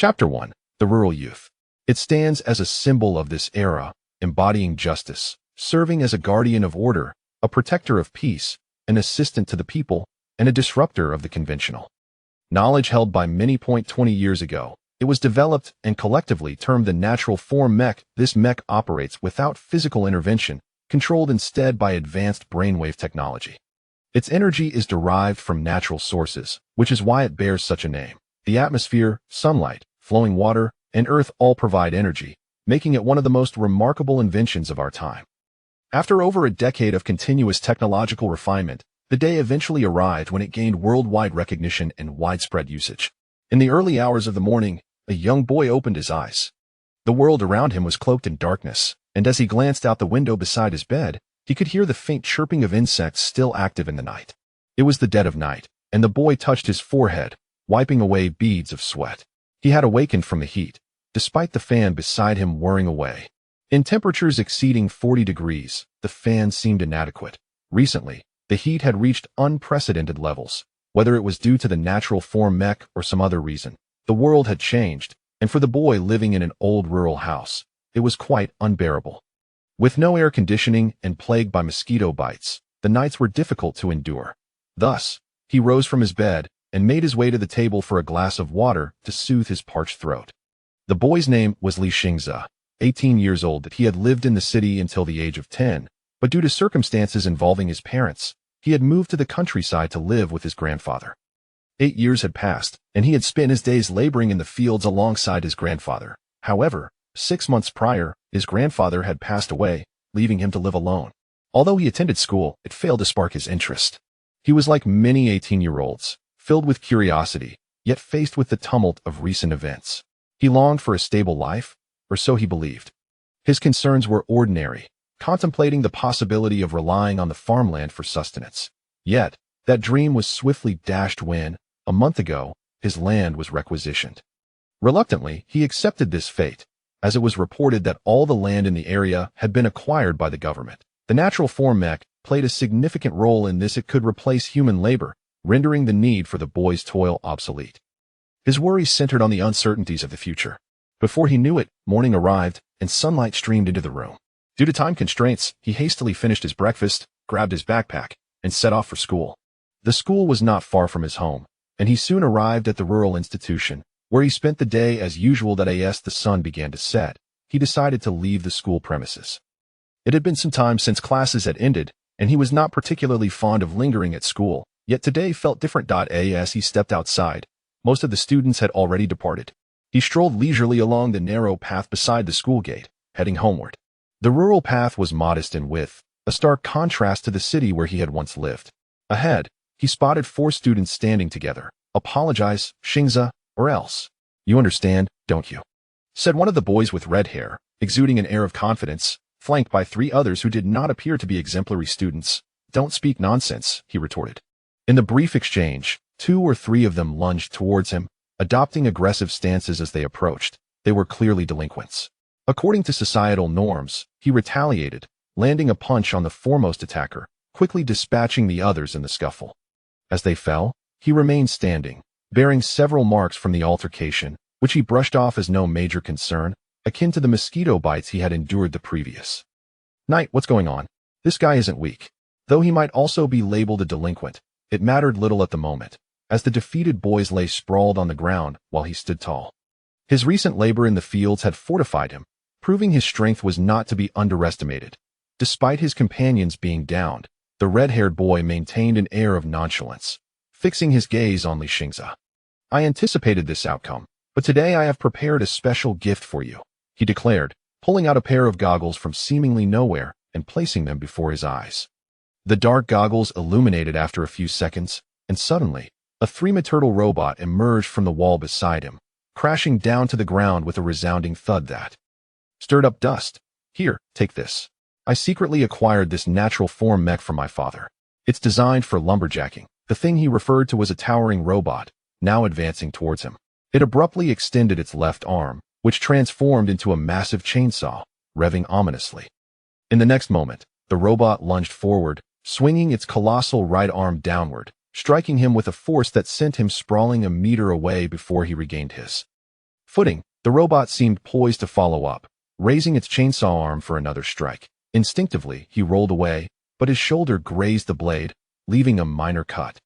Chapter 1. The Rural Youth. It stands as a symbol of this era, embodying justice, serving as a guardian of order, a protector of peace, an assistant to the people, and a disruptor of the conventional. Knowledge held by many. 20 years ago, it was developed and collectively termed the natural form Mech. This Mech operates without physical intervention, controlled instead by advanced brainwave technology. Its energy is derived from natural sources, which is why it bears such a name. The atmosphere, sunlight, flowing water, and earth all provide energy, making it one of the most remarkable inventions of our time. After over a decade of continuous technological refinement, the day eventually arrived when it gained worldwide recognition and widespread usage. In the early hours of the morning, a young boy opened his eyes. The world around him was cloaked in darkness, and as he glanced out the window beside his bed, he could hear the faint chirping of insects still active in the night. It was the dead of night, and the boy touched his forehead, wiping away beads of sweat. He had awakened from the heat, despite the fan beside him whirring away. In temperatures exceeding 40 degrees, the fan seemed inadequate. Recently, the heat had reached unprecedented levels. Whether it was due to the natural form Mech or some other reason, the world had changed, and for the boy living in an old rural house, it was quite unbearable. With no air conditioning and plagued by mosquito bites, the nights were difficult to endure. Thus, he rose from his bed and made his way to the table for a glass of water to soothe his parched throat. The boy's name was Li Xingze, 18 years old. That he had lived in the city until the age of 10, but due to circumstances involving his parents, he had moved to the countryside to live with his grandfather. 8 years had passed, and he had spent his days laboring in the fields alongside his grandfather. However, 6 months prior, his grandfather had passed away, leaving him to live alone. Although he attended school, it failed to spark his interest. He was like many 18-year-olds, filled with curiosity, yet faced with the tumult of recent events. He longed for a stable life, or so he believed. His concerns were ordinary, contemplating the possibility of relying on the farmland for sustenance. Yet, that dream was swiftly dashed when, a month ago, his land was requisitioned. Reluctantly, he accepted this fate, as it was reported that all the land in the area had been acquired by the government. The natural form Mech played a significant role in this. It could replace human labor, rendering the need for the boy's toil obsolete. His worries centered on the uncertainties of the future. Before he knew it, morning arrived, and sunlight streamed into the room. Due to time constraints, he hastily finished his breakfast, grabbed his backpack, and set off for school. The school was not far from his home, and he soon arrived at the rural institution, where he spent the day as usual. As the sun began to set, he decided to leave the school premises. It had been some time since classes had ended, and he was not particularly fond of lingering at school, yet today felt different. As he stepped outside, most of the students had already departed. He strolled leisurely along the narrow path beside the school gate, heading homeward. The rural path was modest in width, a stark contrast to the city where he had once lived. Ahead, he spotted 4 students standing together. "Apologize, Xingze, or else. You understand, don't you?" said one of the boys with red hair, exuding an air of confidence, flanked by 3 others who did not appear to be exemplary students. "Don't speak nonsense," he retorted. In the brief exchange, 2 or 3 of them lunged towards him, adopting aggressive stances as they approached. They were clearly delinquents. According to societal norms, he retaliated, landing a punch on the foremost attacker, quickly dispatching the others in the scuffle. As they fell, he remained standing, bearing several marks from the altercation, which he brushed off as no major concern, akin to the mosquito bites he had endured the previous night. "What's going on? This guy isn't weak." Though he might also be labeled a delinquent, it mattered little at the moment, as the defeated boys lay sprawled on the ground while he stood tall. His recent labor in the fields had fortified him, proving his strength was not to be underestimated. Despite his companions being downed, the red-haired boy maintained an air of nonchalance, fixing his gaze on Li Xingze. "I anticipated this outcome, but today I have prepared a special gift for you," he declared, pulling out a pair of goggles from seemingly nowhere and placing them before his eyes. The dark goggles illuminated after a few seconds, and suddenly, a 3-turtle robot emerged from the wall beside him, crashing down to the ground with a resounding thud that stirred up dust. "Here, take this. I secretly acquired this natural form Mech from my father. It's designed for lumberjacking." The thing he referred to as a towering robot, now advancing towards him. It abruptly extended its left arm, which transformed into a massive chainsaw, revving ominously. In the next moment, the robot lunged forward, swinging its colossal right arm downward, striking him with a force that sent him sprawling a meter away before he regained his Footing, the robot seemed poised to follow up, raising its chainsaw arm for another strike. Instinctively, he rolled away, but his shoulder grazed the blade, leaving a minor cut.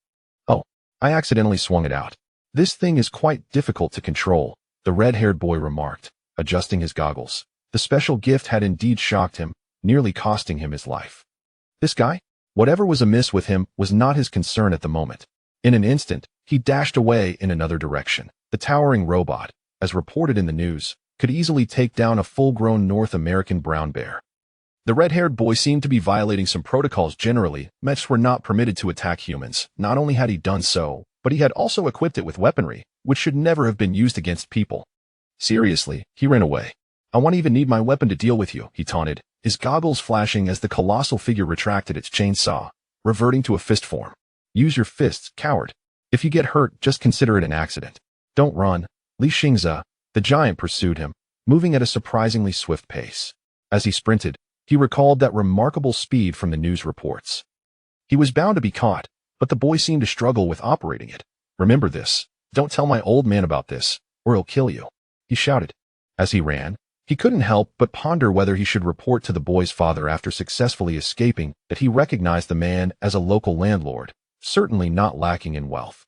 Oh, I accidentally swung it out. This thing is quite difficult to control, the red-haired boy remarked, adjusting his goggles. The special gift had indeed shocked him, nearly costing him his life. This guy? Whatever was amiss with him was not his concern at the moment. In an instant, he dashed away in another direction. The towering robot, as reported in the news, could easily take down a full-grown North American brown bear. The red-haired boy seemed to be violating some protocols generally. Mechs were not permitted to attack humans. Not only had he done so, but he had also equipped it with weaponry, which should never have been used against people. Seriously, he ran away. I won't even need my weapon to deal with you, he taunted, his goggles flashing as the colossal figure retracted its chainsaw, reverting to a fist form. Use your fists, coward. If you get hurt, just consider it an accident. Don't run. Li Xingze, the giant pursued him, moving at a surprisingly swift pace. As he sprinted, he recalled that remarkable speed from the news reports. He was bound to be caught, but the boy seemed to struggle with operating it. Remember this. Don't tell my old man about this, or he'll kill you, he shouted. As he ran, he couldn't help but ponder whether he should report to the boy's father after successfully escaping that he recognized the man as a local landlord, certainly not lacking in wealth.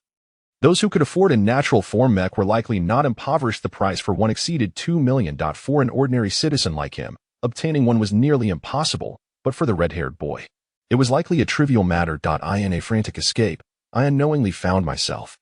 Those who could afford a natural form mech were likely not impoverished. The price for one exceeded $2 million. For an ordinary citizen like him, obtaining one was nearly impossible, but for the red-haired boy, it was likely a trivial matter. In a frantic escape, I unknowingly found myself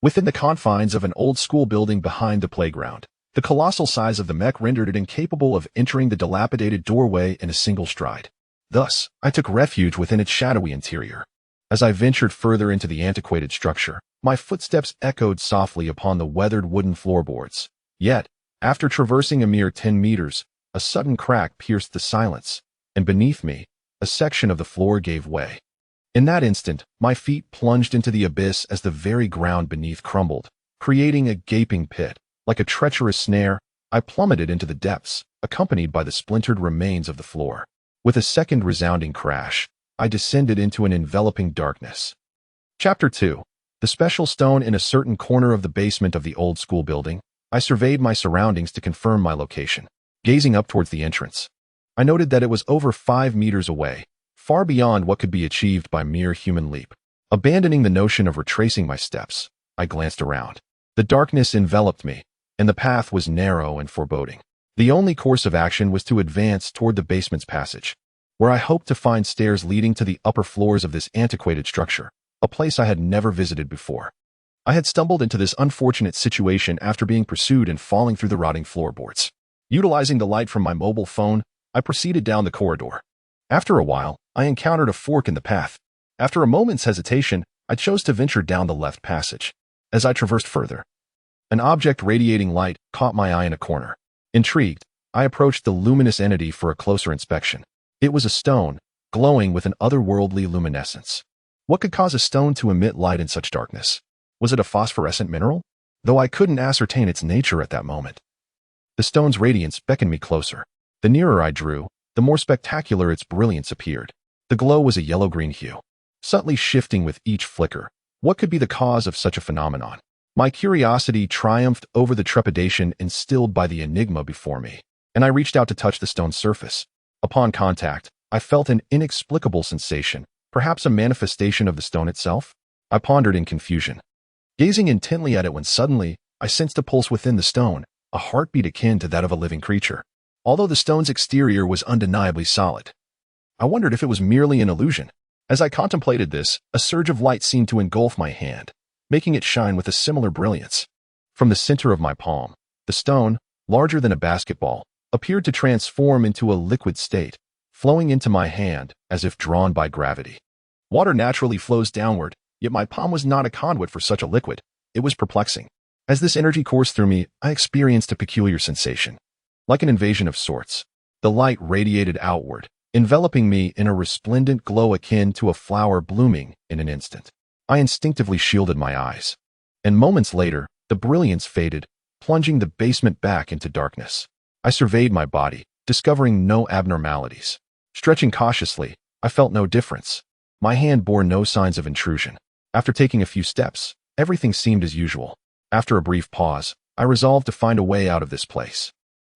within the confines of an old school building behind the playground. The colossal size of the mech rendered it incapable of entering the dilapidated doorway in a single stride. Thus, I took refuge within its shadowy interior. As I ventured further into the antiquated structure, my footsteps echoed softly upon the weathered wooden floorboards. Yet, after traversing a mere 10 meters, a sudden crack pierced the silence, and beneath me, a section of the floor gave way. In that instant, my feet plunged into the abyss as the very ground beneath crumbled, creating a gaping pit. Like a treacherous snare, I plummeted into the depths, accompanied by the splintered remains of the floor. With a second resounding crash, I descended into an enveloping darkness. Chapter 2. The special stone. In a certain corner of the basement of the old school building, I surveyed my surroundings to confirm my location. Gazing up towards the entrance, I noted that it was over 5 meters away, far beyond what could be achieved by mere human leap. Abandoning the notion of retracing my steps, I glanced around. The darkness enveloped me, and the path was narrow and foreboding. The only course of action was to advance toward the basement's passage, where I hoped to find stairs leading to the upper floors of this antiquated structure, a place I had never visited before. I had stumbled into this unfortunate situation after being pursued and falling through the rotting floorboards. Utilizing the light from my mobile phone, I proceeded down the corridor. After a while, I encountered a fork in the path. After a moment's hesitation, I chose to venture down the left passage. As I traversed further, an object radiating light caught my eye in a corner. Intrigued, I approached the luminous entity for a closer inspection. It was a stone, glowing with an otherworldly luminescence. What could cause a stone to emit light in such darkness? Was it a phosphorescent mineral? Though I couldn't ascertain its nature at that moment. The stone's radiance beckoned me closer. The nearer I drew, the more spectacular its brilliance appeared. The glow was a yellow-green hue, subtly shifting with each flicker. What could be the cause of such a phenomenon? My curiosity triumphed over the trepidation instilled by the enigma before me, and I reached out to touch the stone's surface. Upon contact, I felt an inexplicable sensation, perhaps a manifestation of the stone itself. I pondered in confusion, gazing intently at it when suddenly, I sensed a pulse within the stone, a heartbeat akin to that of a living creature. Although the stone's exterior was undeniably solid, I wondered if it was merely an illusion. As I contemplated this, a surge of light seemed to engulf my hand, making it shine with a similar brilliance. From the center of my palm, the stone, larger than a basketball, appeared to transform into a liquid state, flowing into my hand as if drawn by gravity. Water naturally flows downward, yet my palm was not a conduit for such a liquid. It was perplexing. As this energy coursed through me, I experienced a peculiar sensation. Like an invasion of sorts, the light radiated outward, enveloping me in a resplendent glow akin to a flower blooming in an instant. I instinctively shielded my eyes, and moments later, the brilliance faded, plunging the basement back into darkness. I surveyed my body, discovering no abnormalities. Stretching cautiously, I felt no difference. My hand bore no signs of intrusion. After taking a few steps, everything seemed as usual. After a brief pause, I resolved to find a way out of this place.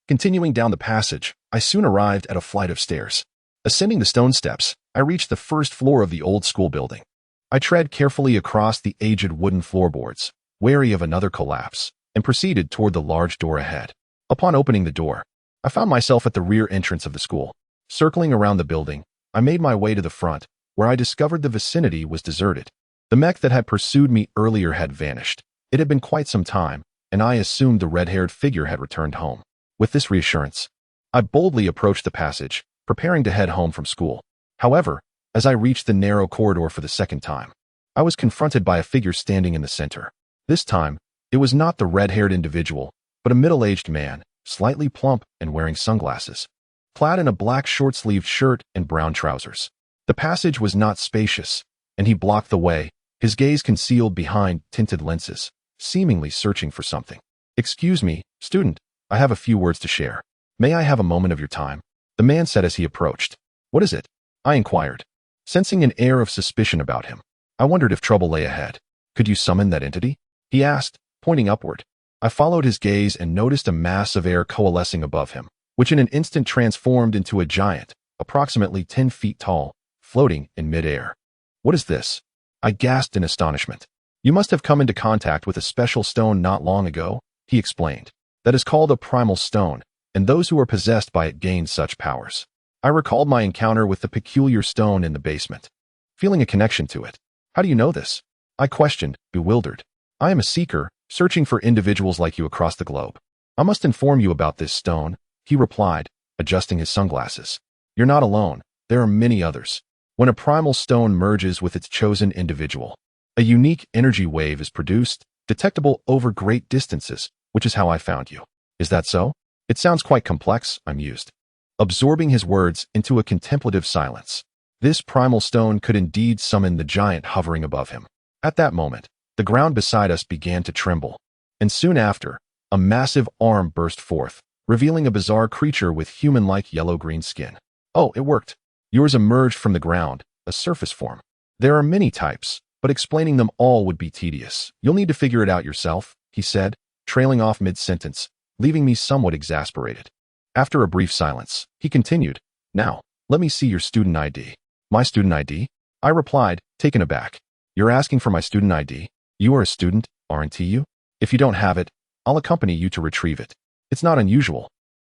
Continuing down the passage, I soon arrived at a flight of stairs. Ascending the stone steps, I reached the first floor of the old school building. I tread carefully across the aged wooden floorboards, wary of another collapse, and proceeded toward the large door ahead. Upon opening the door, I found myself at the rear entrance of the school. Circling around the building, I made my way to the front, where I discovered the vicinity was deserted. The mech that had pursued me earlier had vanished. It had been quite some time, and I assumed the red-haired figure had returned home. With this reassurance, I boldly approached the passage, preparing to head home from school. However, as I reached the narrow corridor for the second time, I was confronted by a figure standing in the center. This time, it was not the red-haired individual, but a middle-aged man, slightly plump and wearing sunglasses, clad in a black short-sleeved shirt and brown trousers. The passage was not spacious, and he blocked the way, his gaze concealed behind tinted lenses, seemingly searching for something. "Excuse me, student, I have a few words to share. May I have a moment of your time?" the man said as he approached. "What is it?" I inquired, sensing an air of suspicion about him. I wondered if trouble lay ahead. "Could you summon that entity?" he asked, pointing upward. I followed his gaze and noticed a mass of air coalescing above him, which in an instant transformed into a giant, approximately 10 feet tall, floating in midair. "What is this?" I gasped in astonishment. "You must have come into contact with a special stone not long ago," he explained. "That is called a primal stone, and those who are possessed by it gain such powers." I recalled my encounter with the peculiar stone in the basement, feeling a connection to it. "How do you know this?" I questioned, bewildered. "I am a seeker, searching for individuals like you across the globe. I must inform you about this stone," he replied, adjusting his sunglasses. "You're not alone. There are many others. When a primal stone merges with its chosen individual, a unique energy wave is produced, detectable over great distances, which is how I found you." "Is that so?" "It sounds quite complex," I mused, absorbing his words into a contemplative silence. This primal stone could indeed summon the giant hovering above him. At that moment, the ground beside us began to tremble, and soon after, a massive arm burst forth, revealing a bizarre creature with human-like yellow-green skin. "Oh, it worked. Yours emerged from the ground, a surface form. There are many types, but explaining them all would be tedious. You'll need to figure it out yourself," he said, trailing off mid-sentence, leaving me somewhat exasperated. After a brief silence, he continued, "Now, let me see your student ID." "My student ID?" I replied, taken aback. "You're asking for my student ID? You are a student, aren't you? If you don't have it, I'll accompany you to retrieve it. It's not unusual.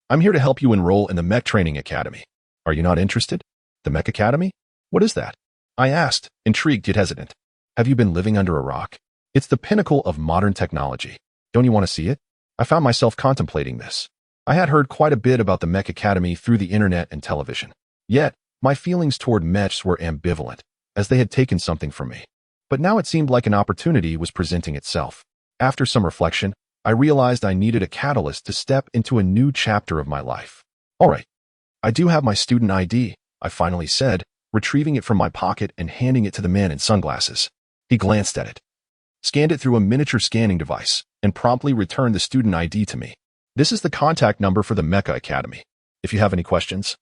I'm here to help you enroll in the Mech Training Academy. Are you not interested?" "The Mech Academy? What is that?" I asked, intrigued yet hesitant. "Have you been living under a rock? It's the pinnacle of modern technology. Don't you want to see it?" I found myself contemplating this. I had heard quite a bit about the Mech Academy through the internet and television. Yet, my feelings toward mechs were ambivalent, as they had taken something from me. But now it seemed like an opportunity was presenting itself. After some reflection, I realized I needed a catalyst to step into a new chapter of my life. "All right, I do have my student ID," I finally said, retrieving it from my pocket and handing it to the man in sunglasses. He glanced at it, scanned it through a miniature scanning device, and promptly returned the student ID to me. "This is the contact number for the Mecha Academy. If you have any questions,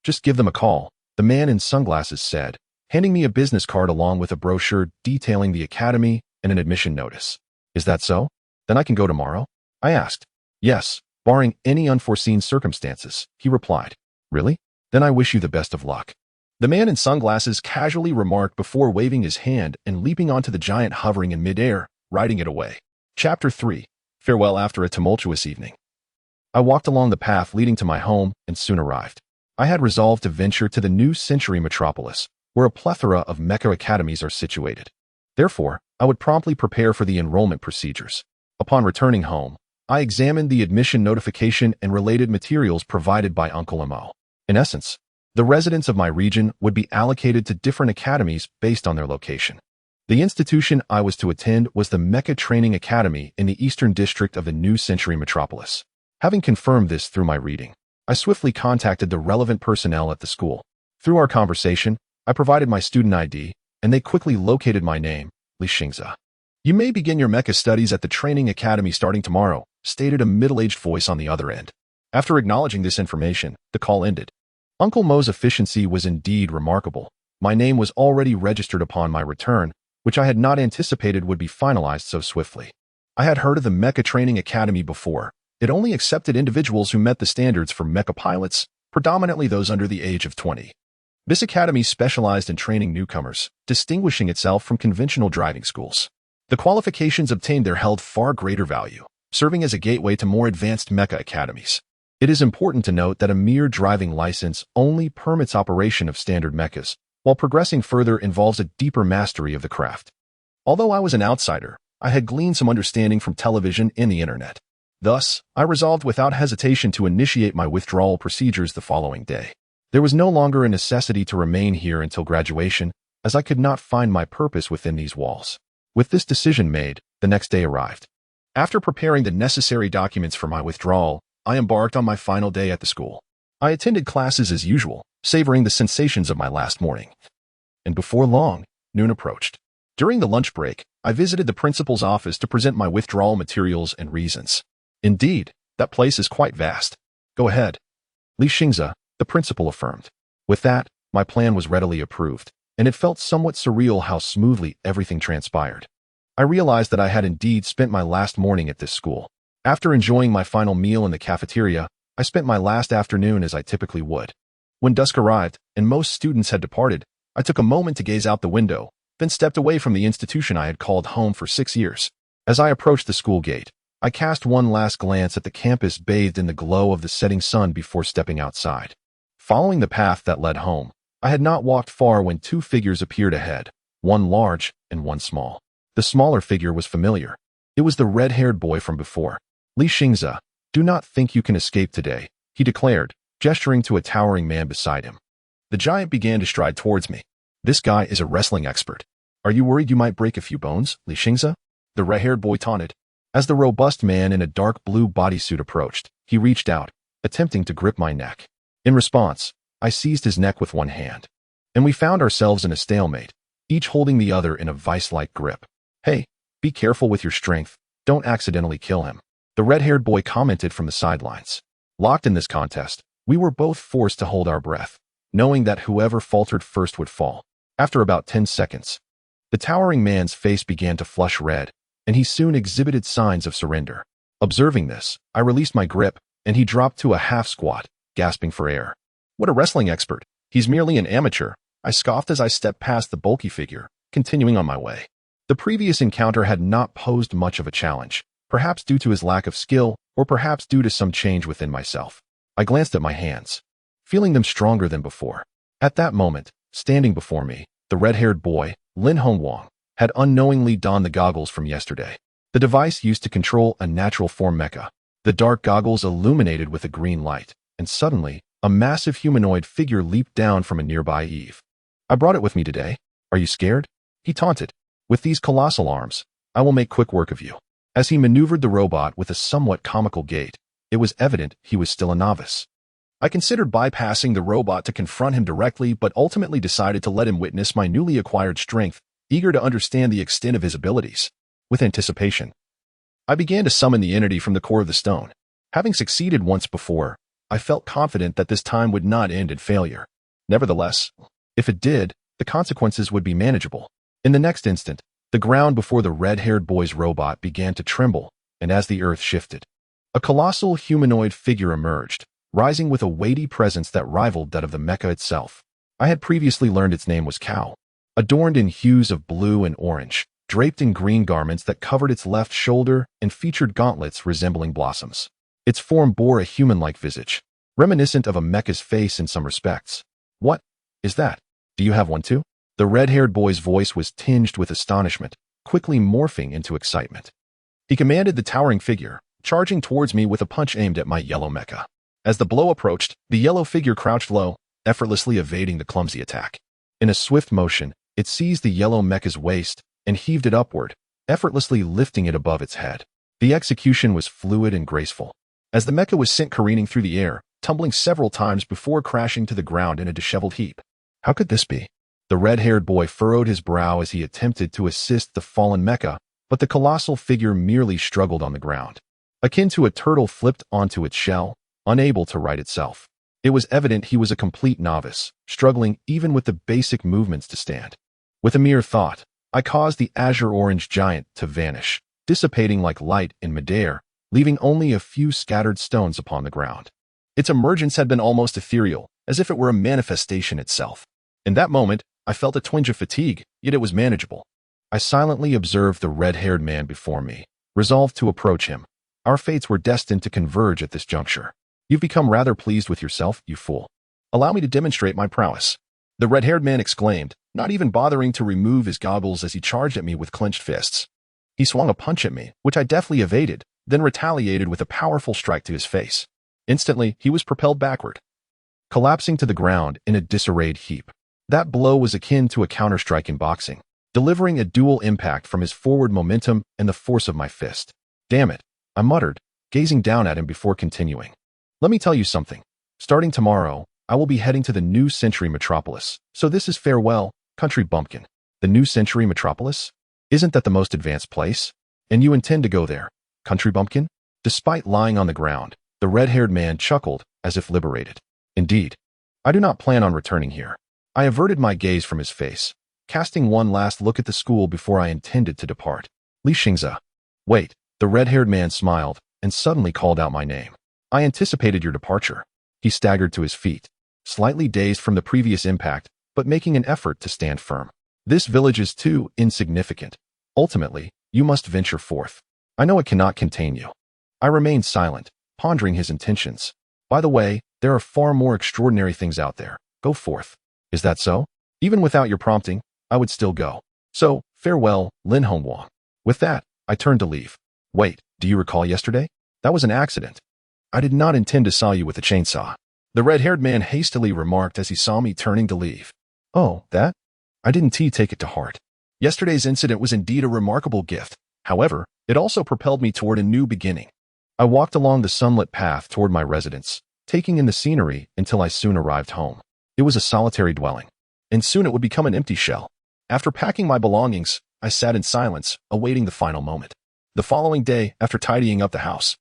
just give them a call," the man in sunglasses said, handing me a business card along with a brochure detailing the academy and an admission notice. "Is that so? Then I can go tomorrow?" I asked. "Yes, barring any unforeseen circumstances," he replied. "Really? Then I wish you the best of luck," the man in sunglasses casually remarked before waving his hand and leaping onto the giant hovering in midair, riding it away. Chapter 3. Farewell after a tumultuous evening. I walked along the path leading to my home and soon arrived. I had resolved to venture to the new century metropolis, where a plethora of mecha academies are situated. Therefore, I would promptly prepare for the enrollment procedures. Upon returning home, I examined the admission notification and related materials provided by Uncle Mo. In essence, the residents of my region would be allocated to different academies based on their location. The institution I was to attend was the Mecha Training Academy in the Eastern District of the New Century Metropolis. Having confirmed this through my reading, I swiftly contacted the relevant personnel at the school. Through our conversation, I provided my student ID, and they quickly located my name, Li Xingza. "You may begin your mecha studies at the Training Academy starting tomorrow," stated a middle-aged voice on the other end. After acknowledging this information, the call ended. Uncle Mo's efficiency was indeed remarkable. My name was already registered upon my return, which I had not anticipated would be finalized so swiftly. I had heard of the Mecha Training Academy before. It only accepted individuals who met the standards for mecha pilots, predominantly those under the age of 20. This academy specialized in training newcomers, distinguishing itself from conventional driving schools. The qualifications obtained there held far greater value, serving as a gateway to more advanced mecha academies. It is important to note that a mere driving license only permits operation of standard mechas, while progressing further involves a deeper mastery of the craft. Although I was an outsider, I had gleaned some understanding from television and the internet. Thus, I resolved without hesitation to initiate my withdrawal procedures the following day. There was no longer a necessity to remain here until graduation, as I could not find my purpose within these walls. With this decision made, the next day arrived. After preparing the necessary documents for my withdrawal, I embarked on my final day at the school. I attended classes as usual, savoring the sensations of my last morning. And before long, noon approached. During the lunch break, I visited the principal's office to present my withdrawal materials and reasons. Indeed, that place is quite vast. Go ahead. Li Xingze, the principal affirmed. With that, my plan was readily approved, and it felt somewhat surreal how smoothly everything transpired. I realized that I had indeed spent my last morning at this school. After enjoying my final meal in the cafeteria, I spent my last afternoon as I typically would. When dusk arrived, and most students had departed, I took a moment to gaze out the window, then stepped away from the institution I had called home for 6 years. As I approached the school gate, I cast one last glance at the campus bathed in the glow of the setting sun before stepping outside. Following the path that led home, I had not walked far when two figures appeared ahead, one large and one small. The smaller figure was familiar. It was the red-haired boy from before. Li Xingze, do not think you can escape today, he declared, gesturing to a towering man beside him. The giant began to stride towards me. This guy is a wrestling expert. Are you worried you might break a few bones, Li Xingze? The red-haired boy taunted. As the robust man in a dark blue bodysuit approached, he reached out, attempting to grip my neck. In response, I seized his neck with one hand, and we found ourselves in a stalemate, each holding the other in a vice-like grip. Hey, be careful with your strength, don't accidentally kill him, the red-haired boy commented from the sidelines. Locked in this contest, we were both forced to hold our breath, knowing that whoever faltered first would fall. After about 10 seconds, the towering man's face began to flush red, and he soon exhibited signs of surrender. Observing this, I released my grip, and he dropped to a half-squat, gasping for air. What a wrestling expert. He's merely an amateur, I scoffed as I stepped past the bulky figure, continuing on my way. The previous encounter had not posed much of a challenge, perhaps due to his lack of skill, or perhaps due to some change within myself. I glanced at my hands, feeling them stronger than before. At that moment, standing before me, the red-haired boy, Lin Hongwang, had unknowingly donned the goggles from yesterday. The device used to control a natural form mecha. The dark goggles illuminated with a green light, and suddenly, a massive humanoid figure leaped down from a nearby eave. I brought it with me today. Are you scared? He taunted. With these colossal arms, I will make quick work of you. As he maneuvered the robot with a somewhat comical gait, it was evident he was still a novice. I considered bypassing the robot to confront him directly, but ultimately decided to let him witness my newly acquired strength, eager to understand the extent of his abilities. With anticipation, I began to summon the entity from the core of the stone. Having succeeded once before, I felt confident that this time would not end in failure. Nevertheless, if it did, the consequences would be manageable. In the next instant, the ground before the red-haired boy's robot began to tremble, and as the earth shifted, a colossal humanoid figure emerged, rising with a weighty presence that rivaled that of the mecha itself. I had previously learned its name was Cow. Adorned in hues of blue and orange, draped in green garments that covered its left shoulder and featured gauntlets resembling blossoms. Its form bore a human-like visage, reminiscent of a mecha's face in some respects. What is that? Do you have one too? The red-haired boy's voice was tinged with astonishment, quickly morphing into excitement. He commanded the towering figure, charging towards me with a punch aimed at my yellow mecha. As the blow approached, the yellow figure crouched low, effortlessly evading the clumsy attack. In a swift motion, it seized the yellow mecha's waist and heaved it upward, effortlessly lifting it above its head. The execution was fluid and graceful, as the mecha was sent careening through the air, tumbling several times before crashing to the ground in a disheveled heap. How could this be? The red-haired boy furrowed his brow as he attempted to assist the fallen mecha, but the colossal figure merely struggled on the ground. Akin to a turtle flipped onto its shell, unable to right itself. It was evident he was a complete novice, struggling even with the basic movements to stand. With a mere thought, I caused the azure-orange giant to vanish, dissipating like light in midair, leaving only a few scattered stones upon the ground. Its emergence had been almost ethereal, as if it were a manifestation itself. In that moment, I felt a twinge of fatigue, yet it was manageable. I silently observed the red-haired man before me, resolved to approach him. Our fates were destined to converge at this juncture. You've become rather pleased with yourself, you fool. Allow me to demonstrate my prowess. The red-haired man exclaimed, not even bothering to remove his goggles as he charged at me with clenched fists. He swung a punch at me, which I deftly evaded, then retaliated with a powerful strike to his face. Instantly, he was propelled backward, collapsing to the ground in a disarrayed heap. That blow was akin to a counterstrike in boxing, delivering a dual impact from his forward momentum and the force of my fist. Damn it, I muttered, gazing down at him before continuing. Let me tell you something. Starting tomorrow, I will be heading to the New Century Metropolis, so this is farewell, country bumpkin. The New Century Metropolis? Isn't that the most advanced place? And you intend to go there, country bumpkin? Despite lying on the ground, the red-haired man chuckled, as if liberated. Indeed, I do not plan on returning here. I averted my gaze from his face, casting one last look at the school before I intended to depart. Li Xingzi. Wait, the red-haired man smiled, and suddenly called out my name. I anticipated your departure. He staggered to his feet, slightly dazed from the previous impact, but making an effort to stand firm. This village is too insignificant. Ultimately, you must venture forth. I know it cannot contain you. I remained silent, pondering his intentions. By the way, there are far more extraordinary things out there. Go forth. Is that so? Even without your prompting, I would still go. So, farewell, Lin Hongwang. With that, I turned to leave. Wait, do you recall yesterday? That was an accident. I did not intend to saw you with a chainsaw. The red-haired man hastily remarked as he saw me turning to leave. Oh, that? I didn't take it to heart. Yesterday's incident was indeed a remarkable gift. However, it also propelled me toward a new beginning. I walked along the sunlit path toward my residence, taking in the scenery until I soon arrived home. It was a solitary dwelling, and soon it would become an empty shell. After packing my belongings, I sat in silence, awaiting the final moment. The following day, after tidying up the house,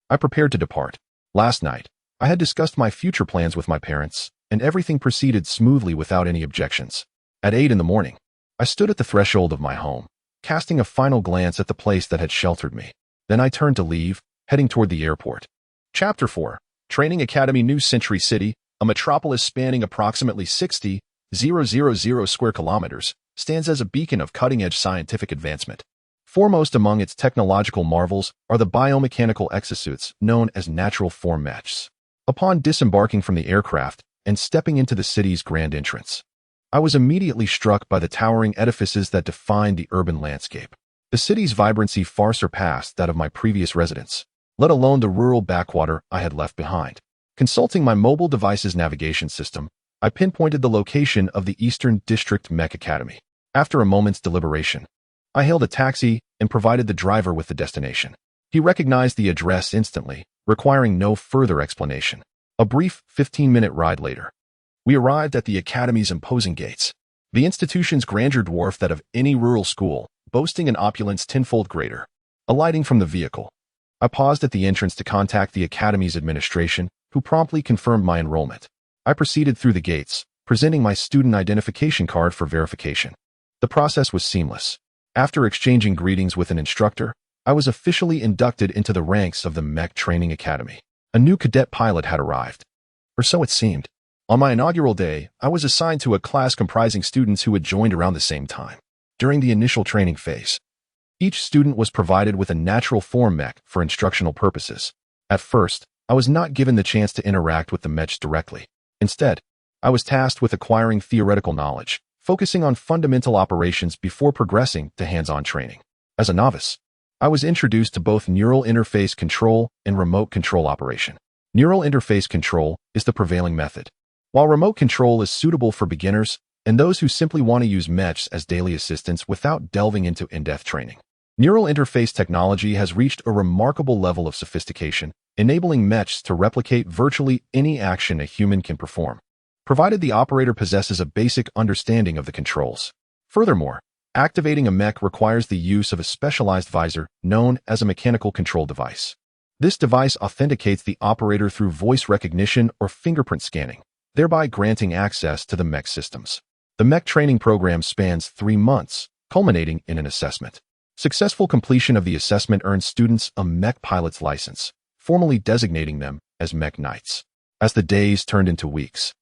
I prepared to depart. Last night, I had discussed my future plans with my parents, and everything proceeded smoothly without any objections. At 8 in the morning, I stood at the threshold of my home, casting a final glance at the place that had sheltered me. Then I turned to leave, heading toward the airport. Chapter 4. Training Academy. New Century City, a metropolis spanning approximately 60,000 square kilometers, stands as a beacon of cutting-edge scientific advancement. Foremost among its technological marvels are the biomechanical exosuits known as natural form mechs. Upon disembarking from the aircraft and stepping into the city's grand entrance, I was immediately struck by the towering edifices that defined the urban landscape. The city's vibrancy far surpassed that of my previous residence, let alone the rural backwater I had left behind. Consulting my mobile device's navigation system, I pinpointed the location of the Eastern District Mech Academy. After a moment's deliberation, I hailed a taxi and provided the driver with the destination. He recognized the address instantly, requiring no further explanation. A brief 15-minute ride later, we arrived at the academy's imposing gates. The institution's grandeur dwarfed that of any rural school, boasting an opulence tenfold greater. Alighting from the vehicle, I paused at the entrance to contact the academy's administration, who promptly confirmed my enrollment. I proceeded through the gates, presenting my student identification card for verification. The process was seamless. After exchanging greetings with an instructor, I was officially inducted into the ranks of the Mech Training Academy. A new cadet pilot had arrived. Or so it seemed. On my inaugural day, I was assigned to a class comprising students who had joined around the same time. During the initial training phase, each student was provided with a natural form mech for instructional purposes. At first, I was not given the chance to interact with the mechs directly. Instead, I was tasked with acquiring theoretical knowledge, focusing on fundamental operations before progressing to hands-on training. As a novice, I was introduced to both neural interface control and remote control operation. Neural interface control is the prevailing method, while remote control is suitable for beginners and those who simply want to use mechs as daily assistants without delving into in-depth training. Neural interface technology has reached a remarkable level of sophistication, enabling mechs to replicate virtually any action a human can perform, provided the operator possesses a basic understanding of the controls. Furthermore, activating a mech requires the use of a specialized visor known as a mechanical control device. This device authenticates the operator through voice recognition or fingerprint scanning, thereby granting access to the mech systems. The mech training program spans 3 months, culminating in an assessment. Successful completion of the assessment earned students a Mech pilot's license, formally designating them as Mech Knights. As the days turned into weeks,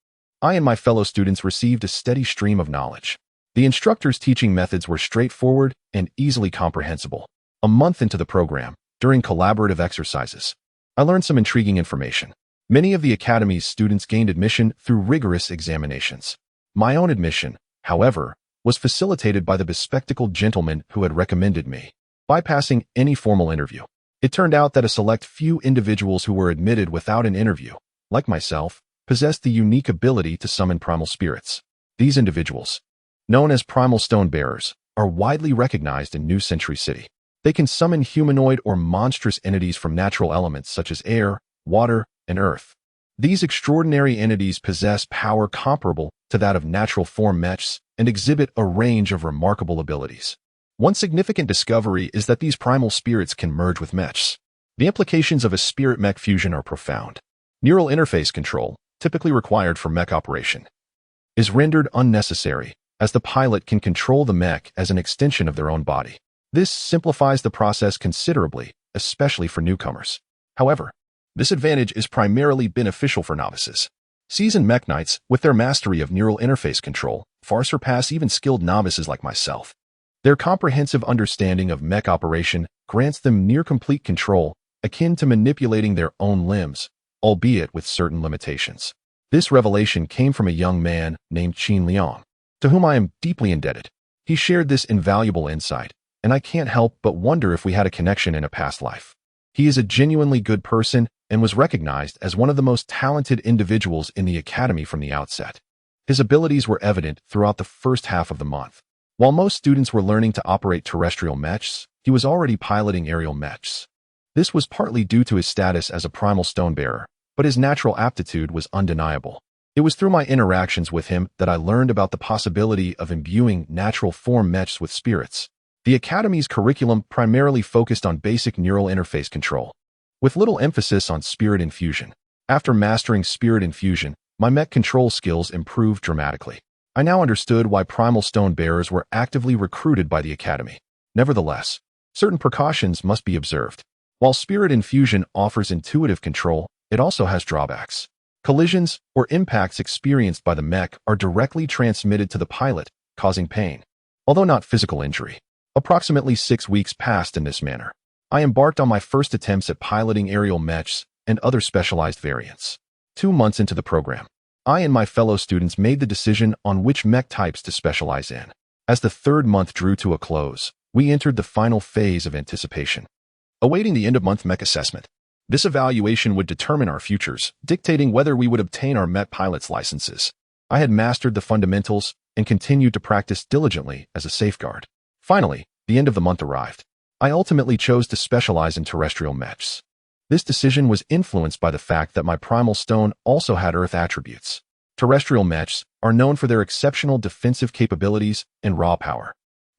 I and my fellow students received a steady stream of knowledge. The instructor's teaching methods were straightforward and easily comprehensible. A month into the program, during collaborative exercises, I learned some intriguing information. Many of the academy's students gained admission through rigorous examinations. My own admission, however, was facilitated by the bespectacled gentleman who had recommended me, bypassing any formal interview. It turned out that a select few individuals who were admitted without an interview, like myself, possessed the unique ability to summon primal spirits. These individuals, known as primal stone bearers, are widely recognized in New Century City. They can summon humanoid or monstrous entities from natural elements such as air, water, and earth. These extraordinary entities possess power comparable to that of natural form mechs and exhibit a range of remarkable abilities. One significant discovery is that these primal spirits can merge with mechs. The implications of a spirit-mech fusion are profound. Neural interface control, typically required for mech operation, is rendered unnecessary, as the pilot can control the mech as an extension of their own body. This simplifies the process considerably, especially for newcomers. However, this advantage is primarily beneficial for novices. Seasoned Mech Knights, with their mastery of neural interface control, far surpass even skilled novices like myself. Their comprehensive understanding of mech operation grants them near-complete control, akin to manipulating their own limbs, albeit with certain limitations. This revelation came from a young man named Qin Liang, to whom I am deeply indebted. He shared this invaluable insight, and I can't help but wonder if we had a connection in a past life. He is a genuinely good person and was recognized as one of the most talented individuals in the academy from the outset. His abilities were evident throughout the first half of the month. While most students were learning to operate terrestrial mechs, he was already piloting aerial mechs. This was partly due to his status as a primal stone bearer, but his natural aptitude was undeniable. It was through my interactions with him that I learned about the possibility of imbuing natural form mechs with spirits. The Academy's curriculum primarily focused on basic neural interface control, with little emphasis on spirit infusion. After mastering spirit infusion, my mech control skills improved dramatically. I now understood why primal stone bearers were actively recruited by the Academy. Nevertheless, certain precautions must be observed. While spirit infusion offers intuitive control, it also has drawbacks. Collisions or impacts experienced by the mech are directly transmitted to the pilot, causing pain, although not physical injury. Approximately 6 weeks passed in this manner. I embarked on my first attempts at piloting aerial mechs and other specialized variants. 2 months into the program, I and my fellow students made the decision on which mech types to specialize in. As the 3rd month drew to a close, we entered the final phase of anticipation, awaiting the end-of-month mech assessment. This evaluation would determine our futures, dictating whether we would obtain our mech pilot's licenses. I had mastered the fundamentals and continued to practice diligently as a safeguard. Finally, the end of the month arrived. I ultimately chose to specialize in terrestrial mechs. This decision was influenced by the fact that my primal stone also had earth attributes. Terrestrial mechs are known for their exceptional defensive capabilities and raw power.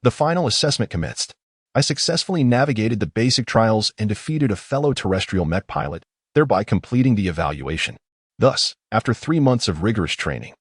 The final assessment commenced. I successfully navigated the basic trials and defeated a fellow terrestrial mech pilot, thereby completing the evaluation. Thus, after 3 months of rigorous training,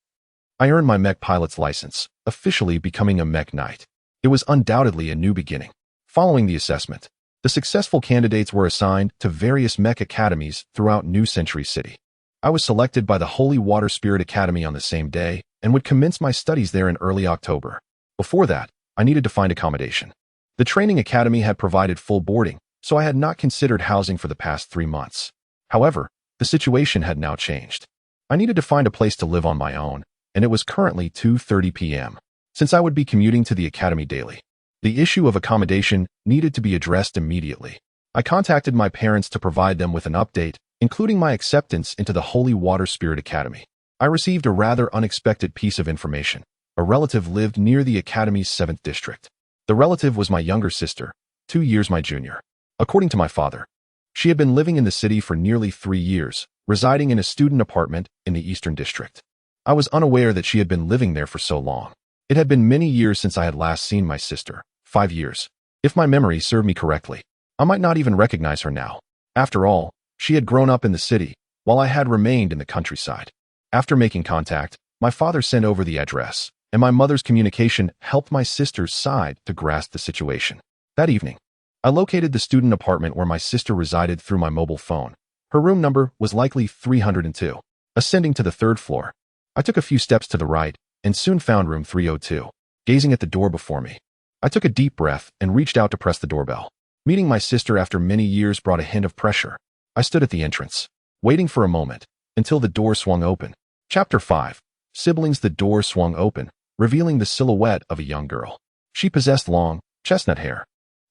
I earned my mech pilot's license, officially becoming a Mech Knight. It was undoubtedly a new beginning. Following the assessment, the successful candidates were assigned to various mech academies throughout New Century City. I was selected by the Holy Water Spirit Academy on the same day and would commence my studies there in early October. Before that, I needed to find accommodation. The training academy had provided full boarding, so I had not considered housing for the past 3 months. However, the situation had now changed. I needed to find a place to live on my own, and it was currently 2:30 p.m. Since I would be commuting to the academy daily, the issue of accommodation needed to be addressed immediately. I contacted my parents to provide them with an update, including my acceptance into the Holy Water Spirit Academy. I received a rather unexpected piece of information. A relative lived near the academy's 7th district. The relative was my younger sister, 2 years my junior. According to my father, she had been living in the city for nearly 3 years, residing in a student apartment in the Eastern District. I was unaware that she had been living there for so long. It had been many years since I had last seen my sister, 5 years. If my memory served me correctly, I might not even recognize her now. After all, she had grown up in the city, while I had remained in the countryside. After making contact, my father sent over the address, and my mother's communication helped my sister's side to grasp the situation. That evening, I located the student apartment where my sister resided through my mobile phone. Her room number was likely 302. Ascending to the third floor, I took a few steps to the right and soon found room 302. Gazing at the door before me, I took a deep breath and reached out to press the doorbell. Meeting my sister after many years brought a hint of pressure. I stood at the entrance, waiting for a moment, until the door swung open. Chapter 5. Siblings. The door swung open, revealing the silhouette of a young girl. She possessed long, chestnut hair,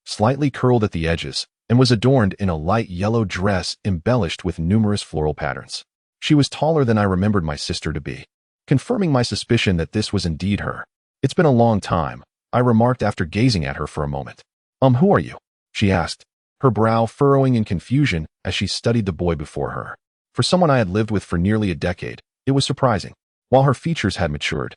slightly curled at the edges, and was adorned in a light yellow dress embellished with numerous floral patterns. She was taller than I remembered my sister to be, confirming my suspicion that this was indeed her. It's been a long time, I remarked after gazing at her for a moment. Who are you? She asked, her brow furrowing in confusion as she studied the boy before her. For someone I had lived with for nearly a decade, it was surprising. While her features had matured,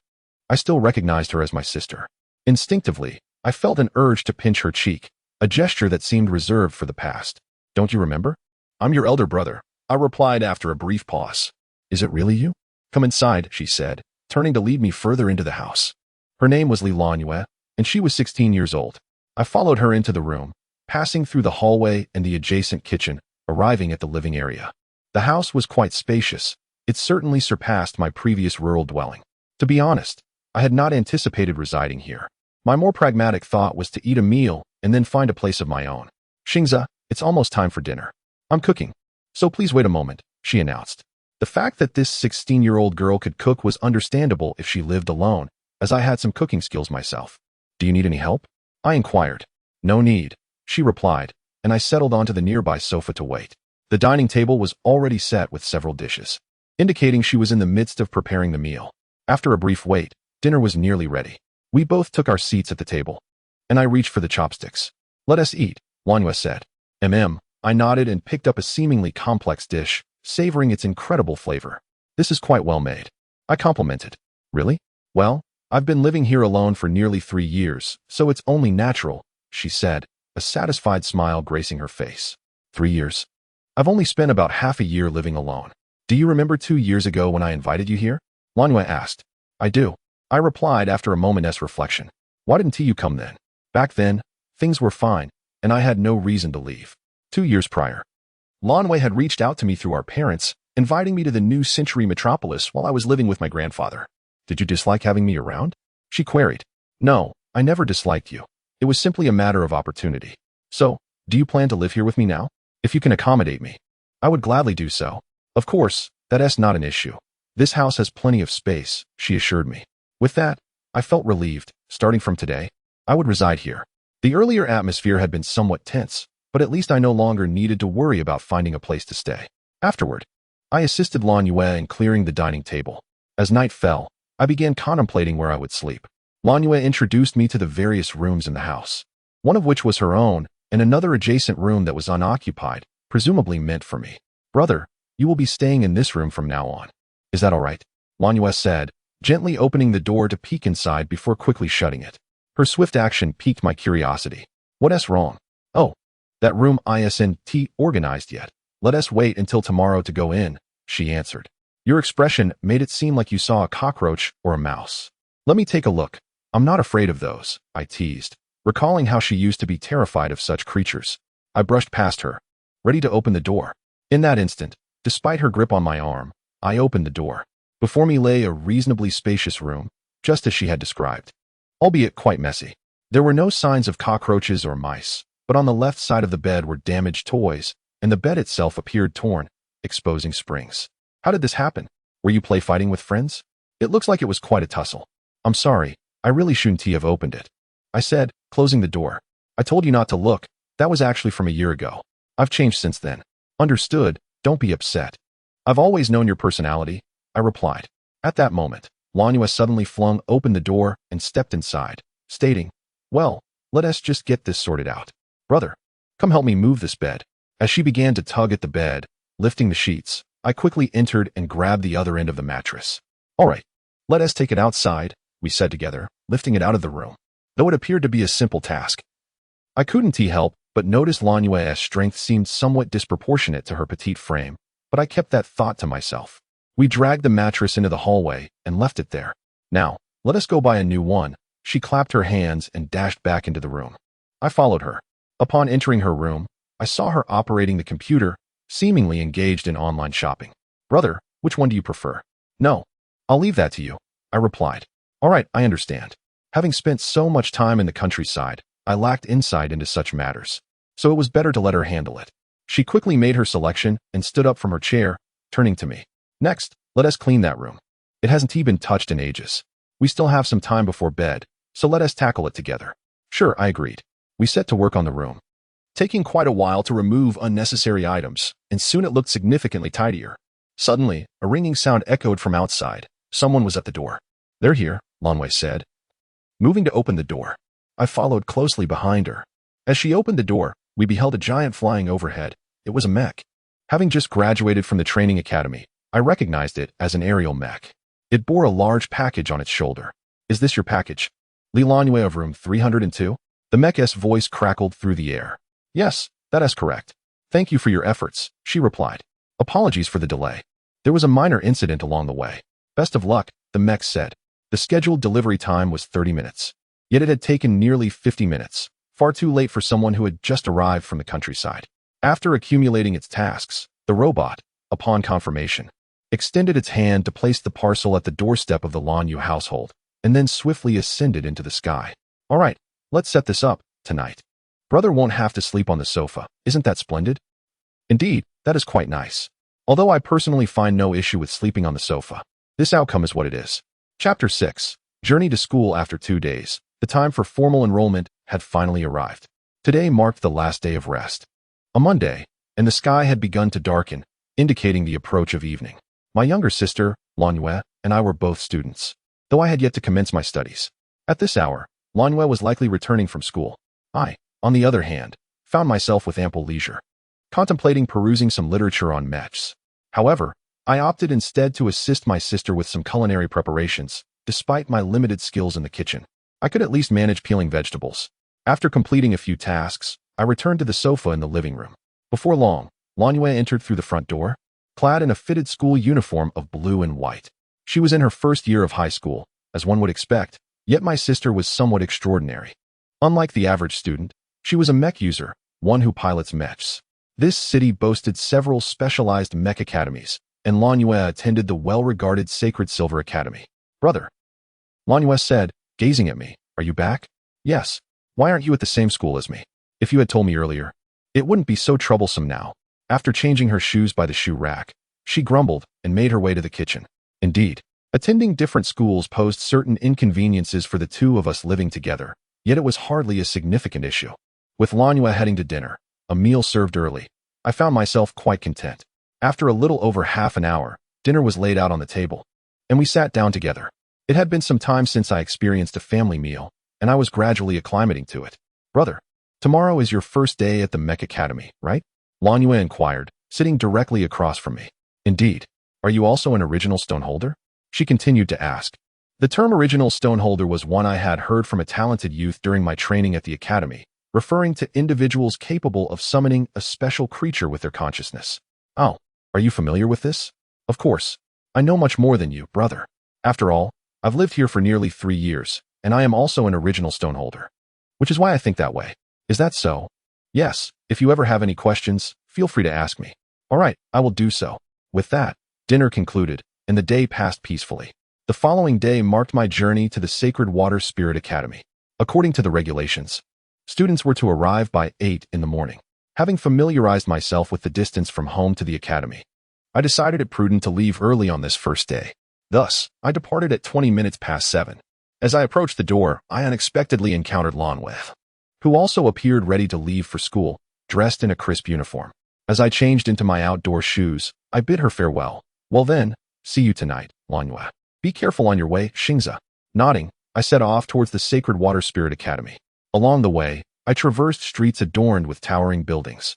I still recognized her as my sister. Instinctively, I felt an urge to pinch her cheek, a gesture that seemed reserved for the past. Don't you remember? I'm your elder brother, I replied after a brief pause. Is it really you? Come inside, she said, turning to lead me further into the house. Her name was Lilanyue, and she was 16 years old. I followed her into the room, passing through the hallway and the adjacent kitchen, arriving at the living area. The house was quite spacious. It certainly surpassed my previous rural dwelling. To be honest, I had not anticipated residing here. My more pragmatic thought was to eat a meal and then find a place of my own. Xingza, it's almost time for dinner. I'm cooking. So please wait a moment, she announced. The fact that this 16-year-old girl could cook was understandable if she lived alone, as I had some cooking skills myself. Do you need any help? I inquired. No need, she replied, and I settled onto the nearby sofa to wait. The dining table was already set with several dishes, indicating she was in the midst of preparing the meal. After a brief wait, dinner was nearly ready. We both took our seats at the table, and I reached for the chopsticks. Let us eat, Lanyue said. I nodded and picked up a seemingly complex dish, savoring its incredible flavor. This is quite well made, I complimented. Really? Well, I've been living here alone for nearly 3 years, so it's only natural, she said, a satisfied smile gracing her face. 3 years? I've only spent about half a year living alone. Do you remember 2 years ago when I invited you here? Lanyue asked. I do, I replied after a moment's reflection. Why didn't you come then? Back then, things were fine, and I had no reason to leave. 2 years prior, Lanyue had reached out to me through our parents, inviting me to the new century metropolis while I was living with my grandfather. Did you dislike having me around? She queried. No, I never disliked you. It was simply a matter of opportunity. So, do you plan to live here with me now? If you can accommodate me, I would gladly do so. Of course, that's not an issue. This house has plenty of space, she assured me. With that, I felt relieved. Starting from today, I would reside here. The earlier atmosphere had been somewhat tense, but at least I no longer needed to worry about finding a place to stay. Afterward, I assisted Lanyue in clearing the dining table. As night fell, I began contemplating where I would sleep. Lanyue introduced me to the various rooms in the house, one of which was her own, and another adjacent room that was unoccupied, presumably meant for me. Brother, you will be staying in this room from now on. Is that all right? Lanyue said, gently opening the door to peek inside before quickly shutting it. Her swift action piqued my curiosity. What's wrong? Oh, that room isn't organized yet. Let us wait until tomorrow to go in, she answered. Your expression made it seem like you saw a cockroach or a mouse. Let me take a look. I'm not afraid of those, I teased, recalling how she used to be terrified of such creatures. I brushed past her, ready to open the door. In that instant, despite her grip on my arm, I opened the door. Before me lay a reasonably spacious room, just as she had described, albeit quite messy. There were no signs of cockroaches or mice, but on the left side of the bed were damaged toys, and the bed itself appeared torn, exposing springs. How did this happen? Were you play fighting with friends? It looks like it was quite a tussle. I'm sorry, I really shouldn't have opened it, I said, closing the door. I told you not to look. That was actually from a year ago. I've changed since then. Understood, don't be upset. I've always known your personality, I replied. At that moment, Lanyue suddenly flung open the door and stepped inside, stating, well, let us just get this sorted out. Brother, come help me move this bed. As she began to tug at the bed, lifting the sheets, I quickly entered and grabbed the other end of the mattress. All right, let us take it outside, we said together, lifting it out of the room. Though it appeared to be a simple task, I couldn't help but notice Lanyue's strength seemed somewhat disproportionate to her petite frame, but I kept that thought to myself. We dragged the mattress into the hallway and left it there. Now, let us go buy a new one. She clapped her hands and dashed back into the room. I followed her. Upon entering her room, I saw her operating the computer, seemingly engaged in online shopping. Brother, which one do you prefer? No, I'll leave that to you, I replied. All right, I understand. Having spent so much time in the countryside, I lacked insight into such matters, so it was better to let her handle it. She quickly made her selection and stood up from her chair, turning to me. Next, let us clean that room. It hasn't been touched in ages. We still have some time before bed, so let us tackle it together. Sure, I agreed. We set to work on the room, taking quite a while to remove unnecessary items, and soon it looked significantly tidier. Suddenly, a ringing sound echoed from outside. Someone was at the door. They're here, Lanwei said. Moving to open the door, I followed closely behind her. As she opened the door, we beheld a giant flying overhead. It was a mech. Having just graduated from the training academy, I recognized it as an aerial mech. It bore a large package on its shoulder. Is this your package? Li Lanwei of room 302? The mech's voice crackled through the air. Yes, that is correct. Thank you for your efforts, she replied. Apologies for the delay. There was a minor incident along the way. Best of luck, the mech said. The scheduled delivery time was 30 minutes. Yet it had taken nearly 50 minutes, far too late for someone who had just arrived from the countryside. After accumulating its tasks, the robot, upon confirmation, extended its hand to place the parcel at the doorstep of the Lanyu household, and then swiftly ascended into the sky. All right, let's set this up, tonight. Brother won't have to sleep on the sofa, isn't that splendid? Indeed, that is quite nice. Although I personally find no issue with sleeping on the sofa, this outcome is what it is. Chapter 6. Journey to school after 2 days. The time for formal enrollment had finally arrived. Today marked the last day of rest. A Monday, and the sky had begun to darken, indicating the approach of evening. My younger sister, Lanwei, and I were both students, though I had yet to commence my studies. At this hour, Lanwei was likely returning from school. I, on the other hand, found myself with ample leisure, contemplating perusing some literature on mechs. However, I opted instead to assist my sister with some culinary preparations. Despite my limited skills in the kitchen, I could at least manage peeling vegetables. After completing a few tasks, I returned to the sofa in the living room. Before long, Lanwei entered through the front door, clad in a fitted school uniform of blue and white. She was in her first year of high school, as one would expect, yet my sister was somewhat extraordinary. Unlike the average student, she was a mech user, one who pilots mechs. This city boasted several specialized mech academies, and Lanwei attended the well-regarded Sacred Silver Academy. Brother, Lanwei said, gazing at me, are you back? Yes. Why aren't you at the same school as me? If you had told me earlier, it wouldn't be so troublesome now. After changing her shoes by the shoe rack, she grumbled and made her way to the kitchen. Indeed, attending different schools posed certain inconveniences for the two of us living together, yet it was hardly a significant issue. With Lanwei heading to dinner, a meal served early, I found myself quite content. After a little over half an hour, dinner was laid out on the table, and we sat down together. It had been some time since I experienced a family meal, and I was gradually acclimating to it. Brother, tomorrow is your first day at the Mech Academy, right? Lanwei inquired, sitting directly across from me. Indeed. Are you also an original stoneholder? She continued to ask. The term original stoneholder was one I had heard from a talented youth during my training at the academy, referring to individuals capable of summoning a special creature with their consciousness. Oh, are you familiar with this? Of course. I know much more than you, brother. After all, I've lived here for nearly 3 years, and I am also an original stoneholder. Which is why I think that way. Is that so? Yes, if you ever have any questions, feel free to ask me. All right, I will do so. With that, dinner concluded, and the day passed peacefully. The following day marked my journey to the Sacred Water Spirit Academy. According to the regulations, students were to arrive by 8 in the morning. Having familiarized myself with the distance from home to the academy, I decided it prudent to leave early on this first day. Thus, I departed at 20 minutes past 7. As I approached the door, I unexpectedly encountered Lanwei, who also appeared ready to leave for school, dressed in a crisp uniform. As I changed into my outdoor shoes, I bid her farewell. Well then, see you tonight, Lanwei. Be careful on your way, Xingza. Nodding, I set off towards the Sacred Water Spirit Academy. Along the way, I traversed streets adorned with towering buildings,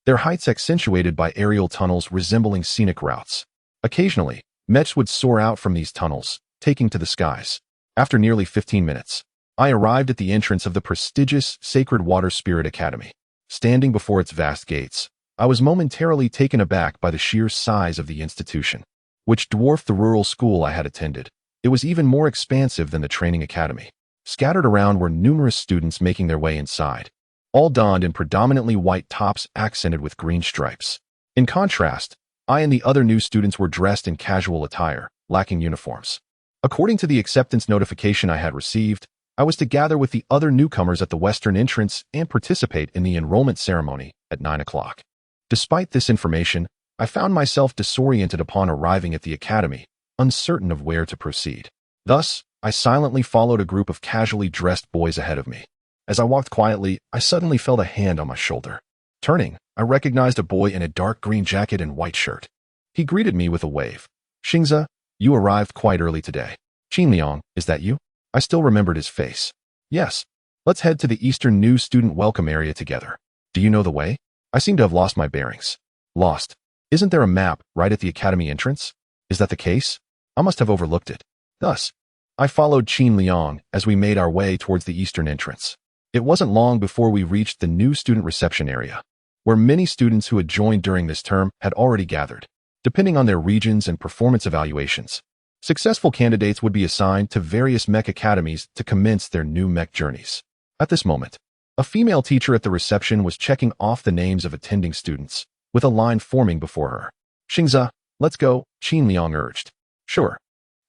their heights accentuated by aerial tunnels resembling scenic routes. Occasionally, mechs would soar out from these tunnels, taking to the skies. After nearly 15 minutes, I arrived at the entrance of the prestigious Sacred Water Spirit Academy. Standing before its vast gates, I was momentarily taken aback by the sheer size of the institution, which dwarfed the rural school I had attended. It was even more expansive than the training academy. Scattered around were numerous students making their way inside. all donned in predominantly white tops accented with green stripes. In contrast, I and the other new students were dressed in casual attire, lacking uniforms. According to the acceptance notification I had received, I was to gather with the other newcomers at the western entrance and participate in the enrollment ceremony at 9 o'clock. Despite this information, I found myself disoriented upon arriving at the academy, uncertain of where to proceed. Thus, I silently followed a group of casually dressed boys ahead of me. As I walked quietly, I suddenly felt a hand on my shoulder. Turning, I recognized a boy in a dark green jacket and white shirt. He greeted me with a wave. "Xingza, you arrived quite early today." "Qinliang, is that you?" I still remembered his face. "Yes. Let's head to the Eastern New Student Welcome Area together. Do you know the way?" I seem to have lost my bearings. "Lost? Isn't there a map right at the academy entrance?" "Is that the case? I must have overlooked it." Thus, I followed Qinliang as we made our way towards the eastern entrance. It wasn't long before we reached the new student reception area, where many students who had joined during this term had already gathered. Depending on their regions and performance evaluations, successful candidates would be assigned to various Mech academies to commence their new Mech journeys. At this moment, a female teacher at the reception was checking off the names of attending students, with a line forming before her. "Xingza, let's go," Qinliang urged. "Sure."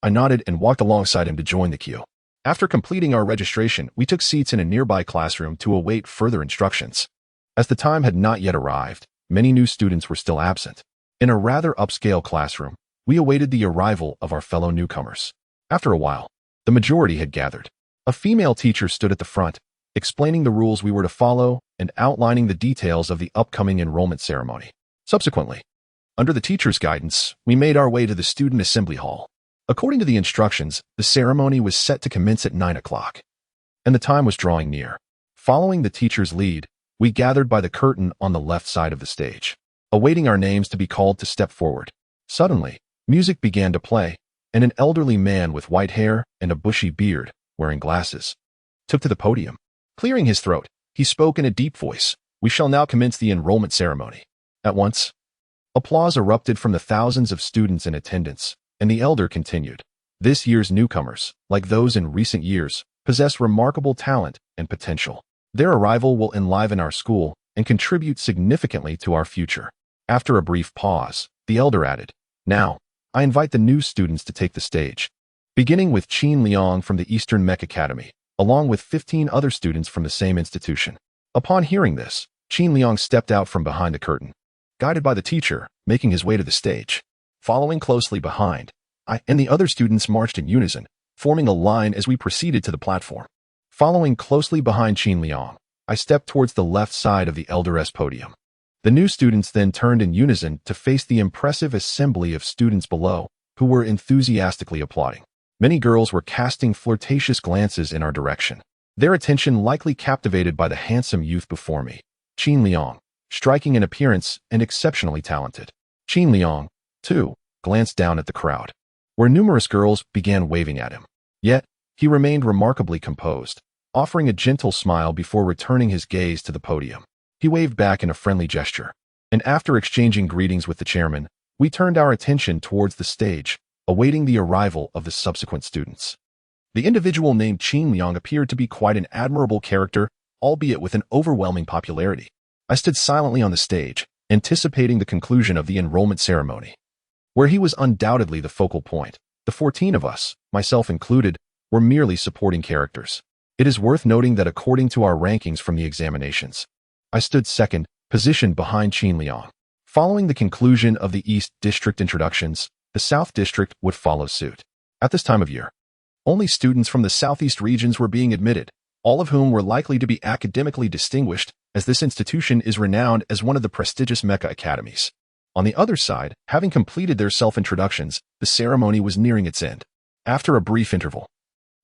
I nodded and walked alongside him to join the queue. After completing our registration, we took seats in a nearby classroom to await further instructions. As the time had not yet arrived, many new students were still absent. In a rather upscale classroom, we awaited the arrival of our fellow newcomers. After a while, the majority had gathered. A female teacher stood at the front, explaining the rules we were to follow and outlining the details of the upcoming enrollment ceremony. Subsequently, under the teacher's guidance, we made our way to the student assembly hall. According to the instructions, the ceremony was set to commence at 9 o'clock, and the time was drawing near. Following the teacher's lead, we gathered by the curtain on the left side of the stage, awaiting our names to be called to step forward. Suddenly, music began to play, and an elderly man with white hair and a bushy beard, wearing glasses, took to the podium. Clearing his throat, he spoke in a deep voice. "We shall now commence the enrollment ceremony." At once, applause erupted from the thousands of students in attendance, and the elder continued. "This year's newcomers, like those in recent years, possess remarkable talent and potential. Their arrival will enliven our school and contribute significantly to our future." After a brief pause, the elder added, "Now, I invite the new students to take the stage, beginning with Qinliang from the Eastern Mech Academy, along with 15 other students from the same institution." Upon hearing this, Qinliang stepped out from behind the curtain, guided by the teacher, making his way to the stage. Following closely behind, I and the other students marched in unison, forming a line as we proceeded to the platform. Following closely behind Qinliang, I stepped towards the left side of the elder's podium. The new students then turned in unison to face the impressive assembly of students below, who were enthusiastically applauding. Many girls were casting flirtatious glances in our direction, their attention likely captivated by the handsome youth before me, Qinliang, striking in appearance and exceptionally talented. Qinliang, too, glanced down at the crowd, where numerous girls began waving at him. Yet, he remained remarkably composed, offering a gentle smile before returning his gaze to the podium. He waved back in a friendly gesture, and after exchanging greetings with the chairman, we turned our attention towards the stage, awaiting the arrival of the subsequent students. The individual named Qinliang appeared to be quite an admirable character, albeit with an overwhelming popularity. I stood silently on the stage, anticipating the conclusion of the enrollment ceremony, where he was undoubtedly the focal point. The 14 of us, myself included, were merely supporting characters. It is worth noting that according to our rankings from the examinations, I stood second, positioned behind Qinliang. Following the conclusion of the East District introductions, the South District would follow suit. At this time of year, only students from the Southeast regions were being admitted, all of whom were likely to be academically distinguished, as this institution is renowned as one of the prestigious Mech academies. On the other side, having completed their self-introductions, the ceremony was nearing its end. After a brief interval,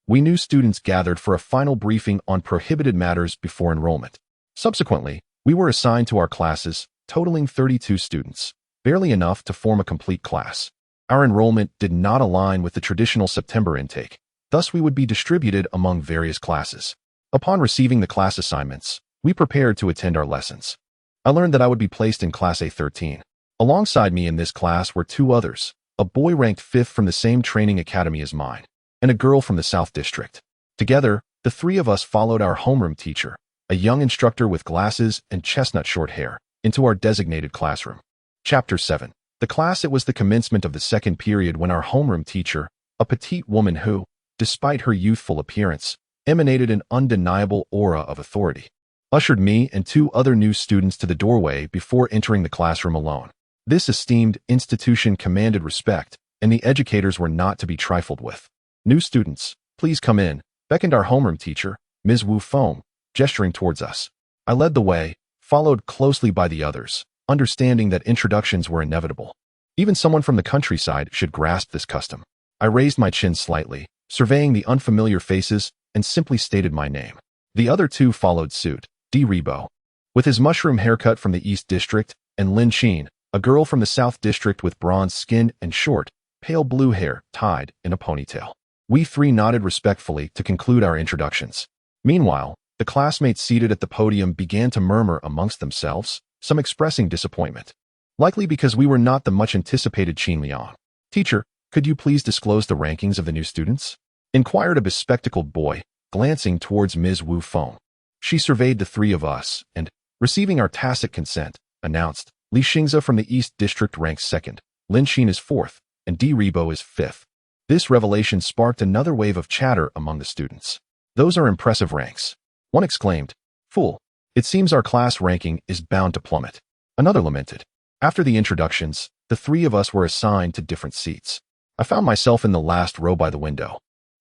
we new students gathered for a final briefing on prohibited matters before enrollment. Subsequently, we were assigned to our classes, totaling 32 students, barely enough to form a complete class. Our enrollment did not align with the traditional September intake, thus we would be distributed among various classes. Upon receiving the class assignments, we prepared to attend our lessons. I learned that I would be placed in Class A13. Alongside me in this class were two others, a boy ranked 5th from the same training academy as mine, and a girl from the South District. Together, the three of us followed our homeroom teacher, a young instructor with glasses and chestnut short hair, into our designated classroom. Chapter 7. The class. It was the commencement of the second period when our homeroom teacher, a petite woman who, despite her youthful appearance, emanated an undeniable aura of authority, ushered me and two other new students to the doorway before entering the classroom alone. This esteemed institution commanded respect, and the educators were not to be trifled with. "New students, please come in," beckoned our homeroom teacher, Ms. Wu Feng, gesturing towards us. I led the way, followed closely by the others, understanding that introductions were inevitable. Even someone from the countryside should grasp this custom. I raised my chin slightly, surveying the unfamiliar faces, and simply stated my name. The other two followed suit. Deribo, with his mushroom haircut from the East District, and Lin Qin, a girl from the South District with bronze skin and short, pale blue hair tied in a ponytail. We three nodded respectfully to conclude our introductions. Meanwhile, the classmates seated at the podium began to murmur amongst themselves, some expressing disappointment. Likely because we were not the much-anticipated Qin Liang. "Teacher, could you please disclose the rankings of the new students?" inquired a bespectacled boy, glancing towards Ms. Wu Feng. She surveyed the three of us and, receiving our tacit consent, announced, "Li Xingze from the East District ranks second, Lin Qin is fourth, and Deribo is fifth." This revelation sparked another wave of chatter among the students. "Those are impressive ranks," one exclaimed. "Fool, it seems our class ranking is bound to plummet," another lamented. After the introductions, the three of us were assigned to different seats. I found myself in the last row by the window,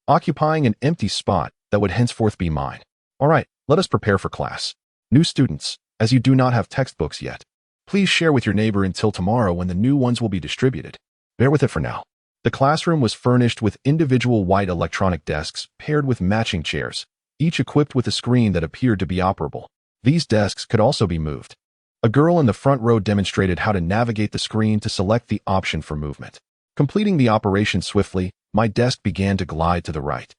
occupying an empty spot that would henceforth be mine. "All right, let us prepare for class. New students, as you do not have textbooks yet, please share with your neighbor until tomorrow when the new ones will be distributed. Bear with it for now." The classroom was furnished with individual white electronic desks paired with matching chairs, each equipped with a screen that appeared to be operable. These desks could also be moved. A girl in the front row demonstrated how to navigate the screen to select the option for movement. Completing the operation swiftly, my desk began to glide to the right,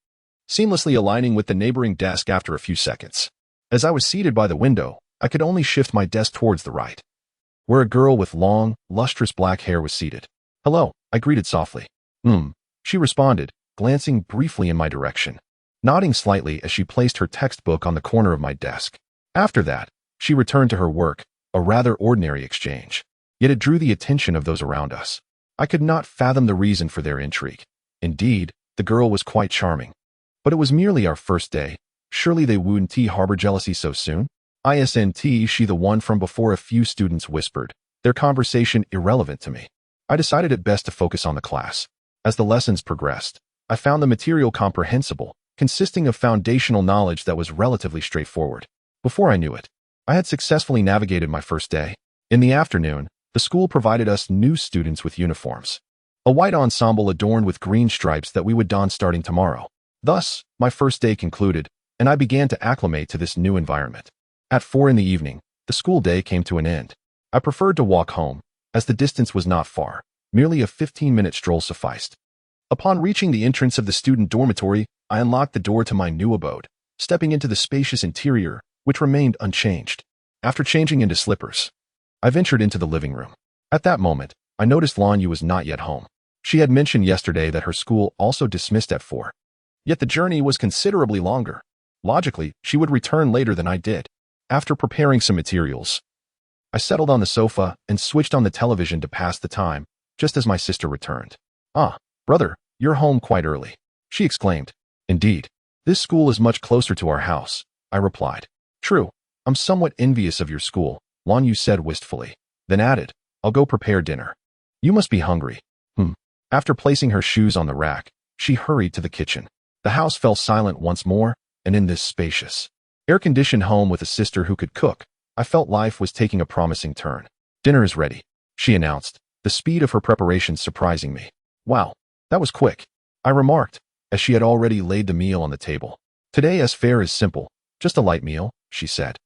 seamlessly aligning with the neighboring desk after a few seconds. As I was seated by the window, I could only shift my desk towards the right, where a girl with long, lustrous black hair was seated. "Hello," I greeted softly. She responded, glancing briefly in my direction, nodding slightly as she placed her textbook on the corner of my desk. After that, she returned to her work, a rather ordinary exchange. Yet it drew the attention of those around us. I could not fathom the reason for their intrigue. Indeed, the girl was quite charming. But it was merely our first day. Surely they wouldn't harbor jealousy so soon? "Isn't she the one from before?" a few students whispered, their conversation irrelevant to me. I decided it best to focus on the class. As the lessons progressed, I found the material comprehensible, consisting of foundational knowledge that was relatively straightforward. Before I knew it, I had successfully navigated my first day. In the afternoon, the school provided us new students with uniforms, a white ensemble adorned with green stripes that we would don starting tomorrow. Thus, my first day concluded, and I began to acclimate to this new environment. At 4 in the evening, the school day came to an end. I preferred to walk home, as the distance was not far. Merely a 15-minute stroll sufficed. Upon reaching the entrance of the student dormitory, I unlocked the door to my new abode, stepping into the spacious interior, which remained unchanged. After changing into slippers, I ventured into the living room. At that moment, I noticed Lan Yu was not yet home. She had mentioned yesterday that her school also dismissed at 4. Yet the journey was considerably longer. Logically, she would return later than I did. After preparing some materials, I settled on the sofa and switched on the television to pass the time, just as my sister returned. "Ah, brother, you're home quite early," she exclaimed. "Indeed. This school is much closer to our house," I replied. "True. I'm somewhat envious of your school," Lan Yu said wistfully, then added, "I'll go prepare dinner. You must be hungry." After placing her shoes on the rack, she hurried to the kitchen. The house fell silent once more, and in this spacious, air-conditioned home with a sister who could cook, I felt life was taking a promising turn. "Dinner is ready," she announced, the speed of her preparations surprising me. "Wow, that was quick," I remarked, as she had already laid the meal on the table. "Today's fare is simple, just a light meal," she said.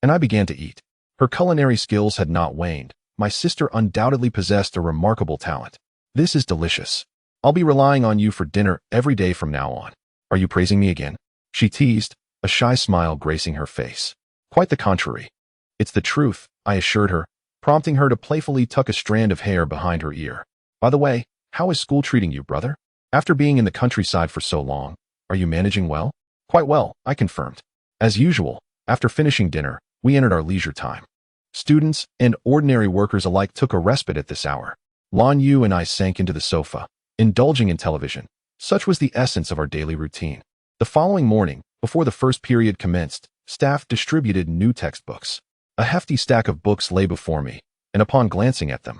And I began to eat. Her culinary skills had not waned. My sister undoubtedly possessed a remarkable talent. "This is delicious. I'll be relying on you for dinner every day from now on." "Are you praising me again?" she teased, a shy smile gracing her face. "Quite the contrary. It's the truth," I assured her, prompting her to playfully tuck a strand of hair behind her ear. "By the way, how is school treating you, brother? After being in the countryside for so long, are you managing well?" "Quite well," I confirmed. "As usual, After finishing dinner, we entered our leisure time. Students and ordinary workers alike took a respite at this hour. Lan Yu and I sank into the sofa, indulging in television. Such was the essence of our daily routine. The following morning, before the first period commenced, staff distributed new textbooks. A hefty stack of books lay before me, and upon glancing at them,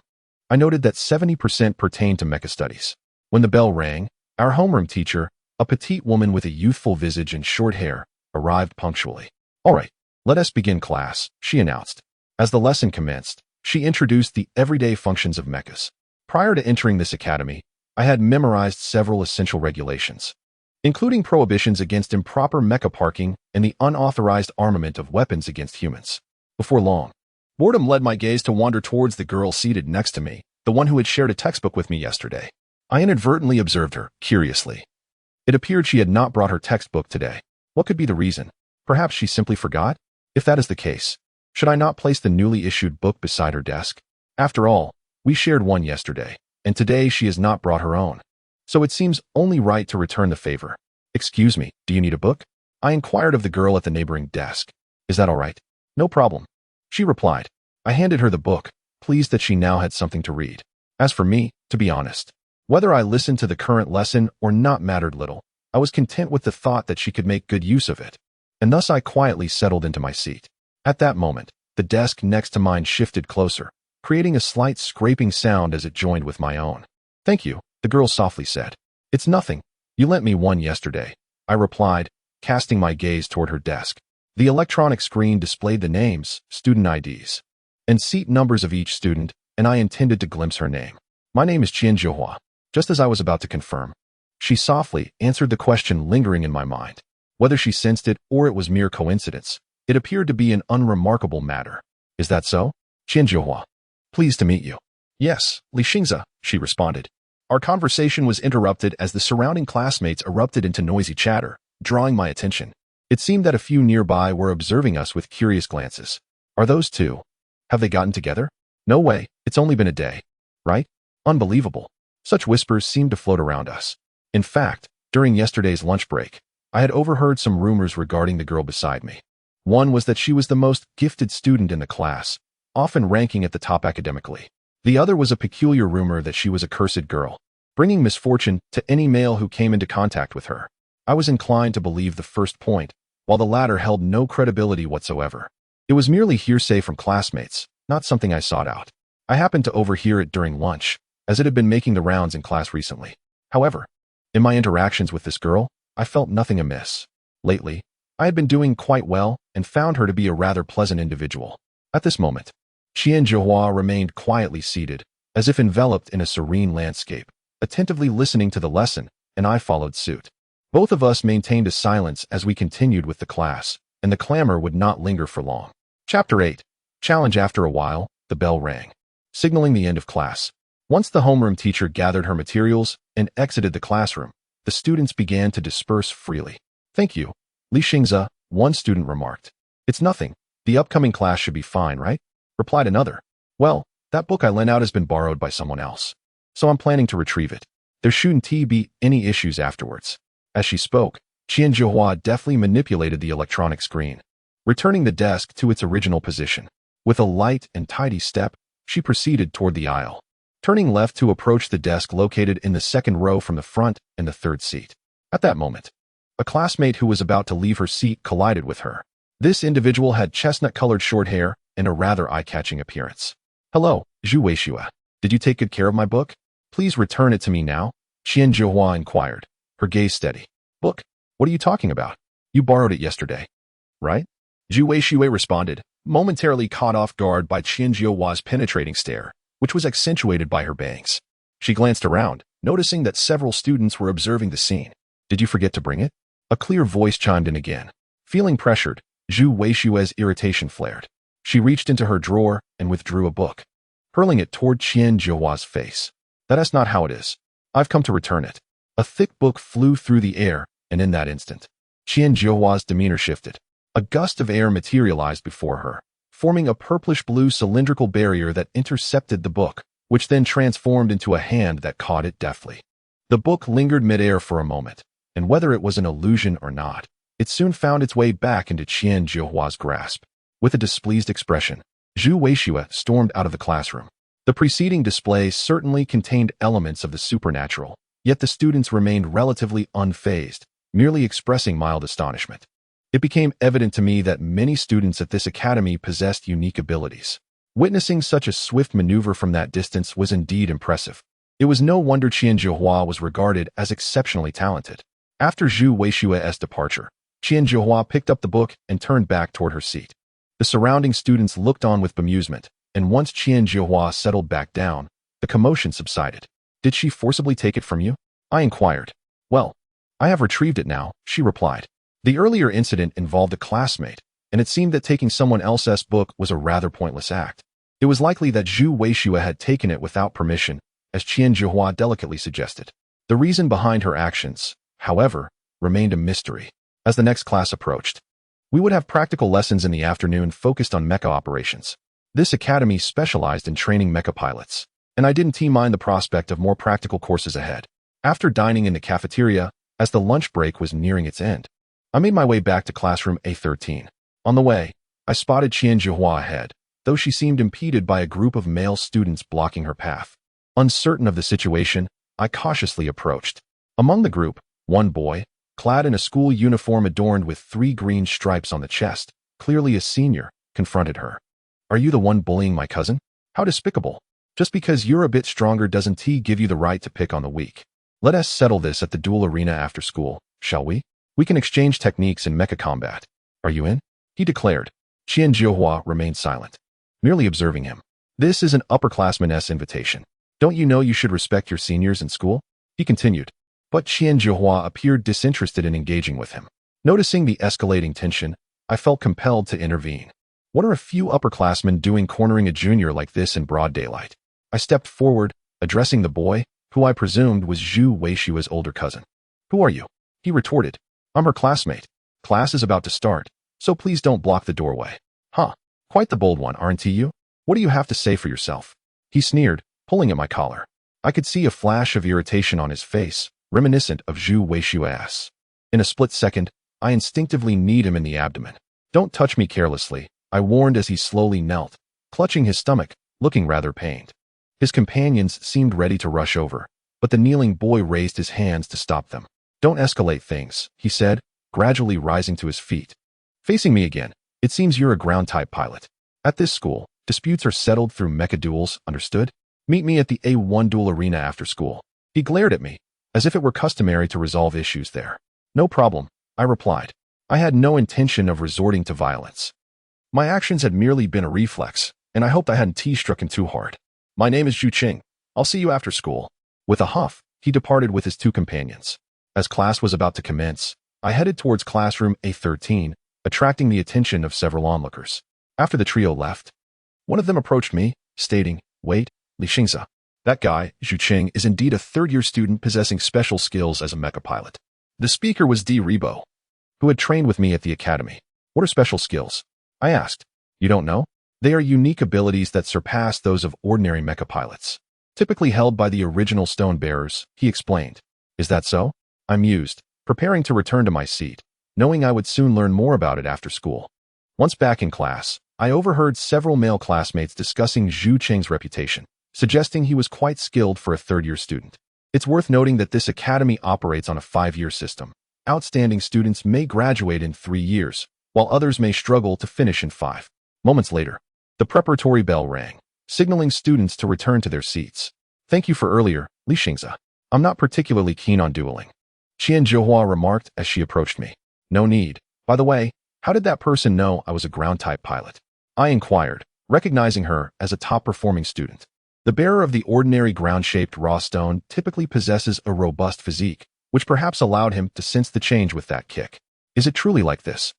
I noted that 70% pertained to mecha studies. When the bell rang, our homeroom teacher, a petite woman with a youthful visage and short hair, arrived punctually. "All right, let us begin class," she announced. As the lesson commenced, she introduced the everyday functions of mechas. Prior to entering this academy, I had memorized several essential regulations, including prohibitions against improper mecha parking and the unauthorized armament of weapons against humans. Before long, boredom led my gaze to wander towards the girl seated next to me, the one who had shared a textbook with me yesterday. I inadvertently observed her, curiously. It appeared she had not brought her textbook today. What could be the reason? Perhaps she simply forgot? If that is the case, should I not place the newly issued book beside her desk? After all, we shared one yesterday, and today she has not brought her own. So it seems only right to return the favor. "Excuse me, do you need a book?" I inquired of the girl at the neighboring desk. "Is that all right?" "No problem," she replied. I handed her the book, pleased that she now had something to read. As for me, to be honest, whether I listened to the current lesson or not mattered little. I was content with the thought that she could make good use of it, and thus I quietly settled into my seat. At that moment, the desk next to mine shifted closer, creating a slight scraping sound as it joined with my own. "Thank you," the girl softly said. "It's nothing. You lent me one yesterday," I replied, casting my gaze toward her desk. The electronic screen displayed the names, student IDs, and seat numbers of each student, and I intended to glimpse her name. "My name is Qian Zhihua." Just as I was about to confirm, she softly answered the question lingering in my mind. Whether she sensed it or it was mere coincidence, it appeared to be an unremarkable matter. "Is that so?" "Qian Zhihua. Pleased to meet you." "Yes, Li Xingza," she responded. Our conversation was interrupted as the surrounding classmates erupted into noisy chatter, drawing my attention. It seemed that a few nearby were observing us with curious glances. "Are those two? Have they gotten together? No way, it's only been a day. Right? Unbelievable." Such whispers seemed to float around us. In fact, during yesterday's lunch break, I had overheard some rumors regarding the girl beside me. One was that she was the most gifted student in the class, often ranking at the top academically. The other was a peculiar rumor that she was a cursed girl, bringing misfortune to any male who came into contact with her. I was inclined to believe the first point, while the latter held no credibility whatsoever. It was merely hearsay from classmates, not something I sought out. I happened to overhear it during lunch, as it had been making the rounds in class recently. However, in my interactions with this girl, I felt nothing amiss. Lately, I had been doing quite well and found her to be a rather pleasant individual. At this moment, Qian Zhihua remained quietly seated, as if enveloped in a serene landscape, attentively listening to the lesson, and I followed suit. Both of us maintained a silence as we continued with the class, and the clamor would not linger for long. Chapter 8. Challenge. After a while, the bell rang, signaling the end of class. Once the homeroom teacher gathered her materials and exited the classroom, the students began to disperse freely. "Thank you, Li Xingza," one student remarked. "It's nothing. The upcoming class should be fine, right?" replied another. "Well, that book I lent out has been borrowed by someone else, so I'm planning to retrieve it. There shouldn't be any issues afterwards." As she spoke, Qian Zhihua deftly manipulated the electronic screen, returning the desk to its original position. With a light and tidy step, she proceeded toward the aisle, turning left to approach the desk located in the second row from the front and the third seat. At that moment, a classmate who was about to leave her seat collided with her. This individual had chestnut-colored short hair and a rather eye-catching appearance. "Hello, Zhu Weishua. Did you take good care of my book? Please return it to me now," Qian Zhihua inquired, her gaze steady. "Book? What are you talking about? You borrowed it yesterday, right?" Zhu Weishua responded, momentarily caught off guard by Qian Zhihua's penetrating stare, which was accentuated by her bangs. She glanced around, noticing that several students were observing the scene. "Did you forget to bring it?" A clear voice chimed in again. Feeling pressured, Zhu Weishua's irritation flared. She reached into her drawer and withdrew a book, hurling it toward Qian Zhihua's face. "That's not how it is. I've come to return it." A thick book flew through the air, and in that instant, Qian Zhihua's demeanor shifted. A gust of air materialized before her, forming a purplish-blue cylindrical barrier that intercepted the book, which then transformed into a hand that caught it deftly. The book lingered midair for a moment, and whether it was an illusion or not, It soon found its way back into Qian Jiuhua's grasp. With a displeased expression, Zhu Weishue stormed out of the classroom. The preceding display certainly contained elements of the supernatural, yet the students remained relatively unfazed, merely expressing mild astonishment. It became evident to me that many students at this academy possessed unique abilities. Witnessing such a swift maneuver from that distance was indeed impressive. It was no wonder Qian Jiuhua was regarded as exceptionally talented. After Zhu Weishue's departure, Qian Jiuhua picked up the book and turned back toward her seat. The surrounding students looked on with bemusement, and once Qian Jiuhua settled back down, the commotion subsided. Did she forcibly take it from you? I inquired. Well, I have retrieved it now, she replied. The earlier incident involved a classmate, and it seemed that taking someone else's book was a rather pointless act. It was likely that Zhu Weishue had taken it without permission, as Qian Jiuhua delicately suggested. The reason behind her actions, however, remained a mystery. As the next class approached, we would have practical lessons in the afternoon focused on mecha operations. This academy specialized in training mecha pilots, and I didn't mind the prospect of more practical courses ahead. After dining in the cafeteria, as the lunch break was nearing its end, I made my way back to classroom A13. On the way, I spotted Qian Jiuhua ahead, though she seemed impeded by a group of male students blocking her path. Uncertain of the situation, I cautiously approached. Among the group, one boy, clad in a school uniform adorned with 3 green stripes on the chest, clearly a senior, confronted her. Are you the one bullying my cousin? How despicable. Just because you're a bit stronger doesn't give you the right to pick on the weak. Let us settle this at the duel arena after school, shall we? We can exchange techniques in mecha combat. Are you in? He declared. Qian Jiuhua remained silent, merely observing him. This is an upperclassman's invitation. Don't you know you should respect your seniors in school? He continued. But Qian Jiuhua appeared disinterested in engaging with him. Noticing the escalating tension, I felt compelled to intervene. What are a few upperclassmen doing cornering a junior like this in broad daylight? I stepped forward, addressing the boy, who I presumed was Zhu Weishue's older cousin. Who are you? He retorted. I'm her classmate. Class is about to start, so please don't block the doorway. Huh, quite the bold one, aren't you? What do you have to say for yourself? He sneered, pulling at my collar. I could see a flash of irritation on his face, reminiscent of Zhu Weishue's. In a split second, I instinctively kneed him in the abdomen. Don't touch me carelessly, I warned as he slowly knelt, clutching his stomach, looking rather pained. His companions seemed ready to rush over, but the kneeling boy raised his hands to stop them. Don't escalate things, he said, gradually rising to his feet. Facing me again, it seems you're a ground-type pilot. At this school, disputes are settled through mecha duels, understood? Meet me at the A1 duel arena after school. He glared at me, as if it were customary to resolve issues there. No problem, I replied. I had no intention of resorting to violence. My actions had merely been a reflex, and I hoped I hadn't struck him too hard. My name is Zhu Qing. I'll see you after school. With a huff, he departed with his 2 companions. As class was about to commence, I headed towards classroom A13, attracting the attention of several onlookers. After the trio left, one of them approached me, stating, Wait, Li Xingzi. That guy, Zhu Qing, is indeed a 3rd-year student possessing special skills as a mecha pilot. The speaker was Di Rebo, who had trained with me at the academy. What are special skills? I asked. You don't know? They are unique abilities that surpass those of ordinary mecha pilots, typically held by the original stone bearers, he explained. Is that so? I mused, preparing to return to my seat, knowing I would soon learn more about it after school. Once back in class, I overheard several male classmates discussing Zhu Qing's reputation, suggesting he was quite skilled for a 3rd-year student. It's worth noting that this academy operates on a 5-year system. Outstanding students may graduate in 3 years, while others may struggle to finish in 5. Moments later, the preparatory bell rang, signaling students to return to their seats. Thank you for earlier, Li Xingzi. I'm not particularly keen on dueling, Qian Jiuhua remarked as she approached me. No need. By the way, how did that person know I was a ground-type pilot? I inquired, recognizing her as a top-performing student. The bearer of the ordinary ground-shaped raw stone typically possesses a robust physique, which perhaps allowed him to sense the change with that kick. Is it truly like this?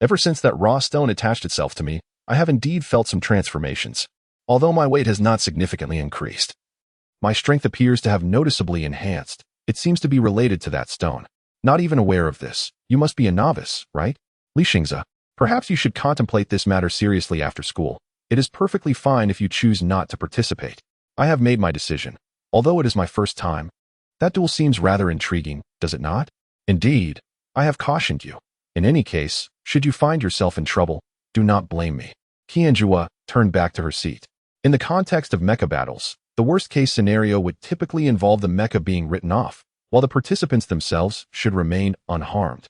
Ever since that raw stone attached itself to me, I have indeed felt some transformations, although my weight has not significantly increased. My strength appears to have noticeably enhanced. It seems to be related to that stone. Not even aware of this, you must be a novice, right? Li Xingzi, perhaps you should contemplate this matter seriously after school. It is perfectly fine if you choose not to participate. I have made my decision, although it is my first time. That duel seems rather intriguing, does it not? Indeed, I have cautioned you. In any case, should you find yourself in trouble, do not blame me. Qianjua turned back to her seat. In the context of mecha battles, the worst-case scenario would typically involve the mecha being written off, while the participants themselves should remain unharmed,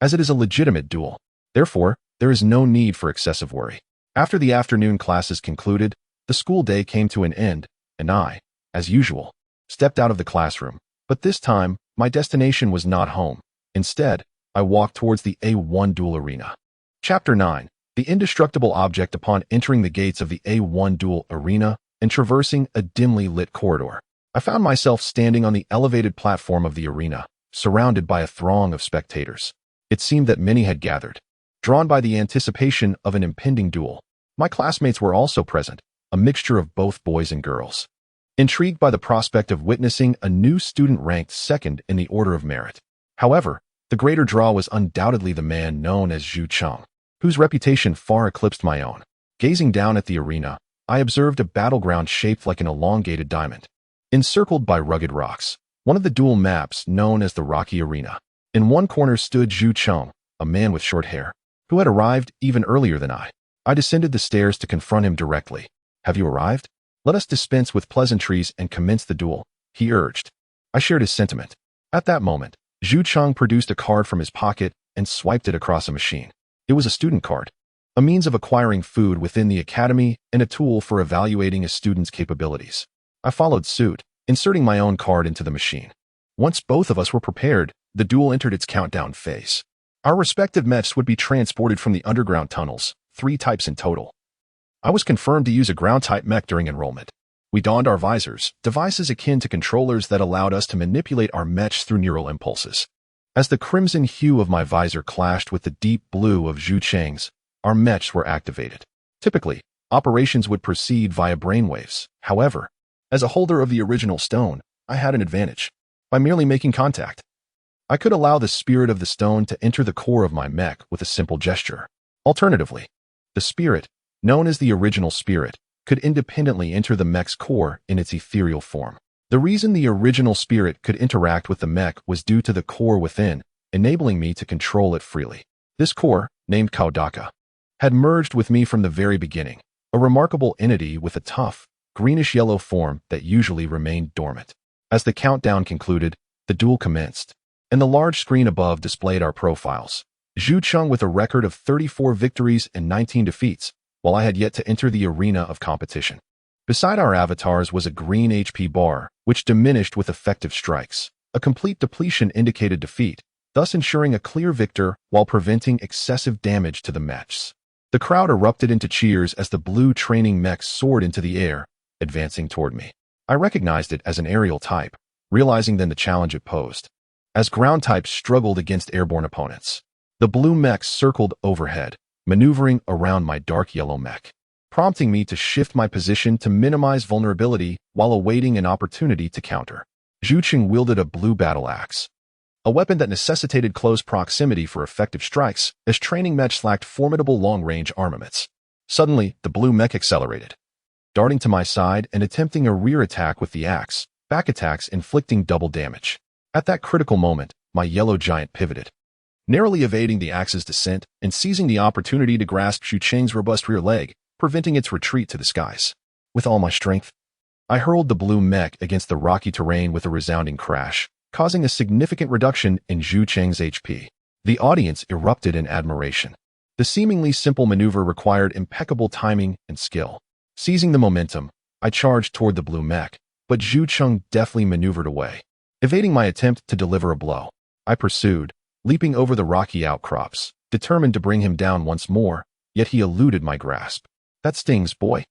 as it is a legitimate duel. Therefore, there is no need for excessive worry. After the afternoon classes concluded, the school day came to an end, and I, as usual, stepped out of the classroom. But this time, my destination was not home. Instead, I walked towards the A1 duel arena. Chapter 9. The indestructible object. Upon entering the gates of the A1 duel arena and traversing a dimly lit corridor, I found myself standing on the elevated platform of the arena, surrounded by a throng of spectators. It seemed that many had gathered, drawn by the anticipation of an impending duel. My classmates were also present, a mixture of both boys and girls, intrigued by the prospect of witnessing a new student ranked second in the order of merit. However, the greater draw was undoubtedly the man known as Zhu Cheng, whose reputation far eclipsed my own. Gazing down at the arena, I observed a battleground shaped like an elongated diamond, encircled by rugged rocks, one of the dual maps known as the Rocky Arena. In one corner stood Zhu Cheng, a man with short hair, who had arrived even earlier than I. I descended the stairs to confront him directly. "Have you arrived? Let us dispense with pleasantries and commence the duel," he urged. I shared his sentiment. At that moment, Zhu Cheng produced a card from his pocket and swiped it across a machine. It was a student card, a means of acquiring food within the academy and a tool for evaluating a student's capabilities. I followed suit, inserting my own card into the machine. Once both of us were prepared, the duel entered its countdown phase. Our respective mechs would be transported from the underground tunnels, 3 types in total. I was confirmed to use a ground-type mech during enrollment. We donned our visors, devices akin to controllers that allowed us to manipulate our mechs through neural impulses. As the crimson hue of my visor clashed with the deep blue of Zhu Cheng's, our mechs were activated. Typically, operations would proceed via brainwaves. However, as a holder of the original stone, I had an advantage. By merely making contact, I could allow the spirit of the stone to enter the core of my mech with a simple gesture. Alternatively, the spirit, known as the original spirit, could independently enter the mech's core in its ethereal form. The reason the original spirit could interact with the mech was due to the core within, enabling me to control it freely. This core, named Kaudaka, had merged with me from the very beginning, a remarkable entity with a tough, greenish-yellow form that usually remained dormant. As the countdown concluded, the duel commenced, and the large screen above displayed our profiles. Zhu Cheng with a record of 34 victories and 19 defeats, while I had yet to enter the arena of competition. Beside our avatars was a green HP bar, which diminished with effective strikes. A complete depletion indicated defeat, thus ensuring a clear victor while preventing excessive damage to the mechs. The crowd erupted into cheers as the blue training mech soared into the air, advancing toward me. I recognized it as an aerial type, realizing then the challenge it posed. As ground types struggled against airborne opponents, the blue mech circled overhead, maneuvering around my dark yellow mech, prompting me to shift my position to minimize vulnerability while awaiting an opportunity to counter. Zhu Cheng wielded a blue battle axe, a weapon that necessitated close proximity for effective strikes, as training mechs lacked formidable long-range armaments. Suddenly, the blue mech accelerated, darting to my side and attempting a rear attack with the axe, back attacks inflicting double damage. At that critical moment, my yellow giant pivoted, narrowly evading the axe's descent and seizing the opportunity to grasp Zhu Cheng's robust rear leg, preventing its retreat to the skies. With all my strength, I hurled the blue mech against the rocky terrain with a resounding crash, causing a significant reduction in Zhu Cheng's HP. The audience erupted in admiration. The seemingly simple maneuver required impeccable timing and skill. Seizing the momentum, I charged toward the blue mech, but Zhu Cheng deftly maneuvered away, evading my attempt to deliver a blow. I pursued, leaping over the rocky outcrops, determined to bring him down once more, yet he eluded my grasp. "That stings, boy.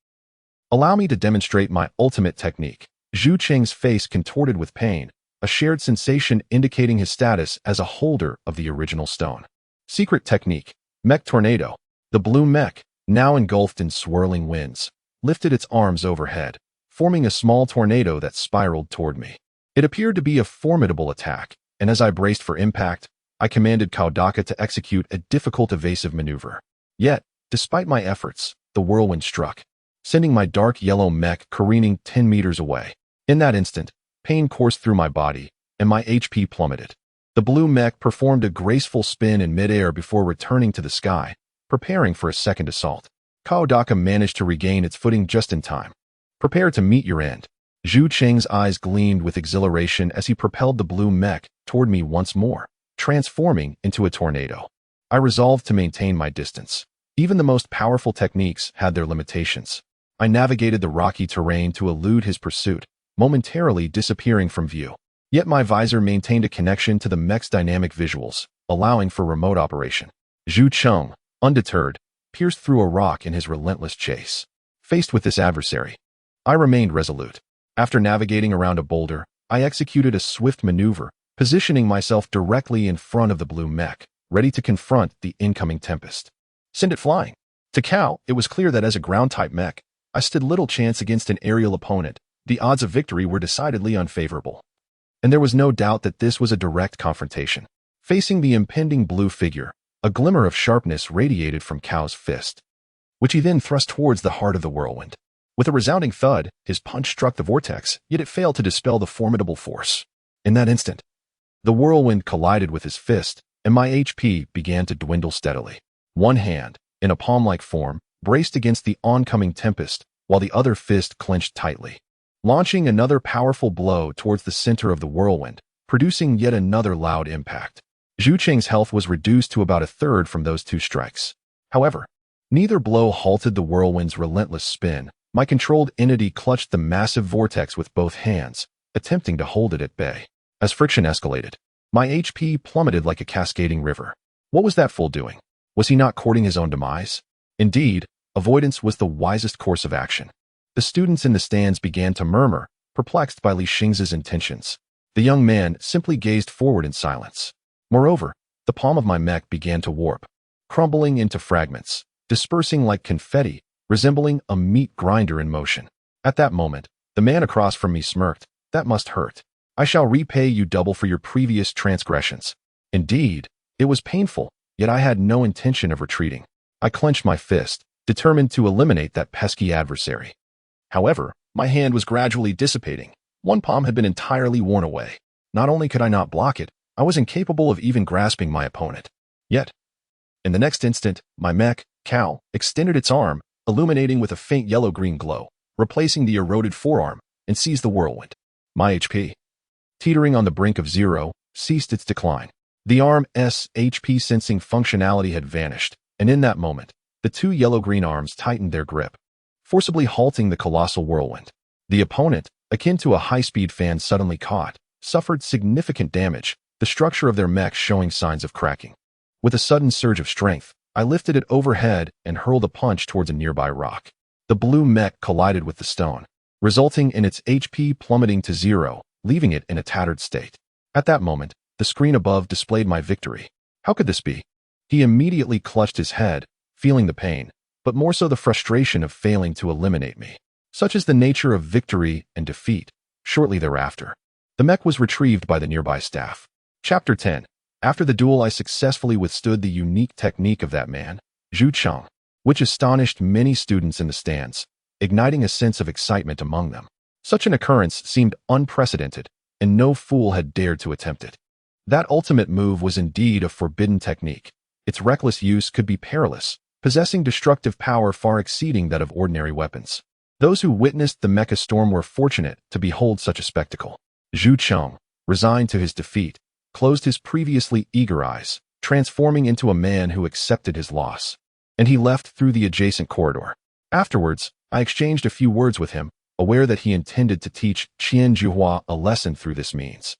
Allow me to demonstrate my ultimate technique." Zhu Cheng's face contorted with pain, a shared sensation indicating his status as a holder of the original stone. Secret technique, Mech Tornado. The blue mech, now engulfed in swirling winds, lifted its arms overhead, forming a small tornado that spiraled toward me. It appeared to be a formidable attack, and as I braced for impact, I commanded Kaudaka to execute a difficult evasive maneuver. Yet, despite my efforts, the whirlwind struck, sending my dark yellow mech careening 10 meters away. In that instant, pain coursed through my body, and my HP plummeted. The blue mech performed a graceful spin in midair before returning to the sky, preparing for a second assault. Kaodaka managed to regain its footing just in time. Prepare to meet your end. Zhu Cheng's eyes gleamed with exhilaration as he propelled the blue mech toward me once more, transforming into a tornado. I resolved to maintain my distance. Even the most powerful techniques had their limitations. I navigated the rocky terrain to elude his pursuit, momentarily disappearing from view. Yet my visor maintained a connection to the mech's dynamic visuals, allowing for remote operation. Zhu Cheng, undeterred, pierced through a rock in his relentless chase. Faced with this adversary, I remained resolute. After navigating around a boulder, I executed a swift maneuver, positioning myself directly in front of the blue mech, ready to confront the incoming tempest. Send it flying. To Cao, it was clear that as a ground-type mech, I stood little chance against an aerial opponent. The odds of victory were decidedly unfavorable. And there was no doubt that this was a direct confrontation. Facing the impending blue figure, a glimmer of sharpness radiated from Cao's fist, which he then thrust towards the heart of the whirlwind. With a resounding thud, his punch struck the vortex, yet it failed to dispel the formidable force. In that instant, the whirlwind collided with his fist, and my HP began to dwindle steadily. One hand, in a palm-like form, braced against the oncoming tempest, while the other fist clenched tightly, launching another powerful blow towards the center of the whirlwind, producing yet another loud impact. Zhu Cheng's health was reduced to about a third from those two strikes. However, neither blow halted the whirlwind's relentless spin. My controlled entity clutched the massive vortex with both hands, attempting to hold it at bay. As friction escalated, my HP plummeted like a cascading river. What was that fool doing? Was he not courting his own demise? Indeed, avoidance was the wisest course of action. The students in the stands began to murmur, perplexed by Li Xing's intentions. The young man simply gazed forward in silence. Moreover, the palm of my mech began to warp, crumbling into fragments, dispersing like confetti, resembling a meat grinder in motion. At that moment, the man across from me smirked. That must hurt. I shall repay you double for your previous transgressions. Indeed, it was painful, yet I had no intention of retreating. I clenched my fist, determined to eliminate that pesky adversary. However, my hand was gradually dissipating. One palm had been entirely worn away. Not only could I not block it, I was incapable of even grasping my opponent. Yet, in the next instant, my mech, Cao, extended its arm, illuminating with a faint yellow-green glow, replacing the eroded forearm, and seized the whirlwind. My HP, teetering on the brink of zero, ceased its decline. The arm's HP sensing functionality had vanished, and in that moment, the two yellow-green arms tightened their grip, forcibly halting the colossal whirlwind. The opponent, akin to a high-speed fan suddenly caught, suffered significant damage, the structure of their mech showing signs of cracking. With a sudden surge of strength, I lifted it overhead and hurled a punch towards a nearby rock. The blue mech collided with the stone, resulting in its HP plummeting to zero, leaving it in a tattered state. At that moment, the screen above displayed my victory. How could this be? He immediately clutched his head, feeling the pain, but more so the frustration of failing to eliminate me. Such is the nature of victory and defeat. Shortly thereafter, the mech was retrieved by the nearby staff. Chapter 10. After the duel, I successfully withstood the unique technique of that man, Zhu Cheng, which astonished many students in the stands, igniting a sense of excitement among them. Such an occurrence seemed unprecedented, and no fool had dared to attempt it. That ultimate move was indeed a forbidden technique. Its reckless use could be perilous, possessing destructive power far exceeding that of ordinary weapons. Those who witnessed the mecha storm were fortunate to behold such a spectacle. Zhu Cheng, resigned to his defeat, closed his previously eager eyes, transforming into a man who accepted his loss. And he left through the adjacent corridor. Afterwards, I exchanged a few words with him, aware that he intended to teach Qian Juhua a lesson through this means.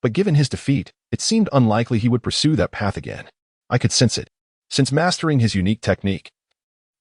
But given his defeat, it seemed unlikely he would pursue that path again. I could sense it. Since mastering his unique technique,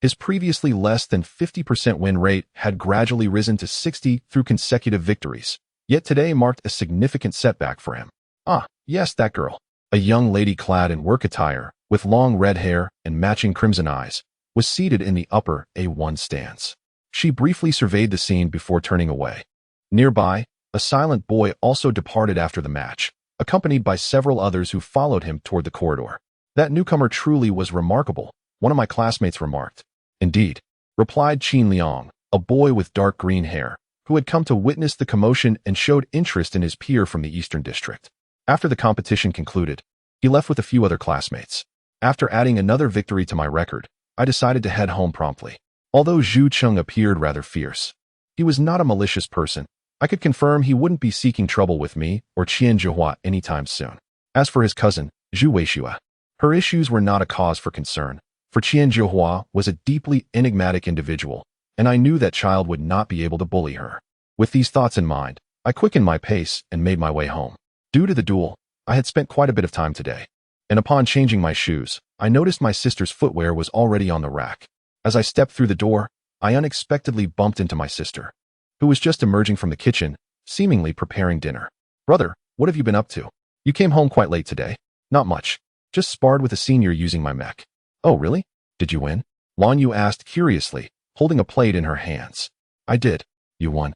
his previously less than 50% win rate had gradually risen to 60 through consecutive victories. Yet today marked a significant setback for him. Ah, yes, that girl. A young lady clad in work attire, with long red hair and matching crimson eyes, was seated in the upper A1 stands. She briefly surveyed the scene before turning away. Nearby, a silent boy also departed after the match, accompanied by several others who followed him toward the corridor. That newcomer truly was remarkable, one of my classmates remarked. Indeed, replied Qin Liang, a boy with dark green hair, who had come to witness the commotion and showed interest in his peer from the Eastern District. After the competition concluded, he left with a few other classmates. After adding another victory to my record, I decided to head home promptly. Although Zhu Cheng appeared rather fierce, he was not a malicious person. I could confirm he wouldn't be seeking trouble with me or Qian Zhihua anytime soon. As for his cousin, Zhu Weixue, her issues were not a cause for concern, for Qian Zhihua was a deeply enigmatic individual, and I knew that child would not be able to bully her. With these thoughts in mind, I quickened my pace and made my way home. Due to the duel, I had spent quite a bit of time today, and upon changing my shoes, I noticed my sister's footwear was already on the rack. As I stepped through the door, I unexpectedly bumped into my sister, who was just emerging from the kitchen, seemingly preparing dinner. "Brother, what have you been up to? You came home quite late today." "Not much. Just sparred with a senior using my mech." "Oh, really? Did you win?" Lan Yu asked curiously, holding a plate in her hands. "I did." "You won?"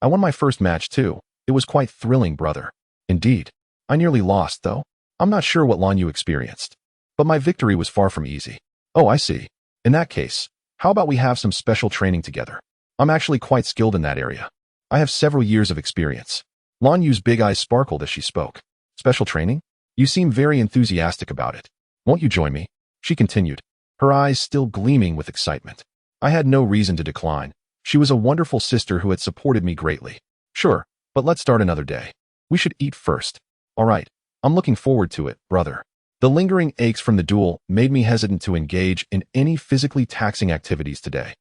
"I won my first match too. It was quite thrilling, brother." "Indeed. I nearly lost, though. I'm not sure what Lan Yu experienced, but my victory was far from easy." "Oh, I see. In that case, how about we have some special training together? I'm actually quite skilled in that area. I have several years of experience." Lan Yu's big eyes sparkled as she spoke. "Special training? You seem very enthusiastic about it. Won't you join me?" she continued, her eyes still gleaming with excitement. I had no reason to decline. She was a wonderful sister who had supported me greatly. "Sure, but let's start another day. We should eat first." "All right. I'm looking forward to it, brother." The lingering aches from the duel made me hesitant to engage in any physically taxing activities today.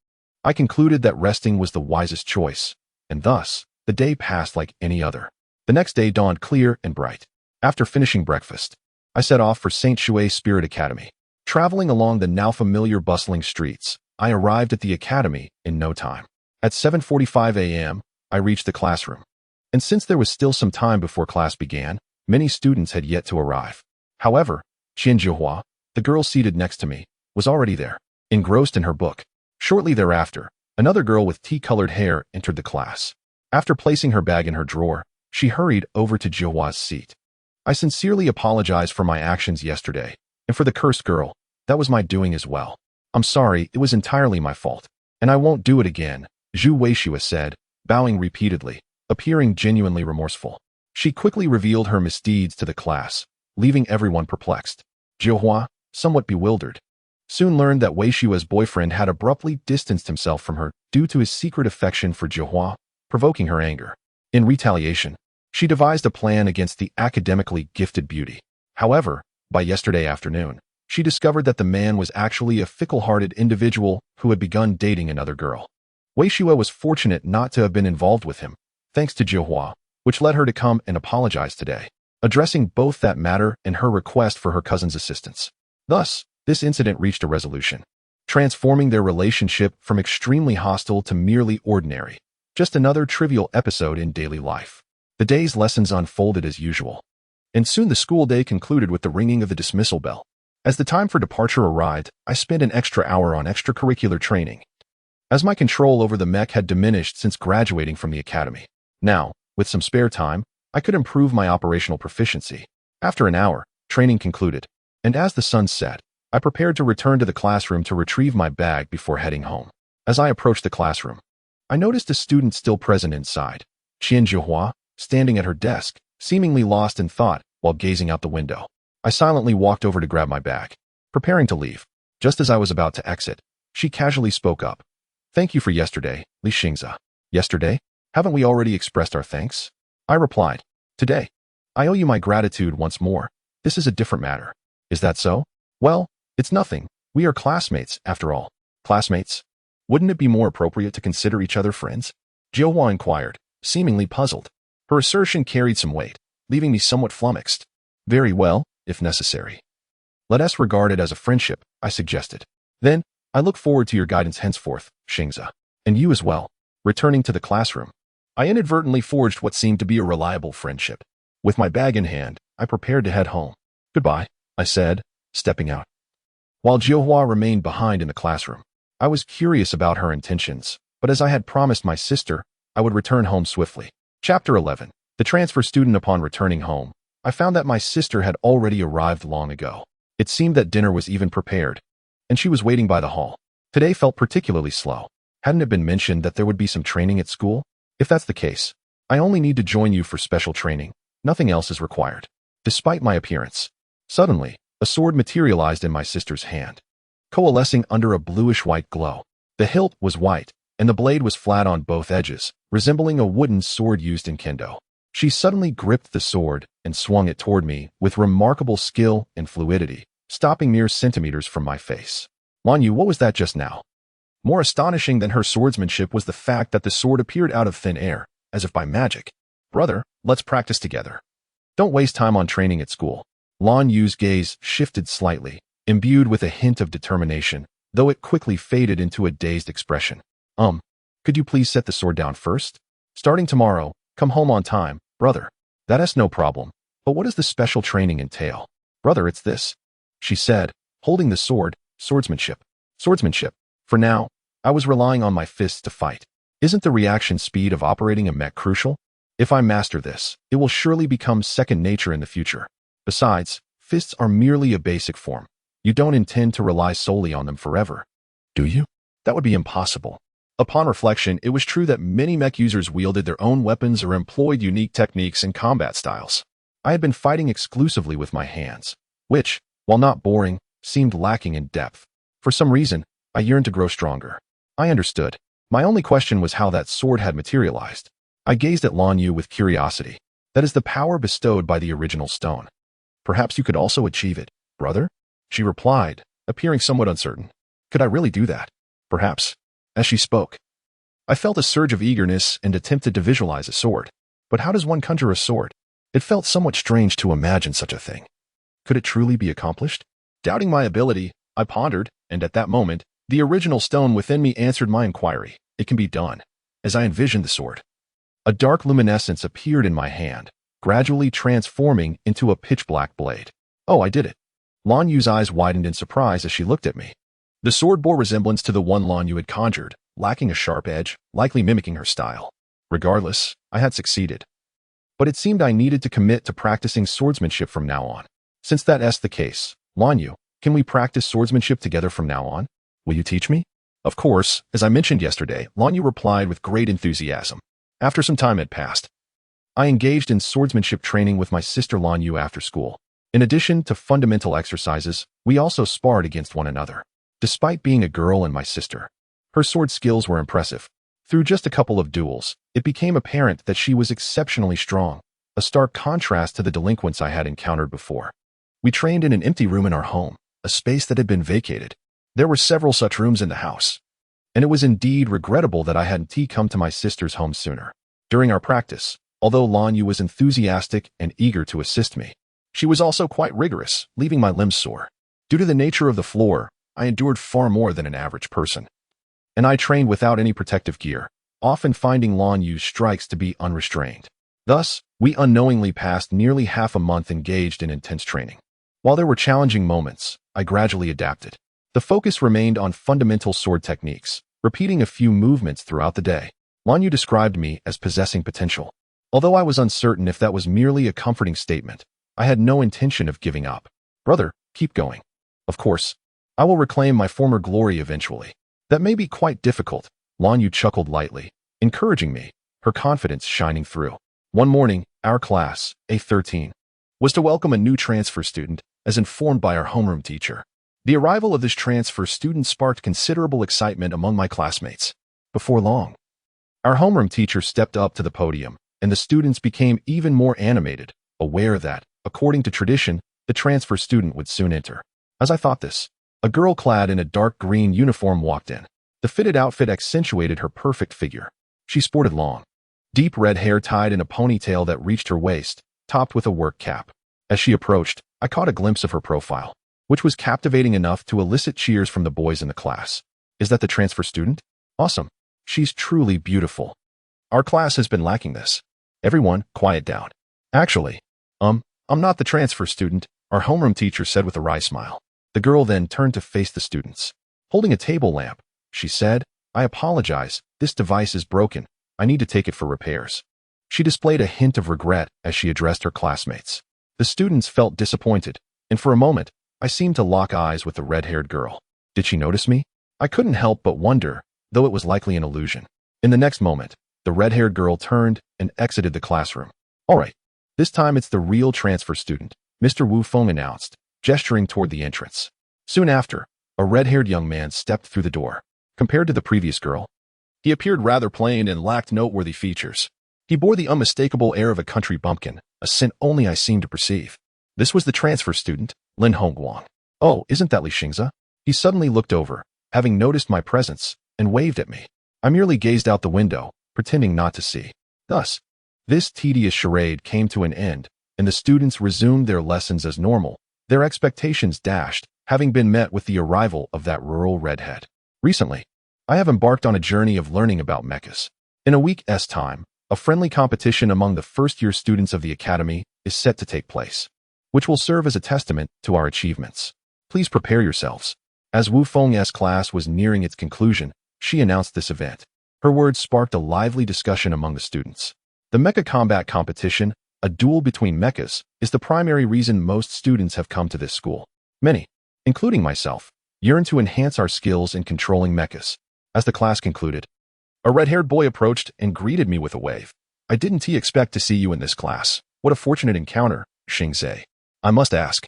I concluded that resting was the wisest choice, and thus, the day passed like any other. The next day dawned clear and bright. After finishing breakfast, I set off for St. Shui Spirit Academy. Traveling along the now familiar bustling streets, I arrived at the academy in no time. At 7:45 a.m., I reached the classroom. And since there was still some time before class began, many students had yet to arrive. However, Qian Zhihua, the girl seated next to me, was already there, engrossed in her book. Shortly thereafter, another girl with tea-colored hair entered the class. After placing her bag in her drawer, she hurried over to Zhihua's seat. "I sincerely apologize for my actions yesterday, and for the cursed girl. That was my doing as well. I'm sorry, it was entirely my fault, and I won't do it again," Zhu Weixue said, bowing repeatedly, appearing genuinely remorseful. She quickly revealed her misdeeds to the class, leaving everyone perplexed. Zhihua, somewhat bewildered, soon learned that Weishua's boyfriend had abruptly distanced himself from her due to his secret affection for Zhihua, provoking her anger. In retaliation, she devised a plan against the academically gifted beauty. However, by yesterday afternoon, she discovered that the man was actually a fickle-hearted individual who had begun dating another girl. Weishua was fortunate not to have been involved with him, thanks to Zhihua, which led her to come and apologize today, addressing both that matter and her request for her cousin's assistance. Thus, this incident reached a resolution, transforming their relationship from extremely hostile to merely ordinary, just another trivial episode in daily life. The day's lessons unfolded as usual, and soon the school day concluded with the ringing of the dismissal bell. As the time for departure arrived, I spent an extra hour on extracurricular training, as my control over the mech had diminished since graduating from the academy. Now, with some spare time, I could improve my operational proficiency. After an hour, training concluded, and as the sun set, I prepared to return to the classroom to retrieve my bag before heading home. As I approached the classroom, I noticed a student still present inside, Qian Zhihua, standing at her desk, seemingly lost in thought while gazing out the window. I silently walked over to grab my bag, preparing to leave. Just as I was about to exit, she casually spoke up. "Thank you for yesterday, Li Xingza." "Yesterday? Haven't we already expressed our thanks?" I replied. "Today. I owe you my gratitude once more. This is a different matter." "Is that so?" "Well, it's nothing. We are classmates, after all." "Classmates? Wouldn't it be more appropriate to consider each other friends?" Jiahua inquired, seemingly puzzled. Her assertion carried some weight, leaving me somewhat flummoxed. "Very well, if necessary. Let us regard it as a friendship," I suggested. "Then, I look forward to your guidance henceforth, Xingza. And you as well." Returning to the classroom, I inadvertently forged what seemed to be a reliable friendship. With my bag in hand, I prepared to head home. "Goodbye," I said, stepping out. While Jiahua remained behind in the classroom, I was curious about her intentions, but as I had promised my sister, I would return home swiftly. Chapter 11. The transfer student. Upon returning home, I found that my sister had already arrived long ago. It seemed that dinner was even prepared, and she was waiting by the hall. Today felt particularly slow. Hadn't it been mentioned that there would be some training at school? If that's the case, I only need to join you for special training. Nothing else is required. despite my appearance. Suddenly, a sword materialized in my sister's hand, coalescing under a bluish-white glow. The hilt was white, and the blade was flat on both edges, resembling a wooden sword used in kendo. She suddenly gripped the sword and swung it toward me with remarkable skill and fluidity, stopping mere centimeters from my face. Lanyu, what was that just now? More astonishing than her swordsmanship was the fact that the sword appeared out of thin air, as if by magic. Brother, let's practice together. Don't waste time on training at school. Lan Yu's gaze shifted slightly, imbued with a hint of determination, though it quickly faded into a dazed expression. Could you please set the sword down first? Starting tomorrow, come home on time, brother. That's no problem. But what does the special training entail? Brother, it's this, she said, holding the sword. Swordsmanship. Swordsmanship. For now, I was relying on my fists to fight. Isn't the reaction speed of operating a mech crucial? If I master this, it will surely become second nature in the future. Besides, fists are merely a basic form. You don't intend to rely solely on them forever, do you? That would be impossible. Upon reflection, it was true that many mech users wielded their own weapons or employed unique techniques and combat styles. I had been fighting exclusively with my hands, which, while not boring, seemed lacking in depth. For some reason, I yearned to grow stronger. I understood. My only question was how that sword had materialized. I gazed at Lan Yu with curiosity. That is the power bestowed by the original stone. Perhaps you could also achieve it, brother? She replied, appearing somewhat uncertain. Could I really do that? Perhaps. As she spoke, I felt a surge of eagerness and attempted to visualize a sword. But how does one conjure a sword? It felt somewhat strange to imagine such a thing. Could it truly be accomplished? Doubting my ability, I pondered, and at that moment, the original stone within me answered my inquiry. It can be done. As I envisioned the sword, a dark luminescence appeared in my hand, gradually transforming into a pitch-black blade. Oh, I did it. Lan Yu's eyes widened in surprise as she looked at me. The sword bore resemblance to the one Lan Yu had conjured, lacking a sharp edge, likely mimicking her style. Regardless, I had succeeded. But it seemed I needed to commit to practicing swordsmanship from now on. Since that's the case, Lan Yu, can we practice swordsmanship together from now on? Will you teach me? Of course, as I mentioned yesterday, Lan Yu replied with great enthusiasm. After some time had passed, I engaged in swordsmanship training with my sister Lan Yu after school. In addition to fundamental exercises, we also sparred against one another. Despite being a girl and my sister, her sword skills were impressive. Through just a couple of duels, it became apparent that she was exceptionally strong, a stark contrast to the delinquents I had encountered before. We trained in an empty room in our home, a space that had been vacated. There were several such rooms in the house, and it was indeed regrettable that I hadn't come to my sister's home sooner. During our practice, although Lan Yu was enthusiastic and eager to assist me, she was also quite rigorous, leaving my limbs sore. Due to the nature of the floor, I endured far more than an average person. And I trained without any protective gear, often finding Lan Yu's strikes to be unrestrained. Thus, we unknowingly passed nearly half a month engaged in intense training. While there were challenging moments, I gradually adapted. The focus remained on fundamental sword techniques, repeating a few movements throughout the day. Lan Yu described me as possessing potential. Although I was uncertain if that was merely a comforting statement, I had no intention of giving up. Brother, keep going. Of course, I will reclaim my former glory eventually. That may be quite difficult. Lan Yu chuckled lightly, encouraging me, her confidence shining through. One morning, our class, A13, was to welcome a new transfer student, as informed by our homeroom teacher. The arrival of this transfer student sparked considerable excitement among my classmates. Before long, our homeroom teacher stepped up to the podium, and the students became even more animated, aware that, according to tradition, the transfer student would soon enter. As I thought this, a girl clad in a dark green uniform walked in. The fitted outfit accentuated her perfect figure. She sported long, deep red hair tied in a ponytail that reached her waist, topped with a work cap. As she approached, I caught a glimpse of her profile, which was captivating enough to elicit cheers from the boys in the class. Is that the transfer student? Awesome. She's truly beautiful. Our class has been lacking this. Everyone, quiet down. Actually, I'm not the transfer student, our homeroom teacher said with a wry smile. The girl then turned to face the students. Holding a table lamp, she said, I apologize, this device is broken. I need to take it for repairs. She displayed a hint of regret as she addressed her classmates. The students felt disappointed, and for a moment, I seemed to lock eyes with the red-haired girl. Did she notice me? I couldn't help but wonder, though it was likely an illusion. In the next moment, the red-haired girl turned and exited the classroom. All right, This time it's the real transfer student, Mr. Wu Feng announced, gesturing toward the entrance. Soon after, a red-haired young man stepped through the door. Compared to the previous girl, he appeared rather plain and lacked noteworthy features. He bore the unmistakable air of a country bumpkin, a scent only I seemed to perceive. This was the transfer student, Lin Hongguang. Oh, isn't that Li Xingzi? He suddenly looked over, having noticed my presence, and waved at me. I merely gazed out the window, pretending not to see. Thus, this tedious charade came to an end, and the students resumed their lessons as normal, their expectations dashed, having been met with the arrival of that rural redhead. Recently, I have embarked on a journey of learning about mechas. In a week's time, a friendly competition among the first-year students of the academy is set to take place, which will serve as a testament to our achievements. Please prepare yourselves. As Wu Feng's class was nearing its conclusion, she announced this event. Her words sparked a lively discussion among the students. The mecha combat competition, a duel between mechas, is the primary reason most students have come to this school. Many, including myself, yearn to enhance our skills in controlling mechas. As the class concluded, a red-haired boy approached and greeted me with a wave. I didn't expect to see you in this class. What a fortunate encounter, Xingzi. I must ask,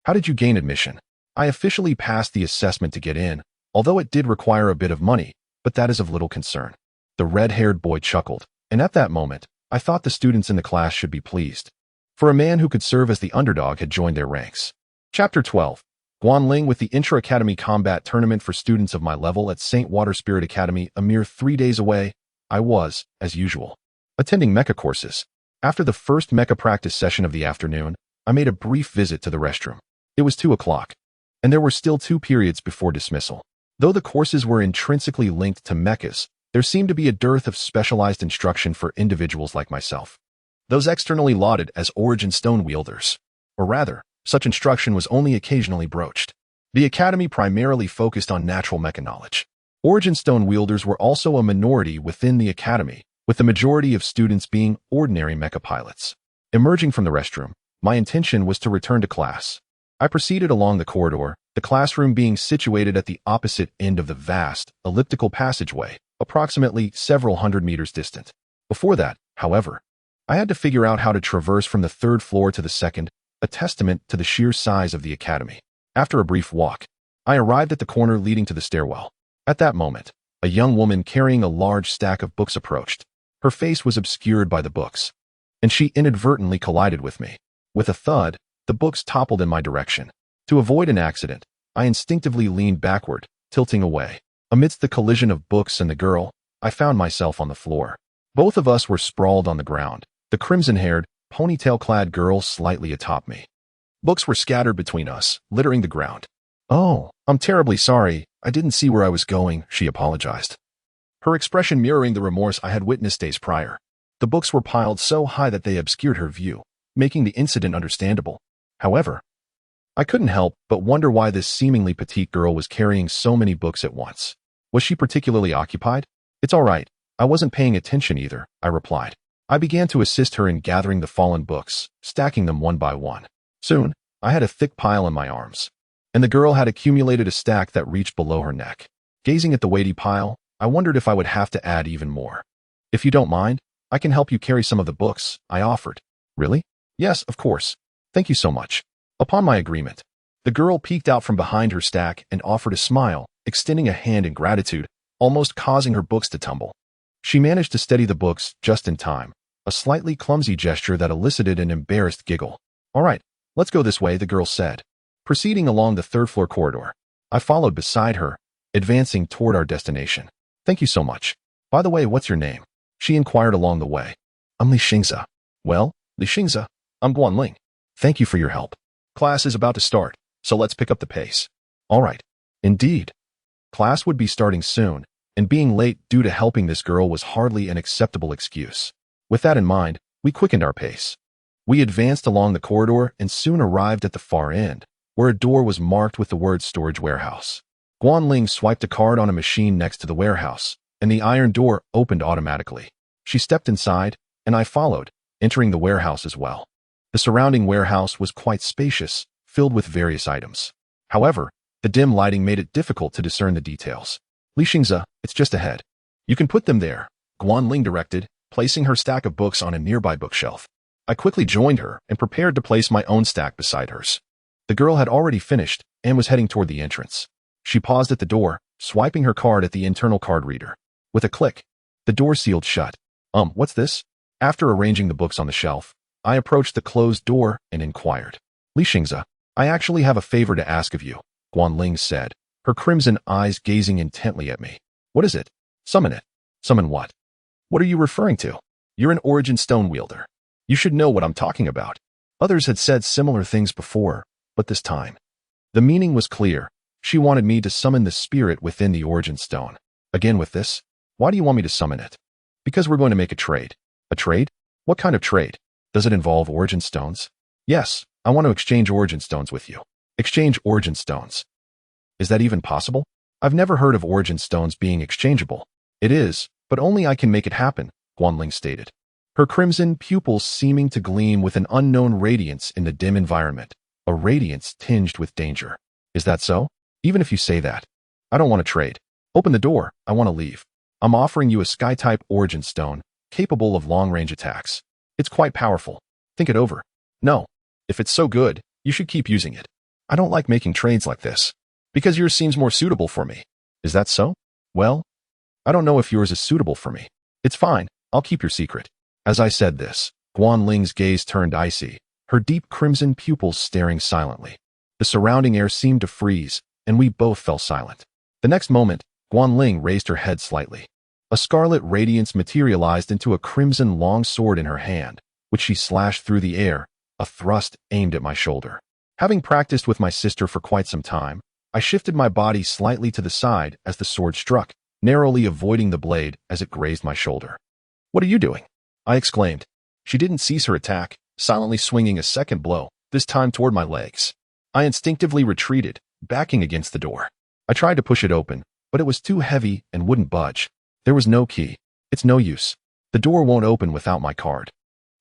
how did you gain admission? I officially passed the assessment to get in, although it did require a bit of money, but that is of little concern. The red-haired boy chuckled, and at that moment, I thought the students in the class should be pleased. For a man who could serve as the underdog had joined their ranks. Chapter 12. Guanling with the Intra-Academy Combat Tournament for students of my level at St. Water Spirit Academy a mere 3 days away, I was, as usual, attending mecha courses. After the first mecha practice session of the afternoon, I made a brief visit to the restroom. It was 2 o'clock, and there were still 2 periods before dismissal. Though the courses were intrinsically linked to mechas, there seemed to be a dearth of specialized instruction for individuals like myself. Those externally lauded as origin stone wielders. Or rather, such instruction was only occasionally broached. The academy primarily focused on natural mecha knowledge. Origin stone wielders were also a minority within the academy, with the majority of students being ordinary mecha pilots. Emerging from the restroom, my intention was to return to class. I proceeded along the corridor, the classroom being situated at the opposite end of the vast, elliptical passageway, approximately several hundred meters distant. Before that, however, I had to figure out how to traverse from the 3rd floor to the 2nd, a testament to the sheer size of the academy. After a brief walk, I arrived at the corner leading to the stairwell. At that moment, a young woman carrying a large stack of books approached. Her face was obscured by the books, and she inadvertently collided with me. With a thud, the books toppled in my direction. To avoid an accident, I instinctively leaned backward, tilting away. Amidst the collision of books and the girl, I found myself on the floor. Both of us were sprawled on the ground, the crimson-haired, ponytail-clad girl slightly atop me. Books were scattered between us, littering the ground. "Oh, I'm terribly sorry. I didn't see where I was going," she apologized. Her expression mirroring the remorse I had witnessed days prior. The books were piled so high that they obscured her view, making the incident understandable. However, I couldn't help but wonder why this seemingly petite girl was carrying so many books at once. Was she particularly occupied? "It's all right. I wasn't paying attention either," I replied. I began to assist her in gathering the fallen books, stacking them one by one. Soon, I had a thick pile in my arms, and the girl had accumulated a stack that reached below her neck. Gazing at the weighty pile, I wondered if I would have to add even more. "If you don't mind, I can help you carry some of the books," I offered. "Really?" "Yes, of course. Thank you so much." Upon my agreement, the girl peeked out from behind her stack and offered a smile, extending a hand in gratitude, almost causing her books to tumble. She managed to steady the books just in time, a slightly clumsy gesture that elicited an embarrassed giggle. "All right, let's go this way," the girl said. Proceeding along the 3rd floor corridor, I followed beside her, advancing toward our destination. "Thank you so much. By the way, what's your name?" she inquired along the way. "I'm Li Xingzi." "Well, Li Xingzi, I'm Guanling. Thank you for your help. Class is about to start, so let's pick up the pace." "All right." Indeed. Class would be starting soon, and being late due to helping this girl was hardly an acceptable excuse. With that in mind, we quickened our pace. We advanced along the corridor and soon arrived at the far end, where a door was marked with the word storage warehouse. Guanling swiped a card on a machine next to the warehouse, and the iron door opened automatically. She stepped inside, and I followed, entering the warehouse as well. The surrounding warehouse was quite spacious, filled with various items. However, the dim lighting made it difficult to discern the details. "Li Xingzi, it's just ahead. You can put them there," Guanling directed, placing her stack of books on a nearby bookshelf. I quickly joined her and prepared to place my own stack beside hers. The girl had already finished and was heading toward the entrance. She paused at the door, swiping her card at the internal card reader. With a click, the door sealed shut. What's this? After arranging the books on the shelf, I approached the closed door and inquired. Li Xingzi, I actually have a favor to ask of you, Guanling said, her crimson eyes gazing intently at me. What is it? Summon it. Summon what? What are you referring to? You're an origin stone wielder. You should know what I'm talking about. Others had said similar things before, but this time, the meaning was clear. She wanted me to summon the spirit within the origin stone. Again with this? Why do you want me to summon it? Because we're going to make a trade. A trade? What kind of trade? Does it involve origin stones? Yes, I want to exchange origin stones with you. Exchange origin stones. Is that even possible? I've never heard of origin stones being exchangeable. It is, but only I can make it happen, Guanling stated, her crimson pupils seeming to gleam with an unknown radiance in the dim environment, a radiance tinged with danger. Is that so? Even if you say that. I don't want to trade. Open the door, I want to leave. I'm offering you a sky-type origin stone, capable of long-range attacks. It's quite powerful. Think it over. No. If it's so good, you should keep using it. I don't like making trades like this. Because yours seems more suitable for me. Is that so? Well, I don't know if yours is suitable for me. It's fine, I'll keep your secret. As I said this, Guanling's gaze turned icy, her deep crimson pupils staring silently. The surrounding air seemed to freeze, and we both fell silent. The next moment, Guanling raised her head slightly. A scarlet radiance materialized into a crimson long sword in her hand, which she slashed through the air, a thrust aimed at my shoulder. Having practiced with my sister for quite some time, I shifted my body slightly to the side as the sword struck, narrowly avoiding the blade as it grazed my shoulder. What are you doing? I exclaimed. She didn't cease her attack, silently swinging a second blow, this time toward my legs. I instinctively retreated, backing against the door. I tried to push it open, but it was too heavy and wouldn't budge. There was no key. It's no use. The door won't open without my card.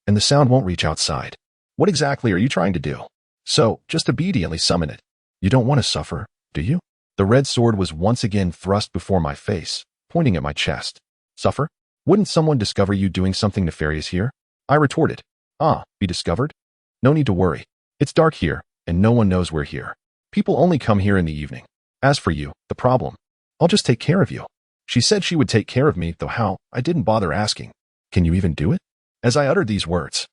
And the sound won't reach outside. What exactly are you trying to do? So, just obediently summon it. You don't want to suffer, do you? The red sword was once again thrust before my face, pointing at my chest. Suffer? Wouldn't someone discover you doing something nefarious here? I retorted. Be discovered? No need to worry. It's dark here, and no one knows we're here. People only come here in the evening. As for you, the problem. I'll just take care of you. She said she would take care of me, though how, I didn't bother asking. Can you even do it? As I uttered these words,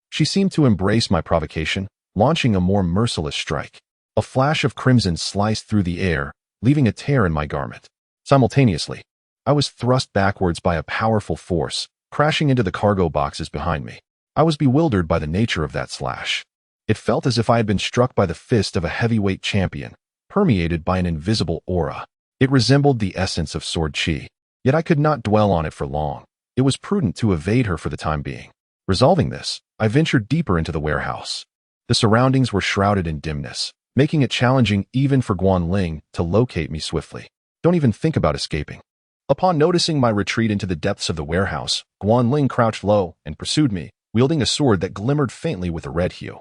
she seemed to embrace my provocation, launching a more merciless strike. A flash of crimson sliced through the air, leaving a tear in my garment. Simultaneously, I was thrust backwards by a powerful force, crashing into the cargo boxes behind me. I was bewildered by the nature of that slash. It felt as if I had been struck by the fist of a heavyweight champion, permeated by an invisible aura. It resembled the essence of sword chi, yet I could not dwell on it for long. It was prudent to evade her for the time being. Resolving this, I ventured deeper into the warehouse. The surroundings were shrouded in dimness, making it challenging even for Guanling to locate me swiftly. Don't even think about escaping. Upon noticing my retreat into the depths of the warehouse, Guanling crouched low and pursued me, wielding a sword that glimmered faintly with a red hue.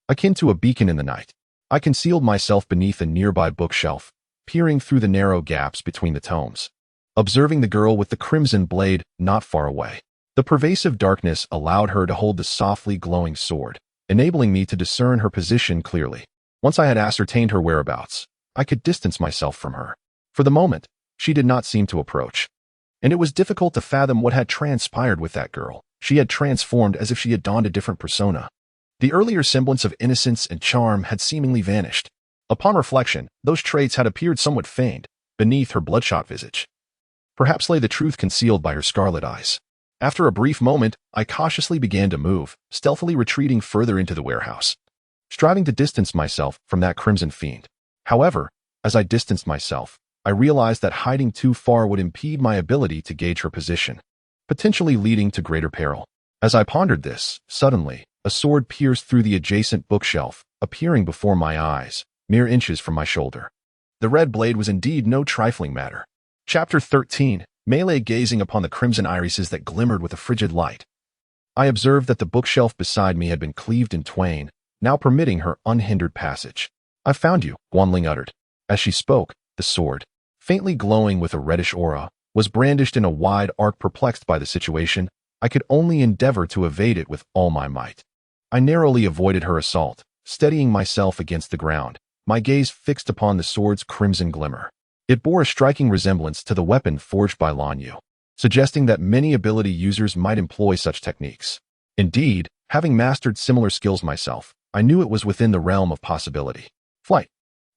Akin to a beacon in the night, I concealed myself beneath a nearby bookshelf, peering through the narrow gaps between the tomes, observing the girl with the crimson blade not far away. The pervasive darkness allowed her to hold the softly glowing sword, enabling me to discern her position clearly. Once I had ascertained her whereabouts, I could distance myself from her. For the moment, she did not seem to approach. And it was difficult to fathom what had transpired with that girl. She had transformed as if she had donned a different persona. The earlier semblance of innocence and charm had seemingly vanished. Upon reflection, those traits had appeared somewhat feigned, beneath her bloodshot visage. Perhaps lay the truth concealed by her scarlet eyes. After a brief moment, I cautiously began to move, stealthily retreating further into the warehouse, striving to distance myself from that crimson fiend. However, as I distanced myself, I realized that hiding too far would impede my ability to gauge her position, potentially leading to greater peril. As I pondered this, suddenly, a sword pierced through the adjacent bookshelf, appearing before my eyes, mere inches from my shoulder. The red blade was indeed no trifling matter. Chapter 13. Melee. Gazing upon the crimson irises that glimmered with a frigid light, I observed that the bookshelf beside me had been cleaved in twain, now permitting her unhindered passage. I found you, Guanling uttered. As she spoke, the sword, faintly glowing with a reddish aura, was brandished in a wide arc. Perplexed by the situation, I could only endeavor to evade it with all my might. I narrowly avoided her assault, steadying myself against the ground, my gaze fixed upon the sword's crimson glimmer. It bore a striking resemblance to the weapon forged by Lan Yu, suggesting that many ability users might employ such techniques. Indeed, having mastered similar skills myself, I knew it was within the realm of possibility. Flight,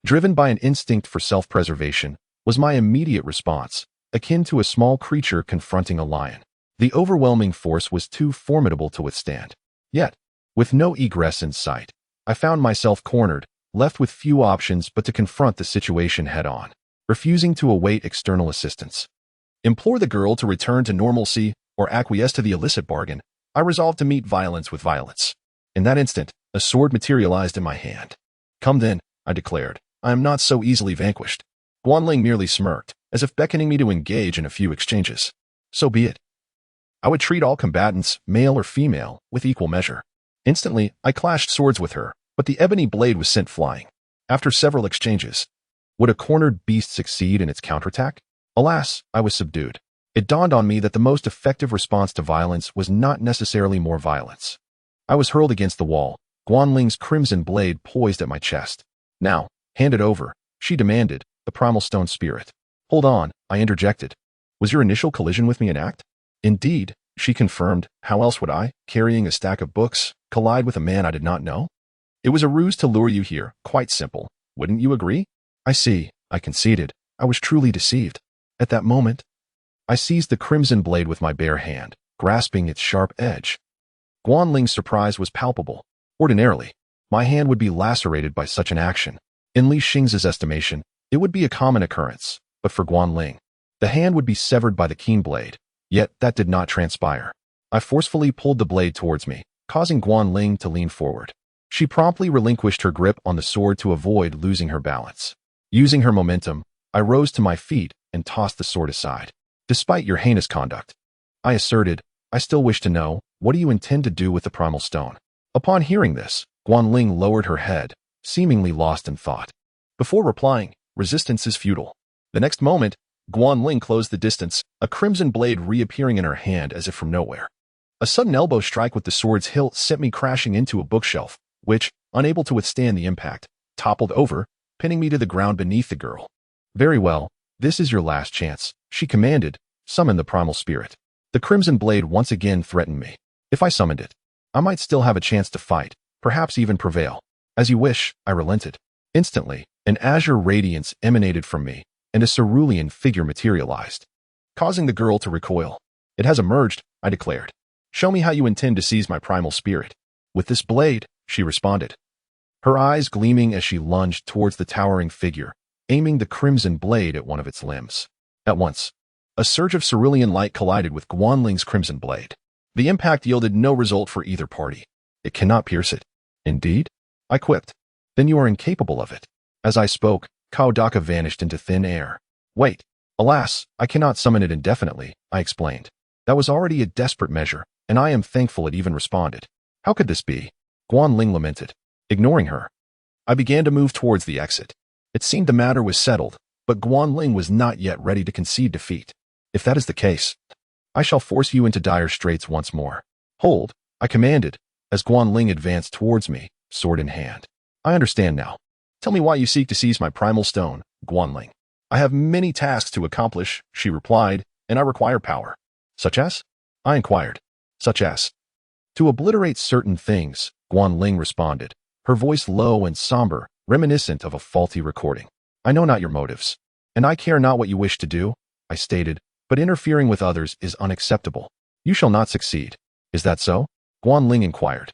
driven by an instinct for self-preservation, was my immediate response, akin to a small creature confronting a lion. The overwhelming force was too formidable to withstand. Yet, with no egress in sight, I found myself cornered, left with few options but to confront the situation head-on, refusing to await external assistance. Implore the girl to return to normalcy or acquiesce to the illicit bargain, I resolved to meet violence with violence. In that instant, a sword materialized in my hand. Come then, I declared. I am not so easily vanquished. Guanling merely smirked, as if beckoning me to engage in a few exchanges. So be it. I would treat all combatants, male or female, with equal measure. Instantly, I clashed swords with her, but the ebony blade was sent flying. After several exchanges, would a cornered beast succeed in its counterattack? Alas, I was subdued. It dawned on me that the most effective response to violence was not necessarily more violence. I was hurled against the wall, Guanling's crimson blade poised at my chest. Now, hand it over, she demanded, the primal stone spirit. Hold on, I interjected. Was your initial collision with me an act? Indeed, she confirmed. How else would I, carrying a stack of books, collide with a man I did not know? It was a ruse to lure you here, quite simple. Wouldn't you agree? I see, I conceded. I was truly deceived. At that moment, I seized the crimson blade with my bare hand, grasping its sharp edge. Guanling's surprise was palpable. Ordinarily, my hand would be lacerated by such an action. In Li Xing's estimation, it would be a common occurrence, but for Guanling, the hand would be severed by the keen blade. Yet that did not transpire. I forcefully pulled the blade towards me, causing Guanling to lean forward. She promptly relinquished her grip on the sword to avoid losing her balance. Using her momentum, I rose to my feet and tossed the sword aside. Despite your heinous conduct, I asserted, I still wish to know, what do you intend to do with the primal stone? Upon hearing this, Guanling lowered her head, seemingly lost in thought. Before replying, resistance is futile. The next moment, Guanling closed the distance, a crimson blade reappearing in her hand as if from nowhere. A sudden elbow strike with the sword's hilt sent me crashing into a bookshelf, which, unable to withstand the impact, toppled over, pinning me to the ground beneath the girl. Very well, this is your last chance, she commanded. Summon the primal spirit. The crimson blade once again threatened me. If I summoned it, I might still have a chance to fight, perhaps even prevail. As you wish, I relented. Instantly, an azure radiance emanated from me, and a cerulean figure materialized, causing the girl to recoil. It has emerged, I declared. Show me how you intend to seize my primal spirit. With this blade, she responded, her eyes gleaming as she lunged towards the towering figure, aiming the crimson blade at one of its limbs. At once, a surge of cerulean light collided with Guanling's crimson blade. The impact yielded no result for either party. It cannot pierce it. Indeed? I quipped. Then you are incapable of it. As I spoke, Kaodaka vanished into thin air. Wait. Alas, I cannot summon it indefinitely, I explained. That was already a desperate measure, and I am thankful it even responded. How could this be? Guanling lamented. Ignoring her, I began to move towards the exit. It seemed the matter was settled, but Guanling was not yet ready to concede defeat. If that is the case, I shall force you into dire straits once more. Hold, I commanded, as Guanling advanced towards me, sword in hand. I understand now. Tell me why you seek to seize my primal stone, Guanling. I have many tasks to accomplish, she replied, and I require power. Such as? I inquired. Such as? To obliterate certain things, Guanling responded, her voice low and somber, reminiscent of a faulty recording. I know not your motives, and I care not what you wish to do, I stated, but interfering with others is unacceptable. You shall not succeed. Is that so? Guanling inquired.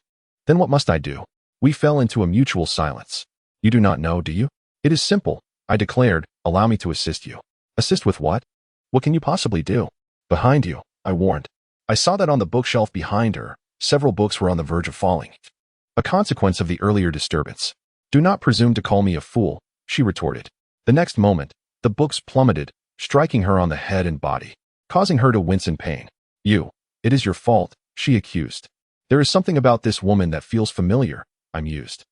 Then what must I do? We fell into a mutual silence. You do not know, do you? It is simple, I declared. Allow me to assist you. Assist with what? What can you possibly do? Behind you, I warned. I saw that on the bookshelf behind her, several books were on the verge of falling. A consequence of the earlier disturbance. Do not presume to call me a fool, she retorted. The next moment, the books plummeted, striking her on the head and body, causing her to wince in pain. It is your fault, she accused. There is something about this woman that feels familiar, I mused.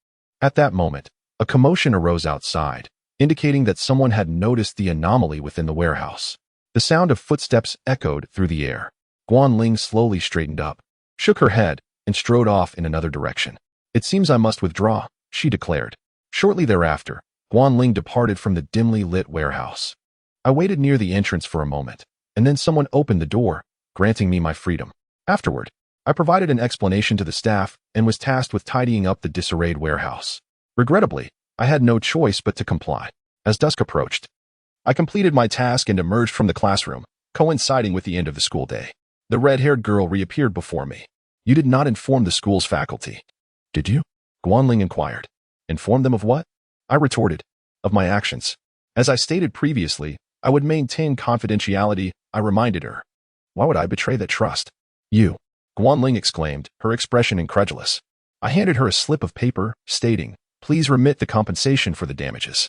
At that moment, a commotion arose outside, indicating that someone had noticed the anomaly within the warehouse. The sound of footsteps echoed through the air. Guanling slowly straightened up, shook her head, and strode off in another direction. It seems I must withdraw, she declared. Shortly thereafter, Guanling departed from the dimly lit warehouse. I waited near the entrance for a moment, and then someone opened the door, granting me my freedom. Afterward, I provided an explanation to the staff and was tasked with tidying up the disarrayed warehouse. Regrettably, I had no choice but to comply. As dusk approached, I completed my task and emerged from the classroom, coinciding with the end of the school day. The red-haired girl reappeared before me. You did not inform the school's faculty, did you? Guanling inquired. Inform them of what? I retorted. Of my actions. As I stated previously, I would maintain confidentiality, I reminded her. Why would I betray that trust? You, Guanling exclaimed, her expression incredulous. I handed her a slip of paper, stating, please remit the compensation for the damages.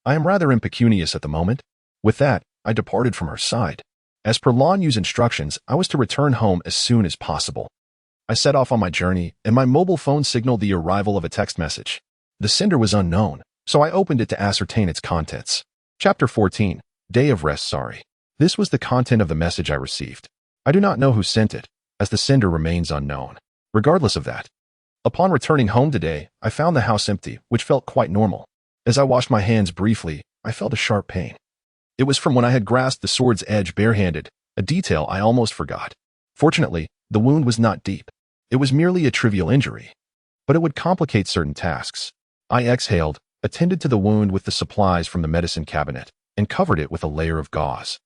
I am rather impecunious at the moment. With that, I departed from her side. As per Lan Yu's instructions, I was to return home as soon as possible. I set off on my journey, and my mobile phone signaled the arrival of a text message. The sender was unknown, so I opened it to ascertain its contents. Chapter 14, Day of Rest Sorry. This was the content of the message I received. I do not know who sent it, as the sender remains unknown. Regardless of that, upon returning home today, I found the house empty, which felt quite normal. As I washed my hands briefly, I felt a sharp pain. It was from when I had grasped the sword's edge barehanded, a detail I almost forgot. Fortunately, the wound was not deep. It was merely a trivial injury, but it would complicate certain tasks. I exhaled, attended to the wound with the supplies from the medicine cabinet, and covered it with a layer of gauze,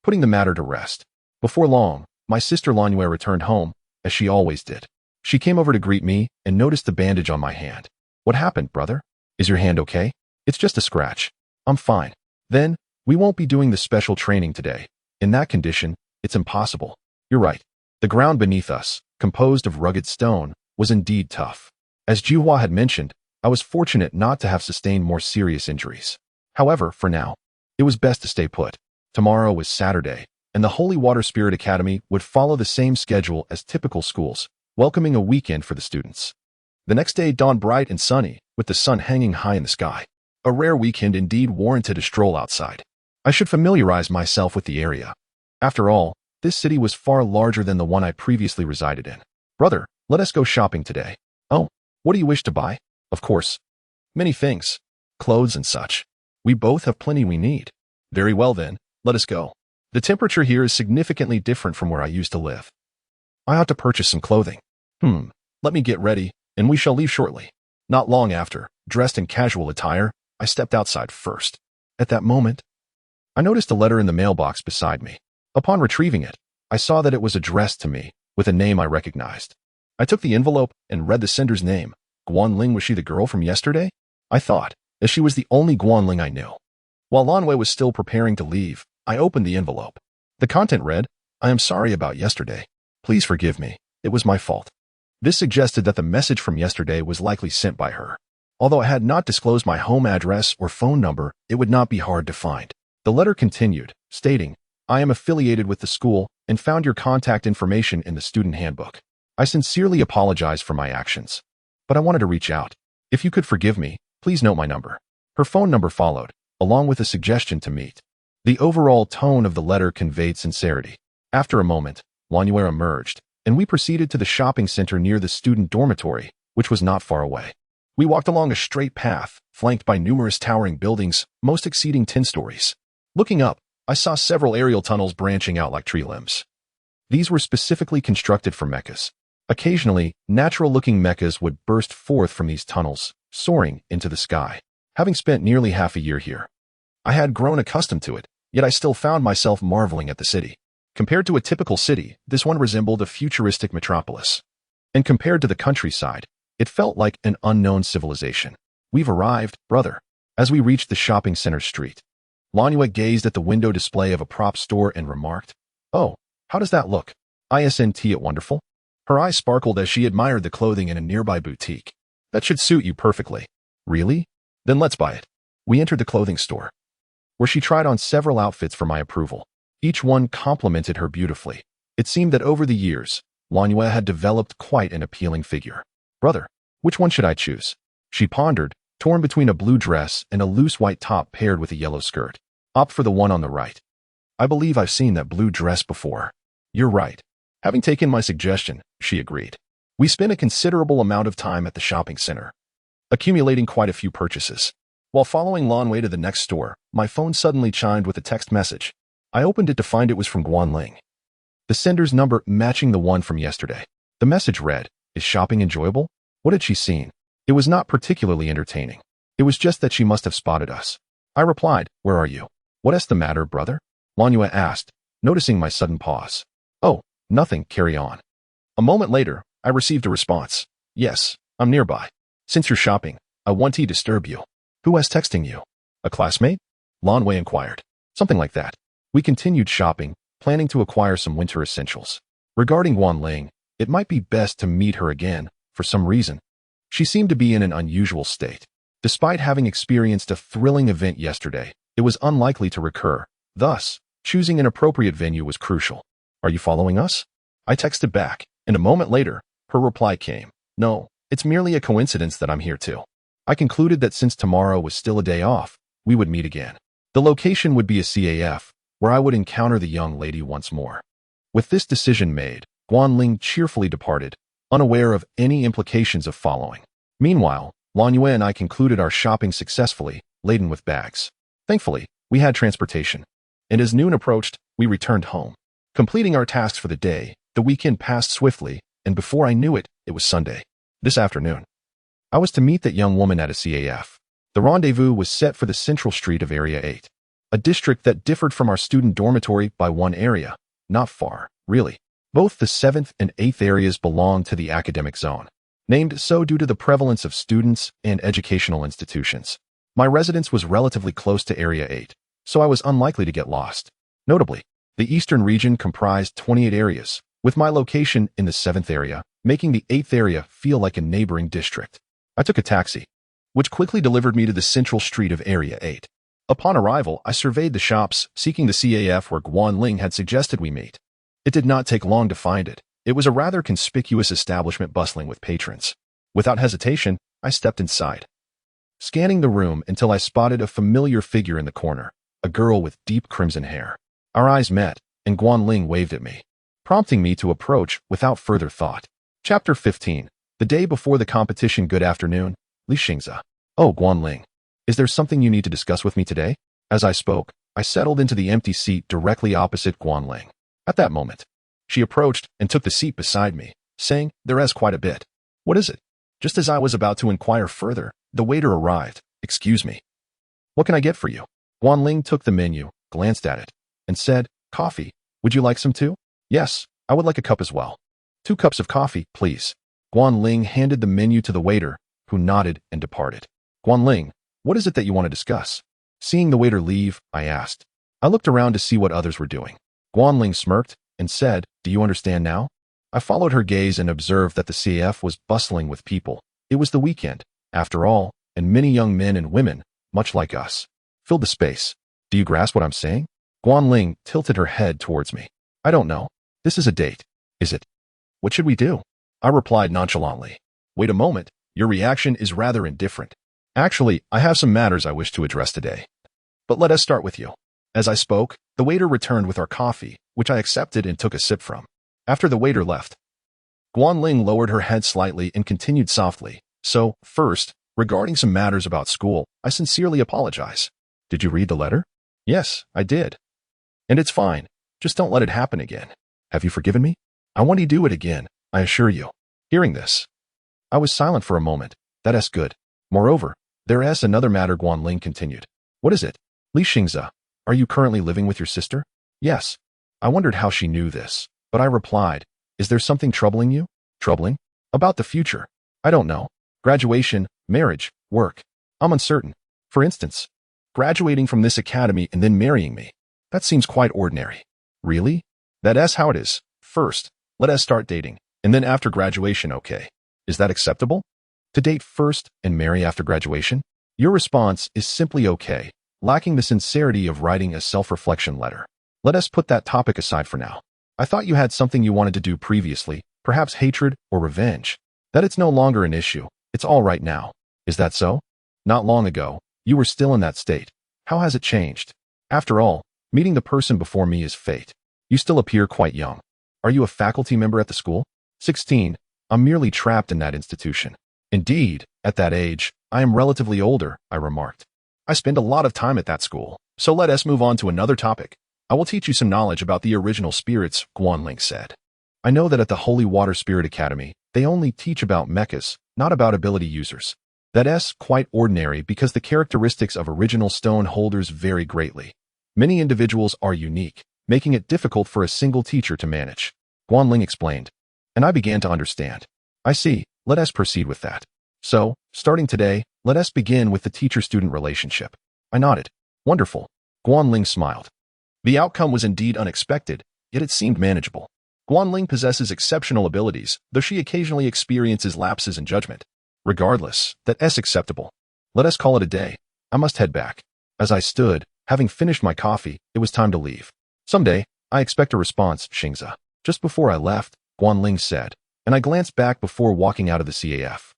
putting the matter to rest. Before long, my sister Lanue returned home, as she always did. She came over to greet me and noticed the bandage on my hand. What happened, brother? Is your hand okay? It's just a scratch. I'm fine. Then, we won't be doing the special training today. In that condition, it's impossible. You're right. The ground beneath us, composed of rugged stone, was indeed tough. As Juhua had mentioned, I was fortunate not to have sustained more serious injuries. However, for now, it was best to stay put. Tomorrow was Saturday, and the Holy Water Spirit Academy would follow the same schedule as typical schools, welcoming a weekend for the students. The next day dawned bright and sunny, with the sun hanging high in the sky. A rare weekend indeed warranted a stroll outside. I should familiarize myself with the area. After all, this city was far larger than the one I previously resided in. Brother, let us go shopping today. Oh, what do you wish to buy? Of course. Many things. Clothes and such. We both have plenty we need. Very well then, let us go. The temperature here is significantly different from where I used to live. I ought to purchase some clothing. Let me get ready, and we shall leave shortly. Not long after, dressed in casual attire, I stepped outside first. At that moment, I noticed a letter in the mailbox beside me. Upon retrieving it, I saw that it was addressed to me, with a name I recognized. I took the envelope and read the sender's name. Guanling, was she the girl from yesterday? I thought, as she was the only Guanling I knew. While Lanwei was still preparing to leave, I opened the envelope. The content read, I am sorry about yesterday. Please forgive me. It was my fault. This suggested that the message from yesterday was likely sent by her. Although I had not disclosed my home address or phone number, it would not be hard to find. The letter continued, stating, I am affiliated with the school and found your contact information in the student handbook. I sincerely apologize for my actions, but I wanted to reach out. If you could forgive me, please note my number. Her phone number followed, along with a suggestion to meet. The overall tone of the letter conveyed sincerity. After a moment, Lanue emerged, and we proceeded to the shopping center near the student dormitory, which was not far away. We walked along a straight path, flanked by numerous towering buildings, most exceeding 10 stories. Looking up, I saw several aerial tunnels branching out like tree limbs. These were specifically constructed for mechas. Occasionally, natural-looking mechas would burst forth from these tunnels, soaring into the sky. Having spent nearly half a year here, I had grown accustomed to it, yet I still found myself marveling at the city. Compared to a typical city, this one resembled a futuristic metropolis. And compared to the countryside, it felt like an unknown civilization. We've arrived, brother. As we reached the shopping center street, Lanue gazed at the window display of a prop store and remarked, Oh, how does that look? Isn't it wonderful? Her eyes sparkled as she admired the clothing in a nearby boutique. That should suit you perfectly. Really? Then let's buy it. We entered the clothing store, where she tried on several outfits for my approval. Each one complemented her beautifully. It seemed that over the years, Lanue had developed quite an appealing figure. Brother, which one should I choose? She pondered, torn between a blue dress and a loose white top paired with a yellow skirt. Opt for the one on the right. I believe I've seen that blue dress before. You're right. Having taken my suggestion, she agreed. We spent a considerable amount of time at the shopping center, accumulating quite a few purchases. While following Lanwei to the next store, my phone suddenly chimed with a text message. I opened it to find it was from Guanling, the sender's number matching the one from yesterday. The message read, "Is shopping enjoyable?" What had she seen? It was not particularly entertaining. It was just that she must have spotted us. I replied, "Where are you?" "What's the matter, brother?" Lanwei asked, noticing my sudden pause. "Oh, nothing, carry on." A moment later, I received a response. "Yes, I'm nearby. Since you're shopping, I won't disturb you." "Who was texting you? A classmate?" Lanwei inquired. "Something like that." We continued shopping, planning to acquire some winter essentials. Regarding Guanling, it might be best to meet her again, for some reason. She seemed to be in an unusual state. Despite having experienced a thrilling event yesterday, it was unlikely to recur. Thus, choosing an appropriate venue was crucial. "Are you following us?" I texted back, and a moment later, her reply came. "No, it's merely a coincidence that I'm here too." I concluded that since tomorrow was still a day off, we would meet again. The location would be a CAF, where I would encounter the young lady once more. With this decision made, Guanling cheerfully departed, unaware of any implications of following. Meanwhile, Lanwei and I concluded our shopping successfully, laden with bags. Thankfully, we had transportation. And as noon approached, we returned home. Completing our tasks for the day, the weekend passed swiftly, and before I knew it, it was Sunday. This afternoon, I was to meet that young woman at a CAF. The rendezvous was set for the central street of Area 8, a district that differed from our student dormitory by one area. Not far, really. Both the 7th and 8th areas belonged to the academic zone, named so due to the prevalence of students and educational institutions. My residence was relatively close to Area 8, so I was unlikely to get lost. Notably, the eastern region comprised 28 areas, with my location in the 7th area, making the 8th area feel like a neighboring district. I took a taxi, which quickly delivered me to the central street of Area 8. Upon arrival, I surveyed the shops, seeking the CAF where Guanling had suggested we meet. It did not take long to find it. It was a rather conspicuous establishment bustling with patrons. Without hesitation, I stepped inside, scanning the room until I spotted a familiar figure in the corner, a girl with deep crimson hair. Our eyes met, and Guanling waved at me, prompting me to approach without further thought. Chapter 15. The day before the competition. Good afternoon, Li Xingza. "Oh, Guanling, is there something you need to discuss with me today?" As I spoke, I settled into the empty seat directly opposite Guanling. At that moment, she approached and took the seat beside me, saying, "There is quite a bit." "What is it?" Just as I was about to inquire further, the waiter arrived. "Excuse me. What can I get for you?" Guanling took the menu, glanced at it, and said, "Coffee. Would you like some too?" "Yes, I would like a cup as well." "2 cups of coffee, please." Guanling handed the menu to the waiter, who nodded and departed. "Guanling, what is it that you want to discuss?" Seeing the waiter leave, I asked. I looked around to see what others were doing. Guanling smirked and said, "Do you understand now?" I followed her gaze and observed that the CAF was bustling with people. It was the weekend, after all, and many young men and women, much like us, filled the space. "Do you grasp what I'm saying?" Guanling tilted her head towards me. "I don't know. This is a date, is it? What should we do?" I replied nonchalantly. "Wait a moment. Your reaction is rather indifferent. Actually, I have some matters I wish to address today. But let us start with you." As I spoke, the waiter returned with our coffee, which I accepted and took a sip from. After the waiter left, Guanling lowered her head slightly and continued softly. "So, first, regarding some matters about school, I sincerely apologize." "Did you read the letter?" "Yes, I did. And it's fine. Just don't let it happen again." "Have you forgiven me?" "I won't do it again, I assure you." Hearing this, I was silent for a moment. "That is good. Moreover, there is another matter," Guanling continued. "What is it?" "Li Xingza, are you currently living with your sister?" "Yes." I wondered how she knew this, but I replied, "Is there something troubling you?" "Troubling? About the future? I don't know. Graduation, marriage, work. I'm uncertain. For instance, graduating from this academy and then marrying me. That seems quite ordinary." "Really? That is how it is. First, let us start dating, and then after graduation, okay. Is that acceptable? To date first and marry after graduation?" Your response is simply okay, lacking the sincerity of writing a self-reflection letter. Let us put that topic aside for now. I thought you had something you wanted to do previously, perhaps hatred or revenge. That it's no longer an issue. It's all right now. Is that so? Not long ago, you were still in that state. How has it changed? After all, meeting the person before me is fate. You still appear quite young. Are you a faculty member at the school? 16. I'm merely trapped in that institution. Indeed, at that age, I am relatively older, I remarked. I spend a lot of time at that school, so let us move on to another topic. I will teach you some knowledge about the original spirits, Guanling said. I know that at the Holy Water Spirit Academy, they only teach about mechas, not about ability users. That's quite ordinary because the characteristics of original stone holders vary greatly. Many individuals are unique, making it difficult for a single teacher to manage. Guanling explained. And I began to understand. I see, let us proceed with that. So, starting today, let us begin with the teacher-student relationship. I nodded. Wonderful. Guanling smiled. The outcome was indeed unexpected, yet it seemed manageable. Guanling possesses exceptional abilities, though she occasionally experiences lapses in judgment. Regardless, that's acceptable. Let us call it a day. I must head back. As I stood, having finished my coffee, it was time to leave. Someday, I expect a response, Xingza. Just before I left, Guanling said, and I glanced back before walking out of the CAF.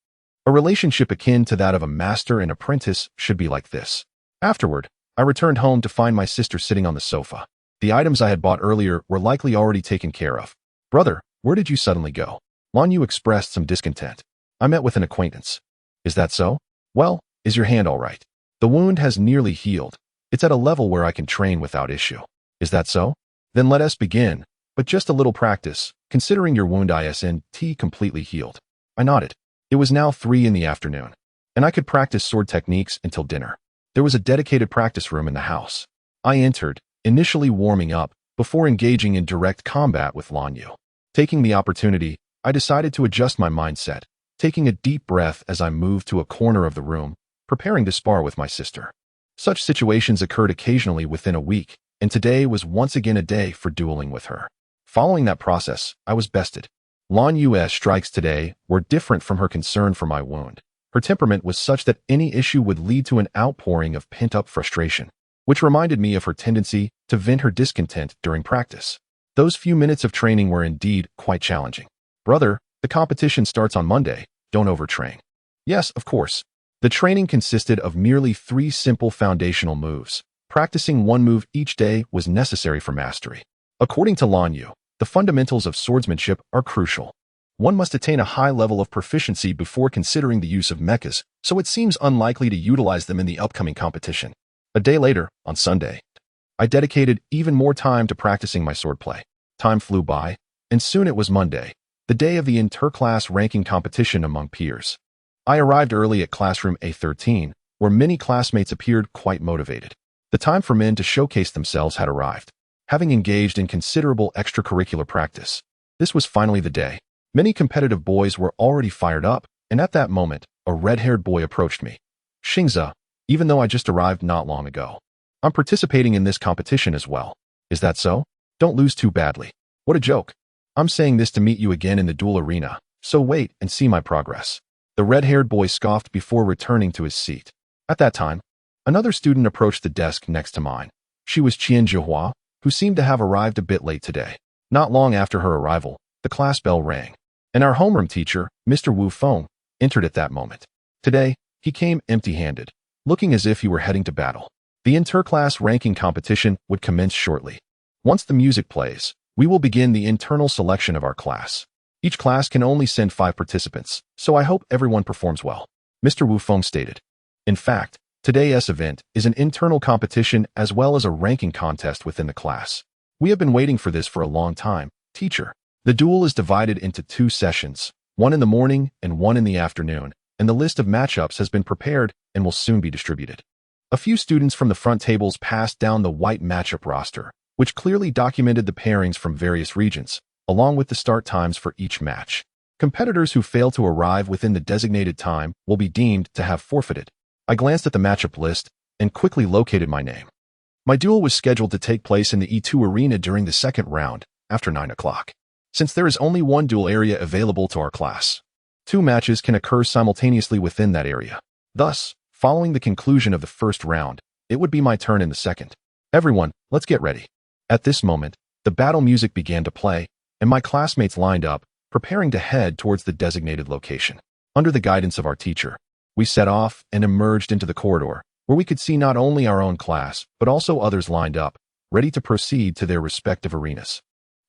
A relationship akin to that of a master and apprentice should be like this. Afterward, I returned home to find my sister sitting on the sofa. The items I had bought earlier were likely already taken care of. Brother, where did you suddenly go? Lan Yu expressed some discontent. I met with an acquaintance. Is that so? Well, is your hand all right? The wound has nearly healed. It's at a level where I can train without issue. Is that so? Then let us begin, but just a little practice, considering your wound isn't completely healed. I nodded. It was now 3 in the afternoon, and I could practice sword techniques until dinner. There was a dedicated practice room in the house. I entered, initially warming up, before engaging in direct combat with Lan Yu. Taking the opportunity, I decided to adjust my mindset, taking a deep breath as I moved to a corner of the room, preparing to spar with my sister. Such situations occurred occasionally within a week, and today was once again a day for dueling with her. Following that process, I was bested. Lan Yu's strikes today were different from her concern for my wound. Her temperament was such that any issue would lead to an outpouring of pent-up frustration, which reminded me of her tendency to vent her discontent during practice. Those few minutes of training were indeed quite challenging. Brother, the competition starts on Monday. Don't overtrain. Yes, of course. The training consisted of merely 3 simple foundational moves. Practicing one move each day was necessary for mastery. According to Lan Yu, the fundamentals of swordsmanship are crucial. One must attain a high level of proficiency before considering the use of mechas, so it seems unlikely to utilize them in the upcoming competition. A day later, on Sunday, I dedicated even more time to practicing my swordplay. Time flew by, and soon it was Monday, the day of the inter-class ranking competition among peers. I arrived early at classroom A13, where many classmates appeared quite motivated. The time for men to showcase themselves had arrived. Having engaged in considerable extracurricular practice, this was finally the day. Many competitive boys were already fired up, and at that moment, a red-haired boy approached me. Xingza, even though I just arrived not long ago, I'm participating in this competition as well. Is that so? Don't lose too badly. What a joke. I'm saying this to meet you again in the duel arena, so wait and see my progress. The red-haired boy scoffed before returning to his seat. At that time, another student approached the desk next to mine. She was Qian Zhihua, who seemed to have arrived a bit late today. Not long after her arrival, the class bell rang, and our homeroom teacher, Mr. Wu Feng, entered at that moment. Today, he came empty-handed, looking as if he were heading to battle. The inter-class ranking competition would commence shortly. Once the music plays, we will begin the internal selection of our class. Each class can only send 5 participants, so I hope everyone performs well, Mr. Wu Feng stated. In fact, today's event is an internal competition as well as a ranking contest within the class. We have been waiting for this for a long time, teacher. The duel is divided into 2 sessions, one in the morning and one in the afternoon, and the list of matchups has been prepared and will soon be distributed. A few students from the front tables passed down the white matchup roster, which clearly documented the pairings from various regions, along with the start times for each match. Competitors who fail to arrive within the designated time will be deemed to have forfeited. I glanced at the matchup list and quickly located my name. My duel was scheduled to take place in the E2 arena during the second round, after 9 o'clock. Since there is only one duel area available to our class, 2 matches can occur simultaneously within that area. Thus, following the conclusion of the first round, it would be my turn in the second. Everyone, let's get ready. At this moment, the battle music began to play, and my classmates lined up, preparing to head towards the designated location. Under the guidance of our teacher, we set off and emerged into the corridor, where we could see not only our own class, but also others lined up, ready to proceed to their respective arenas.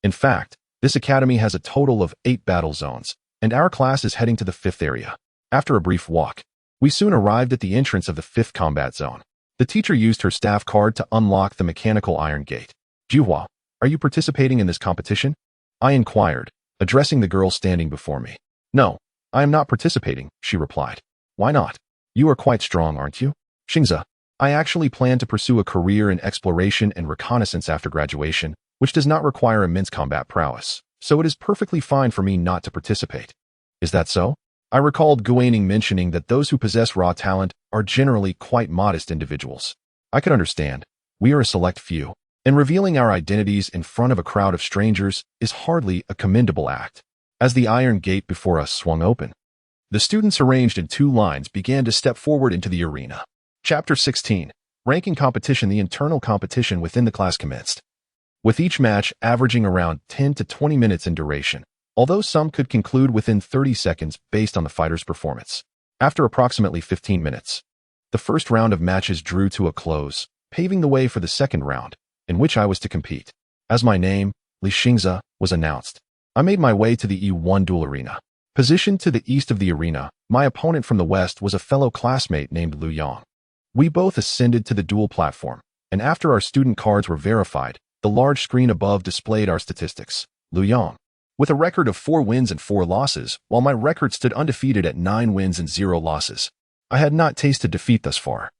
In fact, this academy has a total of 8 battle zones, and our class is heading to the 5th area. After a brief walk, we soon arrived at the entrance of the 5th combat zone. The teacher used her staff card to unlock the mechanical iron gate. Juhua, are you participating in this competition? I inquired, addressing the girl standing before me. No, I am not participating, she replied. Why not? You are quite strong, aren't you? Xingza, I actually plan to pursue a career in exploration and reconnaissance after graduation, which does not require immense combat prowess, so it is perfectly fine for me not to participate. Is that so? I recalled Guaning mentioning that those who possess raw talent are generally quite modest individuals. I could understand. We are a select few, and revealing our identities in front of a crowd of strangers is hardly a commendable act. As the iron gate before us swung open, the students arranged in 2 lines began to step forward into the arena. Chapter 16. Ranking competition. The internal competition within the class commenced, with each match averaging around 10 to 20 minutes in duration, although some could conclude within 30 seconds based on the fighter's performance. After approximately 15 minutes, the first round of matches drew to a close, paving the way for the second round, in which I was to compete. As my name, Li Xingza, was announced, I made my way to the E1 duel arena. Positioned to the east of the arena, my opponent from the west was a fellow classmate named Lu Yang. We both ascended to the duel platform, and after our student cards were verified, the large screen above displayed our statistics. Lu Yang, with a record of 4 wins and 4 losses, while my record stood undefeated at 9 wins and 0 losses. I had not tasted defeat thus far,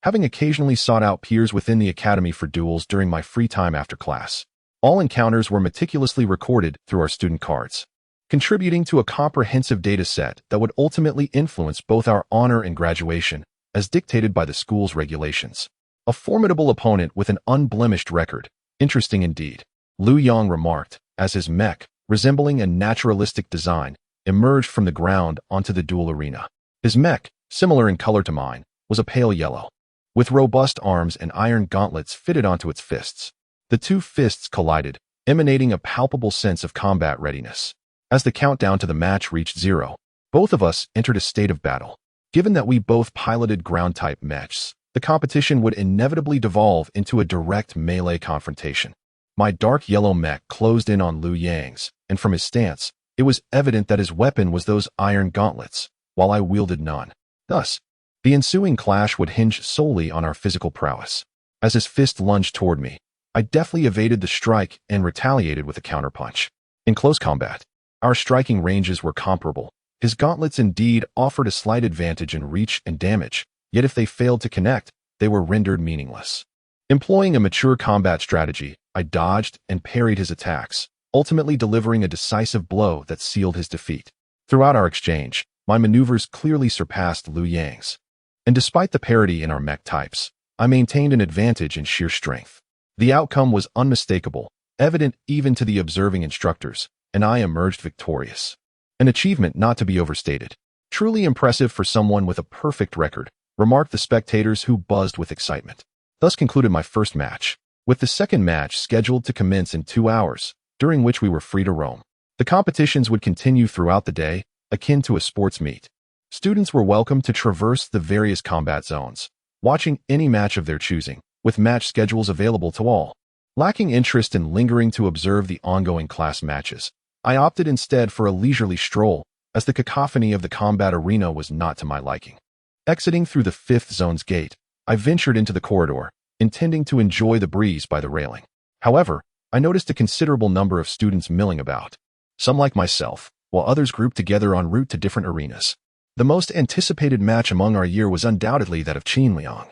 having occasionally sought out peers within the academy for duels during my free time after class. All encounters were meticulously recorded through our student cards, contributing to a comprehensive data set that would ultimately influence both our honor and graduation, as dictated by the school's regulations. A formidable opponent with an unblemished record. Interesting indeed, Lu Yang remarked, as his mech, resembling a naturalistic design, emerged from the ground onto the duel arena. His mech, similar in color to mine, was a pale yellow, with robust arms and iron gauntlets fitted onto its fists. The 2 fists collided, emanating a palpable sense of combat readiness. As the countdown to the match reached 0, both of us entered a state of battle. Given that we both piloted ground-type mechs, the competition would inevitably devolve into a direct melee confrontation. My dark yellow mech closed in on Lu Yang's, and from his stance, it was evident that his weapon was those iron gauntlets, while I wielded none. Thus, the ensuing clash would hinge solely on our physical prowess. As his fist lunged toward me, I deftly evaded the strike and retaliated with a counterpunch. In close combat, our striking ranges were comparable. His gauntlets indeed offered a slight advantage in reach and damage, yet if they failed to connect, they were rendered meaningless. Employing a mature combat strategy, I dodged and parried his attacks, ultimately delivering a decisive blow that sealed his defeat. Throughout our exchange, my maneuvers clearly surpassed Lu Yang's, and despite the parity in our mech types, I maintained an advantage in sheer strength. The outcome was unmistakable, evident even to the observing instructors, and I emerged victorious. An achievement not to be overstated. Truly impressive for someone with a perfect record, remarked the spectators who buzzed with excitement. Thus concluded my first match, with the second match scheduled to commence in 2 hours, during which we were free to roam. The competitions would continue throughout the day, akin to a sports meet. Students were welcome to traverse the various combat zones, watching any match of their choosing, with match schedules available to all. Lacking interest in lingering to observe the ongoing class matches, I opted instead for a leisurely stroll, as the cacophony of the combat arena was not to my liking. Exiting through the 5th zone's gate, I ventured into the corridor, intending to enjoy the breeze by the railing. However, I noticed a considerable number of students milling about, some like myself, while others grouped together en route to different arenas. The most anticipated match among our year was undoubtedly that of Qin Liang.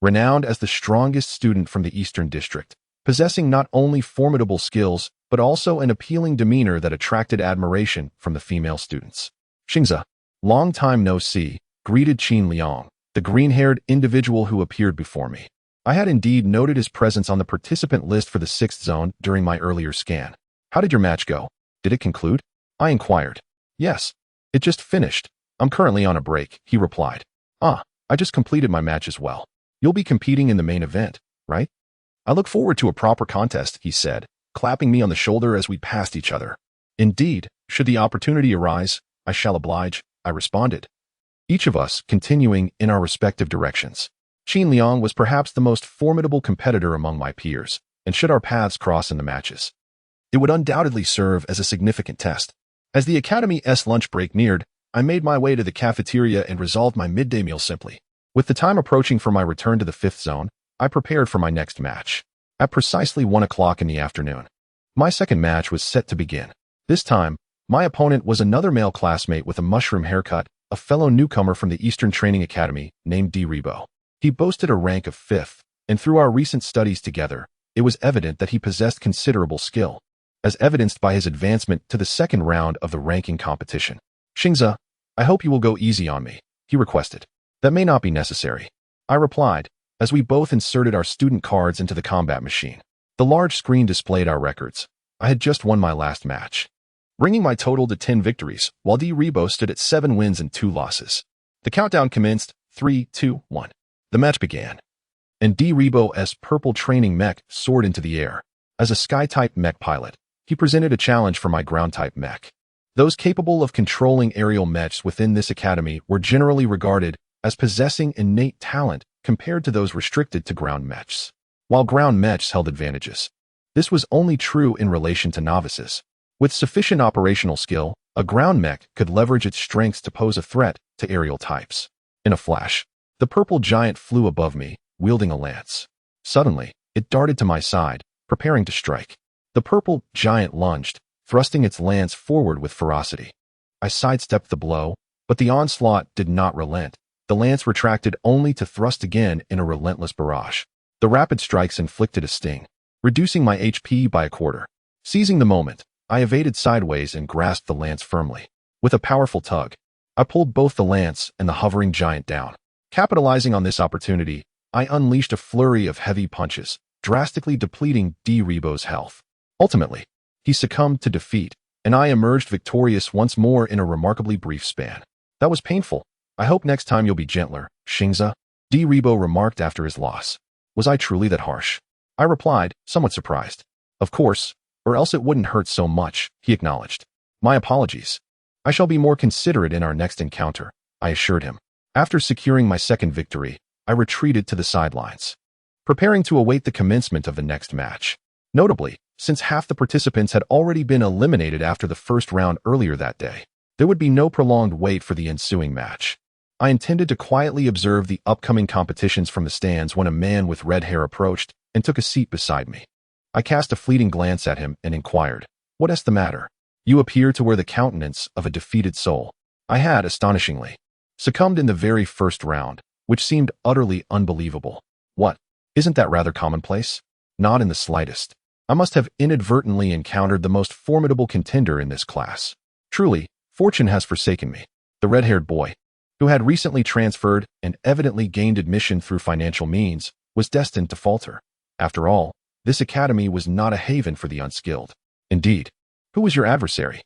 Renowned as the strongest student from the Eastern District, possessing not only formidable skills, but also an appealing demeanor that attracted admiration from the female students. Xingza, long time no see, greeted Qin Liang, the green-haired individual who appeared before me. I had indeed noted his presence on the participant list for the 6th zone during my earlier scan. How did your match go? Did it conclude? I inquired. Yes, it just finished. I'm currently on a break, he replied. I just completed my match as well. You'll be competing in the main event, right? I look forward to a proper contest, he said, clapping me on the shoulder as we passed each other. Indeed, should the opportunity arise, I shall oblige, I responded. Each of us continuing in our respective directions. Qin Liang was perhaps the most formidable competitor among my peers, and should our paths cross in the matches, it would undoubtedly serve as a significant test. As the Academy's lunch break neared, I made my way to the cafeteria and resolved my midday meal simply. With the time approaching for my return to the 5th zone, I prepared for my next match. At precisely 1 o'clock in the afternoon, my second match was set to begin. This time, my opponent was another male classmate with a mushroom haircut, a fellow newcomer from the Eastern Training Academy named D. Rebo. He boasted a rank of 5th, and through our recent studies together, it was evident that he possessed considerable skill, as evidenced by his advancement to the second round of the ranking competition. "Xingza, I hope you will go easy on me," he requested. "That may not be necessary," I replied, as we both inserted our student cards into the combat machine. The large screen displayed our records. I had just won my last match, bringing my total to 10 victories, while D. Rebo stood at 7 wins and 2 losses. The countdown commenced. 3, 2, 1. The match began, and D. Rebo's purple training mech soared into the air. As a sky-type mech pilot, he presented a challenge for my ground-type mech. Those capable of controlling aerial mechs within this academy were generally regarded as possessing innate talent compared to those restricted to ground mechs. While ground mechs held advantages, this was only true in relation to novices. With sufficient operational skill, a ground mech could leverage its strengths to pose a threat to aerial types. In a flash, the purple giant flew above me, wielding a lance. Suddenly, it darted to my side, preparing to strike. The purple giant lunged, thrusting its lance forward with ferocity. I sidestepped the blow, but the onslaught did not relent. The lance retracted only to thrust again in a relentless barrage. The rapid strikes inflicted a sting, reducing my HP by a quarter. Seizing the moment, I evaded sideways and grasped the lance firmly. With a powerful tug, I pulled both the lance and the hovering giant down. Capitalizing on this opportunity, I unleashed a flurry of heavy punches, drastically depleting D. Rebo's health. Ultimately, he succumbed to defeat, and I emerged victorious once more in a remarkably brief span. "That was painful. I hope next time you'll be gentler, Xingza," D. Rebo remarked after his loss. "Was I truly that harsh?" I replied, somewhat surprised. "Of course, or else it wouldn't hurt so much," he acknowledged. "My apologies. I shall be more considerate in our next encounter," I assured him. After securing my second victory, I retreated to the sidelines, preparing to await the commencement of the next match. Notably, since half the participants had already been eliminated after the first round earlier that day, there would be no prolonged wait for the ensuing match. I intended to quietly observe the upcoming competitions from the stands when a man with red hair approached and took a seat beside me. I cast a fleeting glance at him and inquired, "What is the matter? You appear to wear the countenance of a defeated soul." I had, astonishingly, succumbed in the very first round, which seemed utterly unbelievable. "What? Isn't that rather commonplace?" "Not in the slightest. I must have inadvertently encountered the most formidable contender in this class. Truly, fortune has forsaken me." The red-haired boy, who had recently transferred and evidently gained admission through financial means, was destined to falter. After all, this academy was not a haven for the unskilled. "Indeed. Who was your adversary?"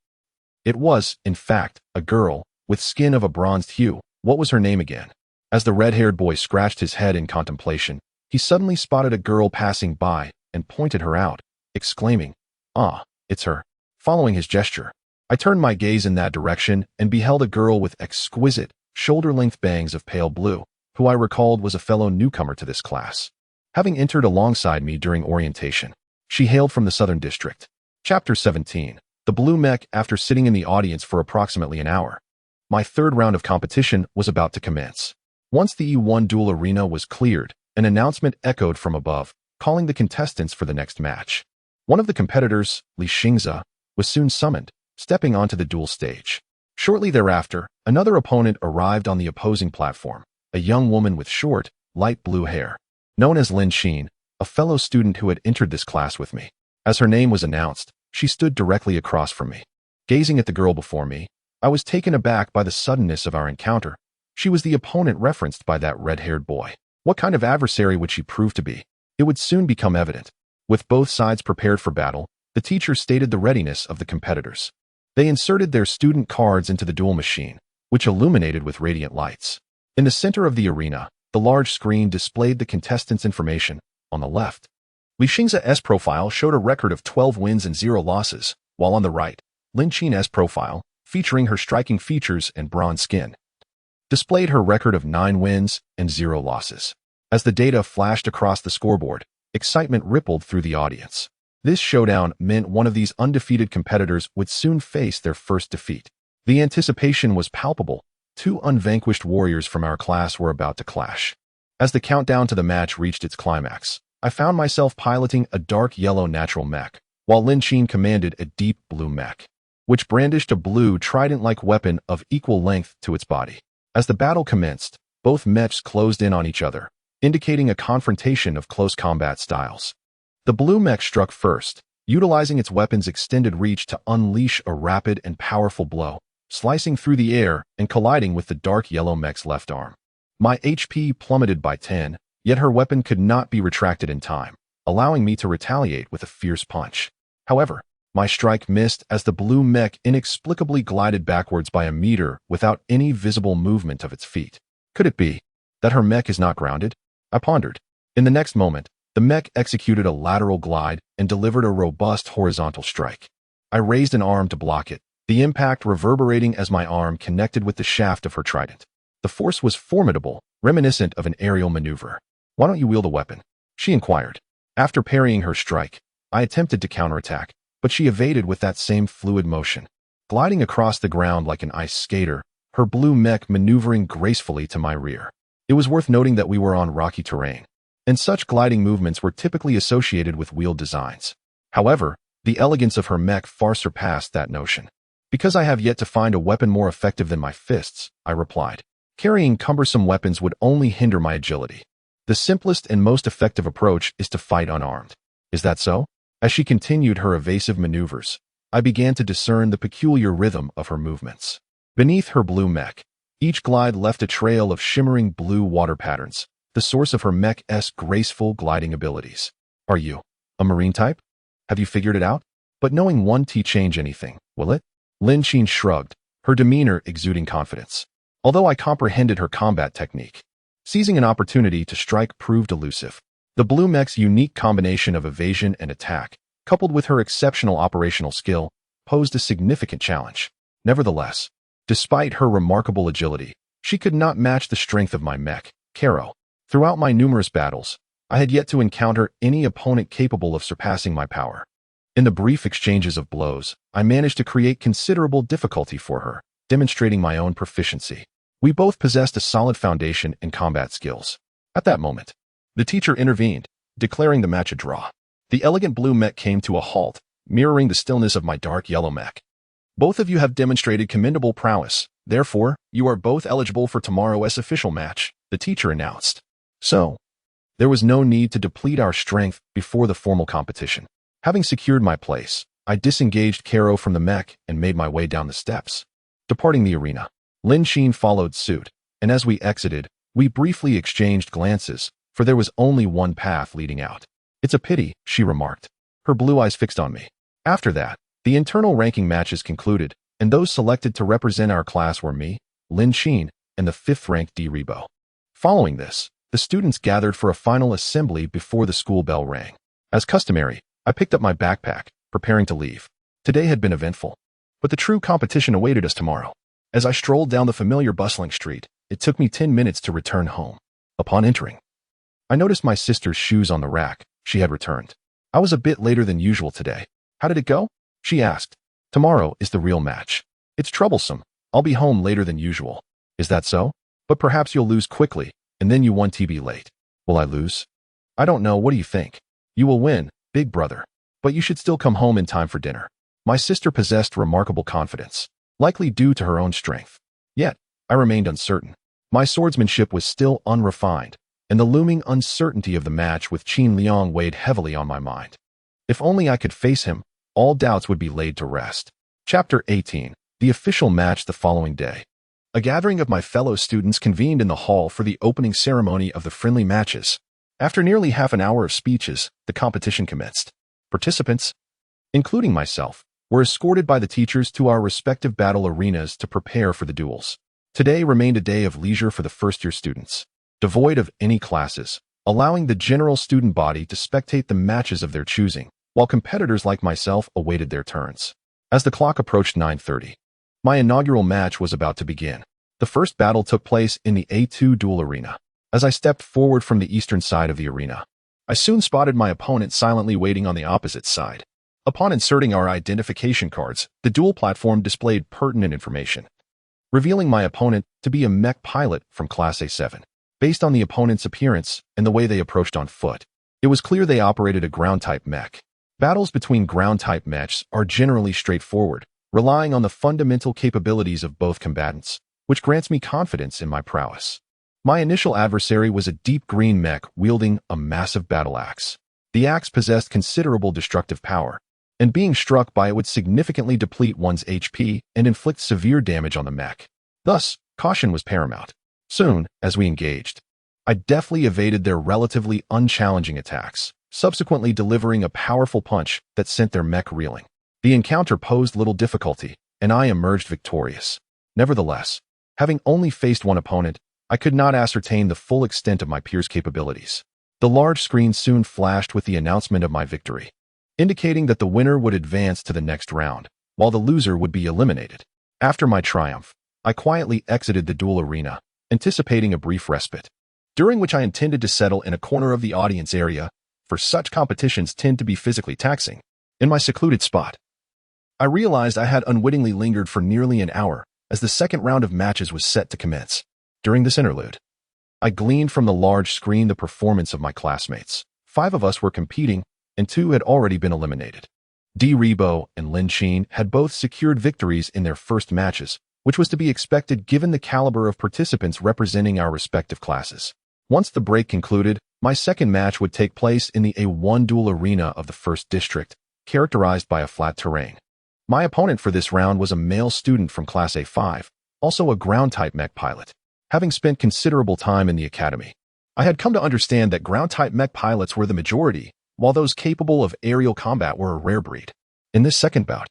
"It was, in fact, a girl, with skin of a bronzed hue." "What was her name again?" As the red-haired boy scratched his head in contemplation, he suddenly spotted a girl passing by and pointed her out, exclaiming, "Ah, it's her." Following his gesture, I turned my gaze in that direction and beheld a girl with exquisite, shoulder-length bangs of pale blue, who I recalled was a fellow newcomer to this class, having entered alongside me during orientation. She hailed from the Southern District. Chapter 17. The Blue Mech. After sitting in the audience for approximately an hour, my third round of competition was about to commence. Once the E1 duel arena was cleared, an announcement echoed from above, calling the contestants for the next match. One of the competitors, Li Xingza, was soon summoned, stepping onto the duel stage. Shortly thereafter, another opponent arrived on the opposing platform, a young woman with short, light blue hair, known as Lin Xin, a fellow student who had entered this class with me. As her name was announced, she stood directly across from me. Gazing at the girl before me, I was taken aback by the suddenness of our encounter. She was the opponent referenced by that red-haired boy. What kind of adversary would she prove to be? It would soon become evident. With both sides prepared for battle, the teacher stated the readiness of the competitors. They inserted their student cards into the duel machine, which illuminated with radiant lights. In the center of the arena, the large screen displayed the contestants' information. On the left, Li Xingza's profile showed a record of 12 wins and 0 losses, while on the right, Lin Xin's profile, featuring her striking features and bronze skin, displayed her record of 9 wins and 0 losses. As the data flashed across the scoreboard, excitement rippled through the audience. This showdown meant one of these undefeated competitors would soon face their first defeat. The anticipation was palpable. Two unvanquished warriors from our class were about to clash. As the countdown to the match reached its climax, I found myself piloting a dark yellow natural mech, while Lin Qin commanded a deep blue mech, which brandished a blue trident-like weapon of equal length to its body. As the battle commenced, both mechs closed in on each other, indicating a confrontation of close combat styles. The blue mech struck first, utilizing its weapon's extended reach to unleash a rapid and powerful blow, slicing through the air and colliding with the dark yellow mech's left arm. My HP plummeted by 10, yet her weapon could not be retracted in time, allowing me to retaliate with a fierce punch. However, my strike missed as the blue mech inexplicably glided backwards by a meter without any visible movement of its feet. Could it be that her mech is not grounded? I pondered. In the next moment, the mech executed a lateral glide and delivered a robust horizontal strike. I raised an arm to block it, the impact reverberating as my arm connected with the shaft of her trident. The force was formidable, reminiscent of an aerial maneuver. "Why don't you wield a weapon?" she inquired. After parrying her strike, I attempted to counterattack, but she evaded with that same fluid motion. Gliding across the ground like an ice skater, her blue mech maneuvering gracefully to my rear. It was worth noting that we were on rocky terrain, and such gliding movements were typically associated with wheeled designs. However, the elegance of her mech far surpassed that notion. "Because I have yet to find a weapon more effective than my fists," I replied. "Carrying cumbersome weapons would only hinder my agility. The simplest and most effective approach is to fight unarmed." "Is that so?" As she continued her evasive maneuvers, I began to discern the peculiar rhythm of her movements. Beneath her blue mech, each glide left a trail of shimmering blue water patterns, the source of her mech's graceful gliding abilities. "Are you a marine type? Have you figured it out? But knowing one T change anything, will it?" Lin Qin shrugged, her demeanor exuding confidence. Although I comprehended her combat technique, seizing an opportunity to strike proved elusive. The blue mech's unique combination of evasion and attack, coupled with her exceptional operational skill, posed a significant challenge. Nevertheless, despite her remarkable agility, she could not match the strength of my mech, Karo. Throughout my numerous battles, I had yet to encounter any opponent capable of surpassing my power. In the brief exchanges of blows, I managed to create considerable difficulty for her, demonstrating my own proficiency. We both possessed a solid foundation in combat skills. At that moment, the teacher intervened, declaring the match a draw. The elegant blue mech came to a halt, mirroring the stillness of my dark yellow mech. "Both of you have demonstrated commendable prowess. Therefore, you are both eligible for tomorrow's official match," the teacher announced. So, there was no need to deplete our strength before the formal competition. Having secured my place, I disengaged Karo from the mech and made my way down the steps. Departing the arena, Lin Qin followed suit, and as we exited, we briefly exchanged glances, for there was only one path leading out. "It's a pity," she remarked, her blue eyes fixed on me. After that, the internal ranking matches concluded, and those selected to represent our class were me, Lin Qin, and the 5th-ranked D. Rebo. Following this, the students gathered for a final assembly before the school bell rang. As customary, I picked up my backpack, preparing to leave. Today had been eventful, but the true competition awaited us tomorrow. As I strolled down the familiar bustling street, it took me 10 minutes to return home. Upon entering, I noticed my sister's shoes on the rack. She had returned. "I was a bit later than usual today. How did it go?" she asked. "Tomorrow is the real match. It's troublesome. I'll be home later than usual." "Is that so? But perhaps you'll lose quickly, and then you won't be late." "Will I lose?" "I don't know. What do you think?" "You will win, big brother. But you should still come home in time for dinner." My sister possessed remarkable confidence, likely due to her own strength. Yet, I remained uncertain. My swordsmanship was still unrefined, and the looming uncertainty of the match with Qin Liang weighed heavily on my mind. If only I could face him, all doubts would be laid to rest. Chapter 18. The official match the following day. A gathering of my fellow students convened in the hall for the opening ceremony of the friendly matches. After nearly half an hour of speeches, the competition commenced. Participants, including myself, were escorted by the teachers to our respective battle arenas to prepare for the duels. Today remained a day of leisure for the first-year students, devoid of any classes, allowing the general student body to spectate the matches of their choosing, while competitors like myself awaited their turns. As the clock approached 9:30, my inaugural match was about to begin. The first battle took place in the A2 duel arena. As I stepped forward from the eastern side of the arena, I soon spotted my opponent silently waiting on the opposite side. Upon inserting our identification cards, the duel platform displayed pertinent information, revealing my opponent to be a mech pilot from Class A7. Based on the opponent's appearance and the way they approached on foot, it was clear they operated a ground-type mech. Battles between ground-type mechs are generally straightforward, relying on the fundamental capabilities of both combatants, which grants me confidence in my prowess. My initial adversary was a deep green mech wielding a massive battle axe. The axe possessed considerable destructive power, and being struck by it would significantly deplete one's HP and inflict severe damage on the mech. Thus, caution was paramount. Soon, as we engaged, I deftly evaded their relatively unchallenging attacks, subsequently delivering a powerful punch that sent their mech reeling. The encounter posed little difficulty, and I emerged victorious. Nevertheless, having only faced one opponent, I could not ascertain the full extent of my peers' capabilities. The large screen soon flashed with the announcement of my victory, indicating that the winner would advance to the next round, while the loser would be eliminated. After my triumph, I quietly exited the duel arena, anticipating a brief respite, during which I intended to settle in a corner of the audience area, for such competitions tend to be physically taxing. In my secluded spot, I realized I had unwittingly lingered for nearly an hour as the second round of matches was set to commence. During this interlude, I gleaned from the large screen the performance of my classmates. 5 of us were competing, and 2 had already been eliminated. Rebo and Lin Qin had both secured victories in their first matches, which was to be expected given the caliber of participants representing our respective classes. Once the break concluded, my second match would take place in the A1 duel arena of the first district, characterized by a flat terrain. My opponent for this round was a male student from Class A5, also a ground-type mech pilot. Having spent considerable time in the academy, I had come to understand that ground-type mech pilots were the majority, while those capable of aerial combat were a rare breed. In this second bout,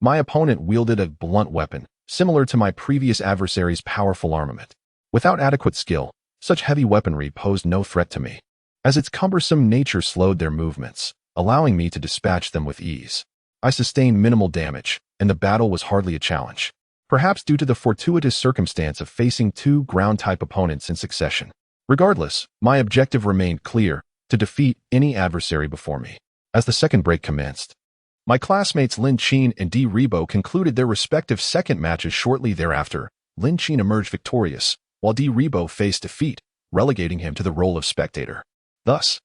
my opponent wielded a blunt weapon, similar to my previous adversary's powerful armament. Without adequate skill, such heavy weaponry posed no threat to me, as its cumbersome nature slowed their movements, allowing me to dispatch them with ease. I sustained minimal damage, and the battle was hardly a challenge, perhaps due to the fortuitous circumstance of facing 2 ground-type opponents in succession. Regardless, my objective remained clear: to defeat any adversary before me. As the second break commenced, my classmates Lin Qin and Rebo concluded their respective second matches shortly thereafter. Lin Qin emerged victorious, while Rebo faced defeat, relegating him to the role of spectator. Thus,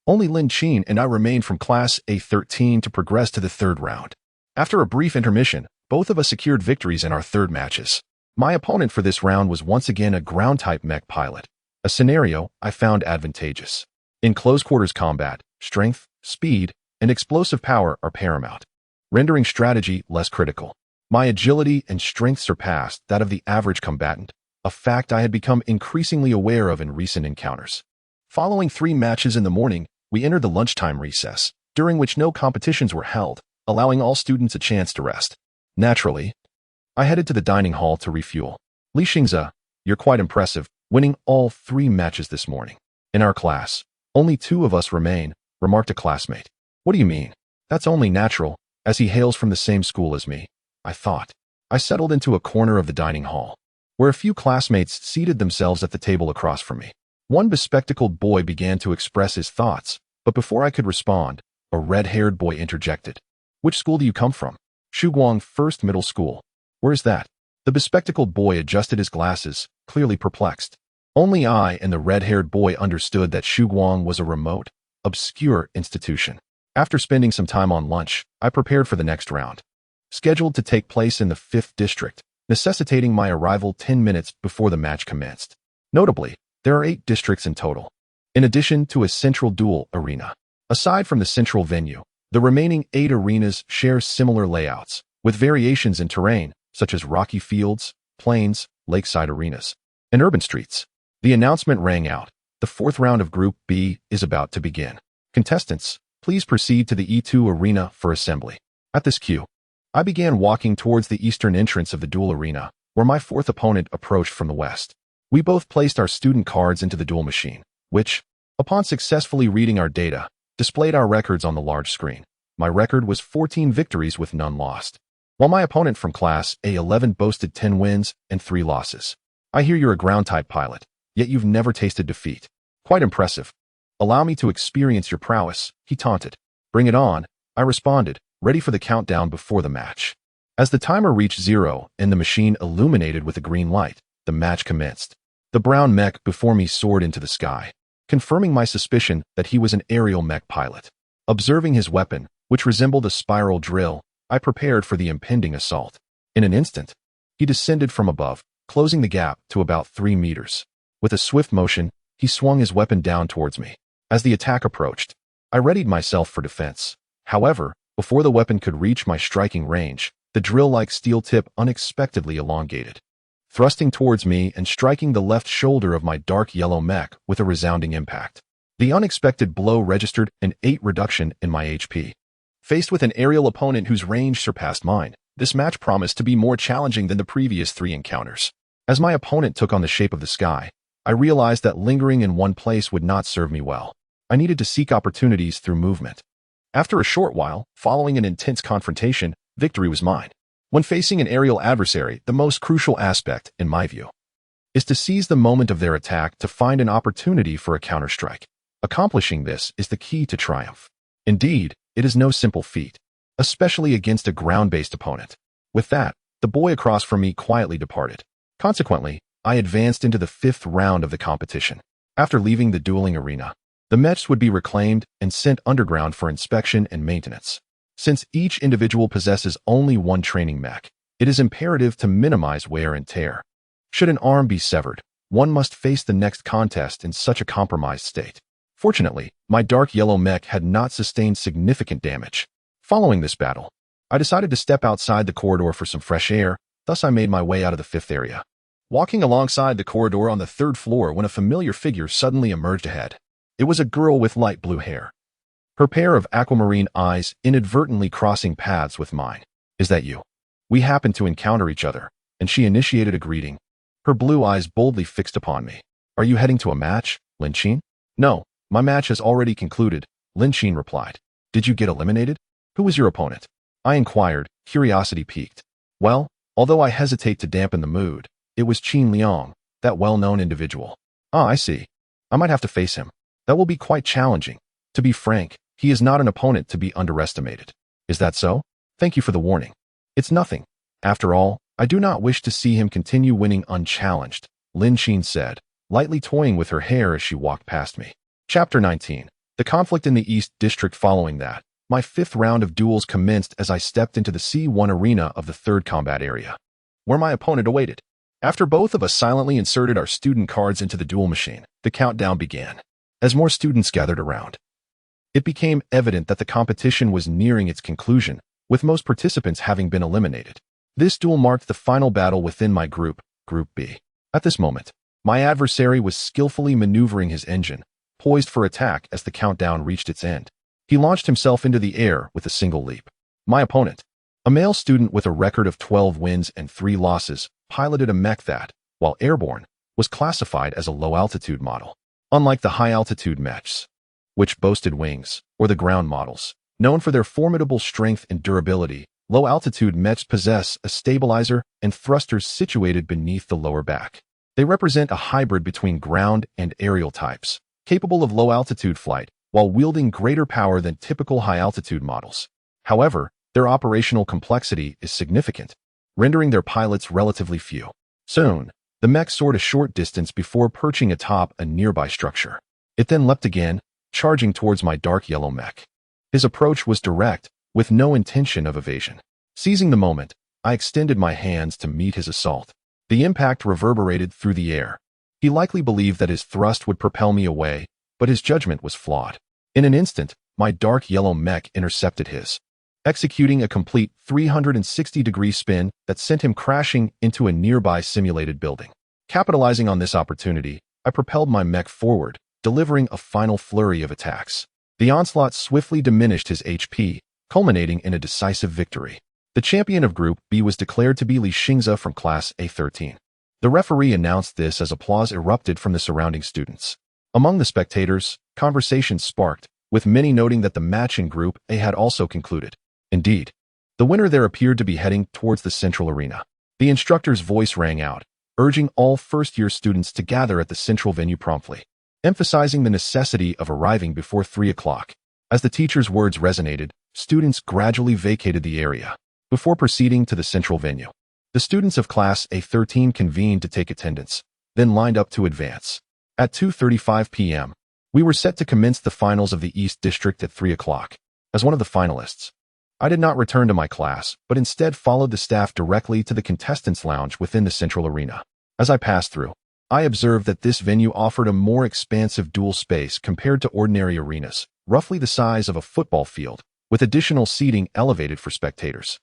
only Lin Qin and I remained from Class A13 to progress to the third round. After a brief intermission, both of us secured victories in our third matches. My opponent for this round was once again a ground-type mech pilot, a scenario I found advantageous. In close-quarters combat, strength, speed, and explosive power are paramount, rendering strategy less critical. My agility and strength surpassed that of the average combatant, a fact I had become increasingly aware of in recent encounters. Following 3 matches in the morning, we entered the lunchtime recess, during which no competitions were held, allowing all students a chance to rest. Naturally, I headed to the dining hall to refuel. Li Xingze, you're quite impressive, winning all 3 matches this morning. In our class, only 2 of us remain, remarked a classmate. What do you mean? That's only natural, as he hails from the same school as me, I thought. I settled into a corner of the dining hall, where a few classmates seated themselves at the table across from me. One bespectacled boy began to express his thoughts, but before I could respond, a red-haired boy interjected. Which school do you come from? Shuguang First Middle School. Where's that? The bespectacled boy adjusted his glasses, clearly perplexed. Only I and the red-haired boy understood that Shuguang was a remote, obscure institution. After spending some time on lunch, I prepared for the next round, scheduled to take place in the 5th district, necessitating my arrival 10 minutes before the match commenced. Notably, there are 8 districts in total, in addition to a central duel arena. Aside from the central venue, the remaining 8 arenas share similar layouts, with variations in terrain, such as rocky fields, plains, lakeside arenas, and urban streets. The announcement rang out. The 4th round of Group B is about to begin. Contestants, please proceed to the E2 arena for assembly. At this cue, I began walking towards the eastern entrance of the duel arena, where my 4th opponent approached from the west. We both placed our student cards into the duel machine, which, upon successfully reading our data, displayed our records on the large screen. My record was 14 victories with none lost, while my opponent from Class A11 boasted 10 wins and 3 losses. I hear you're a ground-type pilot, yet you've never tasted defeat. Quite impressive. Allow me to experience your prowess, he taunted. Bring it on, I responded, ready for the countdown before the match. As the timer reached 0 and the machine illuminated with a green light, the match commenced. The brown mech before me soared into the sky, confirming my suspicion that he was an aerial mech pilot. Observing his weapon, which resembled a spiral drill, I prepared for the impending assault. In an instant, he descended from above, closing the gap to about 3 meters. With a swift motion, he swung his weapon down towards me. As the attack approached, I readied myself for defense. However, before the weapon could reach my striking range, the drill-like steel tip unexpectedly elongated, thrusting towards me and striking the left shoulder of my dark yellow mech with a resounding impact. The unexpected blow registered an 8 reduction in my HP. Faced with an aerial opponent whose range surpassed mine, this match promised to be more challenging than the previous 3 encounters. As my opponent took on the shape of the sky, I realized that lingering in one place would not serve me well. I needed to seek opportunities through movement. After a short while, following an intense confrontation, victory was mine. When facing an aerial adversary, the most crucial aspect, in my view, is to seize the moment of their attack to find an opportunity for a counterstrike. Accomplishing this is the key to triumph. Indeed, it is no simple feat, especially against a ground-based opponent. With that, the boy across from me quietly departed. Consequently, I advanced into the 5th round of the competition. After leaving the dueling arena, the mechs would be reclaimed and sent underground for inspection and maintenance. Since each individual possesses only one training mech, it is imperative to minimize wear and tear. Should an arm be severed, one must face the next contest in such a compromised state. Fortunately, my dark yellow mech had not sustained significant damage. Following this battle, I decided to step outside the corridor for some fresh air, thus I made my way out of the 5th area. Walking alongside the corridor on the 3rd floor when a familiar figure suddenly emerged ahead. It was a girl with light blue hair, her pair of aquamarine eyes inadvertently crossing paths with mine. Is that you? We happened to encounter each other, and she initiated a greeting, her blue eyes boldly fixed upon me. Are you heading to a match, Lin Qin? No, my match has already concluded, Lin Qin replied. Did you get eliminated? Who was your opponent? I inquired, curiosity piqued. Well, although I hesitate to dampen the mood, it was Qin Liang, that well-known individual. Ah, I see. I might have to face him. That will be quite challenging. To be frank, he is not an opponent to be underestimated. Is that so? Thank you for the warning. It's nothing. After all, I do not wish to see him continue winning unchallenged, Lin Qin said, lightly toying with her hair as she walked past me. Chapter 19. The conflict in the East District. Following that, my 5th round of duels commenced as I stepped into the C1 arena of the 3rd combat area, where my opponent awaited. After both of us silently inserted our student cards into the duel machine, the countdown began. As more students gathered around, it became evident that the competition was nearing its conclusion, with most participants having been eliminated. This duel marked the final battle within my group, Group B. At this moment, my adversary was skillfully maneuvering his engine, poised for attack as the countdown reached its end. He launched himself into the air with a single leap. My opponent, a male student with a record of 12 wins and 3 losses, piloted a mech that, while airborne, was classified as a low-altitude model. Unlike the high-altitude mechs, which boasted wings, or the ground models, known for their formidable strength and durability, low-altitude mechs possess a stabilizer and thrusters situated beneath the lower back. They represent a hybrid between ground and aerial types, capable of low-altitude flight, while wielding greater power than typical high-altitude models. However, their operational complexity is significant, rendering their pilots relatively few. Soon, the mech soared a short distance before perching atop a nearby structure. It then leapt again, charging towards my dark yellow mech. His approach was direct, with no intention of evasion. Seizing the moment, I extended my hands to meet his assault. The impact reverberated through the air. He likely believed that his thrust would propel me away, but his judgment was flawed. In an instant, my dark yellow mech intercepted his, executing a complete 360-degree spin that sent him crashing into a nearby simulated building. Capitalizing on this opportunity, I propelled my mech forward, delivering a final flurry of attacks. The onslaught swiftly diminished his HP, culminating in a decisive victory. The champion of Group B was declared to be Li Xingze from Class A13. The referee announced this as applause erupted from the surrounding students. Among the spectators, conversation sparked, with many noting that the match in Group A had also concluded. Indeed, the winner there appeared to be heading towards the central arena. The instructor's voice rang out, urging all first-year students to gather at the central venue promptly. emphasizing the necessity of arriving before 3 o'clock. As the teacher's words resonated, students gradually vacated the area before proceeding to the central venue. The students of Class A13 convened to take attendance, then lined up to advance. At 2:35 p.m., we were set to commence the finals of the East District at 3 o'clock. As one of the finalists, I did not return to my class, but instead followed the staff directly to the contestants' lounge within the central arena. As I passed through, I observed that this venue offered a more expansive dual space compared to ordinary arenas, roughly the size of a football field, with additional seating elevated for spectators.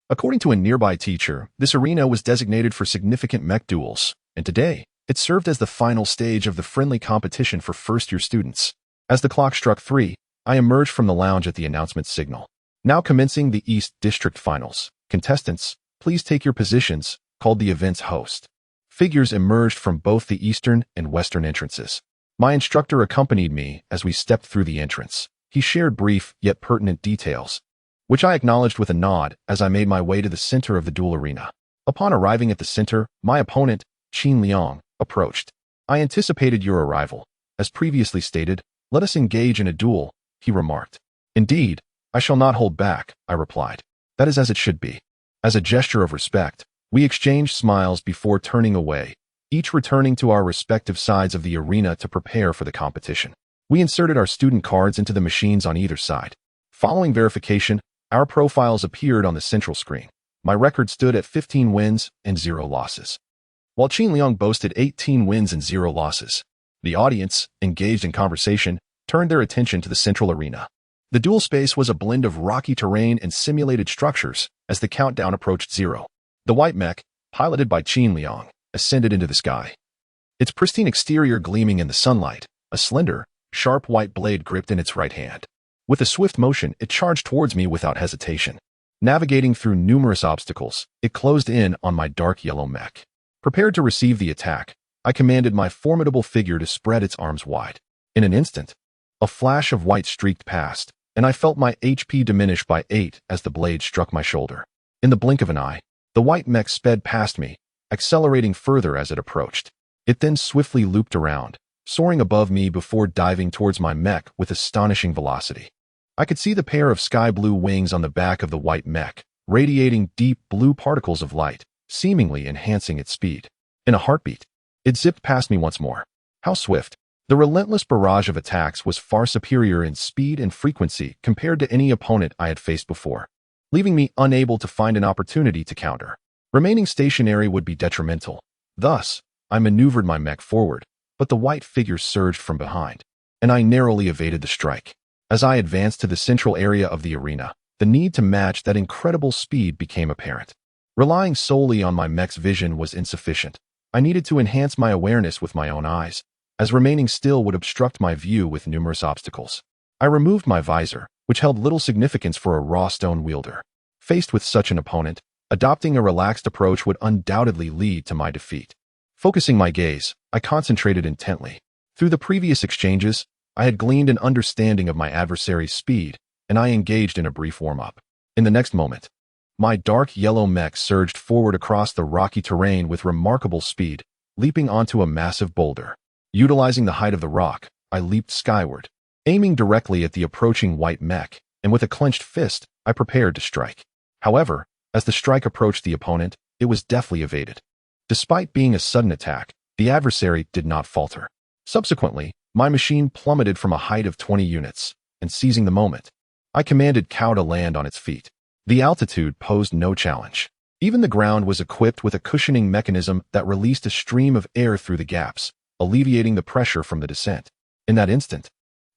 According to a nearby teacher, this arena was designated for significant mech duels, and today, it served as the final stage of the friendly competition for first-year students. As the clock struck 3, I emerged from the lounge at the announcement signal. Now commencing the East District Finals. Contestants, please take your positions, called the event's host. Figures emerged from both the eastern and western entrances. My instructor accompanied me as we stepped through the entrance. He shared brief yet pertinent details, which I acknowledged with a nod as I made my way to the center of the duel arena. Upon arriving at the center, my opponent, Qin Liang, approached. I anticipated your arrival. As previously stated, let us engage in a duel, he remarked. Indeed, I shall not hold back, I replied. That is as it should be. As a gesture of respect, we exchanged smiles before turning away, each returning to our respective sides of the arena to prepare for the competition. We inserted our student cards into the machines on either side. Following verification, our profiles appeared on the central screen. My record stood at 15 wins and 0 losses, while Qin Liang boasted 18 wins and 0 losses. The audience, engaged in conversation, turned their attention to the central arena. The duel space was a blend of rocky terrain and simulated structures as the countdown approached 0. The white mech, piloted by Qin Liang, ascended into the sky. Its pristine exterior gleaming in the sunlight, a slender, sharp white blade gripped in its right hand. With a swift motion, it charged towards me without hesitation. Navigating through numerous obstacles, it closed in on my dark yellow mech. Prepared to receive the attack, I commanded my formidable figure to spread its arms wide. In an instant, a flash of white streaked past, and I felt my HP diminish by 8 as the blade struck my shoulder. In the blink of an eye, the white mech sped past me, accelerating further as it approached. It then swiftly looped around, soaring above me before diving towards my mech with astonishing velocity. I could see the pair of sky blue wings on the back of the white mech, radiating deep blue particles of light, seemingly enhancing its speed. In a heartbeat, it zipped past me once more. How swift! The relentless barrage of attacks was far superior in speed and frequency compared to any opponent I had faced before, leaving me unable to find an opportunity to counter. Remaining stationary would be detrimental. Thus, I maneuvered my mech forward, but the white figure surged from behind, and I narrowly evaded the strike. As I advanced to the central area of the arena, the need to match that incredible speed became apparent. Relying solely on my mech's vision was insufficient. I needed to enhance my awareness with my own eyes, as remaining still would obstruct my view with numerous obstacles. I removed my visor, which held little significance for a raw stone wielder. Faced with such an opponent, adopting a relaxed approach would undoubtedly lead to my defeat. Focusing my gaze, I concentrated intently. Through the previous exchanges, I had gleaned an understanding of my adversary's speed, and I engaged in a brief warm-up. In the next moment, my dark yellow mech surged forward across the rocky terrain with remarkable speed, leaping onto a massive boulder. Utilizing the height of the rock, I leaped skyward, aiming directly at the approaching white mech, and with a clenched fist, I prepared to strike. However, as the strike approached the opponent, it was deftly evaded. Despite being a sudden attack, the adversary did not falter. Subsequently, my machine plummeted from a height of 20 units, and seizing the moment, I commanded Cow to land on its feet. The altitude posed no challenge. Even the ground was equipped with a cushioning mechanism that released a stream of air through the gaps, alleviating the pressure from the descent. In that instant,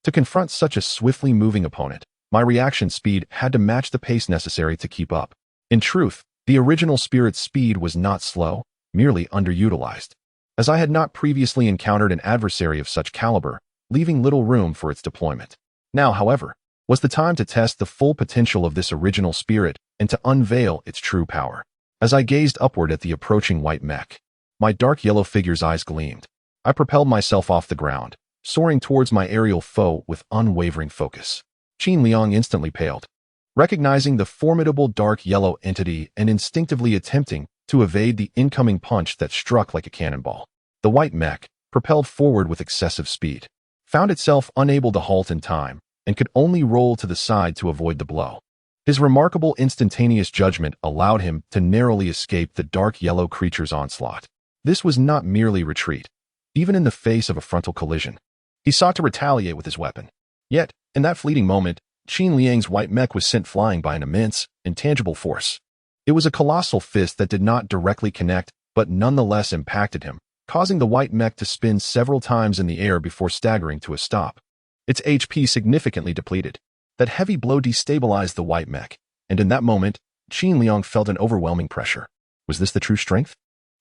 to confront such a swiftly moving opponent, my reaction speed had to match the pace necessary to keep up. In truth, the original spirit's speed was not slow, merely underutilized, as I had not previously encountered an adversary of such caliber, leaving little room for its deployment. Now, however, was the time to test the full potential of this original spirit and to unveil its true power. As I gazed upward at the approaching white mech, my dark yellow figure's eyes gleamed. I propelled myself off the ground, soaring towards my aerial foe with unwavering focus. Qin Liang instantly paled, recognizing the formidable dark yellow entity and instinctively attempting to evade the incoming punch that struck like a cannonball. The white mech, propelled forward with excessive speed, found itself unable to halt in time, and could only roll to the side to avoid the blow. His remarkable instantaneous judgment allowed him to narrowly escape the dark yellow creature's onslaught. This was not merely retreat. Even in the face of a frontal collision, he sought to retaliate with his weapon. Yet, in that fleeting moment, Qin Liang's white mech was sent flying by an immense, intangible force. It was a colossal fist that did not directly connect, but nonetheless impacted him, causing the white mech to spin several times in the air before staggering to a stop. Its HP significantly depleted. That heavy blow destabilized the white mech, and in that moment, Qin Liang felt an overwhelming pressure. Was this the true strength?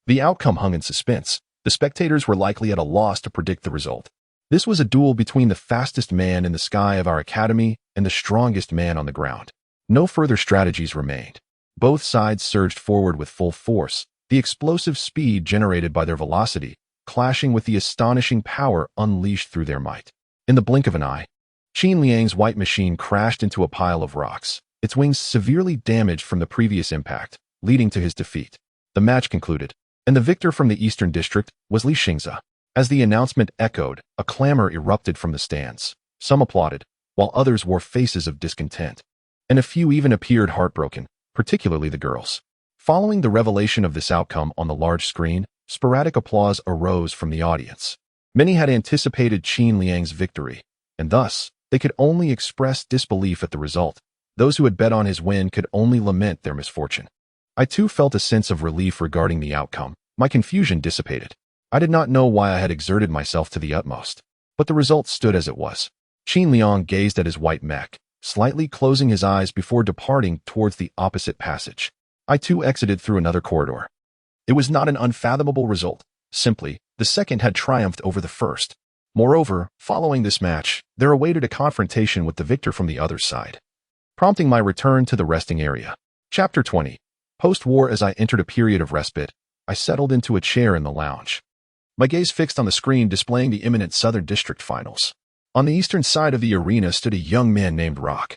The outcome hung in suspense. The spectators were likely at a loss to predict the result. This was a duel between the fastest man in the sky of our academy and the strongest man on the ground. No further strategies remained. Both sides surged forward with full force, the explosive speed generated by their velocity, clashing with the astonishing power unleashed through their might. In the blink of an eye, Qin Liang's white machine crashed into a pile of rocks, its wings severely damaged from the previous impact, leading to his defeat. The match concluded, and the victor from the Eastern District was Li Xingzi. As the announcement echoed, a clamor erupted from the stands. Some applauded, while others wore faces of discontent. And a few even appeared heartbroken, particularly the girls. Following the revelation of this outcome on the large screen, sporadic applause arose from the audience. Many had anticipated Qin Liang's victory, and thus, they could only express disbelief at the result. Those who had bet on his win could only lament their misfortune. I too felt a sense of relief regarding the outcome. My confusion dissipated. I did not know why I had exerted myself to the utmost, but the result stood as it was. Qin Liang gazed at his white mech, slightly closing his eyes before departing towards the opposite passage. I too exited through another corridor. It was not an unfathomable result. Simply, the second had triumphed over the first. Moreover, following this match, there awaited a confrontation with the victor from the other side, prompting my return to the resting area. Chapter 20. Post-war. As I entered a period of respite, I settled into a chair in the lounge. My gaze fixed on the screen displaying the imminent Southern District Finals. On the eastern side of the arena stood a young man named Rock,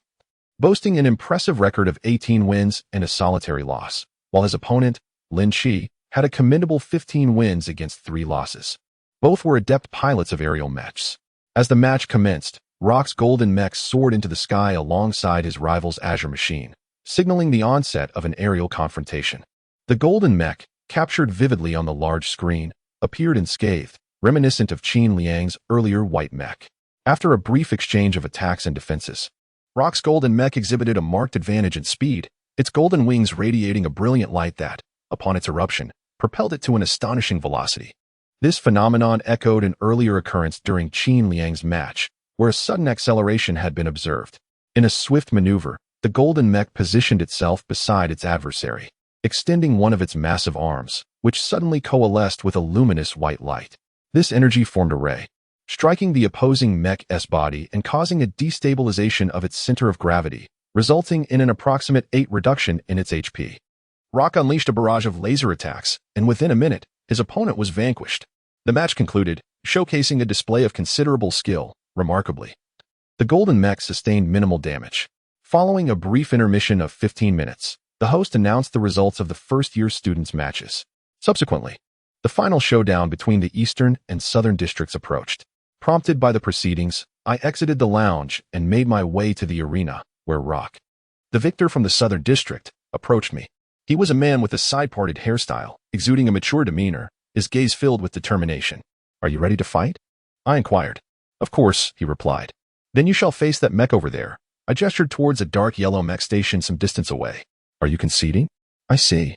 boasting an impressive record of 18 wins and a solitary loss, while his opponent, Lin Shi, had a commendable 15 wins against 3 losses. Both were adept pilots of aerial mechs. As the match commenced, Rock's golden mech soared into the sky alongside his rival's azure machine, signaling the onset of an aerial confrontation. The golden mech, captured vividly on the large screen, appeared unscathed, reminiscent of Qin Liang's earlier white mech. After a brief exchange of attacks and defenses, Rock's golden mech exhibited a marked advantage in speed, its golden wings radiating a brilliant light that, upon its eruption, propelled it to an astonishing velocity. This phenomenon echoed an earlier occurrence during Qin Liang's match, where a sudden acceleration had been observed. In a swift maneuver, the golden mech positioned itself beside its adversary, extending one of its massive arms, which suddenly coalesced with a luminous white light. This energy formed a ray, striking the opposing mech's body and causing a destabilization of its center of gravity, resulting in an approximate 8 reduction in its HP. Rock unleashed a barrage of laser attacks, and within a minute, his opponent was vanquished. The match concluded, showcasing a display of considerable skill. Remarkably, the golden mech sustained minimal damage. Following a brief intermission of 15 minutes, the host announced the results of the first-year students' matches. Subsequently, the final showdown between the Eastern and Southern Districts approached. Prompted by the proceedings, I exited the lounge and made my way to the arena, where Rock, the victor from the Southern District, approached me. He was a man with a side-parted hairstyle, exuding a mature demeanor, his gaze filled with determination. "Are you ready to fight?" I inquired. "Of course," he replied. "Then you shall face that mech over there." I gestured towards a dark yellow mech station some distance away. "Are you conceding?" "I see.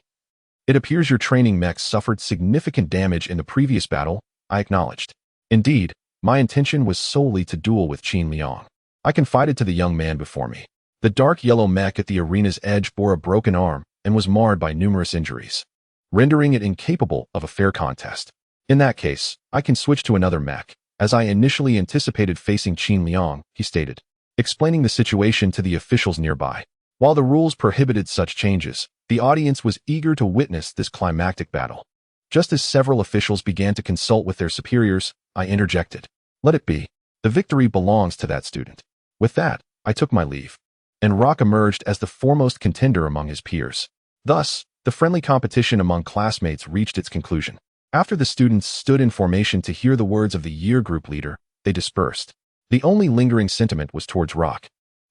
It appears your training mech suffered significant damage in the previous battle," I acknowledged. Indeed, my intention was solely to duel with Qin Liang. I confided to the young man before me. The dark yellow mech at the arena's edge bore a broken arm and was marred by numerous injuries, rendering it incapable of a fair contest. "In that case, I can switch to another mech, as I initially anticipated facing Qin Liang," he stated, explaining the situation to the officials nearby. While the rules prohibited such changes, the audience was eager to witness this climactic battle. Just as several officials began to consult with their superiors, I interjected. "Let it be. The victory belongs to that student." With that, I took my leave, and Rock emerged as the foremost contender among his peers. Thus, the friendly competition among classmates reached its conclusion. After the students stood in formation to hear the words of the year group leader, they dispersed. The only lingering sentiment was towards Rock,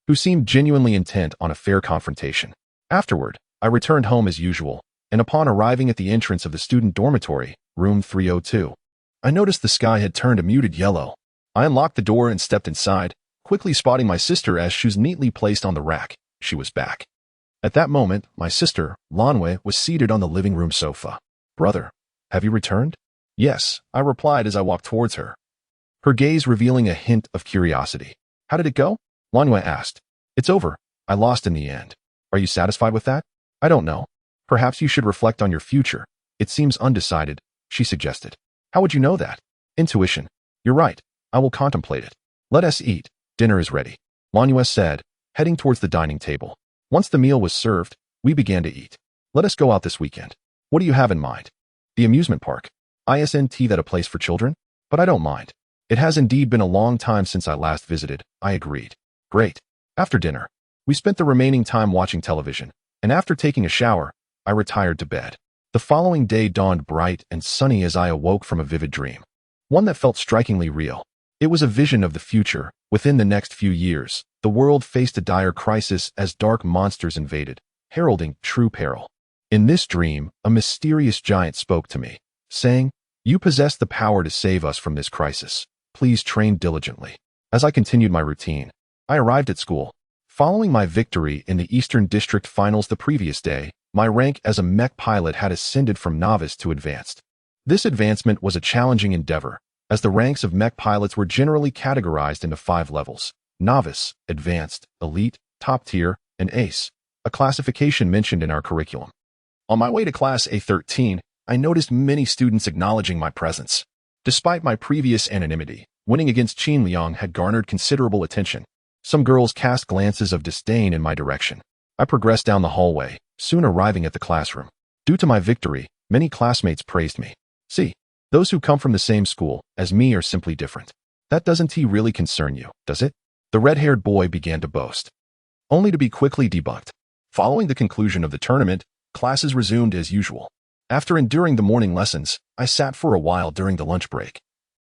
who seemed genuinely intent on a fair confrontation. Afterward, I returned home as usual, and upon arriving at the entrance of the student dormitory, room 302, I noticed the sky had turned a muted yellow. I unlocked the door and stepped inside, quickly spotting my sister as shoes neatly placed on the rack. She was back. At that moment, my sister, Lanwei, was seated on the living room sofa. "Brother, have you returned?" "Yes," I replied as I walked towards her, her gaze revealing a hint of curiosity. "How did it go?" Lanwei asked. "It's over. I lost in the end. Are you satisfied with that?" "I don't know. Perhaps you should reflect on your future. It seems undecided," she suggested. "How would you know that?" "Intuition. You're right. I will contemplate it. Let us eat. Dinner is ready," Lanwei said, heading towards the dining table. Once the meal was served, we began to eat. "Let us go out this weekend. What do you have in mind?" "The amusement park. Isn't that a place for children? But I don't mind. It has indeed been a long time since I last visited," I agreed. "Great." After dinner, we spent the remaining time watching television, and after taking a shower, I retired to bed. The following day dawned bright and sunny as I awoke from a vivid dream. One that felt strikingly real. It was a vision of the future. Within the next few years, the world faced a dire crisis as dark monsters invaded, heralding true peril. In this dream, a mysterious giant spoke to me, saying, "You possess the power to save us from this crisis. Please train diligently." As I continued my routine, I arrived at school. Following my victory in the Eastern District Finals the previous day, my rank as a mech pilot had ascended from novice to advanced. This advancement was a challenging endeavor, as the ranks of mech pilots were generally categorized into 5 levels: novice, advanced, elite, top tier, and ace, a classification mentioned in our curriculum. On my way to class A13, I noticed many students acknowledging my presence. Despite my previous anonymity, winning against Qin Liang had garnered considerable attention. Some girls cast glances of disdain in my direction. I progressed down the hallway, soon arriving at the classroom. Due to my victory, many classmates praised me. "See, those who come from the same school as me are simply different. That doesn't really concern you, does it?" The red-haired boy began to boast, only to be quickly debunked. Following the conclusion of the tournament, classes resumed as usual. After enduring the morning lessons, I sat for a while during the lunch break,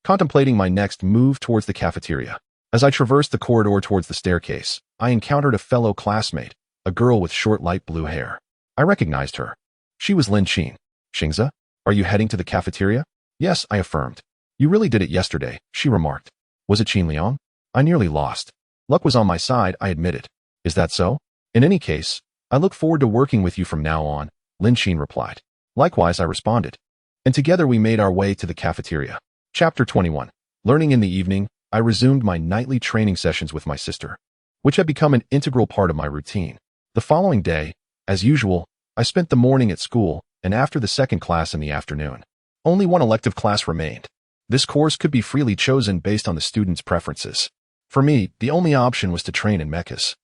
contemplating my next move towards the cafeteria. As I traversed the corridor towards the staircase, I encountered a fellow classmate, a girl with short light blue hair. I recognized her. She was Lin Qin. "Xingza, are you heading to the cafeteria?" "Yes," I affirmed. "You really did it yesterday," she remarked. "Was it Qin Liang?" "I nearly lost. Luck was on my side," I admitted. "Is that so? In any case, I look forward to working with you from now on," Lin Qin replied. "Likewise," I responded. And together we made our way to the cafeteria. Chapter 21. Learning in the evening, I resumed my nightly training sessions with my sister, which had become an integral part of my routine. The following day, as usual, I spent the morning at school, and after the second class in the afternoon. Only one elective class remained. This course could be freely chosen based on the student's preferences. For me, the only option was to train in mechas.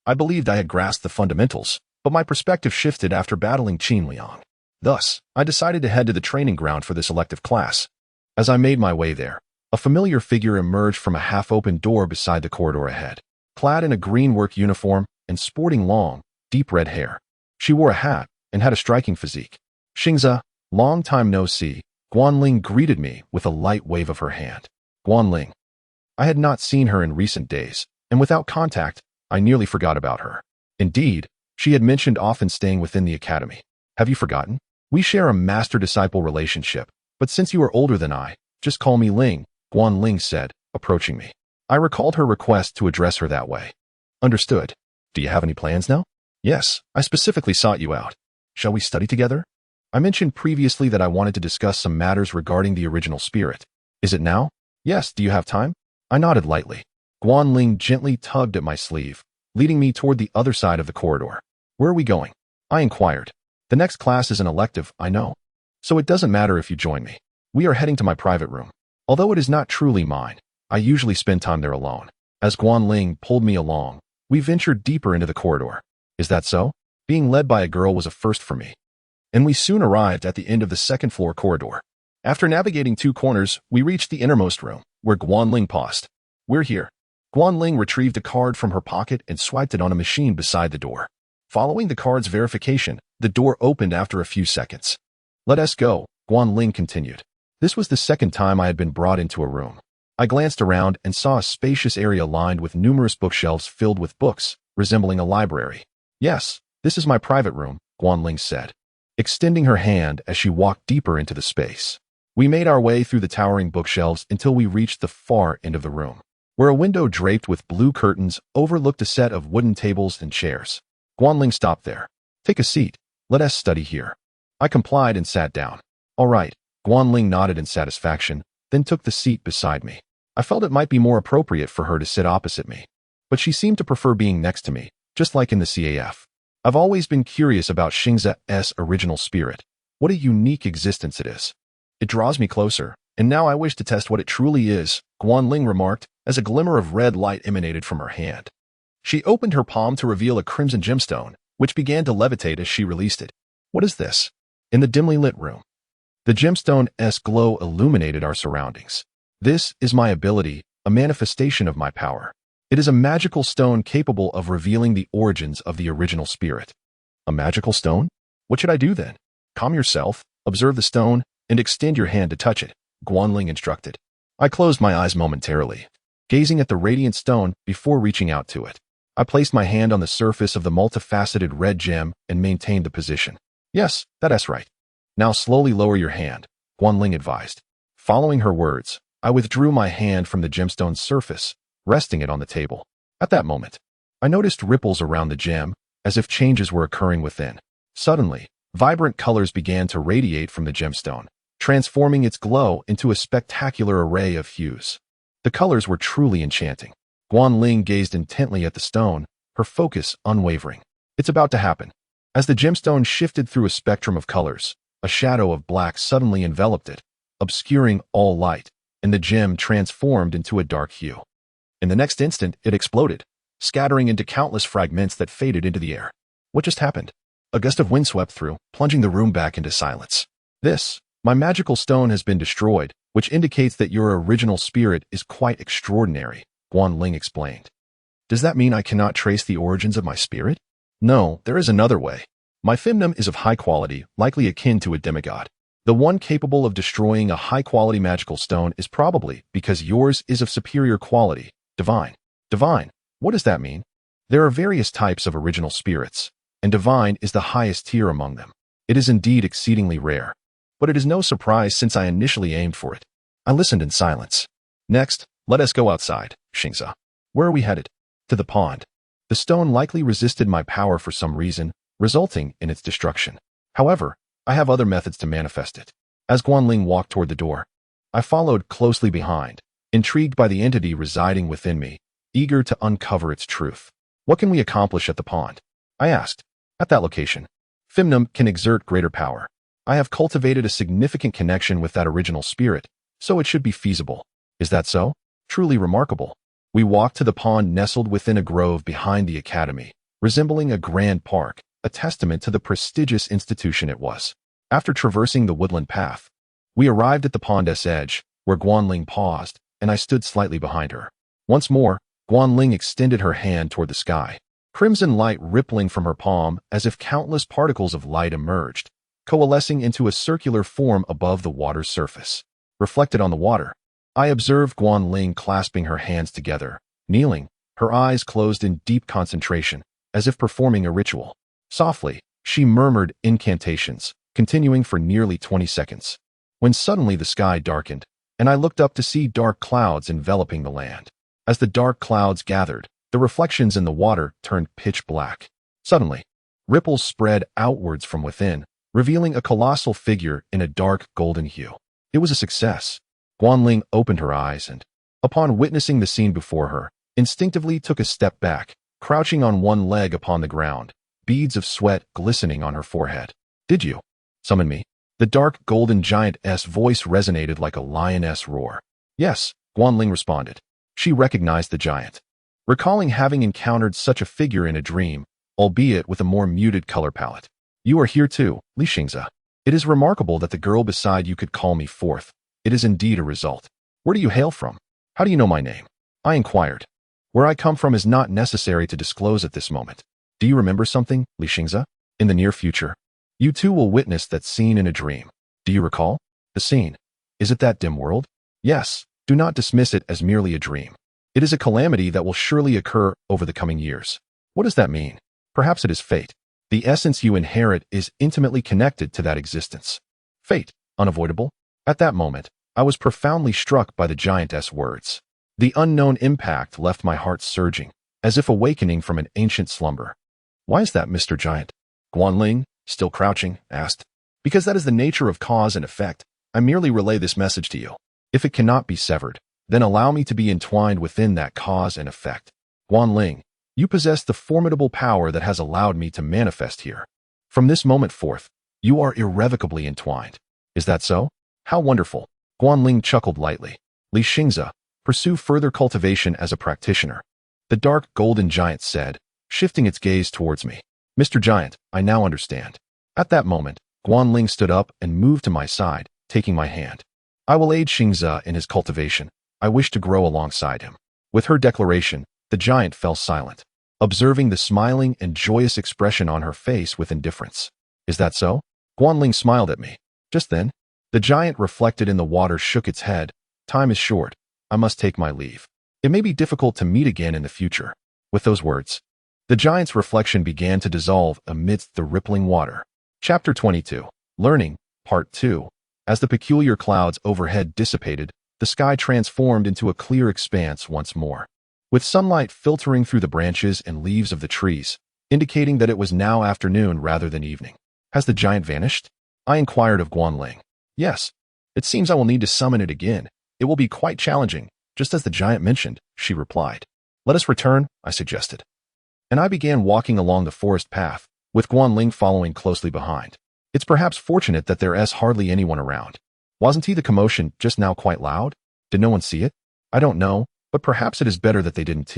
I believed I had grasped the fundamentals, but my perspective shifted after battling Qin Liang. Thus, I decided to head to the training ground for this elective class. As I made my way there, a familiar figure emerged from a half-open door beside the corridor ahead. Clad in a green work uniform and sporting long, deep red hair, she wore a hat and had a striking physique. "Xingza, long time no see," Guanling greeted me with a light wave of her hand. Guanling. I had not seen her in recent days, and without contact, I nearly forgot about her. Indeed, she had mentioned often staying within the academy. "Have you forgotten? We share a master-disciple relationship, but since you are older than I, just call me Ling," Guanling said, approaching me. I recalled her request to address her that way. "Understood. Do you have any plans now?" "Yes, I specifically sought you out. Shall we study together?" "I mentioned previously that I wanted to discuss some matters regarding the original spirit. Is it now?" "Yes, do you have time?" I nodded lightly. Guanling gently tugged at my sleeve, leading me toward the other side of the corridor. "Where are we going?" I inquired. "The next class is an elective, I know. So it doesn't matter if you join me. We are heading to my private room. Although it is not truly mine, I usually spend time there alone." As Guanling pulled me along, we ventured deeper into the corridor. Is that so? Being led by a girl was a first for me. And we soon arrived at the end of the second-floor corridor. After navigating 2 corners, we reached the innermost room, where Guanling paused. "We're here." Guanling retrieved a card from her pocket and swiped it on a machine beside the door. Following the card's verification, the door opened after a few seconds. "Let us go," Guanling continued. This was the second time I had been brought into a room. I glanced around and saw a spacious area lined with numerous bookshelves filled with books, resembling a library. Yes, this is my private room, Guanling said, extending her hand as she walked deeper into the space. We made our way through the towering bookshelves until we reached the far end of the room, where a window draped with blue curtains overlooked a set of wooden tables and chairs. Guanling stopped there. Take a seat. Let us study here. I complied and sat down. All right. Guanling nodded in satisfaction, then took the seat beside me. I felt it might be more appropriate for her to sit opposite me, but she seemed to prefer being next to me, just like in the CAF. I've always been curious about Xingza's original spirit. What a unique existence it is. It draws me closer, and now I wish to test what it truly is, Guanling remarked, as a glimmer of red light emanated from her hand. She opened her palm to reveal a crimson gemstone, which began to levitate as she released it. What is this? In the dimly lit room, the gemstone's glow illuminated our surroundings. This is my ability, a manifestation of my power. It is a magical stone capable of revealing the origins of the original spirit. A magical stone? What should I do then? Calm yourself, observe the stone, and extend your hand to touch it, Guanling instructed. I closed my eyes momentarily, gazing at the radiant stone before reaching out to it. I placed my hand on the surface of the multifaceted red gem and maintained the position. Yes, that's right. Now slowly lower your hand, Guanling advised. Following her words, I withdrew my hand from the gemstone's surface, resting it on the table. At that moment, I noticed ripples around the gem, as if changes were occurring within. Suddenly, vibrant colors began to radiate from the gemstone, transforming its glow into a spectacular array of hues. The colors were truly enchanting. Guanling gazed intently at the stone, her focus unwavering. It's about to happen. As the gemstone shifted through a spectrum of colors, a shadow of black suddenly enveloped it, obscuring all light, and the gem transformed into a dark hue. In the next instant, it exploded, scattering into countless fragments that faded into the air. What just happened? A gust of wind swept through, plunging the room back into silence. My magical stone has been destroyed, which indicates that your original spirit is quite extraordinary, Guanling explained. Does that mean I cannot trace the origins of my spirit? No, there is another way. My femnum is of high quality, likely akin to a demigod. The one capable of destroying a high-quality magical stone is probably because yours is of superior quality, divine. Divine, what does that mean? There are various types of original spirits, and divine is the highest tier among them. It is indeed exceedingly rare, but it is no surprise since I initially aimed for it. I listened in silence. Next, let us go outside, Xingza. Where are we headed? To the pond. The stone likely resisted my power for some reason, resulting in its destruction. However, I have other methods to manifest it. As Guanling walked toward the door, I followed closely behind, intrigued by the entity residing within me, eager to uncover its truth. What can we accomplish at the pond? I asked. At that location, femnum can exert greater power. I have cultivated a significant connection with that original spirit, so it should be feasible. Is that so? Truly remarkable. We walked to the pond nestled within a grove behind the academy, resembling a grand park, a testament to the prestigious institution it was. After traversing the woodland path, we arrived at the pond's edge, where Guanling paused, and I stood slightly behind her. Once more, Guanling extended her hand toward the sky, crimson light rippling from her palm as if countless particles of light emerged, coalescing into a circular form above the water's surface. Reflected on the water, I observed Guanling clasping her hands together, kneeling, her eyes closed in deep concentration, as if performing a ritual. Softly, she murmured incantations, continuing for nearly 20 seconds, when suddenly the sky darkened, and I looked up to see dark clouds enveloping the land. As the dark clouds gathered, the reflections in the water turned pitch black. Suddenly, ripples spread outwards from within, revealing a colossal figure in a dark golden hue. It was a success. Guanling opened her eyes and, upon witnessing the scene before her, instinctively took a step back, crouching on one leg upon the ground, beads of sweat glistening on her forehead. Did you summon me? The dark golden giant's voice resonated like a lioness roar. Yes, Guanling responded. She recognized the giant, recalling having encountered such a figure in a dream, albeit with a more muted color palette. You are here too, Li Xingza. It is remarkable that the girl beside you could call me forth. It is indeed a result. Where do you hail from? How do you know my name? I inquired. Where I come from is not necessary to disclose at this moment. Do you remember something, Li Xingza? In the near future, you too will witness that scene in a dream. Do you recall? The scene. Is it that dim world? Yes. Do not dismiss it as merely a dream. It is a calamity that will surely occur over the coming years. What does that mean? Perhaps it is fate. The essence you inherit is intimately connected to that existence. Fate, unavoidable? At that moment, I was profoundly struck by the giantess' words. The unknown impact left my heart surging, as if awakening from an ancient slumber. Why is that, Mr. Giant? Guanling, still crouching, asked. Because that is the nature of cause and effect. I merely relay this message to you. If it cannot be severed, then allow me to be entwined within that cause and effect. Guanling, you possess the formidable power that has allowed me to manifest here. From this moment forth, you are irrevocably entwined. Is that so? How wonderful. Guanling chuckled lightly. Li Xingzi, pursue further cultivation as a practitioner. The dark golden giant said, shifting its gaze towards me. Mr. Giant, I now understand. At that moment, Guanling stood up and moved to my side, taking my hand. I will aid Xingzi in his cultivation. I wish to grow alongside him. With her declaration, the giant fell silent, observing the smiling and joyous expression on her face with indifference. Is that so? Guanling smiled at me. Just then, the giant reflected in the water shook its head. Time is short. I must take my leave. It may be difficult to meet again in the future. With those words, the giant's reflection began to dissolve amidst the rippling water. Chapter 22. Learning, Part 2. As the peculiar clouds overhead dissipated, the sky transformed into a clear expanse once more, with sunlight filtering through the branches and leaves of the trees, indicating that it was now afternoon rather than evening. Has the giant vanished? I inquired of Guanling. Yes. It seems I will need to summon it again. It will be quite challenging, just as the giant mentioned, she replied. Let us return, I suggested. And I began walking along the forest path, with Guanling following closely behind. It's perhaps fortunate that there's hardly anyone around. Wasn't the commotion just now quite loud? Did no one see it? I don't know, but perhaps it is better that they didn't.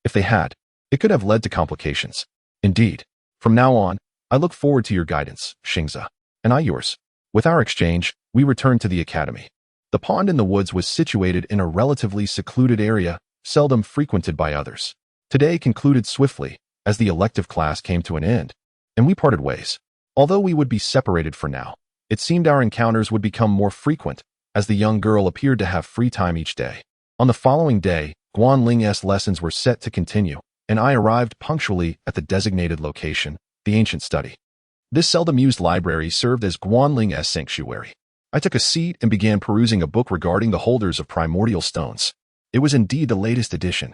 If they had, it could have led to complications. Indeed. From now on, I look forward to your guidance, Xingzi, and I yours. With our exchange, we returned to the academy. The pond in the woods was situated in a relatively secluded area, seldom frequented by others. Today concluded swiftly, as the elective class came to an end, and we parted ways. Although we would be separated for now, it seemed our encounters would become more frequent, as the young girl appeared to have free time each day. On the following day, Guanling's lessons were set to continue, and I arrived punctually at the designated location, the ancient study. This seldom used library served as Guanling's sanctuary. I took a seat and began perusing a book regarding the holders of primordial stones. It was indeed the latest edition,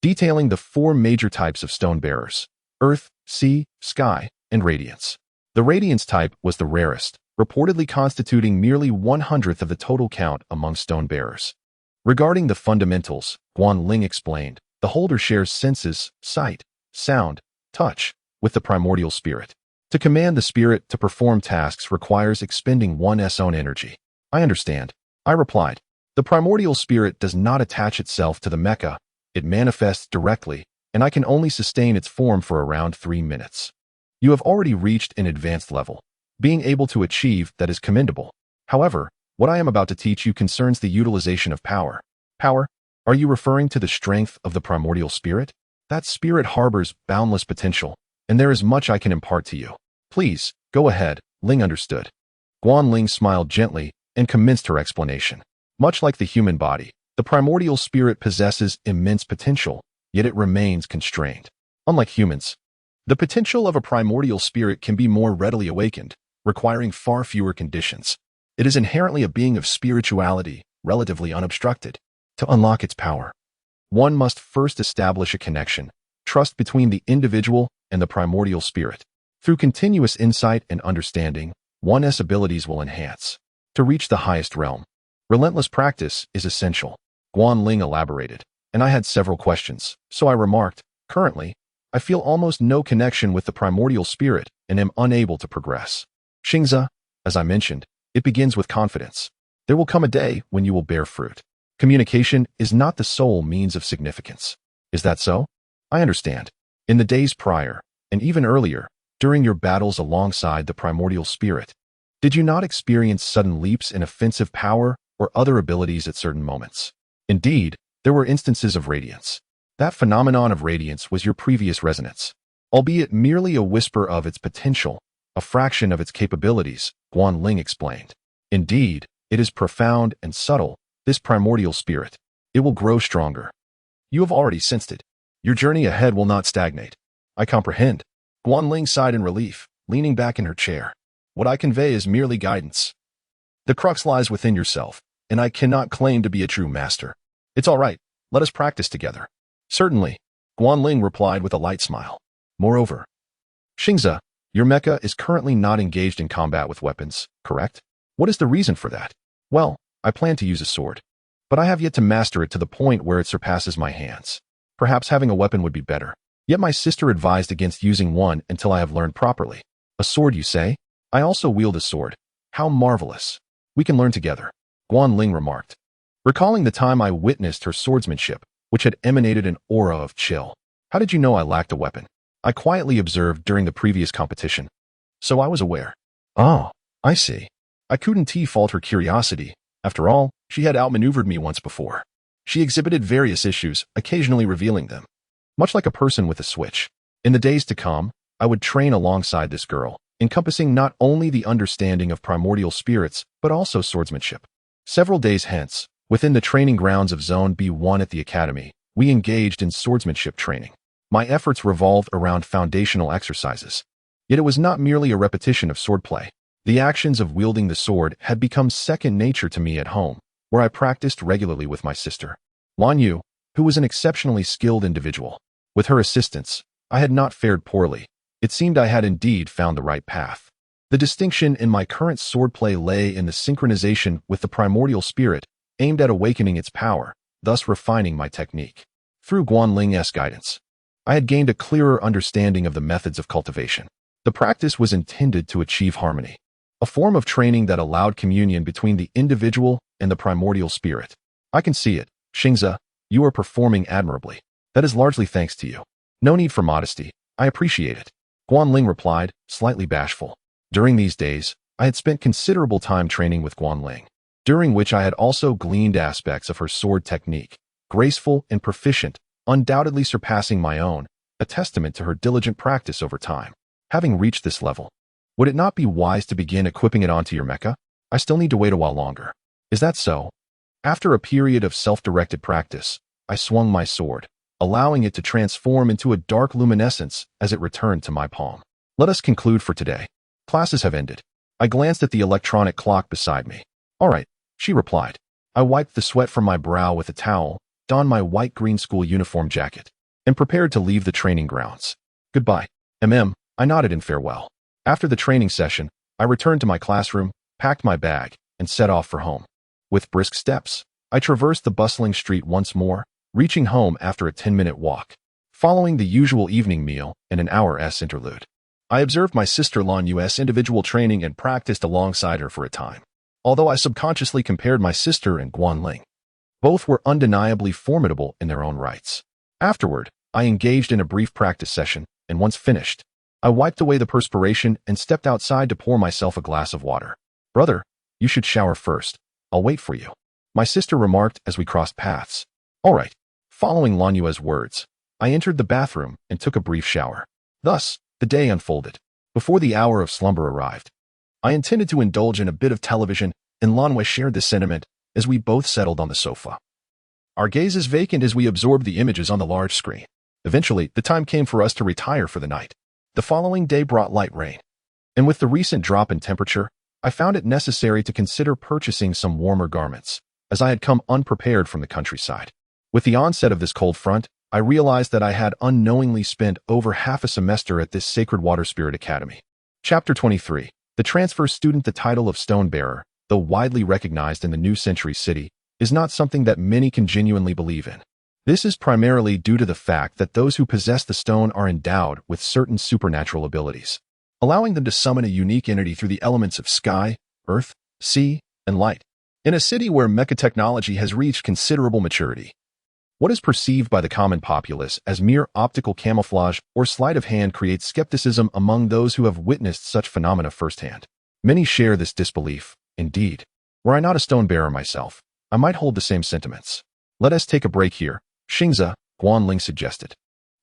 detailing the 4 major types of stone bearers: earth, sea, sky, and radiance. The radiance type was the rarest, reportedly constituting merely 1/100th of the total count among stone bearers. Regarding the fundamentals, Guanling explained, the holder shares senses, sight, sound, touch, with the primordial spirit. To command the spirit to perform tasks requires expending one's own energy. I understand. I replied. The primordial spirit does not attach itself to the mecha. It manifests directly, and I can only sustain its form for around 3 minutes. You have already reached an advanced level. Being able to achieve that is commendable. However, what I am about to teach you concerns the utilization of power. Power? Are you referring to the strength of the primordial spirit? That spirit harbors boundless potential, and there is much I can impart to you. Please, go ahead, Ling understood. Guanling smiled gently and commenced her explanation. Much like the human body, the primordial spirit possesses immense potential, yet it remains constrained. Unlike humans, the potential of a primordial spirit can be more readily awakened, requiring far fewer conditions. It is inherently a being of spirituality, relatively unobstructed. To unlock its power, one must first establish a connection, trust between the individual and the primordial spirit. Through continuous insight and understanding, one's abilities will enhance. To reach the highest realm, relentless practice is essential. Guanling elaborated, and I had several questions, so I remarked, currently, I feel almost no connection with the primordial spirit and am unable to progress. Xingzi, as I mentioned, it begins with confidence. There will come a day when you will bear fruit. Communication is not the sole means of significance. Is that so? I understand. In the days prior, and even earlier, during your battles alongside the primordial spirit, did you not experience sudden leaps in offensive power or other abilities at certain moments? Indeed, there were instances of radiance. That phenomenon of radiance was your previous resonance, albeit merely a whisper of its potential, a fraction of its capabilities, Guanling explained. Indeed, it is profound and subtle, this primordial spirit. It will grow stronger. You have already sensed it. Your journey ahead will not stagnate. I comprehend. Guanling sighed in relief, leaning back in her chair. What I convey is merely guidance. The crux lies within yourself, and I cannot claim to be a true master. It's all right. Let us practice together. Certainly, Guanling replied with a light smile. Moreover, Xingze, your mecha is currently not engaged in combat with weapons, correct? What is the reason for that? Well, I plan to use a sword, but I have yet to master it to the point where it surpasses my hands. Perhaps having a weapon would be better. Yet my sister advised against using one until I have learned properly. A sword, you say? I also wield a sword. How marvelous. We can learn together, Guanling remarked, recalling the time I witnessed her swordsmanship, which had emanated an aura of chill. How did you know I lacked a weapon? I quietly observed during the previous competition, so I was aware. Oh, I see. I couldn't fault her curiosity. After all, she had outmaneuvered me once before. She exhibited various issues, occasionally revealing them. Much like a person with a switch. In the days to come, I would train alongside this girl, encompassing not only the understanding of primordial spirits, but also swordsmanship. Several days hence, within the training grounds of Zone B1 at the Academy, we engaged in swordsmanship training. My efforts revolved around foundational exercises. Yet it was not merely a repetition of swordplay. The actions of wielding the sword had become second nature to me at home, where I practiced regularly with my sister, Lan Yu, who was an exceptionally skilled individual. With her assistance, I had not fared poorly. It seemed I had indeed found the right path. The distinction in my current swordplay lay in the synchronization with the primordial spirit, aimed at awakening its power, thus refining my technique. Through Guanling's guidance, I had gained a clearer understanding of the methods of cultivation. The practice was intended to achieve harmony, a form of training that allowed communion between the individual and the primordial spirit. I can see it, Xingze. You are performing admirably. That is largely thanks to you. No need for modesty. I appreciate it, Guanling replied, slightly bashful. During these days, I had spent considerable time training with Guanling, during which I had also gleaned aspects of her sword technique, graceful and proficient, undoubtedly surpassing my own, a testament to her diligent practice over time. Having reached this level, would it not be wise to begin equipping it onto your mecha? I still need to wait a while longer. Is that so? After a period of self-directed practice, I swung my sword, allowing it to transform into a dark luminescence as it returned to my palm. Let us conclude for today. Classes have ended. I glanced at the electronic clock beside me. All right, she replied. I wiped the sweat from my brow with a towel, donned my white-green school uniform jacket, and prepared to leave the training grounds. Goodbye, I nodded in farewell. After the training session, I returned to my classroom, packed my bag, and set off for home. With brisk steps, I traversed the bustling street once more, reaching home after a 10-minute walk. Following the usual evening meal and an hour's interlude, I observed my sister Lan Yu's individual training and practiced alongside her for a time. Although I subconsciously compared my sister and Guanling, both were undeniably formidable in their own rights. Afterward, I engaged in a brief practice session, and once finished, I wiped away the perspiration and stepped outside to pour myself a glass of water. Brother, you should shower first. I'll wait for you, my sister remarked as we crossed paths. All right. Following Lan Yu's words, I entered the bathroom and took a brief shower. Thus, the day unfolded. Before the hour of slumber arrived, I intended to indulge in a bit of television, and Lan Yu shared this sentiment as we both settled on the sofa. Our gazes vacant as we absorbed the images on the large screen. Eventually, the time came for us to retire for the night. The following day brought light rain, and with the recent drop in temperature, I found it necessary to consider purchasing some warmer garments, as I had come unprepared from the countryside. With the onset of this cold front, I realized that I had unknowingly spent over half a semester at this Sacred Water Spirit Academy. Chapter 23. The transfer student. The title of Stone Bearer, though widely recognized in the New Century City, is not something that many can genuinely believe in. This is primarily due to the fact that those who possess the stone are endowed with certain supernatural abilities, allowing them to summon a unique entity through the elements of sky, earth, sea, and light. In a city where mecha technology has reached considerable maturity, what is perceived by the common populace as mere optical camouflage or sleight of hand creates skepticism among those who have witnessed such phenomena firsthand. Many share this disbelief. Indeed, were I not a stone bearer myself, I might hold the same sentiments. Let us take a break here, Xingze, Guanling suggested.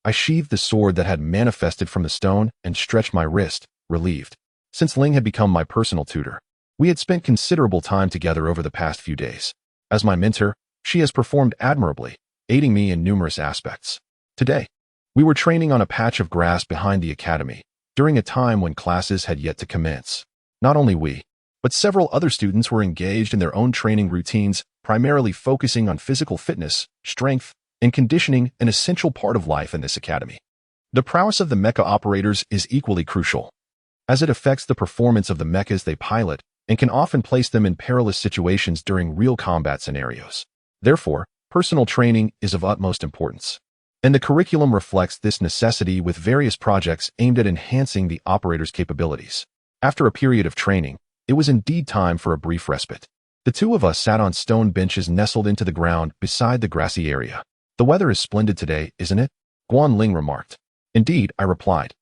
I sheathed the sword that had manifested from the stone and stretched my wrist, relieved. Since Ling had become my personal tutor, We had spent considerable time together over the past few days. As my mentor, she has performed admirably, aiding me in numerous aspects. Today, we were training on a patch of grass behind the academy, during a time when classes had yet to commence. Not only we, but several other students were engaged in their own training routines, primarily focusing on physical fitness, strength, and conditioning, an essential part of life in this academy. The prowess of the mecha operators is equally crucial, as it affects the performance of the mechas they pilot and can often place them in perilous situations during real combat scenarios. Therefore, personal training is of utmost importance, and the curriculum reflects this necessity with various projects aimed at enhancing the operator's capabilities. After a period of training, it was indeed time for a brief respite. The two of us sat on stone benches nestled into the ground beside the grassy area. "The weather is splendid today, isn't it?" Guan Ling remarked. "Indeed," I replied,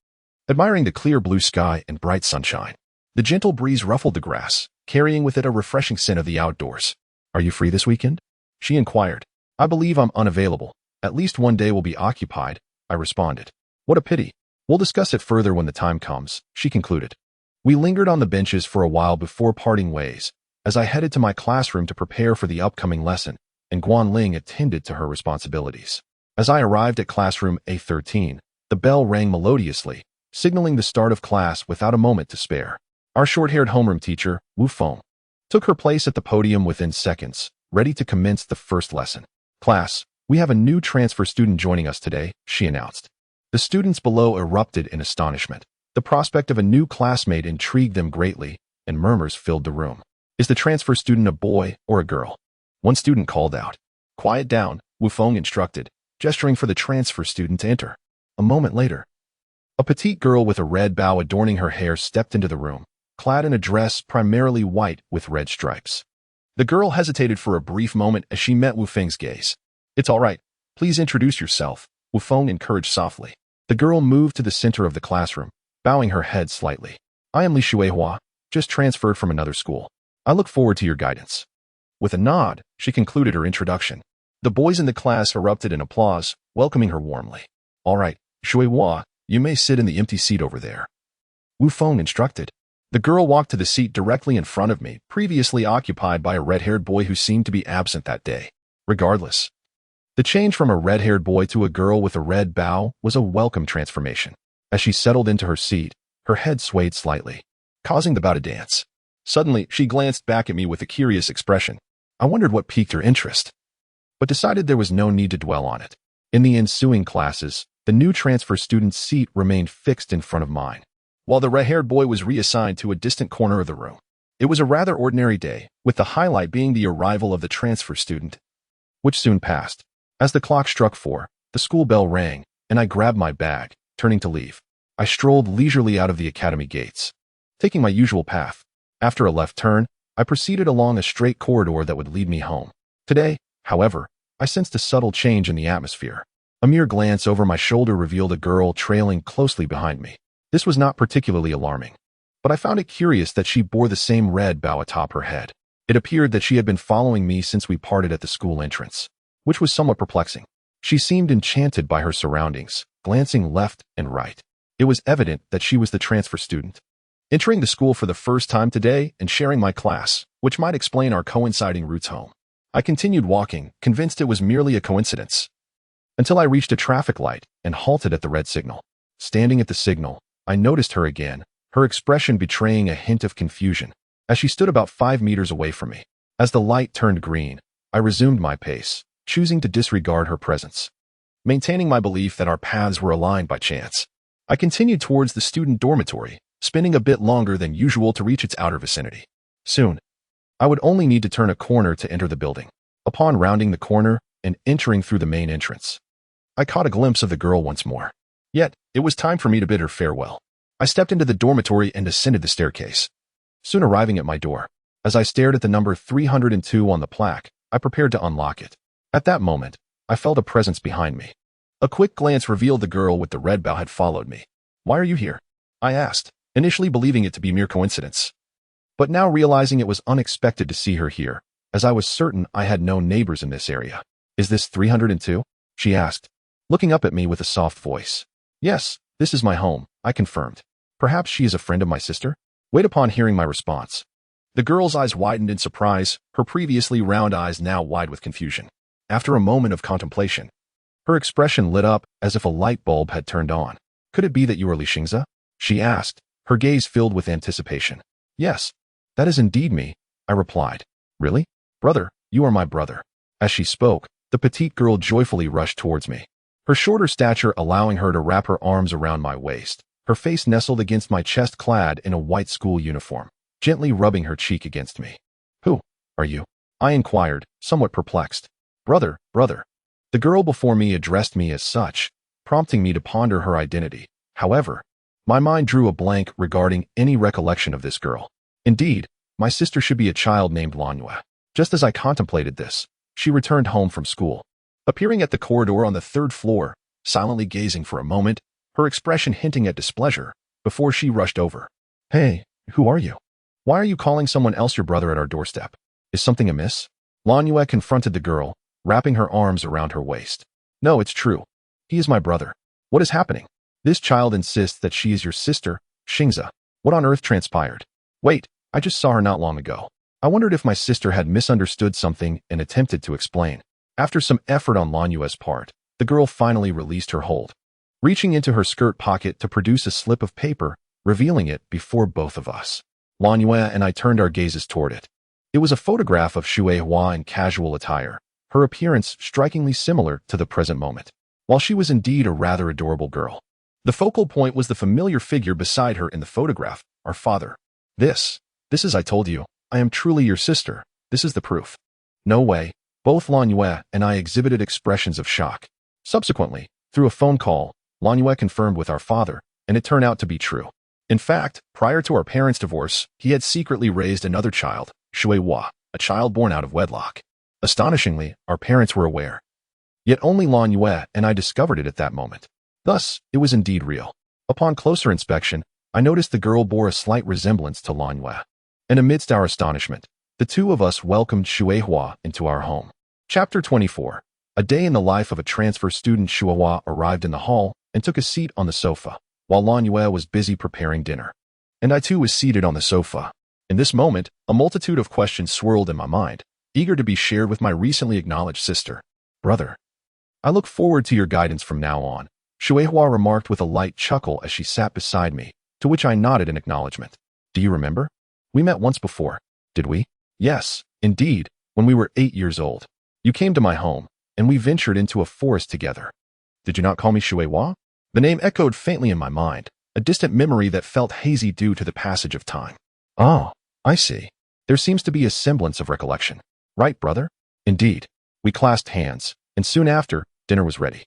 admiring the clear blue sky and bright sunshine. The gentle breeze ruffled the grass, carrying with it a refreshing scent of the outdoors. "Are you free this weekend?" she inquired. "I believe I'm unavailable. At least one day will be occupied," I responded. "What a pity. We'll discuss it further when the time comes," she concluded. We lingered on the benches for a while before parting ways, as I headed to my classroom to prepare for the upcoming lesson, and Guan Ling attended to her responsibilities. As I arrived at classroom A13, the bell rang melodiously, signaling the start of class without a moment to spare. Our short-haired homeroom teacher, Wu Feng, took her place at the podium within seconds, ready to commence the first lesson. "Class, we have a new transfer student joining us today," she announced. The students below erupted in astonishment. The prospect of a new classmate intrigued them greatly, and murmurs filled the room. "Is the transfer student a boy or a girl?" one student called out. "Quiet down," Wu Feng instructed, gesturing for the transfer student to enter. A moment later, a petite girl with a red bow adorning her hair stepped into the room, clad in a dress primarily white with red stripes. The girl hesitated for a brief moment as she met Wu Feng's gaze. "It's all right. Please introduce yourself," Wu Feng encouraged softly. The girl moved to the center of the classroom, bowing her head slightly. "I am Li Shuihua, just transferred from another school. I look forward to your guidance." With a nod, she concluded her introduction. The boys in the class erupted in applause, welcoming her warmly. "All right, Shuihua, you may sit in the empty seat over there," Wu Feng instructed. The girl walked to the seat directly in front of me, previously occupied by a red-haired boy who seemed to be absent that day. Regardless, the change from a red-haired boy to a girl with a red bow was a welcome transformation. As she settled into her seat, her head swayed slightly, causing the bow to dance. Suddenly, she glanced back at me with a curious expression. I wondered what piqued her interest, but decided there was no need to dwell on it. In the ensuing classes, the new transfer student's seat remained fixed in front of mine, while the red-haired boy was reassigned to a distant corner of the room. It was a rather ordinary day, with the highlight being the arrival of the transfer student, which soon passed. As the clock struck 4, the school bell rang, and I grabbed my bag, turning to leave. I strolled leisurely out of the academy gates, taking my usual path. After a left turn, I proceeded along a straight corridor that would lead me home. Today, however, I sensed a subtle change in the atmosphere. A mere glance over my shoulder revealed a girl trailing closely behind me. This was not particularly alarming, but I found it curious that she bore the same red bow atop her head. It appeared that she had been following me since we parted at the school entrance, which was somewhat perplexing. She seemed enchanted by her surroundings, glancing left and right. It was evident that she was the transfer student, entering the school for the first time today and sharing my class, which might explain our coinciding routes home. I continued walking, convinced it was merely a coincidence, until I reached a traffic light and halted at the red signal. Standing at the signal, I noticed her again, her expression betraying a hint of confusion, as she stood about 5 meters away from me. As the light turned green, I resumed my pace, choosing to disregard her presence, maintaining my belief that our paths were aligned by chance. I continued towards the student dormitory, spending a bit longer than usual to reach its outer vicinity. Soon, I would only need to turn a corner to enter the building. Upon rounding the corner and entering through the main entrance, I caught a glimpse of the girl once more. Yet, it was time for me to bid her farewell. I stepped into the dormitory and ascended the staircase, soon arriving at my door. As I stared at the number 302 on the plaque, I prepared to unlock it. At that moment, I felt a presence behind me. A quick glance revealed the girl with the red bow had followed me. "Why are you here?" I asked, initially believing it to be mere coincidence, but now realizing it was unexpected to see her here, as I was certain I had no neighbors in this area. "Is this 302? She asked, looking up at me with a soft voice. "Yes, this is my home," I confirmed. "Perhaps she is a friend of my sister?" Wait upon hearing my response. The girl's eyes widened in surprise, her previously round eyes now wide with confusion. After a moment of contemplation, her expression lit up as if a light bulb had turned on. Could it be that you are Li Xingze? She asked, her gaze filled with anticipation. Yes, that is indeed me, I replied. Really? Brother, you are my brother. As she spoke, the petite girl joyfully rushed towards me, her shorter stature allowing her to wrap her arms around my waist, her face nestled against my chest clad in a white school uniform, gently rubbing her cheek against me. Who are you? I inquired, somewhat perplexed. Brother. The girl before me addressed me as such, prompting me to ponder her identity. However, my mind drew a blank regarding any recollection of this girl. Indeed, my sister should be a child named Lanyue. Just as I contemplated this, she returned home from school, appearing at the corridor on the 3rd floor, silently gazing for a moment, her expression hinting at displeasure, before she rushed over. Hey, who are you? Why are you calling someone else your brother at our doorstep? Is something amiss? Lanyue confronted the girl, wrapping her arms around her waist. No, it's true. He is my brother. What is happening? This child insists that she is your sister, Xingze. What on earth transpired? Wait, I just saw her not long ago. I wondered if my sister had misunderstood something and attempted to explain. After some effort on Lanyue's part, the girl finally released her hold, reaching into her skirt pocket to produce a slip of paper, revealing it before both of us. Lanyue and I turned our gazes toward it. It was a photograph of Xuehua in casual attire, her appearance strikingly similar to the present moment. While she was indeed a rather adorable girl, the focal point was the familiar figure beside her in the photograph, our father. This is, I told you, I am truly your sister. This is the proof. No way. Both Lanyue and I exhibited expressions of shock. Subsequently, through a phone call, Lanyue confirmed with our father, and it turned out to be true. In fact, prior to our parents' divorce, he had secretly raised another child, Xuehua, a child born out of wedlock. Astonishingly, our parents were aware. Yet only Lanyue and I discovered it at that moment. Thus, it was indeed real. Upon closer inspection, I noticed the girl bore a slight resemblance to Lanyue. And amidst our astonishment, the two of us welcomed Xuehua into our home. Chapter 24. A day in the life of a transfer student. Xuehua arrived in the hall and took a seat on the sofa, while Lanyue was busy preparing dinner. And I too was seated on the sofa. In this moment, a multitude of questions swirled in my mind, eager to be shared with my recently acknowledged sister. Brother, I look forward to your guidance from now on, Xuehua remarked with a light chuckle as she sat beside me, to which I nodded in acknowledgement. Do you remember? We met once before, did we? Yes, indeed, when we were 8 years old. You came to my home, and we ventured into a forest together. Did you not call me Xuehua? The name echoed faintly in my mind, a distant memory that felt hazy due to the passage of time. Oh, I see. There seems to be a semblance of recollection. Right, brother? Indeed. We clasped hands, and soon after, dinner was ready.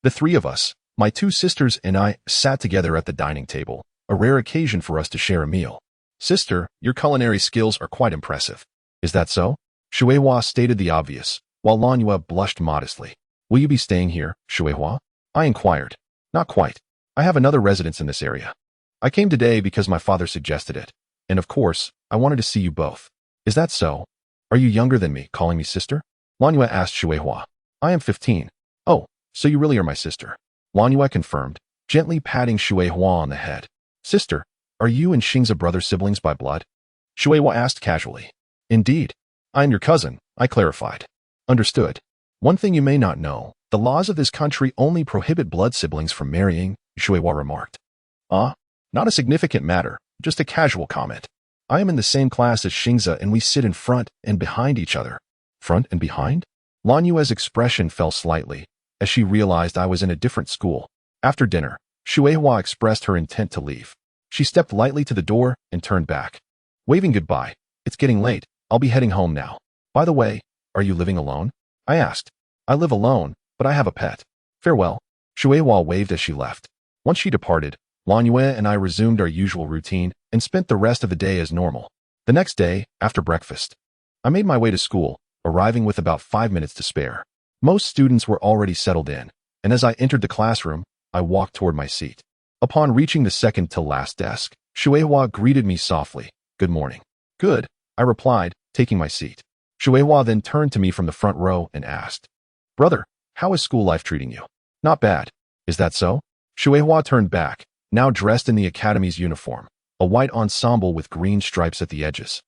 The three of us, my two sisters and I, sat together at the dining table, a rare occasion for us to share a meal. Sister, your culinary skills are quite impressive. Is that so? Xuehua stated the obvious, while Lanyue blushed modestly. Will you be staying here, Xuehua? I inquired. Not quite. I have another residence in this area. I came today because my father suggested it. And of course, I wanted to see you both. Is that so? Are you younger than me, calling me sister? Lanyue asked Xuehua. I am 15. Oh, so you really are my sister. Lanyue confirmed, gently patting Xuehua on the head. Sister, are you and Xingze brother-siblings by blood? Xuehua asked casually. Indeed. I am your cousin, I clarified. Understood. One thing you may not know, the laws of this country only prohibit blood siblings from marrying, Xuehua remarked. Not a significant matter, just a casual comment. I am in the same class as Xingze and we sit in front and behind each other. Front and behind? Lanyue's expression fell slightly, as she realized I was in a different school. After dinner, Xuehua expressed her intent to leave. She stepped lightly to the door and turned back. Waving goodbye. It's getting late. I'll be heading home now. By the way, are you living alone? I asked. I live alone, but I have a pet. Farewell. Xuehua waved as she left. Once she departed, Lanyue and I resumed our usual routine and spent the rest of the day as normal. The next day, after breakfast, I made my way to school, arriving with about 5 minutes to spare. Most students were already settled in, and as I entered the classroom, I walked toward my seat. Upon reaching the second-to-last desk, Xuehua greeted me softly. Good morning. Good, I replied, taking my seat. Xuehua then turned to me from the front row and asked, Brother, how is school life treating you? Not bad. Is that so? Xuehua turned back, now dressed in the academy's uniform, a white ensemble with green stripes at the edges.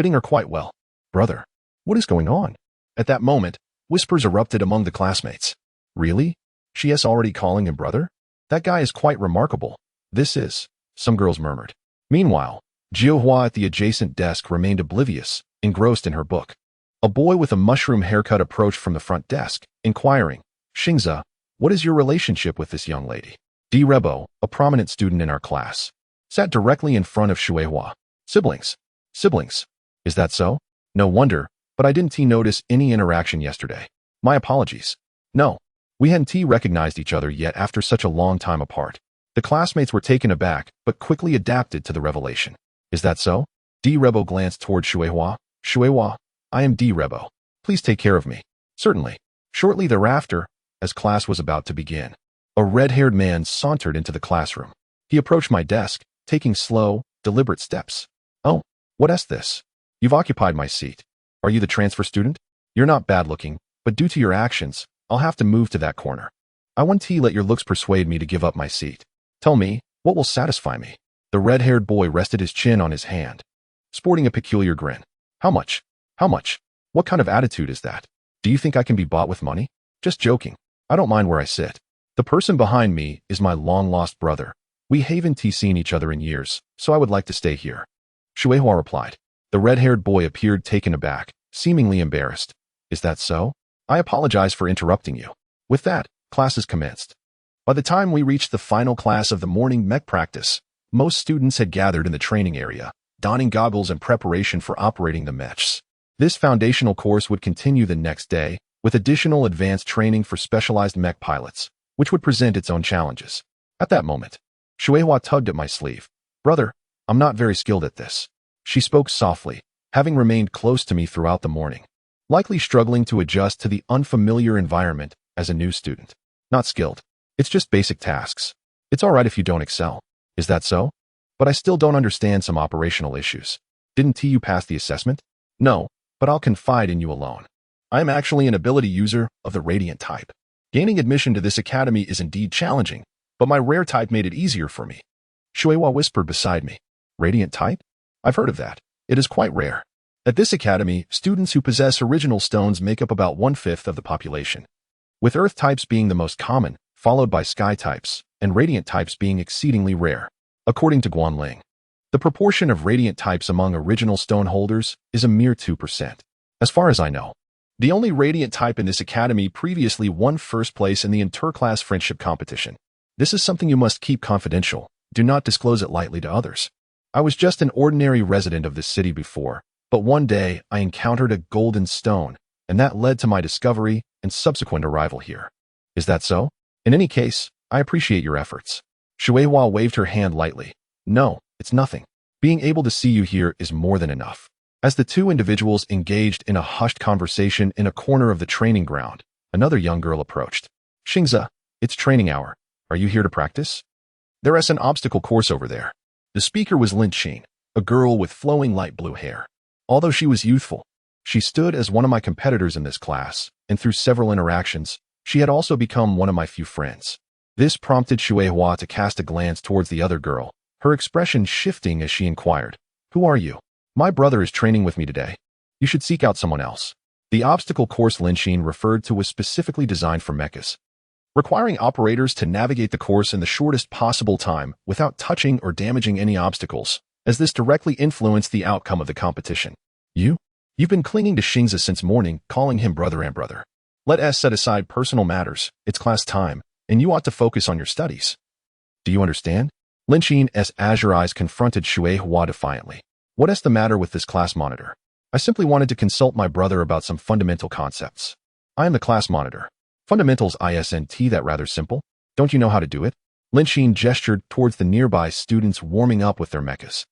fitting her quite well. Brother, what is going on? At that moment, whispers erupted among the classmates. Really? She is already calling him brother? That guy is quite remarkable. This is, some girls murmured. Meanwhile, Jiuhua at the adjacent desk remained oblivious, engrossed in her book. A boy with a mushroom haircut approached from the front desk, inquiring, Xingza, what is your relationship with this young lady? Di Rebo, a prominent student in our class, sat directly in front of Shueihua. Siblings. Siblings. Is that so? No wonder, but I didn't notice any interaction yesterday. My apologies. No, we hadn't recognized each other yet after such a long time apart. The classmates were taken aback, but quickly adapted to the revelation. Is that so? Di Rebo glanced toward Shueihua. Shueihua, I am Di Rebo. Please take care of me. Certainly. Shortly thereafter, as class was about to begin, a red-haired man sauntered into the classroom. He approached my desk, taking slow, deliberate steps. Oh, what is this? You've occupied my seat. Are you the transfer student? You're not bad-looking, but due to your actions, I'll have to move to that corner. I won't let your looks persuade me to give up my seat. Tell me, what will satisfy me? The red-haired boy rested his chin on his hand, sporting a peculiar grin. How much? How much? What kind of attitude is that? Do you think I can be bought with money? Just joking. I don't mind where I sit. The person behind me is my long-lost brother. We haven't seen each other in years, so I would like to stay here. Shueihua replied. The red-haired boy appeared taken aback, seemingly embarrassed. Is that so? I apologize for interrupting you. With that, classes commenced. By the time we reached the final class of the morning mech practice, most students had gathered in the training area, donning goggles in preparation for operating the mechs. This foundational course would continue the next day, with additional advanced training for specialized mech pilots, which would present its own challenges. At that moment, Shueihua tugged at my sleeve. Brother, I'm not very skilled at this. She spoke softly, having remained close to me throughout the morning, likely struggling to adjust to the unfamiliar environment as a new student. Not skilled. It's just basic tasks. It's all right if you don't excel. Is that so? But I still don't understand some operational issues. Didn't you pass the assessment? No, but I'll confide in you alone. I am actually an ability user of the radiant type. Gaining admission to this academy is indeed challenging, but my rare type made it easier for me. Shueihua whispered beside me. Radiant type? I've heard of that. It is quite rare. At this academy, students who possess original stones make up about 1/5 of the population, with earth types being the most common, followed by sky types, and radiant types being exceedingly rare. According to Guanling, the proportion of radiant types among original stone holders is a mere 2%. As far as I know, the only radiant type in this academy previously won first place in the interclass friendship competition. This is something you must keep confidential. Do not disclose it lightly to others. I was just an ordinary resident of this city before, but one day I encountered a golden stone, and that led to my discovery and subsequent arrival here. Is that so? In any case, I appreciate your efforts. Shueihua waved her hand lightly. No, it's nothing. Being able to see you here is more than enough. As the two individuals engaged in a hushed conversation in a corner of the training ground, another young girl approached. Xingza, it's training hour. Are you here to practice? There is an obstacle course over there. The speaker was Lin Qin, a girl with flowing light blue hair. Although she was youthful, she stood as one of my competitors in this class, and through several interactions, she had also become one of my few friends. This prompted Shueihua to cast a glance towards the other girl, her expression shifting as she inquired, Who are you? My brother is training with me today. You should seek out someone else. The obstacle course Lin Qin referred to was specifically designed for mechas, requiring operators to navigate the course in the shortest possible time without touching or damaging any obstacles, as this directly influenced the outcome of the competition. You've been clinging to Xingza since morning, calling him brother and brother. Let us set aside personal matters. It's class time, and you ought to focus on your studies. Do you understand? Lin Qin's azure eyes confronted Shueihua defiantly. What is the matter with this class monitor? I simply wanted to consult my brother about some fundamental concepts. I am the class monitor. Fundamentals isn't that rather simple? Don't you know how to do it? Lin Qin gestured towards the nearby students warming up with their mechas.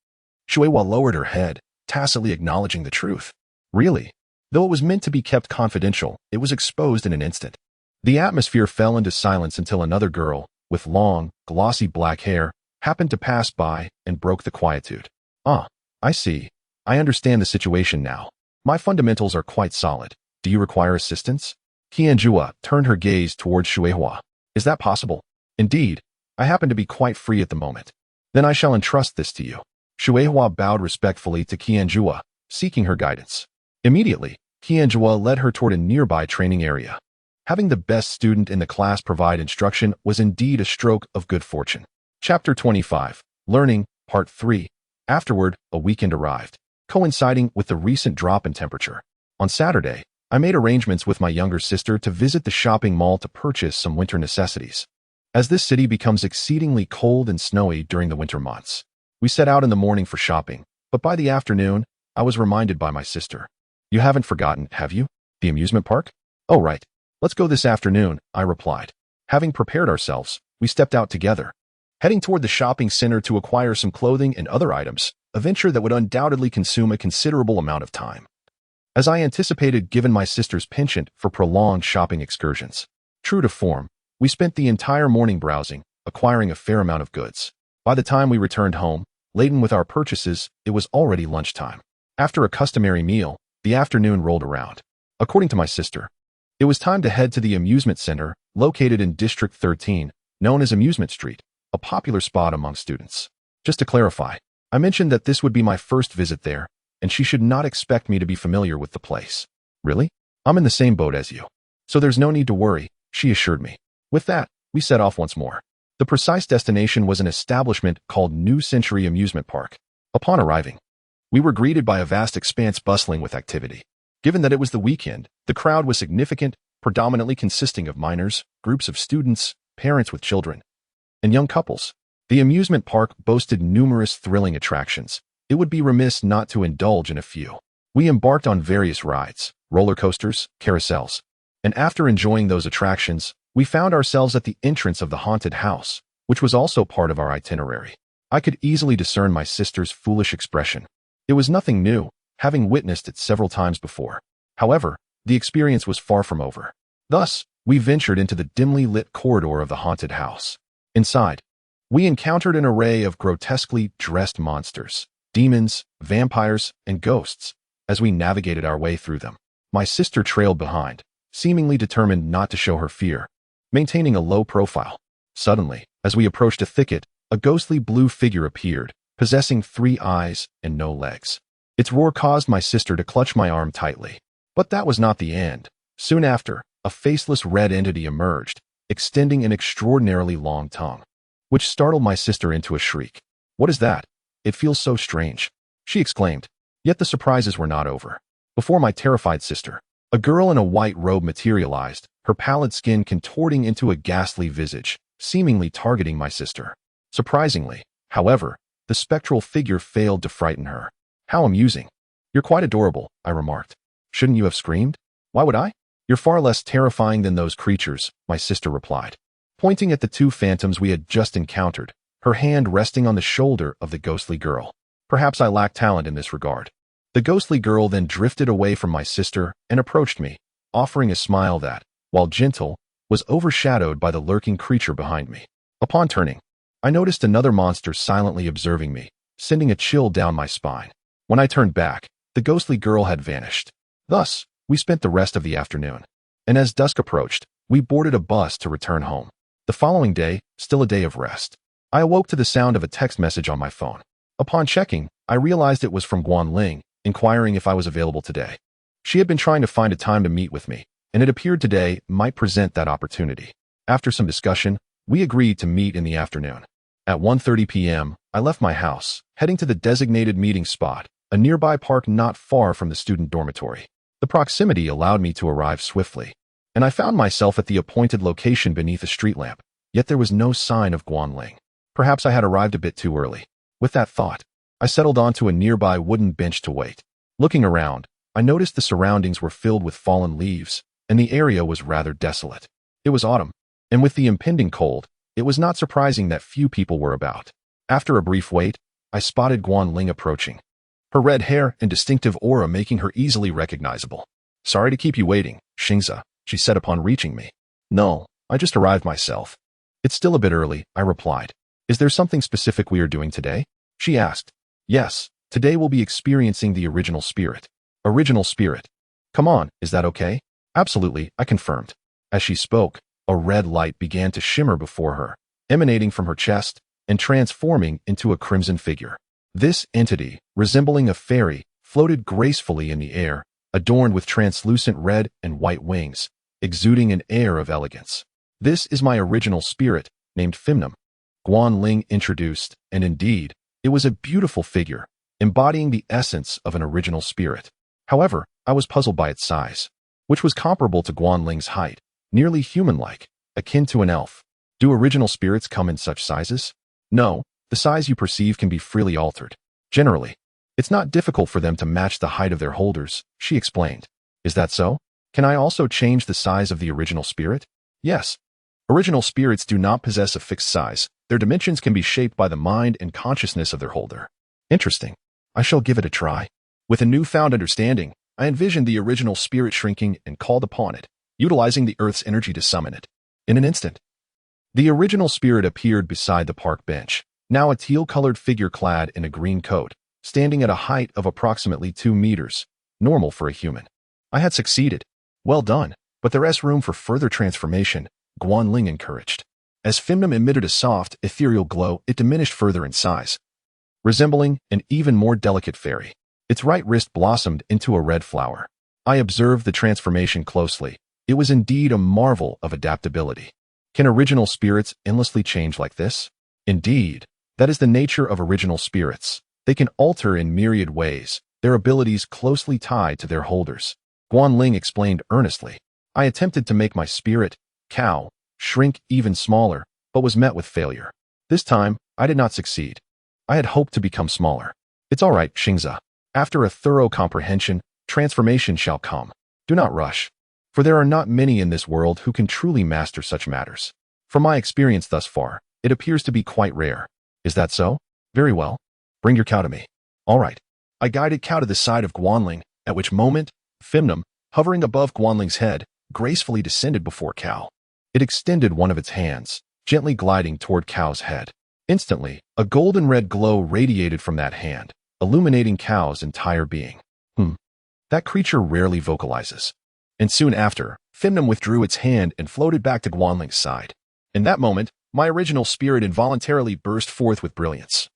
Shueihua lowered her head, tacitly acknowledging the truth. Really? Though it was meant to be kept confidential, it was exposed in an instant. The atmosphere fell into silence until another girl, with long, glossy black hair, happened to pass by and broke the quietude. Ah, I see. I understand the situation now. My fundamentals are quite solid. Do you require assistance? Qianjua turned her gaze towards Shueihua. Is that possible? Indeed. I happen to be quite free at the moment. Then I shall entrust this to you. Shueihua bowed respectfully to Qianjua, seeking her guidance. Immediately, Tianjua led her toward a nearby training area. Having the best student in the class provide instruction was indeed a stroke of good fortune. Chapter 25. Learning, Part 3. Afterward, a weekend arrived, coinciding with the recent drop in temperature. On Saturday, I made arrangements with my younger sister to visit the shopping mall to purchase some winter necessities. As this city becomes exceedingly cold and snowy during the winter months, we set out in the morning for shopping, but by the afternoon, I was reminded by my sister. "You haven't forgotten, have you? The amusement park?" "Oh, right. Let's go this afternoon," I replied. Having prepared ourselves, we stepped out together, heading toward the shopping center to acquire some clothing and other items, a venture that would undoubtedly consume a considerable amount of time. As I anticipated given my sister's penchant for prolonged shopping excursions. True to form, we spent the entire morning browsing, acquiring a fair amount of goods. By the time we returned home, laden with our purchases, it was already lunchtime. After a customary meal, the afternoon rolled around. According to my sister, it was time to head to the amusement center located in District 13, known as Amusement Street, a popular spot among students. Just to clarify, I mentioned that this would be my first visit there, and she should not expect me to be familiar with the place. "Really? I'm in the same boat as you. So there's no need to worry," she assured me. With that, we set off once more. The precise destination was an establishment called New Century Amusement Park. Upon arriving, we were greeted by a vast expanse bustling with activity. Given that it was the weekend, the crowd was significant, predominantly consisting of minors, groups of students, parents with children, and young couples. The amusement park boasted numerous thrilling attractions. It would be remiss not to indulge in a few. We embarked on various rides, roller coasters, carousels, and after enjoying those attractions, we found ourselves at the entrance of the haunted house, which was also part of our itinerary. I could easily discern my sister's foolish expression. It was nothing new, having witnessed it several times before. However, the experience was far from over. Thus, we ventured into the dimly lit corridor of the haunted house. Inside, we encountered an array of grotesquely dressed monsters, demons, vampires, and ghosts. As we navigated our way through them, my sister trailed behind, seemingly determined not to show her fear, maintaining a low profile. Suddenly, as we approached a thicket, a ghostly blue figure appeared, possessing 3 eyes and no legs. Its roar caused my sister to clutch my arm tightly. But that was not the end. Soon after, a faceless red entity emerged, extending an extraordinarily long tongue, which startled my sister into a shriek. "What is that? It feels so strange," she exclaimed. Yet the surprises were not over. Before my terrified sister, a girl in a white robe materialized, her pallid skin contorting into a ghastly visage, seemingly targeting my sister. Surprisingly, however, the spectral figure failed to frighten her. "How amusing. You're quite adorable," I remarked. "Shouldn't you have screamed?" "Why would I? You're far less terrifying than those creatures," my sister replied, pointing at the 2 phantoms we had just encountered, her hand resting on the shoulder of the ghostly girl. Perhaps I lack talent in this regard. The ghostly girl then drifted away from my sister and approached me, offering a smile that, while gentle, was overshadowed by the lurking creature behind me. Upon turning, I noticed another monster silently observing me, sending a chill down my spine. When I turned back, the ghostly girl had vanished. Thus, we spent the rest of the afternoon, and as dusk approached, we boarded a bus to return home. The following day, still a day of rest, I awoke to the sound of a text message on my phone. Upon checking, I realized it was from Guanling, inquiring if I was available today. She had been trying to find a time to meet with me, and it appeared today might present that opportunity. After some discussion, we agreed to meet in the afternoon. At 1:30 p.m., I left my house, heading to the designated meeting spot, a nearby park not far from the student dormitory. The proximity allowed me to arrive swiftly, and I found myself at the appointed location beneath a street lamp, yet there was no sign of Guanling. Perhaps I had arrived a bit too early. With that thought, I settled onto a nearby wooden bench to wait. Looking around, I noticed the surroundings were filled with fallen leaves, and the area was rather desolate. It was autumn, and with the impending cold, it was not surprising that few people were about. After a brief wait, I spotted Guanling approaching, her red hair and distinctive aura making her easily recognizable. "Sorry to keep you waiting, Xingza," she said upon reaching me. "No, I just arrived myself." "It's still a bit early," I replied. "Is there something specific we are doing today?" She asked. "Yes, today we'll be experiencing the original spirit." "Original spirit? Come on, is that okay?" "Absolutely," I confirmed. As she spoke, a red light began to shimmer before her, emanating from her chest and transforming into a crimson figure. This entity, resembling a fairy, floated gracefully in the air, adorned with translucent red and white wings, exuding an air of elegance. "This is my original spirit, named Fimnum," Guanling introduced, and indeed, it was a beautiful figure, embodying the essence of an original spirit. However, I was puzzled by its size, which was comparable to Guanling's height, nearly human-like, akin to an elf. Do original spirits come in such sizes? No, the size you perceive can be freely altered. Generally, it's not difficult for them to match the height of their holders, she explained. Is that so? Can I also change the size of the original spirit? Yes. Original spirits do not possess a fixed size. Their dimensions can be shaped by the mind and consciousness of their holder. Interesting. I shall give it a try. With a newfound understanding, I envisioned the original spirit shrinking and called upon it, utilizing the Earth's energy to summon it. In an instant, the original spirit appeared beside the park bench, now a teal-colored figure clad in a green coat, standing at a height of approximately 2 meters, normal for a human. I had succeeded. Well done, but there is room for further transformation, Guanling encouraged. As Fimnum emitted a soft, ethereal glow, it diminished further in size, resembling an even more delicate fairy. Its right wrist blossomed into a red flower. I observed the transformation closely. It was indeed a marvel of adaptability. Can original spirits endlessly change like this? Indeed, that is the nature of original spirits. They can alter in myriad ways, their abilities closely tied to their holders. Guanling explained earnestly. I attempted to make my spirit, cow, shrink even smaller, but was met with failure. This time, I did not succeed. I had hoped to become smaller. It's all right, Xingza. After a thorough comprehension, transformation shall come. Do not rush, for there are not many in this world who can truly master such matters. From my experience thus far, it appears to be quite rare. Is that so? Very well. Bring your cow to me. All right. I guided cow to the side of Guanling, at which moment, Fimnum, hovering above Guanling's head, gracefully descended before cow. It extended one of its hands, gently gliding toward cow's head. Instantly, a golden red glow radiated from that hand, illuminating cow's entire being. That creature rarely vocalizes. And soon after, Fimnum withdrew its hand and floated back to Guanling's side. In that moment, my original spirit involuntarily burst forth with brilliance,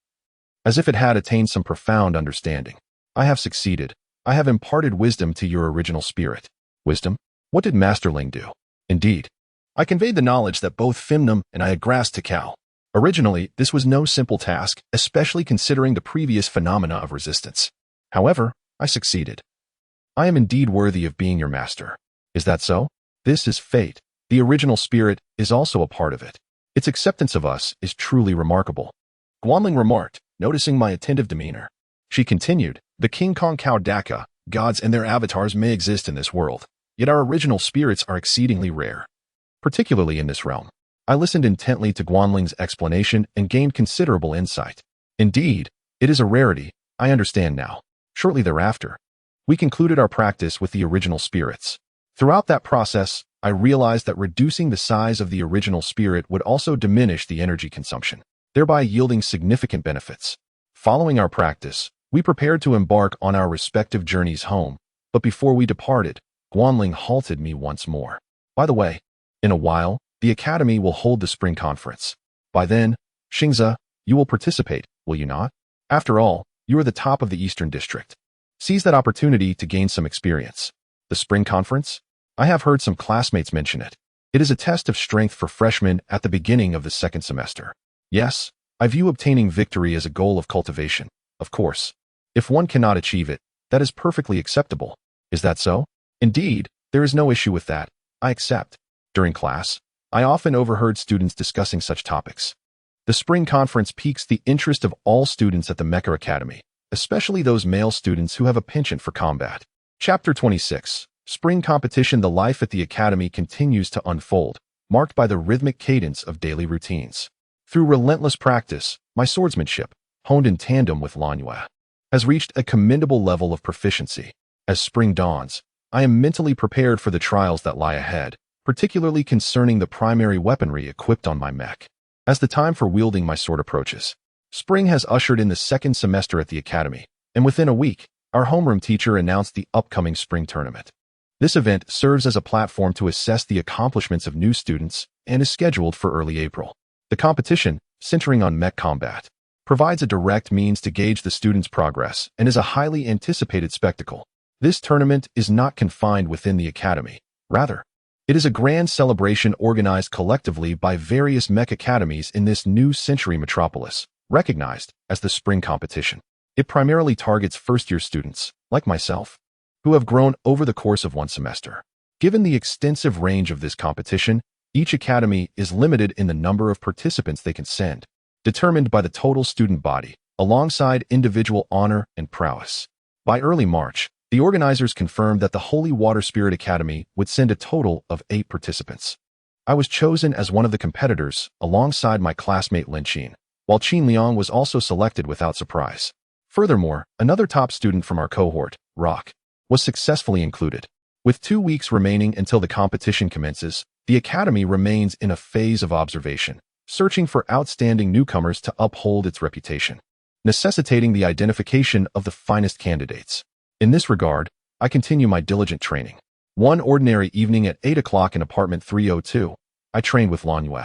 as if it had attained some profound understanding. I have succeeded. I have imparted wisdom to your original spirit. Wisdom? What did Masterling do? Indeed, I conveyed the knowledge that both Fimnum and I had grasped to cow. Originally, this was no simple task, especially considering the previous phenomena of resistance. However, I succeeded. I am indeed worthy of being your master. Is that so? This is fate. The original spirit is also a part of it. Its acceptance of us is truly remarkable. Guanling remarked, noticing my attentive demeanor. She continued, the King Kong Cow Daka, gods and their avatars may exist in this world, yet our original spirits are exceedingly rare, particularly in this realm. I listened intently to Guanling's explanation and gained considerable insight. Indeed, it is a rarity, I understand now. Shortly thereafter, we concluded our practice with the original spirits. Throughout that process, I realized that reducing the size of the original spirit would also diminish the energy consumption, thereby yielding significant benefits. Following our practice, we prepared to embark on our respective journeys home, but before we departed, Guanling halted me once more. By the way, in a while, the Academy will hold the spring conference. By then, Xingza, you will participate, will you not? After all, you are the top of the Eastern District. Seize that opportunity to gain some experience. The spring conference? I have heard some classmates mention it. It is a test of strength for freshmen at the beginning of the second semester. Yes, I view obtaining victory as a goal of cultivation, of course. If one cannot achieve it, that is perfectly acceptable. Is that so? Indeed, there is no issue with that. I accept. During class, I often overheard students discussing such topics. The spring conference piques the interest of all students at the Mech Academy, especially those male students who have a penchant for combat. Chapter 26. Spring competition. The life at the Academy continues to unfold, marked by the rhythmic cadence of daily routines. Through relentless practice, my swordsmanship, honed in tandem with Lanyue, has reached a commendable level of proficiency. As spring dawns, I am mentally prepared for the trials that lie ahead, particularly concerning the primary weaponry equipped on my mech. As the time for wielding my sword approaches, spring has ushered in the second semester at the Academy, and within a week, our homeroom teacher announced the upcoming spring tournament. This event serves as a platform to assess the accomplishments of new students and is scheduled for early April. The competition, centering on mech combat, provides a direct means to gauge the student's progress, and is a highly anticipated spectacle. This tournament is not confined within the academy. Rather, it is a grand celebration organized collectively by various mech academies in this new century metropolis, recognized as the spring competition. It primarily targets first-year students, like myself, who have grown over the course of one semester. Given the extensive range of this competition, each academy is limited in the number of participants they can send, determined by the total student body, alongside individual honor and prowess. By early March, the organizers confirmed that the Holy Water Spirit Academy would send a total of 8 participants. I was chosen as one of the competitors, alongside my classmate Lin Xin, while Qin Liang was also selected without surprise. Furthermore, another top student from our cohort, Rock, was successfully included. With 2 weeks remaining until the competition commences, the academy remains in a phase of observation, searching for outstanding newcomers to uphold its reputation, necessitating the identification of the finest candidates. In this regard, I continue my diligent training. One ordinary evening at 8 o'clock in apartment 302, I trained with Lan Yue,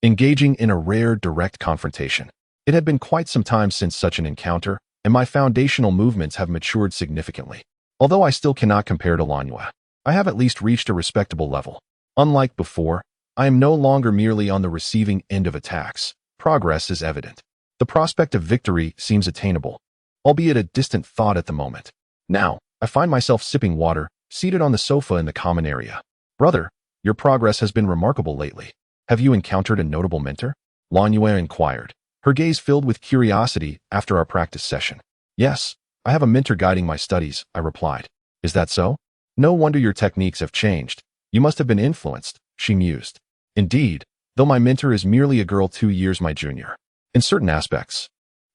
engaging in a rare direct confrontation. It had been quite some time since such an encounter, and my foundational movements have matured significantly. Although I still cannot compare to Lan Yue, I have at least reached a respectable level. Unlike before, I am no longer merely on the receiving end of attacks. Progress is evident. The prospect of victory seems attainable, albeit a distant thought at the moment. Now, I find myself sipping water, seated on the sofa in the common area. Brother, your progress has been remarkable lately. Have you encountered a notable mentor? Lan Yue inquired, her gaze filled with curiosity after our practice session. Yes, I have a mentor guiding my studies, I replied. Is that so? No wonder your techniques have changed. You must have been influenced, she mused. Indeed, though my mentor is merely a girl 2 years my junior. In certain aspects,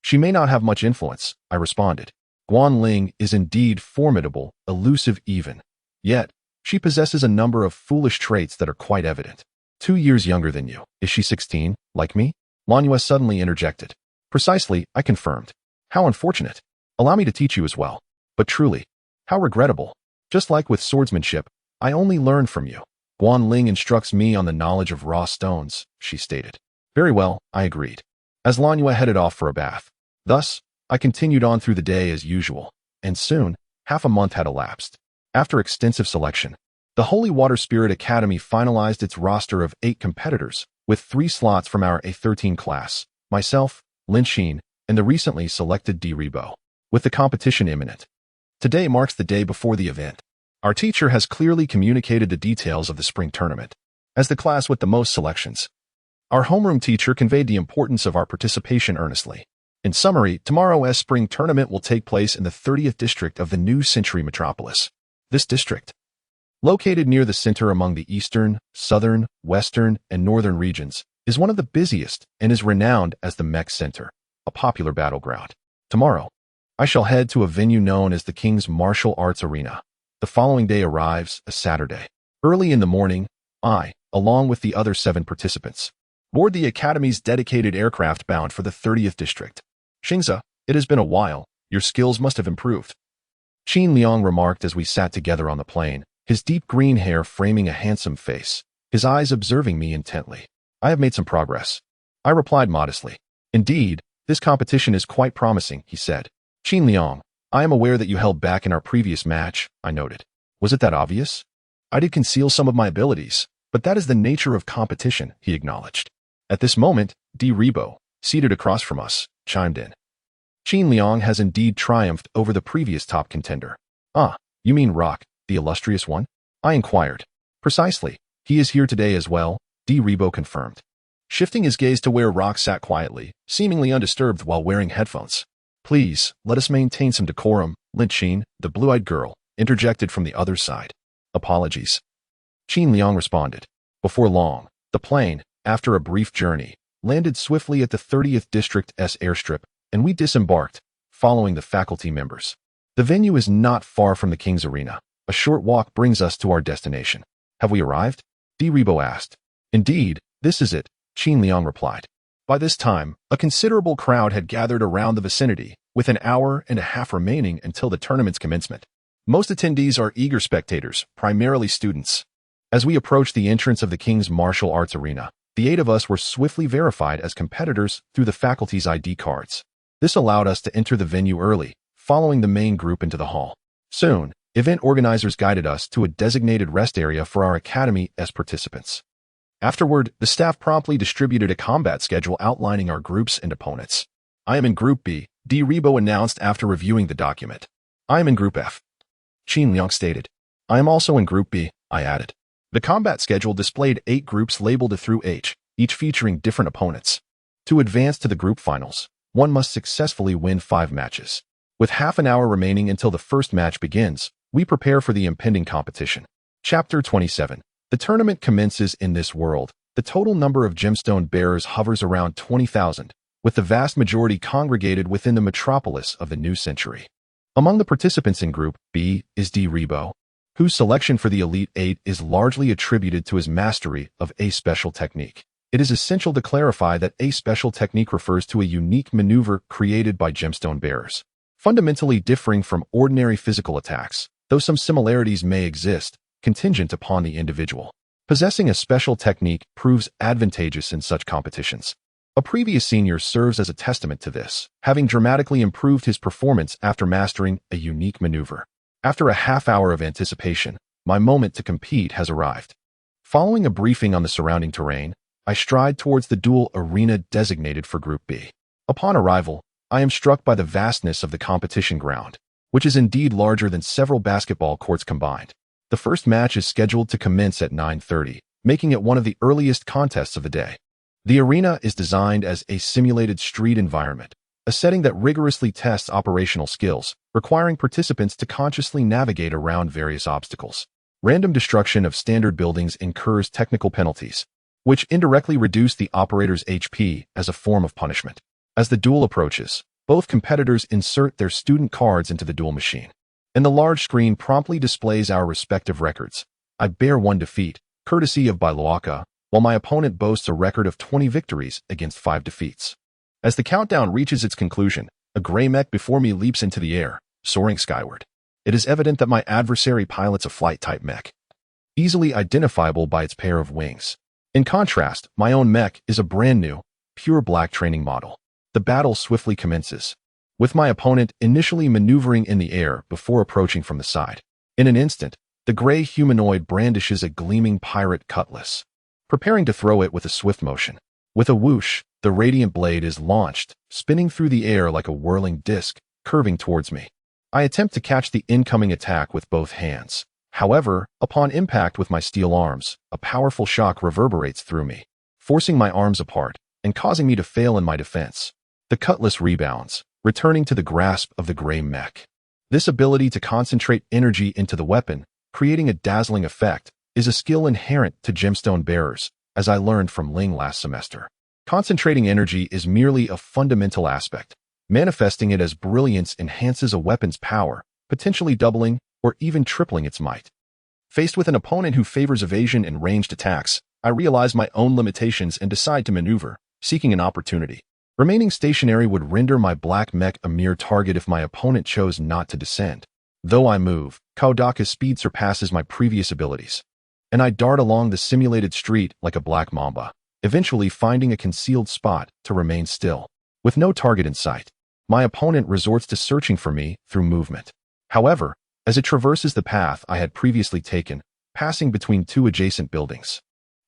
she may not have much influence, I responded. Guan Ling is indeed formidable, elusive even. Yet, she possesses a number of foolish traits that are quite evident. 2 years younger than you. Is she 16, like me? Lan Yue suddenly interjected. Precisely, I confirmed. How unfortunate. Allow me to teach you as well. But truly, how regrettable. Just like with swordsmanship, I only learn from you. Guan Ling instructs me on the knowledge of raw stones, she stated. Very well, I agreed. As Lan Yue headed off for a bath. Thus, I continued on through the day as usual, and soon, half a month had elapsed. After extensive selection, the Holy Water Spirit Academy finalized its roster of 8 competitors, with 3 slots from our A13 class, myself, Lin Xin, and the recently selected D. Ribo. With the competition imminent. Today marks the day before the event. Our teacher has clearly communicated the details of the spring tournament. As the class with the most selections, our homeroom teacher conveyed the importance of our participation earnestly. In summary, tomorrow's spring tournament will take place in the 30th district of the new century metropolis. This district, located near the center among the eastern, southern, western, and northern regions, is one of the busiest and is renowned as the Mech Center, a popular battleground. Tomorrow, I shall head to a venue known as the King's Martial Arts Arena. The following day arrives, a Saturday. Early in the morning, I, along with the other 7 participants, board the Academy's dedicated aircraft bound for the 30th district. Xingza, it has been a while. Your skills must have improved. Qin Liang remarked as we sat together on the plane, his deep green hair framing a handsome face, his eyes observing me intently. I have made some progress. I replied modestly. Indeed, this competition is quite promising, he said. Qin Liang, I am aware that you held back in our previous match, I noted. Was it that obvious? I did conceal some of my abilities, but that is the nature of competition, he acknowledged. At this moment, D. Ribo, seated across from us, chimed in. Qin Liang has indeed triumphed over the previous top contender. Ah, you mean Rock, the illustrious one? I inquired. Precisely. He is here today as well, D. Ribo confirmed. Shifting his gaze to where Rock sat quietly, seemingly undisturbed while wearing headphones. Please, let us maintain some decorum, Lin Xin, the blue-eyed girl, interjected from the other side. Apologies. Qin Liang responded. Before long, the plane, after a brief journey, landed swiftly at the 30th District's airstrip, and we disembarked, following the faculty members. The venue is not far from the King's Arena. A short walk brings us to our destination. Have we arrived? D. Ribo asked. Indeed, this is it, Qin Liang replied. By this time, a considerable crowd had gathered around the vicinity, with an hour and a half remaining until the tournament's commencement. Most attendees are eager spectators, primarily students. As we approach the entrance of the King's Martial Arts Arena, The 8 of us were swiftly verified as competitors through the faculty's ID cards. This allowed us to enter the venue early, following the main group into the hall. Soon, event organizers guided us to a designated rest area for our academy as participants. Afterward, the staff promptly distributed a combat schedule outlining our groups and opponents. "I am in Group B," Rebo announced after reviewing the document. "I am in Group F," Qin Liang stated. "I am also in Group B," I added. The combat schedule displayed 8 groups labeled through H, each featuring different opponents. To advance to the group finals, one must successfully win 5 matches. With half an hour remaining until the first match begins, we prepare for the impending competition. Chapter 27. The tournament commences in this world. The total number of gemstone bearers hovers around 20,000, with the vast majority congregated within the metropolis of the new century. Among the participants in Group B is Rebo, whose selection for the Elite 8 is largely attributed to his mastery of a special technique. It is essential to clarify that a special technique refers to a unique maneuver created by gemstone bearers, fundamentally differing from ordinary physical attacks, though some similarities may exist, contingent upon the individual. Possessing a special technique proves advantageous in such competitions. A previous senior serves as a testament to this, having dramatically improved his performance after mastering a unique maneuver. After a half hour of anticipation, my moment to compete has arrived. Following a briefing on the surrounding terrain, I stride towards the duel arena designated for Group B. Upon arrival, I am struck by the vastness of the competition ground, which is indeed larger than several basketball courts combined. The first match is scheduled to commence at 9:30, making it one of the earliest contests of the day. The arena is designed as a simulated street environment, a setting that rigorously tests operational skills, requiring participants to consciously navigate around various obstacles. Random destruction of standard buildings incurs technical penalties, which indirectly reduce the operator's HP as a form of punishment. As the duel approaches, both competitors insert their student cards into the duel machine, and the large screen promptly displays our respective records. I bear 1 defeat, courtesy of Bailuaka, while my opponent boasts a record of 20 victories against 5 defeats. As the countdown reaches its conclusion, a gray mech before me leaps into the air, soaring skyward. It is evident that my adversary pilots a flight-type mech, easily identifiable by its pair of wings. In contrast, my own mech is a brand-new, pure black training model. The battle swiftly commences, with my opponent initially maneuvering in the air before approaching from the side. In an instant, the gray humanoid brandishes a gleaming pirate cutlass, preparing to throw it with a swift motion. With a whoosh, the radiant blade is launched, spinning through the air like a whirling disc, curving towards me. I attempt to catch the incoming attack with both hands. However, upon impact with my steel arms, a powerful shock reverberates through me, forcing my arms apart and causing me to fail in my defense. The cutlass rebounds, returning to the grasp of the gray mech. This ability to concentrate energy into the weapon, creating a dazzling effect, is a skill inherent to gemstone bearers, as I learned from Ling last semester. Concentrating energy is merely a fundamental aspect. Manifesting it as brilliance enhances a weapon's power, potentially doubling or even tripling its might. Faced with an opponent who favors evasion and ranged attacks, I realize my own limitations and decide to maneuver, seeking an opportunity. Remaining stationary would render my black mech a mere target if my opponent chose not to descend. Though I move, Kaodaka's speed surpasses my previous abilities, and I dart along the simulated street like a black mamba, eventually finding a concealed spot to remain still. With no target in sight, my opponent resorts to searching for me through movement. However, as it traverses the path I had previously taken, passing between 2 adjacent buildings,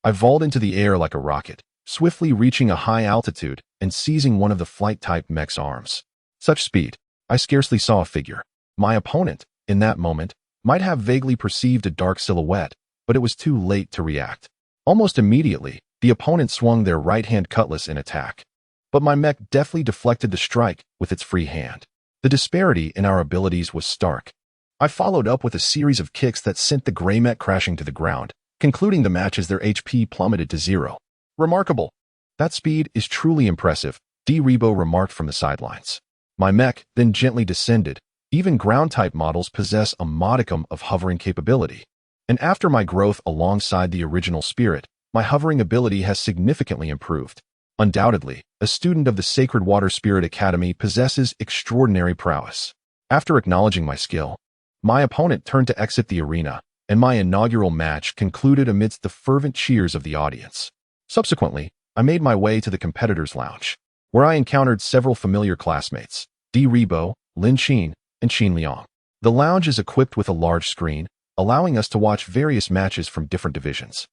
I vault into the air like a rocket, swiftly reaching a high altitude and seizing one of the flight-type mech's arms. Such speed, I scarcely saw a figure. My opponent, in that moment, might have vaguely perceived a dark silhouette, but it was too late to react. Almost immediately, the opponent swung their right-hand cutlass in attack, but my mech deftly deflected the strike with its free hand. The disparity in our abilities was stark. I followed up with a series of kicks that sent the gray mech crashing to the ground, concluding the match as their HP plummeted to 0. Remarkable. That speed is truly impressive, Rebo remarked from the sidelines. My mech then gently descended. Even ground-type models possess a modicum of hovering capability. And after my growth alongside the original spirit, my hovering ability has significantly improved. Undoubtedly, a student of the Sacred Water Spirit Academy possesses extraordinary prowess. After acknowledging my skill, my opponent turned to exit the arena, and my inaugural match concluded amidst the fervent cheers of the audience. Subsequently, I made my way to the competitors' lounge, where I encountered several familiar classmates, Rebo, Lin Qin, and Qin Liang. The lounge is equipped with a large screen, allowing us to watch various matches from different divisions.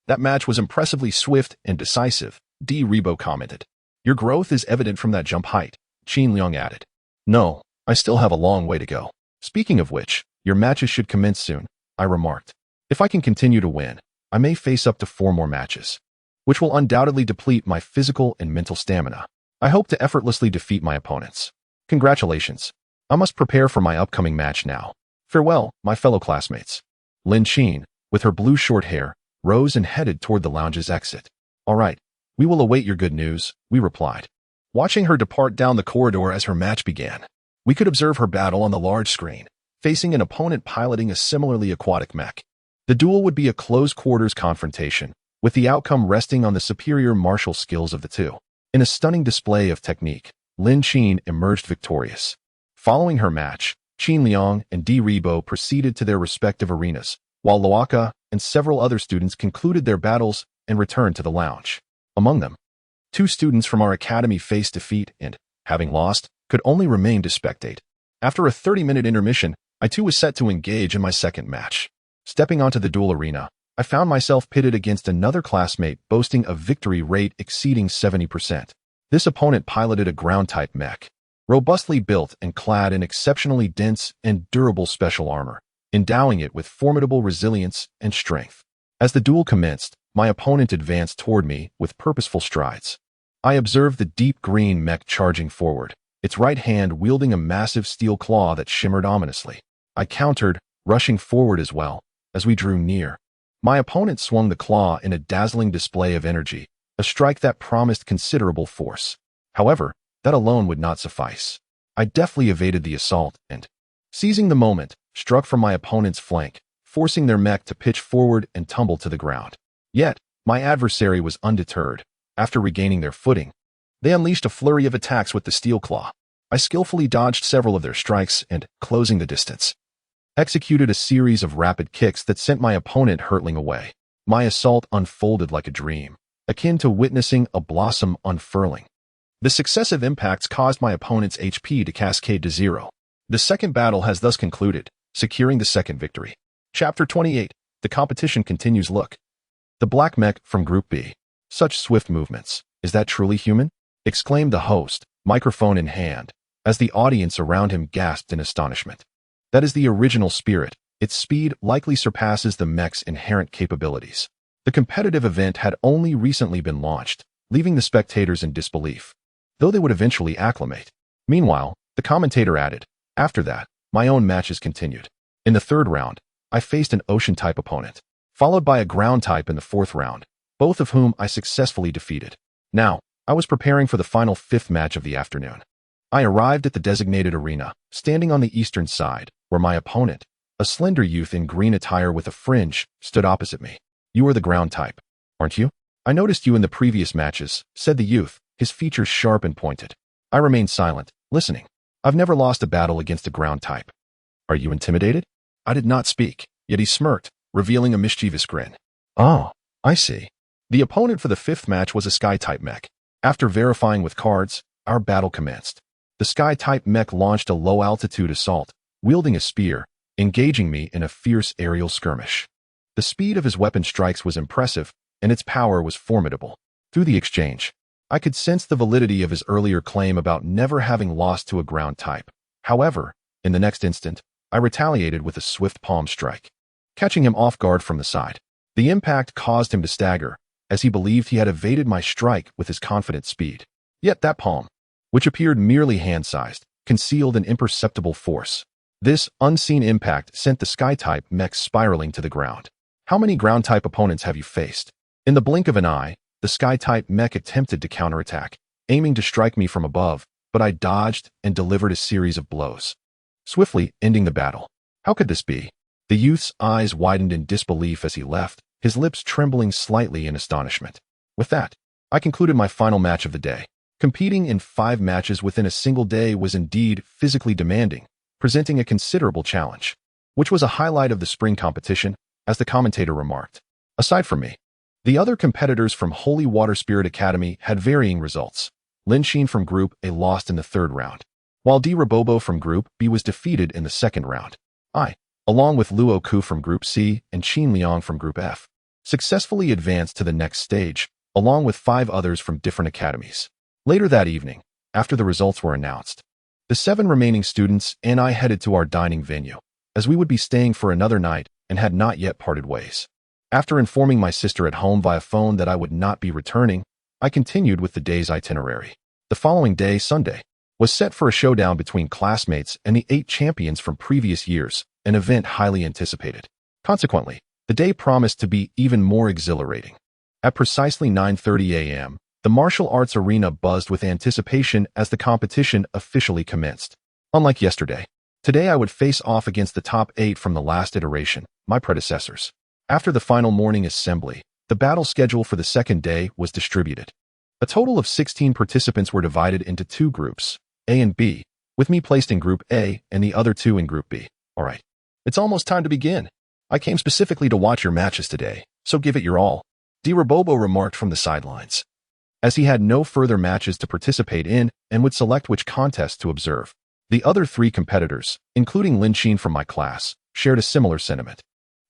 That match was impressively swift and decisive, Rebo commented. Your growth is evident from that jump height, Qin Liang added. No, I still have a long way to go. Speaking of which, your matches should commence soon, I remarked. If I can continue to win, I may face up to 4 more matches, which will undoubtedly deplete my physical and mental stamina. I hope to effortlessly defeat my opponents. Congratulations. I must prepare for my upcoming match now. Farewell, my fellow classmates. Lin Qin, with her blue short hair, rose and headed toward the lounge's exit. All right, we will await your good news, we replied. Watching her depart down the corridor as her match began, we could observe her battle on the large screen, facing an opponent piloting a similarly aquatic mech. The duel would be a close-quarters confrontation, with the outcome resting on the superior martial skills of the two. In a stunning display of technique, Lin Qin emerged victorious. Following her match, Qin Liang and Rebo proceeded to their respective arenas, while Loaka and several other students concluded their battles and returned to the lounge. Among them, 2 students from our academy faced defeat and, having lost, could only remain to spectate. After a 30-minute intermission, I too was set to engage in my second match. Stepping onto the duel arena, I found myself pitted against another classmate boasting a victory rate exceeding 70%. This opponent piloted a ground-type mech, robustly built and clad in exceptionally dense and durable special armor, endowing it with formidable resilience and strength. As the duel commenced, my opponent advanced toward me with purposeful strides. I observed the deep green mech charging forward, its right hand wielding a massive steel claw that shimmered ominously. I countered, rushing forward as well. As we drew near, my opponent swung the claw in a dazzling display of energy, a strike that promised considerable force. However, that alone would not suffice. I deftly evaded the assault and, seizing the moment, struck from my opponent's flank, forcing their mech to pitch forward and tumble to the ground. Yet, my adversary was undeterred. After regaining their footing, they unleashed a flurry of attacks with the steel claw. I skillfully dodged several of their strikes and, closing the distance, executed a series of rapid kicks that sent my opponent hurtling away. My assault unfolded like a dream, akin to witnessing a blossom unfurling. The successive impacts caused my opponent's HP to cascade to 0. The second battle has thus concluded, securing the second victory. Chapter 28. The competition continues. Look. The black mech from Group B. Such swift movements. Is that truly human? Exclaimed the host, microphone in hand, as the audience around him gasped in astonishment. That is the original spirit. Its speed likely surpasses the mech's inherent capabilities. The competitive event had only recently been launched, leaving the spectators in disbelief, though they would eventually acclimate. Meanwhile, the commentator added, after that, my own matches continued. In the third round, I faced an ocean-type opponent, followed by a ground-type in the fourth round, both of whom I successfully defeated. Now, I was preparing for the final 5th match of the afternoon. I arrived at the designated arena, standing on the eastern side, where my opponent, a slender youth in green attire with a fringe, stood opposite me. You are the ground type, aren't you? I noticed you in the previous matches, said the youth, his features sharp and pointed. I remained silent, listening. I've never lost a battle against a ground type. Are you intimidated? I did not speak, yet he smirked, revealing a mischievous grin. Oh, I see. The opponent for the 5th match was a sky-type mech. After verifying with cards, our battle commenced. The sky-type mech launched a low-altitude assault, wielding a spear, engaging me in a fierce aerial skirmish. The speed of his weapon strikes was impressive, and its power was formidable. Through the exchange, I could sense the validity of his earlier claim about never having lost to a ground type. However, in the next instant, I retaliated with a swift palm strike, catching him off guard from the side. The impact caused him to stagger, as he believed he had evaded my strike with his confident speed. Yet that palm, which appeared merely hand-sized, concealed an imperceptible force. This unseen impact sent the sky-type mech spiraling to the ground. How many ground-type opponents have you faced? In the blink of an eye, the sky-type mech attempted to counterattack, aiming to strike me from above, but I dodged and delivered a series of blows, swiftly ending the battle. How could this be? The youth's eyes widened in disbelief as he left, his lips trembling slightly in astonishment. With that, I concluded my final match of the day. Competing in 5 matches within a single day was indeed physically demanding, presenting a considerable challenge, which was a highlight of the spring competition, as the commentator remarked. Aside from me, The other competitors from Holy Water Spirit Academy had varying results. Lin Xin from Group A lost in the third round, while Di Rabobo from Group B was defeated in the second round. I, along with Luo Ku from Group C and Qin Liang from Group F, successfully advanced to the next stage, along with 5 others from different academies. Later that evening, after the results were announced, the 7 remaining students and I headed to our dining venue, as we would be staying for another night and had not yet parted ways. After informing my sister at home via phone that I would not be returning, I continued with the day's itinerary. The following day, Sunday, was set for a showdown between classmates and the 8 champions from previous years, an event highly anticipated. Consequently, the day promised to be even more exhilarating. At precisely 9:30 a.m., the martial arts arena buzzed with anticipation as the competition officially commenced. Unlike yesterday, today I would face off against the top 8 from the last iteration, my predecessors. After the final morning assembly, the battle schedule for the second day was distributed. A total of 16 participants were divided into 2 groups, A and B, with me placed in Group A and the other 2 in Group B. All right, it's almost time to begin. I came specifically to watch your matches today, so give it your all, Di Rabobo remarked from the sidelines, as he had no further matches to participate in and would select which contest to observe. The other 3 competitors, including Lin Xin from my class, shared a similar sentiment.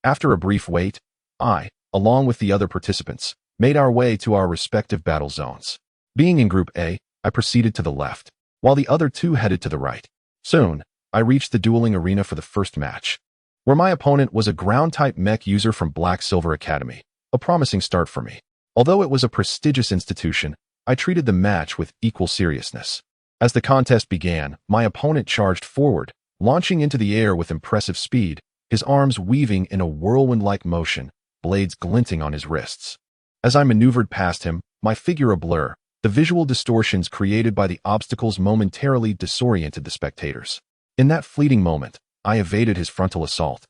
After a brief wait, I, along with the other participants, made our way to our respective battle zones. Being in Group A, I proceeded to the left, while the other 2 headed to the right. Soon, I reached the dueling arena for the first match, where my opponent was a ground-type mech user from Black Silver Academy, a promising start for me. Although it was a prestigious institution, I treated the match with equal seriousness. As the contest began, my opponent charged forward, launching into the air with impressive speed, his arms weaving in a whirlwind-like motion, blades glinting on his wrists. As I maneuvered past him, my figure a blur, the visual distortions created by the obstacles momentarily disoriented the spectators. In that fleeting moment, I evaded his frontal assault,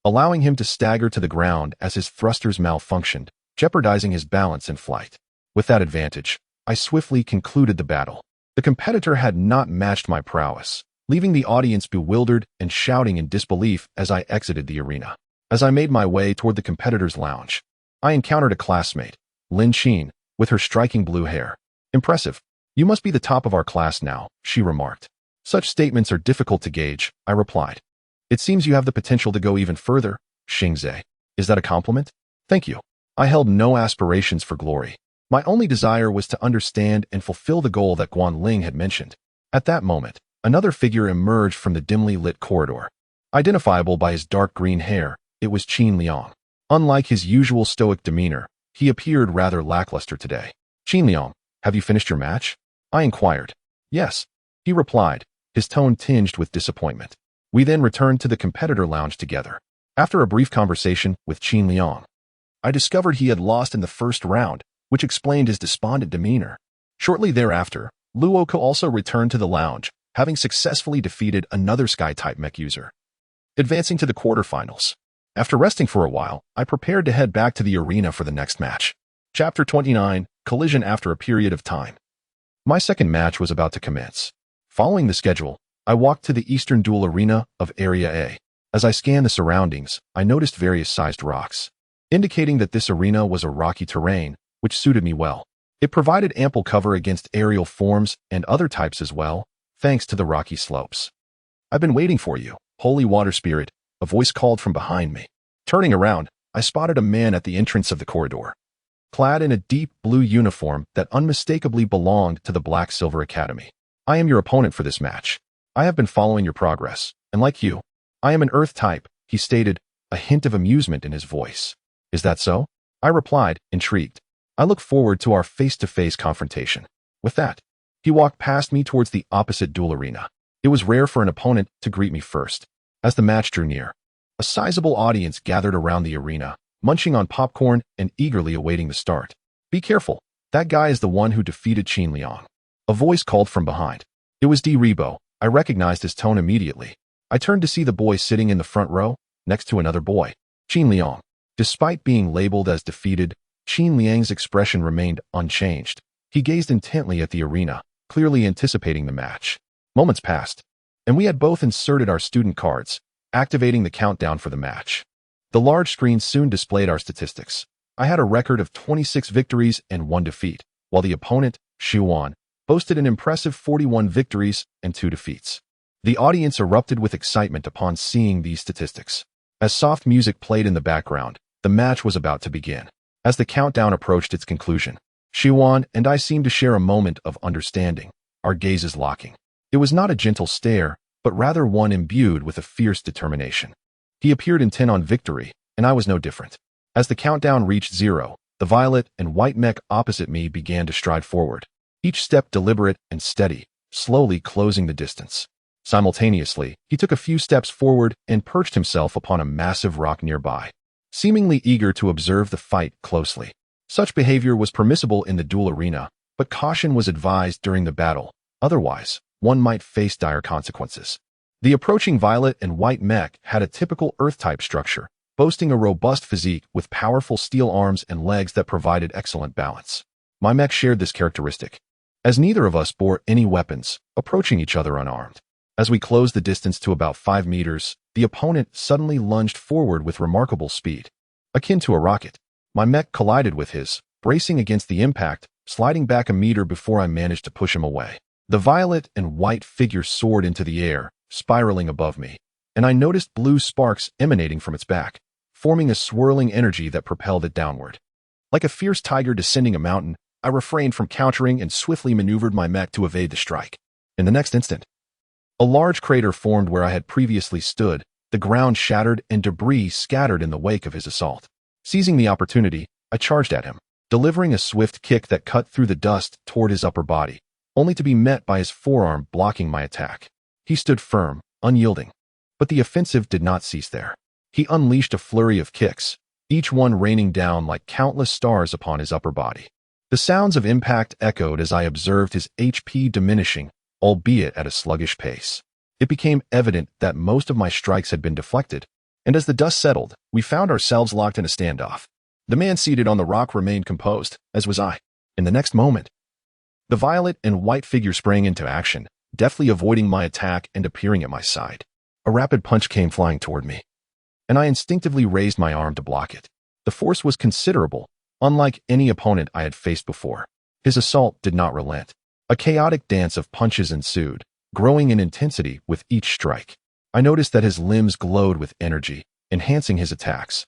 allowing him to stagger to the ground as his thrusters malfunctioned, jeopardizing his balance in flight. With that advantage, I swiftly concluded the battle. The competitor had not matched my prowess, leaving the audience bewildered and shouting in disbelief as I exited the arena. As I made my way toward the competitor's lounge, I encountered a classmate, Lin Xin, with her striking blue hair. Impressive. You must be the top of our class now, she remarked. Such statements are difficult to gauge, I replied. It seems you have the potential to go even further, Xingze. Is that a compliment? Thank you. I held no aspirations for glory. My only desire was to understand and fulfill the goal that Guan Ling had mentioned. At that moment, another figure emerged from the dimly lit corridor. Identifiable by his dark green hair, it was Qin Liang. Unlike his usual stoic demeanor, he appeared rather lackluster today. Qin Liang, have you finished your match? I inquired. Yes, he replied, his tone tinged with disappointment. We then returned to the competitor lounge together. After a brief conversation with Qin Liang, I discovered he had lost in the first round, which explained his despondent demeanor. Shortly thereafter, Luo Ku also returned to the lounge, having successfully defeated another Sky-type mech user, advancing to the quarterfinals. After resting for a while, I prepared to head back to the arena for the next match. Chapter 29, Collision after a period of time. My second match was about to commence. Following the schedule, I walked to the eastern duel arena of Area A. As I scanned the surroundings, I noticed various sized rocks, indicating that this arena was a rocky terrain, which suited me well. It provided ample cover against aerial forms and other types as well, thanks to the rocky slopes. I've been waiting for you, Holy Water Spirit, a voice called from behind me. Turning around, I spotted a man at the entrance of the corridor, clad in a deep blue uniform that unmistakably belonged to the Black Silver Academy. I am your opponent for this match. I have been following your progress, and like you, I am an Earth type, he stated, a hint of amusement in his voice. Is that so? I replied, intrigued. I look forward to our face-to-face confrontation. With that, he walked past me towards the opposite duel arena. It was rare for an opponent to greet me first. As the match drew near, a sizable audience gathered around the arena, munching on popcorn and eagerly awaiting the start. Be careful, that guy is the one who defeated Qin Liang. A voice called from behind. It was Di Rebo. I recognized his tone immediately. I turned to see the boy sitting in the front row, next to another boy, Qin Liang. Despite being labeled as defeated, Qin Liang's expression remained unchanged. He gazed intently at the arena, clearly anticipating the match. Moments passed, and we had both inserted our student cards, activating the countdown for the match. The large screen soon displayed our statistics. I had a record of 26 victories and 1 defeat, while the opponent, Xiwan, boasted an impressive 41 victories and 2 defeats. The audience erupted with excitement upon seeing these statistics. As soft music played in the background, the match was about to begin. As the countdown approached its conclusion, Xiwan and I seemed to share a moment of understanding, our gazes locking. It was not a gentle stare, but rather one imbued with a fierce determination. He appeared intent on victory, and I was no different. As the countdown reached 0, the violet and white mech opposite me began to stride forward, each step deliberate and steady, slowly closing the distance. Simultaneously, he took a few steps forward and perched himself upon a massive rock nearby, seemingly eager to observe the fight closely. Such behavior was permissible in the duel arena, but caution was advised during the battle. Otherwise, one might face dire consequences. The approaching violet and white mech had a typical Earth-type structure, boasting a robust physique with powerful steel arms and legs that provided excellent balance. My mech shared this characteristic, as neither of us bore any weapons, approaching each other unarmed. As we closed the distance to about 5 meters, the opponent suddenly lunged forward with remarkable speed. Akin to a rocket, my mech collided with his, bracing against the impact, sliding back a meter before I managed to push him away. The violet and white figure soared into the air, spiraling above me, and I noticed blue sparks emanating from its back, forming a swirling energy that propelled it downward. Like a fierce tiger descending a mountain, I refrained from countering and swiftly maneuvered my mech to evade the strike. In the next instant, a large crater formed where I had previously stood, the ground shattered and debris scattered in the wake of his assault. Seizing the opportunity, I charged at him, delivering a swift kick that cut through the dust toward his upper body, only to be met by his forearm blocking my attack. He stood firm, unyielding. But the offensive did not cease there. He unleashed a flurry of kicks, each one raining down like countless stars upon his upper body. The sounds of impact echoed as I observed his HP diminishing, albeit at a sluggish pace. It became evident that most of my strikes had been deflected, and as the dust settled, we found ourselves locked in a standoff. The man seated on the rock remained composed, as was I. In the next moment, the violet and white figure sprang into action, deftly avoiding my attack and appearing at my side. A rapid punch came flying toward me, and I instinctively raised my arm to block it. The force was considerable, unlike any opponent I had faced before. His assault did not relent. A chaotic dance of punches ensued, growing in intensity with each strike. I noticed that his limbs glowed with energy, enhancing his attacks.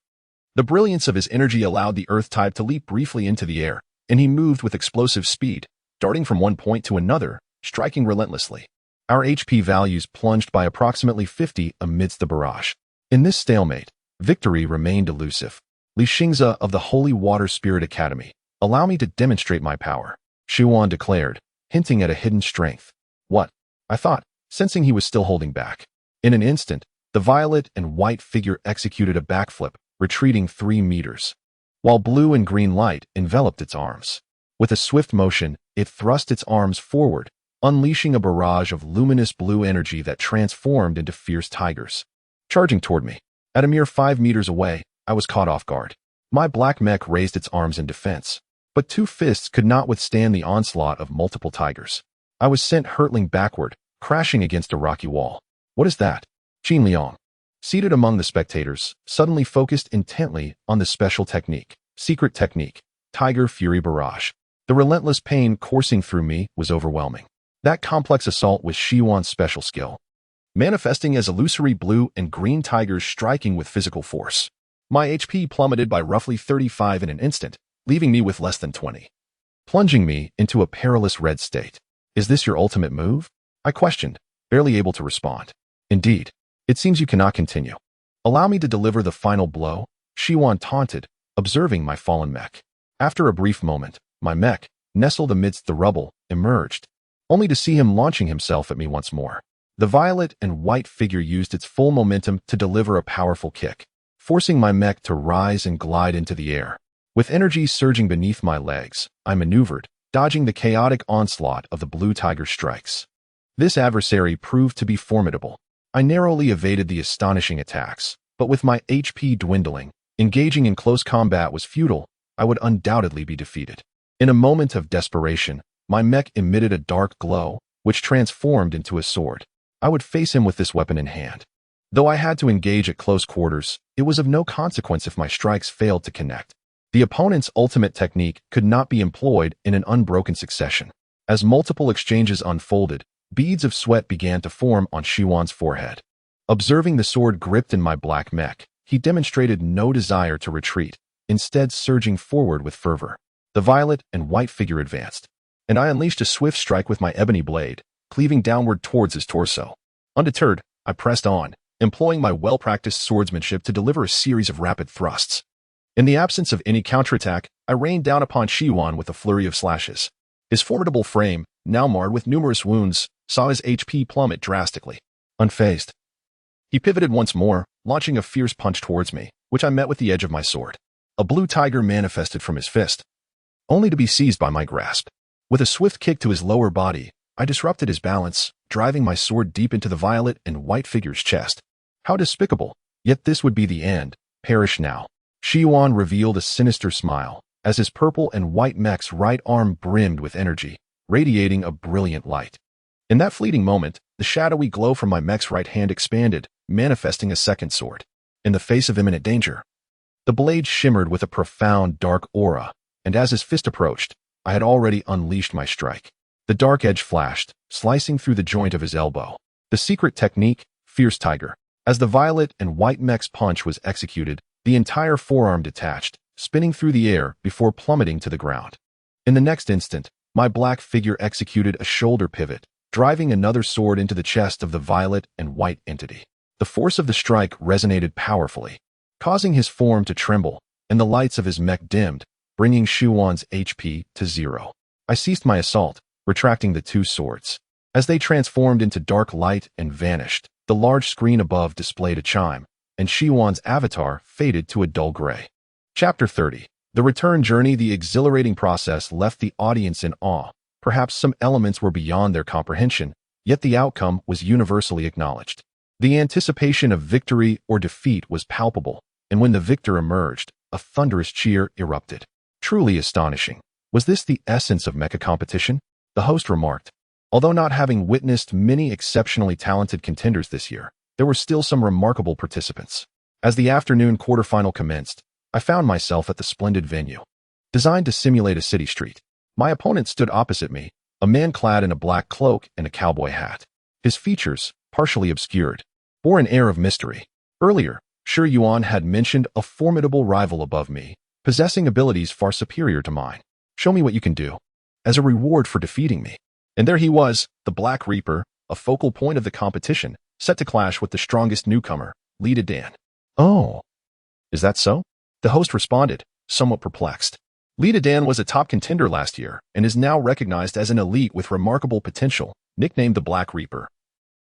The brilliance of his energy allowed the earth type to leap briefly into the air, and he moved with explosive speed, darting from one point to another, striking relentlessly. Our HP values plunged by approximately 50 amidst the barrage. In this stalemate, victory remained elusive. Li Xingze of the Holy Water Spirit Academy, allow me to demonstrate my power, Xiwan declared, hinting at a hidden strength. What? I thought, sensing he was still holding back. In an instant, the violet and white figure executed a backflip, retreating 3 meters, while blue and green light enveloped its arms. With a swift motion, it thrust its arms forward, unleashing a barrage of luminous blue energy that transformed into fierce tigers, charging toward me. At a mere 5 meters away, I was caught off guard. My black mech raised its arms in defense, but 2 fists could not withstand the onslaught of multiple tigers. I was sent hurtling backward, crashing against a rocky wall. What is that? Qin Liang, seated among the spectators, suddenly focused intently on the special technique, secret technique, Tiger Fury Barrage. The relentless pain coursing through me was overwhelming. That complex assault was Xiwan's special skill, manifesting as illusory blue and green tigers striking with physical force. My HP plummeted by roughly 35 in an instant, leaving me with less than 20, plunging me into a perilous red state. Is this your ultimate move? I questioned, barely able to respond. Indeed, it seems you cannot continue. Allow me to deliver the final blow, Xiwan taunted, observing my fallen mech. After a brief moment, my mech, nestled amidst the rubble, emerged, only to see him launching himself at me once more. The violet and white figure used its full momentum to deliver a powerful kick, forcing my mech to rise and glide into the air. With energy surging beneath my legs, I maneuvered, dodging the chaotic onslaught of the blue tiger strikes. This adversary proved to be formidable. I narrowly evaded the astonishing attacks, but with my HP dwindling, engaging in close combat was futile. I would undoubtedly be defeated. In a moment of desperation, my mech emitted a dark glow, which transformed into a sword. I would face him with this weapon in hand. Though I had to engage at close quarters, it was of no consequence if my strikes failed to connect. The opponent's ultimate technique could not be employed in an unbroken succession. As multiple exchanges unfolded, beads of sweat began to form on Shiwan's forehead. Observing the sword gripped in my black mech, he demonstrated no desire to retreat, instead surging forward with fervor. The violet and white figure advanced, and I unleashed a swift strike with my ebony blade, cleaving downward towards his torso. Undeterred, I pressed on, employing my well-practiced swordsmanship to deliver a series of rapid thrusts. In the absence of any counterattack, I rained down upon Shiwan with a flurry of slashes. His formidable frame, now marred with numerous wounds, saw his HP plummet drastically. Unfazed, he pivoted once more, launching a fierce punch towards me, which I met with the edge of my sword. A blue tiger manifested from his fist, only to be seized by my grasp. With a swift kick to his lower body, I disrupted his balance, driving my sword deep into the violet and white figure's chest. How despicable! Yet this would be the end. Perish now. Shiwan revealed a sinister smile, as his purple and white mech's right arm brimmed with energy, radiating a brilliant light. In that fleeting moment, the shadowy glow from my mech's right hand expanded, manifesting a second sword. In the face of imminent danger, the blade shimmered with a profound dark aura, and as his fist approached, I had already unleashed my strike. The dark edge flashed, slicing through the joint of his elbow. The secret technique, Fierce Tiger. As the violet and white mech's punch was executed, the entire forearm detached, spinning through the air before plummeting to the ground. In the next instant, my black figure executed a shoulder pivot, driving another sword into the chest of the violet and white entity. The force of the strike resonated powerfully, causing his form to tremble, and the lights of his mech dimmed, bringing Shiwan's HP to 0. I ceased my assault, retracting the two swords. As they transformed into dark light and vanished, the large screen above displayed a chime, and Shiwan's avatar faded to a dull gray. Chapter 30. The return journey. The exhilarating process left the audience in awe. Perhaps some elements were beyond their comprehension, yet the outcome was universally acknowledged. The anticipation of victory or defeat was palpable, and when the victor emerged, a thunderous cheer erupted. Truly astonishing. Was this the essence of mecha competition? The host remarked. Although not having witnessed many exceptionally talented contenders this year, there were still some remarkable participants. As the afternoon quarterfinal commenced, I found myself at the splendid venue. Designed to simulate a city street, my opponent stood opposite me, a man clad in a black cloak and a cowboy hat. His features, partially obscured, bore an air of mystery. Earlier, Shi Yuan had mentioned a formidable rival above me, possessing abilities far superior to mine. Show me what you can do, as a reward for defeating me. And there he was, the Black Reaper, a focal point of the competition, set to clash with the strongest newcomer, Deities. Oh, is that so? The host responded, somewhat perplexed. Deities was a top contender last year and is now recognized as an elite with remarkable potential, nicknamed the Black Reaper.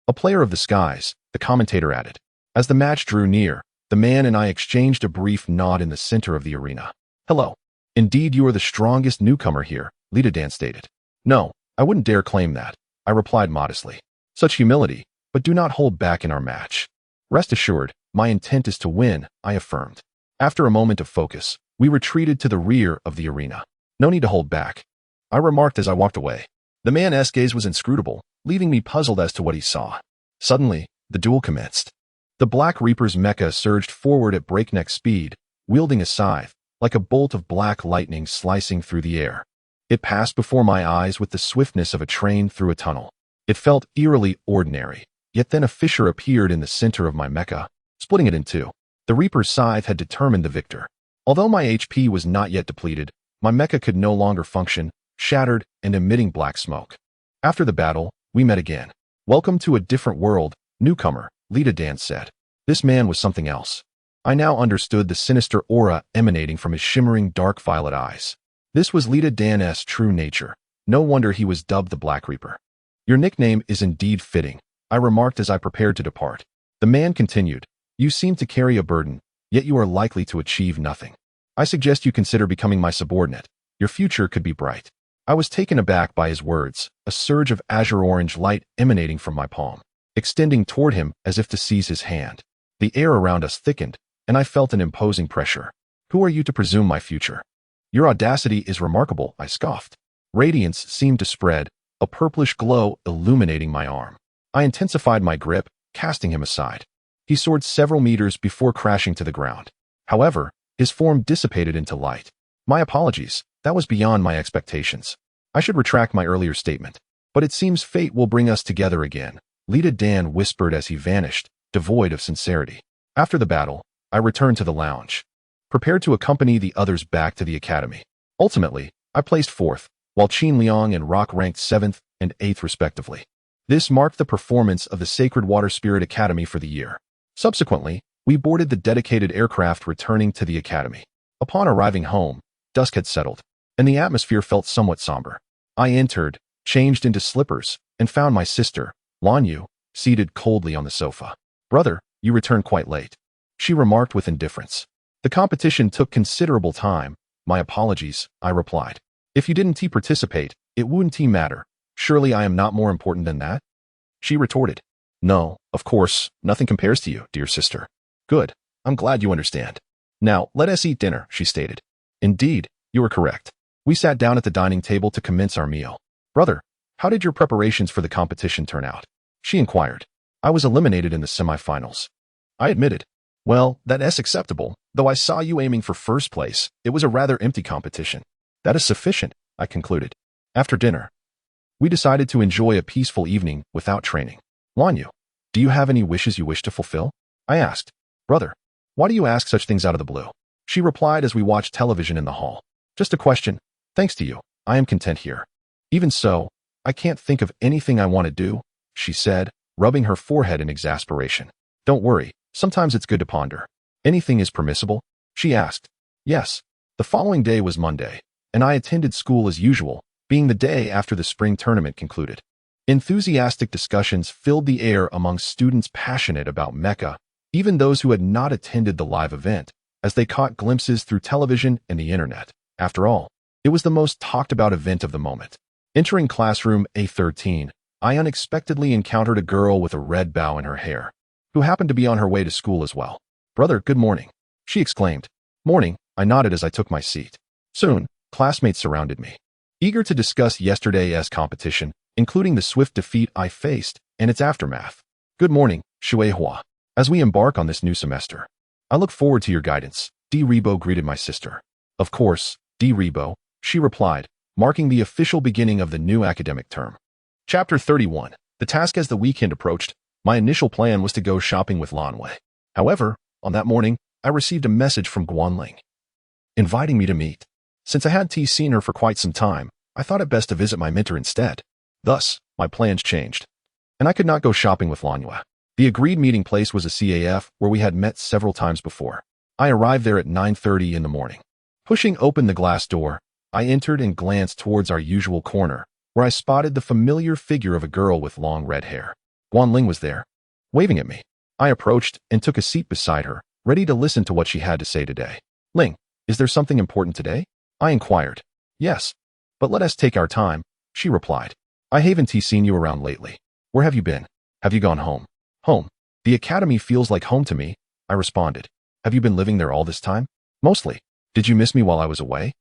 A player of the skies, the commentator added. As the match drew near, the man and I exchanged a brief nod in the center of the arena. Hello. Indeed, you are the strongest newcomer here, Deities stated. No, I wouldn't dare claim that, I replied modestly. Such humility, but do not hold back in our match. Rest assured, my intent is to win, I affirmed. After a moment of focus, we retreated to the rear of the arena. No need to hold back, I remarked as I walked away. The man's gaze was inscrutable, leaving me puzzled as to what he saw. Suddenly, the duel commenced. The Black Reaper's mecha surged forward at breakneck speed, wielding a scythe, like a bolt of black lightning slicing through the air. It passed before my eyes with the swiftness of a train through a tunnel. It felt eerily ordinary, yet then a fissure appeared in the center of my mecha, splitting it in two. The Reaper's scythe had determined the victor. Although my HP was not yet depleted, my mecha could no longer function, shattered and emitting black smoke. After the battle, we met again. Welcome to a different world, newcomer, Deities said. This man was something else. I now understood the sinister aura emanating from his shimmering dark violet eyes. This was Deities' true nature. No wonder he was dubbed the Black Reaper. Your nickname is indeed fitting, I remarked as I prepared to depart. The man continued. You seem to carry a burden, yet you are likely to achieve nothing. I suggest you consider becoming my subordinate. Your future could be bright. I was taken aback by his words, a surge of azure-orange light emanating from my palm, extending toward him as if to seize his hand. The air around us thickened, and I felt an imposing pressure. Who are you to presume my future? Your audacity is remarkable, I scoffed. Radiance seemed to spread, a purplish glow illuminating my arm. I intensified my grip, casting him aside. He soared several meters before crashing to the ground. However, his form dissipated into light. My apologies, that was beyond my expectations. I should retract my earlier statement. But it seems fate will bring us together again, Lita Dan whispered as he vanished, devoid of sincerity. After the battle, I returned to the lounge, prepared to accompany the others back to the academy. Ultimately, I placed 4th, while Qin Liang and Rock ranked 7th and 8th respectively. This marked the performance of the Sacred Water Spirit Academy for the year. Subsequently, we boarded the dedicated aircraft returning to the academy. Upon arriving home, dusk had settled, and the atmosphere felt somewhat somber. I entered, changed into slippers, and found my sister, Lan Yu, seated coldly on the sofa. "Brother, you returned quite late," she remarked with indifference. "The competition took considerable time." "My apologies," I replied. "If you didn't participate, it wouldn't matter. Surely I am not more important than that?" She retorted. "No, of course, nothing compares to you, dear sister." "Good, I'm glad you understand. Now, let us eat dinner," she stated. "Indeed, you are correct." We sat down at the dining table to commence our meal. "Brother, how did your preparations for the competition turn out?" she inquired. "I was eliminated in the semifinals," I admitted. "Well, that's acceptable, though I saw you aiming for first place. It was a rather empty competition." "That is sufficient," I concluded. After dinner, we decided to enjoy a peaceful evening without training. "Lan Yu, do you have any wishes you wish to fulfill?" I asked. "Brother, why do you ask such things out of the blue?" she replied as we watched television in the hall. "Just a question. Thanks to you, I am content here." "Even so, I can't think of anything I want to do," she said, rubbing her forehead in exasperation. "Don't worry, sometimes it's good to ponder." "Anything is permissible?" she asked. Yes. The following day was Monday, and I attended school as usual, being the day after the spring tournament concluded. Enthusiastic discussions filled the air among students passionate about Mecha, even those who had not attended the live event, as they caught glimpses through television and the internet. After all, it was the most talked about event of the moment. Entering classroom A13, I unexpectedly encountered a girl with a red bow in her hair, who happened to be on her way to school as well. "Brother, good morning," she exclaimed. "Morning," I nodded as I took my seat. Soon, classmates surrounded me, eager to discuss yesterday's competition, including the swift defeat I faced and its aftermath. "Good morning, Shueihua. As we embark on this new semester, I look forward to your guidance," D. Rebo greeted my sister. "Of course, D. Rebo," she replied, marking the official beginning of the new academic term. Chapter 31. The task. As the weekend approached, my initial plan was to go shopping with Lanwei. However, on that morning, I received a message from Guanling, inviting me to meet. Since I hadn't seen her for quite some time, I thought it best to visit my mentor instead. Thus, my plans changed, and I could not go shopping with Lanwei. The agreed meeting place was a CAF where we had met several times before. I arrived there at 9:30 in the morning. Pushing open the glass door, I entered and glanced towards our usual corner, where I spotted the familiar figure of a girl with long red hair. Guanling was there, waving at me. I approached and took a seat beside her, ready to listen to what she had to say today. "Ling, is there something important today?" I inquired. "Yes, but let us take our time," she replied. "I haven't seen you around lately. Where have you been? Have you gone home?" "Home. The academy feels like home to me," I responded. "Have you been living there all this time?" "Mostly. Did you miss me while I was away?"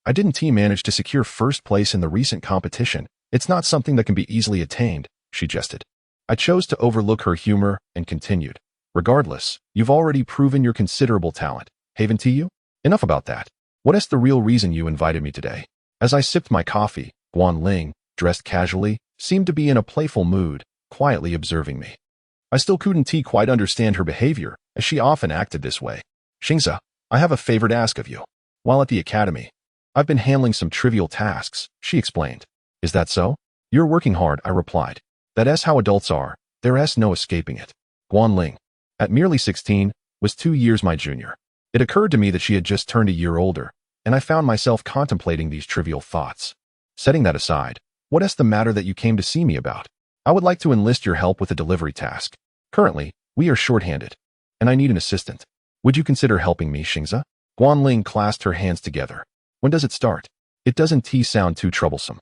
"I didn't manage to secure first place in the recent competition. It's not something that can be easily attained," she jested. I chose to overlook her humor and continued. "Regardless, you've already proven your considerable talent, haven't you? Enough about that. What is the real reason you invited me today?" As I sipped my coffee, Guanling, dressed casually, seemed to be in a playful mood, quietly observing me. I still couldn't quite understand her behavior, as she often acted this way. "Xingza, I have a favor to ask of you. While at the academy, I've been handling some trivial tasks," she explained. "Is that so?" "You're working hard," I replied. "That's how adults are. There's no escaping it." Guanling, at merely 16, was 2 years my junior. It occurred to me that she had just turned a year older, and I found myself contemplating these trivial thoughts. Setting that aside, what is the matter that you came to see me about? "I would like to enlist your help with a delivery task. Currently, we are short-handed, and I need an assistant. Would you consider helping me, Xingza?" Guanling clasped her hands together. "When does it start? It doesn't sound too troublesome."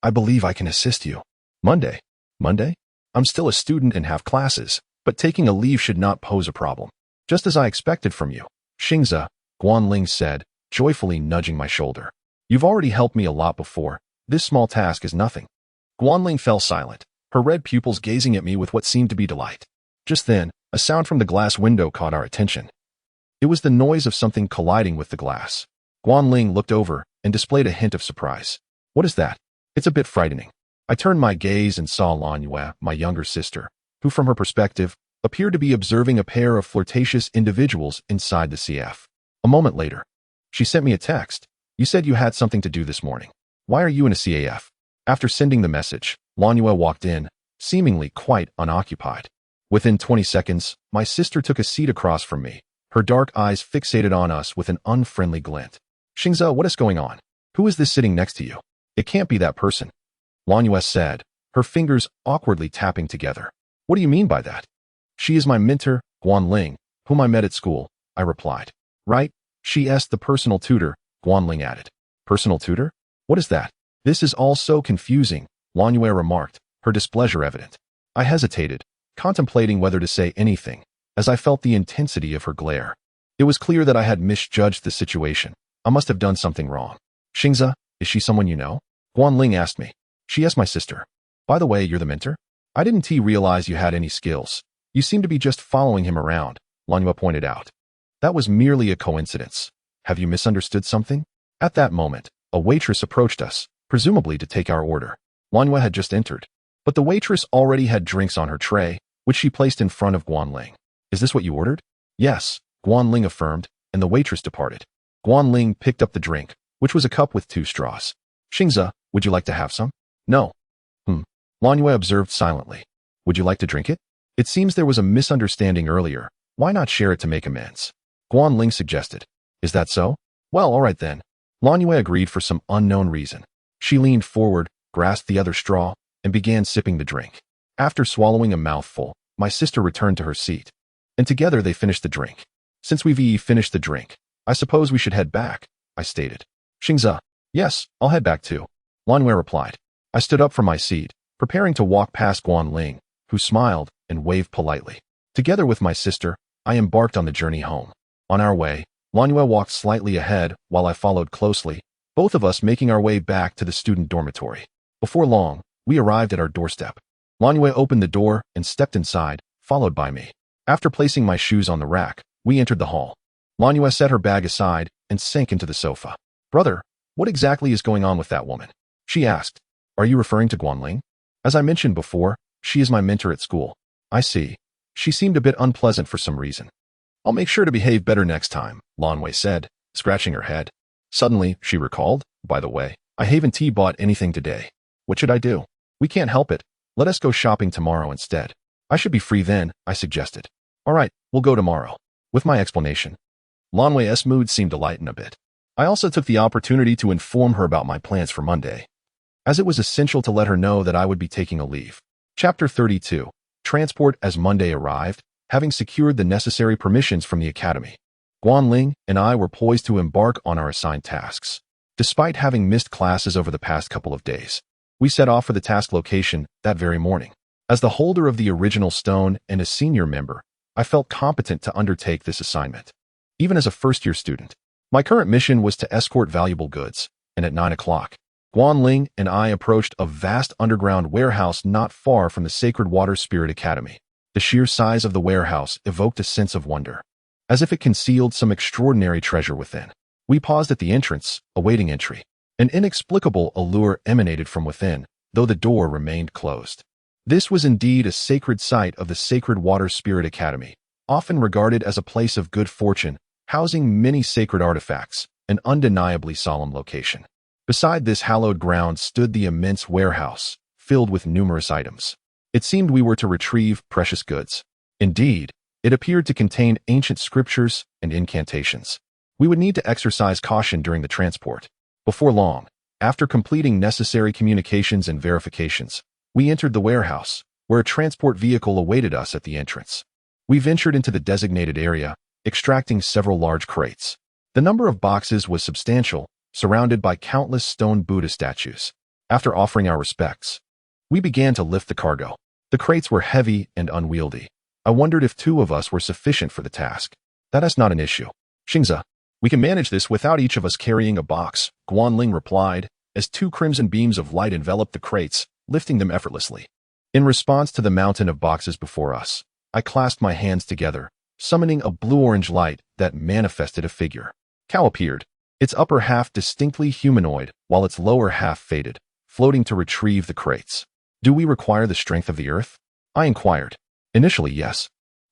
"I believe I can assist you." "Monday." "Monday? I'm still a student and have classes, but taking a leave should not pose a problem." "Just as I expected from you, Xingza," Guanling said, joyfully nudging my shoulder. "You've already helped me a lot before. This small task is nothing." Guanling fell silent, her red pupils gazing at me with what seemed to be delight. Just then, a sound from the glass window caught our attention. It was the noise of something colliding with the glass. Guanling looked over and displayed a hint of surprise. What is that? It's a bit frightening. I turned my gaze and saw Lanyue, my younger sister, who from her perspective, appeared to be observing a pair of flirtatious individuals inside the CF. A moment later, she sent me a text. You said you had something to do this morning. Why are you in a CAF? After sending the message, Lanyue walked in, seemingly quite unoccupied. Within 20 seconds, my sister took a seat across from me, her dark eyes fixated on us with an unfriendly glint. Xingze, what is going on? Who is this sitting next to you? It can't be that person. Lanyue said, her fingers awkwardly tapping together. What do you mean by that? She is my mentor, Guanling, whom I met at school, I replied. Right? She asked the personal tutor, Guanling added. Personal tutor? What is that? This is all so confusing, Lanyue remarked, her displeasure evident. I hesitated, contemplating whether to say anything, as I felt the intensity of her glare. It was clear that I had misjudged the situation. I must have done something wrong. Xingze, is she someone you know? Guanling asked me. She asked my sister. By the way, you're the mentor? I didn't realize you had any skills. You seem to be just following him around, Lanyue pointed out. That was merely a coincidence. Have you misunderstood something? At that moment, a waitress approached us, presumably to take our order. Lanyue had just entered, but the waitress already had drinks on her tray, which she placed in front of Guanling. Is this what you ordered? Yes, Guanling affirmed, and the waitress departed. Guanling picked up the drink, which was a cup with 2 straws. Xingze, would you like to have some? No. Lanyue observed silently. Would you like to drink it? It seems there was a misunderstanding earlier. Why not share it to make amends? Guanling suggested. Is that so? Well, all right then. Lanyue agreed for some unknown reason. She leaned forward, grasped the other straw, and began sipping the drink. After swallowing a mouthful, my sister returned to her seat. And together they finished the drink. Since we've finished the drink, I suppose we should head back, I stated. Xingze. Yes, I'll head back too. Lanyue replied. I stood up from my seat, preparing to walk past Guanling, who smiled and waved politely. Together with my sister, I embarked on the journey home. On our way, Lanyue walked slightly ahead while I followed closely, both of us making our way back to the student dormitory. Before long, we arrived at our doorstep. Lanyue opened the door and stepped inside, followed by me. After placing my shoes on the rack, we entered the hall. Lanyue set her bag aside and sank into the sofa. Brother, what exactly is going on with that woman? She asked. Are you referring to Guanling? As I mentioned before, she is my mentor at school. I see. She seemed a bit unpleasant for some reason. I'll make sure to behave better next time, Lanyue said, scratching her head. Suddenly, she recalled, by the way, I haven't bought anything today. What should I do? We can't help it. Let us go shopping tomorrow instead. I should be free then, I suggested. All right, we'll go tomorrow. With my explanation, Lanyue's mood seemed to lighten a bit. I also took the opportunity to inform her about my plans for Monday, as it was essential to let her know that I would be taking a leave. Chapter 32. Transport. As Monday arrived, having secured the necessary permissions from the academy, Guanling and I were poised to embark on our assigned tasks. Despite having missed classes over the past couple of days, we set off for the task location that very morning. As the holder of the original stone and a senior member, I felt competent to undertake this assignment. Even as a first-year student, my current mission was to escort valuable goods, and at 9 o'clock, Guanling and I approached a vast underground warehouse not far from the Sacred Water Spirit Academy. The sheer size of the warehouse evoked a sense of wonder, as if it concealed some extraordinary treasure within. We paused at the entrance, awaiting entry. An inexplicable allure emanated from within, though the door remained closed. This was indeed a sacred site of the Sacred Water Spirit Academy, often regarded as a place of good fortune, housing many sacred artifacts, an undeniably solemn location. Beside this hallowed ground stood the immense warehouse, filled with numerous items. It seemed we were to retrieve precious goods. Indeed, it appeared to contain ancient scriptures and incantations. We would need to exercise caution during the transport. Before long, after completing necessary communications and verifications, we entered the warehouse, where a transport vehicle awaited us at the entrance. We ventured into the designated area, extracting several large crates. The number of boxes was substantial, surrounded by countless stone Buddha statues. After offering our respects, we began to lift the cargo. The crates were heavy and unwieldy. I wondered if 2 of us were sufficient for the task. That is not an issue. Xingze, we can manage this without each of us carrying a box, Guanling replied, as 2 crimson beams of light enveloped the crates, lifting them effortlessly. In response to the mountain of boxes before us, I clasped my hands together, summoning a blue-orange light that manifested a figure. Cao appeared, its upper half distinctly humanoid, while its lower half faded, floating to retrieve the crates. Do we require the strength of the earth? I inquired. Initially, yes.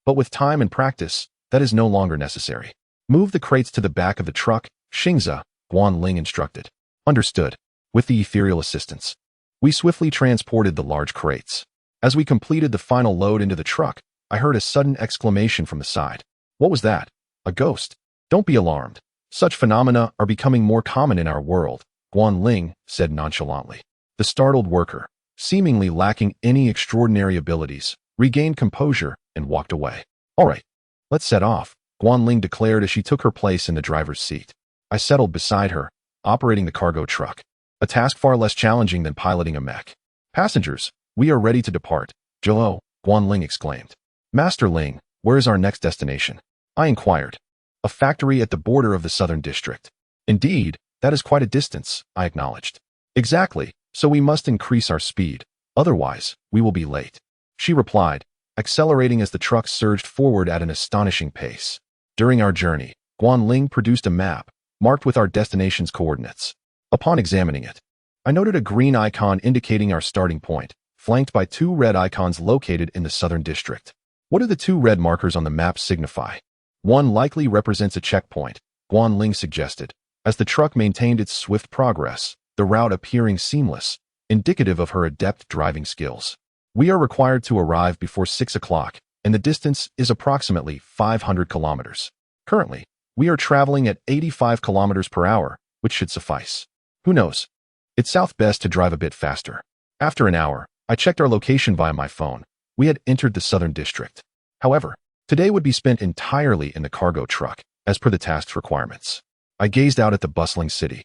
But with time and practice, that is no longer necessary. Move the crates to the back of the truck, Xingza, Guanling instructed. Understood. With the ethereal assistance, we swiftly transported the large crates. As we completed the final load into the truck, I heard a sudden exclamation from the side. What was that? A ghost? Don't be alarmed. Such phenomena are becoming more common in our world, Guanling said nonchalantly. The startled worker, seemingly lacking any extraordinary abilities, regained composure and walked away. All right, let's set off, Guanling declared as she took her place in the driver's seat. I settled beside her, operating the cargo truck, a task far less challenging than piloting a mech. Passengers, we are ready to depart, Zhou, Guanling exclaimed. Master Ling, where is our next destination? I inquired. A factory at the border of the southern district. Indeed, that is quite a distance, I acknowledged. Exactly, so we must increase our speed, otherwise, we will be late. She replied, accelerating as the truck surged forward at an astonishing pace. During our journey, Guanling produced a map, marked with our destination's coordinates. Upon examining it, I noted a green icon indicating our starting point, flanked by two red icons located in the southern district. What do the two red markers on the map signify? One likely represents a checkpoint, Guanling suggested, as the truck maintained its swift progress, the route appearing seamless, indicative of her adept driving skills. We are required to arrive before 6 o'clock, and the distance is approximately 500 kilometers. Currently, we are traveling at 85 kilometers per hour, which should suffice. Who knows? It's south best to drive a bit faster. After an hour, I checked our location via my phone. We had entered the southern district. However, today would be spent entirely in the cargo truck, as per the task's requirements. I gazed out at the bustling city.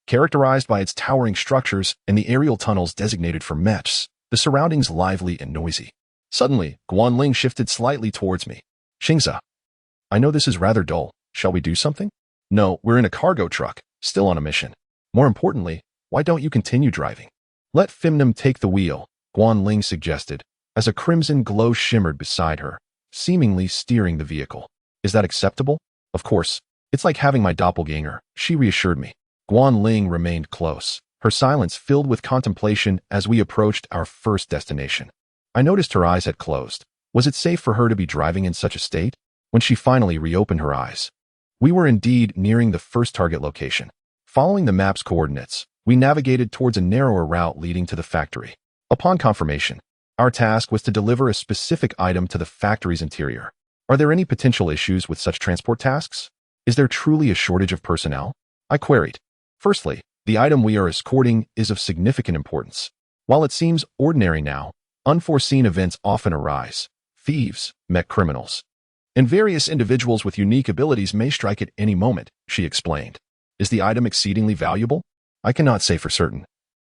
Characterized by its towering structures and the aerial tunnels designated for mechs, the surroundings lively and noisy. Suddenly, Guanling shifted slightly towards me. Xingza, I know this is rather dull. Shall we do something? No, we're in a cargo truck, still on a mission. More importantly, why don't you continue driving? Let Fimnam take the wheel, Guanling suggested, as a crimson glow shimmered beside her, seemingly steering the vehicle. Is that acceptable? Of course. It's like having my doppelganger, she reassured me. Guanling remained close, her silence filled with contemplation as we approached our first destination. I noticed her eyes had closed. Was it safe for her to be driving in such a state? When she finally reopened her eyes, we were indeed nearing the first target location. Following the map's coordinates, we navigated towards a narrower route leading to the factory. Upon confirmation, our task was to deliver a specific item to the factory's interior. Are there any potential issues with such transport tasks? Is there truly a shortage of personnel? I queried. Firstly, the item we are escorting is of significant importance. While it seems ordinary now, unforeseen events often arise. Thieves, mech criminals, and various individuals with unique abilities may strike at any moment, she explained. Is the item exceedingly valuable? I cannot say for certain.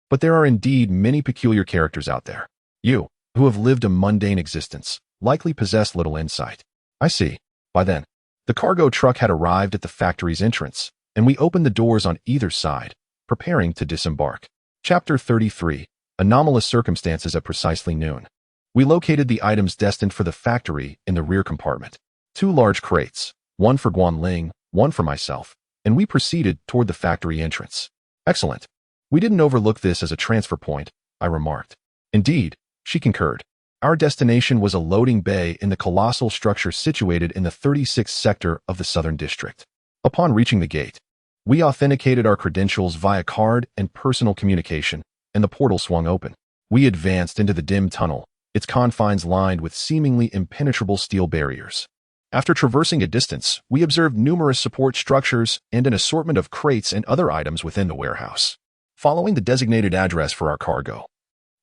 But there are indeed many peculiar characters out there. You, who have lived a mundane existence, likely possess little insight. I see. By then, the cargo truck had arrived at the factory's entrance, and we opened the doors on either side, preparing to disembark. Chapter 33. Anomalous circumstances at precisely noon. We located the items destined for the factory in the rear compartment. 2 large crates, one for Guanling, one for myself, and we proceeded toward the factory entrance. Excellent. We didn't overlook this as a transfer point, I remarked. Indeed, she concurred. Our destination was a loading bay in the colossal structure situated in the 36th sector of the Southern District. Upon reaching the gate, we authenticated our credentials via card and personal communication, and the portal swung open. We advanced into the dim tunnel, its confines lined with seemingly impenetrable steel barriers. After traversing a distance, we observed numerous support structures and an assortment of crates and other items within the warehouse. Following the designated address for our cargo,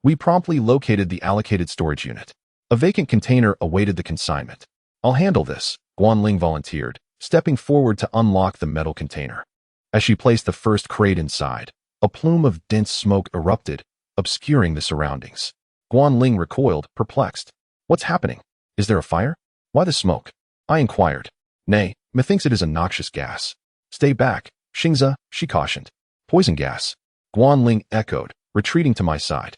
we promptly located the allocated storage unit. A vacant container awaited the consignment. I'll handle this, Guanling volunteered, stepping forward to unlock the metal container. As she placed the first crate inside, a plume of dense smoke erupted, obscuring the surroundings. Guanling recoiled, perplexed. What's happening? Is there a fire? Why the smoke? I inquired. Nay, methinks it is a noxious gas. Stay back, Xingza, she cautioned. Poison gas. Guanling echoed, retreating to my side,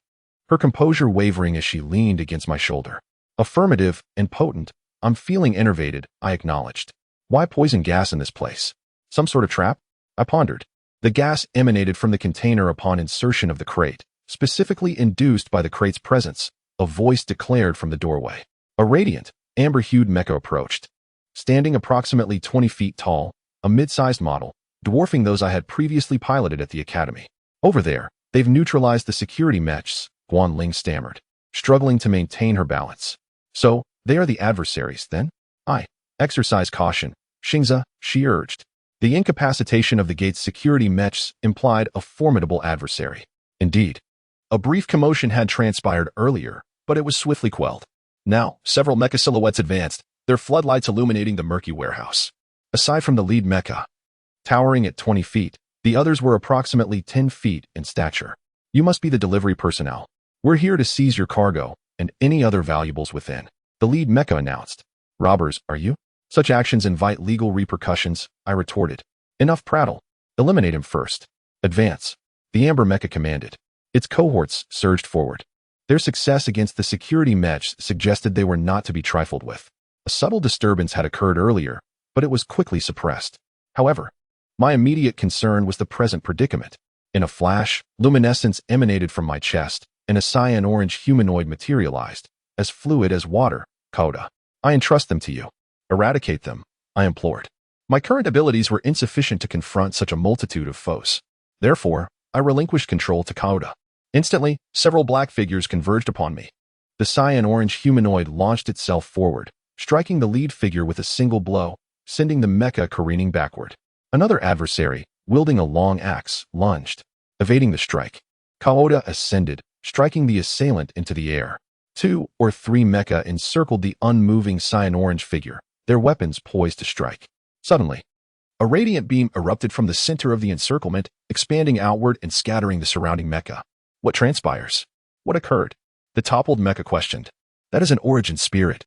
her composure wavering as she leaned against my shoulder. Affirmative and potent, I'm feeling enervated, I acknowledged. Why poison gas in this place? Some sort of trap? I pondered. The gas emanated from the container upon insertion of the crate, specifically induced by the crate's presence. A voice declared from the doorway. A radiant, amber-hued mecha approached. Standing approximately 20 feet tall, a mid-sized model, dwarfing those I had previously piloted at the academy. Over there, they've neutralized the security mechs, Guanling stammered, struggling to maintain her balance. So, they are the adversaries, then? I exercise caution, Xingza, she urged. The incapacitation of the gate's security mechs implied a formidable adversary. Indeed, a brief commotion had transpired earlier, but it was swiftly quelled. Now, several mecha silhouettes advanced, their floodlights illuminating the murky warehouse. Aside from the lead mecha, towering at 20 feet, the others were approximately 10 feet in stature. You must be the delivery personnel. We're here to seize your cargo and any other valuables within, the lead mecha announced. Robbers, are you? Such actions invite legal repercussions, I retorted. Enough prattle. Eliminate him first. Advance. The Amber Mecha commanded. Its cohorts surged forward. Their success against the security mechs suggested they were not to be trifled with. A subtle disturbance had occurred earlier, but it was quickly suppressed. However, my immediate concern was the present predicament. In a flash, luminescence emanated from my chest, and a cyan-orange humanoid materialized, as fluid as water. Coda. I entrust them to you. Eradicate them, I implored. My current abilities were insufficient to confront such a multitude of foes. Therefore, I relinquished control to Coda. Instantly, several black figures converged upon me. The cyan-orange humanoid launched itself forward, striking the lead figure with a single blow, sending the mecha careening backward. Another adversary, wielding a long axe, lunged, evading the strike. Coda ascended, striking the assailant into the air. 2 or 3 mecha encircled the unmoving cyan-orange figure, their weapons poised to strike. Suddenly, a radiant beam erupted from the center of the encirclement, expanding outward and scattering the surrounding mecha. What transpires? What occurred? The toppled mecha questioned. That is an origin spirit.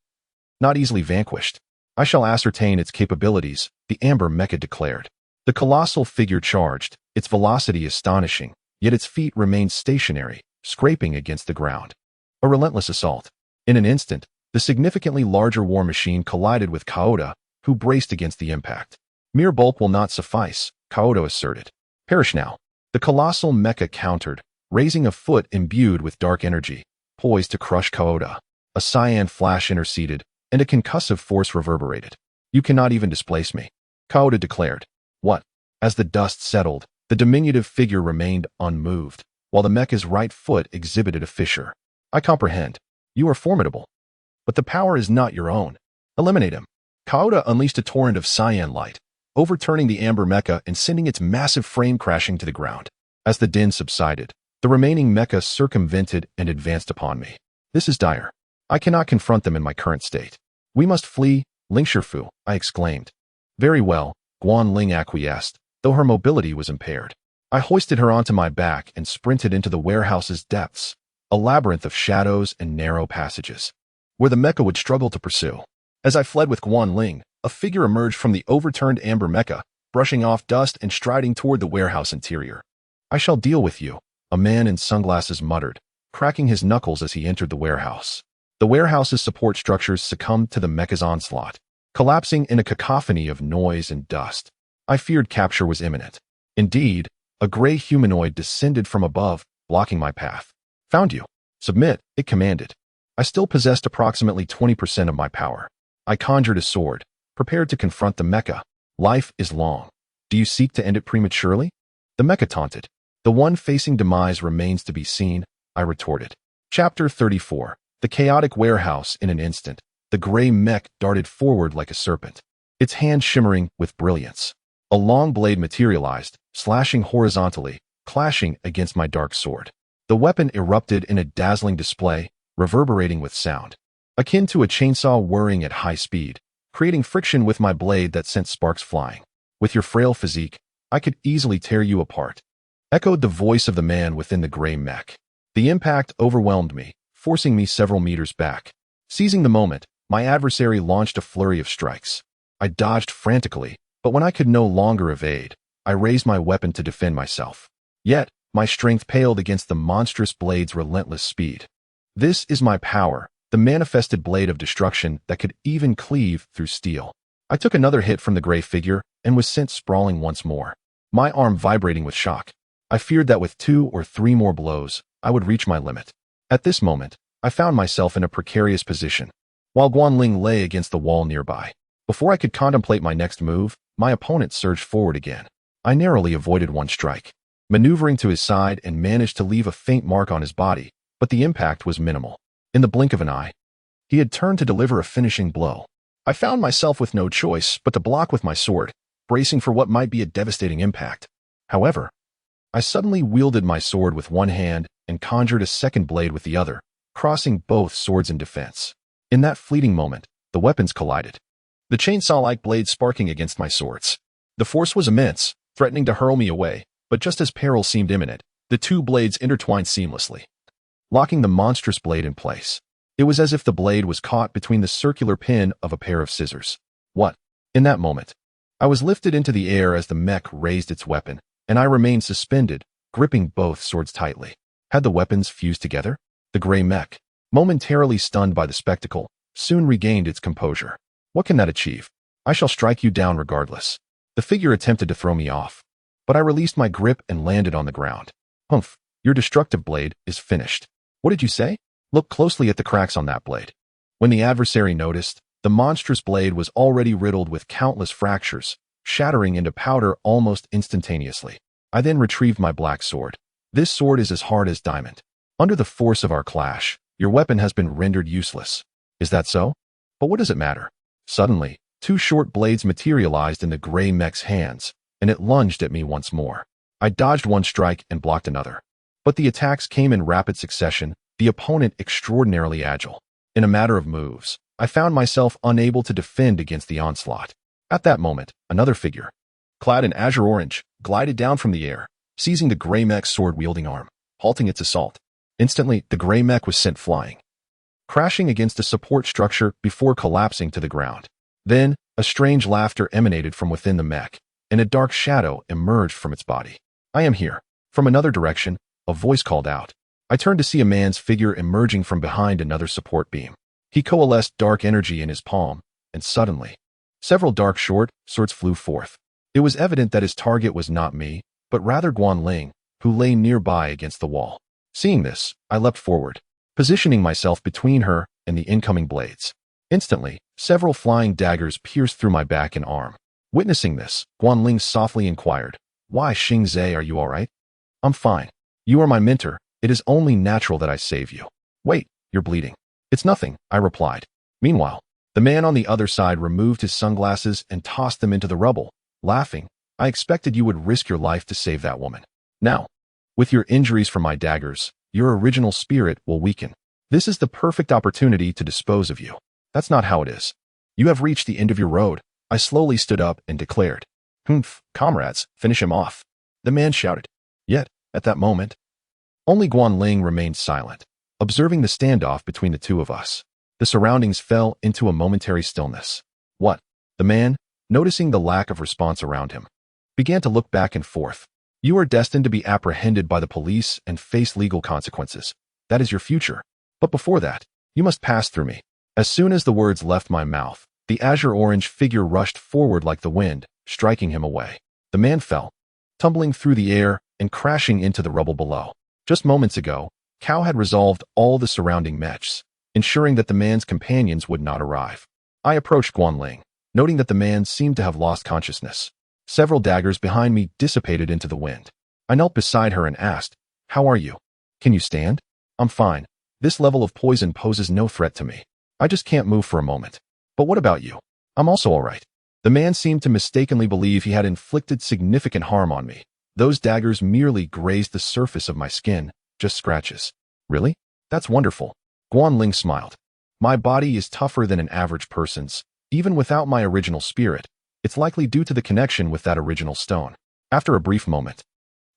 Not easily vanquished. I shall ascertain its capabilities, the Amber Mecha declared. The colossal figure charged, its velocity astonishing, yet its feet remained stationary, scraping against the ground. A relentless assault. In an instant, the significantly larger war machine collided with Coda, who braced against the impact. Mere bulk will not suffice, Coda asserted. Perish now. The colossal mecha countered, raising a foot imbued with dark energy, poised to crush Coda. A cyan flash interceded, and a concussive force reverberated. You cannot even displace me, Coda declared. What? As the dust settled, the diminutive figure remained unmoved, while the mecha's right foot exhibited a fissure. I comprehend. You are formidable. But the power is not your own. Eliminate him. Coda unleashed a torrent of cyan light, overturning the Amber Mecha and sending its massive frame crashing to the ground. As the din subsided, the remaining mecha circumvented and advanced upon me. This is dire. I cannot confront them in my current state. We must flee, Ling Shifu, I exclaimed. Very well, Guanling acquiesced, though her mobility was impaired. I hoisted her onto my back and sprinted into the warehouse's depths, a labyrinth of shadows and narrow passages, where the mecha would struggle to pursue. As I fled with Guanling, a figure emerged from the overturned Amber Mecha, brushing off dust and striding toward the warehouse interior. I shall deal with you, a man in sunglasses muttered, cracking his knuckles as he entered the warehouse. The warehouse's support structures succumbed to the mecha's onslaught, collapsing in a cacophony of noise and dust. I feared capture was imminent. Indeed, a gray humanoid descended from above, blocking my path. Found you. Submit, it commanded. I still possessed approximately 20% of my power. I conjured a sword, prepared to confront the mecha. Life is long. Do you seek to end it prematurely? The mecha taunted. The one facing demise remains to be seen, I retorted. Chapter 34. The chaotic warehouse. In an instant, the gray mech darted forward like a serpent, its hand shimmering with brilliance. A long blade materialized, slashing horizontally, clashing against my dark sword. The weapon erupted in a dazzling display, reverberating with sound, akin to a chainsaw whirring at high speed, creating friction with my blade that sent sparks flying. With your frail physique, I could easily tear you apart, echoed the voice of the man within the gray mech. The impact overwhelmed me, forcing me several meters back. Seizing the moment, my adversary launched a flurry of strikes. I dodged frantically, but when I could no longer evade, I raised my weapon to defend myself. Yet, my strength paled against the monstrous blade's relentless speed. This is my power, the manifested blade of destruction that could even cleave through steel. I took another hit from the gray figure and was sent sprawling once more. my arm vibrating with shock. I feared that with 2 or 3 more blows, I would reach my limit. At this moment, I found myself in a precarious position, while Guanling lay against the wall nearby. Before I could contemplate my next move, my opponent surged forward again. I narrowly avoided one strike, maneuvering to his side and managed to leave a faint mark on his body, but the impact was minimal. In the blink of an eye, he had turned to deliver a finishing blow. I found myself with no choice but to block with my sword, bracing for what might be a devastating impact. However, I suddenly wielded my sword with one hand and conjured a second blade with the other, crossing both swords in defense. In that fleeting moment, the weapons collided, the chainsaw-like blade sparking against my swords. The force was immense, threatening to hurl me away, but just as peril seemed imminent, the two blades intertwined seamlessly, locking the monstrous blade in place. It was as if the blade was caught between the circular pin of a pair of scissors. What? In that moment, I was lifted into the air as the mech raised its weapon, and I remained suspended, gripping both swords tightly. Had the weapons fused together? The gray mech, momentarily stunned by the spectacle, soon regained its composure. What can that achieve? I shall strike you down regardless. The figure attempted to throw me off, but I released my grip and landed on the ground. Humph, your destructive blade is finished. What did you say? Look closely at the cracks on that blade. When the adversary noticed, the monstrous blade was already riddled with countless fractures, shattering into powder almost instantaneously. I then retrieved my black sword. This sword is as hard as diamond. Under the force of our clash, your weapon has been rendered useless. Is that so? But what does it matter? Suddenly, two short blades materialized in the gray mech's hands, and it lunged at me once more. I dodged one strike and blocked another. But the attacks came in rapid succession, the opponent extraordinarily agile. In a matter of moves, I found myself unable to defend against the onslaught. At that moment, another figure, clad in azure orange, glided down from the air, seizing the gray mech's sword-wielding arm, halting its assault. Instantly, the gray mech was sent flying, crashing against a support structure before collapsing to the ground. Then, a strange laughter emanated from within the mech, and a dark shadow emerged from its body. I am here. From another direction, a voice called out. I turned to see a man's figure emerging from behind another support beam. He coalesced dark energy in his palm, and suddenly, several dark short swords flew forth. It was evident that his target was not me, but rather Guanling, who lay nearby against the wall. Seeing this, I leapt forward, positioning myself between her and the incoming blades. Instantly, several flying daggers pierced through my back and arm. Witnessing this, Guanling softly inquired, "Why, Xingzhe, are you all right?" "I'm fine. You are my mentor. It is only natural that I save you." "Wait, you're bleeding." "It's nothing," I replied. Meanwhile, the man on the other side removed his sunglasses and tossed them into the rubble, laughing. "I expected you would risk your life to save that woman. Now, with your injuries from my daggers, your original spirit will weaken. This is the perfect opportunity to dispose of you." "That's not how it is. You have reached the end of your road." I slowly stood up and declared. "Humph, comrades, finish him off." The man shouted. Yet, at that moment, only Guanling remained silent, observing the standoff between the two of us. The surroundings fell into a momentary stillness. What? The man, noticing the lack of response around him, began to look back and forth. "You are destined to be apprehended by the police and face legal consequences. That is your future. But before that, you must pass through me." As soon as the words left my mouth, the azure orange figure rushed forward like the wind, striking him away. The man fell, tumbling through the air and crashing into the rubble below. Just moments ago, Cao had resolved all the surrounding mechs, ensuring that the man's companions would not arrive. I approached Guanling, noting that the man seemed to have lost consciousness. Several daggers behind me dissipated into the wind. I knelt beside her and asked, "How are you? Can you stand?" "I'm fine. This level of poison poses no threat to me. I just can't move for a moment." "But what about you?" "I'm also all right." The man seemed to mistakenly believe he had inflicted significant harm on me. "Those daggers merely grazed the surface of my skin, just scratches." "Really? That's wonderful." Guanling smiled. "My body is tougher than an average person's. Even without my original spirit, it's likely due to the connection with that original stone." After a brief moment,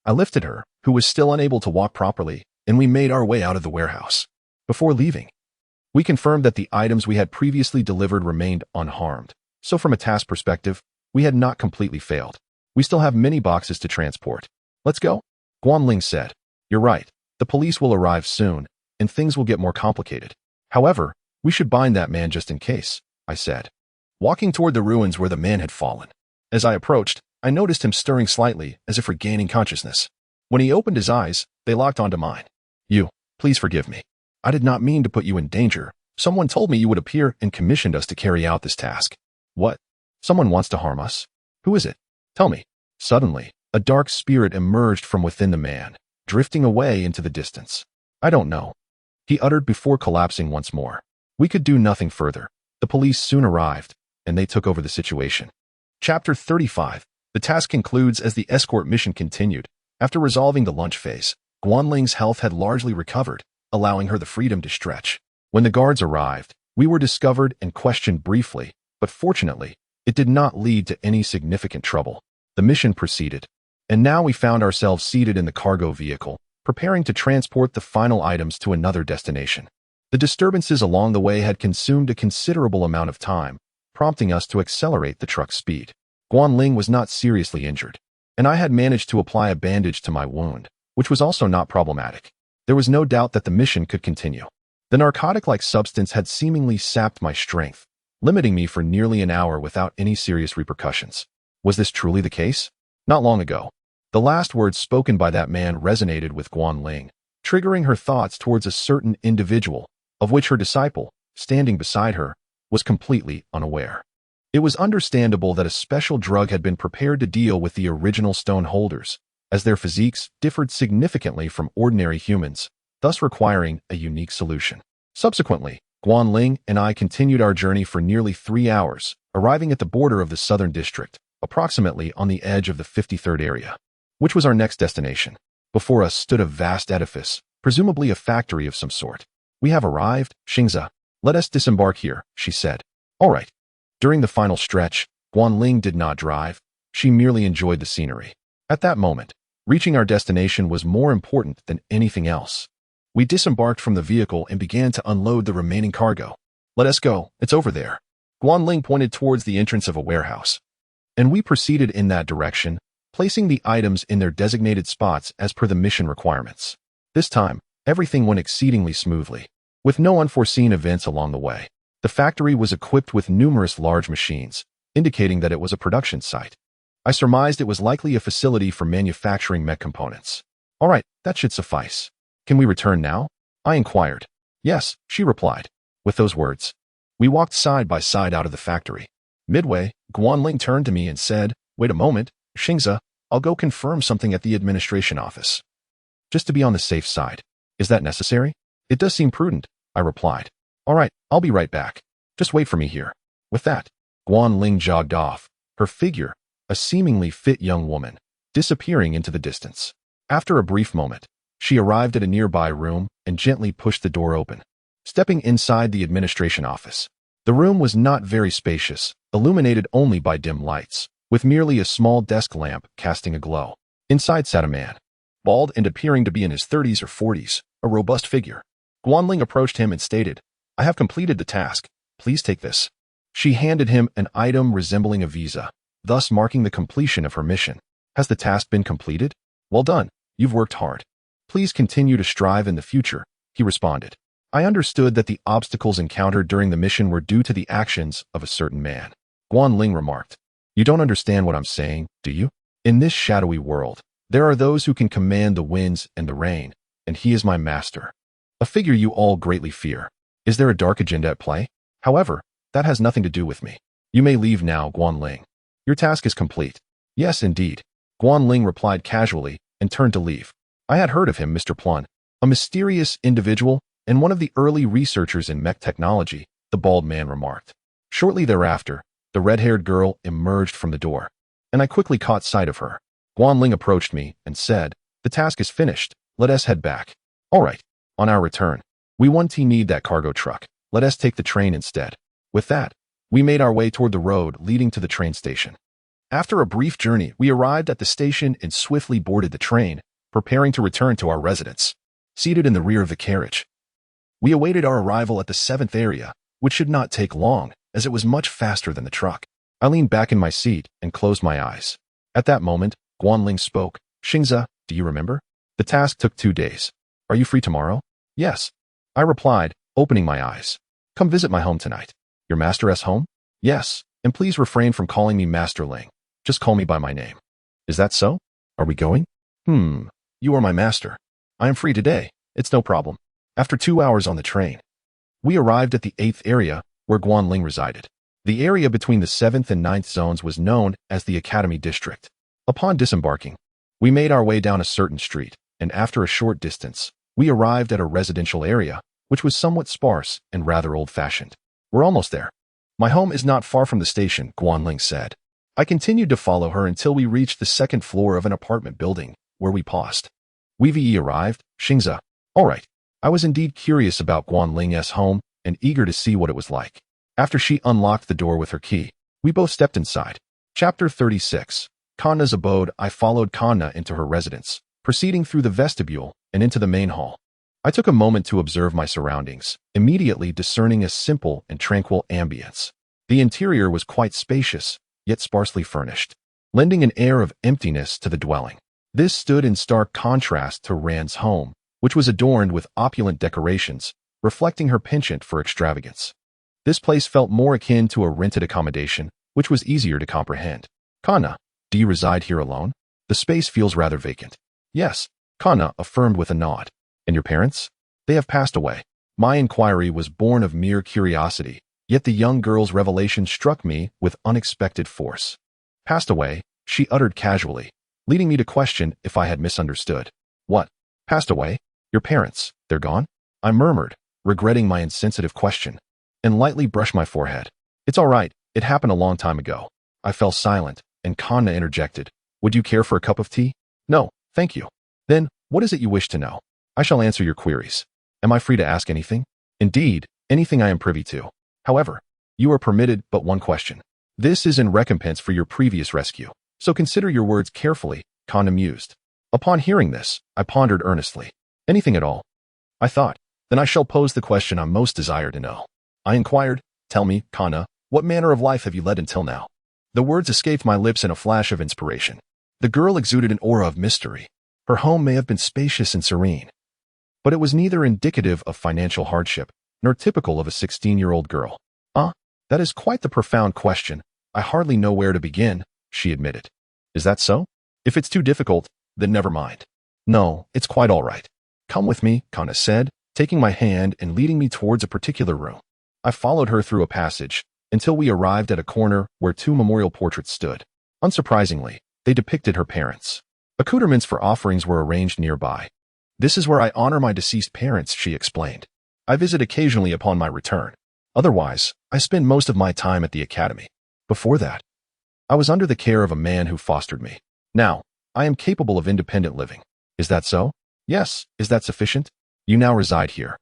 I lifted her, who was still unable to walk properly, and we made our way out of the warehouse. Before leaving, we confirmed that the items we had previously delivered remained unharmed. So from a task perspective, we had not completely failed. "We still have many boxes to transport. Let's go," Guanling said. "You're right. The police will arrive soon, and things will get more complicated. However, we should bind that man just in case," I said, walking toward the ruins where the man had fallen. As I approached, I noticed him stirring slightly, as if regaining consciousness. When he opened his eyes, they locked onto mine. You, please forgive me. I did not mean to put you in danger. Someone told me you would appear and commissioned us to carry out this task. What? Someone wants to harm us? Who is it? Tell me. Suddenly, a dark spirit emerged from within the man, drifting away into the distance. I don't know, he uttered before collapsing once more. We could do nothing further. The police soon arrived, and they took over the situation. Chapter 35. The task concludes as the escort mission continued. After resolving the lunch phase, Guanling's health had largely recovered, allowing her the freedom to stretch. When the guards arrived, we were discovered and questioned briefly, but fortunately, it did not lead to any significant trouble. The mission proceeded, and now we found ourselves seated in the cargo vehicle, preparing to transport the final items to another destination. The disturbances along the way had consumed a considerable amount of time, prompting us to accelerate the truck's speed. Guanling was not seriously injured, and I had managed to apply a bandage to my wound, which was also not problematic. There was no doubt that the mission could continue. The narcotic-like substance had seemingly sapped my strength, limiting me for nearly an hour without any serious repercussions. Was this truly the case? Not long ago, the last words spoken by that man resonated with Guanling, triggering her thoughts towards a certain individual, of which her disciple, standing beside her, was completely unaware. It was understandable that a special drug had been prepared to deal with the original stone holders, as their physiques differed significantly from ordinary humans, thus requiring a unique solution. Subsequently, Guanling and I continued our journey for nearly 3 hours, arriving at the border of the Southern District, approximately on the edge of the 53rd area, which was our next destination. Before us stood a vast edifice, presumably a factory of some sort. We have arrived, Xingza. Let us disembark here, she said. All right. During the final stretch, Guanling did not drive. She merely enjoyed the scenery. At that moment, reaching our destination was more important than anything else. We disembarked from the vehicle and began to unload the remaining cargo. Let us go, it's over there. Guanling pointed towards the entrance of a warehouse, and we proceeded in that direction, placing the items in their designated spots as per the mission requirements. This time, everything went exceedingly smoothly, with no unforeseen events along the way. The factory was equipped with numerous large machines, indicating that it was a production site. I surmised it was likely a facility for manufacturing mech components. All right, that should suffice. Can we return now? I inquired. Yes, she replied. With those words, we walked side by side out of the factory. Midway, Guanling turned to me and said, Wait a moment, Xingza, I'll go confirm something at the administration office. Just to be on the safe side. Is that necessary? It does seem prudent, I replied. All right, I'll be right back. Just wait for me here. With that, Guanling jogged off, her figure, a seemingly fit young woman, disappearing into the distance. After a brief moment, she arrived at a nearby room and gently pushed the door open, stepping inside the administration office. The room was not very spacious, illuminated only by dim lights, with merely a small desk lamp casting a glow. Inside sat a man, bald and appearing to be in his 30s or 40s, a robust figure. Guanling approached him and stated, I have completed the task. Please take this. She handed him an item resembling a visa, thus marking the completion of her mission. Has the task been completed? Well done. You've worked hard. Please continue to strive in the future, he responded. I understood that the obstacles encountered during the mission were due to the actions of a certain man. Guanling remarked, You don't understand what I'm saying, do you? In this shadowy world, there are those who can command the winds and the rain, and he is my master. A figure you all greatly fear. Is there a dark agenda at play? However, that has nothing to do with me. You may leave now, Guanling. Your task is complete. Yes, indeed. Guanling replied casually and turned to leave. I had heard of him, Mr. Plun, a mysterious individual and one of the early researchers in mech technology, the bald man remarked. Shortly thereafter, the red-haired girl emerged from the door, and I quickly caught sight of her. Guanling approached me and said, The task is finished. Let us head back. All right. On our return, we won't need that cargo truck. Let us take the train instead. With that, we made our way toward the road leading to the train station. After a brief journey, we arrived at the station and swiftly boarded the train, preparing to return to our residence. Seated in the rear of the carriage, we awaited our arrival at the 7th area, which should not take long, as it was much faster than the truck. I leaned back in my seat and closed my eyes. At that moment, Guanling spoke. Xingza, do you remember? The task took 2 days. Are you free tomorrow? Yes. I replied, opening my eyes. Come visit my home tonight. Your master's home? Yes, and please refrain from calling me Master Ling. Just call me by my name. Is that so? Are we going? You are my master. I am free today. It's no problem. After 2 hours on the train, we arrived at the 8th area where Guanling resided. The area between the 7th and 9th zones was known as the Academy District. Upon disembarking, we made our way down a certain street, and after a short distance, we arrived at a residential area, which was somewhat sparse and rather old-fashioned. We're almost there. My home is not far from the station, Guanling said. I continued to follow her until we reached the 2nd floor of an apartment building, where we paused. We arrived, Xingza. All right. I was indeed curious about Guanling's home and eager to see what it was like. After she unlocked the door with her key, we both stepped inside. Chapter 36. Kanna's abode. I followed Kanna into her residence, proceeding through the vestibule and into the main hall. I took a moment to observe my surroundings, immediately discerning a simple and tranquil ambience. The interior was quite spacious, yet sparsely furnished, lending an air of emptiness to the dwelling. This stood in stark contrast to Rand's home, which was adorned with opulent decorations, reflecting her penchant for extravagance. This place felt more akin to a rented accommodation, which was easier to comprehend. Kanna, do you reside here alone? The space feels rather vacant. Yes, Kanna affirmed with a nod. And your parents? They have passed away. My inquiry was born of mere curiosity, yet the young girl's revelation struck me with unexpected force. Passed away, she uttered casually, leading me to question if I had misunderstood. What? Passed away? Your parents, they're gone? I murmured, regretting my insensitive question, and lightly brushed my forehead. It's all right, it happened a long time ago. I fell silent, and Kanna interjected. Would you care for a cup of tea? No, thank you. Then, what is it you wish to know? I shall answer your queries. Am I free to ask anything? Indeed, anything I am privy to. However, you are permitted but one question. This is in recompense for your previous rescue, so consider your words carefully, Kanna mused. Upon hearing this, I pondered earnestly. Anything at all? I thought, then I shall pose the question I most desire to know. I inquired, tell me, Kanna, what manner of life have you led until now? The words escaped my lips in a flash of inspiration. The girl exuded an aura of mystery. Her home may have been spacious and serene, but it was neither indicative of financial hardship, nor typical of a 16-year-old girl. That is quite the profound question. I hardly know where to begin, she admitted. Is that so? If it's too difficult, then never mind. No, it's quite all right. Come with me, Kanna said, taking my hand and leading me towards a particular room. I followed her through a passage until we arrived at a corner where 2 memorial portraits stood. Unsurprisingly, they depicted her parents. Accoutrements for offerings were arranged nearby. This is where I honor my deceased parents, she explained. I visit occasionally upon my return. Otherwise, I spend most of my time at the academy. Before that, I was under the care of a man who fostered me. Now, I am capable of independent living. Is that so? Yes. Is that sufficient? You now reside here,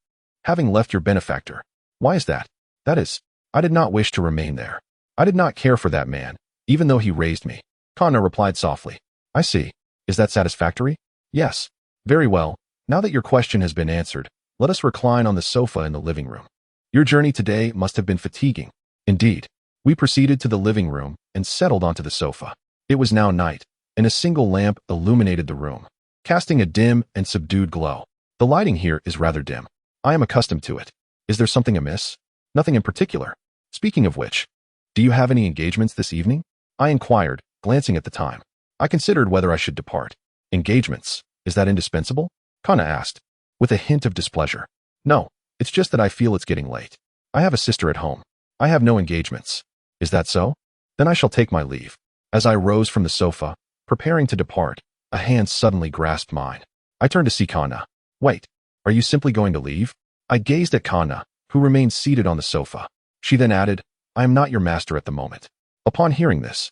having left your benefactor. Why is that? That is, I did not wish to remain there. I did not care for that man, even though he raised me. Kanna replied softly. I see. Is that satisfactory? Yes. Very well. Now that your question has been answered, let us recline on the sofa in the living room. Your journey today must have been fatiguing. Indeed. We proceeded to the living room and settled onto the sofa. It was now night, and a single lamp illuminated the room, casting a dim and subdued glow. The lighting here is rather dim. I am accustomed to it. Is there something amiss? Nothing in particular. Speaking of which, do you have any engagements this evening? I inquired, glancing at the time. I considered whether I should depart. Engagements? Is that indispensable? Kanna asked, with a hint of displeasure. No, it's just that I feel it's getting late. I have a sister at home. I have no engagements. Is that so? Then I shall take my leave. As I rose from the sofa, preparing to depart, a hand suddenly grasped mine. I turned to see Kanna. Wait, are you simply going to leave? I gazed at Kanna, who remained seated on the sofa. She then added, I am not your master at the moment. Upon hearing this,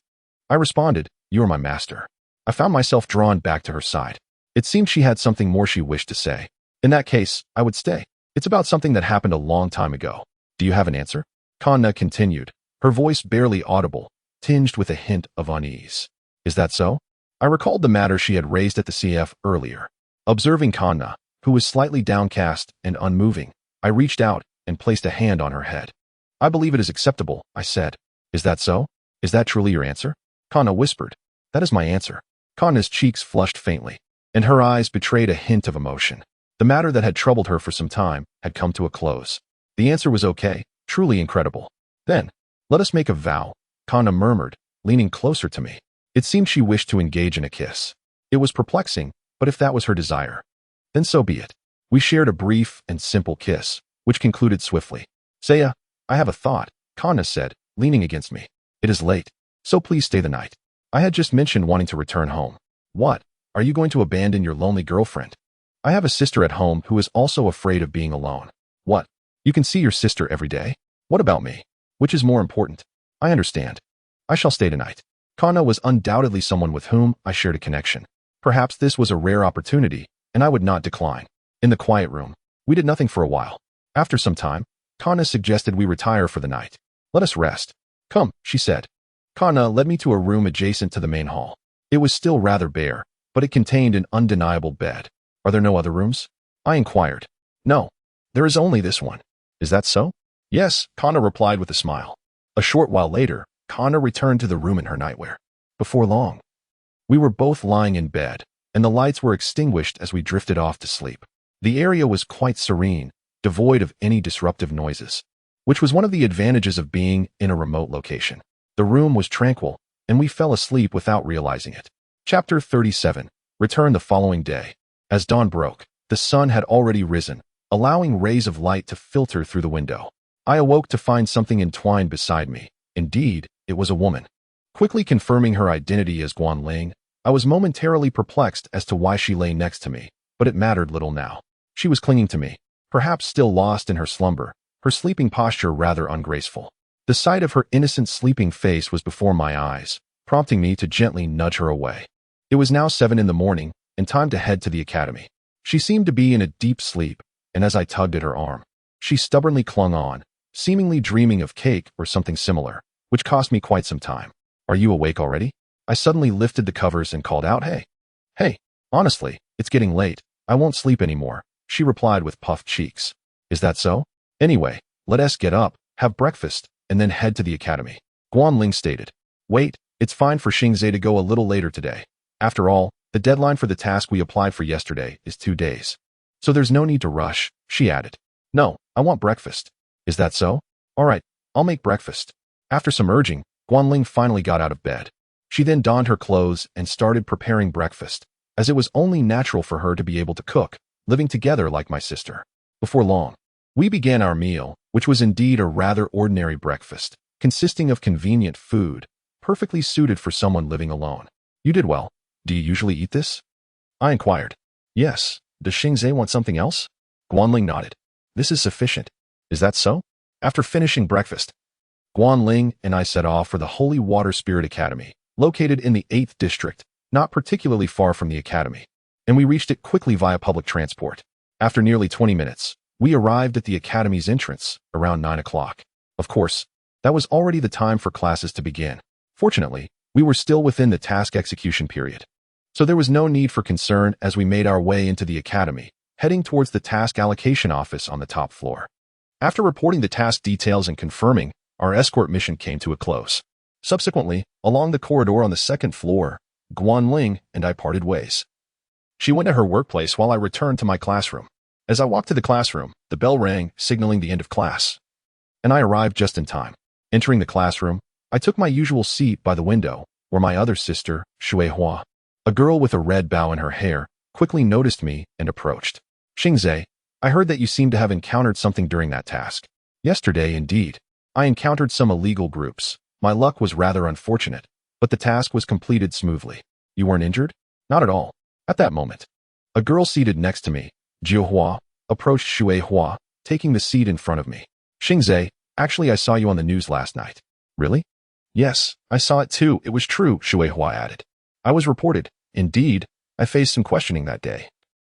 I responded, you are my master. I found myself drawn back to her side. It seemed she had something more she wished to say. In that case, I would stay. It's about something that happened a long time ago. Do you have an answer? Kanna continued, her voice barely audible, tinged with a hint of unease. Is that so? I recalled the matter she had raised at the CF earlier. Observing Kanna, who was slightly downcast and unmoving, I reached out and placed a hand on her head. I believe it is acceptable, I said. Is that so? Is that truly your answer? Kanna whispered. That is my answer. Kanna's cheeks flushed faintly, and her eyes betrayed a hint of emotion. The matter that had troubled her for some time had come to a close. The answer was okay, truly incredible. Then, let us make a vow, Kanna murmured, leaning closer to me. It seemed she wished to engage in a kiss. It was perplexing, but if that was her desire, then so be it. We shared a brief and simple kiss, which concluded swiftly. Saya, I have a thought, Kanna said, leaning against me. It is late, so please stay the night. I had just mentioned wanting to return home. What? Are you going to abandon your lonely girlfriend? I have a sister at home who is also afraid of being alone. What? You can see your sister every day? What about me? Which is more important? I understand. I shall stay tonight. Kanna was undoubtedly someone with whom I shared a connection. Perhaps this was a rare opportunity, and I would not decline. In the quiet room, we did nothing for a while. After some time, Kanna suggested we retire for the night. Let us rest. Come, she said. Kanna led me to a room adjacent to the main hall. It was still rather bare, but it contained an undeniable bed. Are there no other rooms? I inquired. No, there is only this one. Is that so? Yes, Kanna replied with a smile. A short while later, Kanna returned to the room in her nightwear. Before long, we were both lying in bed, and the lights were extinguished as we drifted off to sleep. The area was quite serene, devoid of any disruptive noises, which was one of the advantages of being in a remote location. The room was tranquil, and we fell asleep without realizing it. Chapter 37. Return the following day. As dawn broke, the sun had already risen, allowing rays of light to filter through the window. I awoke to find something entwined beside me. Indeed, it was a woman. Quickly confirming her identity as Guanling, I was momentarily perplexed as to why she lay next to me, but it mattered little now. She was clinging to me, perhaps still lost in her slumber, her sleeping posture rather ungraceful. The sight of her innocent sleeping face was before my eyes, prompting me to gently nudge her away. It was now 7 in the morning, and time to head to the academy. She seemed to be in a deep sleep, and as I tugged at her arm, she stubbornly clung on, seemingly dreaming of cake or something similar, which cost me quite some time. Are you awake already? I suddenly lifted the covers and called out, Hey, honestly, it's getting late. I won't sleep anymore, she replied with puffed cheeks. Is that so? Anyway, let us get up, have breakfast, and then head to the academy. Guanling stated. Wait, it's fine for Xingze to go a little later today. After all, the deadline for the task we applied for yesterday is 2 days. So there's no need to rush, she added. No, I want breakfast. Is that so? All right, I'll make breakfast. After some urging, Guanling finally got out of bed. She then donned her clothes and started preparing breakfast, as it was only natural for her to be able to cook, living together like my sister. Before long, we began our meal, which was indeed a rather ordinary breakfast, consisting of convenient food, perfectly suited for someone living alone. You did well. Do you usually eat this? I inquired. Yes. Does Xingze want something else? Guanling nodded. This is sufficient. Is that so? After finishing breakfast, Guanling and I set off for the Holy Water Spirit Academy, located in the 8th district, not particularly far from the academy, and we reached it quickly via public transport. After nearly 20 minutes, we arrived at the academy's entrance around 9 o'clock. Of course, that was already the time for classes to begin. Fortunately, we were still within the task execution period, so there was no need for concern as we made our way into the academy, heading towards the task allocation office on the top floor. After reporting the task details and confirming, our escort mission came to a close. Subsequently, along the corridor on the 2nd floor, Guanling and I parted ways. She went to her workplace while I returned to my classroom. As I walked to the classroom, the bell rang, signaling the end of class, and I arrived just in time. Entering the classroom, I took my usual seat by the window, where my other sister, Shueihua, a girl with a red bow in her hair, quickly noticed me and approached. Xingze, I heard that you seem to have encountered something during that task. Yesterday, indeed, I encountered some illegal groups. My luck was rather unfortunate, but the task was completed smoothly. You weren't injured? Not at all. At that moment, a girl seated next to me, Jiuhua, approached Shueihua, taking the seat in front of me. Xingze, actually I saw you on the news last night. Really? Yes, I saw it too. It was true, Shueihua added. I was reported. Indeed, I faced some questioning that day,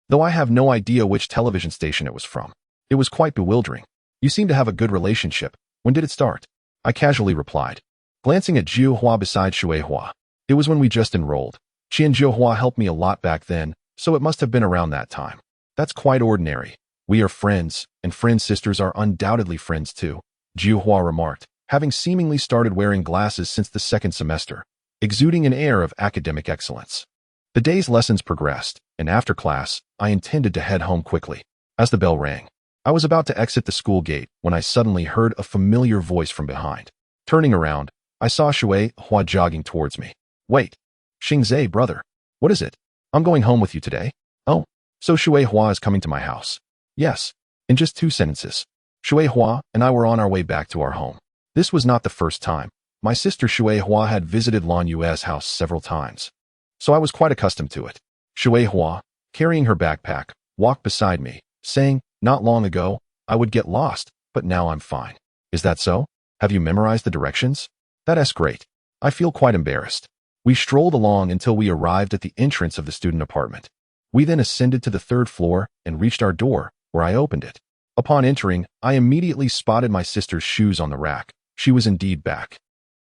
though I have no idea which television station it was from. It was quite bewildering. You seem to have a good relationship. When did it start? I casually replied, glancing at Jiuhua beside Shueihua. It was when we just enrolled. She and Jiuhua helped me a lot back then, so it must have been around that time. That's quite ordinary. We are friends, and friend sisters are undoubtedly friends too, Jiuhua remarked, having seemingly started wearing glasses since the 2nd semester, exuding an air of academic excellence. The day's lessons progressed, and after class, I intended to head home quickly. As the bell rang, I was about to exit the school gate when I suddenly heard a familiar voice from behind. Turning around, I saw Shueihua jogging towards me. Wait, Xingzhe, brother. What is it? I'm going home with you today. Oh, so Shui Hua is coming to my house. Yes. In just 2 sentences. Shui Hua and I were on our way back to our home. This was not the first time. My sister Shui Hua had visited Lan Yue's house several times, so I was quite accustomed to it. Shui Hua, carrying her backpack, walked beside me, saying, "Not long ago, I would get lost, but now I'm fine." Is that so? Have you memorized the directions? That's great. I feel quite embarrassed. We strolled along until we arrived at the entrance of the student apartment. We then ascended to the 3rd floor and reached our door, where I opened it. Upon entering, I immediately spotted my sister's shoes on the rack. She was indeed back.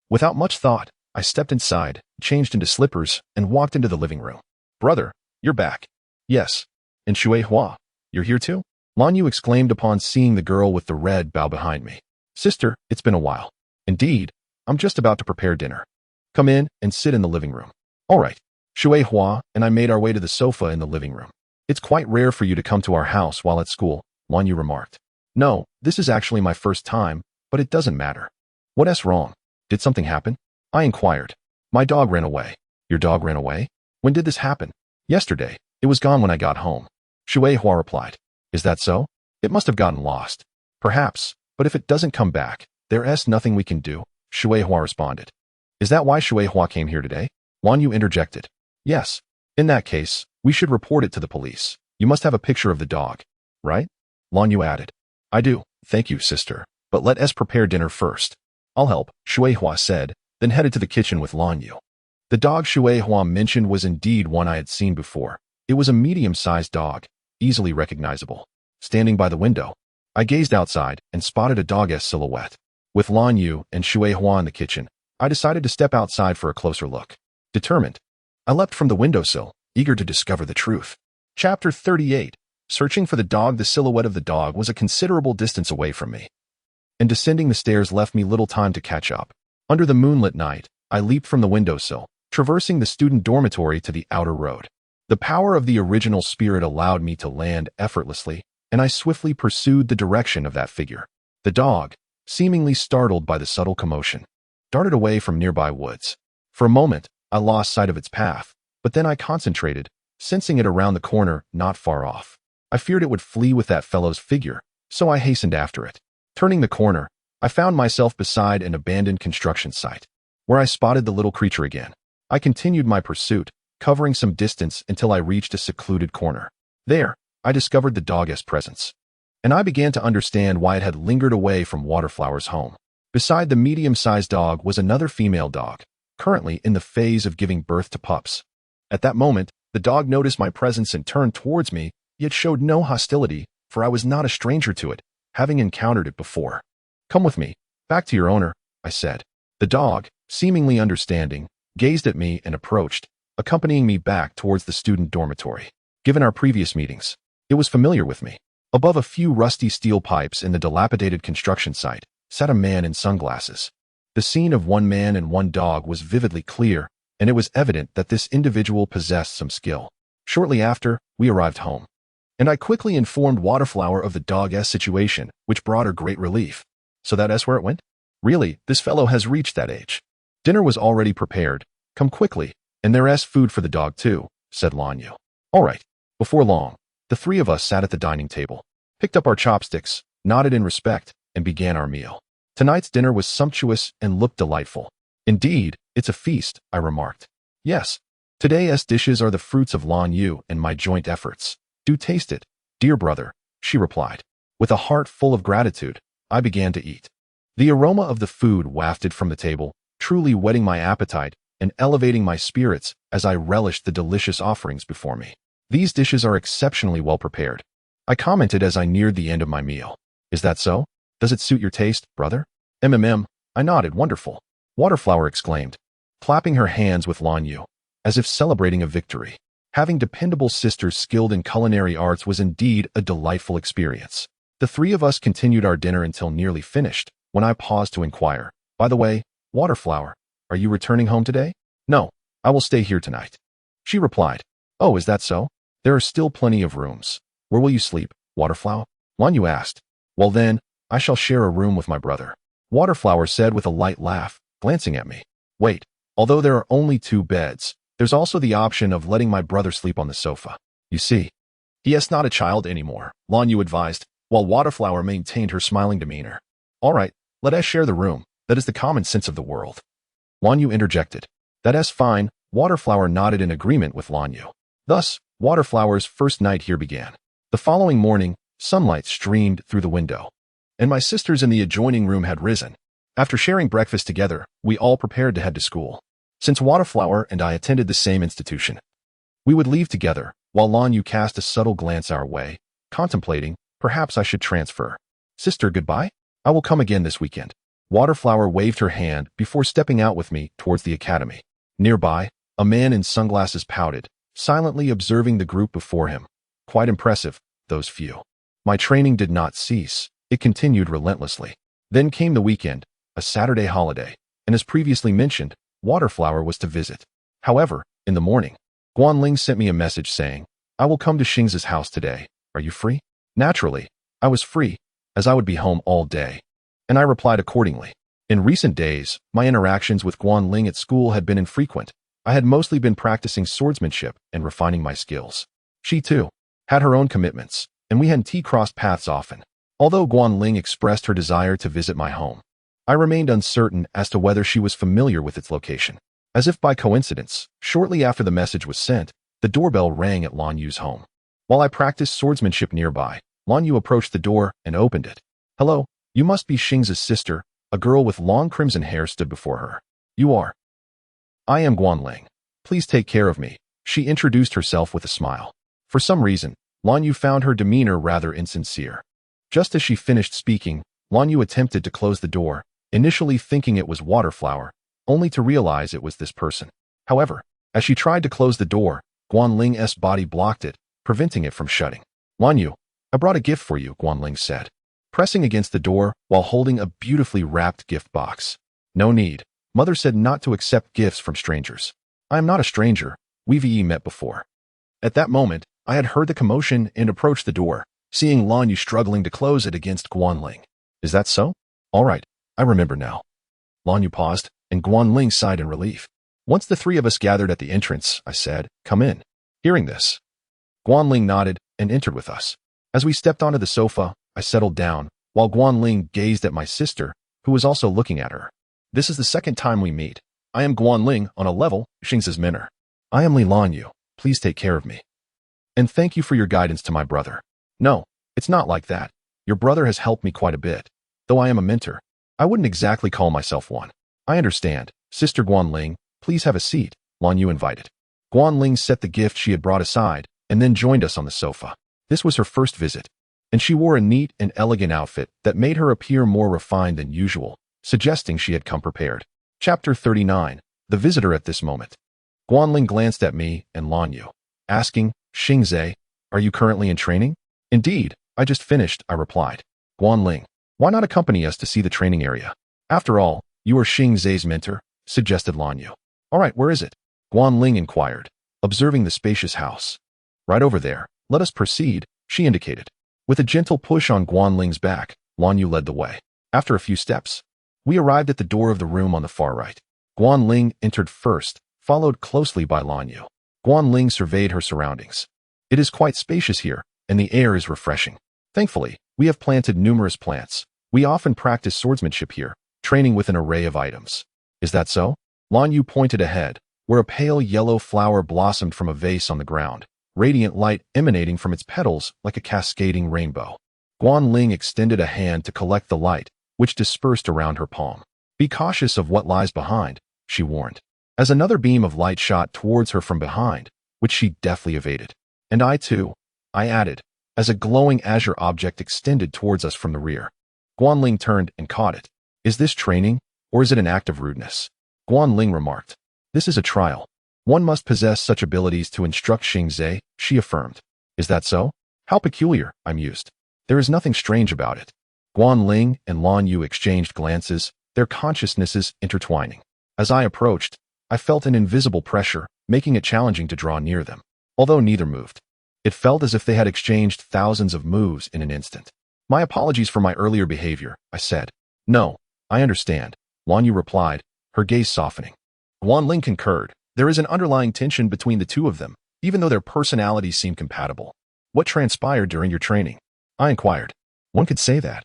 Without much thought, I stepped inside, changed into slippers, and walked into the living room. "Brother, you're back." "Yes." "And Shui Hua, you're here too?" Lan Yu exclaimed upon seeing the girl with the red bow behind me. "Sister, it's been a while." "Indeed, I'm just about to prepare dinner. Come in and sit in the living room." "All right." Shui Hua and I made our way to the sofa in the living room. "It's quite rare for you to come to our house while at school," Lan Yu remarked. "No, this is actually my first time, but it doesn't matter." "What's wrong? Did something happen?" I inquired. "My dog ran away." "Your dog ran away? When did this happen?" "Yesterday. It was gone when I got home." Shui Hua replied. "Is that so? It must have gotten lost." "Perhaps, but if it doesn't come back, there's nothing we can do," Shui Hua responded. "Is that why Shui Hua came here today?" Lan Yu interjected. "Yes. In that case, we should report it to the police. You must have a picture of the dog, right?" Lan Yu added. "I do, thank you, sister, but let us prepare dinner first." "I'll help," Shui Hua said, then headed to the kitchen with Lan Yu. The dog Shui Hua mentioned was indeed one I had seen before. It was a medium-sized dog, easily recognizable. Standing by the window, I gazed outside and spotted a dog's silhouette. With Lan Yu and Shui Hua in the kitchen, I decided to step outside for a closer look. Determined, I leapt from the windowsill, eager to discover the truth. Chapter 38. Searching for the dog. The silhouette of the dog was a considerable distance away from me, and descending the stairs left me little time to catch up. Under the moonlit night, I leaped from the windowsill, traversing the student dormitory to the outer road. The power of the original spirit allowed me to land effortlessly, and I swiftly pursued the direction of that figure. The dog, seemingly startled by the subtle commotion, darted away from nearby woods. For a moment, I lost sight of its path, but then I concentrated, sensing it around the corner not far off. I feared it would flee with that fellow's figure, so I hastened after it. Turning the corner, I found myself beside an abandoned construction site, where I spotted the little creature again. I continued my pursuit, covering some distance until I reached a secluded corner. There, I discovered the dog's presence, and I began to understand why it had lingered away from Waterflower's home. Beside the medium-sized dog was another female dog, currently in the phase of giving birth to pups. At that moment, the dog noticed my presence and turned towards me, yet showed no hostility, for I was not a stranger to it, having encountered it before. "Come with me, back to your owner," I said. The dog, seemingly understanding, gazed at me and approached, accompanying me back towards the student dormitory. Given our previous meetings, it was familiar with me. Above a few rusty steel pipes in the dilapidated construction site, sat a man in sunglasses. The scene of one man and one dog was vividly clear, and it was evident that this individual possessed some skill. Shortly after, we arrived home, and I quickly informed Waterflower of the dog's situation, which brought her great relief. "So that's where it went? Really, this fellow has reached that age." "Dinner was already prepared. Come quickly, and there's food for the dog too," said Lan Yu. "All right." Before long, the 3 of us sat at the dining table, picked up our chopsticks, nodded in respect, and began our meal. Tonight's dinner was sumptuous and looked delightful. "Indeed, it's a feast," I remarked. "Yes. Today's dishes are the fruits of Lan Yu and my joint efforts. Do taste it, dear brother," she replied. With a heart full of gratitude, I began to eat. The aroma of the food wafted from the table, truly whetting my appetite and elevating my spirits as I relished the delicious offerings before me. "These dishes are exceptionally well prepared," I commented as I neared the end of my meal. "Is that so? Does it suit your taste, brother?" I nodded. "Wonderful," Waterflower exclaimed, clapping her hands with Lan Yu, as if celebrating a victory. Having dependable sisters skilled in culinary arts was indeed a delightful experience. The 3 of us continued our dinner until nearly finished, when I paused to inquire, "By the way, Waterflower, are you returning home today?" "No, I will stay here tonight," she replied. "Oh, is that so? There are still plenty of rooms. Where will you sleep, Waterflower?" Lan Yu asked. "Well then, I shall share a room with my brother," Waterflower said with a light laugh, glancing at me. "Wait, although there are only 2 beds, There's also the option of letting my brother sleep on the sofa. You see, he is not a child anymore, Lan Yu advised, while Waterflower maintained her smiling demeanor. All right, let us share the room. That is the common sense of the world. Lan Yu interjected. That is fine. Waterflower nodded in agreement with Lan Yu. Thus, Waterflower's first night here began. The following morning, sunlight streamed through the window, and my sisters in the adjoining room had risen. After sharing breakfast together, we all prepared to head to school. Since Waterflower and I attended the same institution, we would leave together, while Lan Yu cast a subtle glance our way, contemplating, perhaps I should transfer. Sister, goodbye? I will come again this weekend. Waterflower waved her hand before stepping out with me towards the academy. Nearby, a man in sunglasses pouted, silently observing the group before him. Quite impressive, those few. My training did not cease. It continued relentlessly. Then came the weekend, a Saturday holiday, and as previously mentioned, Waterflower was to visit. However, in the morning, Guanling sent me a message saying, I will come to Xing's house today. Are you free? Naturally, I was free, as I would be home all day. And I replied accordingly. In recent days, my interactions with Guanling at school had been infrequent. I had mostly been practicing swordsmanship and refining my skills. She, too, had her own commitments, and we hadn't crossed paths often. Although Guanling expressed her desire to visit my home, I remained uncertain as to whether she was familiar with its location. As if by coincidence, shortly after the message was sent, the doorbell rang at Lan Yu's home. While I practiced swordsmanship nearby, Lan Yu approached the door and opened it. Hello, you must be Xing's sister. A girl with long crimson hair stood before her. You are. I am Guanling. Please take care of me. She introduced herself with a smile. For some reason, Lan Yu found her demeanor rather insincere. Just as she finished speaking, Lan Yu attempted to close the door, initially thinking it was Waterflower, only to realize it was this person. However, as she tried to close the door, Guanling's body blocked it, preventing it from shutting. Lan Yu, I brought a gift for you, Guanling said, pressing against the door while holding a beautifully wrapped gift box. No need. Mother said not to accept gifts from strangers. I am not a stranger. We've met before. At that moment, I had heard the commotion and approached the door, seeing Lan Yu struggling to close it against Guanling. Is that so? All right, I remember now. Lan Yu paused, and Guanling sighed in relief. Once the three of us gathered at the entrance, I said, Come in. Hearing this, Guanling nodded and entered with us. As we stepped onto the sofa, I settled down, while Guanling gazed at my sister, who was also looking at her. This is the second time we meet. I am Guanling on a level, Xing's mentor. I am Lan Yu. Please take care of me. And thank you for your guidance to my brother. No, it's not like that. Your brother has helped me quite a bit. Though I am a mentor, I wouldn't exactly call myself one. I understand. Sister Guanling, please have a seat, Lan Yu invited. Guanling set the gift she had brought aside, and then joined us on the sofa. This was her first visit, and she wore a neat and elegant outfit that made her appear more refined than usual, suggesting she had come prepared. Chapter 39. The Visitor at this moment. Guanling glanced at me and Lan Yu, asking, Xingze, are you currently in training? Indeed, I just finished, I replied. Guanling, why not accompany us to see the training area? After all, you are Xingze's mentor, suggested Lan Yu. All right, where is it? Guanling inquired, observing the spacious house. Right over there. Let us proceed, she indicated. With a gentle push on Guanling's back, Lan Yu led the way. After a few steps, we arrived at the door of the room on the far right. Guanling entered first, followed closely by Lan Yu. Guanling surveyed her surroundings. It is quite spacious here, and the air is refreshing. Thankfully, we have planted numerous plants. We often practice swordsmanship here, training with an array of items. Is that so? Lan Yu pointed ahead, where a pale yellow flower blossomed from a vase on the ground, radiant light emanating from its petals like a cascading rainbow. Guanling extended a hand to collect the light, which dispersed around her palm. Be cautious of what lies behind, she warned, as another beam of light shot towards her from behind, which she deftly evaded. And I too, I added, as a glowing azure object extended towards us from the rear. Guanling turned and caught it. Is this training, or is it an act of rudeness? Guanling remarked. This is a trial. One must possess such abilities to instruct Xingze, she affirmed. Is that so? How peculiar, I mused. There is nothing strange about it. Guanling and Lan Yu exchanged glances, their consciousnesses intertwining. As I approached, I felt an invisible pressure, making it challenging to draw near them. Although neither moved, it felt as if they had exchanged thousands of moves in an instant. My apologies for my earlier behavior, I said. No, I understand, Lan Yu replied, her gaze softening. Guanling concurred, There is an underlying tension between the two of them, even though their personalities seem compatible. What transpired during your training? I inquired. One could say that.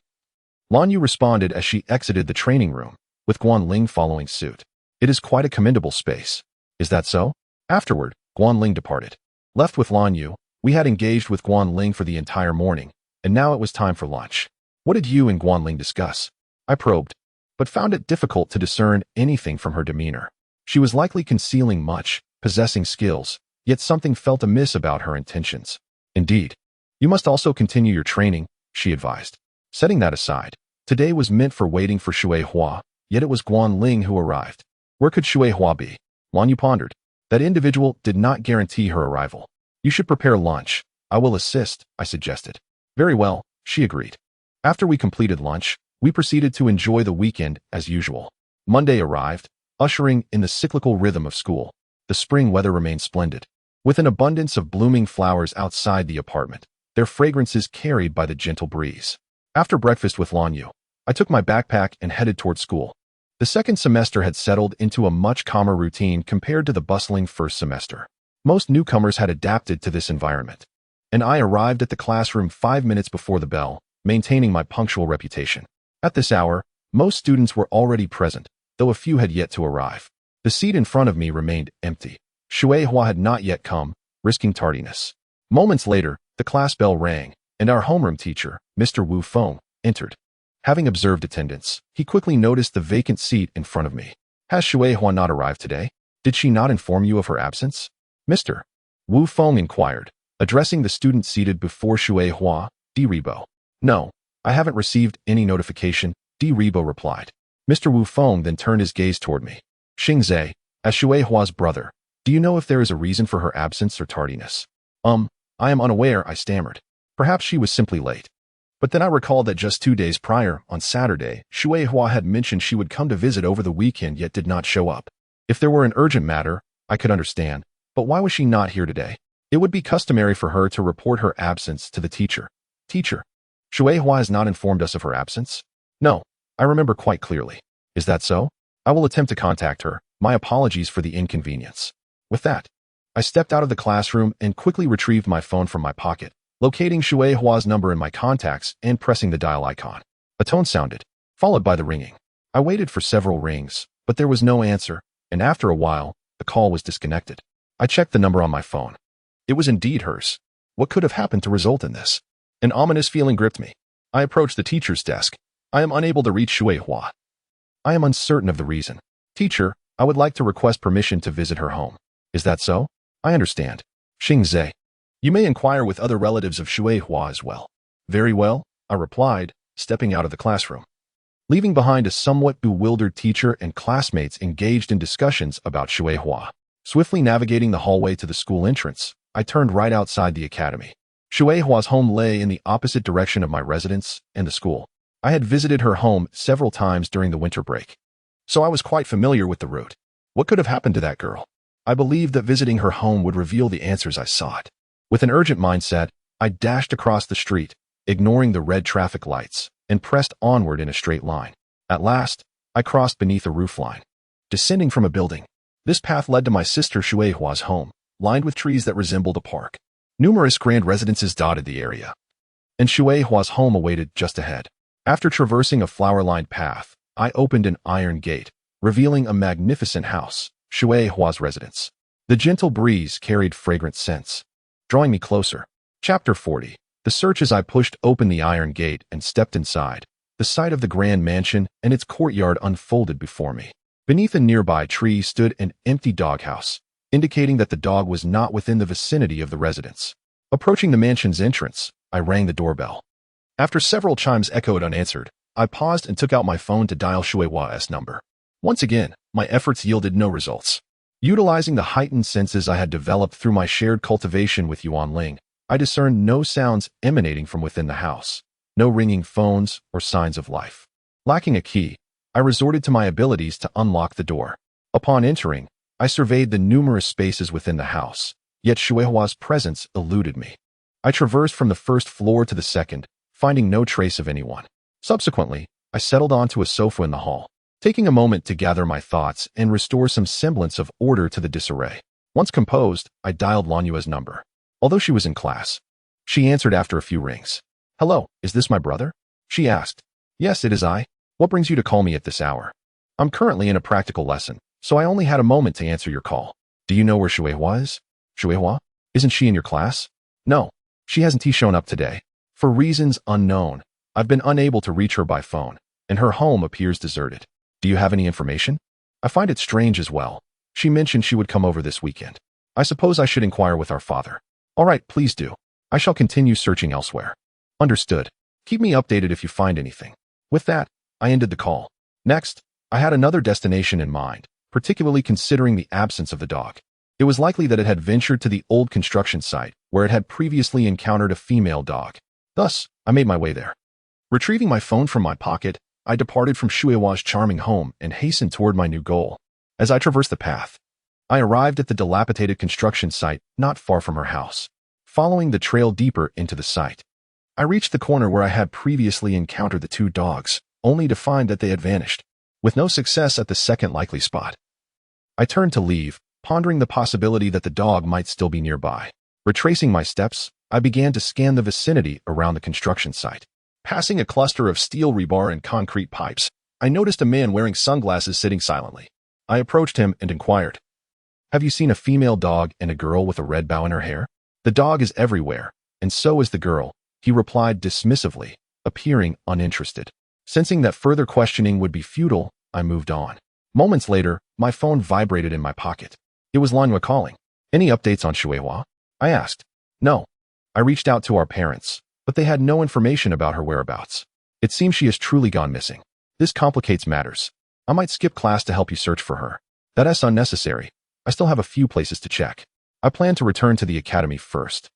Lan Yu responded as she exited the training room, with Guan Ling following suit. It is quite a commendable space. Is that so? Afterward, Guan Ling departed. Left with Lan Yu, we had engaged with Guan Ling for the entire morning, and now it was time for lunch. What did you and Guan Ling discuss? I probed, but found it difficult to discern anything from her demeanor. She was likely concealing much, possessing skills, yet something felt amiss about her intentions. Indeed. You must also continue your training, she advised. Setting that aside, today was meant for waiting for Shui Hua, yet it was Guan Ling who arrived. Where could Shui Hua be? Lan Yu pondered. That individual did not guarantee her arrival. You should prepare lunch. I will assist, I suggested. Very well, she agreed. After we completed lunch, we proceeded to enjoy the weekend as usual. Monday arrived, ushering in the cyclical rhythm of school. The spring weather remained splendid, with an abundance of blooming flowers outside the apartment, their fragrances carried by the gentle breeze. After breakfast with Lan Yu, I took my backpack and headed toward school. The second semester had settled into a much calmer routine compared to the bustling first semester. Most newcomers had adapted to this environment, and I arrived at the classroom 5 minutes before the bell, maintaining my punctual reputation. At this hour, most students were already present, though a few had yet to arrive. The seat in front of me remained empty. Shui Hua had not yet come, risking tardiness. Moments later, the class bell rang, and our homeroom teacher, Mr. Wu Feng, entered. Having observed attendance, he quickly noticed the vacant seat in front of me. Has Shui Hua not arrived today? Did she not inform you of her absence? Mr. Wu Feng inquired, addressing the student seated before Shui Hua, Di Ribo. No, I haven't received any notification, Di Ribo replied. Mr. Wu Feng then turned his gaze toward me. Xingzhe, as Shui Hua's brother, do you know if there is a reason for her absence or tardiness? I am unaware, I stammered. Perhaps she was simply late. But then I recalled that just 2 days prior, on Saturday, Shui Hua had mentioned she would come to visit over the weekend yet did not show up. If there were an urgent matter, I could understand, but why was she not here today? It would be customary for her to report her absence to the teacher. Teacher, Shui Hua has not informed us of her absence? No, I remember quite clearly. Is that so? I will attempt to contact her. My apologies for the inconvenience. With that, I stepped out of the classroom and quickly retrieved my phone from my pocket, locating Shui Hua's number in my contacts and pressing the dial icon. A tone sounded, followed by the ringing. I waited for several rings, but there was no answer, and after a while, the call was disconnected. I checked the number on my phone. It was indeed hers. What could have happened to result in this? An ominous feeling gripped me. I approached the teacher's desk. I am unable to reach Shui Hua. I am uncertain of the reason. Teacher, I would like to request permission to visit her home. Is that so? I understand. Xingzhe. You may inquire with other relatives of Shui Hua as well. Very well, I replied, stepping out of the classroom. Leaving behind a somewhat bewildered teacher and classmates engaged in discussions about Shui Hua. Swiftly navigating the hallway to the school entrance, I turned right outside the academy. Shui Hua's home lay in the opposite direction of my residence and the school. I had visited her home several times during the winter break, so I was quite familiar with the route. What could have happened to that girl? I believed that visiting her home would reveal the answers I sought. With an urgent mindset, I dashed across the street, ignoring the red traffic lights, and pressed onward in a straight line. At last, I crossed beneath a roofline, descending from a building. This path led to my sister Shui Hua's home, lined with trees that resembled a park. Numerous grand residences dotted the area, and Shui Hua's home awaited just ahead. After traversing a flower-lined path, I opened an iron gate, revealing a magnificent house, Shui Hua's residence. The gentle breeze carried fragrant scents, drawing me closer. Chapter 40. The search. As I pushed open the iron gate and stepped inside, the sight of the grand mansion and its courtyard unfolded before me. Beneath a nearby tree stood an empty doghouse, indicating that the dog was not within the vicinity of the residence. Approaching the mansion's entrance, I rang the doorbell. After several chimes echoed unanswered, I paused and took out my phone to dial Shui Hua's number. Once again, my efforts yielded no results. Utilizing the heightened senses I had developed through my shared cultivation with Yuan Ling, I discerned no sounds emanating from within the house, no ringing phones or signs of life. Lacking a key, I resorted to my abilities to unlock the door. Upon entering, I surveyed the numerous spaces within the house, yet Shui Hua's presence eluded me. I traversed from the first floor to the second, finding no trace of anyone. Subsequently, I settled onto a sofa in the hall. taking a moment to gather my thoughts and restore some semblance of order to the disarray. Once composed, I dialed Lanua's number. Although she was in class, she answered after a few rings. "Hello, is this my brother?" she asked. "Yes, it is I. What brings you to call me at this hour?" "I'm currently in a practical lesson, so I only had a moment to answer your call. Do you know where Shueihua is?" "Shueihua? Isn't she in your class?" "No, she hasn't shown up today. For reasons unknown, I've been unable to reach her by phone, and her home appears deserted. Do you have any information?" "I find it strange as well. She mentioned she would come over this weekend. I suppose I should inquire with our father." "All right, please do. I shall continue searching elsewhere." "Understood. Keep me updated if you find anything." With that, I ended the call. Next, I had another destination in mind, particularly considering the absence of the dog. It was likely that it had ventured to the old construction site, where it had previously encountered a female dog. Thus, I made my way there. Retrieving my phone from my pocket, I departed from Shueihua's charming home and hastened toward my new goal. As I traversed the path, I arrived at the dilapidated construction site not far from her house. Following the trail deeper into the site, I reached the corner where I had previously encountered the two dogs, only to find that they had vanished. With no success at the second likely spot, I turned to leave, pondering the possibility that the dog might still be nearby. Retracing my steps, I began to scan the vicinity around the construction site. Passing a cluster of steel rebar and concrete pipes, I noticed a man wearing sunglasses sitting silently. I approached him and inquired, "Have you seen a female dog and a girl with a red bow in her hair?" "The dog is everywhere, and so is the girl," he replied dismissively, appearing uninterested. Sensing that further questioning would be futile, I moved on. Moments later, my phone vibrated in my pocket. It was Lanua calling. "Any updates on Shueihua?" I asked. "No. I reached out to our parents, but they had no information about her whereabouts. It seems she has truly gone missing. This complicates matters. I might skip class to help you search for her. That is unnecessary. I still have a few places to check. I plan to return to the academy first.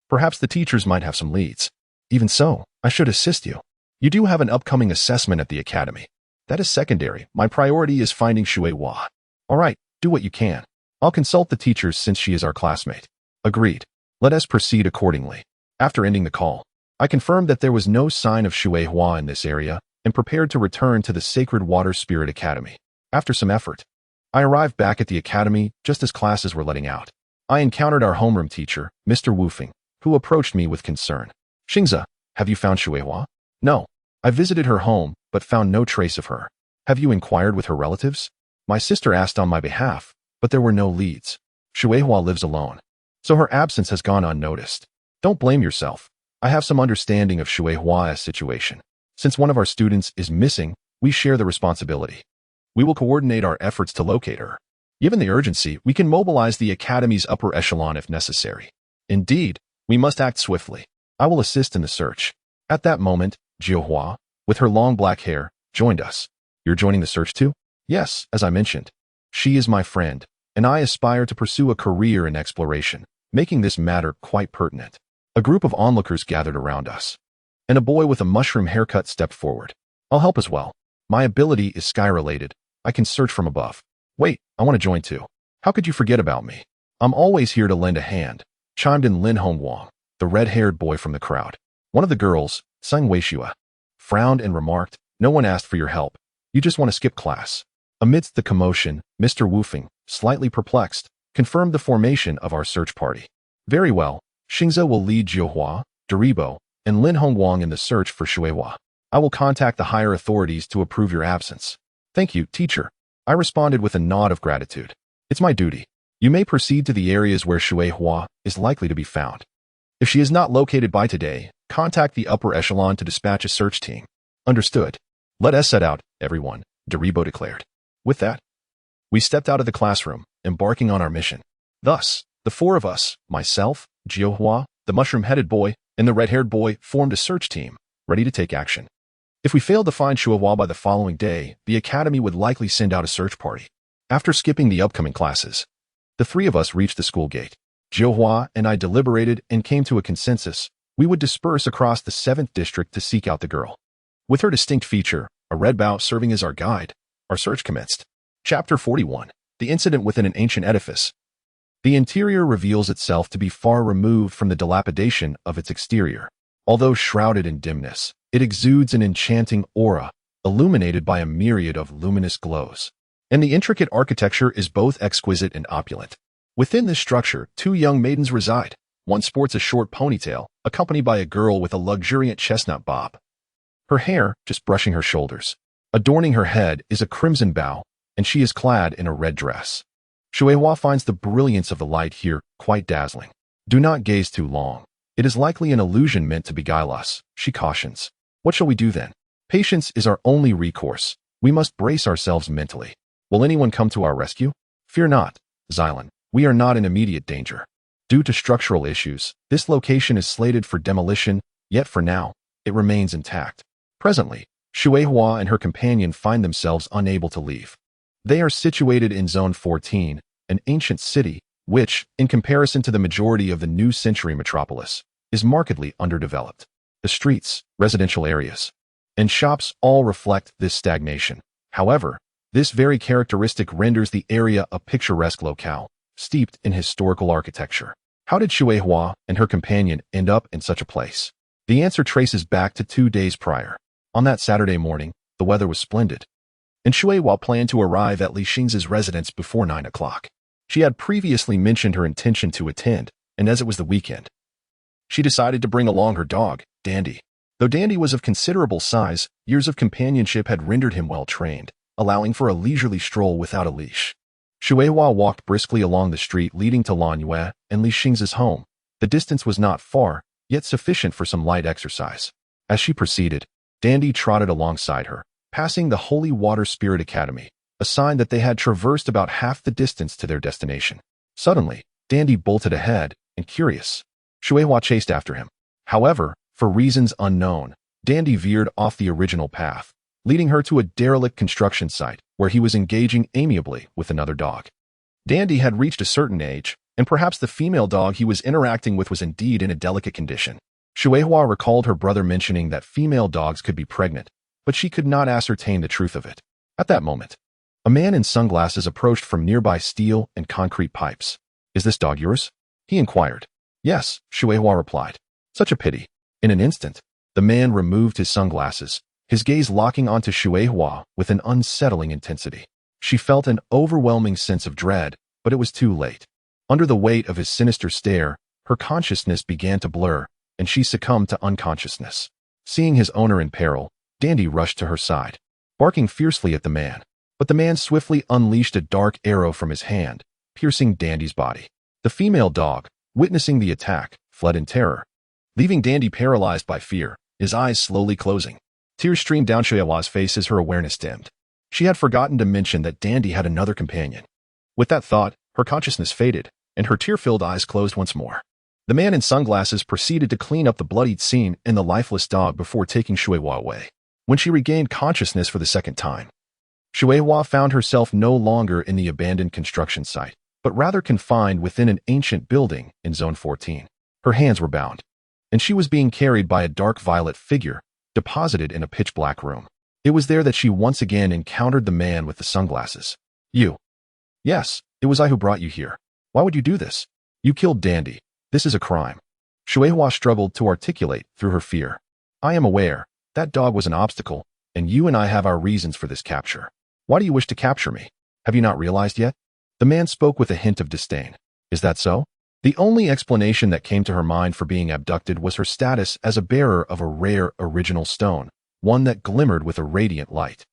Perhaps the teachers might have some leads. Even so, I should assist you. You do have an upcoming assessment at the academy. That is secondary. My priority is finding Shueihua." "All right, do what you can. I'll consult the teachers since she is our classmate." "Agreed. Let us proceed accordingly." After ending the call, I confirmed that there was no sign of Shueihua in this area and prepared to return to the Sacred Water Spirit Academy. After some effort, I arrived back at the academy just as classes were letting out. I encountered our homeroom teacher, Mr. Wufeng, who approached me with concern. "Xingze, have you found Shueihua?" "No. I visited her home, but found no trace of her." "Have you inquired with her relatives?" "My sister asked on my behalf, but there were no leads. Shueihua lives alone, so her absence has gone unnoticed." "Don't blame yourself. I have some understanding of Shueihua's situation. Since one of our students is missing, we share the responsibility. We will coordinate our efforts to locate her. Given the urgency, we can mobilize the academy's upper echelon if necessary. Indeed, we must act swiftly. I will assist in the search." At that moment, Jiuhua, with her long black hair, joined us. "You're joining the search too?" "Yes, as I mentioned. She is my friend, and I aspire to pursue a career in exploration, making this matter quite pertinent." A group of onlookers gathered around us, and a boy with a mushroom haircut stepped forward. "I'll help as well. My ability is sky-related. I can search from above." "Wait, I want to join too." "How could you forget about me? I'm always here to lend a hand," chimed in Lin Hongwang, the red-haired boy from the crowd. One of the girls, Sung Weishua, frowned and remarked, "No one asked for your help. You just want to skip class." Amidst the commotion, Mr. Wufeng, slightly perplexed, confirmed the formation of our search party. "Very well. Xingze will lead Jiuhua, Deribo, and Lin Hongwang in the search for Shueihua. I will contact the higher authorities to approve your absence." "Thank you, teacher." I responded with a nod of gratitude. "It's my duty. You may proceed to the areas where Shueihua is likely to be found. If she is not located by today, contact the upper echelon to dispatch a search team." "Understood. Let us set out, everyone," Deribo declared. With that, we stepped out of the classroom, embarking on our mission. Thus, the four of us, myself, Jiuhua, the mushroom-headed boy, and the red-haired boy, formed a search team, ready to take action. If we failed to find Shueihua by the following day, the academy would likely send out a search party. After skipping the upcoming classes, the three of us reached the school gate. Jiuhua and I deliberated and came to a consensus. We would disperse across the 7th district to seek out the girl. With her distinct feature, a red bow serving as our guide, our search commenced. Chapter 41. The Incident Within an Ancient Edifice. The interior reveals itself to be far removed from the dilapidation of its exterior. Although shrouded in dimness, it exudes an enchanting aura, illuminated by a myriad of luminous glows. And the intricate architecture is both exquisite and opulent. Within this structure, two young maidens reside. One sports a short ponytail, accompanied by a girl with a luxuriant chestnut bob. Her hair just brushing her shoulders. Adorning her head is a crimson bow, and she is clad in a red dress. Shueihua finds the brilliance of the light here quite dazzling. Do not gaze too long. It is likely an illusion meant to beguile us, she cautions. What shall we do then? Patience is our only recourse. We must brace ourselves mentally. Will anyone come to our rescue? Fear not, Xylan. We are not in immediate danger. Due to structural issues, this location is slated for demolition, yet for now, it remains intact. Presently, Shueihua and her companion find themselves unable to leave. They are situated in Zone 14, an ancient city, which, in comparison to the majority of the new century metropolis, is markedly underdeveloped. The streets, residential areas, and shops all reflect this stagnation. However, this very characteristic renders the area a picturesque locale, steeped in historical architecture. How did Shueihua and her companion end up in such a place? The answer traces back to 2 days prior. On that Saturday morning, the weather was splendid, and Shueihua planned to arrive at Li Xing's residence before 9 o'clock. She had previously mentioned her intention to attend, and as it was the weekend, she decided to bring along her dog, Dandy. Though Dandy was of considerable size, years of companionship had rendered him well-trained, allowing for a leisurely stroll without a leash. Shueihua walked briskly along the street leading to Lan Yue and Li Xing's home. The distance was not far, yet sufficient for some light exercise. As she proceeded, Dandy trotted alongside her, passing the Holy Water Spirit Academy, a sign that they had traversed about half the distance to their destination. Suddenly, Dandy bolted ahead, and curious, Shueihua chased after him. However, for reasons unknown, Dandy veered off the original path, leading her to a derelict construction site where he was engaging amiably with another dog. Dandy had reached a certain age, and perhaps the female dog he was interacting with was indeed in a delicate condition. Shueihua recalled her brother mentioning that female dogs could be pregnant, but she could not ascertain the truth of it. At that moment, a man in sunglasses approached from nearby steel and concrete pipes. "Is this dog yours?" he inquired. "Yes," Shueihua replied. "Such a pity." In an instant, the man removed his sunglasses, his gaze locking onto Shueihua with an unsettling intensity. She felt an overwhelming sense of dread, but it was too late. Under the weight of his sinister stare, her consciousness began to blur, and she succumbed to unconsciousness. Seeing his owner in peril, Dandy rushed to her side, barking fiercely at the man. But the man swiftly unleashed a dark arrow from his hand, piercing Dandy's body. The female dog, witnessing the attack, fled in terror, leaving Dandy paralyzed by fear, his eyes slowly closing. Tears streamed down Shueihua's face as her awareness dimmed. She had forgotten to mention that Dandy had another companion. With that thought, her consciousness faded, and her tear-filled eyes closed once more. The man in sunglasses proceeded to clean up the bloodied scene and the lifeless dog before taking Shueihua away. When she regained consciousness for the second time, Shueihua found herself no longer in the abandoned construction site, but rather confined within an ancient building in Zone 14. Her hands were bound, and she was being carried by a dark violet figure, deposited in a pitch-black room. It was there that she once again encountered the man with the sunglasses. "You." "Yes, it was I who brought you here. Why would you do this? You killed Dandy. This is a crime." Shueihua struggled to articulate through her fear. "I am aware. That dog was an obstacle, and you and I have our reasons for this capture. Why do you wish to capture me? Have you not realized yet?" The man spoke with a hint of disdain. "Is that so?" The only explanation that came to her mind for being abducted was her status as a bearer of a rare original stone, one that glimmered with a radiant light.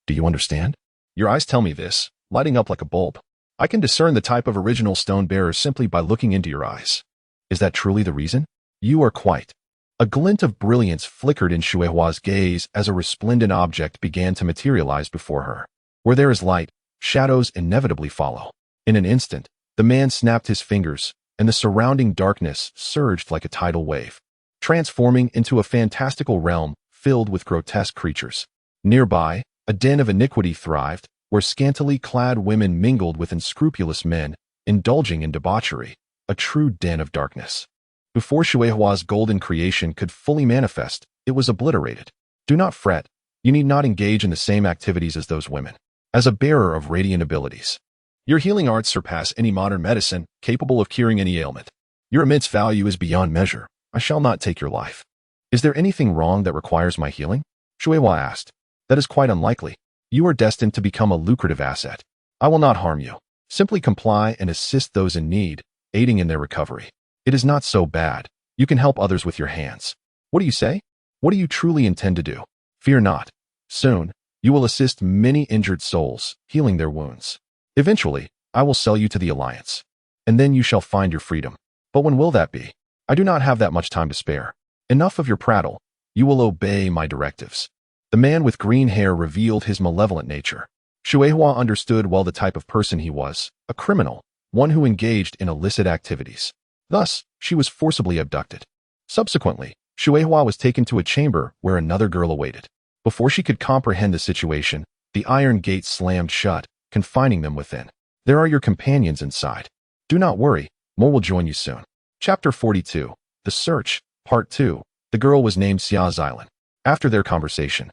"Do you understand? Your eyes tell me this, lighting up like a bulb. I can discern the type of original stone bearer simply by looking into your eyes. Is that truly the reason? You are quite." A glint of brilliance flickered in Shueihua's gaze as a resplendent object began to materialize before her. Where there is light, shadows inevitably follow. In an instant, the man snapped his fingers, and the surrounding darkness surged like a tidal wave, transforming into a fantastical realm filled with grotesque creatures. Nearby, a den of iniquity thrived, where scantily clad women mingled with unscrupulous men, indulging in debauchery, a true den of darkness. Before Shueihua's golden creation could fully manifest, it was obliterated. Do not fret, you need not engage in the same activities as those women. As a bearer of radiant abilities, your healing arts surpass any modern medicine, capable of curing any ailment. Your immense value is beyond measure. I shall not take your life. Is there anything wrong that requires my healing? Shueihua asked. That is quite unlikely. You are destined to become a lucrative asset. I will not harm you. Simply comply and assist those in need, aiding in their recovery. It is not so bad. You can help others with your hands. What do you say? What do you truly intend to do? Fear not. Soon, you will assist many injured souls, healing their wounds. Eventually, I will sell you to the Alliance. And then you shall find your freedom. But when will that be? I do not have that much time to spare. Enough of your prattle. You will obey my directives. The man with green hair revealed his malevolent nature. Xuehua understood well the type of person he was, a criminal, one who engaged in illicit activities. Thus, she was forcibly abducted. Subsequently, Xuehua was taken to a chamber where another girl awaited. Before she could comprehend the situation, the iron gate slammed shut, confining them within. There are your companions inside. Do not worry, more will join you soon. Chapter 42. The Search, Part 2. The girl was named Xia Xilan. After their conversation,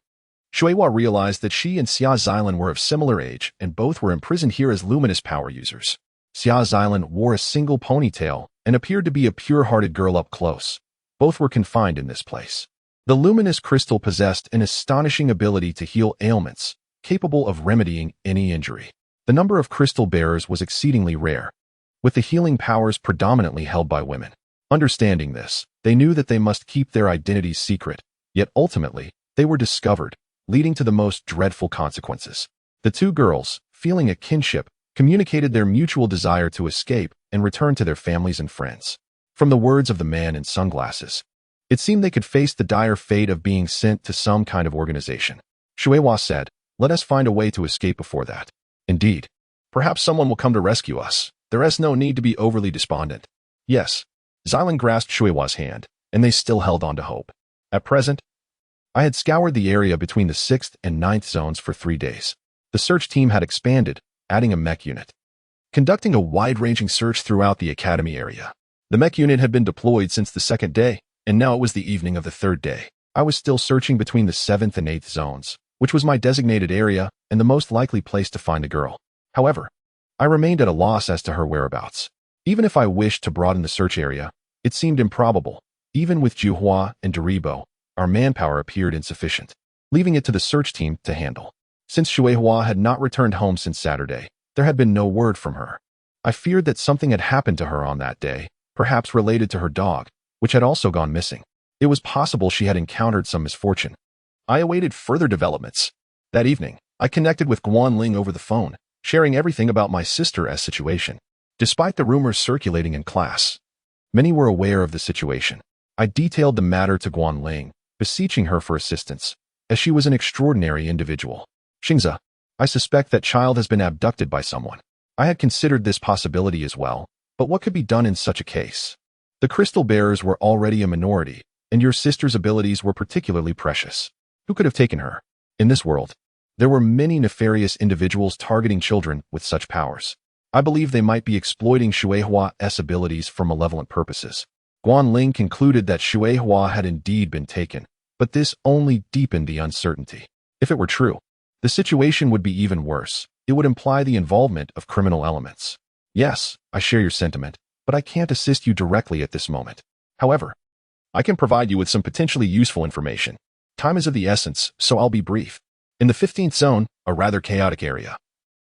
Xuehua realized that she and Xia Xilan were of similar age, and both were imprisoned here as luminous power users. Xia Xilan wore a single ponytail and appeared to be a pure-hearted girl up close. Both were confined in this place. The luminous crystal possessed an astonishing ability to heal ailments, capable of remedying any injury. The number of crystal bearers was exceedingly rare, with the healing powers predominantly held by women. Understanding this, they knew that they must keep their identities secret, yet ultimately, they were discovered, leading to the most dreadful consequences. The two girls, feeling a kinship, communicated their mutual desire to escape and return to their families and friends. From the words of the man in sunglasses, it seemed they could face the dire fate of being sent to some kind of organization. Xuehua said, "Let us find a way to escape before that. Indeed, perhaps someone will come to rescue us. There is no need to be overly despondent." Yes, Xilan grasped Xuehua's hand, and they still held on to hope. At present, I had scoured the area between the 6th and 9th zones for 3 days. The search team had expanded, adding a mech unit, conducting a wide-ranging search throughout the academy area. The mech unit had been deployed since the 2nd day, and now it was the evening of the 3rd day. I was still searching between the 7th and 8th zones, which was my designated area and the most likely place to find the girl. However, I remained at a loss as to her whereabouts. Even if I wished to broaden the search area, it seemed improbable. Even with Juhua and Deribo, our manpower appeared insufficient, leaving it to the search team to handle. Since Xuehua had not returned home since Saturday, there had been no word from her. I feared that something had happened to her on that day, perhaps related to her dog, which had also gone missing. It was possible she had encountered some misfortune. I awaited further developments. That evening, I connected with Guanling over the phone, sharing everything about my sister's situation. Despite the rumors circulating in class, many were aware of the situation. I detailed the matter to Guanling, beseeching her for assistance, as she was an extraordinary individual. "Xingza, I suspect that child has been abducted by someone. I had considered this possibility as well, but what could be done in such a case? The crystal bearers were already a minority, and your sister's abilities were particularly precious. Who could have taken her? In this world, there were many nefarious individuals targeting children with such powers. I believe they might be exploiting Xuehua's abilities for malevolent purposes." Guanling concluded that Xuehua had indeed been taken, but this only deepened the uncertainty. If it were true, the situation would be even worse. It would imply the involvement of criminal elements. "Yes, I share your sentiment, but I can't assist you directly at this moment. However, I can provide you with some potentially useful information. Time is of the essence, so I'll be brief. In the 15th zone, a rather chaotic area,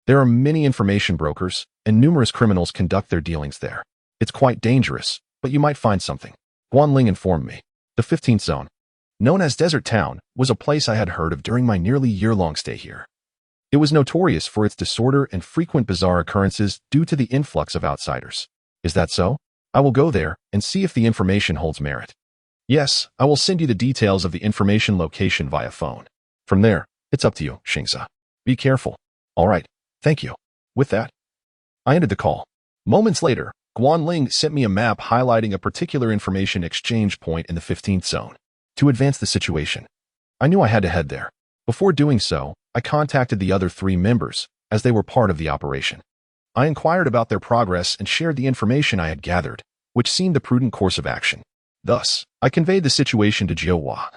there are many information brokers, and numerous criminals conduct their dealings there. It's quite dangerous, but you might find something." Guanling informed me. The 15th zone, known as Desert Town, was a place I had heard of during my nearly year-long stay here. It was notorious for its disorder and frequent bizarre occurrences due to the influx of outsiders. Is that so? I will go there and see if the information holds merit. Yes, I will send you the details of the information location via phone. From there, it's up to you, Xingza. Be careful. All right, thank you. With that, I ended the call. Moments later, Guanling sent me a map highlighting a particular information exchange point in the 15th zone. To advance the situation, I knew I had to head there. Before doing so, I contacted the other 3 members, as they were part of the operation. I inquired about their progress and shared the information I had gathered, which seemed the prudent course of action. Thus, I conveyed the situation to Jiuhua,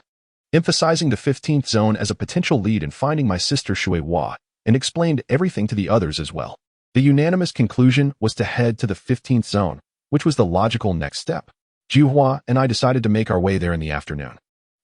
emphasizing the 15th zone as a potential lead in finding my sister Xuehua, and explained everything to the others as well. The unanimous conclusion was to head to the 15th zone, which was the logical next step. Jiuhua and I decided to make our way there in the afternoon.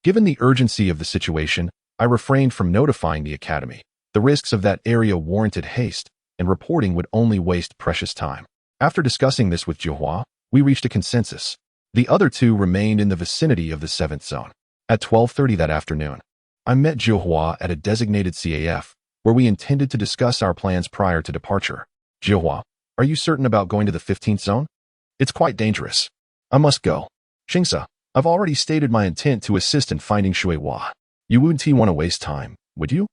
Given the urgency of the situation, I refrained from notifying the academy. The risks of that area warranted haste, and reporting would only waste precious time. After discussing this with Jiuhua, we reached a consensus. The other two remained in the vicinity of the 7th zone. At 12:30 that afternoon, I met Jiuhua at a designated CAF, where we intended to discuss our plans prior to departure. Jiuhua, are you certain about going to the 15th zone? It's quite dangerous. I must go. Xingsa, I've already stated my intent to assist in finding Shuihua. You wouldn't want to waste time, would you?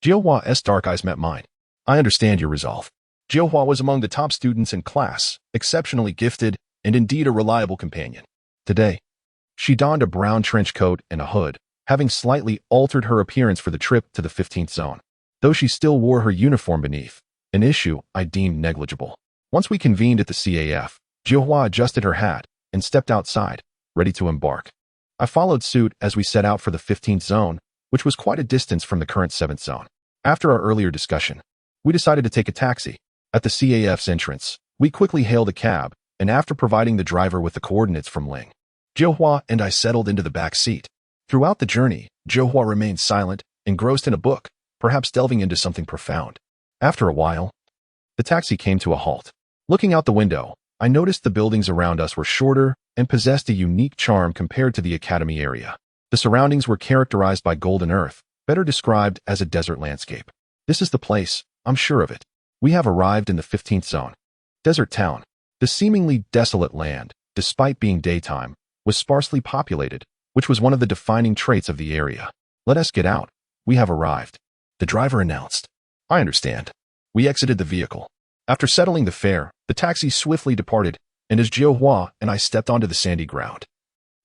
Jiuhua's dark eyes met mine. I understand your resolve. Jiuhua was among the top students in class, exceptionally gifted, and indeed a reliable companion. Today, she donned a brown trench coat and a hood, having slightly altered her appearance for the trip to the 15th zone. Though she still wore her uniform beneath, an issue I deemed negligible. Once we convened at the CAF, Jiuhua adjusted her hat and stepped outside, ready to embark. I followed suit as we set out for the 15th zone, which was quite a distance from the current 7th zone. After our earlier discussion, we decided to take a taxi. At the CAF's entrance, we quickly hailed a cab, and after providing the driver with the coordinates from Ling, Jiuhua and I settled into the back seat. Throughout the journey, Jiuhua remained silent, engrossed in a book, perhaps delving into something profound. After a while, the taxi came to a halt. Looking out the window, I noticed the buildings around us were shorter and possessed a unique charm compared to the academy area. The surroundings were characterized by golden earth, better described as a desert landscape. This is the place, I'm sure of it. We have arrived in the 15th zone. Desert town. The seemingly desolate land, despite being daytime, was sparsely populated, which was one of the defining traits of the area. Let us get out. We have arrived. The driver announced. I understand. We exited the vehicle. After settling the fare, the taxi swiftly departed, and as Jiuhua and I stepped onto the sandy ground,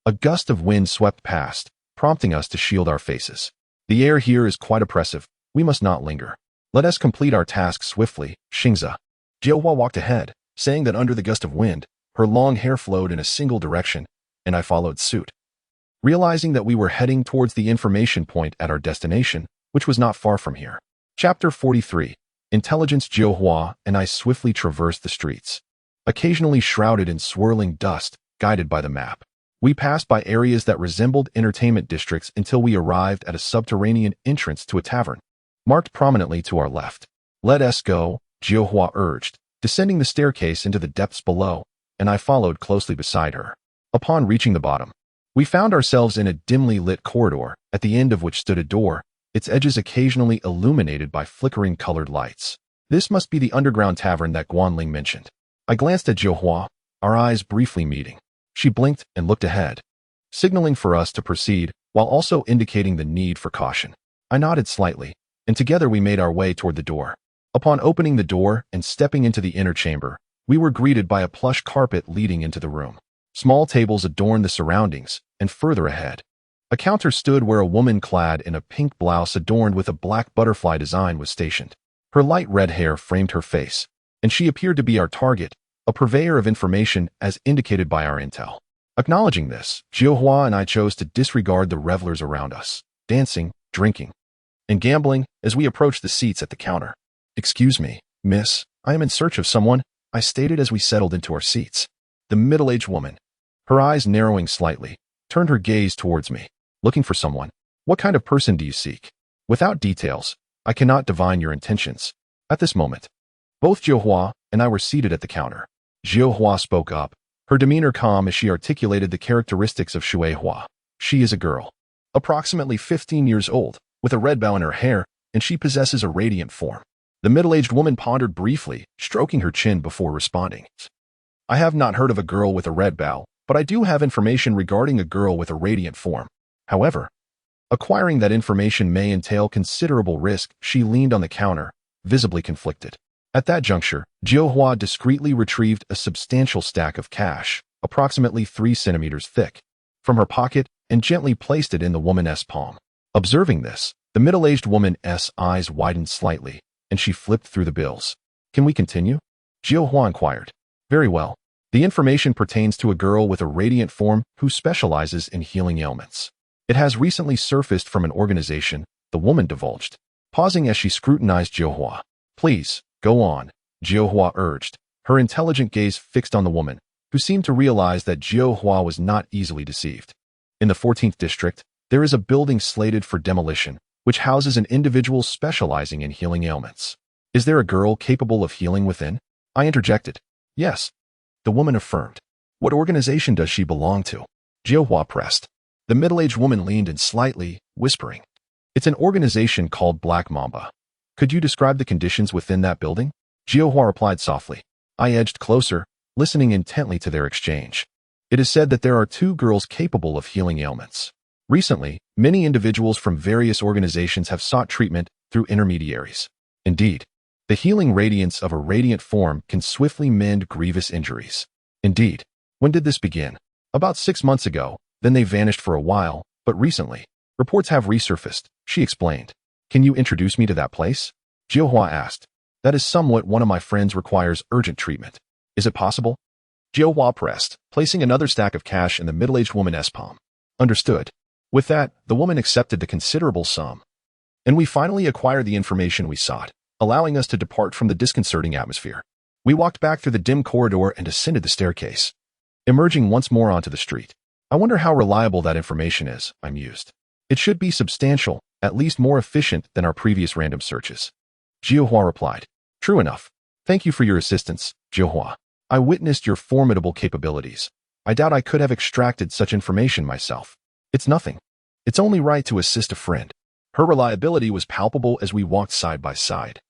a gust of wind swept past, prompting us to shield our faces. The air here is quite oppressive. We must not linger. Let us complete our task swiftly, Xingsa. Jiuhua walked ahead, saying that under the gust of wind, her long hair flowed in a single direction, and I followed suit. Realizing that we were heading towards the information point at our destination, which was not far from here. Chapter 43. Intelligence. Jiuhua and I swiftly traversed the streets, occasionally shrouded in swirling dust, guided by the map. We passed by areas that resembled entertainment districts until we arrived at a subterranean entrance to a tavern, marked prominently to our left. Let us go, Jiuhua urged, descending the staircase into the depths below, and I followed closely beside her. Upon reaching the bottom, we found ourselves in a dimly lit corridor, at the end of which stood a door, its edges occasionally illuminated by flickering colored lights. This must be the underground tavern that Guanling mentioned. I glanced at Jiuhua, our eyes briefly meeting. She blinked and looked ahead, signaling for us to proceed, while also indicating the need for caution. I nodded slightly, and together we made our way toward the door. Upon opening the door and stepping into the inner chamber, we were greeted by a plush carpet leading into the room. Small tables adorned the surroundings, and further ahead, a counter stood where a woman clad in a pink blouse adorned with a black butterfly design was stationed. Her light red hair framed her face, and she appeared to be our target, a purveyor of information as indicated by our intel. Acknowledging this, Jiuhua and I chose to disregard the revelers around us, dancing, drinking, and gambling as we approached the seats at the counter. Excuse me, miss, I am in search of someone, I stated as we settled into our seats. The middle-aged woman, her eyes narrowing slightly, turned her gaze towards me. Looking for someone? What kind of person do you seek? Without details, I cannot divine your intentions. At this moment, both Jiuhua and I were seated at the counter. Jiuhua spoke up, her demeanor calm as she articulated the characteristics of Shuihua. She is a girl, approximately 15 years old, with a red bow in her hair, and she possesses a radiant form. The middle-aged woman pondered briefly, stroking her chin before responding. I have not heard of a girl with a red bow, but I do have information regarding a girl with a radiant form. However, acquiring that information may entail considerable risk. She leaned on the counter, visibly conflicted. At that juncture, Jiuhua discreetly retrieved a substantial stack of cash, approximately 3 centimeters thick, from her pocket and gently placed it in the woman's palm. Observing this, the middle-aged woman's eyes widened slightly, and she flipped through the bills. Can we continue? Jiuhua inquired. Very well. The information pertains to a girl with a radiant form who specializes in healing ailments. It has recently surfaced from an organization, the woman divulged, pausing as she scrutinized Jiuhua. Please, go on, Jiuhua urged, her intelligent gaze fixed on the woman, who seemed to realize that Jiuhua was not easily deceived. In the 14th district, there is a building slated for demolition, which houses an individual specializing in healing ailments. Is there a girl capable of healing within? I interjected. Yes, the woman affirmed. What organization does she belong to? Jiuhua pressed. The middle-aged woman leaned in slightly, whispering. It's an organization called Black Mamba. Could you describe the conditions within that building? Jiuhua replied softly. I edged closer, listening intently to their exchange. It is said that there are 2 girls capable of healing ailments. Recently, many individuals from various organizations have sought treatment through intermediaries. Indeed, the healing radiance of a radiant form can swiftly mend grievous injuries. Indeed, when did this begin? About 6 months ago, then they vanished for a while, but recently, reports have resurfaced, she explained. Can you introduce me to that place? Jiuhua asked. That is somewhat one of my friends requires urgent treatment. Is it possible? Jiuhua pressed, placing another stack of cash in the middle-aged woman's palm. Understood. With that, the woman accepted the considerable sum. And we finally acquired the information we sought, allowing us to depart from the disconcerting atmosphere. We walked back through the dim corridor and ascended the staircase, emerging once more onto the street. I wonder how reliable that information is, I mused. It should be substantial, at least more efficient than our previous random searches. Jiuhua replied. True enough. Thank you for your assistance, Jiuhua. I witnessed your formidable capabilities. I doubt I could have extracted such information myself. It's nothing. It's only right to assist a friend. Her reliability was palpable as we walked side by side.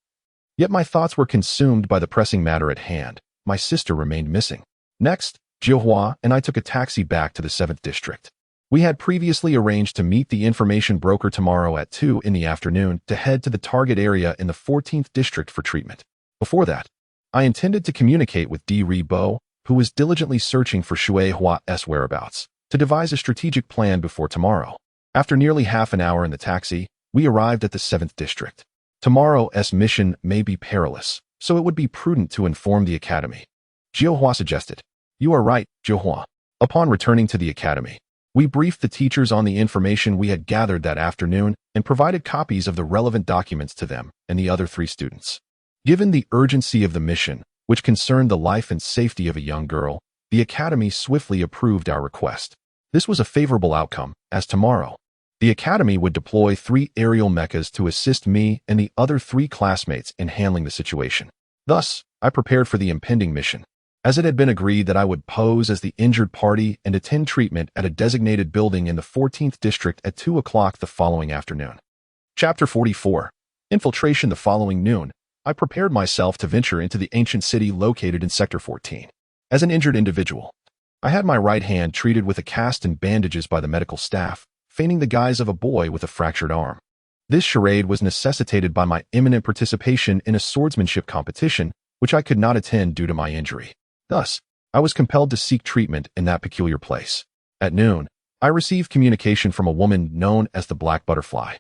Yet my thoughts were consumed by the pressing matter at hand. My sister remained missing. Next, Jiuhua and I took a taxi back to the 7th district. We had previously arranged to meet the information broker tomorrow at 2 in the afternoon to head to the target area in the 14th district for treatment. Before that, I intended to communicate with Di Bo, who was diligently searching for Shui Hua's whereabouts, to devise a strategic plan before tomorrow. After nearly half an hour in the taxi, we arrived at the 7th district. Tomorrow's mission may be perilous, so it would be prudent to inform the academy. Jiuhua suggested. You are right, Jiuhua. Upon returning to the academy, we briefed the teachers on the information we had gathered that afternoon and provided copies of the relevant documents to them and the other 3 students. Given the urgency of the mission, which concerned the life and safety of a young girl, the academy swiftly approved our request. This was a favorable outcome, as tomorrow, the academy would deploy 3 aerial mechas to assist me and the other 3 classmates in handling the situation. Thus, I prepared for the impending mission, as it had been agreed that I would pose as the injured party and attend treatment at a designated building in the 14th district at 2 o'clock the following afternoon. Chapter 44. Infiltration. The following noon, I prepared myself to venture into the ancient city located in Sector 14. As an injured individual, I had my right hand treated with a cast and bandages by the medical staff, feigning the guise of a boy with a fractured arm. This charade was necessitated by my imminent participation in a swordsmanship competition, which I could not attend due to my injury. Thus, I was compelled to seek treatment in that peculiar place. At noon, I received communication from a woman known as the Black Butterfly,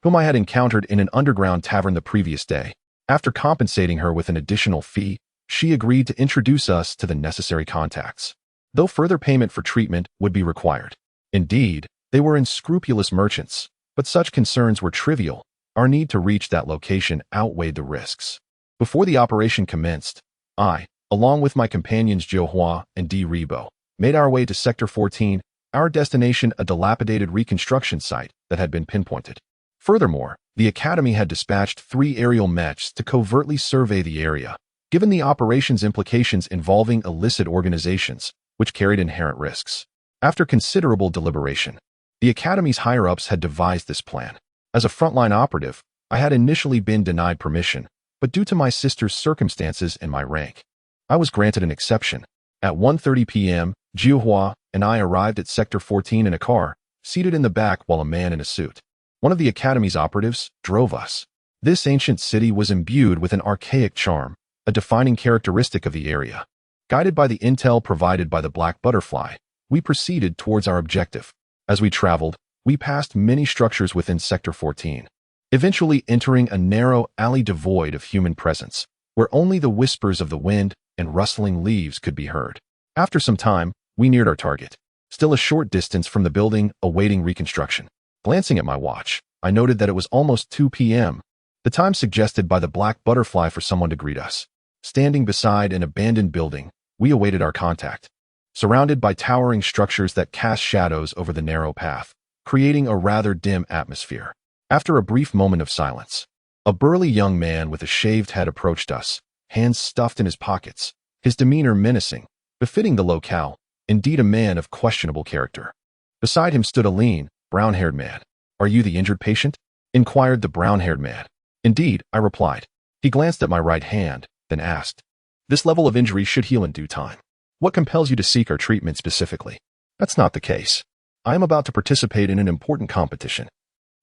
whom I had encountered in an underground tavern the previous day. After compensating her with an additional fee, she agreed to introduce us to the necessary contacts, though further payment for treatment would be required. Indeed, they were unscrupulous merchants, but such concerns were trivial. Our need to reach that location outweighed the risks. Before the operation commenced, I, along with my companions Jiuhua and Di Bo, made our way to Sector 14, our destination a dilapidated reconstruction site that had been pinpointed. Furthermore, the Academy had dispatched 3 aerial mechs to covertly survey the area, given the operation's implications involving illicit organizations, which carried inherent risks. After considerable deliberation, the Academy's higher-ups had devised this plan. As a frontline operative, I had initially been denied permission, but due to my sister's circumstances and my rank, I was granted an exception. At 1:30 p.m., Jiuhua and I arrived at Sector 14 in a car, seated in the back while a man in a suit, one of the Academy's operatives, drove us. This ancient city was imbued with an archaic charm, a defining characteristic of the area. Guided by the intel provided by the Black Butterfly, we proceeded towards our objective. As we traveled, we passed many structures within Sector 14, eventually entering a narrow alley devoid of human presence, where only the whispers of the wind and rustling leaves could be heard. After some time, we neared our target, still a short distance from the building awaiting reconstruction. Glancing at my watch, I noted that it was almost 2 p.m., the time suggested by the Black Butterfly for someone to greet us. Standing beside an abandoned building, we awaited our contact, surrounded by towering structures that cast shadows over the narrow path, creating a rather dim atmosphere. After a brief moment of silence, a burly young man with a shaved head approached us, hands stuffed in his pockets, his demeanor menacing, befitting the locale, indeed a man of questionable character. Beside him stood a lean, brown-haired man. "Are you the injured patient?" inquired the brown-haired man. "Indeed," I replied. He glanced at my right hand, then asked, "This level of injury should heal in due time. What compels you to seek our treatment specifically?" "That's not the case. I am about to participate in an important competition.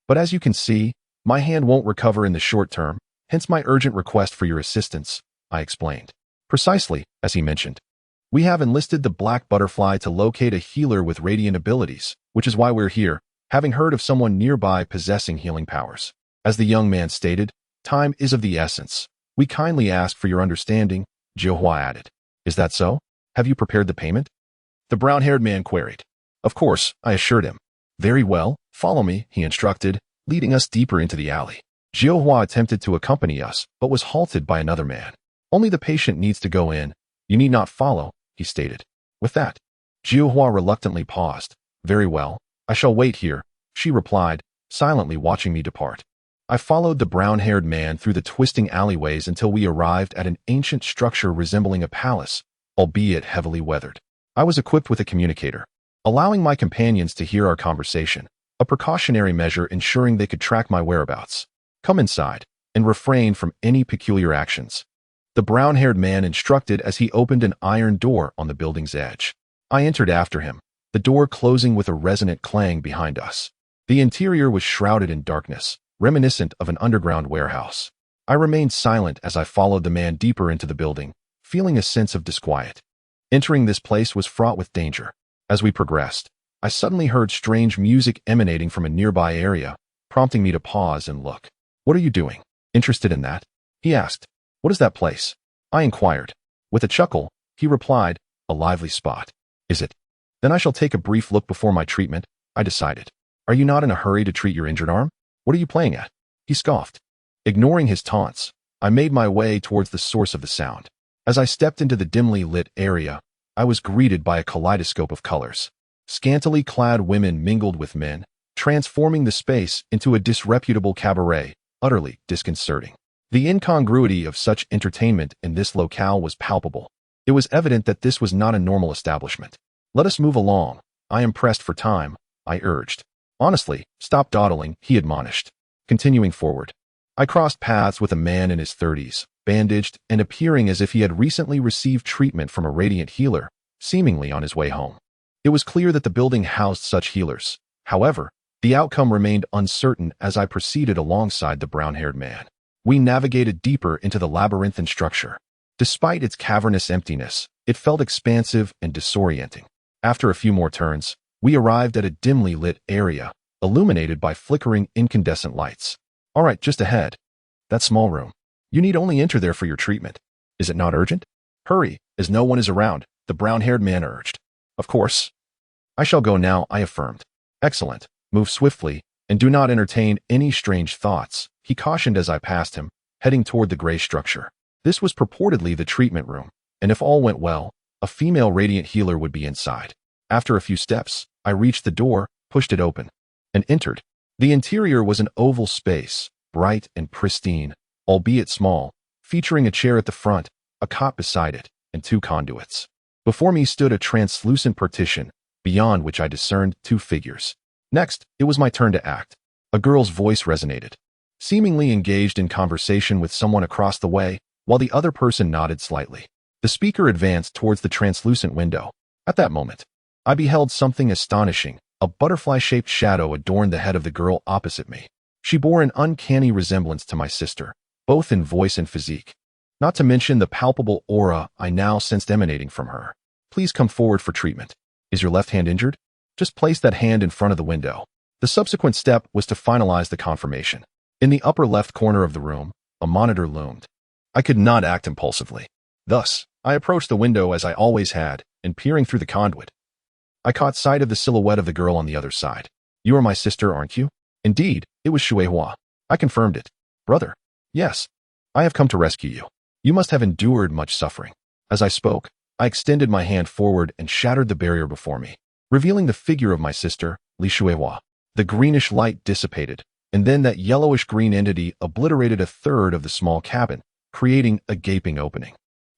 But as you can see, my hand won't recover in the short term, hence my urgent request for your assistance," I explained. "Precisely," as he mentioned. "We have enlisted the Black Butterfly to locate a healer with radiant abilities, which is why we're here, having heard of someone nearby possessing healing powers. As the young man stated, time is of the essence. We kindly ask for your understanding," Jiuhua added. "Is that so? Have you prepared the payment?" the brown-haired man queried. "Of course," I assured him. "Very well, follow me," he instructed, leading us deeper into the alley. Jiuhua attempted to accompany us, but was halted by another man. "Only the patient needs to go in. You need not follow," he stated. With that, Jiuhua reluctantly paused. "Very well, I shall wait here," she replied, silently watching me depart. I followed the brown-haired man through the twisting alleyways until we arrived at an ancient structure resembling a palace, albeit heavily weathered. I was equipped with a communicator, allowing my companions to hear our conversation, a precautionary measure ensuring they could track my whereabouts. "Come inside, and refrain from any peculiar actions," the brown-haired man instructed as he opened an iron door on the building's edge. I entered after him, the door closing with a resonant clang behind us. The interior was shrouded in darkness, reminiscent of an underground warehouse. I remained silent as I followed the man deeper into the building, feeling a sense of disquiet. Entering this place was fraught with danger. As we progressed, I suddenly heard strange music emanating from a nearby area, prompting me to pause and look. "What are you doing? Interested in that?" he asked. "What is that place?" I inquired. With a chuckle, he replied, "A lively spot." "Is it? Then I shall take a brief look before my treatment," I decided. "Are you not in a hurry to treat your injured arm? What are you playing at?" He scoffed. Ignoring his taunts, I made my way towards the source of the sound. As I stepped into the dimly lit area, I was greeted by a kaleidoscope of colors. Scantily clad women mingled with men, transforming the space into a disreputable cabaret, utterly disconcerting. The incongruity of such entertainment in this locale was palpable. It was evident that this was not a normal establishment. "Let us move along. I am pressed for time," I urged. "Honestly, stop dawdling," he admonished. Continuing forward, I crossed paths with a man in his 30s, bandaged and appearing as if he had recently received treatment from a radiant healer, seemingly on his way home. It was clear that the building housed such healers. However, the outcome remained uncertain as I proceeded alongside the brown-haired man. We navigated deeper into the labyrinthine structure. Despite its cavernous emptiness, it felt expansive and disorienting. After a few more turns, we arrived at a dimly lit area, illuminated by flickering incandescent lights. "All right, just ahead. That small room. You need only enter there for your treatment. Is it not urgent?" "Hurry, as no one is around," the brown-haired man urged. "Of course. I shall go now," I affirmed. "Excellent. Move swiftly, and do not entertain any strange thoughts," he cautioned as I passed him, heading toward the gray structure. This was purportedly the treatment room, and if all went well, a female radiant healer would be inside. After a few steps, I reached the door, pushed it open, and entered. The interior was an oval space, bright and pristine, albeit small, featuring a chair at the front, a cot beside it, and 2 conduits. Before me stood a translucent partition, beyond which I discerned 2 figures. Next, it was my turn to act. A girl's voice resonated, seemingly engaged in conversation with someone across the way, while the other person nodded slightly. The speaker advanced towards the translucent window. At that moment, I beheld something astonishing. A butterfly-shaped shadow adorned the head of the girl opposite me. She bore an uncanny resemblance to my sister, both in voice and physique, not to mention the palpable aura I now sensed emanating from her. "Please come forward for treatment. Is your left hand injured? Just place that hand in front of the window." The subsequent step was to finalize the confirmation. In the upper left corner of the room, a monitor loomed. I could not act impulsively. Thus, I approached the window as I always had, and peering through the conduit, I caught sight of the silhouette of the girl on the other side. "You are my sister, aren't you?" Indeed, it was Shueihua. I confirmed it. "Brother." "Yes. I have come to rescue you. You must have endured much suffering." As I spoke, I extended my hand forward and shattered the barrier before me, revealing the figure of my sister, Li Shueihua. The greenish light dissipated, and then that yellowish-green entity obliterated a third of the small cabin, creating a gaping opening.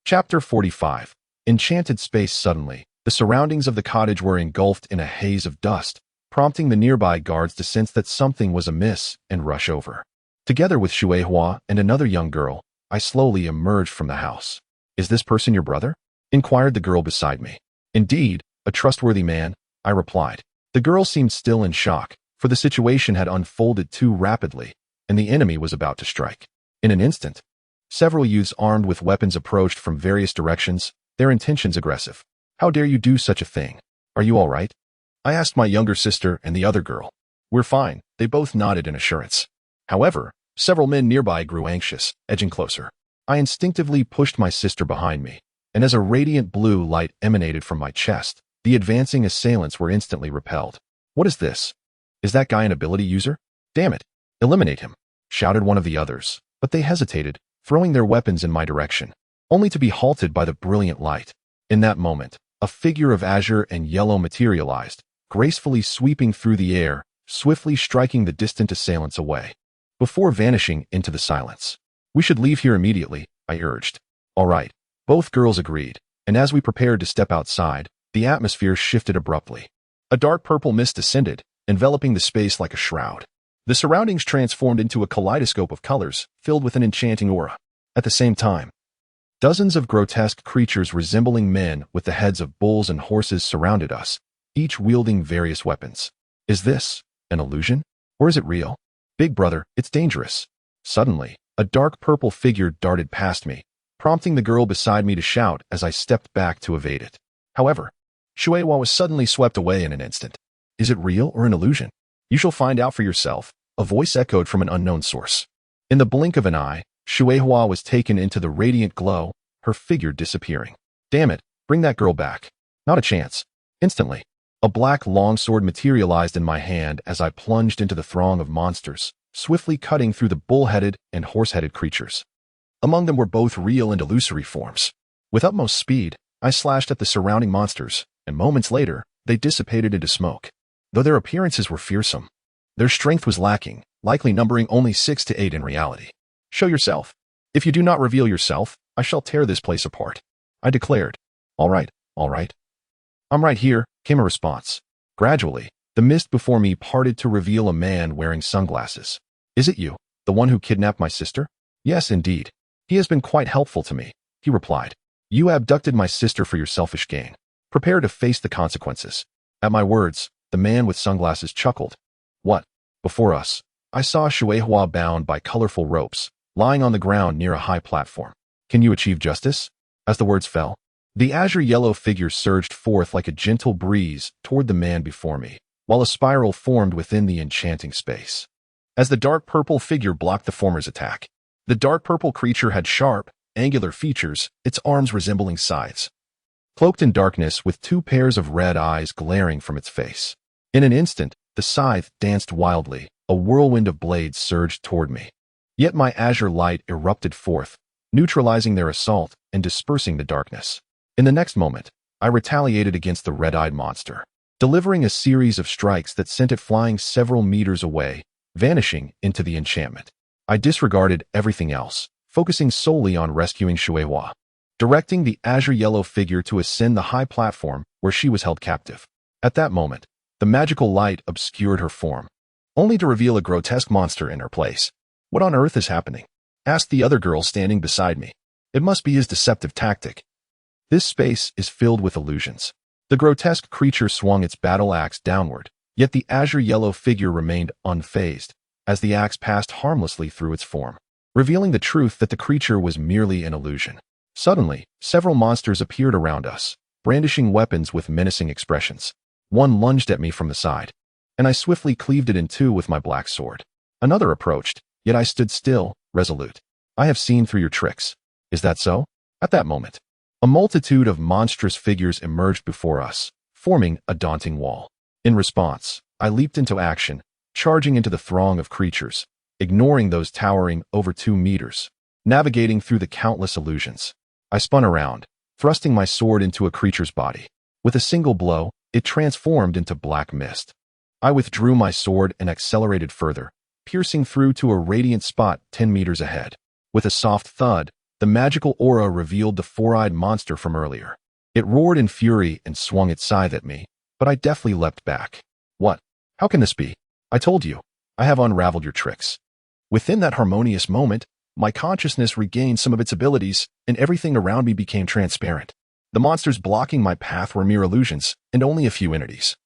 Chapter 45. Enchanted space. Suddenly, the surroundings of the cottage were engulfed in a haze of dust, prompting the nearby guards to sense that something was amiss and rush over. Together with Xuehua and another young girl, I slowly emerged from the house. "Is this person your brother?" inquired the girl beside me. "Indeed, a trustworthy man," I replied. The girl seemed still in shock, for the situation had unfolded too rapidly, and the enemy was about to strike. In an instant, several youths armed with weapons approached from various directions, their intentions aggressive. "How dare you do such a thing? Are you all right?" I asked my younger sister and the other girl. "We're fine," they both nodded in assurance. However, several men nearby grew anxious, edging closer. I instinctively pushed my sister behind me, and as a radiant blue light emanated from my chest, the advancing assailants were instantly repelled. "What is this? Is that guy an ability user? Damn it! Eliminate him!" shouted one of the others, but they hesitated, throwing their weapons in my direction, only to be halted by the brilliant light. In that moment, a figure of azure and yellow materialized, gracefully sweeping through the air, swiftly striking the distant assailants away, before vanishing into the silence. "We should leave here immediately," I urged. "All right," both girls agreed, and as we prepared to step outside, the atmosphere shifted abruptly. A dark purple mist descended, enveloping the space like a shroud. The surroundings transformed into a kaleidoscope of colors, filled with an enchanting aura. At the same time, dozens of grotesque creatures resembling men with the heads of bulls and horses surrounded us, each wielding various weapons. "Is this an illusion? Or is it real? Big brother, it's dangerous." Suddenly, a dark purple figure darted past me, prompting the girl beside me to shout as I stepped back to evade it. However, Xuehua was suddenly swept away in an instant. "Is it real or an illusion? You shall find out for yourself," a voice echoed from an unknown source. In the blink of an eye, Xuehua was taken into the radiant glow, her figure disappearing. "Damn it, bring that girl back." "Not a chance." Instantly, a black longsword materialized in my hand as I plunged into the throng of monsters, swiftly cutting through the bull-headed and horse-headed creatures. Among them were both real and illusory forms. With utmost speed, I slashed at the surrounding monsters, and moments later, they dissipated into smoke. Though their appearances were fearsome, their strength was lacking, likely numbering only 6 to 8 in reality. "Show yourself. If you do not reveal yourself, I shall tear this place apart," I declared. All right. "I'm right here," came a response. Gradually, the mist before me parted to reveal a man wearing sunglasses. "Is it you, the one who kidnapped my sister?" "Yes, indeed. He has been quite helpful to me," he replied. "You abducted my sister for your selfish gain. Prepare to face the consequences." At my words, the man with sunglasses chuckled. "What?" Before us, I saw Xuehua bound by colorful ropes, lying on the ground near a high platform. "Can you achieve justice?" As the words fell, the azure-yellow figure surged forth like a gentle breeze toward the man before me, while a spiral formed within the enchanting space. As the dark purple figure blocked the former's attack, the dark purple creature had sharp, angular features, its arms resembling scythes, cloaked in darkness with 2 pairs of red eyes glaring from its face. In an instant, the scythe danced wildly, a whirlwind of blades surged toward me. Yet my azure light erupted forth, neutralizing their assault and dispersing the darkness. In the next moment, I retaliated against the red-eyed monster, delivering a series of strikes that sent it flying several meters away, vanishing into the enchantment. I disregarded everything else, focusing solely on rescuing Xuehua, directing the azure-yellow figure to ascend the high platform where she was held captive. At that moment, the magical light obscured her form, only to reveal a grotesque monster in her place. "What on earth is happening?" asked the other girl standing beside me. "It must be his deceptive tactic. This space is filled with illusions." The grotesque creature swung its battle axe downward, yet the azure-yellow figure remained unfazed, as the axe passed harmlessly through its form, revealing the truth that the creature was merely an illusion. Suddenly, several monsters appeared around us, brandishing weapons with menacing expressions. One lunged at me from the side, and I swiftly cleaved it in two with my black sword. Another approached, yet I stood still, resolute. "I have seen through your tricks. Is that so?" At that moment, a multitude of monstrous figures emerged before us, forming a daunting wall. In response, I leaped into action, charging into the throng of creatures, ignoring those towering over 2 meters. Navigating through the countless illusions, I spun around, thrusting my sword into a creature's body. With a single blow, it transformed into black mist. I withdrew my sword and accelerated further, piercing through to a radiant spot 10 meters ahead. With a soft thud, the magical aura revealed the four-eyed monster from earlier. It roared in fury and swung its scythe at me, but I deftly leapt back. What? How can this be? I told you. I have unraveled your tricks. Within that harmonious moment, my consciousness regained some of its abilities, and everything around me became transparent. The monsters blocking my path were mere illusions, and only a few entities,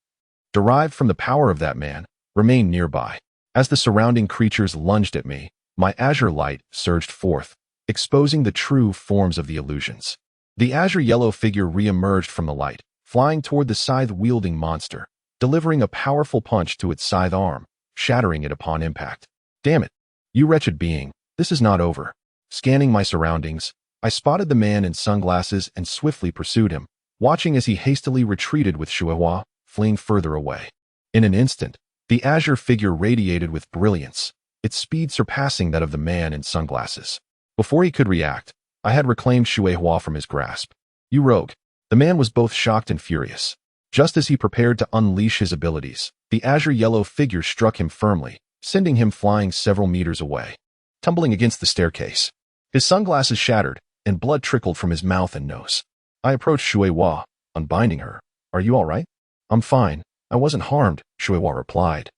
derived from the power of that man, remained nearby. As the surrounding creatures lunged at me, my azure light surged forth, exposing the true forms of the illusions. The azure yellow figure re-emerged from the light, flying toward the scythe-wielding monster, delivering a powerful punch to its scythe arm, shattering it upon impact. Damn it, you wretched being, this is not over. Scanning my surroundings, I spotted the man in sunglasses and swiftly pursued him, watching as he hastily retreated with Shuehua, fleeing further away. In an instant, the azure figure radiated with brilliance, its speed surpassing that of the man in sunglasses. Before he could react, I had reclaimed Shuehua from his grasp. You rogue. The man was both shocked and furious. Just as he prepared to unleash his abilities, the azure yellow figure struck him firmly, sending him flying several meters away. Tumbling against the staircase, his sunglasses shattered, and blood trickled from his mouth and nose. I approached Shuehua, unbinding her. Are you all right? I'm fine. I wasn't harmed, Shuehua replied,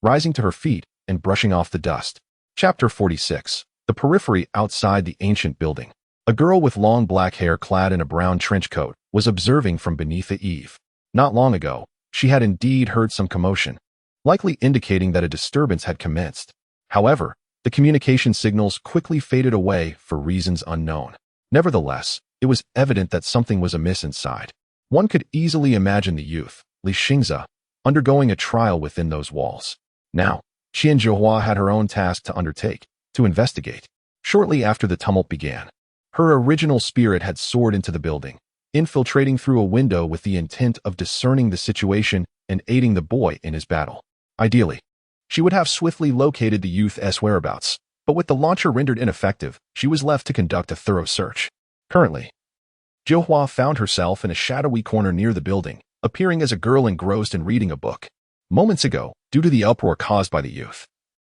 rising to her feet and brushing off the dust. Chapter 46. The periphery outside the ancient building. A girl with long black hair clad in a brown trench coat was observing from beneath the eave. Not long ago, she had indeed heard some commotion, likely indicating that a disturbance had commenced. However, the communication signals quickly faded away for reasons unknown. Nevertheless, it was evident that something was amiss inside. One could easily imagine the youth, Li Xingzi, undergoing a trial within those walls. Now, Qian Zhuhua had her own task to undertake, to investigate. Shortly after the tumult began, her original spirit had soared into the building, infiltrating through a window with the intent of discerning the situation and aiding the boy in his battle. Ideally, she would have swiftly located the youth's whereabouts, but with the launcher rendered ineffective, she was left to conduct a thorough search. Currently, Zhuhua found herself in a shadowy corner near the building, appearing as a girl engrossed in reading a book. Moments ago, due to the uproar caused by the youth,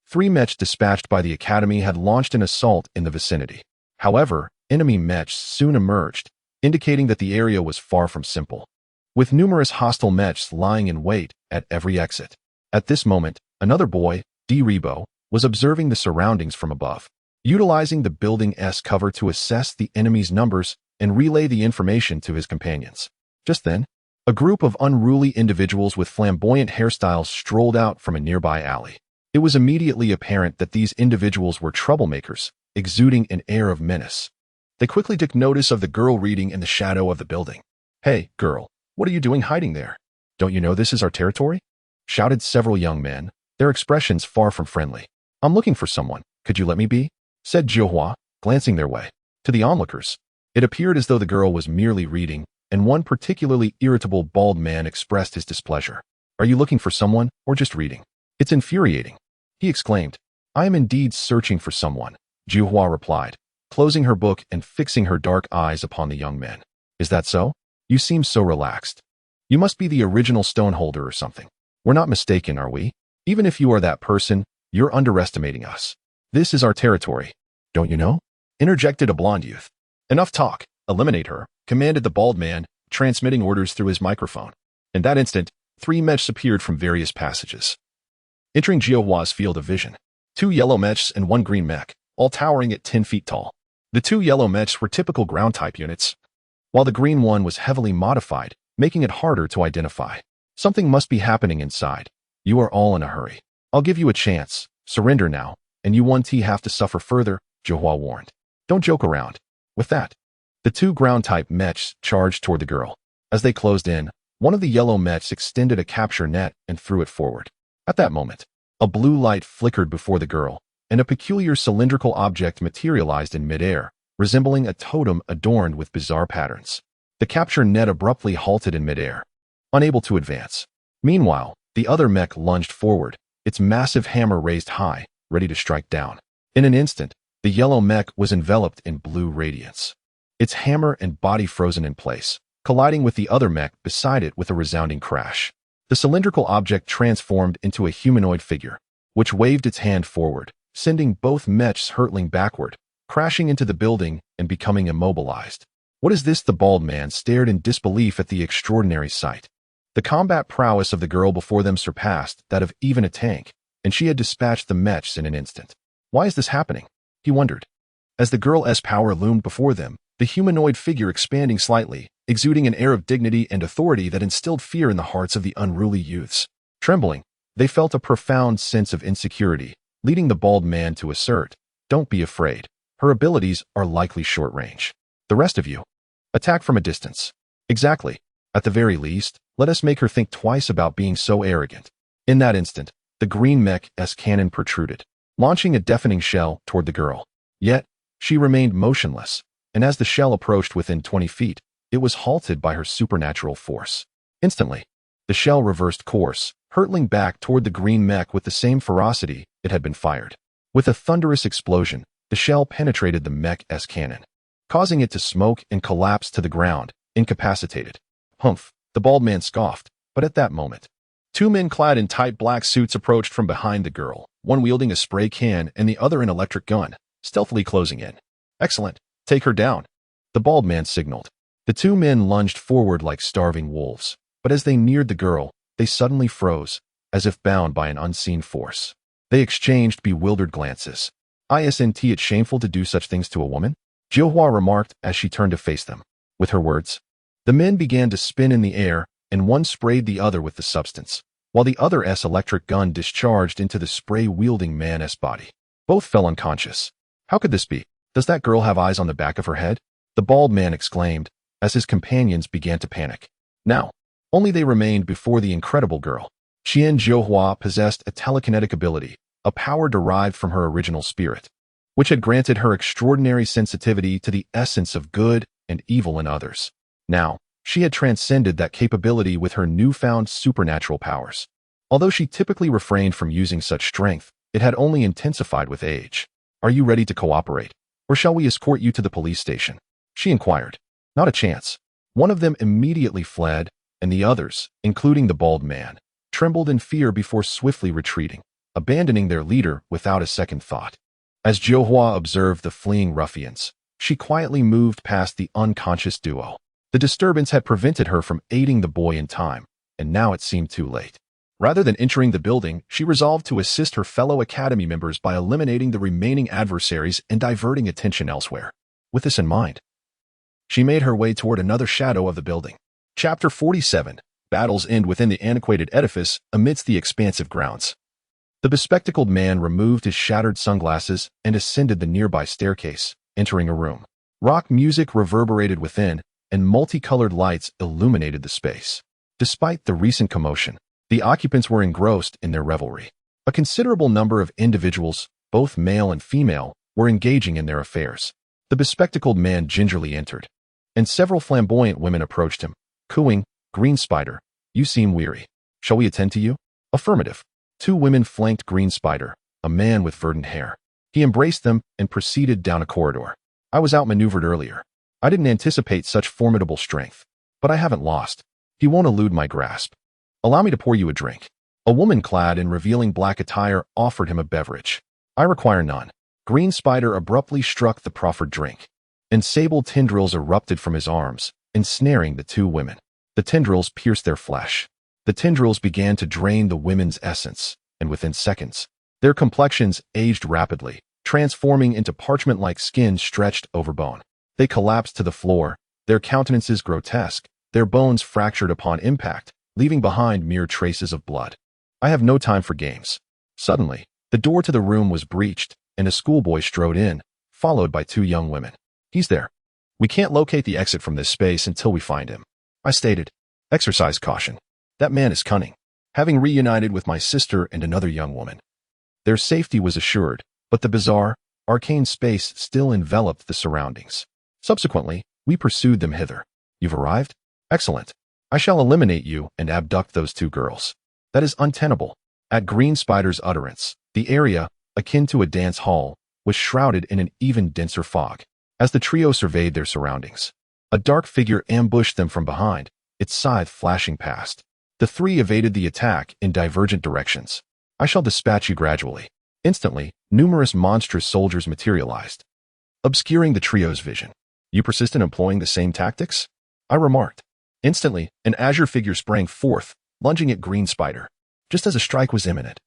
3 Mech dispatched by the Academy had launched an assault in the vicinity. However, enemy Mech soon emerged, indicating that the area was far from simple, with numerous hostile Mechs lying in wait at every exit. At this moment, another boy, D. Rebo, was observing the surroundings from above, utilizing the building's cover to assess the enemy's numbers and relay the information to his companions. Just then, a group of unruly individuals with flamboyant hairstyles strolled out from a nearby alley. It was immediately apparent that these individuals were troublemakers, exuding an air of menace. They quickly took notice of the girl reading in the shadow of the building. "Hey, girl, what are you doing hiding there? Don't you know this is our territory?" shouted several young men, their expressions far from friendly. "I'm looking for someone. Could you let me be?" said Zhuhua, glancing their way. To the onlookers, it appeared as though the girl was merely reading, and one particularly irritable bald man expressed his displeasure. "Are you looking for someone, or just reading? It's infuriating," he exclaimed. "I am indeed searching for someone," Zhuhua replied, closing her book and fixing her dark eyes upon the young men. "Is that so? You seem so relaxed. You must be the original stoneholder or something. We're not mistaken, are we? Even if you are that person, you're underestimating us. This is our territory. Don't you know?" interjected a blonde youth. "Enough talk. Eliminate her," commanded the bald man, transmitting orders through his microphone. In that instant, 3 Mechs appeared from various passages, entering Zhuhua's field of vision. 2 yellow Mechs and 1 green Mech, all towering at 10 feet tall. The 2 yellow Mechs were typical ground-type units, while the green one was heavily modified, making it harder to identify. "Something must be happening inside. You are all in a hurry. I'll give you a chance. Surrender now, and you 1T have to suffer further," Zhuhua warned. "Don't joke around." With that, the 2 ground-type Mechs charged toward the girl. As they closed in, one of the yellow Mechs extended a capture net and threw it forward. At that moment, a blue light flickered before the girl, and a peculiar cylindrical object materialized in midair, resembling a totem adorned with bizarre patterns. The capture net abruptly halted in midair, unable to advance. Meanwhile, the other Mech lunged forward, its massive hammer raised high, ready to strike down. In an instant, the yellow Mech was enveloped in blue radiance, its hammer and body frozen in place, colliding with the other Mech beside it with a resounding crash. The cylindrical object transformed into a humanoid figure, which waved its hand forward, sending both mechs hurtling backward, crashing into the building and becoming immobilized. What is this? The bald man stared in disbelief at the extraordinary sight. The combat prowess of the girl before them surpassed that of even a tank, and she had dispatched the mechs in an instant. Why is this happening? He wondered. As the girl's power loomed before them, the humanoid figure expanding slightly, exuding an air of dignity and authority that instilled fear in the hearts of the unruly youths. Trembling, they felt a profound sense of insecurity, leading the bald man to assert, "Don't be afraid. Her abilities are likely short-range. The rest of you, attack from a distance." Exactly. At the very least, let us make her think twice about being so arrogant. In that instant, the green mech's cannon protruded, launching a deafening shell toward the girl. Yet, she remained motionless, and as the shell approached within 20 feet, it was halted by her supernatural force. Instantly, the shell reversed course, hurtling back toward the green mech with the same ferocity it had been fired. With a thunderous explosion, the shell penetrated the mech's cannon, causing it to smoke and collapse to the ground, incapacitated. Humph, the bald man scoffed, but at that moment, two men clad in tight black suits approached from behind the girl, one wielding a spray can and the other an electric gun, stealthily closing in. "Excellent, take her down," the bald man signaled. The two men lunged forward like starving wolves, but as they neared the girl, they suddenly froze, as if bound by an unseen force. They exchanged bewildered glances. "Isn't it shameful to do such things to a woman?" Jiuhua remarked as she turned to face them. With her words, the men began to spin in the air, and one sprayed the other with the substance, while the other's electric gun discharged into the spray-wielding man's body. Both fell unconscious. "How could this be? Does that girl have eyes on the back of her head?" the bald man exclaimed, as his companions began to panic. Now, only they remained before the incredible girl. Qian Jiuhua possessed a telekinetic ability, a power derived from her original spirit, which had granted her extraordinary sensitivity to the essence of good and evil in others. Now, she had transcended that capability with her newfound supernatural powers. Although she typically refrained from using such strength, it had only intensified with age. "Are you ready to cooperate? Or shall we escort you to the police station?" she inquired. Not a chance. One of them immediately fled, and the others, including the bald man, trembled in fear before swiftly retreating, abandoning their leader without a second thought. As Jiuhua observed the fleeing ruffians, she quietly moved past the unconscious duo. The disturbance had prevented her from aiding the boy in time, and now it seemed too late. Rather than entering the building, she resolved to assist her fellow academy members by eliminating the remaining adversaries and diverting attention elsewhere. With this in mind, she made her way toward another shadow of the building. Chapter 47. Battles end within the antiquated edifice amidst the expansive grounds. The bespectacled man removed his shattered sunglasses and ascended the nearby staircase, entering a room. Rock music reverberated within, and multicolored lights illuminated the space. Despite the recent commotion, the occupants were engrossed in their revelry. A considerable number of individuals, both male and female, were engaging in their affairs. The bespectacled man gingerly entered, and several flamboyant women approached him, cooing, "Green Spider, you seem weary. Shall we attend to you?" Affirmative. Two women flanked Green Spider, a man with verdant hair. He embraced them and proceeded down a corridor. "I was outmaneuvered earlier. I didn't anticipate such formidable strength, but I haven't lost. He won't elude my grasp. Allow me to pour you a drink." A woman clad in revealing black attire offered him a beverage. "I require none." Green Spider abruptly struck the proffered drink, and sable tendrils erupted from his arms, ensnaring the two women. The tendrils pierced their flesh. The tendrils began to drain the women's essence, and within seconds, their complexions aged rapidly, transforming into parchment-like skin stretched over bone. They collapsed to the floor, their countenances grotesque, their bones fractured upon impact, leaving behind mere traces of blood. "I have no time for games." Suddenly, the door to the room was breached, and a schoolboy strode in, followed by two young women. "He's there. We can't locate the exit from this space until we find him," I stated. "Exercise caution. That man is cunning." Having reunited with my sister and another young woman, their safety was assured, but the bizarre, arcane space still enveloped the surroundings. Subsequently, we pursued them hither. "You've arrived? Excellent. I shall eliminate you and abduct those two girls." "That is untenable." At Green Spider's utterance, the area, akin to a dance hall, was shrouded in an even denser fog. As the trio surveyed their surroundings, a dark figure ambushed them from behind, its scythe flashing past. The three evaded the attack in divergent directions. I shall dispatch you gradually. Instantly, numerous monstrous soldiers materialized, obscuring the trio's vision. You persist in employing the same tactics? I remarked. Instantly, an azure figure sprang forth, lunging at Green Spider, just as a strike was imminent.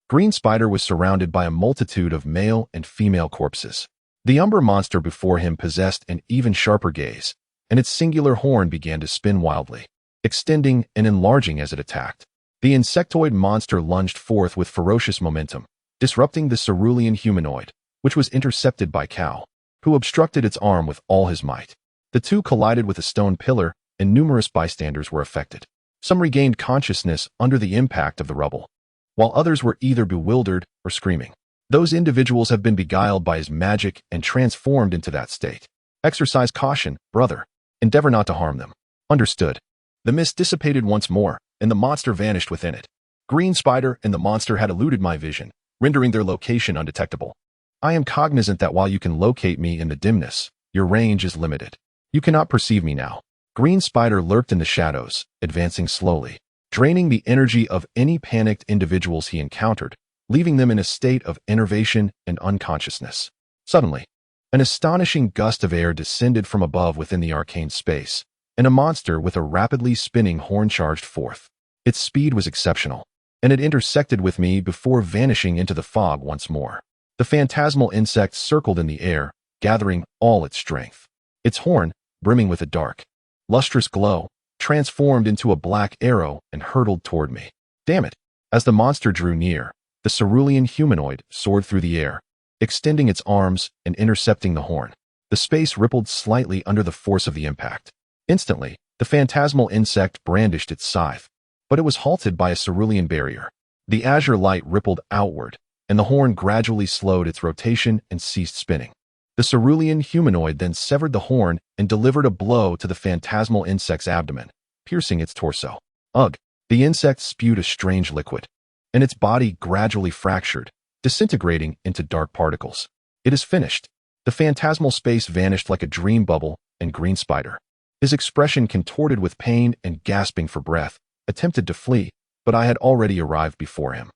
Green Spider was surrounded by a multitude of male and female corpses. The umber monster before him possessed an even sharper gaze, and its singular horn began to spin wildly, extending and enlarging as it attacked. The insectoid monster lunged forth with ferocious momentum, disrupting the cerulean humanoid, which was intercepted by Cow, who obstructed its arm with all his might. The two collided with a stone pillar, and numerous bystanders were affected. Some regained consciousness under the impact of the rubble, while others were either bewildered or screaming. Those individuals have been beguiled by his magic and transformed into that state. Exercise caution, brother. Endeavor not to harm them. Understood. The mist dissipated once more, and the monster vanished within it. Green Spider and the monster had eluded my vision, rendering their location undetectable. I am cognizant that while you can locate me in the dimness, your range is limited. You cannot perceive me now. Green Spider lurked in the shadows, advancing slowly, draining the energy of any panicked individuals he encountered, leaving them in a state of enervation and unconsciousness. Suddenly, an astonishing gust of air descended from above within the arcane space, and a monster with a rapidly spinning horn charged forth. Its speed was exceptional, and it intersected with me before vanishing into the fog once more. The phantasmal insect circled in the air, gathering all its strength. Its horn, brimming with a dark, lustrous glow, transformed into a black arrow and hurtled toward me. Damn it! As the monster drew near, the cerulean humanoid soared through the air, extending its arms and intercepting the horn. The space rippled slightly under the force of the impact. Instantly, the phantasmal insect brandished its scythe, but it was halted by a cerulean barrier. The azure light rippled outward, and the horn gradually slowed its rotation and ceased spinning. The cerulean humanoid then severed the horn and delivered a blow to the phantasmal insect's abdomen, piercing its torso. Ugh! The insect spewed a strange liquid, and its body gradually fractured, disintegrating into dark particles. It is finished. The phantasmal space vanished like a dream bubble, and Green Spider, his expression contorted with pain and gasping for breath, attempted to flee, but I had already arrived before him.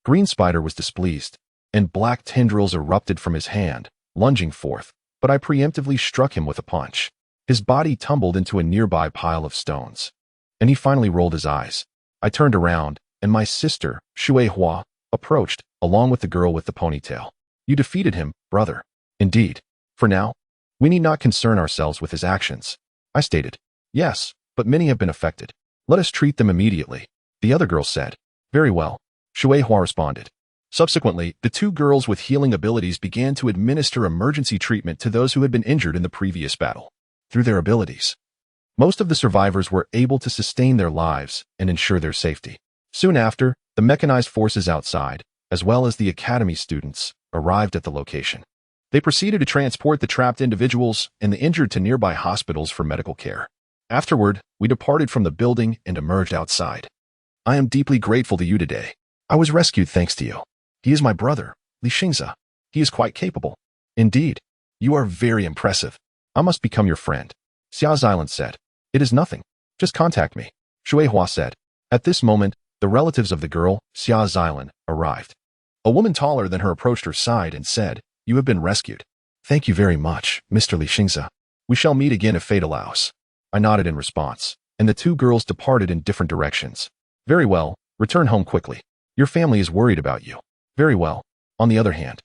Green Spider was displeased, and black tendrils erupted from his hand, lunging forth, but I preemptively struck him with a punch. His body tumbled into a nearby pile of stones, and he finally rolled his eyes. I turned around, and my sister, Shui Hua, approached, along with the girl with the ponytail. You defeated him, brother. Indeed. For now, we need not concern ourselves with his actions. I stated. Yes, but many have been affected. Let us treat them immediately. The other girl said. Very well. Shui Hua responded. Subsequently, the two girls with healing abilities began to administer emergency treatment to those who had been injured in the previous battle. Through their abilities, most of the survivors were able to sustain their lives and ensure their safety. Soon after, the mechanized forces outside, as well as the academy students, arrived at the location. They proceeded to transport the trapped individuals and the injured to nearby hospitals for medical care. Afterward, we departed from the building and emerged outside. I am deeply grateful to you today. I was rescued thanks to you. He is my brother, Li Xingza. He is quite capable. Indeed, you are very impressive. I must become your friend. Xia Xilan said. It is nothing. Just contact me. Shui Hua said. At this moment, the relatives of the girl, Xia Xilan, arrived. A woman taller than her approached her side and said, You have been rescued. Thank you very much, Mr. Li Xingza. We shall meet again if fate allows. I nodded in response, and the two girls departed in different directions. Very well, return home quickly. Your family is worried about you. Very well. On the other hand,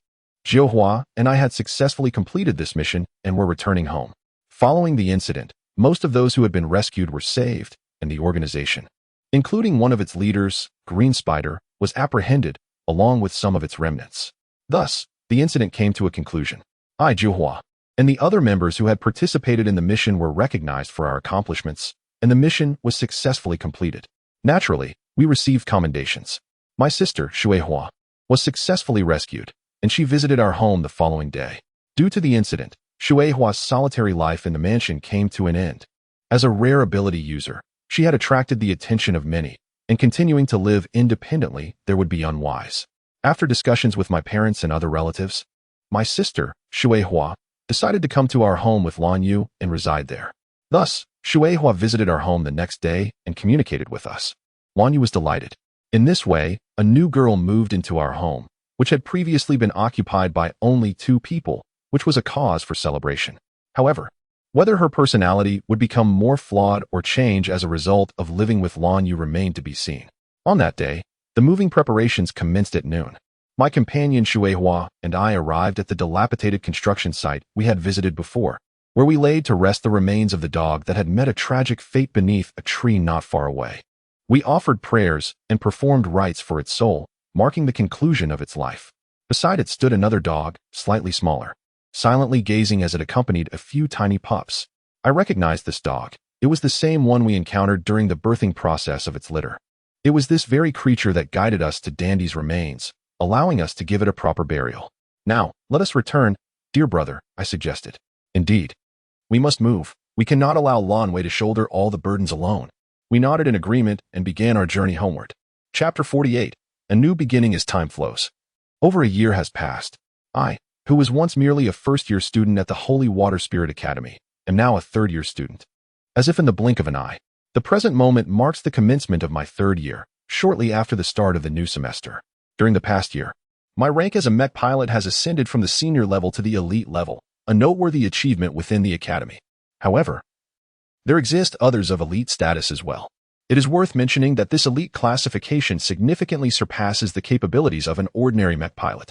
Jiu Hua and I had successfully completed this mission and were returning home. Following the incident, most of those who had been rescued were saved, and the organization, including one of its leaders, Green Spider, was apprehended, along with some of its remnants. Thus, the incident came to a conclusion. I, Jiu Hua, and the other members who had participated in the mission were recognized for our accomplishments, and the mission was successfully completed. Naturally, we received commendations. My sister, Shui Hua, was successfully rescued, and she visited our home the following day. Due to the incident, Shui Hua's solitary life in the mansion came to an end. As a rare ability user, she had attracted the attention of many, and continuing to live independently there would be unwise. After discussions with my parents and other relatives, my sister, Shui Hua, decided to come to our home with Lan Yu and reside there. Thus, Shui Hua visited our home the next day and communicated with us. Lan Yu was delighted. In this way, a new girl moved into our home, which had previously been occupied by only 2 people, which was a cause for celebration. However, whether her personality would become more flawed or change as a result of living with Lan Yu remained to be seen. On that day, the moving preparations commenced at noon. My companion Shueihua and I arrived at the dilapidated construction site we had visited before, where we laid to rest the remains of the dog that had met a tragic fate beneath a tree not far away. We offered prayers and performed rites for its soul, marking the conclusion of its life. Beside it stood another dog, slightly smaller, silently gazing as it accompanied a few tiny pups. I recognized this dog. It was the same one we encountered during the birthing process of its litter. It was this very creature that guided us to Dandy's remains, allowing us to give it a proper burial. Now, let us return, dear brother, I suggested. Indeed. We must move. We cannot allow Lan Wei to shoulder all the burdens alone. We nodded in agreement and began our journey homeward. Chapter 48. A new beginning as time flows. Over a year has passed. I, who was once merely a first-year student at the Holy Water Spirit Academy, am now a third-year student. As if in the blink of an eye, the present moment marks the commencement of my 3rd year, shortly after the start of the new semester. During the past year, my rank as a mech pilot has ascended from the senior level to the elite level, a noteworthy achievement within the academy. However, there exist others of elite status as well. It is worth mentioning that this elite classification significantly surpasses the capabilities of an ordinary mech pilot.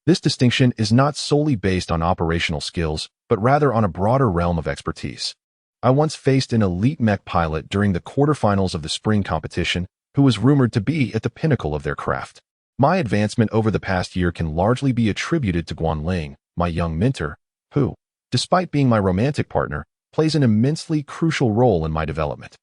This distinction is not solely based on operational skills, but rather on a broader realm of expertise. I once faced an elite mech pilot during the quarterfinals of the spring competition who was rumored to be at the pinnacle of their craft. My advancement over the past year can largely be attributed to Guanling, my young mentor, who, despite being my romantic partner, plays an immensely crucial role in my development.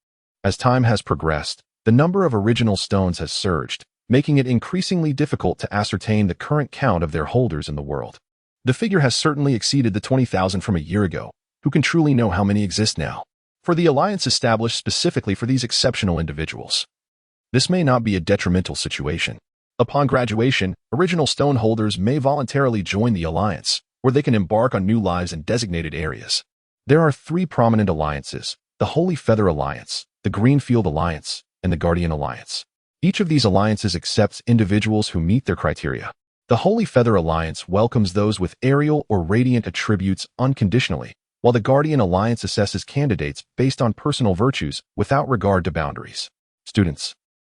As time has progressed, the number of original stones has surged, making it increasingly difficult to ascertain the current count of their holders in the world. The figure has certainly exceeded the 20,000 from a year ago. Who can truly know how many exist now? For the alliance established specifically for these exceptional individuals, this may not be a detrimental situation. Upon graduation, original stone holders may voluntarily join the alliance, where they can embark on new lives in designated areas. There are 3 prominent alliances: the Holy Feather Alliance, the Greenfield Alliance, and the Guardian Alliance. Each of these alliances accepts individuals who meet their criteria. The Holy Feather Alliance welcomes those with aerial or radiant attributes unconditionally, while the Guardian Alliance assesses candidates based on personal virtues without regard to boundaries. Students,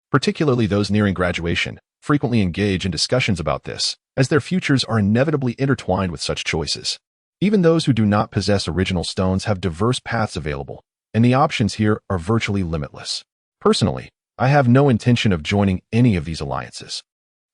particularly those nearing graduation, frequently engage in discussions about this, as their futures are inevitably intertwined with such choices. Even those who do not possess original stones have diverse paths available, and the options here are virtually limitless. Personally, I have no intention of joining any of these alliances.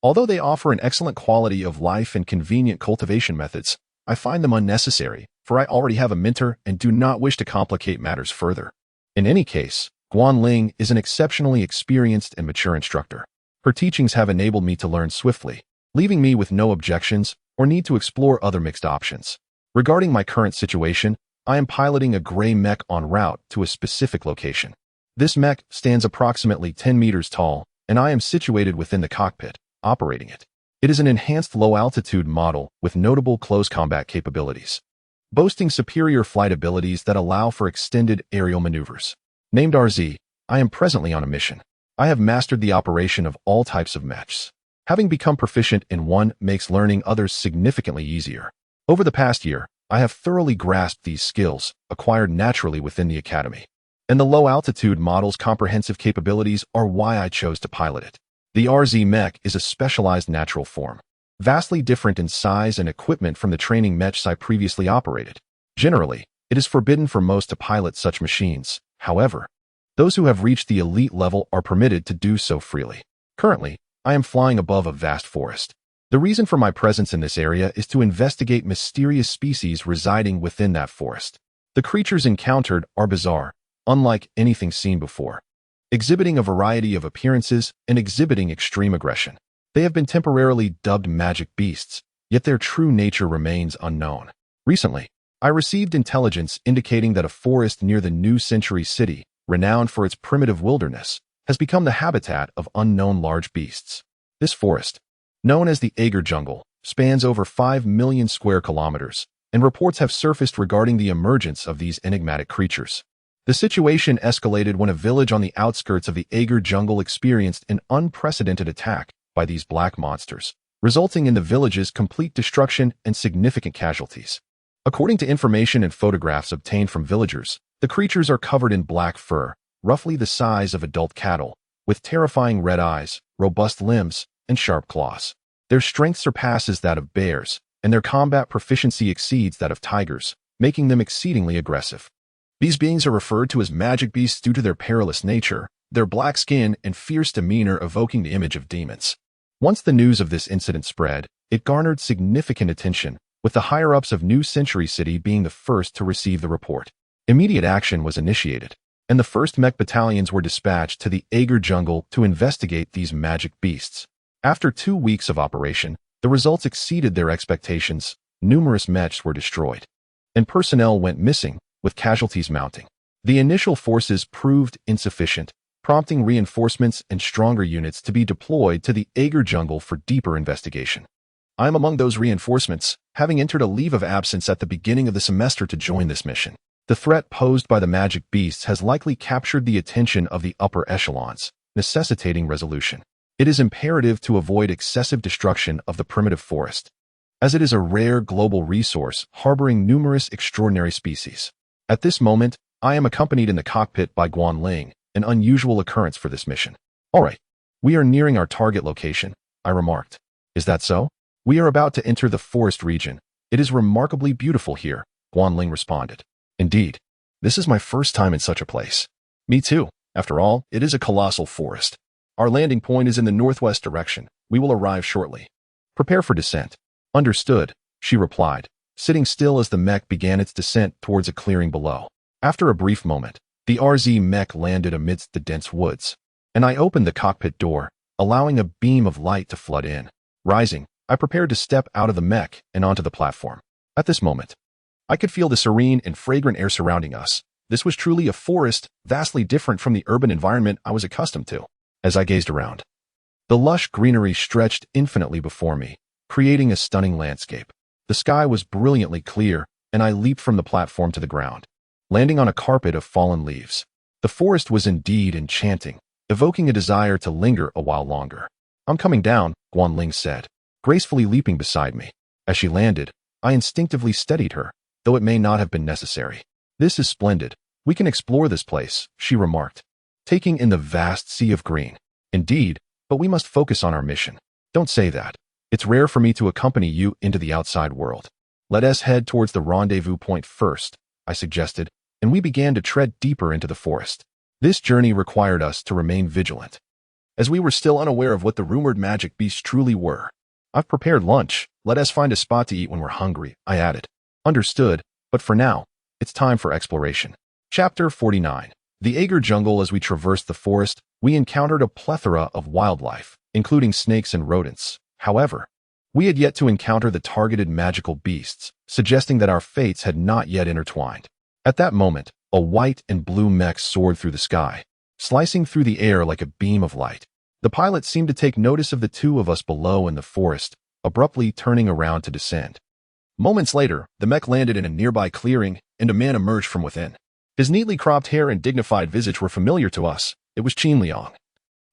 Although they offer an excellent quality of life and convenient cultivation methods, I find them unnecessary, for I already have a mentor and do not wish to complicate matters further. In any case, Guanling is an exceptionally experienced and mature instructor. Her teachings have enabled me to learn swiftly, leaving me with no objections or need to explore other mixed options. Regarding my current situation, I am piloting a gray mech en route to a specific location. This mech stands approximately 10 meters tall, and I am situated within the cockpit, operating it. It is an enhanced low-altitude model with notable close combat capabilities, boasting superior flight abilities that allow for extended aerial maneuvers. Named RZ, I am presently on a mission. I have mastered the operation of all types of mechs. Having become proficient in one makes learning others significantly easier. Over the past year, I have thoroughly grasped these skills, acquired naturally within the academy. And the low-altitude model's comprehensive capabilities are why I chose to pilot it. The RZ mech is a specialized natural form, vastly different in size and equipment from the training mechs I previously operated. Generally, it is forbidden for most to pilot such machines. However, those who have reached the elite level are permitted to do so freely. Currently, I am flying above a vast forest. The reason for my presence in this area is to investigate mysterious species residing within that forest. The creatures encountered are bizarre, unlike anything seen before, exhibiting a variety of appearances and exhibiting extreme aggression. They have been temporarily dubbed magic beasts, yet their true nature remains unknown. Recently, I received intelligence indicating that a forest near the New Century City, renowned for its primitive wilderness, has become the habitat of unknown large beasts. This forest, known as the Agar Jungle, spans over 5 million square kilometers, and reports have surfaced regarding the emergence of these enigmatic creatures. The situation escalated when a village on the outskirts of the Aegir jungle experienced an unprecedented attack by these black monsters, resulting in the village's complete destruction and significant casualties. According to information and photographs obtained from villagers, the creatures are covered in black fur, roughly the size of adult cattle, with terrifying red eyes, robust limbs, and sharp claws. Their strength surpasses that of bears, and their combat proficiency exceeds that of tigers, making them exceedingly aggressive. These beings are referred to as magic beasts due to their perilous nature, their black skin and fierce demeanor evoking the image of demons. Once the news of this incident spread, it garnered significant attention, with the higher-ups of New Century City being the first to receive the report. Immediate action was initiated, and the first mech battalions were dispatched to the Aegir jungle to investigate these magic beasts. After 2 weeks of operation, the results exceeded their expectations. Numerous mechs were destroyed, and personnel went missing, with casualties mounting. The initial forces proved insufficient, prompting reinforcements and stronger units to be deployed to the Aegir jungle for deeper investigation. I am among those reinforcements, having entered a leave of absence at the beginning of the semester to join this mission. The threat posed by the magic beasts has likely captured the attention of the upper echelons, necessitating resolution. It is imperative to avoid excessive destruction of the primitive forest, as it is a rare global resource harboring numerous extraordinary species. At this moment, I am accompanied in the cockpit by Guanling, an unusual occurrence for this mission. All right, we are nearing our target location, I remarked. Is that so? We are about to enter the forest region. It is remarkably beautiful here, Guanling responded. Indeed, this is my first time in such a place. Me too. After all, it is a colossal forest. Our landing point is in the northwest direction. We will arrive shortly. Prepare for descent. Understood, she replied, sitting still as the mech began its descent towards a clearing below. After a brief moment, the RZ mech landed amidst the dense woods, and I opened the cockpit door, allowing a beam of light to flood in. Rising, I prepared to step out of the mech and onto the platform. At this moment, I could feel the serene and fragrant air surrounding us. This was truly a forest, vastly different from the urban environment I was accustomed to. As I gazed around, the lush greenery stretched infinitely before me, creating a stunning landscape. The sky was brilliantly clear, and I leaped from the platform to the ground, landing on a carpet of fallen leaves. The forest was indeed enchanting, evoking a desire to linger a while longer. I'm coming down, Guanling said, gracefully leaping beside me. As she landed, I instinctively steadied her, though it may not have been necessary. This is splendid. We can explore this place, she remarked, taking in the vast sea of green. Indeed, but we must focus on our mission. Don't say that. It's rare for me to accompany you into the outside world. Let us head towards the rendezvous point first, I suggested, and we began to tread deeper into the forest. This journey required us to remain vigilant, as we were still unaware of what the rumored magic beasts truly were. I've prepared lunch. Let us find a spot to eat when we're hungry, I added. Understood, but for now, it's time for exploration. Chapter 49. The Aegir jungle. As we traversed the forest, we encountered a plethora of wildlife, including snakes and rodents. However, we had yet to encounter the targeted magical beasts, suggesting that our fates had not yet intertwined. At that moment, a white and blue mech soared through the sky, slicing through the air like a beam of light. The pilot seemed to take notice of the two of us below in the forest, abruptly turning around to descend. Moments later, the mech landed in a nearby clearing, and a man emerged from within. His neatly cropped hair and dignified visage were familiar to us. It was Qin Liang,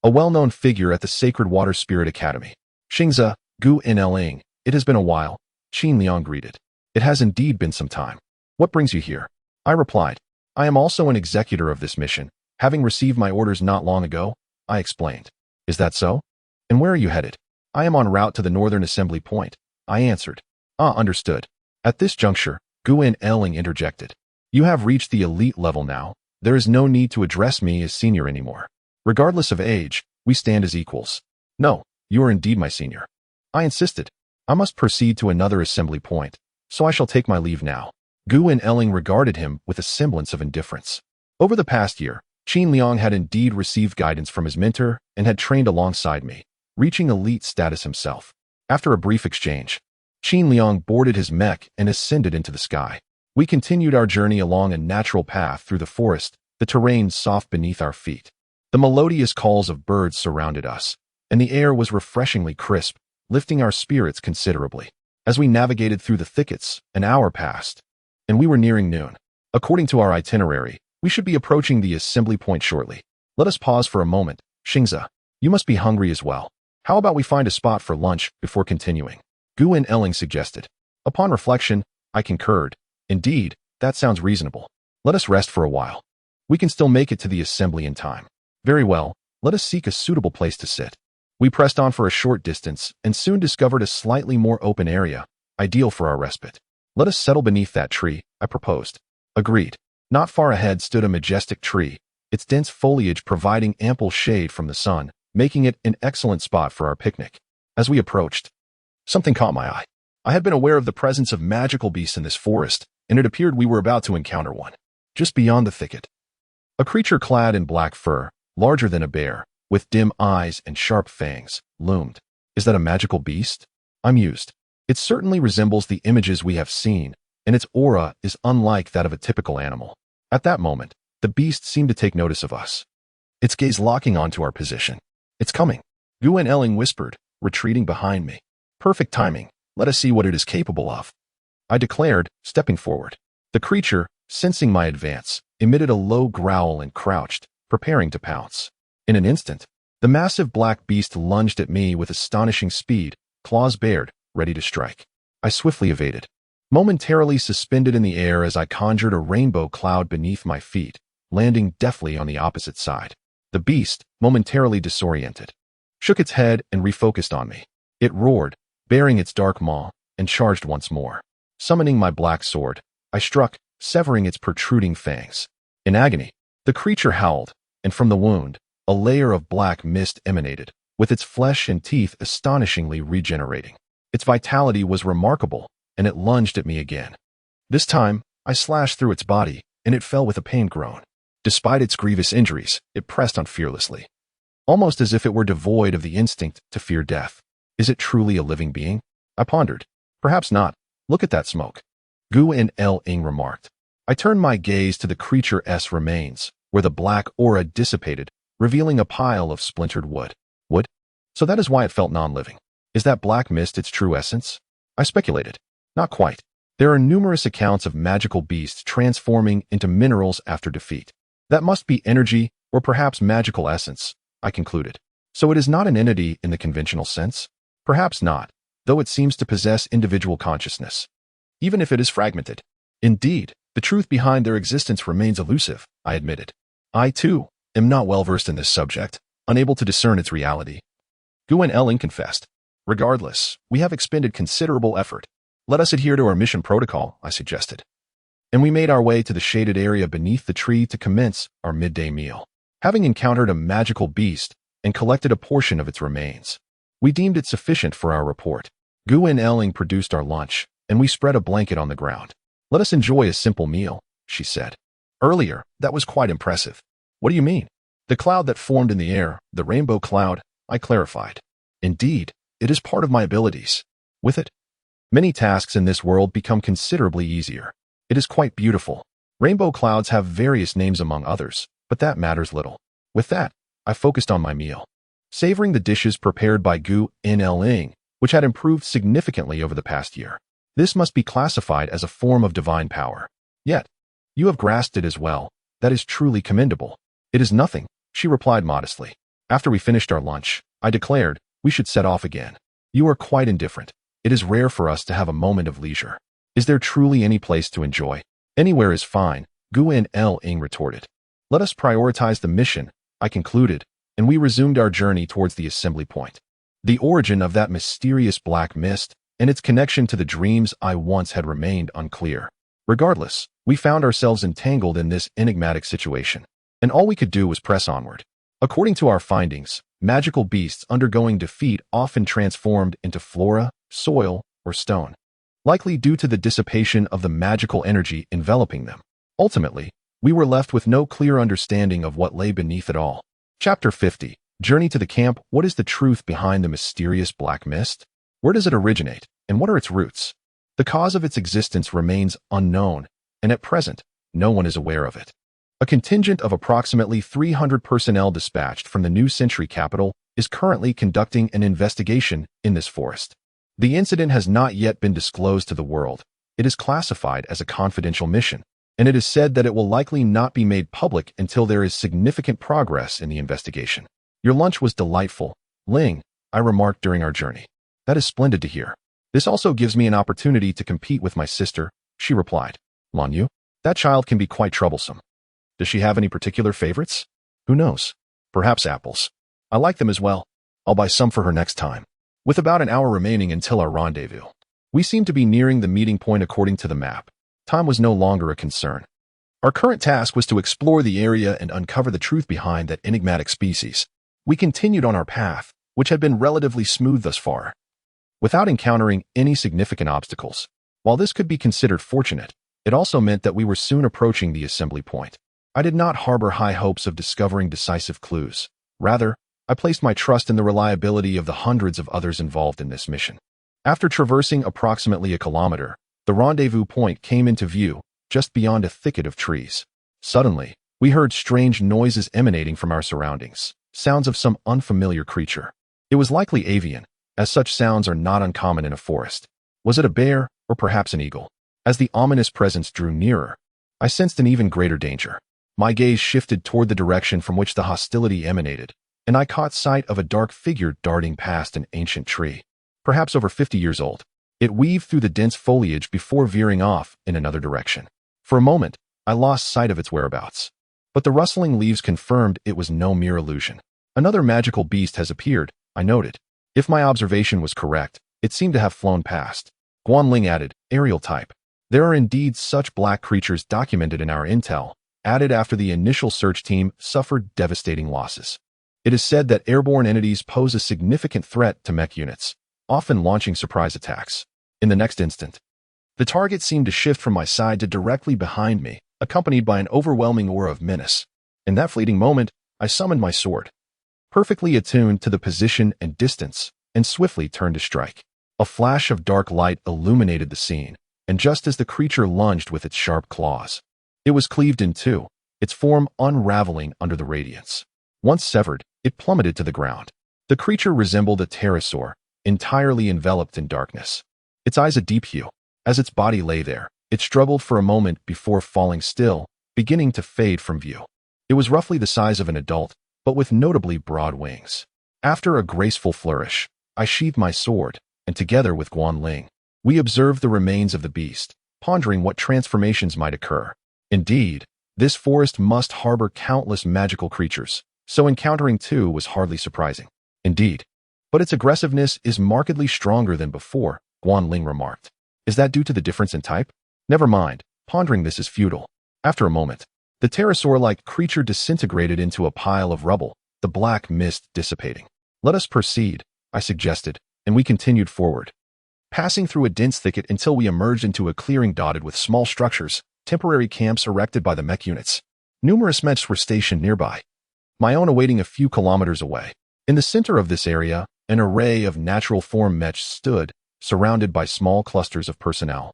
a well-known figure at the Sacred Water Spirit Academy. Xingza, Gu Nling, it has been a while, Qin Liang greeted. It has indeed been some time. What brings you here? I replied. I am also an executor of this mission, having received my orders not long ago, I explained. Is that so? And where are you headed? I am en route to the Northern Assembly Point, I answered. Ah, understood. At this juncture, Gu Nling interjected. You have reached the elite level now. There is no need to address me as senior anymore. Regardless of age, we stand as equals. No, you are indeed my senior. I insisted. I must proceed to another assembly point, so I shall take my leave now. Gu Nling regarded him with a semblance of indifference. Over the past year, Qin Liang had indeed received guidance from his mentor and had trained alongside me, reaching elite status himself. After a brief exchange, Qin Liang boarded his mech and ascended into the sky. We continued our journey along a natural path through the forest, the terrain soft beneath our feet. The melodious calls of birds surrounded us, and the air was refreshingly crisp, lifting our spirits considerably. As we navigated through the thickets, an hour passed, and we were nearing noon. According to our itinerary, We should be approaching the assembly point shortly. Let us pause for a moment. Xingza, you must be hungry as well. How about we find a spot for lunch before continuing? Gu and Elling suggested. Upon reflection, I concurred. Indeed, that sounds reasonable. Let us rest for a while. We can still make it to the assembly in time. Very well, let us seek a suitable place to sit. We pressed on for a short distance and soon discovered a slightly more open area, ideal for our respite. Let us settle beneath that tree, I proposed. Agreed. Not far ahead stood a majestic tree, its dense foliage providing ample shade from the sun, making it an excellent spot for our picnic. As we approached, something caught my eye. I had been aware of the presence of magical beasts in this forest, and it appeared we were about to encounter one. Just beyond the thicket, a creature clad in black fur, larger than a bear, with dim eyes and sharp fangs, loomed. Is that a magical beast? I mused. It certainly resembles the images we have seen, and its aura is unlike that of a typical animal. At that moment, the beast seemed to take notice of us, its gaze locking onto our position. It's coming, Gu and Elling whispered, retreating behind me. Perfect timing. Let us see what it is capable of, I declared, stepping forward. The creature, sensing my advance, emitted a low growl and crouched, preparing to pounce. In an instant, the massive black beast lunged at me with astonishing speed, claws bared, ready to strike. I swiftly evaded, momentarily suspended in the air as I conjured a rainbow cloud beneath my feet, landing deftly on the opposite side. The beast, momentarily disoriented, shook its head and refocused on me. It roared, baring its dark maw, and charged once more. Summoning my black sword, I struck, severing its protruding fangs. In agony, the creature howled, and from the wound, a layer of black mist emanated, with its flesh and teeth astonishingly regenerating. Its vitality was remarkable, and it lunged at me again. This time, I slashed through its body, and it fell with a pained groan. Despite its grievous injuries, it pressed on fearlessly, almost as if it were devoid of the instinct to fear death. Is it truly a living being? I pondered. Perhaps not. Look at that smoke, Gu and Elling remarked. I turned my gaze to the creature's remains, where the black aura dissipated, revealing a pile of splintered wood. Wood? So that is why it felt non-living. Is that black mist its true essence? I speculated. Not quite. There are numerous accounts of magical beasts transforming into minerals after defeat. That must be energy, or perhaps magical essence, I concluded. So it is not an entity in the conventional sense? Perhaps not, though it seems to possess individual consciousness, even if it is fragmented. Indeed, the truth behind their existence remains elusive, I admitted. I, too, am not well versed in this subject, unable to discern its reality, Gu and Elling confessed. Regardless, we have expended considerable effort. Let us adhere to our mission protocol, I suggested. And we made our way to the shaded area beneath the tree to commence our midday meal. Having encountered a magical beast and collected a portion of its remains, we deemed it sufficient for our report. Gu and Elling produced our lunch, and we spread a blanket on the ground. Let us enjoy a simple meal, she said. Earlier, that was quite impressive. What do you mean? The cloud that formed in the air, the rainbow cloud, I clarified. Indeed, it is part of my abilities. With it, many tasks in this world become considerably easier. It is quite beautiful. Rainbow clouds have various names among others, but that matters little. With that, I focused on my meal, savoring the dishes prepared by Gu and Elling, which had improved significantly over the past year. This must be classified as a form of divine power. Yet, you have grasped it as well. That is truly commendable. It is nothing, she replied modestly. After we finished our lunch, I declared, we should set off again. You are quite indifferent. It is rare for us to have a moment of leisure. Is there truly any place to enjoy? Anywhere is fine, Gu and Elling retorted. Let us prioritize the mission, I concluded, and we resumed our journey towards the assembly point. The origin of that mysterious black mist and its connection to the dreams I once had remained unclear. Regardless, we found ourselves entangled in this enigmatic situation, and all we could do was press onward. According to our findings, magical beasts undergoing defeat often transformed into flora, soil, or stone, likely due to the dissipation of the magical energy enveloping them. Ultimately, we were left with no clear understanding of what lay beneath it all. Chapter 50. Journey to the camp. What is the truth behind the mysterious black mist? Where does it originate, and what are its roots? The cause of its existence remains unknown, and at present, no one is aware of it. A contingent of approximately 300 personnel dispatched from the New Century capital is currently conducting an investigation in this forest. The incident has not yet been disclosed to the world. It is classified as a confidential mission, and it is said that it will likely not be made public until there is significant progress in the investigation. Your lunch was delightful, Ling, I remarked during our journey. That is splendid to hear. This also gives me an opportunity to compete with my sister, she replied. Lan Yu? That child can be quite troublesome. Does she have any particular favorites? Who knows? Perhaps apples. I like them as well. I'll buy some for her next time. With about an hour remaining until our rendezvous, we seemed to be nearing the meeting point according to the map. Time was no longer a concern. Our current task was to explore the area and uncover the truth behind that enigmatic species. We continued on our path, which had been relatively smooth thus far, without encountering any significant obstacles. While this could be considered fortunate, it also meant that we were soon approaching the assembly point. I did not harbor high hopes of discovering decisive clues. Rather, I placed my trust in the reliability of the hundreds of others involved in this mission. After traversing approximately a kilometer, the rendezvous point came into view, just beyond a thicket of trees. Suddenly, we heard strange noises emanating from our surroundings, sounds of some unfamiliar creature. It was likely avian, as such sounds are not uncommon in a forest. Was it a bear, or perhaps an eagle? As the ominous presence drew nearer, I sensed an even greater danger. My gaze shifted toward the direction from which the hostility emanated, and I caught sight of a dark figure darting past an ancient tree, perhaps over 50 years old. It weaved through the dense foliage before veering off in another direction. For a moment, I lost sight of its whereabouts, but the rustling leaves confirmed it was no mere illusion. Another magical beast has appeared, I noted. If my observation was correct, it seemed to have flown past. Guanling added, aerial type. There are indeed such black creatures documented in our intel, added after the initial search team suffered devastating losses. It is said that airborne entities pose a significant threat to mech units, often launching surprise attacks. In the next instant, the target seemed to shift from my side to directly behind me, accompanied by an overwhelming aura of menace. In that fleeting moment, I summoned my sword, perfectly attuned to the position and distance, and swiftly turned to strike. A flash of dark light illuminated the scene, and just as the creature lunged with its sharp claws, it was cleaved in two, its form unraveling under the radiance. Once severed, it plummeted to the ground. The creature resembled a pterosaur, entirely enveloped in darkness. Its eyes a deep hue. As its body lay there, it struggled for a moment before falling still, beginning to fade from view. It was roughly the size of an adult, but with notably broad wings. After a graceful flourish, I sheathed my sword, and together with Guanling, we observed the remains of the beast, pondering what transformations might occur. Indeed, this forest must harbor countless magical creatures, so encountering two was hardly surprising. Indeed, but its aggressiveness is markedly stronger than before, Guanling remarked. Is that due to the difference in type? Never mind, pondering this is futile. After a moment, the pterosaur-like creature disintegrated into a pile of rubble, the black mist dissipating. Let us proceed, I suggested, and we continued forward, passing through a dense thicket until we emerged into a clearing dotted with small structures, temporary camps erected by the mech units. Numerous mechs were stationed nearby, my own awaiting a few kilometers away. In the center of this area, an array of natural form mechs stood, surrounded by small clusters of personnel,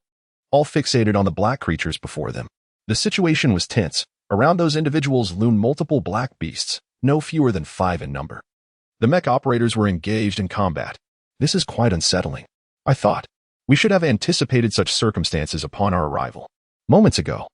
all fixated on the black creatures before them. The situation was tense. Around those individuals loomed multiple black beasts, no fewer than 5 in number. The mech operators were engaged in combat. This is quite unsettling, I thought. We should have anticipated such circumstances upon our arrival. Moments ago,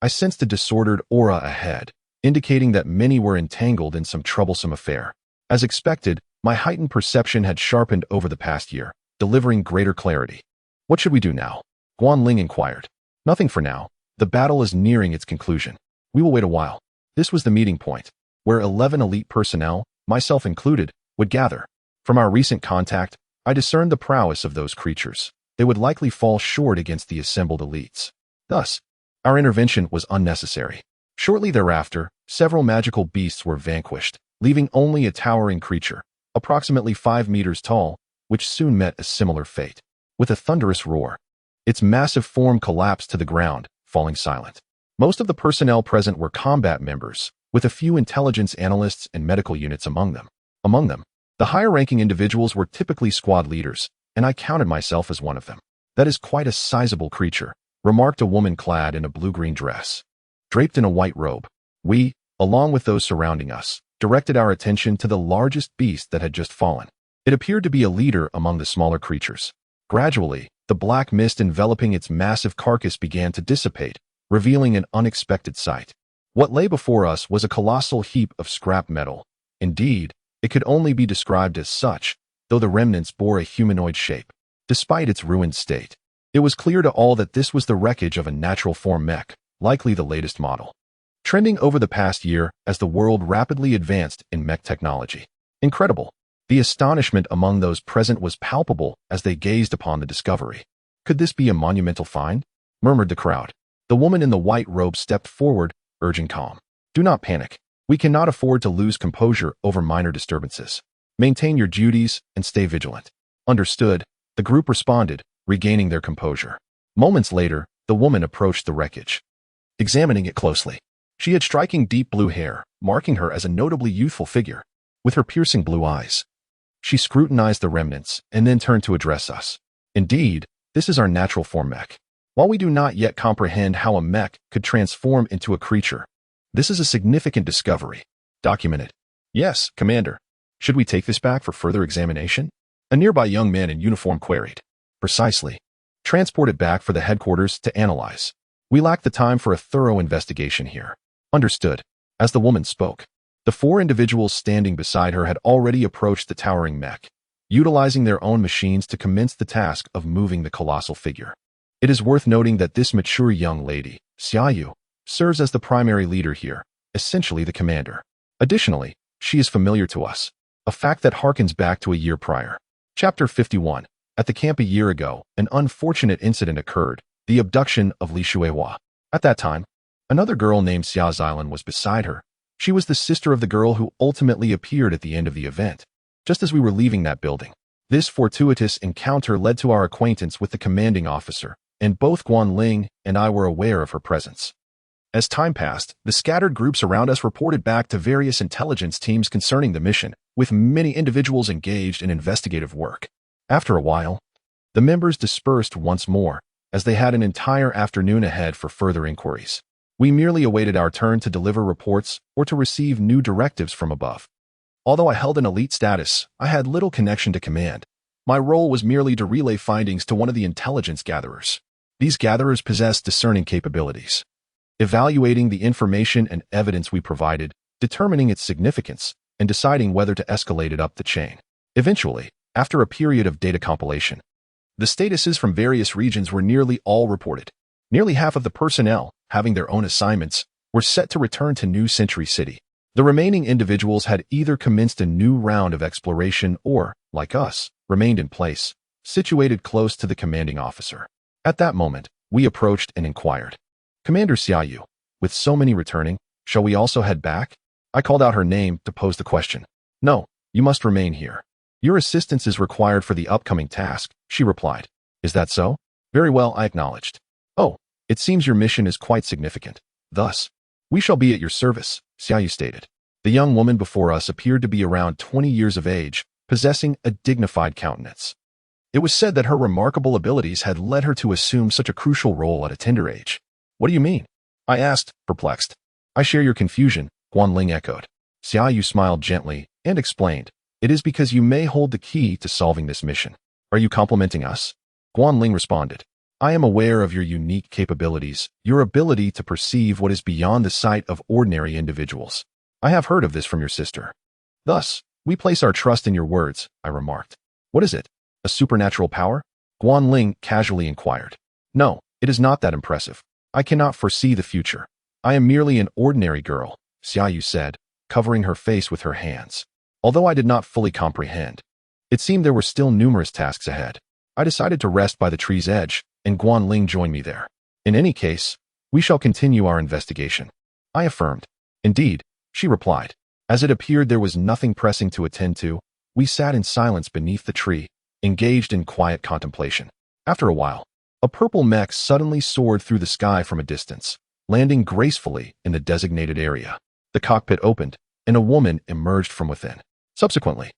I sensed a disordered aura ahead, indicating that many were entangled in some troublesome affair. As expected, my heightened perception had sharpened over the past year, delivering greater clarity. What should we do now? Guanling inquired. Nothing for now. The battle is nearing its conclusion. We will wait a while. This was the meeting point, where 11 elite personnel, myself included, would gather. From our recent contact, I discerned the prowess of those creatures. They would likely fall short against the assembled elites. Thus, our intervention was unnecessary. Shortly thereafter, several magical beasts were vanquished, leaving only a towering creature, approximately 5 meters tall, which soon met a similar fate. With a thunderous roar, its massive form collapsed to the ground, falling silent. Most of the personnel present were combat members, with a few intelligence analysts and medical units among them. The higher-ranking individuals were typically squad leaders, and I counted myself as one of them. That is quite a sizable creature, remarked a woman clad in a blue-green dress, draped in a white robe. We, along with those surrounding us, directed our attention to the largest beast that had just fallen. It appeared to be a leader among the smaller creatures. Gradually, the black mist enveloping its massive carcass began to dissipate, revealing an unexpected sight. What lay before us was a colossal heap of scrap metal. Indeed, it could only be described as such, though the remnants bore a humanoid shape. Despite its ruined state, it was clear to all that this was the wreckage of a natural form mech, likely the latest model. Trending over the past year as the world rapidly advanced in mech technology. Incredible. The astonishment among those present was palpable as they gazed upon the discovery. Could this be a monumental find? Murmured the crowd. The woman in the white robe stepped forward, urging calm. Do not panic. We cannot afford to lose composure over minor disturbances. Maintain your duties and stay vigilant. Understood, the group responded, regaining their composure. Moments later, the woman approached the wreckage. Examining it closely, she had striking deep blue hair, marking her as a notably youthful figure. With her piercing blue eyes, she scrutinized the remnants and then turned to address us. Indeed, this is our natural form mech. While we do not yet comprehend how a mech could transform into a creature, this is a significant discovery. Documented. Yes, Commander. Should we take this back for further examination? A nearby young man in uniform queried. Precisely. Transport it back for the headquarters to analyze. We lack the time for a thorough investigation here. Understood. As the woman spoke, the four individuals standing beside her had already approached the towering mech, utilizing their own machines to commence the task of moving the colossal figure. It is worth noting that this mature young lady, Xiaoyu, serves as the primary leader here, essentially the commander. Additionally, she is familiar to us, a fact that harkens back to a year prior. Chapter 51. At the camp a year ago, an unfortunate incident occurred, the abduction of Li Shuihua. At that time, another girl named Xia Xilan was beside her. She was the sister of the girl who ultimately appeared at the end of the event. Just as we were leaving that building, this fortuitous encounter led to our acquaintance with the commanding officer, and both Guanling and I were aware of her presence. As time passed, the scattered groups around us reported back to various intelligence teams concerning the mission, with many individuals engaged in investigative work. After a while, the members dispersed once more, as they had an entire afternoon ahead for further inquiries. We merely awaited our turn to deliver reports or to receive new directives from above. Although I held an elite status, I had little connection to command. My role was merely to relay findings to one of the intelligence gatherers. These gatherers possessed discerning capabilities, evaluating the information and evidence we provided, determining its significance, and deciding whether to escalate it up the chain. Eventually, after a period of data compilation, the statuses from various regions were nearly all reported. Nearly half of the personnel, having their own assignments, were set to return to New Century City. The remaining individuals had either commenced a new round of exploration or, like us, remained in place, situated close to the commanding officer. At that moment, we approached and inquired. Commander Xiaoyu, with so many returning, shall we also head back? I called out her name to pose the question. No, you must remain here. Your assistance is required for the upcoming task, she replied. Is that so? Very well, I acknowledged. Oh, it seems your mission is quite significant. Thus, we shall be at your service, Xiaoyu stated. The young woman before us appeared to be around 20 years of age, possessing a dignified countenance. It was said that her remarkable abilities had led her to assume such a crucial role at a tender age. What do you mean? I asked, perplexed. I share your confusion, Guanling echoed. Xiaoyu smiled gently and explained. It is because you may hold the key to solving this mission. Are you complimenting us? Guanling responded. I am aware of your unique capabilities, your ability to perceive what is beyond the sight of ordinary individuals. I have heard of this from your sister. Thus, we place our trust in your words, I remarked. What is it? A supernatural power? Guanling casually inquired. No, it is not that impressive. I cannot foresee the future. I am merely an ordinary girl, Xiaoyu said, covering her face with her hands. Although I did not fully comprehend, it seemed there were still numerous tasks ahead. I decided to rest by the tree's edge, and Guanling joined me there. In any case, we shall continue our investigation. I affirmed. Indeed, she replied. As it appeared there was nothing pressing to attend to, we sat in silence beneath the tree, engaged in quiet contemplation. After a while, a purple mech suddenly soared through the sky from a distance, landing gracefully in the designated area. The cockpit opened, and a woman emerged from within. Subsequently,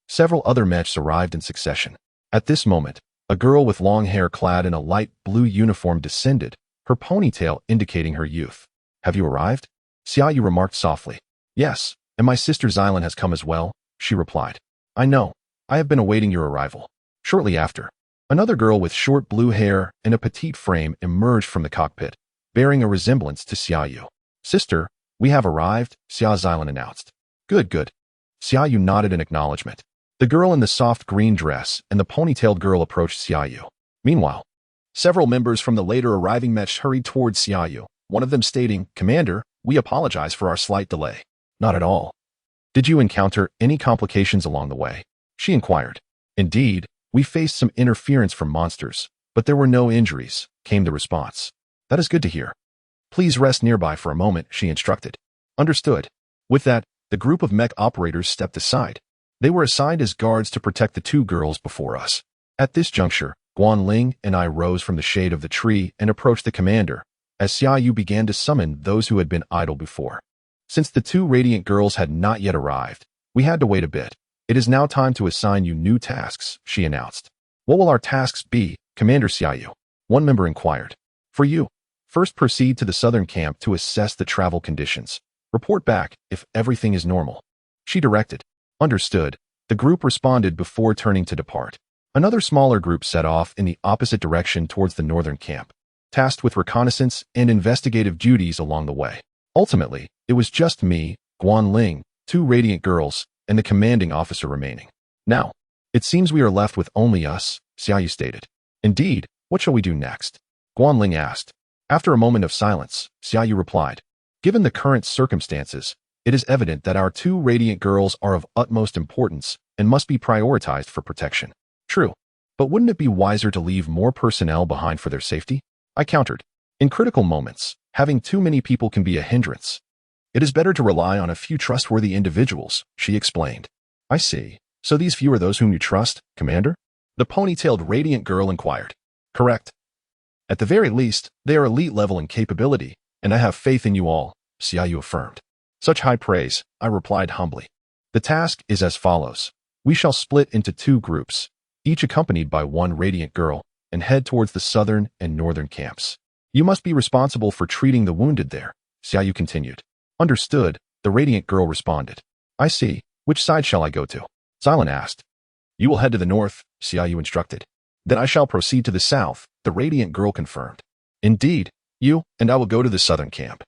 several other mechs arrived in succession. At this moment, a girl with long hair clad in a light blue uniform descended, her ponytail indicating her youth. Have you arrived? Xiaoyu remarked softly. Yes, and my sister Xilan has come as well, she replied. I know. I have been awaiting your arrival. Shortly after, another girl with short blue hair and a petite frame emerged from the cockpit, bearing a resemblance to Xiaoyu. Sister, we have arrived, Xia Xilan announced. Good, good. Xiaoyu nodded in acknowledgement. The girl in the soft green dress and the ponytailed girl approached Xiaoyu. Meanwhile, several members from the later arriving Mech hurried towards Xiaoyu, one of them stating, Commander, we apologize for our slight delay. Not at all. Did you encounter any complications along the way? She inquired. Indeed, we faced some interference from monsters, but there were no injuries, came the response. That is good to hear. Please rest nearby for a moment, she instructed. Understood. With that, the group of mech operators stepped aside. They were assigned as guards to protect the two girls before us. At this juncture, Guanling and I rose from the shade of the tree and approached the commander, as Xiaoyu began to summon those who had been idle before. Since the two radiant girls had not yet arrived, we had to wait a bit. It is now time to assign you new tasks, she announced. What will our tasks be, Commander Xiaoyu? One member inquired. For you, first proceed to the southern camp to assess the travel conditions. Report back if everything is normal. She directed. Understood. The group responded before turning to depart. Another smaller group set off in the opposite direction towards the northern camp, tasked with reconnaissance and investigative duties along the way. Ultimately, it was just me, Guanling, two radiant girls, and the commanding officer remaining. Now, it seems we are left with only us, Xiaoyu stated. Indeed, what shall we do next? Guanling asked. After a moment of silence, Xiaoyu replied. Given the current circumstances, it is evident that our two radiant girls are of utmost importance and must be prioritized for protection. True, but wouldn't it be wiser to leave more personnel behind for their safety? I countered. In critical moments, having too many people can be a hindrance. It is better to rely on a few trustworthy individuals, she explained. I see. So these few are those whom you trust, Commander? The ponytailed radiant girl inquired. Correct. At the very least, they are elite level in capability, and I have faith in you all, Xiaoyu affirmed. Such high praise, I replied humbly. The task is as follows. We shall split into two groups, each accompanied by one radiant girl, and head towards the southern and northern camps. You must be responsible for treating the wounded there, Xiaoyu continued. Understood, the radiant girl responded. I see. Which side shall I go to? Xilan asked. You will head to the north, Xiaoyu instructed. Then I shall proceed to the south, the radiant girl confirmed. Indeed, you and I will go to the southern camp.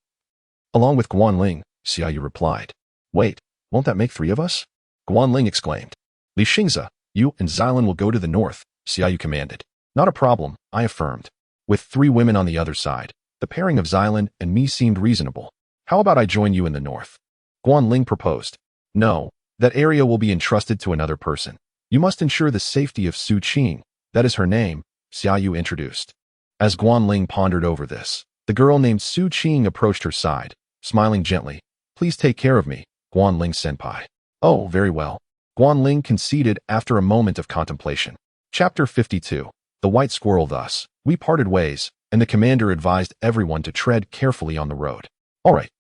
Along with Guanling, Xiaoyu replied. Wait, won't that make three of us? Guanling exclaimed. Li Xingzi, you and Xilan will go to the north, Xiaoyu commanded. Not a problem, I affirmed. With three women on the other side, the pairing of Xilan and me seemed reasonable. How about I join you in the north? Guanling proposed. No, that area will be entrusted to another person. You must ensure the safety of Su Qing, that is her name, Xiaoyu introduced. As Guanling pondered over this, the girl named Su Qing approached her side, smiling gently. Please take care of me, Guanling-senpai. Oh, very well. Guanling conceded after a moment of contemplation. Chapter 52. The White Squirrel. Thus, we parted ways, and the commander advised everyone to tread carefully on the road. All right,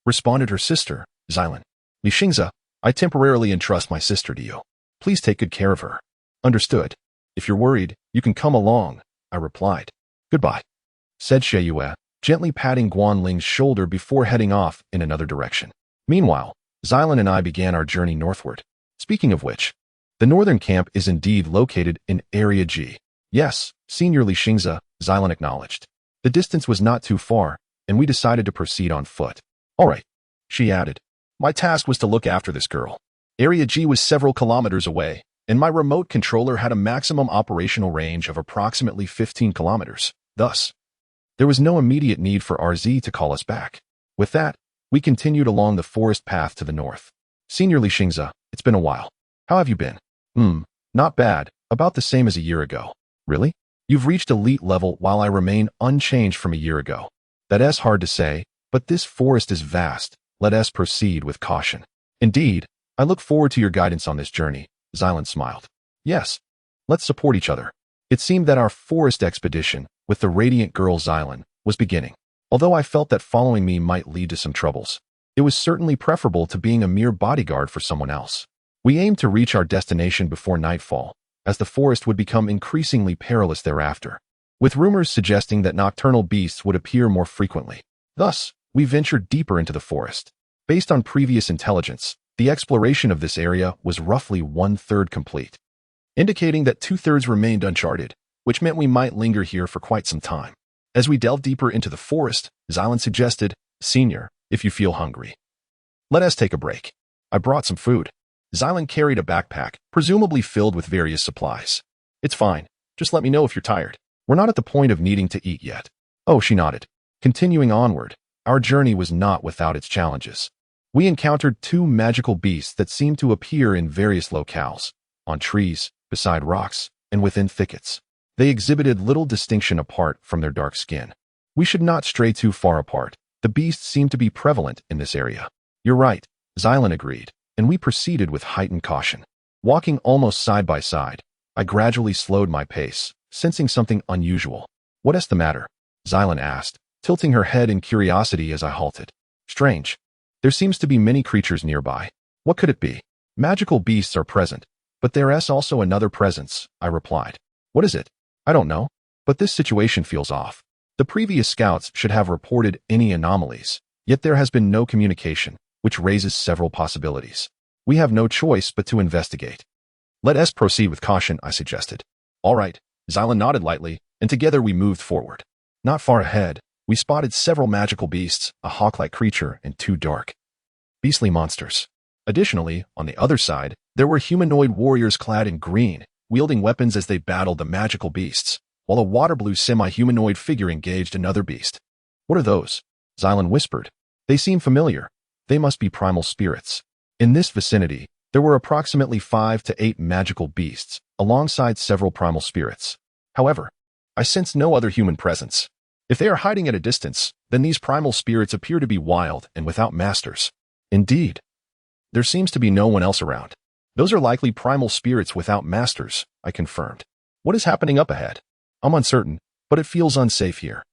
responded her sister, Xilan. Li Xingzi, I temporarily entrust my sister to you. Please take good care of her. Understood. If you're worried, you can come along, I replied. Goodbye, said Xiaoyu, gently patting Guanling's shoulder before heading off in another direction. Meanwhile, Xilan and I began our journey northward. Speaking of which, the northern camp is indeed located in Area G. Yes, Senior Li Xingzi, Xilan acknowledged. The distance was not too far, and we decided to proceed on foot. All right, she added. My task was to look after this girl. Area G was several kilometers away, and my remote controller had a maximum operational range of approximately 15 kilometers. Thus, there was no immediate need for RZ to call us back. With that, we continued along the forest path to the north. Senior Li Xingzi, it's been a while. How have you been? Not bad, about the same as a year ago. Really? You've reached elite level while I remain unchanged from a year ago. That's hard to say, but this forest is vast. Let us proceed with caution. Indeed, I look forward to your guidance on this journey, Xilan smiled. Yes, let's support each other. It seemed that our forest expedition, with the radiant girl Xilan, was beginning. Although I felt that following me might lead to some troubles, it was certainly preferable to being a mere bodyguard for someone else. We aimed to reach our destination before nightfall, as the forest would become increasingly perilous thereafter, with rumors suggesting that nocturnal beasts would appear more frequently. Thus, we ventured deeper into the forest. Based on previous intelligence, the exploration of this area was roughly 1/3 complete, indicating that 2/3 remained uncharted, which meant we might linger here for quite some time. As we delved deeper into the forest, Xylan suggested, "Senior, if you feel hungry, let us take a break." I brought some food. Xylan carried a backpack, presumably filled with various supplies. "It's fine. Just let me know if you're tired. We're not at the point of needing to eat yet." "Oh," she nodded. Continuing onward, our journey was not without its challenges. We encountered two magical beasts that seemed to appear in various locales, on trees, beside rocks, and within thickets. They exhibited little distinction apart from their dark skin. We should not stray too far apart. The beasts seemed to be prevalent in this area. "You're right," Xylan agreed, and we proceeded with heightened caution. Walking almost side by side, I gradually slowed my pace, sensing something unusual. "What is the matter?" Xylan asked, tilting her head in curiosity as I halted. "Strange. There seems to be many creatures nearby. What could it be?" "Magical beasts are present, but there is also another presence," I replied. "What is it?" "I don't know, but this situation feels off. The previous scouts should have reported any anomalies, yet there has been no communication, which raises several possibilities. We have no choice but to investigate." "Let us proceed with caution," I suggested. "All right," Xylan nodded lightly, and together we moved forward. Not far ahead, we spotted several magical beasts, a hawk-like creature, and two dark, beastly monsters. Additionally, on the other side, there were humanoid warriors clad in green, wielding weapons as they battled the magical beasts, while a water-blue semi-humanoid figure engaged another beast. "What are those?" Xylan whispered. "They seem familiar. They must be primal spirits." In this vicinity, there were approximately 5 to 8 magical beasts, alongside several primal spirits. However, I sensed no other human presence. If they are hiding at a distance, then these primal spirits appear to be wild and without masters. Indeed, there seems to be no one else around. "Those are likely primal spirits without masters," I confirmed. "What is happening up ahead?" "I'm uncertain, but it feels unsafe here."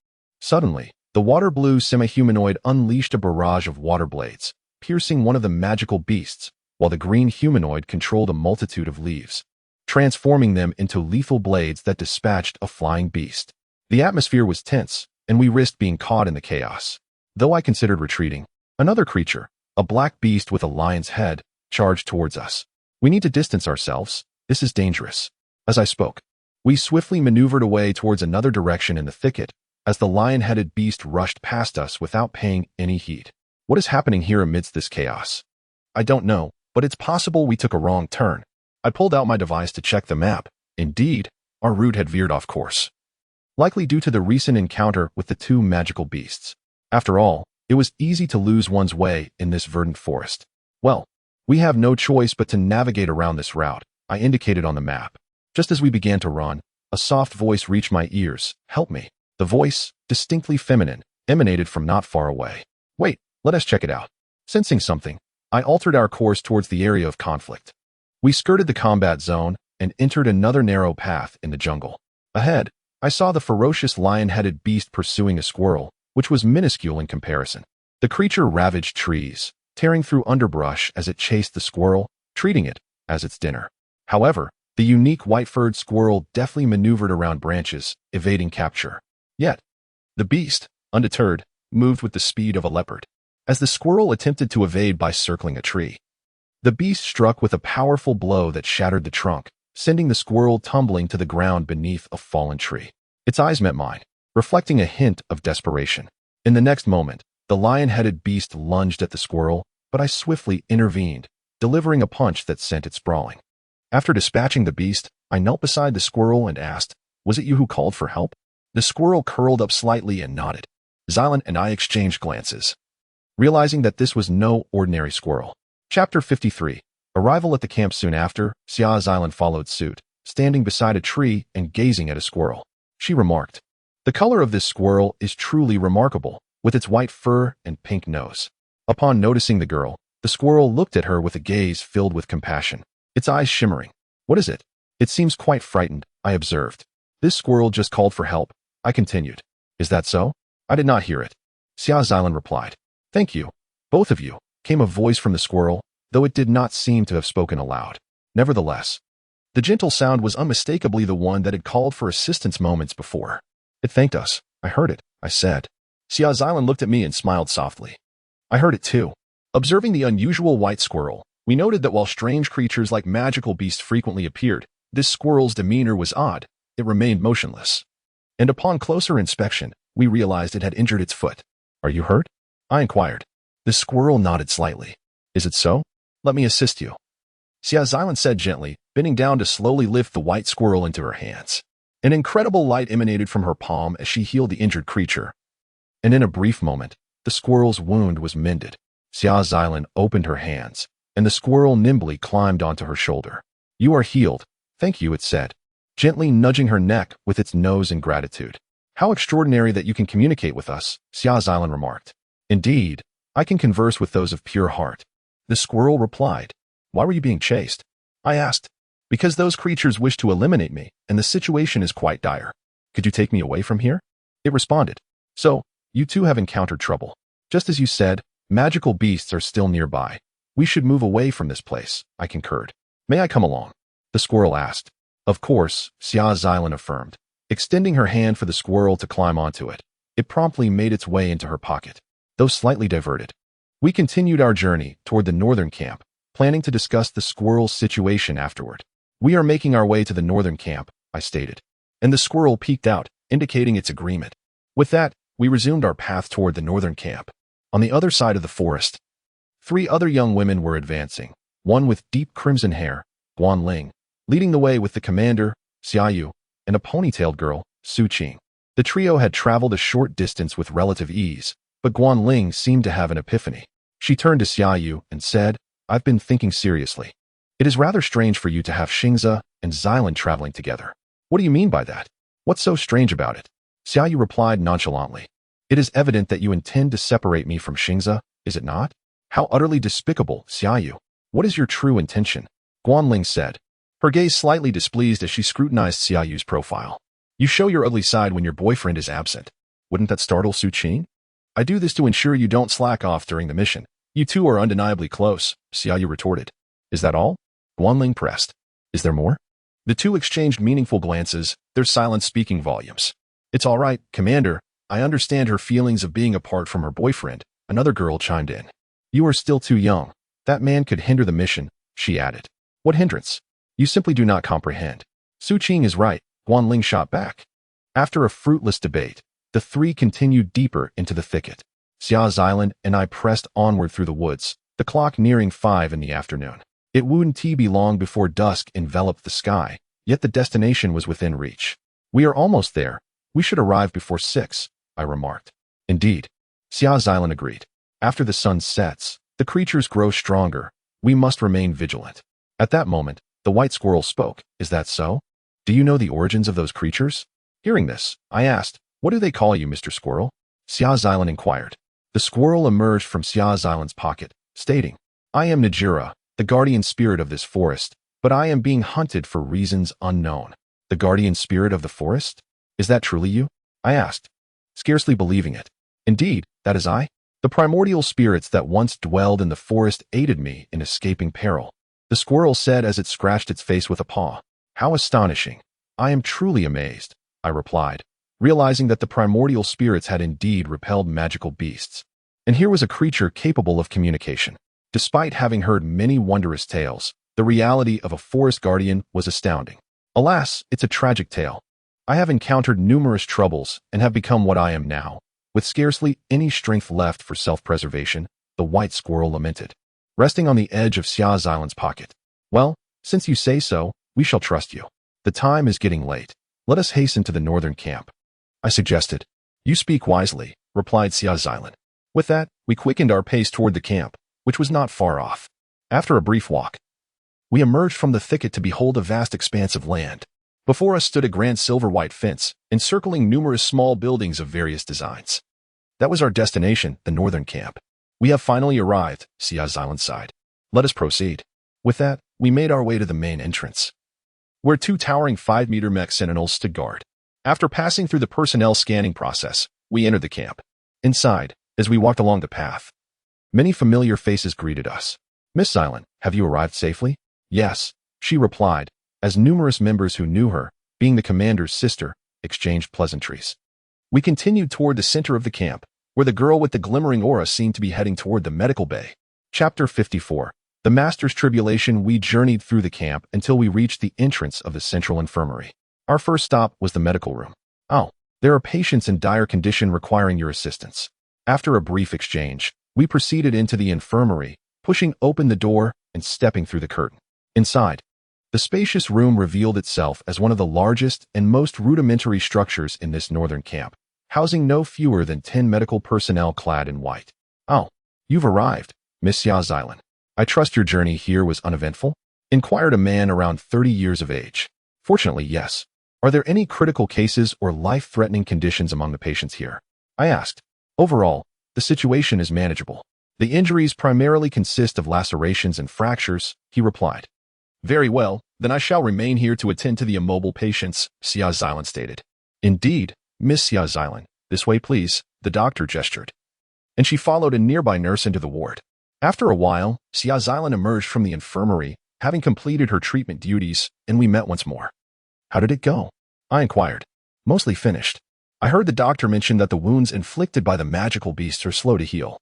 Suddenly, the water-blue semi-humanoid unleashed a barrage of water blades, piercing one of the magical beasts, while the green humanoid controlled a multitude of leaves, transforming them into lethal blades that dispatched a flying beast. The atmosphere was tense, and we risked being caught in the chaos. Though I considered retreating, another creature, a black beast with a lion's head, charged towards us. "We need to distance ourselves. This is dangerous." As I spoke, we swiftly maneuvered away towards another direction in the thicket as the lion-headed beast rushed past us without paying any heed. What is happening here amidst this chaos? I don't know, but it's possible we took a wrong turn. I pulled out my device to check the map. Indeed, our route had veered off course, likely due to the recent encounter with the two magical beasts. After all, it was easy to lose one's way in this verdant forest. "Well, we have no choice but to navigate around this route," I indicated on the map. Just as we began to run, a soft voice reached my ears. "Help me." The voice, distinctly feminine, emanated from not far away. "Wait, let us check it out." Sensing something, I altered our course towards the area of conflict. We skirted the combat zone and entered another narrow path in the jungle. Ahead, I saw the ferocious lion-headed beast pursuing a squirrel, which was minuscule in comparison. The creature ravaged trees, tearing through underbrush as it chased the squirrel, treating it as its dinner. However, the unique white-furred squirrel deftly maneuvered around branches, evading capture. Yet, the beast, undeterred, moved with the speed of a leopard. As the squirrel attempted to evade by circling a tree, the beast struck with a powerful blow that shattered the trunk, sending the squirrel tumbling to the ground beneath a fallen tree. Its eyes met mine, reflecting a hint of desperation. In the next moment, the lion-headed beast lunged at the squirrel, but I swiftly intervened, delivering a punch that sent it sprawling. After dispatching the beast, I knelt beside the squirrel and asked, "Was it you who called for help?" The squirrel curled up slightly and nodded. Xylan and I exchanged glances, realizing that this was no ordinary squirrel. Chapter 53. Arrival at the camp soon after, Xylan followed suit, standing beside a tree and gazing at a squirrel. She remarked, "The color of this squirrel is truly remarkable, with its white fur and pink nose." Upon noticing the girl, the squirrel looked at her with a gaze filled with compassion, its eyes shimmering. "What is it?" "It seems quite frightened," I observed. "This squirrel just called for help," I continued. "Is that so?" "I did not hear it," Xylan replied. "Thank you, both of you," came a voice from the squirrel, though it did not seem to have spoken aloud. Nevertheless, the gentle sound was unmistakably the one that had called for assistance moments before. "It thanked us. I heard it," I said. Xylan looked at me and smiled softly. "I heard it too." Observing the unusual white squirrel, we noted that while strange creatures like magical beasts frequently appeared, this squirrel's demeanor was odd. It remained motionless. And upon closer inspection, we realized it had injured its foot. Are you hurt? I inquired. The squirrel nodded slightly. Is it so? Let me assist you. Xiaoxilan said gently, bending down to slowly lift the white squirrel into her hands. An incredible light emanated from her palm as she healed the injured creature. And in a brief moment, the squirrel's wound was mended. Xiaoxilan opened her hands, and the squirrel nimbly climbed onto her shoulder. You are healed. Thank you, it said, gently nudging her neck with its nose in gratitude. How extraordinary that you can communicate with us, Xiaoxilan remarked. Indeed, I can converse with those of pure heart. The squirrel replied. Why were you being chased? I asked. Because those creatures wish to eliminate me, and the situation is quite dire. Could you take me away from here? It responded. So, you too have encountered trouble. Just as you said, magical beasts are still nearby. We should move away from this place, I concurred. May I come along? The squirrel asked. Of course, Xiaoxilan affirmed, extending her hand for the squirrel to climb onto it. It promptly made its way into her pocket, though slightly diverted. We continued our journey toward the northern camp, planning to discuss the squirrel's situation afterward. We are making our way to the northern camp, I stated, and the squirrel peeked out, indicating its agreement. With that, we resumed our path toward the northern camp. On the other side of the forest, 3 other young women were advancing, one with deep crimson hair, Guanling, leading the way with the commander, Xiaoyu, and a ponytailed girl, Su Qing. The trio had traveled a short distance with relative ease, but Guanling seemed to have an epiphany. She turned to Xiaoyu and said, I've been thinking seriously. It is rather strange for you to have Xingze and Xilan traveling together. What do you mean by that? What's so strange about it? Xiaoyu replied nonchalantly. It is evident that you intend to separate me from Xingze, is it not? How utterly despicable, Xiaoyu. What is your true intention? Guanling said, her gaze slightly displeased as she scrutinized Xiaoyu's profile. You show your ugly side when your boyfriend is absent. Wouldn't that startle Su Qing? I do this to ensure you don't slack off during the mission. You two are undeniably close, Xiaoyu retorted. Is that all? Guanling pressed. Is there more? The two exchanged meaningful glances, their silence speaking volumes. It's all right, Commander. I understand her feelings of being apart from her boyfriend, another girl chimed in. You are still too young. That man could hinder the mission, she added. What hindrance? You simply do not comprehend. Su Qing is right, Guanling shot back. After a fruitless debate, the 3 continued deeper into the thicket. Xiaoxilan and I pressed onward through the woods, the clock nearing 5 in the afternoon. It wouldn't be long before dusk enveloped the sky, yet the destination was within reach. We are almost there. We should arrive before 6, I remarked. Indeed. Xiaoxilan agreed. After the sun sets, the creatures grow stronger. We must remain vigilant. At that moment, the white squirrel spoke. Is that so? Do you know the origins of those creatures? Hearing this, I asked, what do they call you, Mr. Squirrel? Xiaoxilan inquired. The squirrel emerged from Xiaoxilan's pocket, stating, I am Najira, the guardian spirit of this forest, but I am being hunted for reasons unknown. The guardian spirit of the forest? Is that truly you? I asked, scarcely believing it. Indeed, that is I. The primordial spirits that once dwelled in the forest aided me in escaping peril. The squirrel said as it scratched its face with a paw. How astonishing. I am truly amazed, I replied, realizing that the primordial spirits had indeed repelled magical beasts. And here was a creature capable of communication. Despite having heard many wondrous tales, the reality of a forest guardian was astounding. Alas, it's a tragic tale. I have encountered numerous troubles and have become what I am now. With scarcely any strength left for self-preservation, the white squirrel lamented, resting on the edge of Xiaoxilan's pocket. Well, since you say so, we shall trust you. The time is getting late. Let us hasten to the northern camp, I suggested. You speak wisely, replied Xiaoxilan. With that, we quickened our pace toward the camp, which was not far off. After a brief walk, we emerged from the thicket to behold a vast expanse of land. Before us stood a grand silver-white fence, encircling numerous small buildings of various designs. That was our destination, the northern camp. We have finally arrived, Xiaoxilan sighed. Let us proceed. With that, we made our way to the main entrance, where 2 towering 5-meter mech sentinels stood guard. After passing through the personnel scanning process, we entered the camp. Inside, as we walked along the path, many familiar faces greeted us. Miss Xilan, have you arrived safely? Yes, she replied, as numerous members who knew her, being the commander's sister, exchanged pleasantries. We continued toward the center of the camp, where the girl with the glimmering aura seemed to be heading toward the medical bay. Chapter 54. The Master's Tribulation. We journeyed through the camp until we reached the entrance of the central infirmary. Our first stop was the medical room. Oh, There are patients in dire condition requiring your assistance. After a brief exchange, we proceeded into the infirmary, pushing open the door and stepping through the curtain. Inside, the spacious room revealed itself as one of the largest and most rudimentary structures in this northern camp, housing no fewer than 10 medical personnel clad in white. "Oh, you've arrived, Miss Xiaoxilan. I trust your journey here was uneventful?" inquired a man around 30 years of age. "Fortunately, yes. Are there any critical cases or life-threatening conditions among the patients here?" I asked. "Overall, the situation is manageable. The injuries primarily consist of lacerations and fractures," he replied. "Very well, then I shall remain here to attend to the immobile patients," Xiaoxilan stated. "Indeed, Miss Xiaoxilan, this way please," the doctor gestured. And she followed a nearby nurse into the ward. After a while, Xiaoxilan emerged from the infirmary, having completed her treatment duties, and we met once more. "How did it go?" I inquired. "Mostly finished. I heard the doctor mention that the wounds inflicted by the magical beasts are slow to heal,"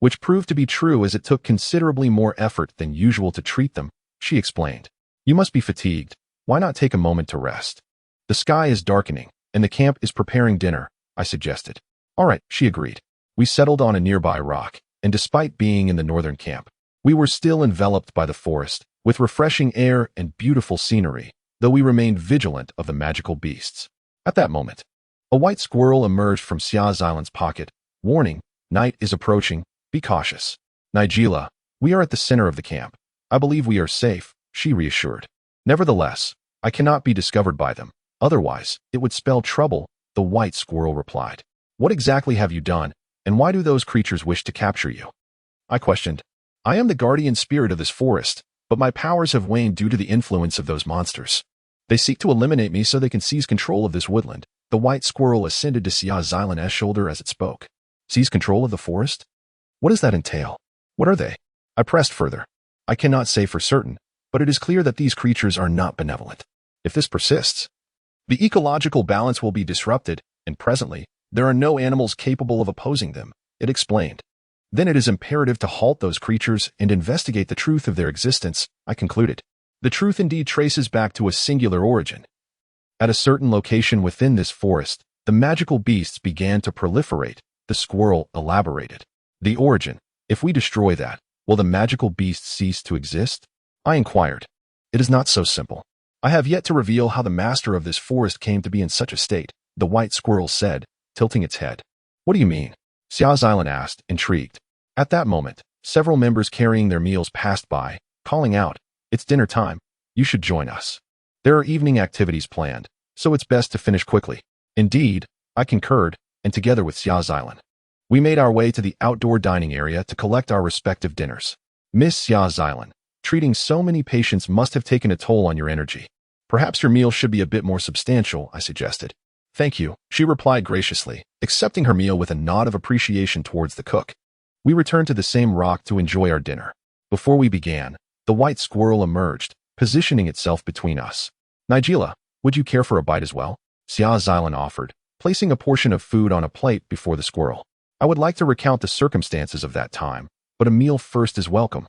which proved to be true as it took considerably more effort than usual to treat them, she explained. "You must be fatigued. Why not take a moment to rest? The sky is darkening, and the camp is preparing dinner," I suggested. "All right," she agreed. We settled on a nearby rock, and despite being in the northern camp, we were still enveloped by the forest, with refreshing air and beautiful scenery, though we remained vigilant of the magical beasts. At that moment, a white squirrel emerged from Xiaoxilan's pocket. "Warning, night is approaching. Be cautious." "Nigella, we are at the center of the camp. I believe we are safe," she reassured. "Nevertheless, I cannot be discovered by them. Otherwise, it would spell trouble," the white squirrel replied. "What exactly have you done, and why do those creatures wish to capture you?" I questioned. "I am the guardian spirit of this forest, but my powers have waned due to the influence of those monsters. They seek to eliminate me so they can seize control of this woodland." The white squirrel ascended to Xiaoxilan's shoulder as it spoke. "Seize control of the forest? What does that entail? What are they?" I pressed further. "I cannot say for certain, but it is clear that these creatures are not benevolent. If this persists, the ecological balance will be disrupted, and presently, there are no animals capable of opposing them," it explained. "Then it is imperative to halt those creatures and investigate the truth of their existence," I concluded. "The truth indeed traces back to a singular origin. At a certain location within this forest, the magical beasts began to proliferate," the squirrel elaborated. "The origin. If we destroy that, will the magical beasts cease to exist?" I inquired. "It is not so simple. I have yet to reveal how the master of this forest came to be in such a state," the white squirrel said, tilting its head. "What do you mean?" Xiaoxilan asked, intrigued. At that moment, several members carrying their meals passed by, calling out, "It's dinner time. You should join us. There are evening activities planned, so it's best to finish quickly." "Indeed," I concurred, and together with Xiaoxilan, we made our way to the outdoor dining area to collect our respective dinners. "Miss Xiaoxilan, treating so many patients must have taken a toll on your energy. Perhaps your meal should be a bit more substantial," I suggested. "Thank you," she replied graciously, accepting her meal with a nod of appreciation towards the cook. We returned to the same rock to enjoy our dinner. Before we began, the white squirrel emerged, positioning itself between us. "Nigella, would you care for a bite as well?" Xiaoxilan offered, placing a portion of food on a plate before the squirrel. "I would like to recount the circumstances of that time, but a meal first is welcome,"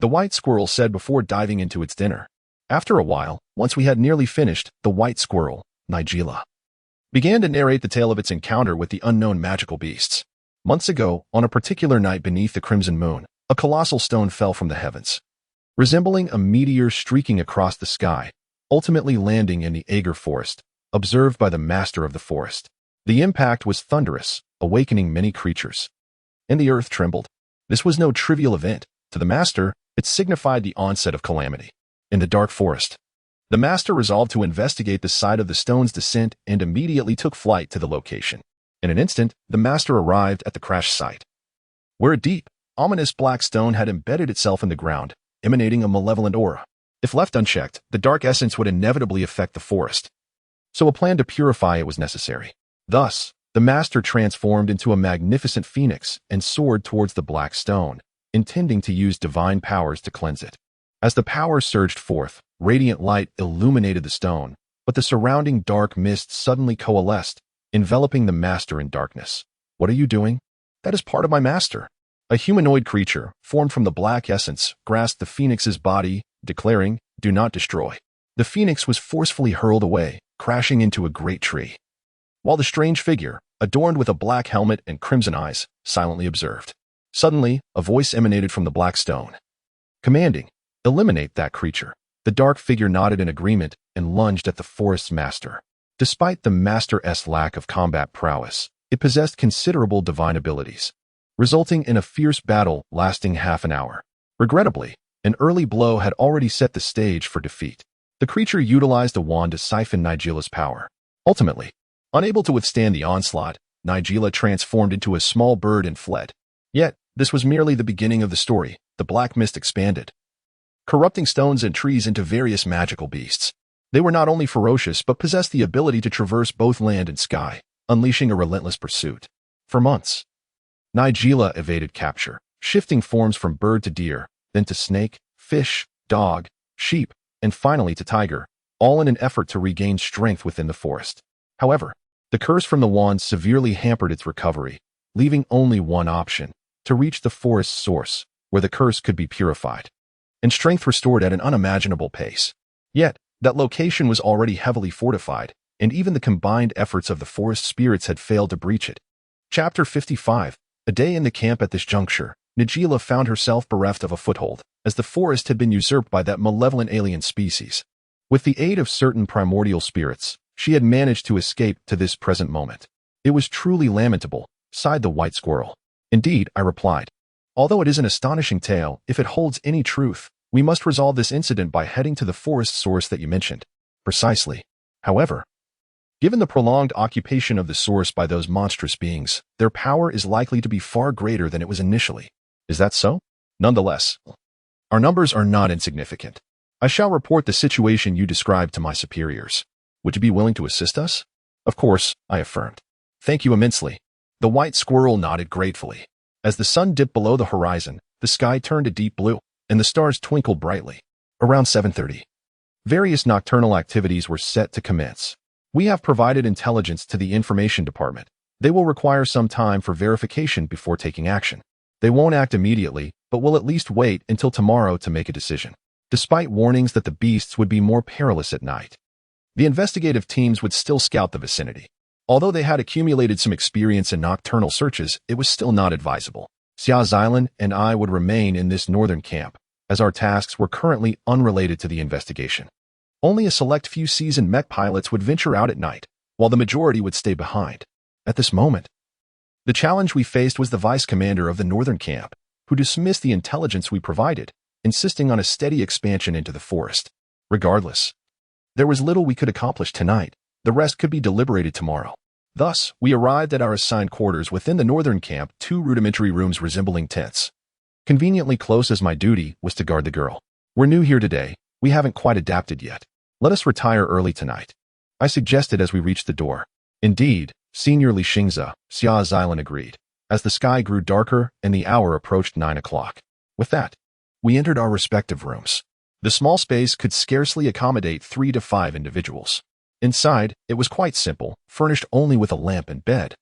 the white squirrel said before diving into its dinner. After a while, once we had nearly finished, the white squirrel, Nigella, began to narrate the tale of its encounter with the unknown magical beasts. "Months ago, on a particular night beneath the crimson moon, a colossal stone fell from the heavens, resembling a meteor streaking across the sky, ultimately landing in the Agar forest, observed by the master of the forest. The impact was thunderous, awakening many creatures, and the earth trembled. This was no trivial event. To the master, it signified the onset of calamity. In the dark forest, the master resolved to investigate the site of the stone's descent and immediately took flight to the location. In an instant, the master arrived at the crash site, where a deep, ominous black stone had embedded itself in the ground, emanating a malevolent aura. If left unchecked, the dark essence would inevitably affect the forest, so a plan to purify it was necessary. Thus, the master transformed into a magnificent phoenix and soared towards the black stone, intending to use divine powers to cleanse it. As the power surged forth, radiant light illuminated the stone, but the surrounding dark mist suddenly coalesced, enveloping the master in darkness. "What are you doing?" "That is part of my master." A humanoid creature, formed from the black essence, grasped the phoenix's body, declaring, "Do not destroy." The phoenix was forcefully hurled away, crashing into a great tree. while the strange figure, adorned with a black helmet and crimson eyes, silently observed. Suddenly, a voice emanated from the black stone, commanding, "Eliminate that creature." The dark figure nodded in agreement and lunged at the forest's master. Despite the master's lack of combat prowess, it possessed considerable divine abilities, resulting in a fierce battle lasting half an hour. Regrettably, an early blow had already set the stage for defeat. The creature utilized a wand to siphon Nigila's power. Ultimately, unable to withstand the onslaught, Nigila transformed into a small bird and fled. Yet, this was merely the beginning of the story. The black mist expanded, corrupting stones and trees into various magical beasts. They were not only ferocious but possessed the ability to traverse both land and sky, unleashing a relentless pursuit. For months, Nigila evaded capture, shifting forms from bird to deer, then to snake, fish, dog, sheep, and finally to tiger, all in an effort to regain strength within the forest. However, the curse from the wand severely hampered its recovery, leaving only one option: to reach the forest's source, where the curse could be purified and strength restored at an unimaginable pace. Yet, that location was already heavily fortified, and even the combined efforts of the forest spirits had failed to breach it. Chapter 55. A day in the camp. At this juncture, Nigila found herself bereft of a foothold, as the forest had been usurped by that malevolent alien species. With the aid of certain primordial spirits, she had managed to escape to this present moment. "It was truly lamentable," sighed the white squirrel. "Indeed," I replied. "Although it is an astonishing tale, if it holds any truth, we must resolve this incident by heading to the forest source that you mentioned." "Precisely. However, given the prolonged occupation of the source by those monstrous beings, their power is likely to be far greater than it was initially." "Is that so?" "Nonetheless, our numbers are not insignificant. I shall report the situation you described to my superiors. Would you be willing to assist us?" "Of course," I affirmed. "Thank you immensely." The white squirrel nodded gratefully. As the sun dipped below the horizon, the sky turned a deep blue, and the stars twinkled brightly. Around 7:30, various nocturnal activities were set to commence. "We have provided intelligence to the information department. They will require some time for verification before taking action. They won't act immediately, but will at least wait until tomorrow to make a decision." Despite warnings that the beasts would be more perilous at night, the investigative teams would still scout the vicinity. Although they had accumulated some experience in nocturnal searches, it was still not advisable. Xia's Island and I would remain in this northern camp, as our tasks were currently unrelated to the investigation. Only a select few seasoned mech pilots would venture out at night, while the majority would stay behind. At this moment, the challenge we faced was the vice commander of the northern camp, who dismissed the intelligence we provided, insisting on a steady expansion into the forest. Regardless, there was little we could accomplish tonight. The rest could be deliberated tomorrow. Thus, we arrived at our assigned quarters within the northern camp, 2 rudimentary rooms resembling tents. Conveniently close, as my duty was to guard the girl. "We're new here today. We haven't quite adapted yet. Let us retire early tonight," I suggested as we reached the door. "Indeed, Senior Li Xingza," Xia's Island agreed, as the sky grew darker and the hour approached 9 o'clock. With that, we entered our respective rooms. The small space could scarcely accommodate 3 to 5 individuals. Inside, it was quite simple, furnished only with a lamp and bed.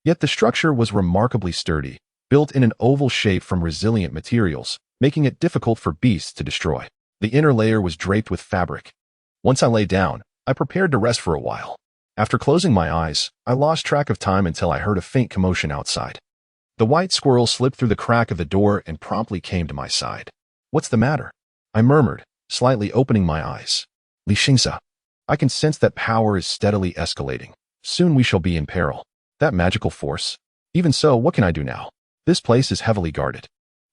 Yet the structure was remarkably sturdy, built in an oval shape from resilient materials, making it difficult for beasts to destroy. The inner layer was draped with fabric. Once I lay down, I prepared to rest for a while. After closing my eyes, I lost track of time until I heard a faint commotion outside. The white squirrel slipped through the crack of the door and promptly came to my side. "What's the matter?" I murmured, slightly opening my eyes. "Li Xingza, I can sense that power is steadily escalating. Soon we shall be in peril." "That magical force? Even so, what can I do now? This place is heavily guarded,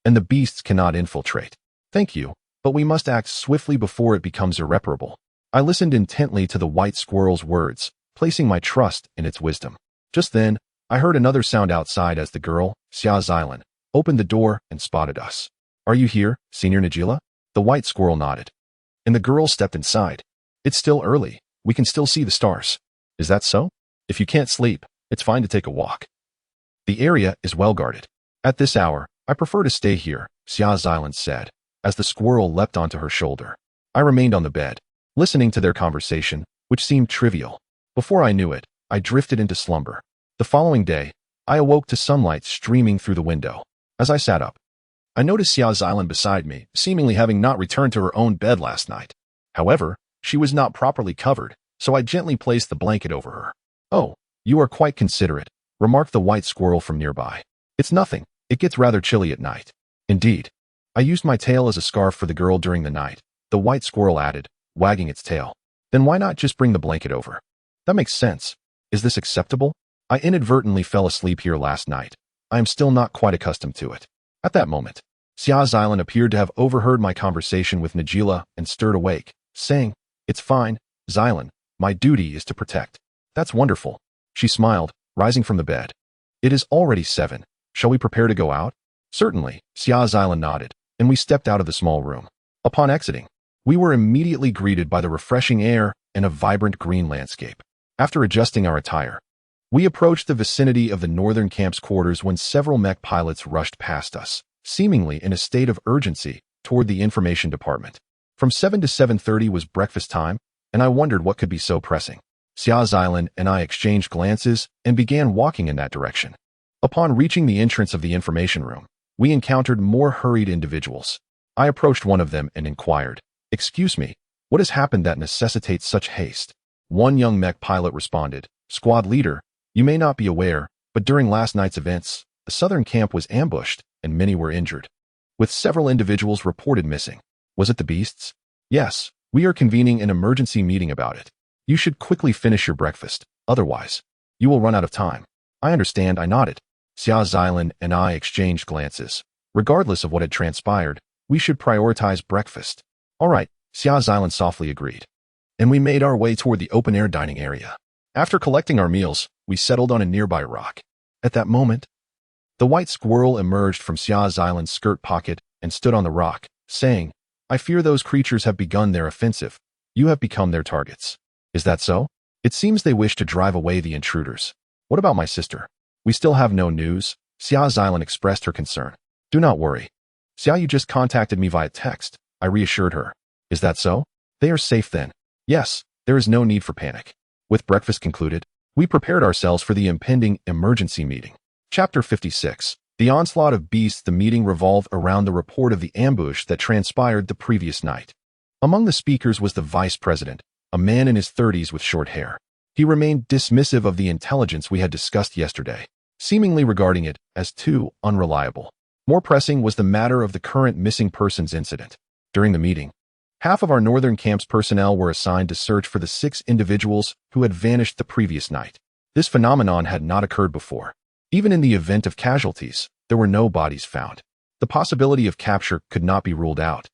and the beasts cannot infiltrate." "Thank you, but we must act swiftly before it becomes irreparable." I listened intently to the white squirrel's words, placing my trust in its wisdom. Just then, I heard another sound outside as the girl, Xia's Island, opened the door and spotted us. "Are you here, Senior Nigila?" The white squirrel nodded, and the girl stepped inside. "It's still early. We can still see the stars." "Is that so? If you can't sleep, it's fine to take a walk. The area is well guarded." "At this hour, I prefer to stay here," Xia's Island said, as the squirrel leapt onto her shoulder. I remained on the bed, listening to their conversation, which seemed trivial. Before I knew it, I drifted into slumber. The following day, I awoke to sunlight streaming through the window. As I sat up, I noticed Xia's Island beside me, seemingly having not returned to her own bed last night. However, she was not properly covered, so I gently placed the blanket over her. "Oh, You are quite considerate, remarked the white squirrel from nearby. It's nothing. It gets rather chilly at night. Indeed. I used my tail as a scarf for the girl during the night, the white squirrel added, wagging its tail. Then why not just bring the blanket over? That makes sense. Is this acceptable? I inadvertently fell asleep here last night. I am still not quite accustomed to it. At that moment, Xia Xilan appeared to have overheard my conversation with Najila and stirred awake, saying, It's fine, Xilan. My duty is to protect. That's wonderful. She smiled, rising from the bed. It is already 7. Shall we prepare to go out? Certainly, Xia Xilan nodded, and we stepped out of the small room. Upon exiting, we were immediately greeted by the refreshing air and a vibrant green landscape. After adjusting our attire, we approached the vicinity of the northern camp's quarters when several mech pilots rushed past us, seemingly in a state of urgency, toward the information department. From 7 to 7:30 was breakfast time, and I wondered what could be so pressing. Xia Xilan and I exchanged glances and began walking in that direction. Upon reaching the entrance of the information room, we encountered more hurried individuals. I approached one of them and inquired, Excuse me, what has happened that necessitates such haste? One young mech pilot responded, Squad leader, you may not be aware, but during last night's events, the southern camp was ambushed and many were injured, with several individuals reported missing. Was it the beasts? Yes, we are convening an emergency meeting about it. You should quickly finish your breakfast, otherwise, you will run out of time. I understand, I nodded. Xia Xilan and I exchanged glances. Regardless of what had transpired, we should prioritize breakfast. All right, Xia Xilan softly agreed. And we made our way toward the open-air dining area. After collecting our meals, we settled on a nearby rock. At that moment, the white squirrel emerged from Xia Xilan's skirt pocket and stood on the rock, saying, I fear those creatures have begun their offensive. You have become their targets. Is that so? It seems they wish to drive away the intruders. What about my sister? We still have no news. Xia Xilan expressed her concern. Do not worry. Xia, you just contacted me via text. I reassured her. Is that so? They are safe then. Yes, there is no need for panic. With breakfast concluded, we prepared ourselves for the impending emergency meeting. Chapter 56. The onslaught of beasts. The meeting revolved around the report of the ambush that transpired the previous night. Among the speakers was the vice president, a man in his 30s with short hair. He remained dismissive of the intelligence we had discussed yesterday, seemingly regarding it as too unreliable. More pressing was the matter of the current missing persons incident. During the meeting, half of our northern camp's personnel were assigned to search for the 6 individuals who had vanished the previous night. This phenomenon had not occurred before. Even in the event of casualties, there were no bodies found. The possibility of capture could not be ruled out,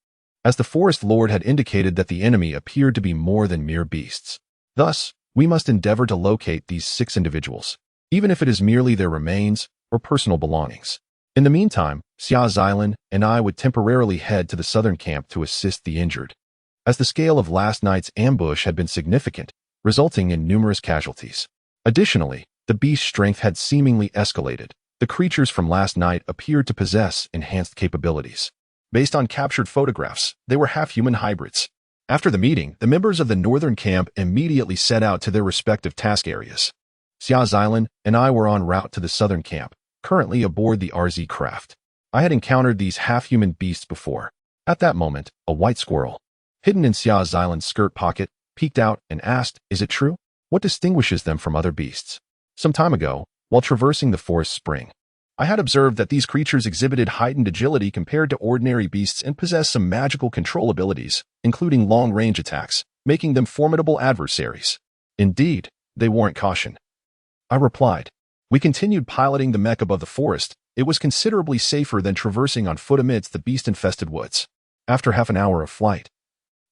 as the forest lord had indicated that the enemy appeared to be more than mere beasts. Thus, we must endeavor to locate these 6 individuals, even if it is merely their remains or personal belongings. In the meantime, Xia Xilan and I would temporarily head to the southern camp to assist the injured, as the scale of last night's ambush had been significant, resulting in numerous casualties. Additionally, the beast's strength had seemingly escalated. The creatures from last night appeared to possess enhanced capabilities. Based on captured photographs, they were half-human hybrids. After the meeting, the members of the northern camp immediately set out to their respective task areas. Xia Xilan and I were en route to the southern camp, currently aboard the RZ craft. I had encountered these half-human beasts before. At that moment, a white squirrel, hidden in Xia Xilan's skirt pocket, peeked out and asked, Is it true? What distinguishes them from other beasts? Some time ago, while traversing the forest spring, I had observed that these creatures exhibited heightened agility compared to ordinary beasts and possessed some magical control abilities, including long-range attacks, making them formidable adversaries. Indeed, they warrant caution. I replied. We continued piloting the mech above the forest. It was considerably safer than traversing on foot amidst the beast-infested woods. After half an hour of flight,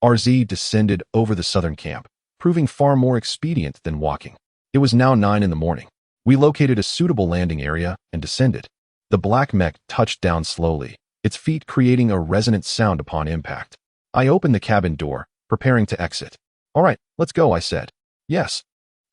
RZ descended over the southern camp, proving far more expedient than walking. It was now 9 in the morning. We located a suitable landing area and descended. The black mech touched down slowly, its feet creating a resonant sound upon impact. I opened the cabin door, preparing to exit. All right, let's go, I said. Yes.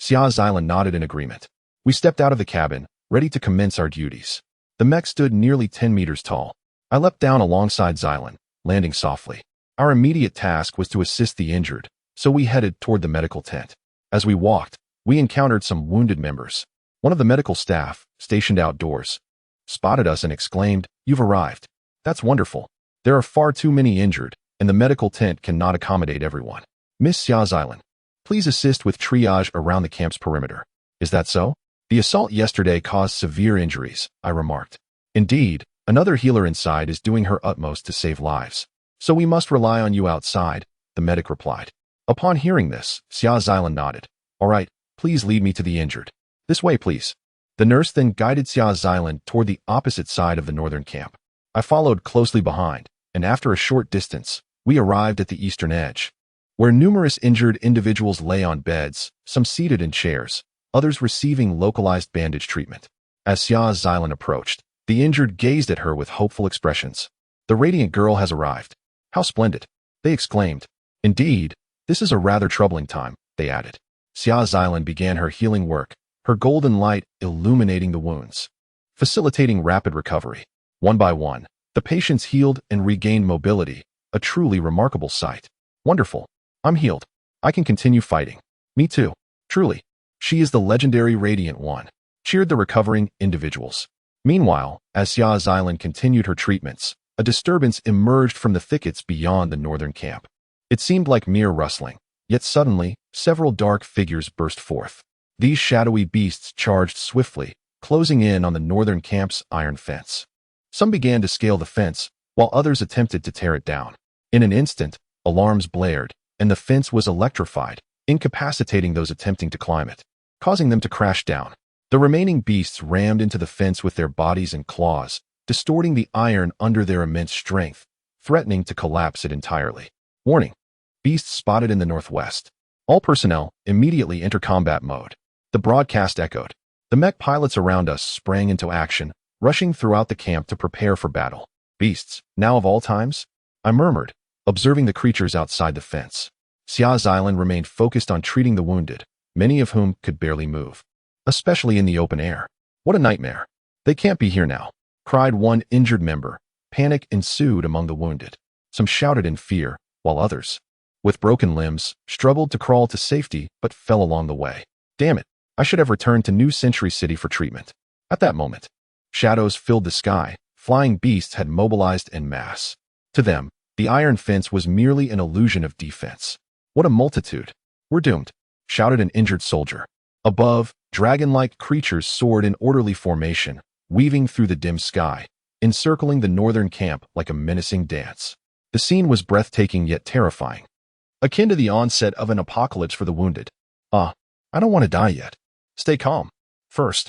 Xia Xilan nodded in agreement. We stepped out of the cabin, ready to commence our duties. The mech stood nearly 10 meters tall. I leapt down alongside Xilan, landing softly. Our immediate task was to assist the injured, so we headed toward the medical tent. As we walked, we encountered some wounded members. One of the medical staff, stationed outdoors, spotted us and exclaimed, You've arrived. That's wonderful. There are far too many injured, and the medical tent cannot accommodate everyone. Miss Xia Xilan, please assist with triage around the camp's perimeter. Is that so? The assault yesterday caused severe injuries, I remarked. Indeed, another healer inside is doing her utmost to save lives. So we must rely on you outside, the medic replied. Upon hearing this, Xia Xilan nodded. All right, please lead me to the injured. This way, please. The nurse then guided Xia Xilan toward the opposite side of the northern camp. I followed closely behind, and after a short distance, we arrived at the eastern edge, where numerous injured individuals lay on beds, some seated in chairs, others receiving localized bandage treatment. As Xia Xilan approached, the injured gazed at her with hopeful expressions. The radiant girl has arrived. How splendid, they exclaimed. Indeed, this is a rather troubling time, they added. Xia Xilan began her healing work, her golden light illuminating the wounds, facilitating rapid recovery. One by one, the patients healed and regained mobility, a truly remarkable sight. Wonderful. I'm healed. I can continue fighting. Me too. Truly. She is the legendary Radiant One, cheered the recovering individuals. Meanwhile, as Xia Xilan continued her treatments, a disturbance emerged from the thickets beyond the northern camp. It seemed like mere rustling, yet suddenly, several dark figures burst forth. These shadowy beasts charged swiftly, closing in on the northern camp's iron fence. Some began to scale the fence, while others attempted to tear it down. In an instant, alarms blared, and the fence was electrified, incapacitating those attempting to climb it, causing them to crash down. The remaining beasts rammed into the fence with their bodies and claws, distorting the iron under their immense strength, threatening to collapse it entirely. Warning. Beasts spotted in the northwest. All personnel, immediately enter combat mode. The broadcast echoed. The mech pilots around us sprang into action, rushing throughout the camp to prepare for battle. Beasts, now of all times? I murmured, observing the creatures outside the fence. Xia Xilan remained focused on treating the wounded, many of whom could barely move, especially in the open air. What a nightmare. They can't be here now, cried one injured member. Panic ensued among the wounded. Some shouted in fear, while others, with broken limbs, struggled to crawl to safety but fell along the way. Damn it, I should have returned to New Century City for treatment. At that moment, shadows filled the sky, flying beasts had mobilized en masse. To them, the iron fence was merely an illusion of defense. What a multitude! We're doomed, shouted an injured soldier. Above, dragon-like creatures soared in orderly formation, weaving through the dim sky, encircling the northern camp like a menacing dance. The scene was breathtaking yet terrifying, akin to the onset of an apocalypse for the wounded. I don't want to die yet. Stay calm. First,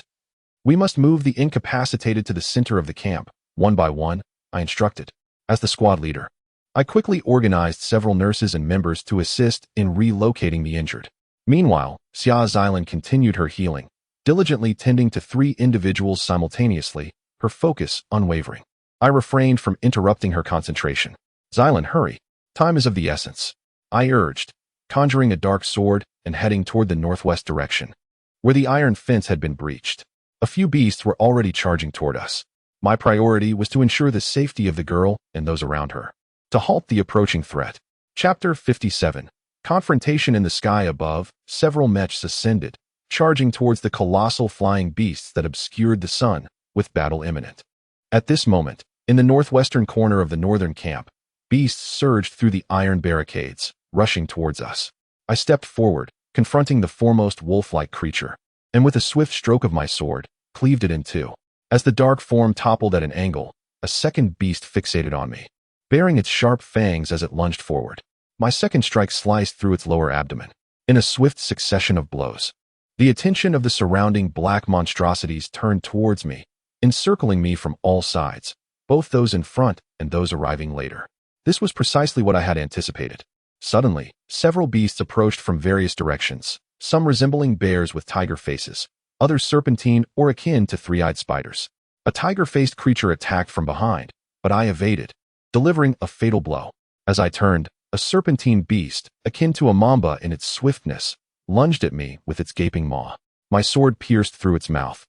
we must move the incapacitated to the center of the camp, one by one, I instructed. As the squad leader, I quickly organized several nurses and members to assist in relocating the injured. Meanwhile, Xia Xilan continued her healing, diligently tending to 3 individuals simultaneously, her focus unwavering. I refrained from interrupting her concentration. Xilan, hurry. Time is of the essence, I urged, conjuring a dark sword and heading toward the northwest direction, where the iron fence had been breached. A few beasts were already charging toward us. My priority was to ensure the safety of the girl and those around her. To halt the approaching threat. Chapter 57. Confrontation in the sky above, several mechs ascended, charging towards the colossal flying beasts that obscured the sun, with battle imminent. At this moment, in the northwestern corner of the northern camp, beasts surged through the iron barricades, rushing towards us. I stepped forward, confronting the foremost wolf-like creature, and with a swift stroke of my sword, cleaved it in two. As the dark form toppled at an angle, a second beast fixated on me, baring its sharp fangs as it lunged forward. My second strike sliced through its lower abdomen. In a swift succession of blows, the attention of the surrounding black monstrosities turned towards me, encircling me from all sides, both those in front and those arriving later. This was precisely what I had anticipated. Suddenly, several beasts approached from various directions, some resembling bears with tiger faces, others serpentine or akin to 3-eyed spiders. A tiger-faced creature attacked from behind, but I evaded, delivering a fatal blow. As I turned, a serpentine beast, akin to a mamba in its swiftness, lunged at me with its gaping maw. My sword pierced through its mouth,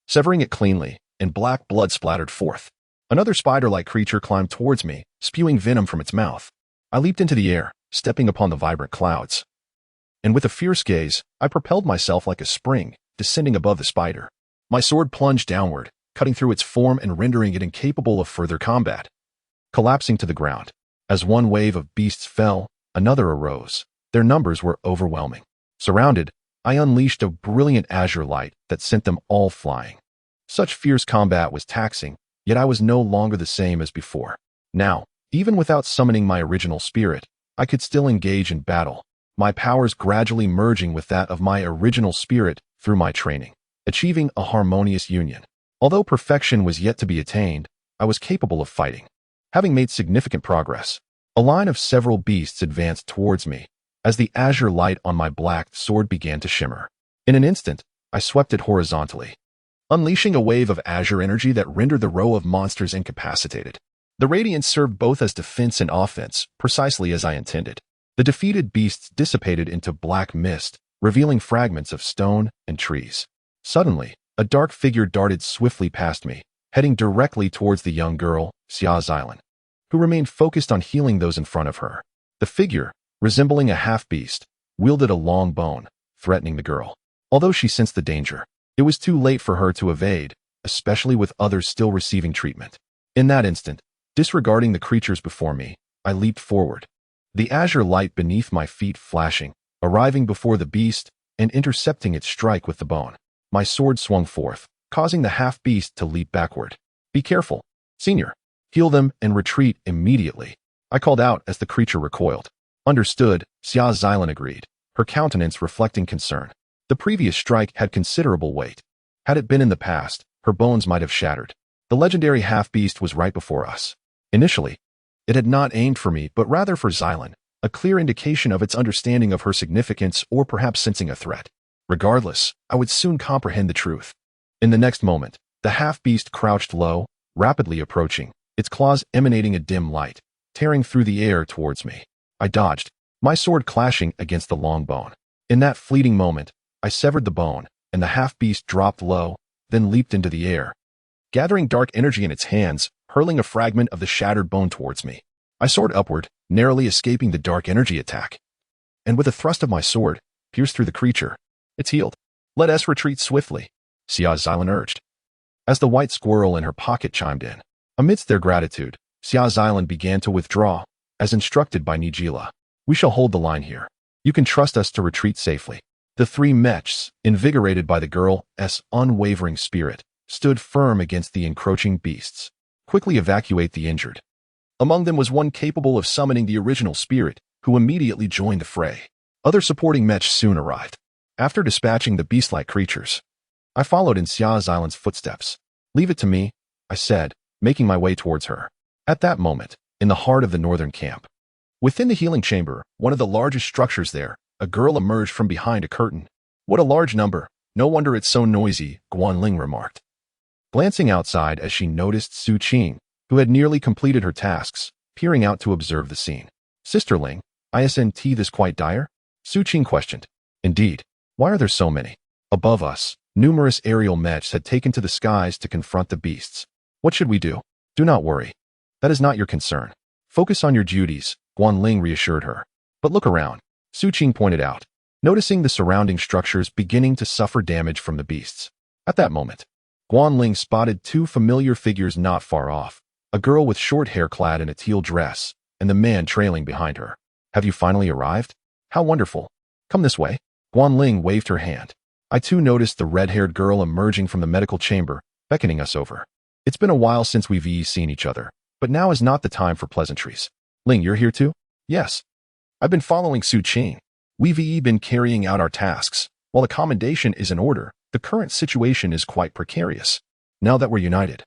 severing it cleanly, and black blood splattered forth. Another spider-like creature climbed towards me, spewing venom from its mouth. I leaped into the air, stepping upon the vibrant clouds. And with a fierce gaze, I propelled myself like a spring, descending above the spider. My sword plunged downward, cutting through its form and rendering it incapable of further combat. Collapsing to the ground. As one wave of beasts fell, another arose. Their numbers were overwhelming. Surrounded, I unleashed a brilliant azure light that sent them all flying. Such fierce combat was taxing, yet I was no longer the same as before. Now, even without summoning my original spirit, I could still engage in battle, my powers gradually merging with that of my original spirit through my training, achieving a harmonious union. Although perfection was yet to be attained, I was capable of fighting. Having made significant progress, a line of several beasts advanced towards me, as the azure light on my black sword began to shimmer. In an instant, I swept it horizontally, unleashing a wave of azure energy that rendered the row of monsters incapacitated. The radiance served both as defense and offense, precisely as I intended. The defeated beasts dissipated into black mist, revealing fragments of stone and trees. Suddenly, a dark figure darted swiftly past me, heading directly towards the young girl, Xiaoxilan, who remained focused on healing those in front of her. The figure, resembling a half-beast, wielded a long bone, threatening the girl. Although she sensed the danger, it was too late for her to evade, especially with others still receiving treatment. In that instant, disregarding the creatures before me, I leaped forward, the azure light beneath my feet flashing, arriving before the beast and intercepting its strike with the bone. My sword swung forth, causing the half-beast to leap backward. "Be careful, Senior. Heal them and retreat immediately," I called out as the creature recoiled. "Understood," Xiaoxilan agreed, her countenance reflecting concern. The previous strike had considerable weight. Had it been in the past, her bones might have shattered. The legendary half-beast was right before us. Initially, it had not aimed for me, but rather for Xylan, a clear indication of its understanding of her significance or perhaps sensing a threat. Regardless, I would soon comprehend the truth. In the next moment, the half-beast crouched low, rapidly approaching, its claws emanating a dim light, tearing through the air towards me. I dodged, my sword clashing against the long bone. In that fleeting moment, I severed the bone, and the half-beast dropped low, then leaped into the air, gathering dark energy in its hands, hurling a fragment of the shattered bone towards me. I soared upward, narrowly escaping the dark energy attack, and with a thrust of my sword, pierced through the creature. "It's healed. Let us retreat swiftly," Xiaoxilan urged, as the white squirrel in her pocket chimed in. Amidst their gratitude, Xiaoxilan began to withdraw, as instructed by Nigila. "We shall hold the line here. You can trust us to retreat safely." The three Mechs, invigorated by the girl's unwavering spirit, stood firm against the encroaching beasts. "Quickly evacuate the injured." Among them was one capable of summoning the original spirit, who immediately joined the fray. Other supporting Mech soon arrived. After dispatching the beast-like creatures, I followed in Xiaoxilan's footsteps. "Leave it to me," I said, making my way towards her. At that moment, in the heart of the northern camp, within the healing chamber, one of the largest structures there, a girl emerged from behind a curtain. "What a large number. No wonder it's so noisy," Guanling remarked, glancing outside as she noticed Su Qing, who had nearly completed her tasks, peering out to observe the scene. "Sister Ling, isn't this quite dire?" Su Qing questioned. "Indeed. Why are there so many?" Above us, numerous aerial mechs had taken to the skies to confront the beasts. "What should we do?" "Do not worry. That is not your concern. Focus on your duties," Guanling reassured her. "But look around," Su Qing pointed out, noticing the surrounding structures beginning to suffer damage from the beasts. At that moment, Guanling spotted two familiar figures not far off, a girl with short hair clad in a teal dress, and the man trailing behind her. "Have you finally arrived? How wonderful. Come this way." Guanling waved her hand. I too noticed the red-haired girl emerging from the medical chamber, beckoning us over. "It's been a while since we've seen each other, but now is not the time for pleasantries." "Ling, you're here too?" "Yes. I've been following Su Qing. We've been carrying out our tasks. While the commendation is in order, the current situation is quite precarious. Now that we're united,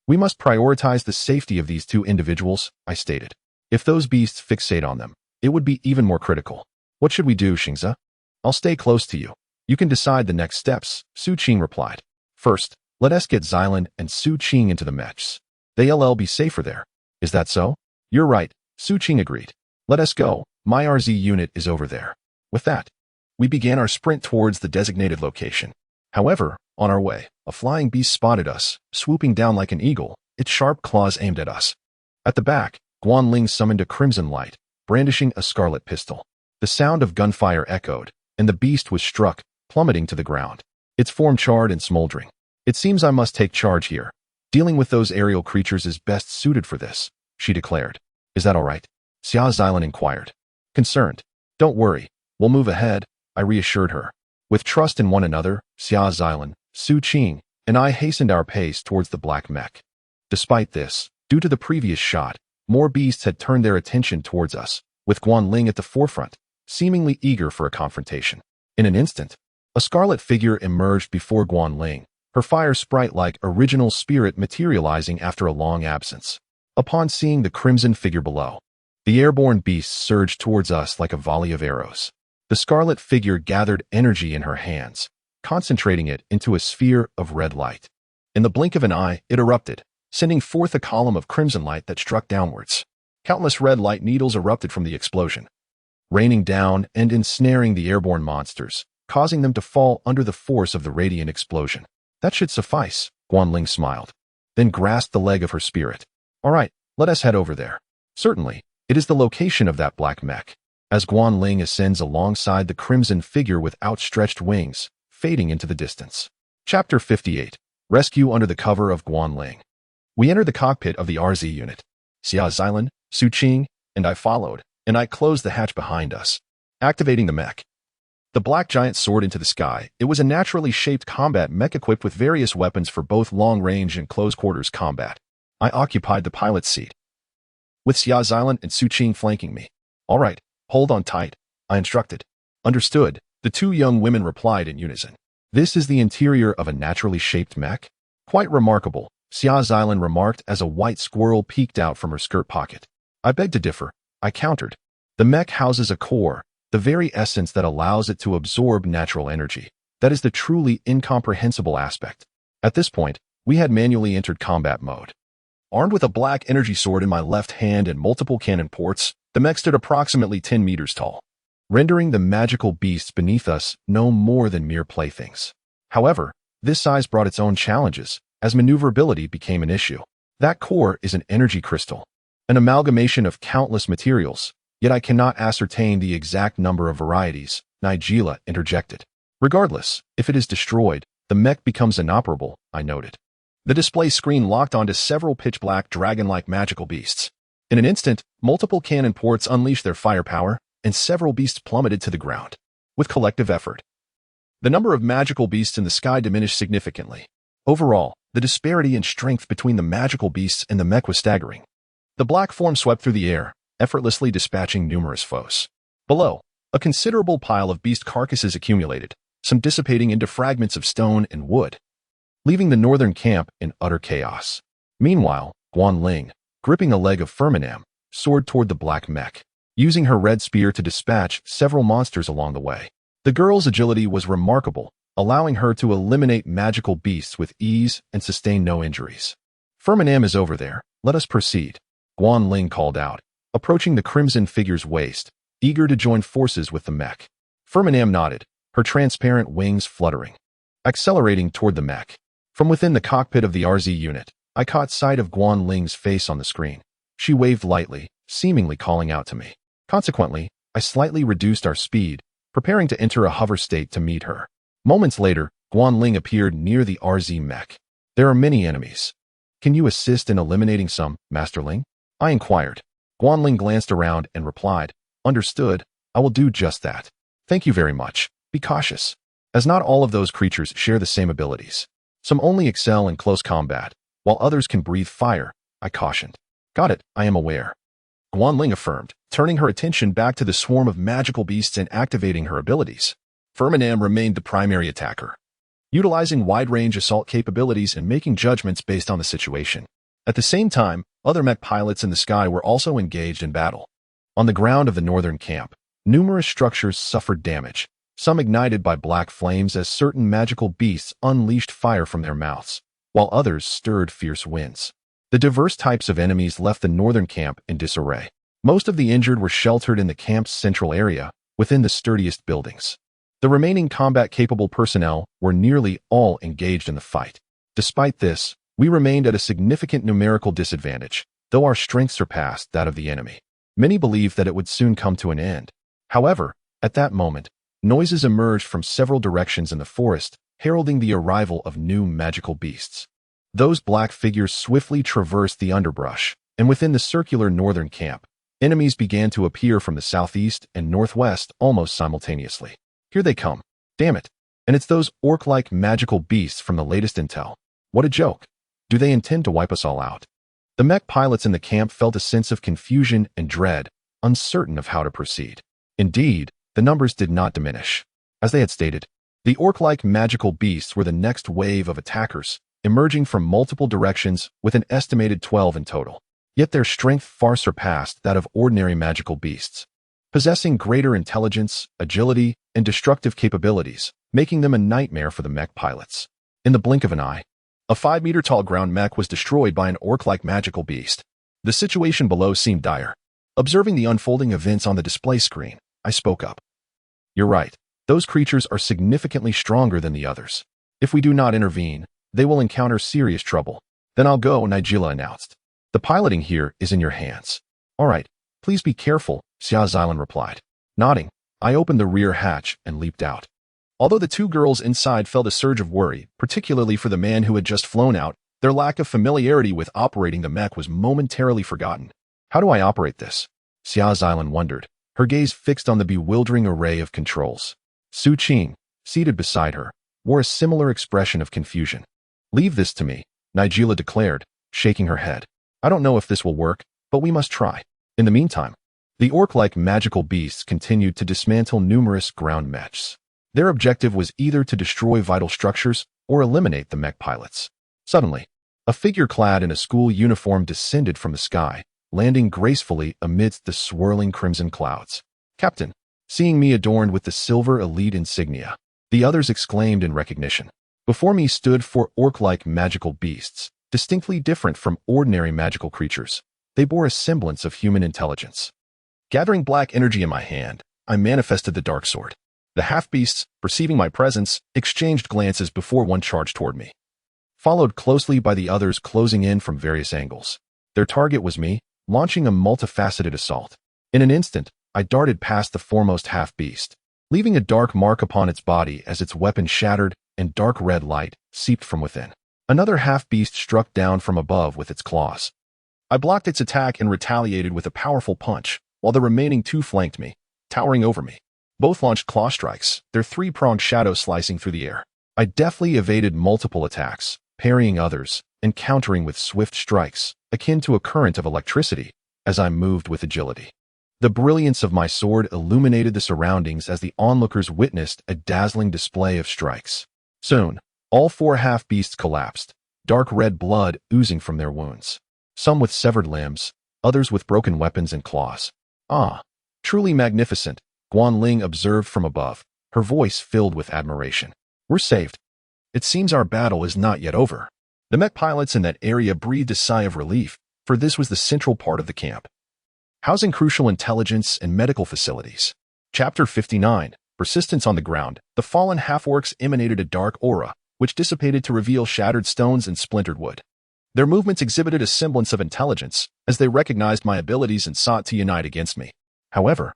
we must prioritize the safety of these two individuals," I stated. "If those beasts fixate on them, it would be even more critical." "What should we do, Xingza?" "I'll stay close to you. You can decide the next steps," Su Qing replied. "First, let us get Xylan and Su Qing into the mechs. They'll be safer there." "Is that so?" "You're right," Su Qing agreed. "Let us go. My RZ unit is over there." With that, we began our sprint towards the designated location. However, on our way, a flying beast spotted us, swooping down like an eagle, its sharp claws aimed at us. At the back, Guanling summoned a crimson light, brandishing a scarlet pistol. The sound of gunfire echoed, and the beast was struck, plummeting to the ground, its form charred and smoldering. "It seems I must take charge here. Dealing with those aerial creatures is best suited for this," she declared. "Is that all right?" Xiaoxilan inquired, concerned. "Don't worry, we'll move ahead," I reassured her. With trust in one another, Xia Xilan, Su Qing, and I hastened our pace towards the black mech. Despite this, due to the previous shot, more beasts had turned their attention towards us, with Guanling at the forefront, seemingly eager for a confrontation. In an instant, a scarlet figure emerged before Guanling, her fire sprite-like original spirit materializing after a long absence. Upon seeing the crimson figure below, the airborne beasts surged towards us like a volley of arrows. The scarlet figure gathered energy in her hands, concentrating it into a sphere of red light. In the blink of an eye, it erupted, sending forth a column of crimson light that struck downwards. Countless red light needles erupted from the explosion, raining down and ensnaring the airborne monsters, causing them to fall under the force of the radiant explosion. That should suffice, Guanling smiled, then grasped the leg of her spirit. All right, let us head over there. Certainly, it is the location of that black mech. As Guanling ascends alongside the crimson figure with outstretched wings, fading into the distance. Chapter 58. Rescue under the cover of Guanling. We entered the cockpit of the RZ unit. Xia Xilan, Su Qing, and I followed, and I closed the hatch behind us, activating the mech. The black giant soared into the sky. It was a naturally shaped combat mech equipped with various weapons for both long-range and close-quarters combat. I occupied the pilot's seat, with Xia Xilan and Su Qing flanking me. All right, hold on tight, I instructed. Understood, the two young women replied in unison. This is the interior of a naturally shaped mech? Quite remarkable, Xia Xilan remarked as a white squirrel peeked out from her skirt pocket. I beg to differ, I countered. The mech houses a core, the very essence that allows it to absorb natural energy. That is the truly incomprehensible aspect. At this point, we had manually entered combat mode. Armed with a black energy sword in my left hand and multiple cannon ports, the mech stood approximately 10 meters tall, rendering the magical beasts beneath us no more than mere playthings. However, this size brought its own challenges, as maneuverability became an issue. That core is an energy crystal, an amalgamation of countless materials, yet I cannot ascertain the exact number of varieties, Nigella interjected. Regardless, if it is destroyed, the mech becomes inoperable, I noted. The display screen locked onto several pitch-black dragon-like magical beasts. In an instant, multiple cannon ports unleashed their firepower, and several beasts plummeted to the ground. With collective effort, the number of magical beasts in the sky diminished significantly. Overall, the disparity in strength between the magical beasts and the mech was staggering. The black form swept through the air, effortlessly dispatching numerous foes. Below, a considerable pile of beast carcasses accumulated, some dissipating into fragments of stone and wood, leaving the northern camp in utter chaos. Meanwhile, Guanling, gripping a leg of Firminam, soared toward the black mech, using her red spear to dispatch several monsters along the way. The girl's agility was remarkable, allowing her to eliminate magical beasts with ease and sustain no injuries. Firminam is over there, let us proceed, Guanling called out, approaching the crimson figure's waist, eager to join forces with the mech. Firminam nodded, her transparent wings fluttering, accelerating toward the mech. From within the cockpit of the RZ unit, I caught sight of Guanling's face on the screen. She waved lightly, seemingly calling out to me. Consequently, I slightly reduced our speed, preparing to enter a hover state to meet her. Moments later, Guanling appeared near the RZ mech. There are many enemies. Can you assist in eliminating some, Masterling? I inquired. Guanling glanced around and replied, Understood, I will do just that. Thank you very much. Be cautious, as not all of those creatures share the same abilities. Some only excel in close combat, while others can breathe fire, I cautioned. Got it, I am aware, Guanling affirmed, turning her attention back to the swarm of magical beasts and activating her abilities. Firminam remained the primary attacker, utilizing wide-range assault capabilities and making judgments based on the situation. At the same time, other mech pilots in the sky were also engaged in battle. On the ground of the northern camp, numerous structures suffered damage, some ignited by black flames as certain magical beasts unleashed fire from their mouths, while others stirred fierce winds. The diverse types of enemies left the northern camp in disarray. Most of the injured were sheltered in the camp's central area, within the sturdiest buildings. The remaining combat-capable personnel were nearly all engaged in the fight. Despite this, we remained at a significant numerical disadvantage, though our strength surpassed that of the enemy. Many believed that it would soon come to an end. However, at that moment, noises emerged from several directions in the forest, heralding the arrival of new magical beasts. Those black figures swiftly traversed the underbrush, and within the circular northern camp, enemies began to appear from the southeast and northwest almost simultaneously. Here they come. Damn it, And it's those orc-like magical beasts from the latest intel. What a joke. Do they intend to wipe us all out? The mech pilots in the camp felt a sense of confusion and dread, uncertain of how to proceed. Indeed, the numbers did not diminish. As they had stated, the orc-like magical beasts were the next wave of attackers, emerging from multiple directions with an estimated 12 in total. Yet their strength far surpassed that of ordinary magical beasts, possessing greater intelligence, agility, and destructive capabilities, making them a nightmare for the mech pilots. In the blink of an eye, a 5-meter-tall ground mech was destroyed by an orc-like magical beast. The situation below seemed dire. Observing the unfolding events on the display screen, I spoke up. You're right. Those creatures are significantly stronger than the others. If we do not intervene, they will encounter serious trouble. Then I'll go, Nigella announced. The piloting here is in your hands. All right, please be careful, Xia Xilan replied. Nodding, I opened the rear hatch and leaped out. Although the two girls inside felt a surge of worry, particularly for the man who had just flown out, their lack of familiarity with operating the mech was momentarily forgotten. How do I operate this? Xia Xilan wondered, her gaze fixed on the bewildering array of controls. Su Qing, seated beside her, wore a similar expression of confusion. Leave this to me, Nigella declared, shaking her head. I don't know if this will work, but we must try. In the meantime, the orc-like magical beasts continued to dismantle numerous ground mechs. Their objective was either to destroy vital structures or eliminate the mech pilots. Suddenly, a figure clad in a school uniform descended from the sky, landing gracefully amidst the swirling crimson clouds. Captain, seeing me adorned with the silver elite insignia, the others exclaimed in recognition. Before me stood 4 orc-like magical beasts, distinctly different from ordinary magical creatures. They bore a semblance of human intelligence. Gathering black energy in my hand, I manifested the dark sword. The half-beasts, perceiving my presence, exchanged glances before one charged toward me, followed closely by the others closing in from various angles. Their target was me, launching a multifaceted assault. In an instant, I darted past the foremost half-beast, leaving a dark mark upon its body as its weapon shattered and dark red light seeped from within. Another half-beast struck down from above with its claws. I blocked its attack and retaliated with a powerful punch, while the remaining 2 flanked me, towering over me. Both launched claw strikes, their 3-pronged shadow slicing through the air. I deftly evaded multiple attacks, parrying others, and countering with swift strikes, akin to a current of electricity, as I moved with agility. The brilliance of my sword illuminated the surroundings as the onlookers witnessed a dazzling display of strikes. Soon, all 4 half-beasts collapsed, dark red blood oozing from their wounds. Some with severed limbs, others with broken weapons and claws. Ah, truly magnificent, Guan Ling observed from above, her voice filled with admiration. We're saved. It seems our battle is not yet over. The mech pilots in that area breathed a sigh of relief, for this was the central part of the camp, housing crucial intelligence and medical facilities. Chapter 59, Persistence on the Ground. The fallen half-orcs emanated a dark aura, which dissipated to reveal shattered stones and splintered wood. Their movements exhibited a semblance of intelligence, as they recognized my abilities and sought to unite against me. However,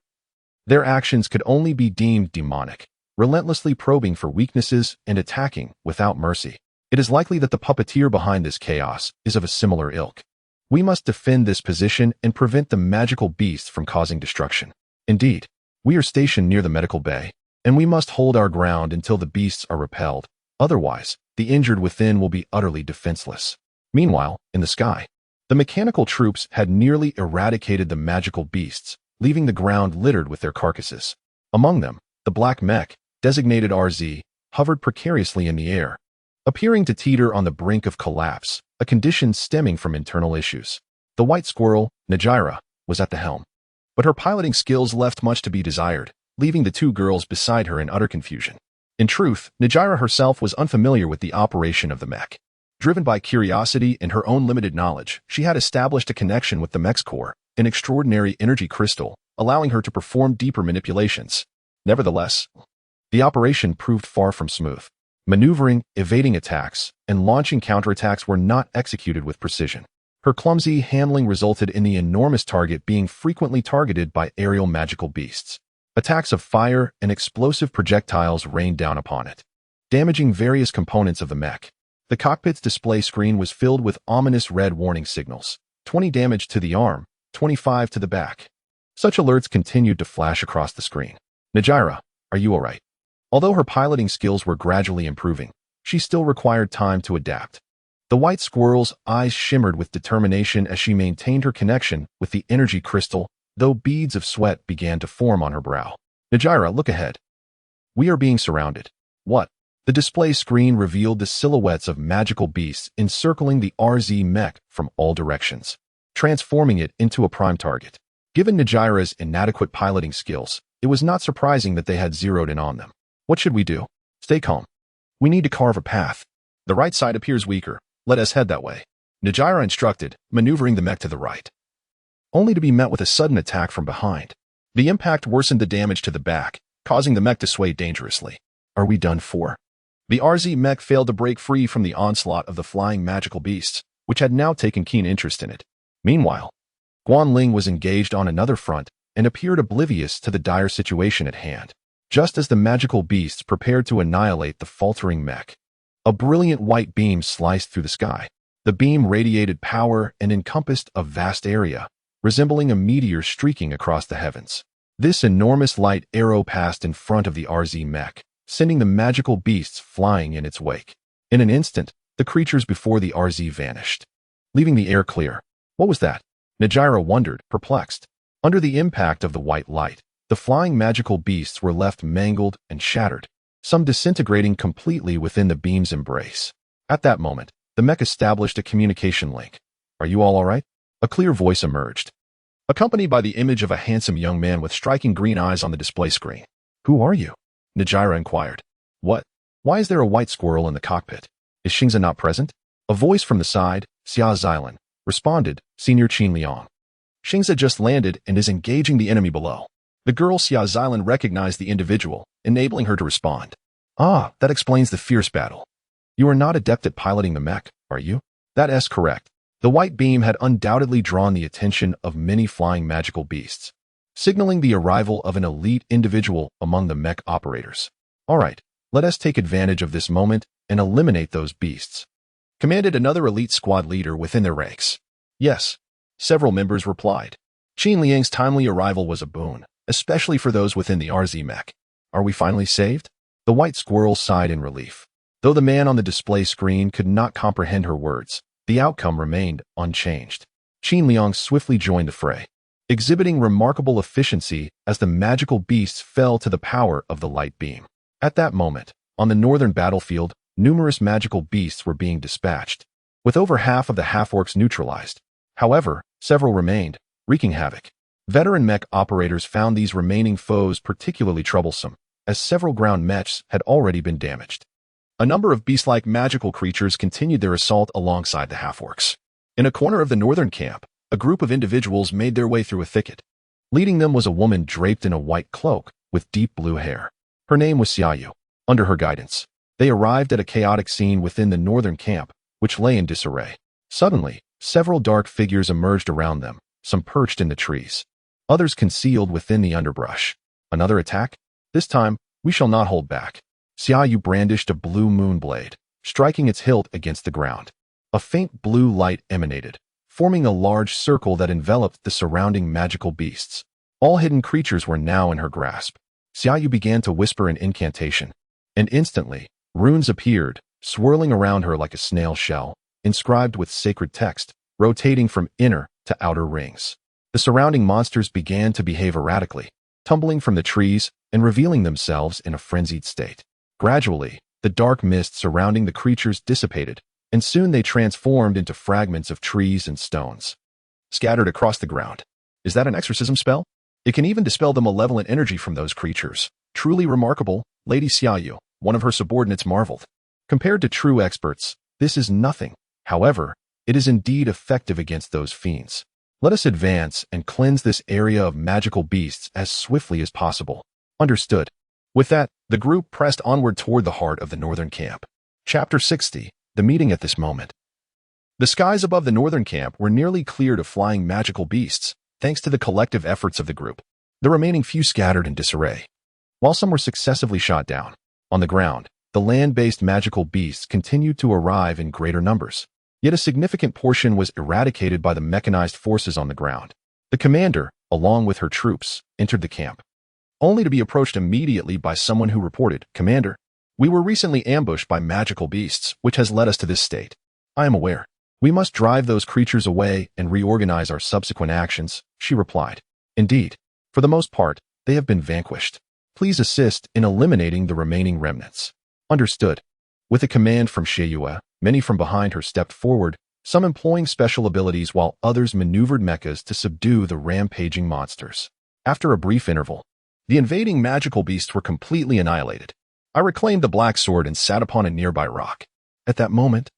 their actions could only be deemed demonic, relentlessly probing for weaknesses and attacking without mercy. It is likely that the puppeteer behind this chaos is of a similar ilk. We must defend this position and prevent the magical beasts from causing destruction. Indeed, we are stationed near the medical bay, and we must hold our ground until the beasts are repelled. Otherwise, the injured within will be utterly defenseless. Meanwhile, in the sky, the mechanical troops had nearly eradicated the magical beasts, leaving the ground littered with their carcasses. Among them, the black mech, designated RZ, hovered precariously in the air, appearing to teeter on the brink of collapse, a condition stemming from internal issues. The white squirrel, Nigella, was at the helm, but her piloting skills left much to be desired, leaving the 2 girls beside her in utter confusion. In truth, Nigella herself was unfamiliar with the operation of the mech. Driven by curiosity and her own limited knowledge, she had established a connection with the mech's core, an extraordinary energy crystal, allowing her to perform deeper manipulations. Nevertheless, the operation proved far from smooth. Maneuvering, evading attacks, and launching counterattacks were not executed with precision. Her clumsy handling resulted in the enormous target being frequently targeted by aerial magical beasts. Attacks of fire and explosive projectiles rained down upon it, damaging various components of the mech. The cockpit's display screen was filled with ominous red warning signals. 20 damage to the arm, 25 to the back. Such alerts continued to flash across the screen. Nigella, are you alright? Although her piloting skills were gradually improving, she still required time to adapt. The white squirrel's eyes shimmered with determination as she maintained her connection with the energy crystal, though beads of sweat began to form on her brow. Najira, look ahead. We are being surrounded. What? The display screen revealed the silhouettes of magical beasts encircling the RZ Mech from all directions, transforming it into a prime target. Given Najira's inadequate piloting skills, it was not surprising that they had zeroed in on them. What should we do? Stay calm. We need to carve a path. The right side appears weaker. Let us head that way. Najira instructed, maneuvering the mech to the right, only to be met with a sudden attack from behind. The impact worsened the damage to the back, causing the mech to sway dangerously. Are we done for? The RZ mech failed to break free from the onslaught of the flying magical beasts, which had now taken keen interest in it. Meanwhile, Guanling was engaged on another front and appeared oblivious to the dire situation at hand, just as the magical beasts prepared to annihilate the faltering mech. A brilliant white beam sliced through the sky. The beam radiated power and encompassed a vast area, resembling a meteor streaking across the heavens. This enormous light arrow passed in front of the RZ mech, sending the magical beasts flying in its wake. In an instant, the creatures before the RZ vanished, leaving the air clear. What was that? Najira wondered, perplexed. Under the impact of the white light, the flying magical beasts were left mangled and shattered, some disintegrating completely within the beam's embrace. At that moment, the mech established a communication link. Are you all right? A clear voice emerged, accompanied by the image of a handsome young man with striking green eyes on the display screen. Who are you? Najira inquired. What? Why is there a white squirrel in the cockpit? Is Xingza not present? A voice from the side, Xia Xilan, responded, Senior Qin Liang. Xingza just landed and is engaging the enemy below. The girl Xia Xilan recognized the individual, enabling her to respond. Ah, that explains the fierce battle. You are not adept at piloting the mech, are you? That is correct. The white beam had undoubtedly drawn the attention of many flying magical beasts, signaling the arrival of an elite individual among the mech operators. All right, let us take advantage of this moment and eliminate those beasts, commanded another elite squad leader within their ranks. Yes, several members replied. Qin Liang's timely arrival was a boon, especially for those within the RZ mech. Are we finally saved? The white squirrel sighed in relief. Though the man on the display screen could not comprehend her words, the outcome remained unchanged. Qin Liang swiftly joined the fray, exhibiting remarkable efficiency as the magical beasts fell to the power of the light beam. At that moment, on the northern battlefield, numerous magical beasts were being dispatched, with over half of the half-orcs neutralized. However, several remained, wreaking havoc. Veteran mech operators found these remaining foes particularly troublesome, as several ground mechs had already been damaged. A number of beast-like magical creatures continued their assault alongside the half-orcs. In a corner of the northern camp, a group of individuals made their way through a thicket. Leading them was a woman draped in a white cloak with deep blue hair. Her name was Xiaoyu. Under her guidance, they arrived at a chaotic scene within the northern camp, which lay in disarray. Suddenly, several dark figures emerged around them, some perched in the trees, others concealed within the underbrush. Another attack? This time, we shall not hold back. Xiaoyu brandished a blue moon blade, striking its hilt against the ground. A faint blue light emanated, forming a large circle that enveloped the surrounding magical beasts. All hidden creatures were now in her grasp. Xiaoyu began to whisper an incantation, and instantly, runes appeared, swirling around her like a snail shell, inscribed with sacred text, rotating from inner to outer rings. The surrounding monsters began to behave erratically, tumbling from the trees and revealing themselves in a frenzied state. Gradually, the dark mist surrounding the creatures dissipated, and soon they transformed into fragments of trees and stones, scattered across the ground. Is that an exorcism spell? It can even dispel the malevolent energy from those creatures. Truly remarkable, Lady Xiaoyu, one of her subordinates marveled. Compared to true experts, this is nothing. However, it is indeed effective against those fiends. Let us advance and cleanse this area of magical beasts as swiftly as possible. Understood. With that, the group pressed onward toward the heart of the northern camp. Chapter 60. The meeting at this moment. The skies above the northern camp were nearly cleared of flying magical beasts, thanks to the collective efforts of the group. The remaining few scattered in disarray, while some were successively shot down. On the ground, the land-based magical beasts continued to arrive in greater numbers, yet a significant portion was eradicated by the mechanized forces on the ground. The commander, along with her troops, entered the camp. only to be approached immediately by someone who reported, "Commander, we were recently ambushed by magical beasts, which has led us to this state. I am aware. We must drive those creatures away and reorganize our subsequent actions," she replied. "Indeed, for the most part, they have been vanquished. Please assist in eliminating the remaining remnants." Understood. With a command from Sheyue, many from behind her stepped forward, some employing special abilities while others maneuvered mechas to subdue the rampaging monsters. After a brief interval, the invading magical beasts were completely annihilated. I reclaimed the black sword and sat upon a nearby rock. At that moment,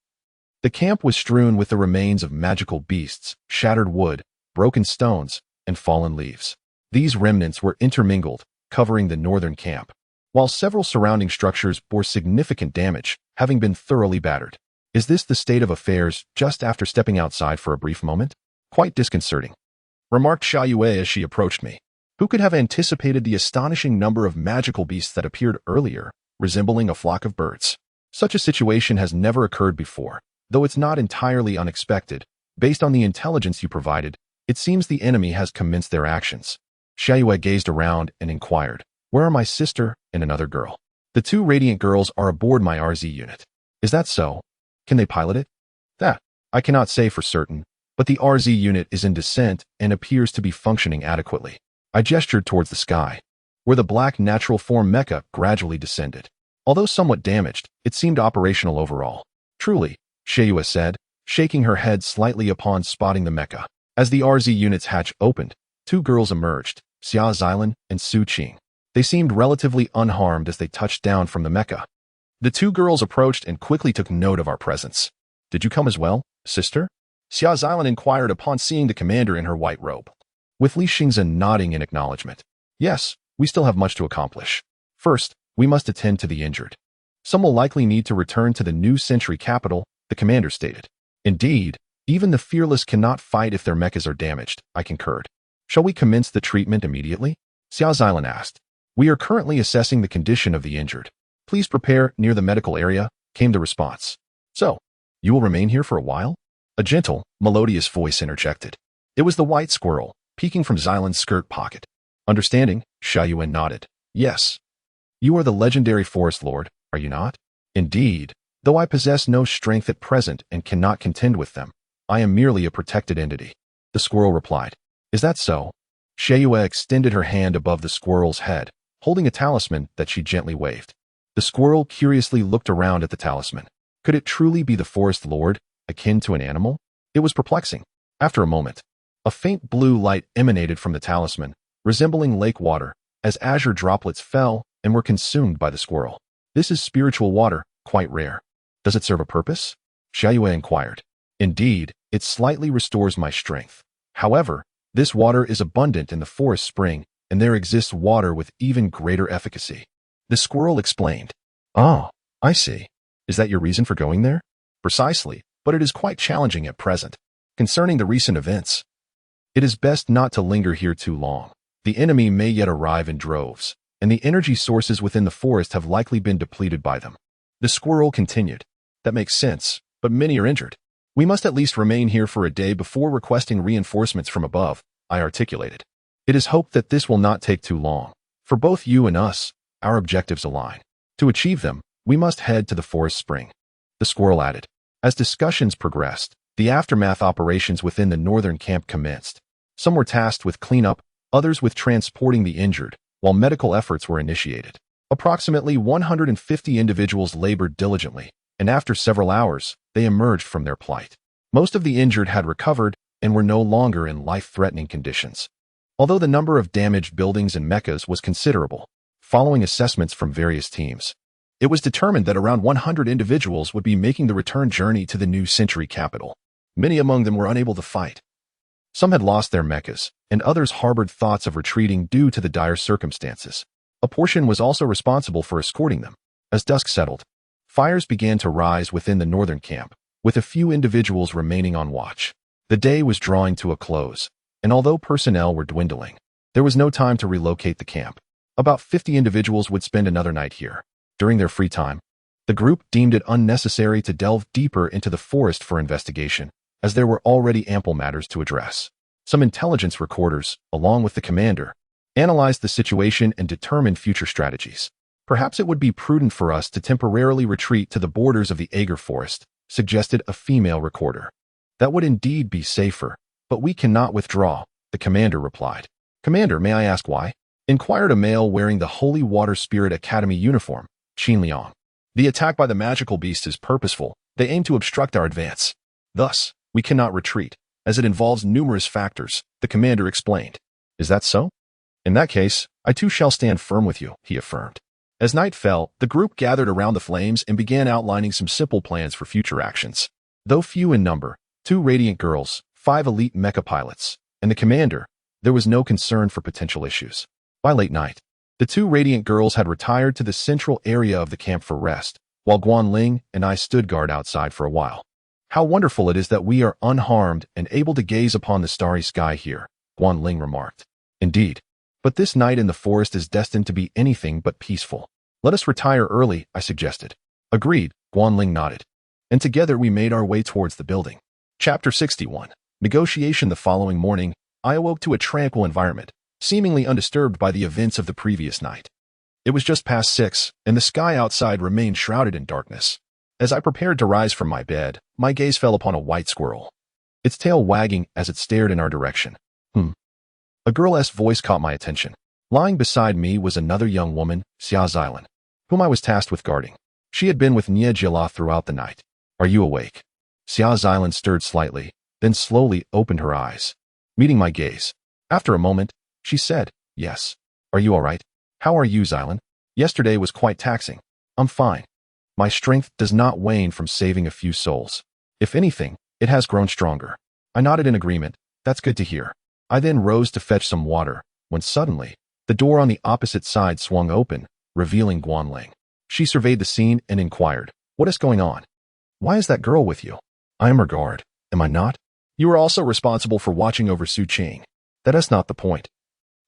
the camp was strewn with the remains of magical beasts, shattered wood, broken stones, and fallen leaves. These remnants were intermingled, covering the northern camp, while several surrounding structures bore significant damage, having been thoroughly battered. Is this the state of affairs just after stepping outside for a brief moment? Quite disconcerting, remarked Shayue as she approached me. Who could have anticipated the astonishing number of magical beasts that appeared earlier, resembling a flock of birds? Such a situation has never occurred before, though it's not entirely unexpected. Based on the intelligence you provided, it seems the enemy has commenced their actions. Shayue gazed around and inquired, "Where are my sister and another girl?" "The two radiant girls are aboard my RZ unit." "Is that so? Can they pilot it?" "That I cannot say for certain, but the RZ unit is in descent and appears to be functioning adequately." I gestured towards the sky, where the black natural form mecha gradually descended. Although somewhat damaged, it seemed operational overall. "Truly," Sheyue said, shaking her head slightly upon spotting the mecha. As the RZ unit's hatch opened, two girls emerged, Xia Xilan and Su Qing. They seemed relatively unharmed as they touched down from the mecha. The two girls approached and quickly took note of our presence. "Did you come as well, sister?" Xia Xilan inquired upon seeing the commander in her white robe. With Li Xingzhen nodding in acknowledgement. "Yes, we still have much to accomplish. First, we must attend to the injured. Some will likely need to return to the new century capital," the commander stated. "Indeed, even the fearless cannot fight if their mechas are damaged," I concurred. "Shall we commence the treatment immediately?" Xia Xilan asked. "We are currently assessing the condition of the injured. Please prepare near the medical area," came the response. "So, you will remain here for a while?" A gentle, melodious voice interjected. It was the white squirrel, peeking from Xilan's skirt pocket. Understanding, Shayue nodded. "Yes. You are the legendary forest lord, are you not?" "Indeed, though I possess no strength at present and cannot contend with them. I am merely a protected entity," the squirrel replied. "Is that so?" Shayue extended her hand above the squirrel's head, holding a talisman that she gently waved. The squirrel curiously looked around at the talisman. Could it truly be the forest lord, akin to an animal? It was perplexing. After a moment, a faint blue light emanated from the talisman, resembling lake water, as azure droplets fell and were consumed by the squirrel. "This is spiritual water, quite rare. Does it serve a purpose?" Shayue inquired. "Indeed, it slightly restores my strength. However, this water is abundant in the forest spring, and there exists water with even greater efficacy," the squirrel explained. "Oh, I see. Is that your reason for going there?" "Precisely, but it is quite challenging at present. Concerning the recent events, it is best not to linger here too long. The enemy may yet arrive in droves, and the energy sources within the forest have likely been depleted by them." The squirrel continued. "That makes sense, but many are injured. We must at least remain here for a day before requesting reinforcements from above," I articulated. "It is hoped that this will not take too long. For both you and us, our objectives align. To achieve them, we must head to the forest spring," the squirrel added. As discussions progressed, the aftermath operations within the northern camp commenced. Some were tasked with cleanup, others with transporting the injured, while medical efforts were initiated. Approximately 150 individuals labored diligently, and after several hours, they emerged from their plight. Most of the injured had recovered and were no longer in life-threatening conditions. Although the number of damaged buildings and mechas was considerable, following assessments from various teams, it was determined that around 100 individuals would be making the return journey to the new century capital. Many among them were unable to fight. Some had lost their mechas, and others harbored thoughts of retreating due to the dire circumstances. A portion was also responsible for escorting them. As dusk settled, fires began to rise within the northern camp, with a few individuals remaining on watch. The day was drawing to a close, and although personnel were dwindling, there was no time to relocate the camp. About 50 individuals would spend another night here. During their free time, the group deemed it unnecessary to delve deeper into the forest for investigation, as there were already ample matters to address. Some intelligence recorders, along with the commander, analyze the situation and determine future strategies. Perhaps it would be prudent for us to temporarily retreat to the borders of the Ager forest, suggested a female recorder. That would indeed be safer, but we cannot withdraw, the commander replied. Commander, may I ask why? Inquired a male wearing the Holy Water Spirit Academy uniform, Qin Liang. The attack by the magical beast is purposeful. They aim to obstruct our advance. Thus, we cannot retreat, as it involves numerous factors, the commander explained. Is that so? In that case, I too shall stand firm with you, he affirmed. As night fell, the group gathered around the flames and began outlining some simple plans for future actions. Though few in number, 2 radiant girls, 5 elite mecha pilots, and the commander, there was no concern for potential issues. By late night, the 2 radiant girls had retired to the central area of the camp for rest, while Guanling and I stood guard outside for a while. How wonderful it is that we are unharmed and able to gaze upon the starry sky here, Guanling remarked. Indeed. But this night in the forest is destined to be anything but peaceful. Let us retire early, I suggested. Agreed, Guanling nodded. And together we made our way towards the building. Chapter 61. Negotiation. The following morning, I awoke to a tranquil environment, seemingly undisturbed by the events of the previous night. It was just past 6, and the sky outside remained shrouded in darkness. As I prepared to rise from my bed, my gaze fell upon a white squirrel, its tail wagging as it stared in our direction. A girl's voice caught my attention. Lying beside me was another young woman, Xia Xilan, whom I was tasked with guarding. She had been with Jila throughout the night. Are you awake? Xia Xilan stirred slightly, then slowly opened her eyes, meeting my gaze. After a moment, she said, yes. Are you all right? How are you, Xilan? Yesterday was quite taxing. I'm fine. My strength does not wane from saving a few souls. If anything, it has grown stronger. I nodded in agreement. That's good to hear. I then rose to fetch some water, when suddenly, the door on the opposite side swung open, revealing Guanling. She surveyed the scene and inquired, what is going on? Why is that girl with you? I am her guard, am I not? You are also responsible for watching over Su Qing. That is not the point.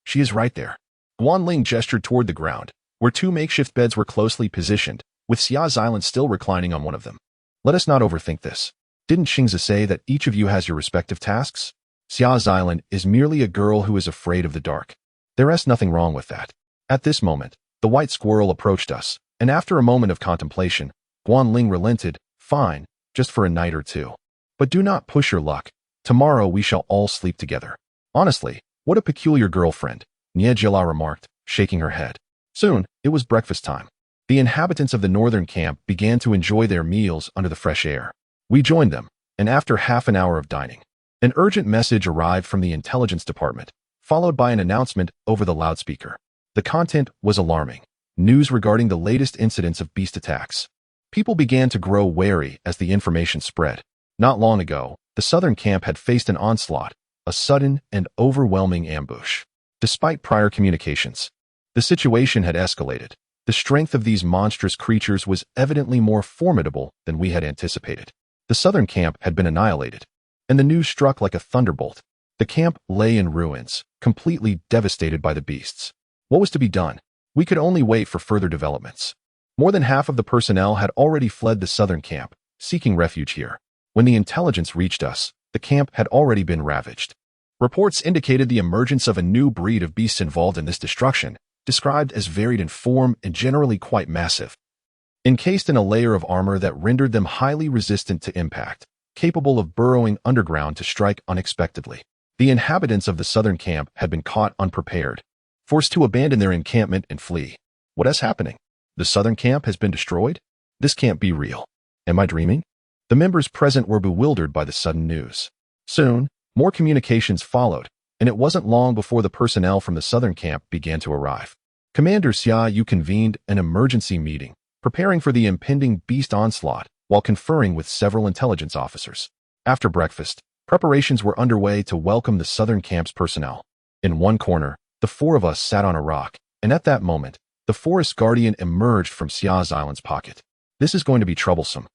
She is right there. Guanling gestured toward the ground, where 2 makeshift beds were closely positioned, with Xia Xilan still reclining on one of them. Let us not overthink this. Didn't Xingzi say that each of you has your respective tasks? Xia Xilan is merely a girl who is afraid of the dark. There is nothing wrong with that. At this moment, the white squirrel approached us, and after a moment of contemplation, Guanling relented, fine, just for a night or 2. But do not push your luck. Tomorrow we shall all sleep together. Honestly, what a peculiar girlfriend, Jila remarked, shaking her head. Soon, it was breakfast time. The inhabitants of the northern camp began to enjoy their meals under the fresh air. We joined them, and after half an hour of dining, an urgent message arrived from the intelligence department, followed by an announcement over the loudspeaker. The content was alarming. News regarding the latest incidents of beast attacks. People began to grow wary as the information spread. Not long ago, the southern camp had faced an onslaught, a sudden and overwhelming ambush. Despite prior communications, the situation had escalated. The strength of these monstrous creatures was evidently more formidable than we had anticipated. The southern camp had been annihilated, and the news struck like a thunderbolt. The camp lay in ruins, completely devastated by the beasts. What was to be done? We could only wait for further developments. More than half of the personnel had already fled the southern camp, seeking refuge here. When the intelligence reached us, the camp had already been ravaged. Reports indicated the emergence of a new breed of beasts involved in this destruction, described as varied in form and generally quite massive. Encased in a layer of armor that rendered them highly resistant to impact, capable of burrowing underground to strike unexpectedly. The inhabitants of the southern camp had been caught unprepared, forced to abandon their encampment and flee. What is happening? The southern camp has been destroyed? This can't be real. Am I dreaming? The members present were bewildered by the sudden news. Soon, more communications followed, and it wasn't long before the personnel from the southern camp began to arrive. Commander Xia Yu convened an emergency meeting, preparing for the impending beast onslaught while conferring with several intelligence officers. After breakfast, preparations were underway to welcome the southern camp's personnel. In one corner, the 4 of us sat on a rock, and at that moment, the forest guardian emerged from Xia Xilan's pocket. This is going to be troublesome,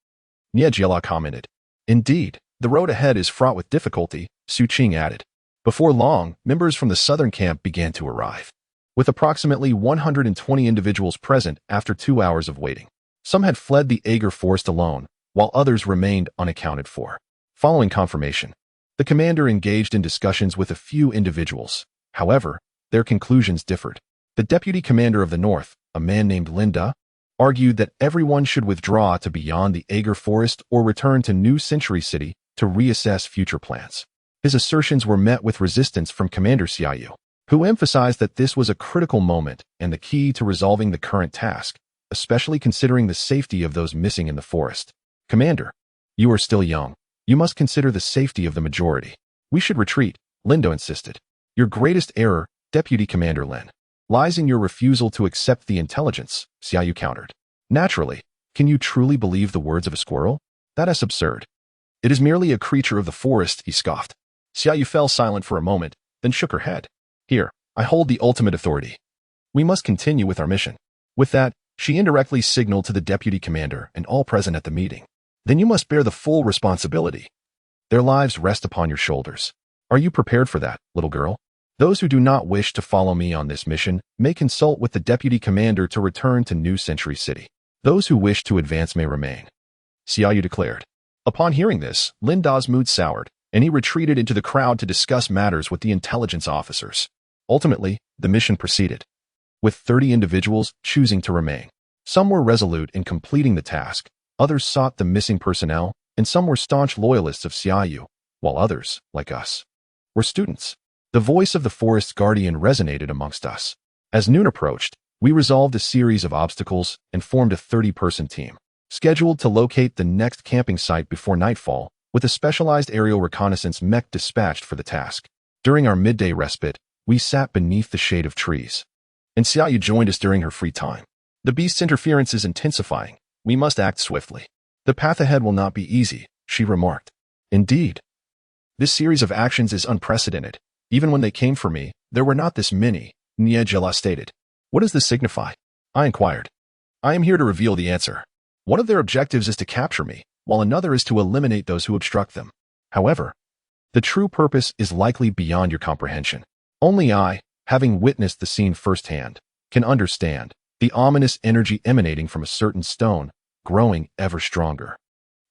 Jila commented. Indeed, the road ahead is fraught with difficulty, Su Qing added. Before long, members from the southern camp began to arrive, with approximately 120 individuals present after 2 hours of waiting. Some had fled the Ager forest alone, while others remained unaccounted for. Following confirmation, the commander engaged in discussions with a few individuals. However, their conclusions differed. The deputy commander of the north, a man named Linda, argued that everyone should withdraw to beyond the Ager Forest or return to New Century City to reassess future plans. His assertions were met with resistance from Commander Xiaoyu, who emphasized that this was a critical moment and the key to resolving the current task, especially considering the safety of those missing in the forest. Commander, you are still young. You must consider the safety of the majority. We should retreat, Lindo insisted. Your greatest error, Deputy Commander Lin, lies in your refusal to accept the intelligence, Xiaoyu countered. Naturally, can you truly believe the words of a squirrel? That is absurd. It is merely a creature of the forest, he scoffed. Xiaoyu fell silent for a moment, then shook her head. Here, I hold the ultimate authority. We must continue with our mission. With that, she indirectly signaled to the deputy commander and all present at the meeting. Then you must bear the full responsibility. Their lives rest upon your shoulders. Are you prepared for that, little girl? Those who do not wish to follow me on this mission may consult with the deputy commander to return to New Century City. Those who wish to advance may remain, Xiaoyu declared. Upon hearing this, Linda's mood soured, and he retreated into the crowd to discuss matters with the intelligence officers. Ultimately, the mission proceeded, with 30 individuals choosing to remain. Some were resolute in completing the task, others sought the missing personnel, and some were staunch loyalists of Xiaoyu, while others, like us, were students. The voice of the forest guardian resonated amongst us. As noon approached, we resolved a series of obstacles and formed a 30-person team, scheduled to locate the next camping site before nightfall, with a specialized aerial reconnaissance mech dispatched for the task. During our midday respite, we sat beneath the shade of trees, and Xiaoyu joined us during her free time. The beast's interference is intensifying. We must act swiftly. The path ahead will not be easy, she remarked. Indeed. This series of actions is unprecedented. Even when they came for me, there were not this many, Niegela stated. What does this signify? I inquired. I am here to reveal the answer. One of their objectives is to capture me, while another is to eliminate those who obstruct them. However, the true purpose is likely beyond your comprehension. Only I, having witnessed the scene firsthand, can understand the ominous energy emanating from a certain stone, growing ever stronger.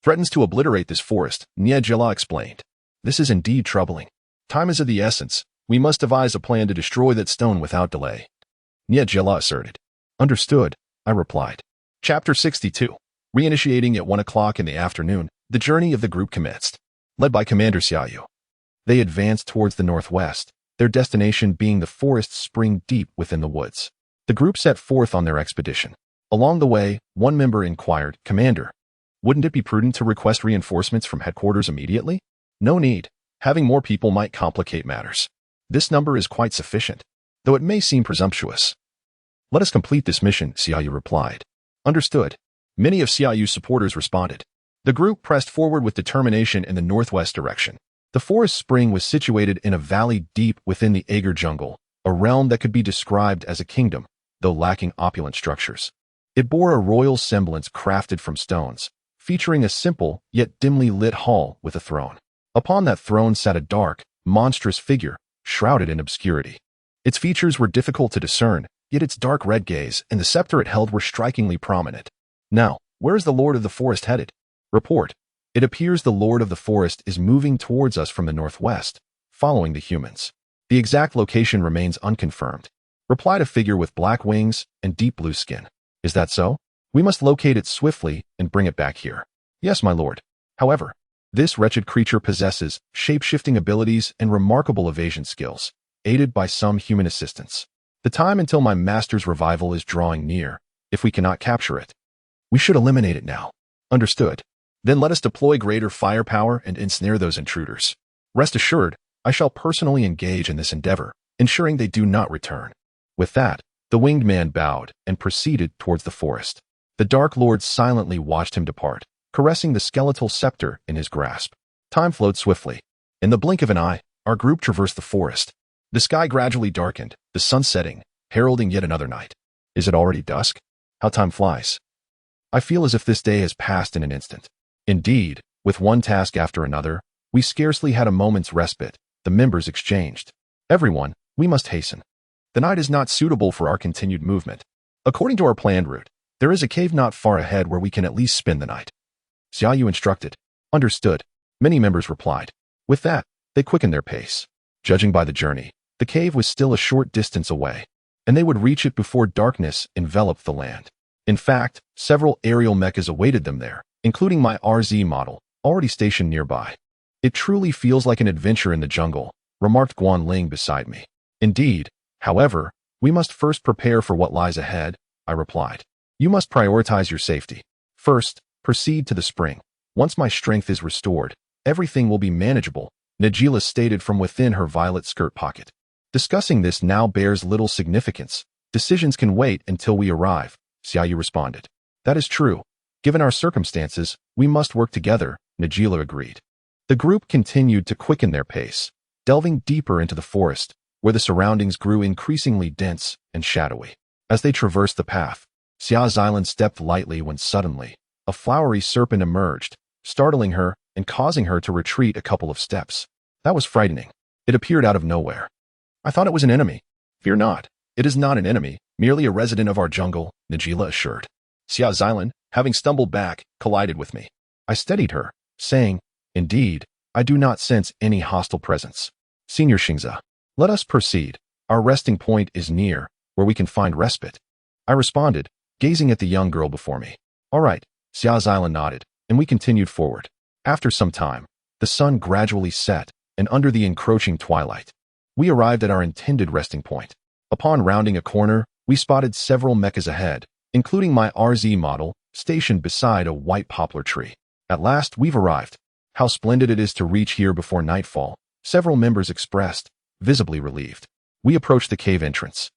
Threatens to obliterate this forest, Niegela explained. This is indeed troubling. Time is of the essence. We must devise a plan to destroy that stone without delay, Niegela asserted. Understood, I replied. Chapter 62. Reinitiating at 1 o'clock in the afternoon, the journey of the group commenced. Led by Commander Xiaoyu, they advanced towards the northwest, their destination being the forest spring deep within the woods. The group set forth on their expedition. Along the way, one member inquired, Commander, wouldn't it be prudent to request reinforcements from headquarters immediately? No need. Having more people might complicate matters. This number is quite sufficient, though it may seem presumptuous. Let us complete this mission, Xiaoyu replied. Understood. Many of Xiaoyu's supporters responded. The group pressed forward with determination in the northwest direction. The forest spring was situated in a valley deep within the Ager jungle, a realm that could be described as a kingdom, though lacking opulent structures. It bore a royal semblance crafted from stones, featuring a simple yet dimly lit hall with a throne. Upon that throne sat a dark, monstrous figure, shrouded in obscurity. Its features were difficult to discern, yet its dark red gaze and the scepter it held were strikingly prominent. Now, where is the Lord of the Forest headed? Report. It appears the Lord of the Forest is moving towards us from the northwest, following the humans. The exact location remains unconfirmed, replied a figure with black wings and deep blue skin. Is that so? We must locate it swiftly and bring it back here. Yes, my lord. However, this wretched creature possesses shape-shifting abilities and remarkable evasion skills, aided by some human assistance. The time until my master's revival is drawing near. If we cannot capture it, we should eliminate it now. Understood. Then let us deploy greater firepower and ensnare those intruders. Rest assured, I shall personally engage in this endeavor, ensuring they do not return. With that, the winged man bowed and proceeded towards the forest. The Dark Lord silently watched him depart, caressing the skeletal scepter in his grasp. Time flowed swiftly. In the blink of an eye, our group traversed the forest. The sky gradually darkened, the sun setting, heralding yet another night. Is it already dusk? How time flies. I feel as if this day has passed in an instant. Indeed, with one task after another, we scarcely had a moment's respite. The members exchanged. Everyone, we must hasten. The night is not suitable for our continued movement. According to our planned route, there is a cave not far ahead where we can at least spend the night. Xiaoyu instructed. Understood. Many members replied. With that, they quickened their pace. Judging by the journey, The cave was still a short distance away, and they would reach it before darkness enveloped the land. In fact, several aerial mechas awaited them there, including my RZ model, already stationed nearby. It truly feels like an adventure in the jungle, remarked Guan Ling beside me. Indeed, however, we must first prepare for what lies ahead, I replied. You must prioritize your safety. First, proceed to the spring. Once my strength is restored, everything will be manageable, Najila stated from within her violet skirt pocket. Discussing this now bears little significance. Decisions can wait until we arrive, Xiaoyu responded. That is true. Given our circumstances, we must work together, Najila agreed. The group continued to quicken their pace, delving deeper into the forest, where the surroundings grew increasingly dense and shadowy. As they traversed the path, Xia Xilan stepped lightly when suddenly, a flowery serpent emerged, startling her and causing her to retreat a couple of steps. That was frightening. It appeared out of nowhere. I thought it was an enemy. Fear not. It is not an enemy, merely a resident of our jungle, Najila assured. Xia Xilan, having stumbled back, collided with me. I steadied her, saying, Indeed, I do not sense any hostile presence. Senior Xingza, let us proceed. Our resting point is near, where we can find respite. I responded, gazing at the young girl before me. All right, Xia Xilan nodded, and we continued forward. After some time, the sun gradually set, and under the encroaching twilight, we arrived at our intended resting point. Upon rounding a corner, we spotted several mechas ahead, including my RZ model, stationed beside a white poplar tree. At last, we've arrived. How splendid it is to reach here before nightfall, several members expressed, visibly relieved. We approached the cave entrance,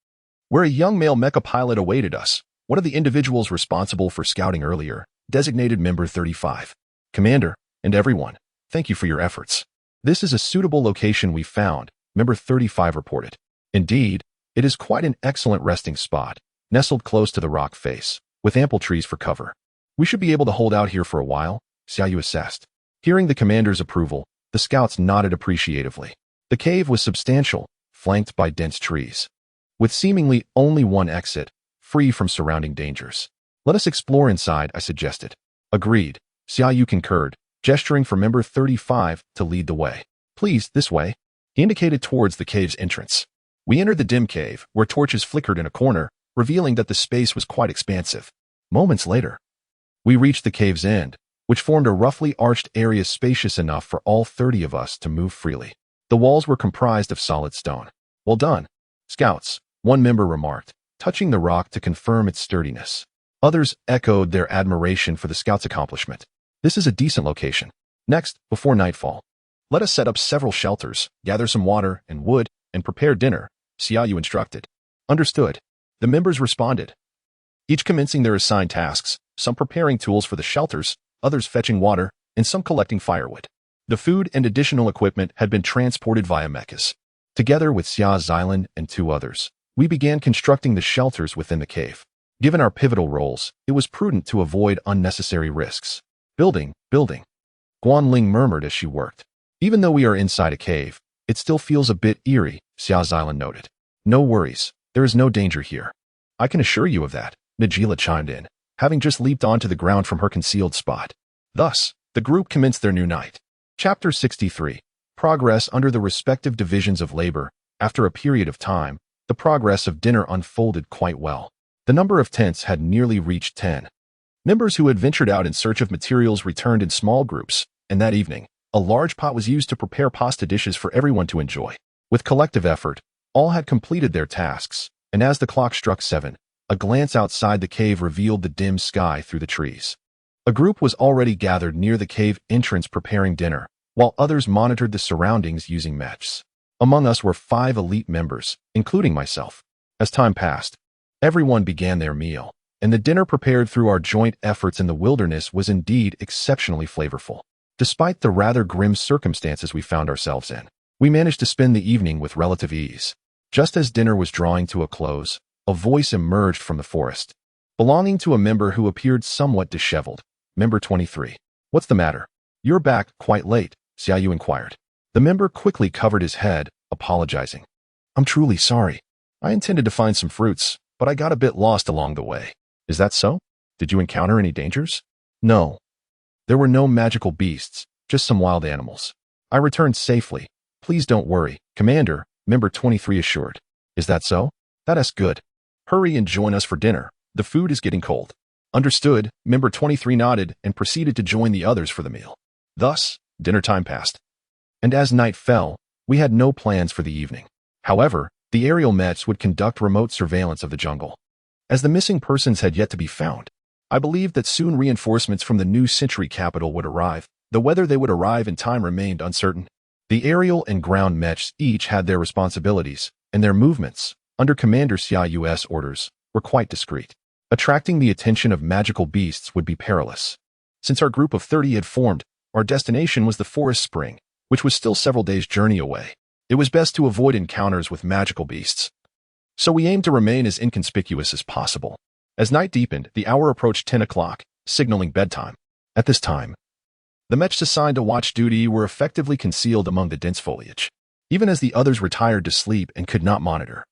where a young male mecha pilot awaited us. One of the individuals responsible for scouting earlier, designated Member 35. Commander, and everyone, thank you for your efforts. This is a suitable location we found, Member 35 reported. Indeed, it is quite an excellent resting spot, nestled close to the rock face, with ample trees for cover. We should be able to hold out here for a while, Xiaoyu assessed. Hearing the commander's approval, the scouts nodded appreciatively. The cave was substantial, flanked by dense trees, with seemingly only one exit, free from surrounding dangers. Let us explore inside, I suggested. Agreed, Xiaoyu concurred, gesturing for Member 35 to lead the way. Please, this way. He indicated towards the cave's entrance. We entered the dim cave, where torches flickered in a corner, revealing that the space was quite expansive. Moments later, we reached the cave's end, which formed a roughly arched area spacious enough for all 30 of us to move freely. The walls were comprised of solid stone. Well done, Scouts, one member remarked, touching the rock to confirm its sturdiness. Others echoed their admiration for the scouts' accomplishment. This is a decent location. Next, before nightfall, let us set up several shelters, gather some water and wood, and prepare dinner, Xiaoyu instructed. Understood. The members responded, each commencing their assigned tasks, some preparing tools for the shelters, others fetching water, and some collecting firewood. The food and additional equipment had been transported via mechas. Together with Xia Xilan and 2 others, we began constructing the shelters within the cave. Given our pivotal roles, it was prudent to avoid unnecessary risks. Building. Guan Ling murmured as she worked. Even though we are inside a cave, it still feels a bit eerie, Xia Xilan noted. No worries, there is no danger here. I can assure you of that, Najila chimed in, having just leaped onto the ground from her concealed spot. Thus, the group commenced their new night. Chapter 63. Progress under the respective divisions of labor. After a period of time, the progress of dinner unfolded quite well. The number of tents had nearly reached 10. Members who had ventured out in search of materials returned in small groups, and that evening, a large pot was used to prepare pasta dishes for everyone to enjoy. With collective effort, all had completed their tasks, and as the clock struck 7, a glance outside the cave revealed the dim sky through the trees. A group was already gathered near the cave entrance preparing dinner, while others monitored the surroundings using mechs. Among us were 5 elite members, including myself. As time passed, everyone began their meal, and the dinner prepared through our joint efforts in the wilderness was indeed exceptionally flavorful. Despite the rather grim circumstances we found ourselves in, we managed to spend the evening with relative ease. Just as dinner was drawing to a close, a voice emerged from the forest, belonging to a member who appeared somewhat disheveled. Member 23. What's the matter? You're back quite late, Xiaoyu inquired. The member quickly covered his head, apologizing. I'm truly sorry. I intended to find some fruits, but I got a bit lost along the way. Is that so? Did you encounter any dangers? No. There were no magical beasts, just some wild animals. I returned safely. Please don't worry, Commander, Member 23 assured. Is that so? That's good. Hurry and join us for dinner. The food is getting cold. Understood, Member 23 nodded and proceeded to join the others for the meal. Thus, dinner time passed. And as night fell, we had no plans for the evening. However, the aerial Mechs would conduct remote surveillance of the jungle. As the missing persons had yet to be found, I believed that soon reinforcements from the new century capital would arrive, though whether they would arrive in time remained uncertain. The aerial and ground Mechs each had their responsibilities, and their movements, under Commander Xiao's orders, were quite discreet. Attracting the attention of magical beasts would be perilous. Since our group of 30 had formed, our destination was the forest spring, which was still several days' journey away. It was best to avoid encounters with magical beasts. So we aimed to remain as inconspicuous as possible. As night deepened, the hour approached 10 o'clock, signaling bedtime. At this time, the Mechs assigned to watch duty were effectively concealed among the dense foliage, even as the others retired to sleep and could not monitor.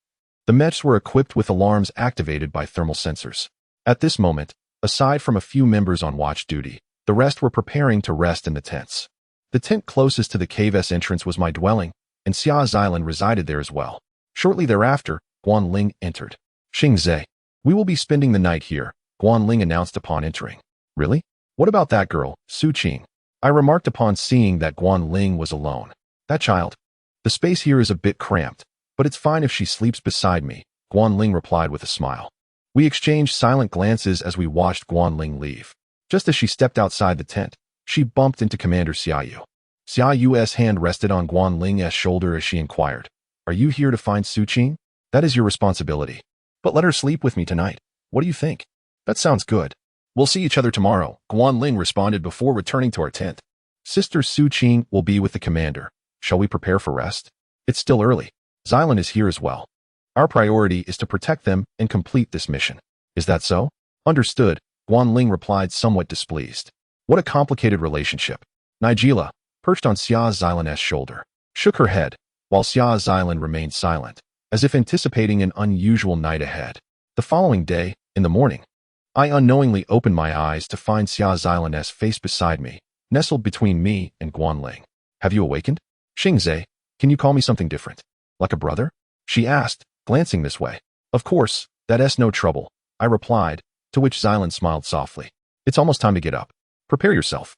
The Mechs were equipped with alarms activated by thermal sensors. At this moment, aside from a few members on watch duty, the rest were preparing to rest in the tents. The tent closest to the cave's entrance was my dwelling, and Xia's island resided there as well. Shortly thereafter, Guanling entered. Xingze, we will be spending the night here, Guanling announced upon entering. Really? What about that girl, Su Qing? I remarked upon seeing that Guanling was alone. That child. The space here is a bit cramped, but it's fine if she sleeps beside me, Guanling replied with a smile. We exchanged silent glances as we watched Guanling leave. Just as she stepped outside the tent, she bumped into Commander Xiao. Xiao's hand rested on Guanling's shoulder as she inquired, Are you here to find Su Qing? That is your responsibility. But let her sleep with me tonight. What do you think? That sounds good. We'll see each other tomorrow, Guanling responded before returning to our tent. Sister Su Qing will be with the commander. Shall we prepare for rest? It's still early. Xylan is here as well. Our priority is to protect them and complete this mission. Is that so? Understood, Guanling replied somewhat displeased. What a complicated relationship. Nigella, perched on Xia Xylan's shoulder, shook her head, while Xia Xylan remained silent, as if anticipating an unusual night ahead. The following day, in the morning, I unknowingly opened my eyes to find Xia Xylan's face beside me, nestled between me and Guanling. Have you awakened? Xingze, can you call me something different? Like a brother? She asked, glancing this way. Of course, that's no trouble, I replied, to which Xylan smiled softly. It's almost time to get up. Prepare yourself.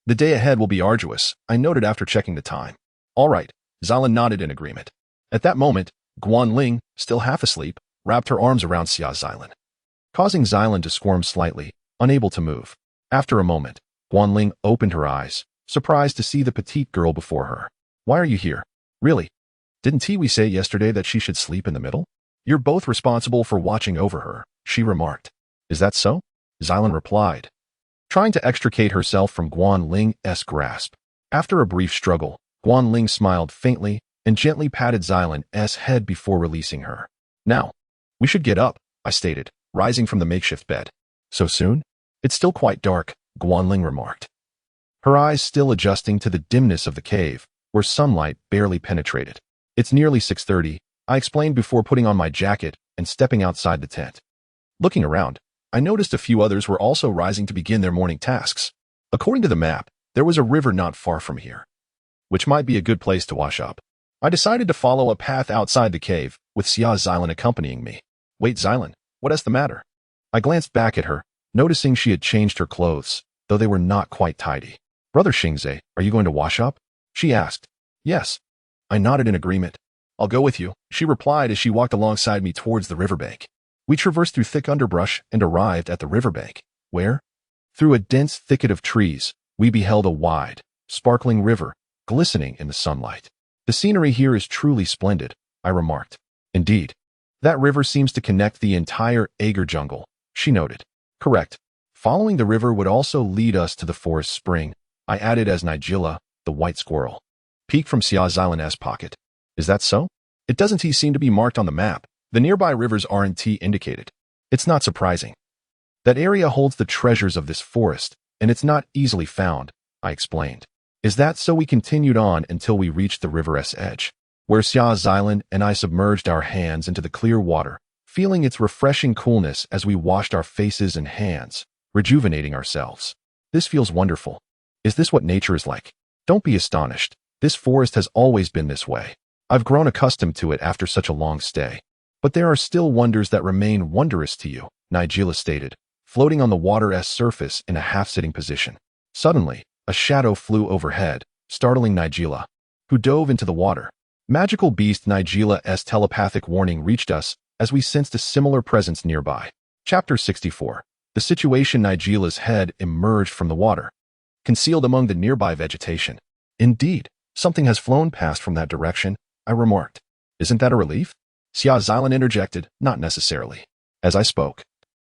The day ahead will be arduous, I noted after checking the time. All right, Xylan nodded in agreement. At that moment, Guanling, still half asleep, wrapped her arms around Xia Xylan, causing Xylan to squirm slightly, unable to move. After a moment, Guanling opened her eyes, surprised to see the petite girl before her. Why are you here? Really? Didn't Tiwi say yesterday that she should sleep in the middle? You're both responsible for watching over her, she remarked. Is that so? Xylan replied, trying to extricate herself from Guanling's grasp. After a brief struggle, Guanling smiled faintly and gently patted Xylan's head before releasing her. Now, we should get up, I stated, rising from the makeshift bed. So soon? It's still quite dark, Guanling remarked, her eyes still adjusting to the dimness of the cave, where sunlight barely penetrated. It's nearly 6:30, I explained before putting on my jacket and stepping outside the tent. Looking around, I noticed a few others were also rising to begin their morning tasks. According to the map, there was a river not far from here, which might be a good place to wash up. I decided to follow a path outside the cave, with Xia Xylan accompanying me. Wait, Xylan, what's the matter? I glanced back at her, noticing she had changed her clothes, though they were not quite tidy. Brother Xingze, are you going to wash up? She asked. Yes. I nodded in agreement. I'll go with you, she replied as she walked alongside me towards the riverbank. We traversed through thick underbrush and arrived at the riverbank, where, through a dense thicket of trees, we beheld a wide, sparkling river, glistening in the sunlight. The scenery here is truly splendid, I remarked. Indeed. That river seems to connect the entire Agar jungle, she noted. Correct. Following the river would also lead us to the forest spring, I added as Nigella, the white squirrel, peeked from Xia Xylan's pocket. Is that so? It doesn't seem to be marked on the map. The nearby rivers aren't indicated. It's not surprising. That area holds the treasures of this forest, and it's not easily found, I explained. Is that so? We continued on until we reached the river's edge, where Xia Xylan and I submerged our hands into the clear water, feeling its refreshing coolness as we washed our faces and hands, rejuvenating ourselves. This feels wonderful. Is this what nature is like? Don't be astonished. This forest has always been this way. I've grown accustomed to it after such a long stay. But there are still wonders that remain wondrous to you, Nigella stated, floating on the water's surface in a half-sitting position. Suddenly, a shadow flew overhead, startling Nigella, who dove into the water. Magical beast Nigella's telepathic warning reached us as we sensed a similar presence nearby. Chapter 64. The situation. Nigella's head emerged from the water, concealed among the nearby vegetation. Indeed, something has flown past from that direction, I remarked. Isn't that a relief? Xia Xilan interjected, not necessarily. As I spoke,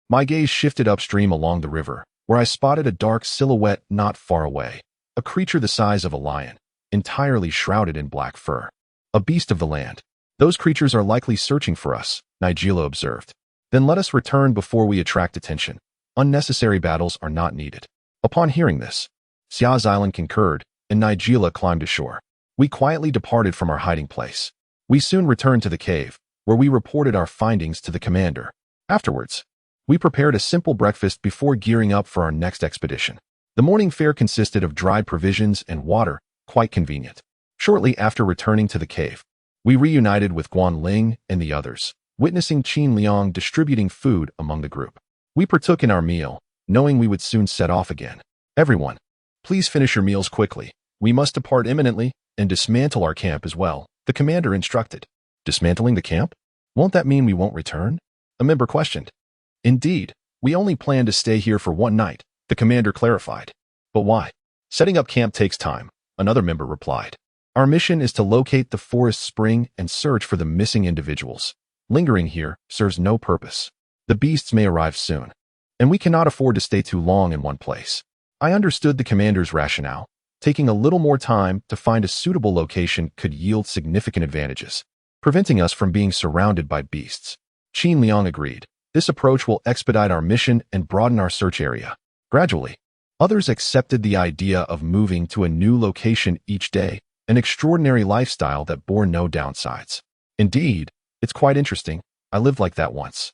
my gaze shifted upstream along the river, where I spotted a dark silhouette not far away, a creature the size of a lion, entirely shrouded in black fur. A beast of the land. Those creatures are likely searching for us, Nigella observed. Then let us return before we attract attention. Unnecessary battles are not needed. Upon hearing this, Xia Xilan concurred, and Nigella climbed ashore. We quietly departed from our hiding place. We soon returned to the cave, where we reported our findings to the commander. Afterwards, we prepared a simple breakfast before gearing up for our next expedition. The morning fare consisted of dried provisions and water, quite convenient. Shortly after returning to the cave, we reunited with Guan Ling and the others, witnessing Qin Liang distributing food among the group. We partook in our meal, knowing we would soon set off again. Everyone, please finish your meals quickly. We must depart imminently and dismantle our camp as well, the commander instructed. Dismantling the camp? Won't that mean we won't return? A member questioned. Indeed, we only plan to stay here for one night, the commander clarified. But why? Setting up camp takes time, another member replied. Our mission is to locate the forest spring and search for the missing individuals. Lingering here serves no purpose. The beasts may arrive soon, and we cannot afford to stay too long in one place. I understood the commander's rationale. Taking a little more time to find a suitable location could yield significant advantages, preventing us from being surrounded by beasts. Qin Liang agreed. This approach will expedite our mission and broaden our search area. Gradually, others accepted the idea of moving to a new location each day, an extraordinary lifestyle that bore no downsides. Indeed, it's quite interesting. I lived like that once.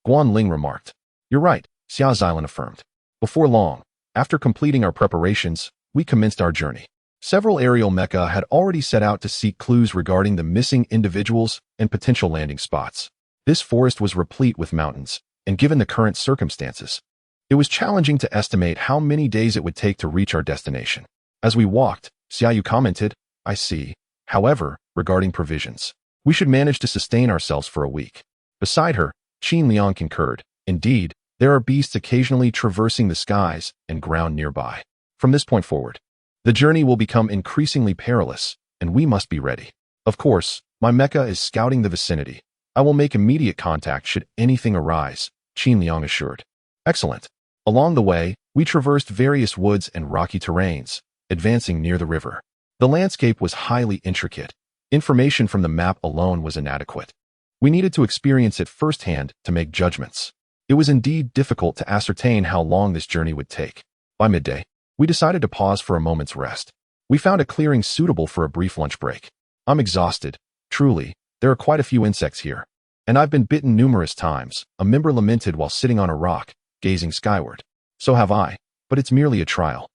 Guan Ling remarked. You're right, Xia Xilan affirmed. Before long, after completing our preparations, we commenced our journey. Several aerial mecha had already set out to seek clues regarding the missing individuals and potential landing spots. This forest was replete with mountains, and given the current circumstances, it was challenging to estimate how many days it would take to reach our destination. As we walked, Xiaoyu commented, I see. However, regarding provisions, we should manage to sustain ourselves for a week. Beside her, Qin Liang concurred. Indeed, there are beasts occasionally traversing the skies and ground nearby. From this point forward, the journey will become increasingly perilous, and we must be ready. Of course, my mecha is scouting the vicinity. I will make immediate contact should anything arise, Qin Liang assured. Excellent. Along the way, we traversed various woods and rocky terrains, advancing near the river. The landscape was highly intricate. Information from the map alone was inadequate. We needed to experience it firsthand to make judgments. It was indeed difficult to ascertain how long this journey would take. By midday, we decided to pause for a moment's rest. We found a clearing suitable for a brief lunch break. I'm exhausted. Truly, there are quite a few insects here. And I've been bitten numerous times, a member lamented while sitting on a rock, gazing skyward. So have I, but it's merely a trial.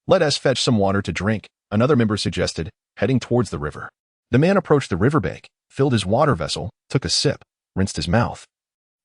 Let us fetch some water to drink, another member suggested, heading towards the river. The man approached the riverbank, filled his water vessel, took a sip, rinsed his mouth,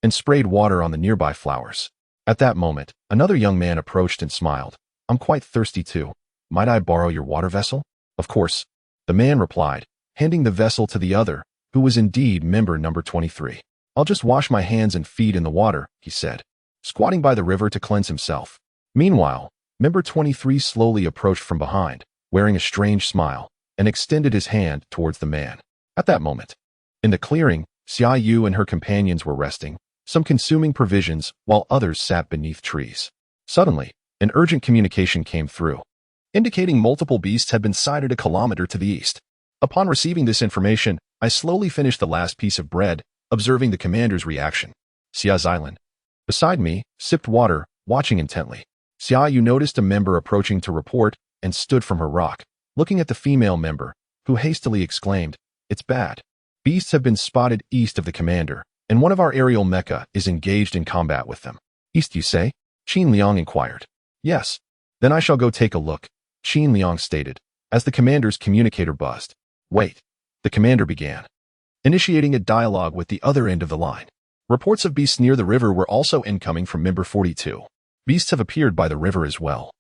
and sprayed water on the nearby flowers. At that moment, another young man approached and smiled. I'm quite thirsty too. Might I borrow your water vessel? Of course, the man replied, handing the vessel to the other, who was indeed member number 23. I'll just wash my hands and feet in the water, he said, squatting by the river to cleanse himself. Meanwhile, member 23 slowly approached from behind, wearing a strange smile, and extended his hand towards the man. At that moment, in the clearing, Xia Yu and her companions were resting, some consuming provisions while others sat beneath trees. Suddenly, an urgent communication came through, indicating multiple beasts had been sighted a kilometer to the east. Upon receiving this information, I slowly finished the last piece of bread, observing the commander's reaction. Xia Xilan, beside me, sipped water, watching intently. Xia Yu noticed a member approaching to report and stood from her rock, looking at the female member, who hastily exclaimed, It's bad. Beasts have been spotted east of the commander, and one of our aerial mecha is engaged in combat with them. East, you say? Qin Liang inquired. Yes. Then I shall go take a look, Qin Liang stated, as the commander's communicator buzzed. Wait. the commander began, initiating a dialogue with the other end of the line. Reports of beasts near the river were also incoming from member 42. Beasts have appeared by the river as well,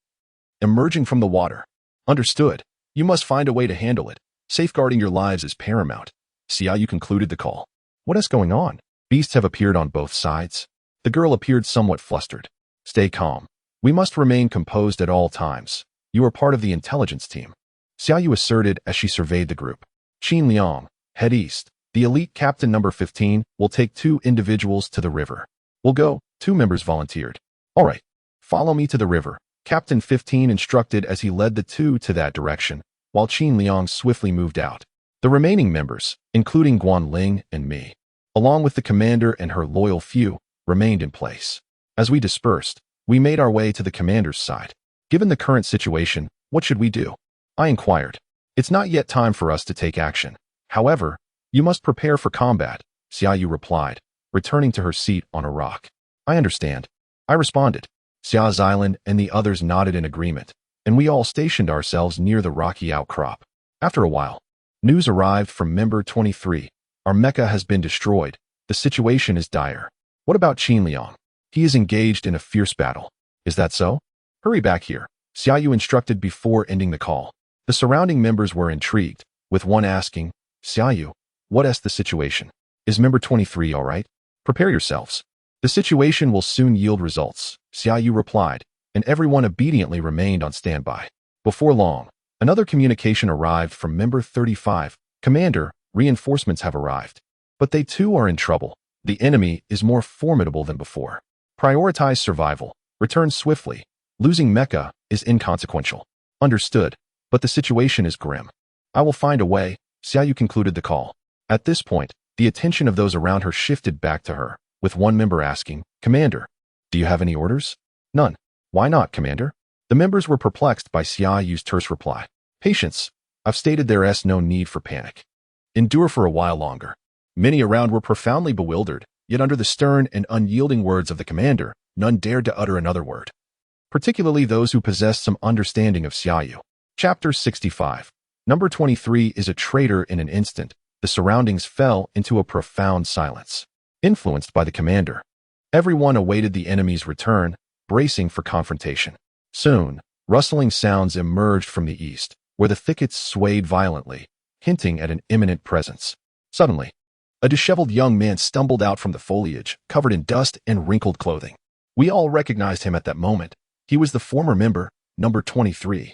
emerging from the water. Understood. You must find a way to handle it. Safeguarding your lives is paramount. See how you concluded the call. What is going on? Beasts have appeared on both sides. The girl appeared somewhat flustered. Stay calm. We must remain composed at all times. You are part of the intelligence team. Xiaoyu asserted as she surveyed the group. Qin Liang, head east. The elite captain number 15 will take 2 individuals to the river. We'll go. 2 members volunteered. All right. Follow me to the river. Captain 15 instructed as he led the 2 to that direction, while Qin Liang swiftly moved out. The remaining members, including Guan Ling and me, along with the commander and her loyal few, remained in place. As we dispersed, we made our way to the commander's side. Given the current situation, what should we do? I inquired. It's not yet time for us to take action. However, you must prepare for combat, Xiaoyu replied, returning to her seat on a rock. I understand. I responded. Xiao's island and the others nodded in agreement, and we all stationed ourselves near the rocky outcrop. After a while, news arrived from member 23. Our mecha has been destroyed. The situation is dire. What about Qin Liang? He is engaged in a fierce battle. Is that so? Hurry back here, Xiaoyu instructed before ending the call. The surrounding members were intrigued, with one asking, Xiaoyu, what is the situation? Is member 23 all right? Prepare yourselves. The situation will soon yield results, Xiaoyu replied, and everyone obediently remained on standby. Before long, another communication arrived from member 35. Commander, reinforcements have arrived. But they too are in trouble. The enemy is more formidable than before. Prioritize survival. Return swiftly. Losing mecha is inconsequential. Understood, but the situation is grim. I will find a way, Xiaoyu concluded the call. At this point, the attention of those around her shifted back to her, with one member asking, Commander, do you have any orders? None. Why not, Commander? The members were perplexed by Xiaoyu's terse reply. Patience. I've stated there is no need for panic. Endure for a while longer. Many around were profoundly bewildered, yet under the stern and unyielding words of the commander, none dared to utter another word. Particularly those who possessed some understanding of Xiaoyu. Chapter 65. Number 23 is a traitor in an instant. The surroundings fell into a profound silence. Influenced by the commander, everyone awaited the enemy's return, bracing for confrontation. Soon, rustling sounds emerged from the east, where the thickets swayed violently, hinting at an imminent presence. Suddenly, a disheveled young man stumbled out from the foliage, covered in dust and wrinkled clothing. We all recognized him at that moment. He was the former member, number 23,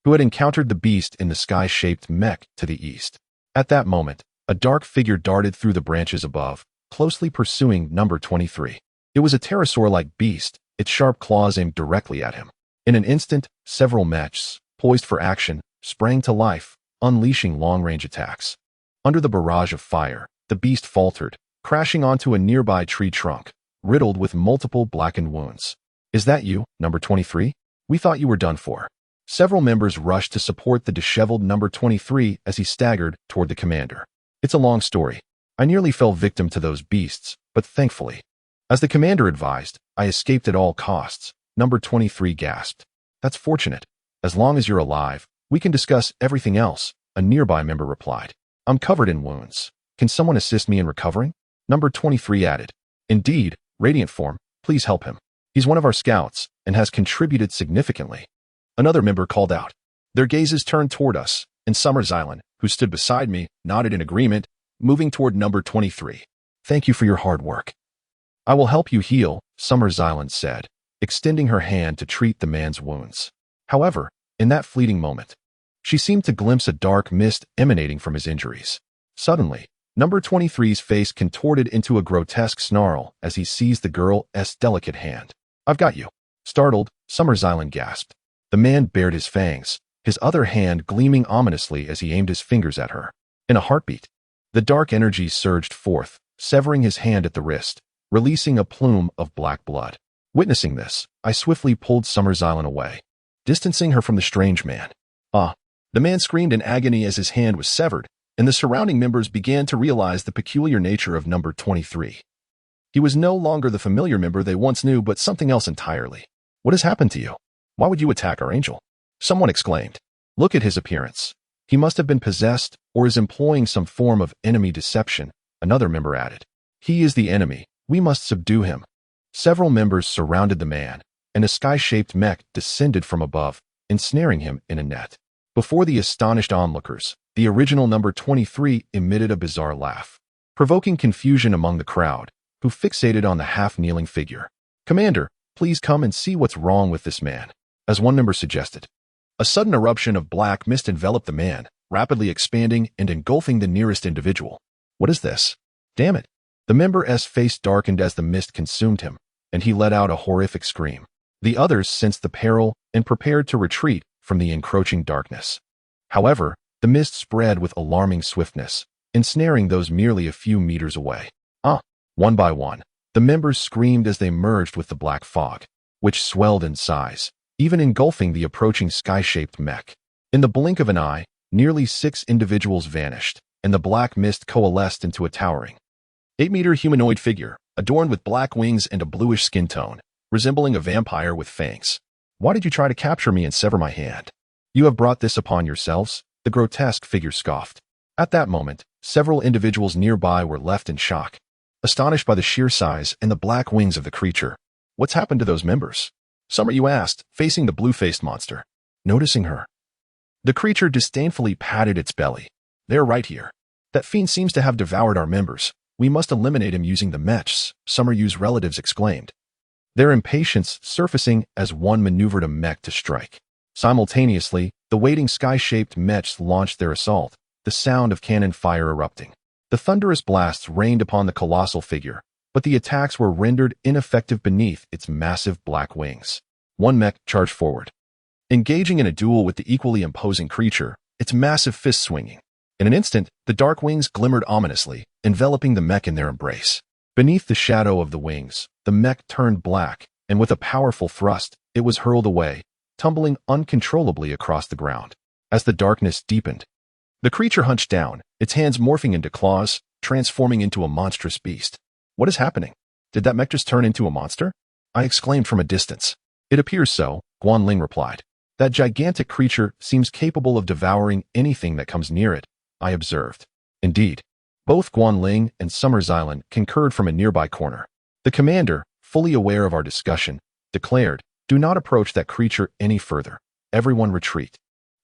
who had encountered the beast in the sky-shaped Mech to the east. At that moment, a dark figure darted through the branches above, closely pursuing number 23. It was a pterosaur-like beast, its sharp claws aimed directly at him. In an instant, several mechs, poised for action, sprang to life, unleashing long-range attacks. Under the barrage of fire, the beast faltered, crashing onto a nearby tree trunk, riddled with multiple blackened wounds. Is that you, number 23? We thought you were done for. Several members rushed to support the disheveled number 23 as he staggered toward the commander. It's a long story. I nearly fell victim to those beasts, but thankfully, as the commander advised, I escaped at all costs, number 23 gasped. That's fortunate. As long as you're alive, we can discuss everything else, a nearby member replied. I'm covered in wounds. Can someone assist me in recovering? Number 23 added. Indeed, Radiant Form, please help him. He's one of our scouts and has contributed significantly. Another member called out. Their gazes turned toward us, and Summers Island, who stood beside me, nodded in agreement, moving toward number 23. Thank you for your hard work. I will help you heal, Summers Island said, extending her hand to treat the man's wounds. However, in that fleeting moment, she seemed to glimpse a dark mist emanating from his injuries. Suddenly, number 23's face contorted into a grotesque snarl as he seized the girl's delicate hand. I've got you. Startled, Summers Island gasped. The man bared his fangs, his other hand gleaming ominously as he aimed his fingers at her. In a heartbeat, the dark energy surged forth, severing his hand at the wrist, releasing a plume of black blood. Witnessing this, I swiftly pulled Summers Island away, distancing her from the strange man. The man screamed in agony as his hand was severed, and the surrounding members began to realize the peculiar nature of number 23. He was no longer the familiar member they once knew, but something else entirely. What has happened to you? Why would you attack our angel? Someone exclaimed. Look at his appearance. He must have been possessed or is employing some form of enemy deception, another member added. He is the enemy. We must subdue him. Several members surrounded the man, and a sky-shaped mech descended from above, ensnaring him in a net. Before the astonished onlookers, the original number 23 emitted a bizarre laugh, provoking confusion among the crowd, who fixated on the half-kneeling figure. Commander, please come and see what's wrong with this man, as one member suggested. A sudden eruption of black mist enveloped the man, rapidly expanding and engulfing the nearest individual. What is this? Damn it. The member's face darkened as the mist consumed him, and he let out a horrific scream. The others sensed the peril and prepared to retreat from the encroaching darkness. However, the mist spread with alarming swiftness, ensnaring those merely a few meters away. One by one, the members screamed as they merged with the black fog, which swelled in size, even engulfing the approaching sky-shaped mech. In the blink of an eye, nearly 6 individuals vanished, and the black mist coalesced into a towering 8-meter humanoid figure, adorned with black wings and a bluish skin tone, resembling a vampire with fangs. Why did you try to capture me and sever my hand? You have brought this upon yourselves, the grotesque figure scoffed. At that moment, several individuals nearby were left in shock, astonished by the sheer size and the black wings of the creature. What's happened to those members? Summer asked, facing the blue-faced monster. Noticing her, the creature disdainfully patted its belly. They're right here. That fiend seems to have devoured our members. We must eliminate him using the Mechs, Summer's relatives exclaimed, their impatience surfacing as one maneuvered a mech to strike. Simultaneously, the waiting sky-shaped Mechs launched their assault, the sound of cannon fire erupting. The thunderous blasts rained upon the colossal figure, but the attacks were rendered ineffective beneath its massive black wings. One mech charged forward, engaging in a duel with the equally imposing creature, its massive fists swinging. In an instant, the dark wings glimmered ominously, enveloping the mech in their embrace. Beneath the shadow of the wings, the mech turned black, and with a powerful thrust, it was hurled away, tumbling uncontrollably across the ground. As the darkness deepened, the creature hunched down, its hands morphing into claws, transforming into a monstrous beast. What is happening? Did that mech just turn into a monster? I exclaimed from a distance. It appears so, Guanling replied. That gigantic creature seems capable of devouring anything that comes near it, I observed. Indeed. Both Guanling and Summer Xylan concurred from a nearby corner. The commander, fully aware of our discussion, declared, do not approach that creature any further. Everyone retreat.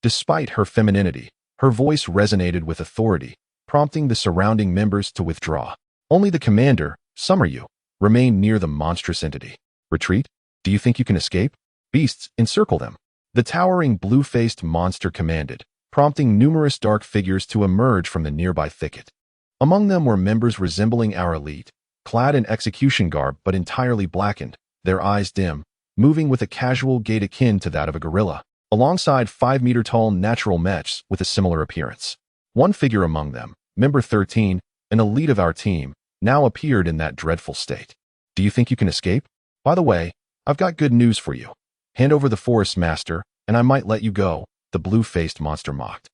Despite her femininity, her voice resonated with authority, prompting the surrounding members to withdraw. Only the commander, Summer, remained near the monstrous entity. Retreat? Do you think you can escape? Beasts, encircle them. The towering blue-faced monster commanded, prompting numerous dark figures to emerge from the nearby thicket. Among them were members resembling our elite, clad in execution garb but entirely blackened, their eyes dim, moving with a casual gait akin to that of a gorilla, alongside 5-meter-tall natural mechs with a similar appearance. One figure among them, member 13, an elite of our team, now appeared in that dreadful state. Do you think you can escape? By the way, I've got good news for you. Hand over the forest master, and I might let you go, the blue-faced monster mocked.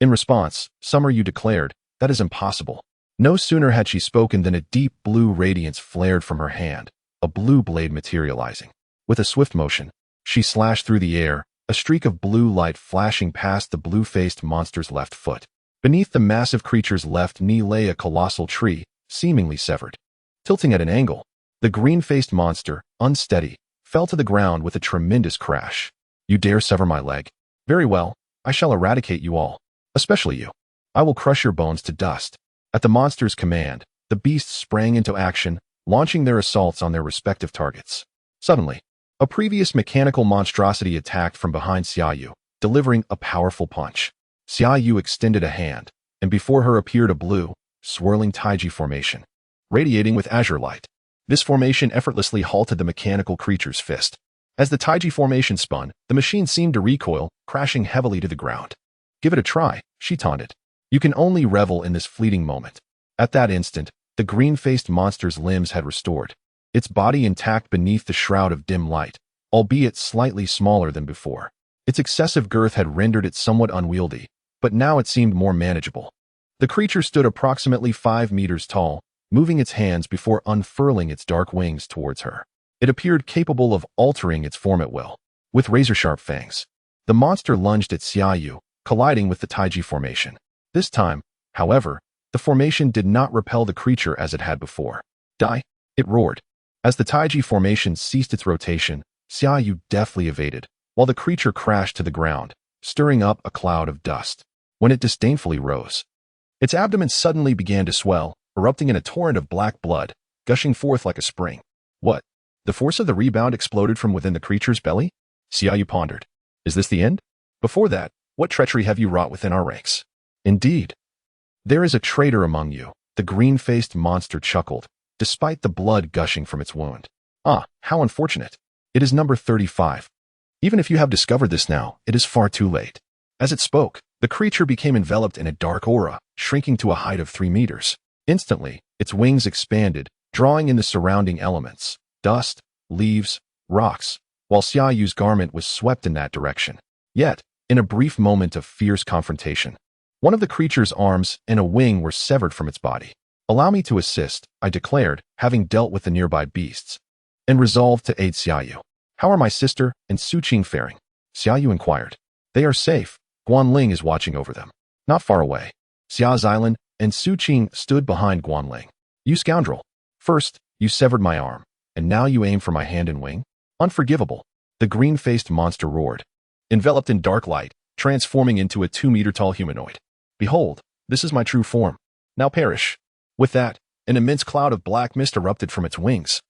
In response, Summer declared, that is impossible. No sooner had she spoken than a deep blue radiance flared from her hand, a blue blade materializing. With a swift motion, she slashed through the air, a streak of blue light flashing past the blue-faced monster's left foot. Beneath the massive creature's left knee lay a colossal tree, seemingly severed. Tilting at an angle, the green-faced monster, unsteady, fell to the ground with a tremendous crash. You dare sever my leg? Very well, I shall eradicate you all, especially you. I will crush your bones to dust. At the monster's command, the beasts sprang into action, launching their assaults on their respective targets. Suddenly, a previous mechanical monstrosity attacked from behind Xiaoyu, delivering a powerful punch. Xiaoyu extended a hand, and before her appeared a blue, swirling taiji formation, radiating with azure light. This formation effortlessly halted the mechanical creature's fist. As the taiji formation spun, the machine seemed to recoil, crashing heavily to the ground. Give it a try, she taunted. You can only revel in this fleeting moment. At that instant, the green-faced monster's limbs had restored, its body intact beneath the shroud of dim light, albeit slightly smaller than before. Its excessive girth had rendered it somewhat unwieldy, but now it seemed more manageable. The creature stood approximately 5 meters tall, moving its hands before unfurling its dark wings towards her. It appeared capable of altering its form at will. With razor-sharp fangs, the monster lunged at Xiaoyu, colliding with the Taiji formation. This time, however, the formation did not repel the creature as it had before. Die! It roared. As the Taiji formation ceased its rotation, Xiaoyu deftly evaded, while the creature crashed to the ground, stirring up a cloud of dust. When it disdainfully rose, its abdomen suddenly began to swell, erupting in a torrent of black blood, gushing forth like a spring. What? The force of the rebound exploded from within the creature's belly? Xiaoyu pondered. Is this the end? Before that, what treachery have you wrought within our ranks? Indeed. There is a traitor among you, the green-faced monster chuckled, despite the blood gushing from its wound. Ah, how unfortunate. It is number 35. Even if you have discovered this now, it is far too late. As it spoke, the creature became enveloped in a dark aura, shrinking to a height of 3 meters. Instantly, its wings expanded, drawing in the surrounding elements, dust, leaves, rocks, while Xiaoyu's garment was swept in that direction. Yet, in a brief moment of fierce confrontation, one of the creature's arms and a wing were severed from its body. Allow me to assist, I declared, having dealt with the nearby beasts, and resolved to aid Xiaoyu. How are my sister and Su Qing faring? Xiaoyu inquired. They are safe. Guanling is watching over them. Not far away. Xia's Island and Su Qing stood behind Guanling. You scoundrel. First, you severed my arm, and now you aim for my hand and wing? Unforgivable. The green-faced monster roared, enveloped in dark light, transforming into a 2-meter-tall humanoid. Behold, this is my true form. Now perish. With that, an immense cloud of black mist erupted from its wings.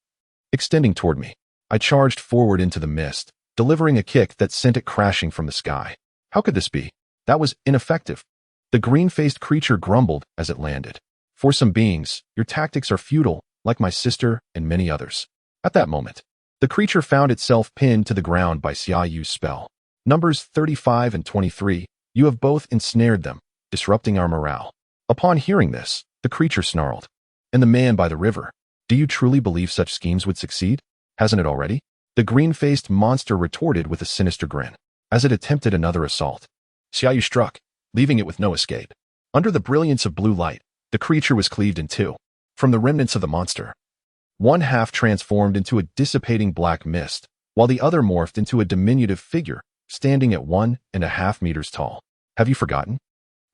Extending toward me, I charged forward into the mist, delivering a kick that sent it crashing from the sky. How could this be? That was ineffective. The green-faced creature grumbled as it landed. For some beings, your tactics are futile, like my sister and many others. At that moment, the creature found itself pinned to the ground by Xiaoyu's spell. Numbers 35 and 23, you have both ensnared them, disrupting our morale. Upon hearing this, the creature snarled. And the man by the river, do you truly believe such schemes would succeed? Hasn't it already? The green-faced monster retorted with a sinister grin, as it attempted another assault. Xiaoyu struck, leaving it with no escape. Under the brilliance of blue light, the creature was cleaved in two. From the remnants of the monster, one half transformed into a dissipating black mist, while the other morphed into a diminutive figure, standing at 1.5 meters tall. Have you forgotten?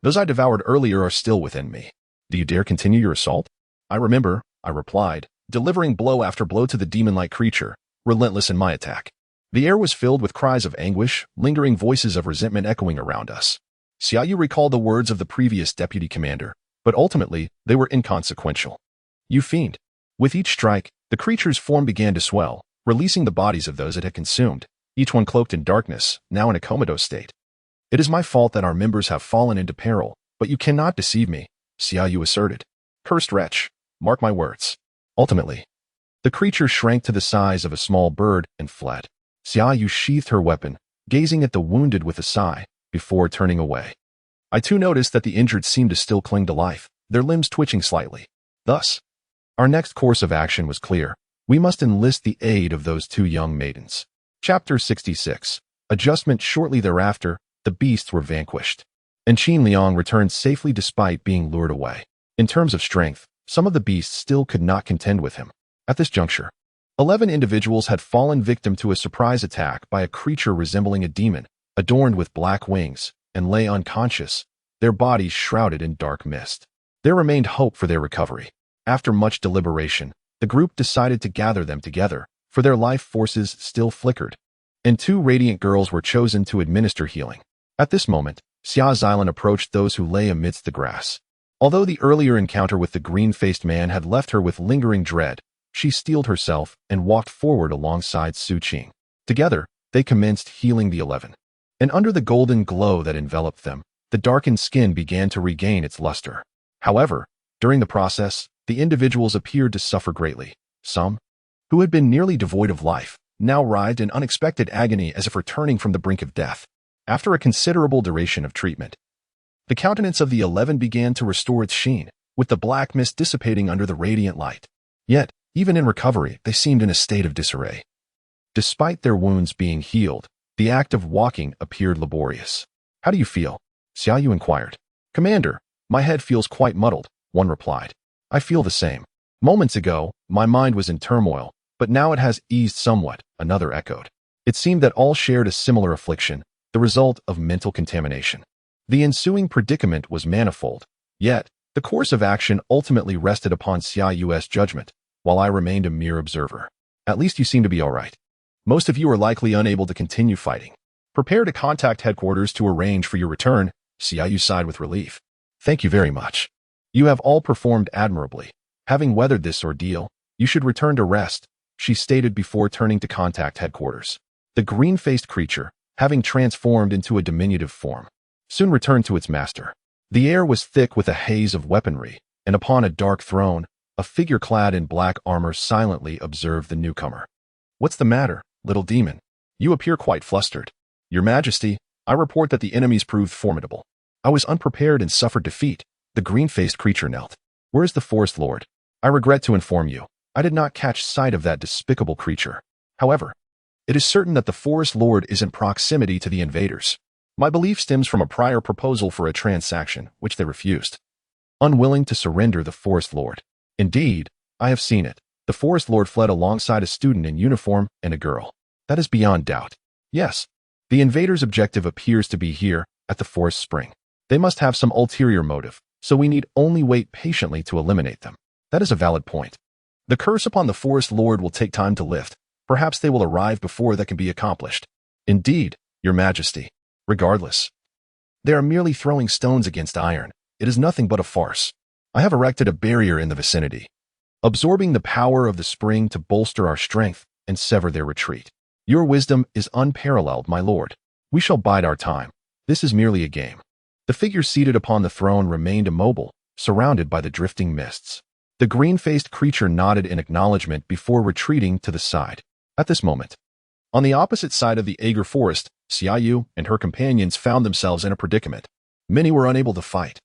Those I devoured earlier are still within me. Do you dare continue your assault? I remember, I replied, delivering blow after blow to the demon-like creature, relentless in my attack. The air was filled with cries of anguish, lingering voices of resentment echoing around us. Xiaoyu recalled the words of the previous deputy commander, but ultimately, they were inconsequential. You fiend. With each strike, the creature's form began to swell, releasing the bodies of those it had consumed, each one cloaked in darkness, now in a comatose state. It is my fault that our members have fallen into peril, but you cannot deceive me, Xiaoyu asserted. Cursed wretch, mark my words. Ultimately, the creature shrank to the size of a small bird and fled. Xiaoyu sheathed her weapon, gazing at the wounded with a sigh, before turning away. I too noticed that the injured seemed to still cling to life, their limbs twitching slightly. Thus, our next course of action was clear. We must enlist the aid of those 2 young maidens. Chapter 66. Adjustment. Shortly thereafter, the beasts were vanquished, and Qin Liang returned safely despite being lured away. In terms of strength, some of the beasts still could not contend with him. At this juncture, 11 individuals had fallen victim to a surprise attack by a creature resembling a demon, adorned with black wings, and lay unconscious, their bodies shrouded in dark mist. There remained hope for their recovery. After much deliberation, the group decided to gather them together, for their life forces still flickered, and 2 radiant girls were chosen to administer healing. At this moment, Xia Xilan approached those who lay amidst the grass. Although the earlier encounter with the green-faced man had left her with lingering dread, she steeled herself and walked forward alongside Su Qing. Together, they commenced healing the 11. And under the golden glow that enveloped them, the darkened skin began to regain its luster. However, during the process, the individuals appeared to suffer greatly. Some, who had been nearly devoid of life, now writhed in unexpected agony as if returning from the brink of death. After a considerable duration of treatment, the countenance of the 11 began to restore its sheen, with the black mist dissipating under the radiant light. Yet, even in recovery, they seemed in a state of disarray. Despite their wounds being healed, the act of walking appeared laborious. How do you feel? Xiaoyu inquired. Commander, my head feels quite muddled, one replied. I feel the same. Moments ago, my mind was in turmoil, but now it has eased somewhat, another echoed. It seemed that all shared a similar affliction, the result of mental contamination. The ensuing predicament was manifold, yet the course of action ultimately rested upon Xiaoyu's judgment, while I remained a mere observer. At least you seem to be all right. Most of you are likely unable to continue fighting. Prepare to contact headquarters to arrange for your return. Xiaoyu sighed with relief. Thank you very much. You have all performed admirably. Having weathered this ordeal, you should return to rest, she stated before turning to contact headquarters. The green-faced creature, having transformed into a diminutive form, soon returned to its master. The air was thick with a haze of weaponry, and upon a dark throne, a figure clad in black armor silently observed the newcomer. What's the matter, little demon? You appear quite flustered. Your Majesty, I report that the enemies proved formidable. I was unprepared and suffered defeat. The green-faced creature knelt. Where is the Forest Lord? I regret to inform you, I did not catch sight of that despicable creature. However, it is certain that the Forest Lord is in proximity to the invaders. My belief stems from a prior proposal for a transaction, which they refused. Unwilling to surrender the Forest Lord. Indeed, I have seen it. The Forest Lord fled alongside a student in uniform and a girl. That is beyond doubt. Yes, the invaders' objective appears to be here, at the Forest Spring. They must have some ulterior motive, so we need only wait patiently to eliminate them. That is a valid point. The curse upon the Forest Lord will take time to lift. Perhaps they will arrive before that can be accomplished. Indeed, Your Majesty. Regardless, they are merely throwing stones against iron. It is nothing but a farce. I have erected a barrier in the vicinity, absorbing the power of the spring to bolster our strength and sever their retreat. Your wisdom is unparalleled, my lord. We shall bide our time. This is merely a game. The figure seated upon the throne remained immobile, surrounded by the drifting mists. The green-faced creature nodded in acknowledgement before retreating to the side. At this moment, on the opposite side of the Agar Forest, Xiaoyu and her companions found themselves in a predicament. Many were unable to fight,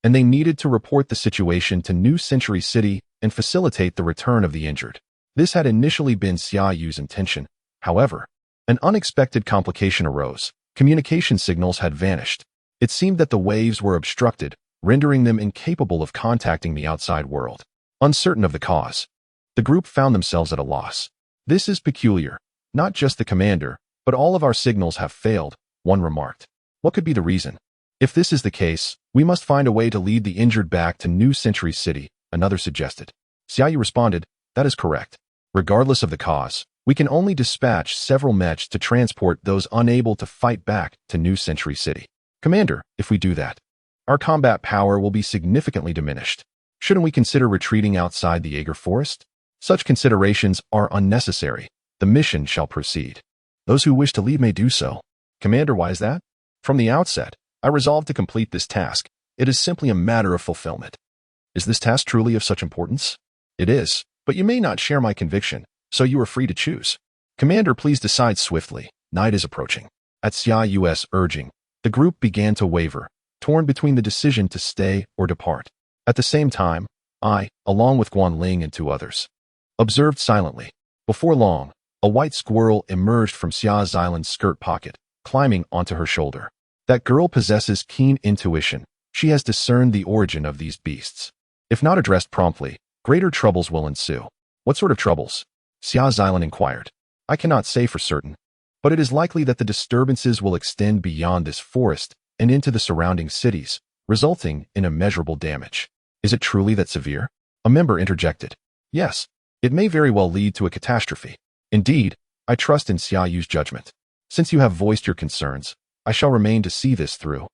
and they needed to report the situation to New Century City and facilitate the return of the injured. This had initially been Xiaoyu's intention. However, an unexpected complication arose. Communication signals had vanished. It seemed that the waves were obstructed, rendering them incapable of contacting the outside world. Uncertain of the cause, the group found themselves at a loss. This is peculiar. Not just the commander, but all of our signals have failed, one remarked. What could be the reason? If this is the case, we must find a way to lead the injured back to New Century City, another suggested. Xiaoyu responded, that is correct. Regardless of the cause, we can only dispatch several Mech to transport those unable to fight back to New Century City. Commander, if we do that, our combat power will be significantly diminished. Shouldn't we consider retreating outside the Agar Forest? Such considerations are unnecessary. The mission shall proceed. Those who wish to leave may do so. Commander, why is that? From the outset, I resolved to complete this task. It is simply a matter of fulfillment. Is this task truly of such importance? It is, but you may not share my conviction, so you are free to choose. Commander, please decide swiftly. Night is approaching. At Xiaoyu's urging, the group began to waver, torn between the decision to stay or depart. At the same time, I, along with Guanling and two others, observed silently. Before long, a white squirrel emerged from Xia Xilan's skirt pocket, climbing onto her shoulder. That girl possesses keen intuition. She has discerned the origin of these beasts. If not addressed promptly, greater troubles will ensue. What sort of troubles? Xia Xilan inquired. I cannot say for certain, but it is likely that the disturbances will extend beyond this forest and into the surrounding cities, resulting in immeasurable damage. Is it truly that severe? A member interjected. Yes, it may very well lead to a catastrophe. Indeed, I trust in Xiaoyu's judgment. Since you have voiced your concerns, I shall remain to see this through.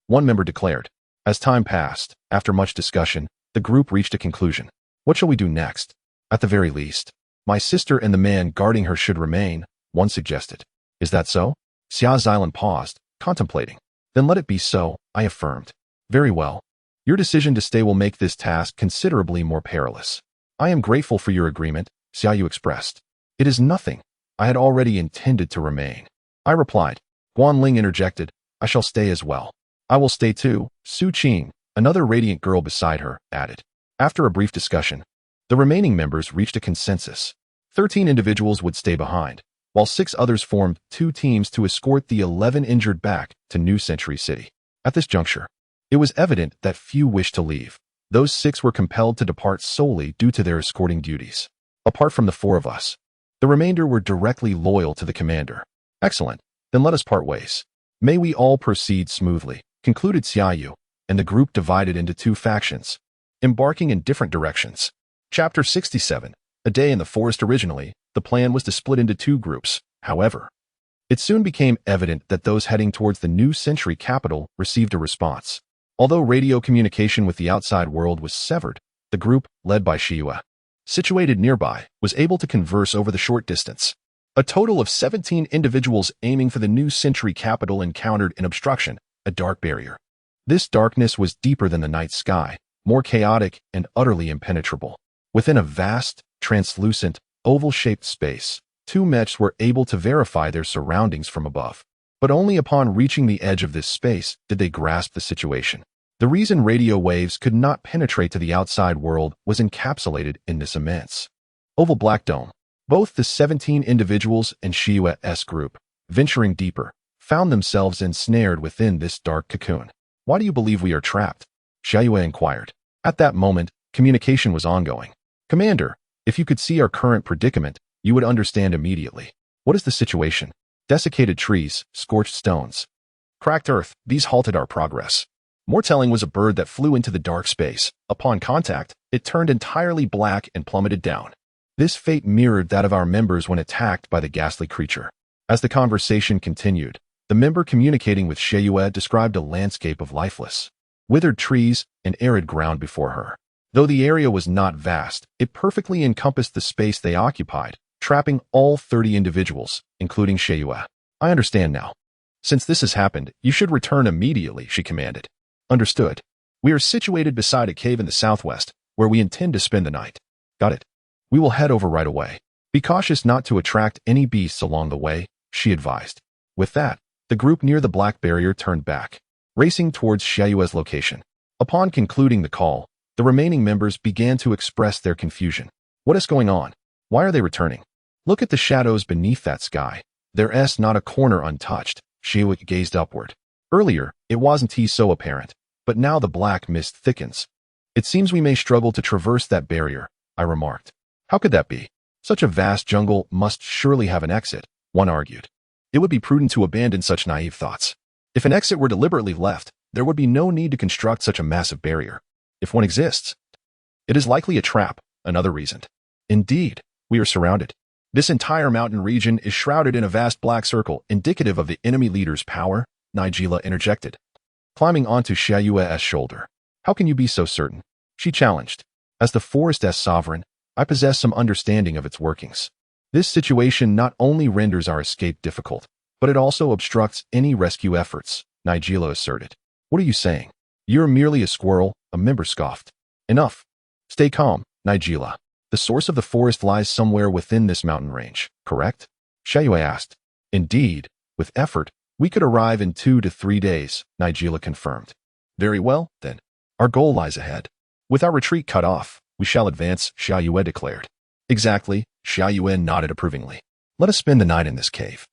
One member declared. As time passed, after much discussion, the group reached a conclusion. What shall we do next? At the very least, my sister and the man guarding her should remain, one suggested. Is that so? Xia Xilan paused, contemplating. Then let it be so, I affirmed. Very well. Your decision to stay will make this task considerably more perilous. I am grateful for your agreement, Xiaoyu expressed. It is nothing. I had already intended to remain. I replied. Guanling interjected. I shall stay as well. I will stay too, Su Qing, another radiant girl beside her, added. After a brief discussion, the remaining members reached a consensus. 13 individuals would stay behind, while 6 others formed 2 teams to escort the 11 injured back to New Century City. At this juncture, it was evident that few wished to leave. Those 6 were compelled to depart solely due to their escorting duties. Apart from the 4 of us, the remainder were directly loyal to the commander. Excellent. Then let us part ways. May we all proceed smoothly. concluded Xiaoyu, and the group divided into two factions, embarking in different directions. Chapter 67. A Day in the Forest. Originally, the plan was to split into two groups. However, it soon became evident that those heading towards the new century capital received a response. Although radio communication with the outside world was severed, the group, led by Shiyue, situated nearby, was able to converse over the short distance. A total of 17 individuals aiming for the new century capital encountered an obstruction, a dark barrier. This darkness was deeper than the night sky, more chaotic and utterly impenetrable. Within a vast, translucent, oval-shaped space, two Mechs were able to verify their surroundings from above. But only upon reaching the edge of this space did they grasp the situation. The reason radio waves could not penetrate to the outside world was encapsulated in this immense oval black dome. Both the 17 individuals and Shiyue's group, venturing deeper, found themselves ensnared within this dark cocoon. "Why do you believe we are trapped?" Xiaoyu inquired. At that moment, communication was ongoing. "Commander, if you could see our current predicament, you would understand immediately. What is the situation? Desiccated trees, scorched stones, cracked earth, these halted our progress." More telling was a bird that flew into the dark space. Upon contact, it turned entirely black and plummeted down. This fate mirrored that of our members when attacked by the ghastly creature. As the conversation continued, the member communicating with Shiyue described a landscape of lifeless, withered trees and arid ground before her. Though the area was not vast, it perfectly encompassed the space they occupied, trapping all 30 individuals, including Shiyue. "I understand now. Since this has happened, you should return immediately," she commanded. "Understood. We are situated beside a cave in the southwest, where we intend to spend the night." "Got it. We will head over right away. Be cautious not to attract any beasts along the way," she advised. With that, the group near the black barrier turned back, racing towards Shiyue's location. Upon concluding the call, the remaining members began to express their confusion. "What is going on? Why are they returning? Look at the shadows beneath that sky. There's not a corner untouched." Shiyue gazed upward. Earlier, it wasn't so apparent, but now the black mist thickens. "It seems we may struggle to traverse that barrier," I remarked. "How could that be? Such a vast jungle must surely have an exit," one argued. "It would be prudent to abandon such naive thoughts. If an exit were deliberately left, there would be no need to construct such a massive barrier. If one exists, it is likely a trap," another reasoned. "Indeed, we are surrounded. This entire mountain region is shrouded in a vast black circle, indicative of the enemy leader's power," Nigella interjected, climbing onto Shiyue's shoulder. "How can you be so certain?" she challenged. "As the forest's sovereign, I possess some understanding of its workings. This situation not only renders our escape difficult, but it also obstructs any rescue efforts," Nigella asserted. "What are you saying? You're merely a squirrel," a member scoffed. "Enough. Stay calm, Nigella. The source of the forest lies somewhere within this mountain range, correct?" Shiyue asked. "Indeed, with effort, we could arrive in 2 to 3 days," Nigella confirmed. "Very well, then. Our goal lies ahead. With our retreat cut off, we shall advance," Xiaoyu declared. "Exactly," Xiaoyu nodded approvingly. "Let us spend the night in this cave.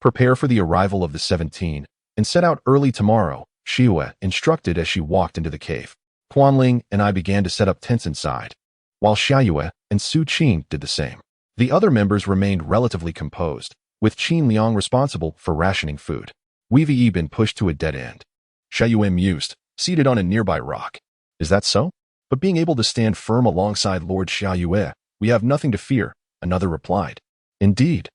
Prepare for the arrival of the 17, and set out early tomorrow," Shiyue instructed as she walked into the cave. Quanling and I began to set up tents inside, while Xiaoyu and Su Qing did the same. The other members remained relatively composed, with Qin Liang responsible for rationing food. "We've been pushed to a dead end," Xiaoyu mused, seated on a nearby rock. "Is that so? But being able to stand firm alongside Lord Xiaoyu, we have nothing to fear," another replied. "Indeed.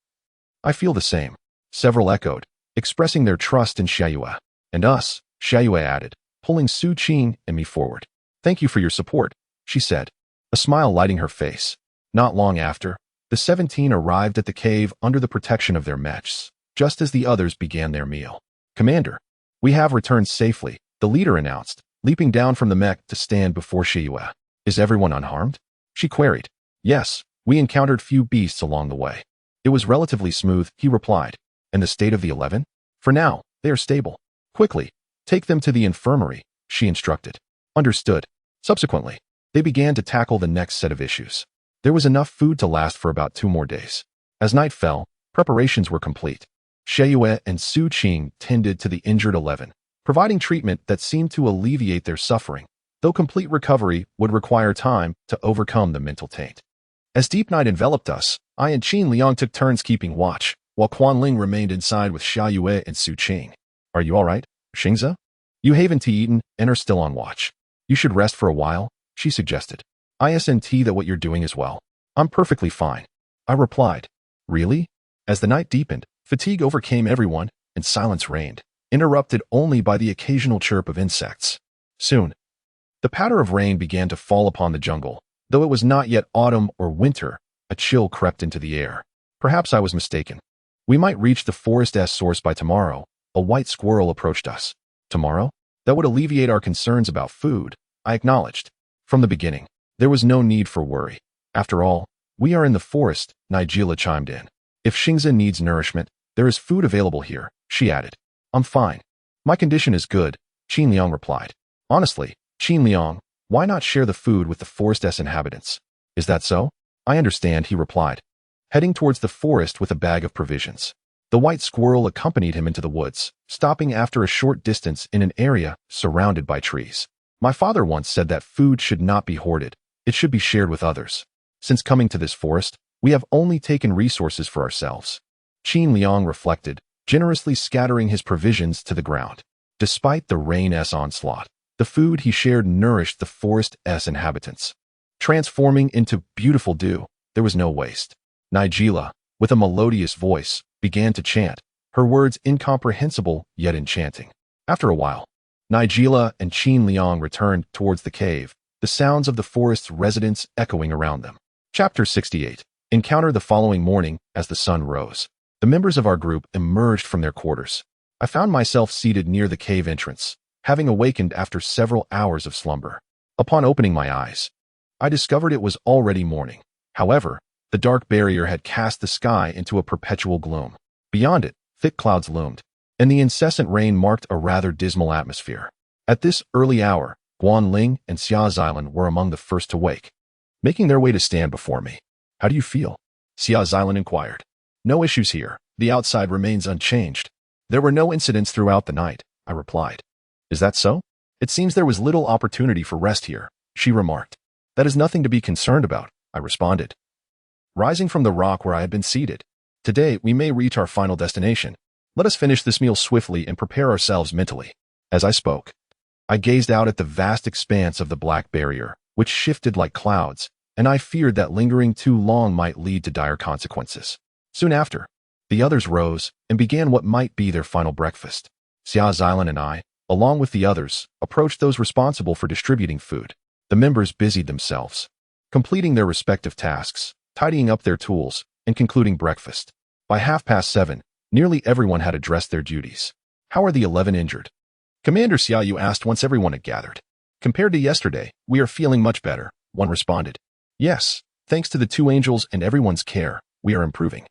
I feel the same," several echoed, expressing their trust in Xiaoyu. "And us," Xiaoyu added, pulling Su Qing and me forward. "Thank you for your support," she said, a smile lighting her face. Not long after, the 17 arrived at the cave under the protection of their mechs, just as the others began their meal. "Commander, we have returned safely," the leader announced, leaping down from the mech to stand before Shiyue. "Is everyone unharmed?" she queried. "Yes, we encountered few beasts along the way. It was relatively smooth," he replied. "And the state of the 11? For now, they are stable. Quickly, take them to the infirmary," she instructed. "Understood." Subsequently, they began to tackle the next set of issues. There was enough food to last for about 2 more days. As night fell, preparations were complete. Xiaoyu and Su Qing tended to the injured 11, providing treatment that seemed to alleviate their suffering, though complete recovery would require time to overcome the mental taint. As deep night enveloped us, I and Qin Liang took turns keeping watch, while Quanling remained inside with Xiaoyu and Su Qing. "Are you all right, Xingze?" You haven't eaten and are still on watch. You should rest for a while, she suggested. Isn't that what you're doing as well? I'm perfectly fine, I replied. Really? As the night deepened, fatigue overcame everyone, and silence reigned, interrupted only by the occasional chirp of insects. Soon, the patter of rain began to fall upon the jungle. Though it was not yet autumn or winter, a chill crept into the air. Perhaps I was mistaken. We might reach the forest's source by tomorrow. A white squirrel approached us. Tomorrow? That would alleviate our concerns about food, I acknowledged. From the beginning, there was no need for worry. After all, we are in the forest, Nigella chimed in. If Xingza needs nourishment, there is food available here, she added. I'm fine. My condition is good, Qin Liang replied. Honestly, Qin Liang, why not share the food with the forest's inhabitants? Is that so? I understand, he replied, heading towards the forest with a bag of provisions. The white squirrel accompanied him into the woods, stopping after a short distance in an area surrounded by trees. My father once said that food should not be hoarded, it should be shared with others. Since coming to this forest, we have only taken resources for ourselves. Qin Liang reflected, generously scattering his provisions to the ground. Despite the rain's onslaught, the food he shared nourished the forest's inhabitants. Transforming into beautiful dew, there was no waste. Nigella, with a melodious voice, began to chant, her words incomprehensible yet enchanting. After a while, Nigella and Qin Liang returned towards the cave, the sounds of the forest's residents echoing around them. Chapter 68. Encounter the following morning as the sun rose. The members of our group emerged from their quarters. I found myself seated near the cave entrance, having awakened after several hours of slumber. Upon opening my eyes, I discovered it was already morning. However, the dark barrier had cast the sky into a perpetual gloom. Beyond it, thick clouds loomed, and the incessant rain marked a rather dismal atmosphere. At this early hour, Guanling and Xia Xilan were among the first to wake, making their way to stand before me. How do you feel? Xia Xilan inquired. No issues here. The outside remains unchanged. There were no incidents throughout the night, I replied. Is that so? It seems there was little opportunity for rest here, she remarked. That is nothing to be concerned about, I responded, rising from the rock where I had been seated. Today, we may reach our final destination. Let us finish this meal swiftly and prepare ourselves mentally. As I spoke, I gazed out at the vast expanse of the black barrier, which shifted like clouds, and I feared that lingering too long might lead to dire consequences. Soon after, the others rose and began what might be their final breakfast. Xia Xilan and I, along with the others, approached those responsible for distributing food. The members busied themselves, completing their respective tasks, tidying up their tools, and concluding breakfast. By 7:30, nearly everyone had addressed their duties. How are the 11 injured? Commander Xiaoyu asked once everyone had gathered. Compared to yesterday, we are feeling much better, one responded. Yes, thanks to the 2 angels and everyone's care, we are improving.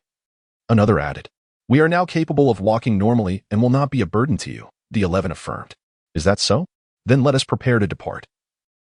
Another added. We are now capable of walking normally and will not be a burden to you, the 11 affirmed. Is that so? Then let us prepare to depart.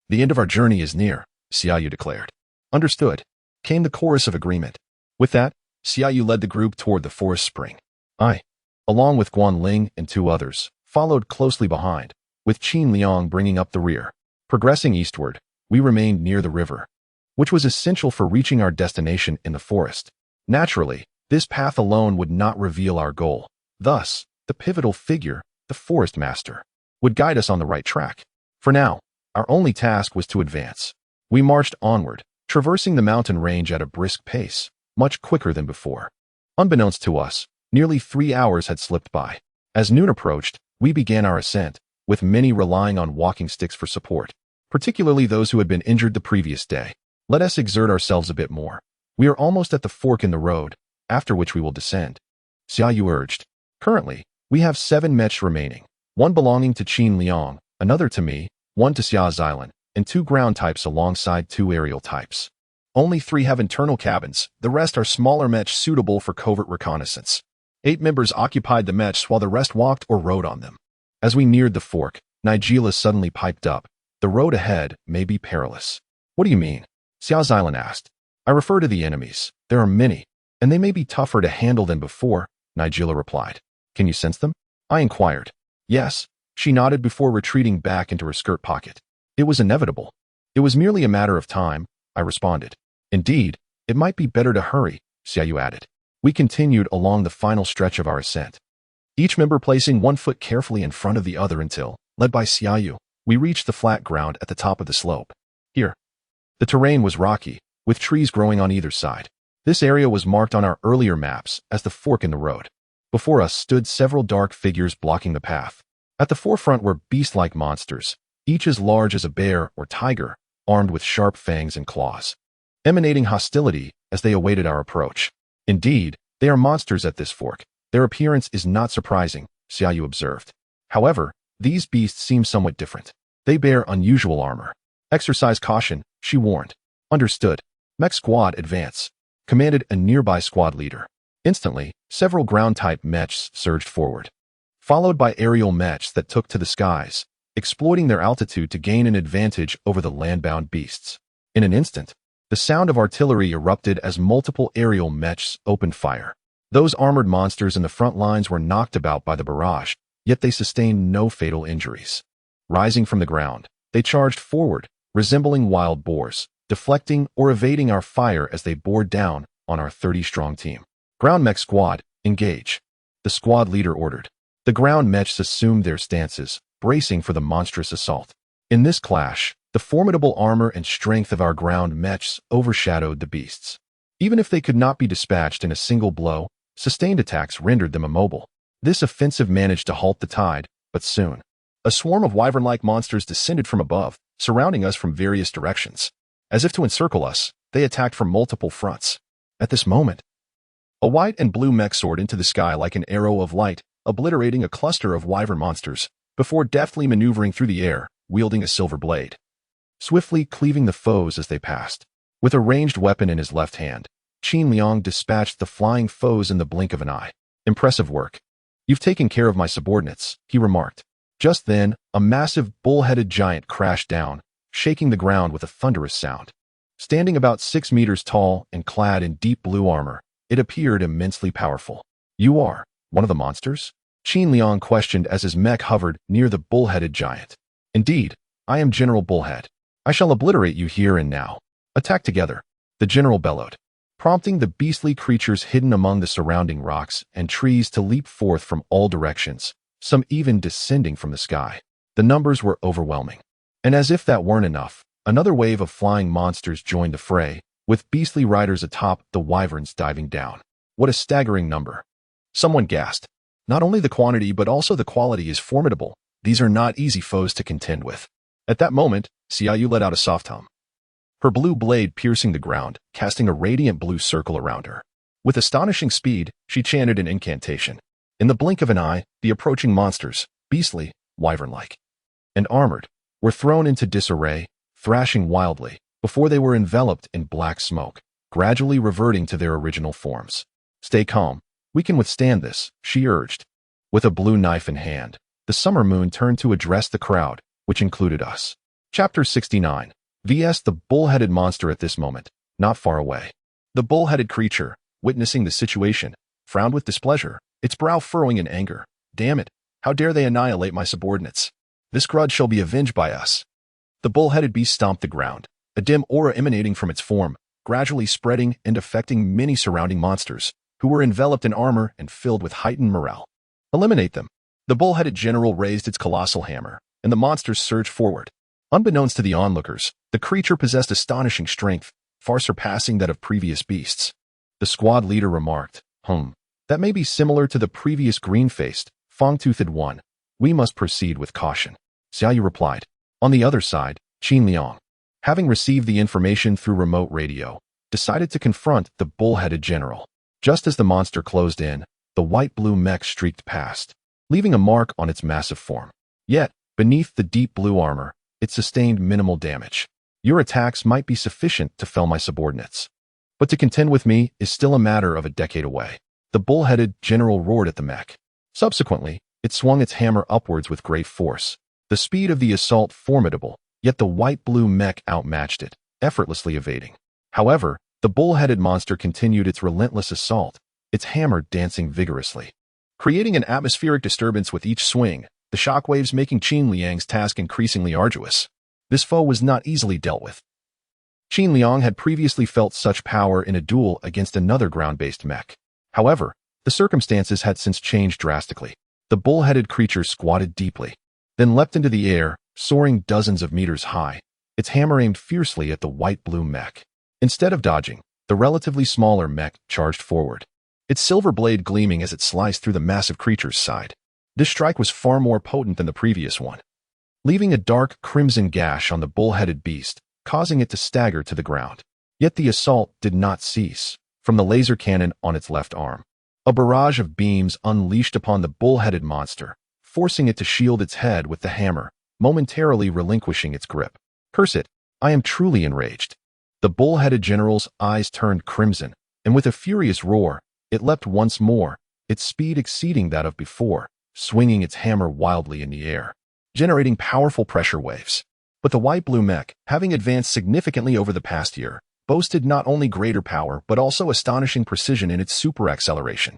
The end of our journey is near, Xiaoyu declared. Understood, came the chorus of agreement. With that, Xiaoyu led the group toward the forest spring. I, along with Guanling and 2 others, followed closely behind, with Qin Liang bringing up the rear. Progressing eastward, we remained near the river, which was essential for reaching our destination in the forest. Naturally, this path alone would not reveal our goal. Thus, the pivotal figure, the forest master, would guide us on the right track. For now, our only task was to advance. We marched onward, traversing the mountain range at a brisk pace, much quicker than before. Unbeknownst to us, nearly 3 hours had slipped by. As noon approached, we began our ascent, with many relying on walking sticks for support, particularly those who had been injured the previous day. Let us exert ourselves a bit more. We are almost at the fork in the road, after which we will descend. Xiaoyu urged. Currently, we have 7 mechs remaining, 1 belonging to Qin Liang, another to me, 1 to Xia Xilan, and 2 ground types alongside 2 aerial types. Only 3 have internal cabins, the rest are smaller mechs suitable for covert reconnaissance. 8 members occupied the mechs while the rest walked or rode on them. As we neared the fork, Nigella suddenly piped up. The road ahead may be perilous. What do you mean? Xia Xilan asked. I refer to the enemies. There are many, and they may be tougher to handle than before, Nigella replied. Can you sense them? I inquired. Yes, she nodded before retreating back into her skirt pocket. It was inevitable. It was merely a matter of time, I responded. Indeed, it might be better to hurry, Xiaoyu added. We continued along the final stretch of our ascent, each member placing 1 foot carefully in front of the other until, Led by Xiaoyu, we reached the flat ground at the top of the slope. Here, the terrain was rocky, with trees growing on either side. This area was marked on our earlier maps as the fork in the road. Before us stood several dark figures blocking the path. At the forefront were beast-like monsters, each as large as a bear or tiger, armed with sharp fangs and claws, emanating hostility as they awaited our approach. Indeed, they are monsters at this fork. Their appearance is not surprising, Xiaoyu observed. However, these beasts seem somewhat different. They bear unusual armor. Exercise caution, she warned. Understood. Mech squad advance, commanded a nearby squad leader. Instantly, several ground-type mechs surged forward, followed by aerial mechs that took to the skies, exploiting their altitude to gain an advantage over the land-bound beasts. In an instant, the sound of artillery erupted as multiple aerial mechs opened fire. Those armored monsters in the front lines were knocked about by the barrage, yet they sustained no fatal injuries. Rising from the ground, they charged forward, resembling wild boars, deflecting or evading our fire as they bore down on our 30-strong team. Ground mech squad, engage. The squad leader ordered. The ground mechs assumed their stances, bracing for the monstrous assault. In this clash, the formidable armor and strength of our ground mechs overshadowed the beasts. Even if they could not be dispatched in a single blow, sustained attacks rendered them immobile. This offensive managed to halt the tide, but soon, a swarm of wyvern-like monsters descended from above, surrounding us from various directions. As if to encircle us, they attacked from multiple fronts. At this moment, a white and blue mech soared into the sky like an arrow of light, obliterating a cluster of wyvern monsters, before deftly maneuvering through the air, wielding a silver blade, swiftly cleaving the foes as they passed. With a ranged weapon in his left hand, Qin Liang dispatched the flying foes in the blink of an eye. Impressive work. You've taken care of my subordinates, he remarked. Just then, a massive bull-headed giant crashed down, shaking the ground with a thunderous sound. Standing about 6 meters tall and clad in deep blue armor, it appeared immensely powerful. You are one of the monsters? Qin Liang questioned as his mech hovered near the bull-headed giant. Indeed, I am General Bullhead. I shall obliterate you here and now. Attack together, the general bellowed, prompting the beastly creatures hidden among the surrounding rocks and trees to leap forth from all directions, some even descending from the sky. The numbers were overwhelming. And as if that weren't enough, another wave of flying monsters joined the fray, with beastly riders atop the wyverns diving down. What a staggering number. Someone gasped. Not only the quantity but also the quality is formidable. These are not easy foes to contend with. At that moment, Xiaoyu let out a soft hum, her blue blade piercing the ground, casting a radiant blue circle around her. With astonishing speed, she chanted an incantation. In the blink of an eye, the approaching monsters, beastly, wyvern-like, and armored, were thrown into disarray, thrashing wildly, before they were enveloped in black smoke, gradually reverting to their original forms. Stay calm. We can withstand this, she urged. With a blue knife in hand, the summer moon turned to address the crowd, which included us. Chapter 69. VS the bull-headed monster at this moment, not far away. The bull-headed creature, witnessing the situation, frowned with displeasure, its brow furrowing in anger. Damn it, how dare they annihilate my subordinates? This grudge shall be avenged by us. The bull-headed beast stomped the ground, a dim aura emanating from its form, gradually spreading and affecting many surrounding monsters, who were enveloped in armor and filled with heightened morale. Eliminate them. The bull-headed general raised its colossal hammer, and the monsters surged forward. Unbeknownst to the onlookers, the creature possessed astonishing strength, far surpassing that of previous beasts. The squad leader remarked, that may be similar to the previous green-faced, fang-toothed one. We must proceed with caution. Xiaoyu replied. On the other side, Qin Liang, having received the information through remote radio, decided to confront the bull-headed general. Just as the monster closed in, the white-blue mech streaked past, leaving a mark on its massive form. Yet, beneath the deep blue armor, it sustained minimal damage. Your attacks might be sufficient to fell my subordinates, but to contend with me is still a matter of a decade away. The bull-headed general roared at the mech. Subsequently, it swung its hammer upwards with great force. The speed of the assault formidable, yet the white-blue mech outmatched it, effortlessly evading. However, the bull-headed monster continued its relentless assault, its hammer dancing vigorously, creating an atmospheric disturbance with each swing, the shockwaves making Qin Liang's task increasingly arduous. This foe was not easily dealt with. Qin Liang had previously felt such power in a duel against another ground-based mech. However, the circumstances had since changed drastically. The bull-headed creature squatted deeply, then leapt into the air, soaring dozens of meters high, its hammer aimed fiercely at the white-blue mech. Instead of dodging, the relatively smaller mech charged forward, its silver blade gleaming as it sliced through the massive creature's side. This strike was far more potent than the previous one, leaving a dark crimson gash on the bull-headed beast, causing it to stagger to the ground. Yet the assault did not cease. From the laser cannon on its left arm, a barrage of beams unleashed upon the bull-headed monster, forcing it to shield its head with the hammer, momentarily relinquishing its grip. Curse it, I am truly enraged. The bull-headed general's eyes turned crimson, and with a furious roar, it leapt once more, its speed exceeding that of before, swinging its hammer wildly in the air, generating powerful pressure waves. But the white-blue mech, having advanced significantly over the past year, boasted not only greater power but also astonishing precision in its super-acceleration.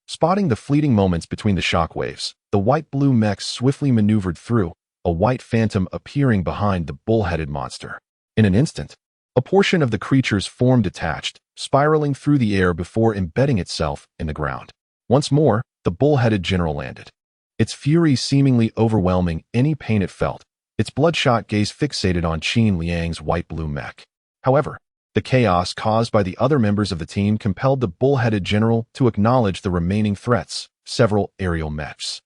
Spotting the fleeting moments between the shock waves, the white-blue mech swiftly maneuvered through, a white phantom appearing behind the bull-headed monster. In an instant, a portion of the creature's form detached, spiraling through the air before embedding itself in the ground. Once more, the bull-headed general landed, its fury seemingly overwhelming any pain it felt, its bloodshot gaze fixated on Qin Liang's white-blue mech. However, the chaos caused by the other members of the team compelled the bull-headed general to acknowledge the remaining threats, several aerial mechs.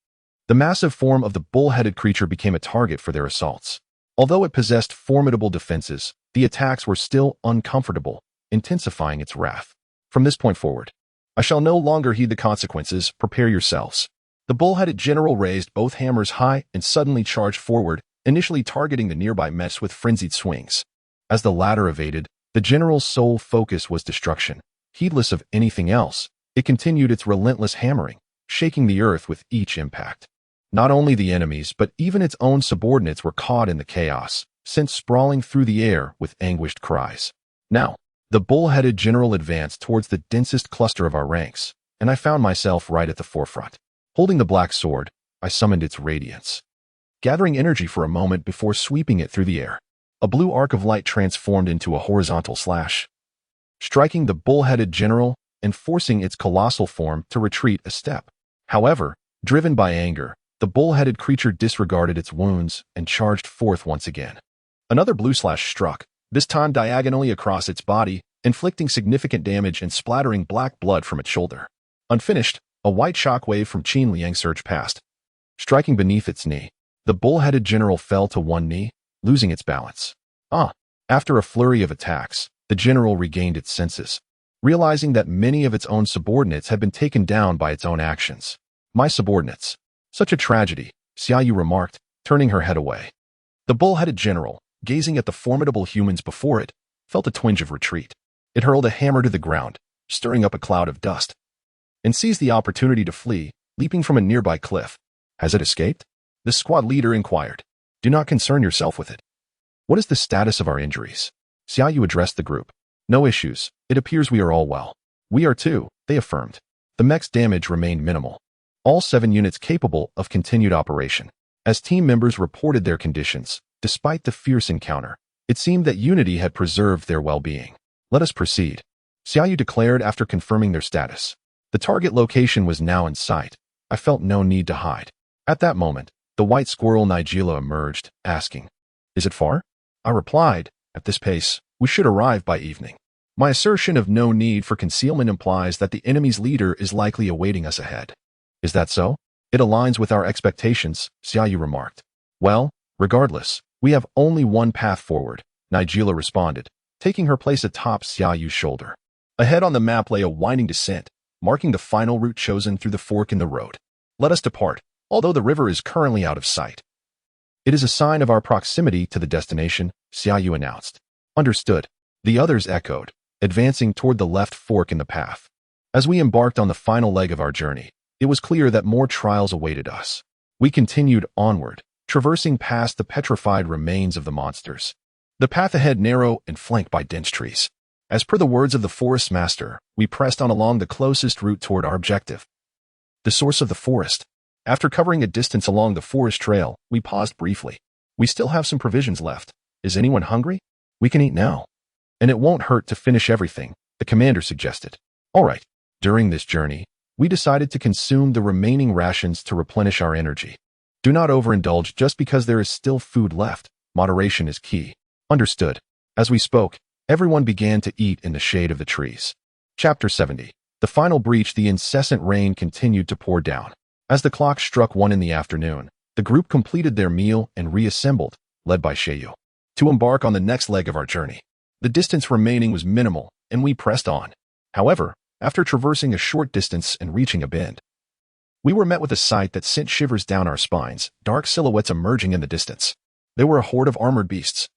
The massive form of the bull-headed creature became a target for their assaults. Although it possessed formidable defenses, the attacks were still uncomfortable, intensifying its wrath. From this point forward, I shall no longer heed the consequences. Prepare yourselves. The bull-headed general raised both hammers high and suddenly charged forward, initially targeting the nearby mechs with frenzied swings. As the latter evaded, the general's sole focus was destruction. Heedless of anything else, it continued its relentless hammering, shaking the earth with each impact. Not only the enemies but even its own subordinates were caught in the chaos, sent sprawling through the air with anguished cries. Now, the bull-headed general advanced towards the densest cluster of our ranks, and I found myself right at the forefront. Holding the black sword, I summoned its radiance, gathering energy for a moment before sweeping it through the air. A blue arc of light transformed into a horizontal slash, striking the bull-headed general and forcing its colossal form to retreat a step. However, driven by anger, the bull-headed creature disregarded its wounds and charged forth once again. Another blue slash struck, this time diagonally across its body, inflicting significant damage and splattering black blood from its shoulder. Unfinished, a white shockwave from Qin Liang surged past, striking beneath its knee. The bull-headed general fell to one knee, losing its balance. After a flurry of attacks, the general regained its senses, realizing that many of its own subordinates had been taken down by its own actions. My subordinates. Such a tragedy, Xiaoyu remarked, turning her head away. The bull-headed general, gazing at the formidable humans before it, felt a twinge of retreat. It hurled a hammer to the ground, stirring up a cloud of dust, and seized the opportunity to flee, leaping from a nearby cliff. Has it escaped? The squad leader inquired. Do not concern yourself with it. What is the status of our injuries? Xiaoyu addressed the group. No issues. It appears we are all well. We are too, they affirmed. The mech's damage remained minimal. All 7 units capable of continued operation. As team members reported their conditions, despite the fierce encounter, it seemed that Unity had preserved their well-being. Let us proceed, Xiaoyu declared after confirming their status. The target location was now in sight. I felt no need to hide. At that moment, the white squirrel Nigella emerged, asking, "Is it far?" I replied, "At this pace, we should arrive by evening." My assertion of no need for concealment implies that the enemy's leader is likely awaiting us ahead. Is that so? It aligns with our expectations, Xiaoyu remarked. Well, regardless, we have only one path forward, Nigella responded, taking her place atop Xiaoyu's shoulder. Ahead on the map lay a winding descent, marking the final route chosen through the fork in the road. Let us depart, although the river is currently out of sight. It is a sign of our proximity to the destination, Xiaoyu announced. Understood. The others echoed, advancing toward the left fork in the path. As we embarked on the final leg of our journey, it was clear that more trials awaited us. We continued onward, traversing past the petrified remains of the monsters. The path ahead narrow and flanked by dense trees. As per the words of the forest master, we pressed on along the closest route toward our objective, the source of the forest. After covering a distance along the forest trail, we paused briefly. We still have some provisions left. Is anyone hungry? We can eat now. And it won't hurt to finish everything, the commander suggested. All right. During this journey, we decided to consume the remaining rations to replenish our energy. Do not overindulge just because there is still food left. Moderation is key. Understood. As we spoke, everyone began to eat in the shade of the trees. Chapter 70. The final breach. The incessant rain continued to pour down. As the clock struck 1 in the afternoon, the group completed their meal and reassembled, led by Xiaoyu, to embark on the next leg of our journey. The distance remaining was minimal, and we pressed on. However, after traversing a short distance and reaching a bend, we were met with a sight that sent shivers down our spines, dark silhouettes emerging in the distance. They were a horde of armored beasts,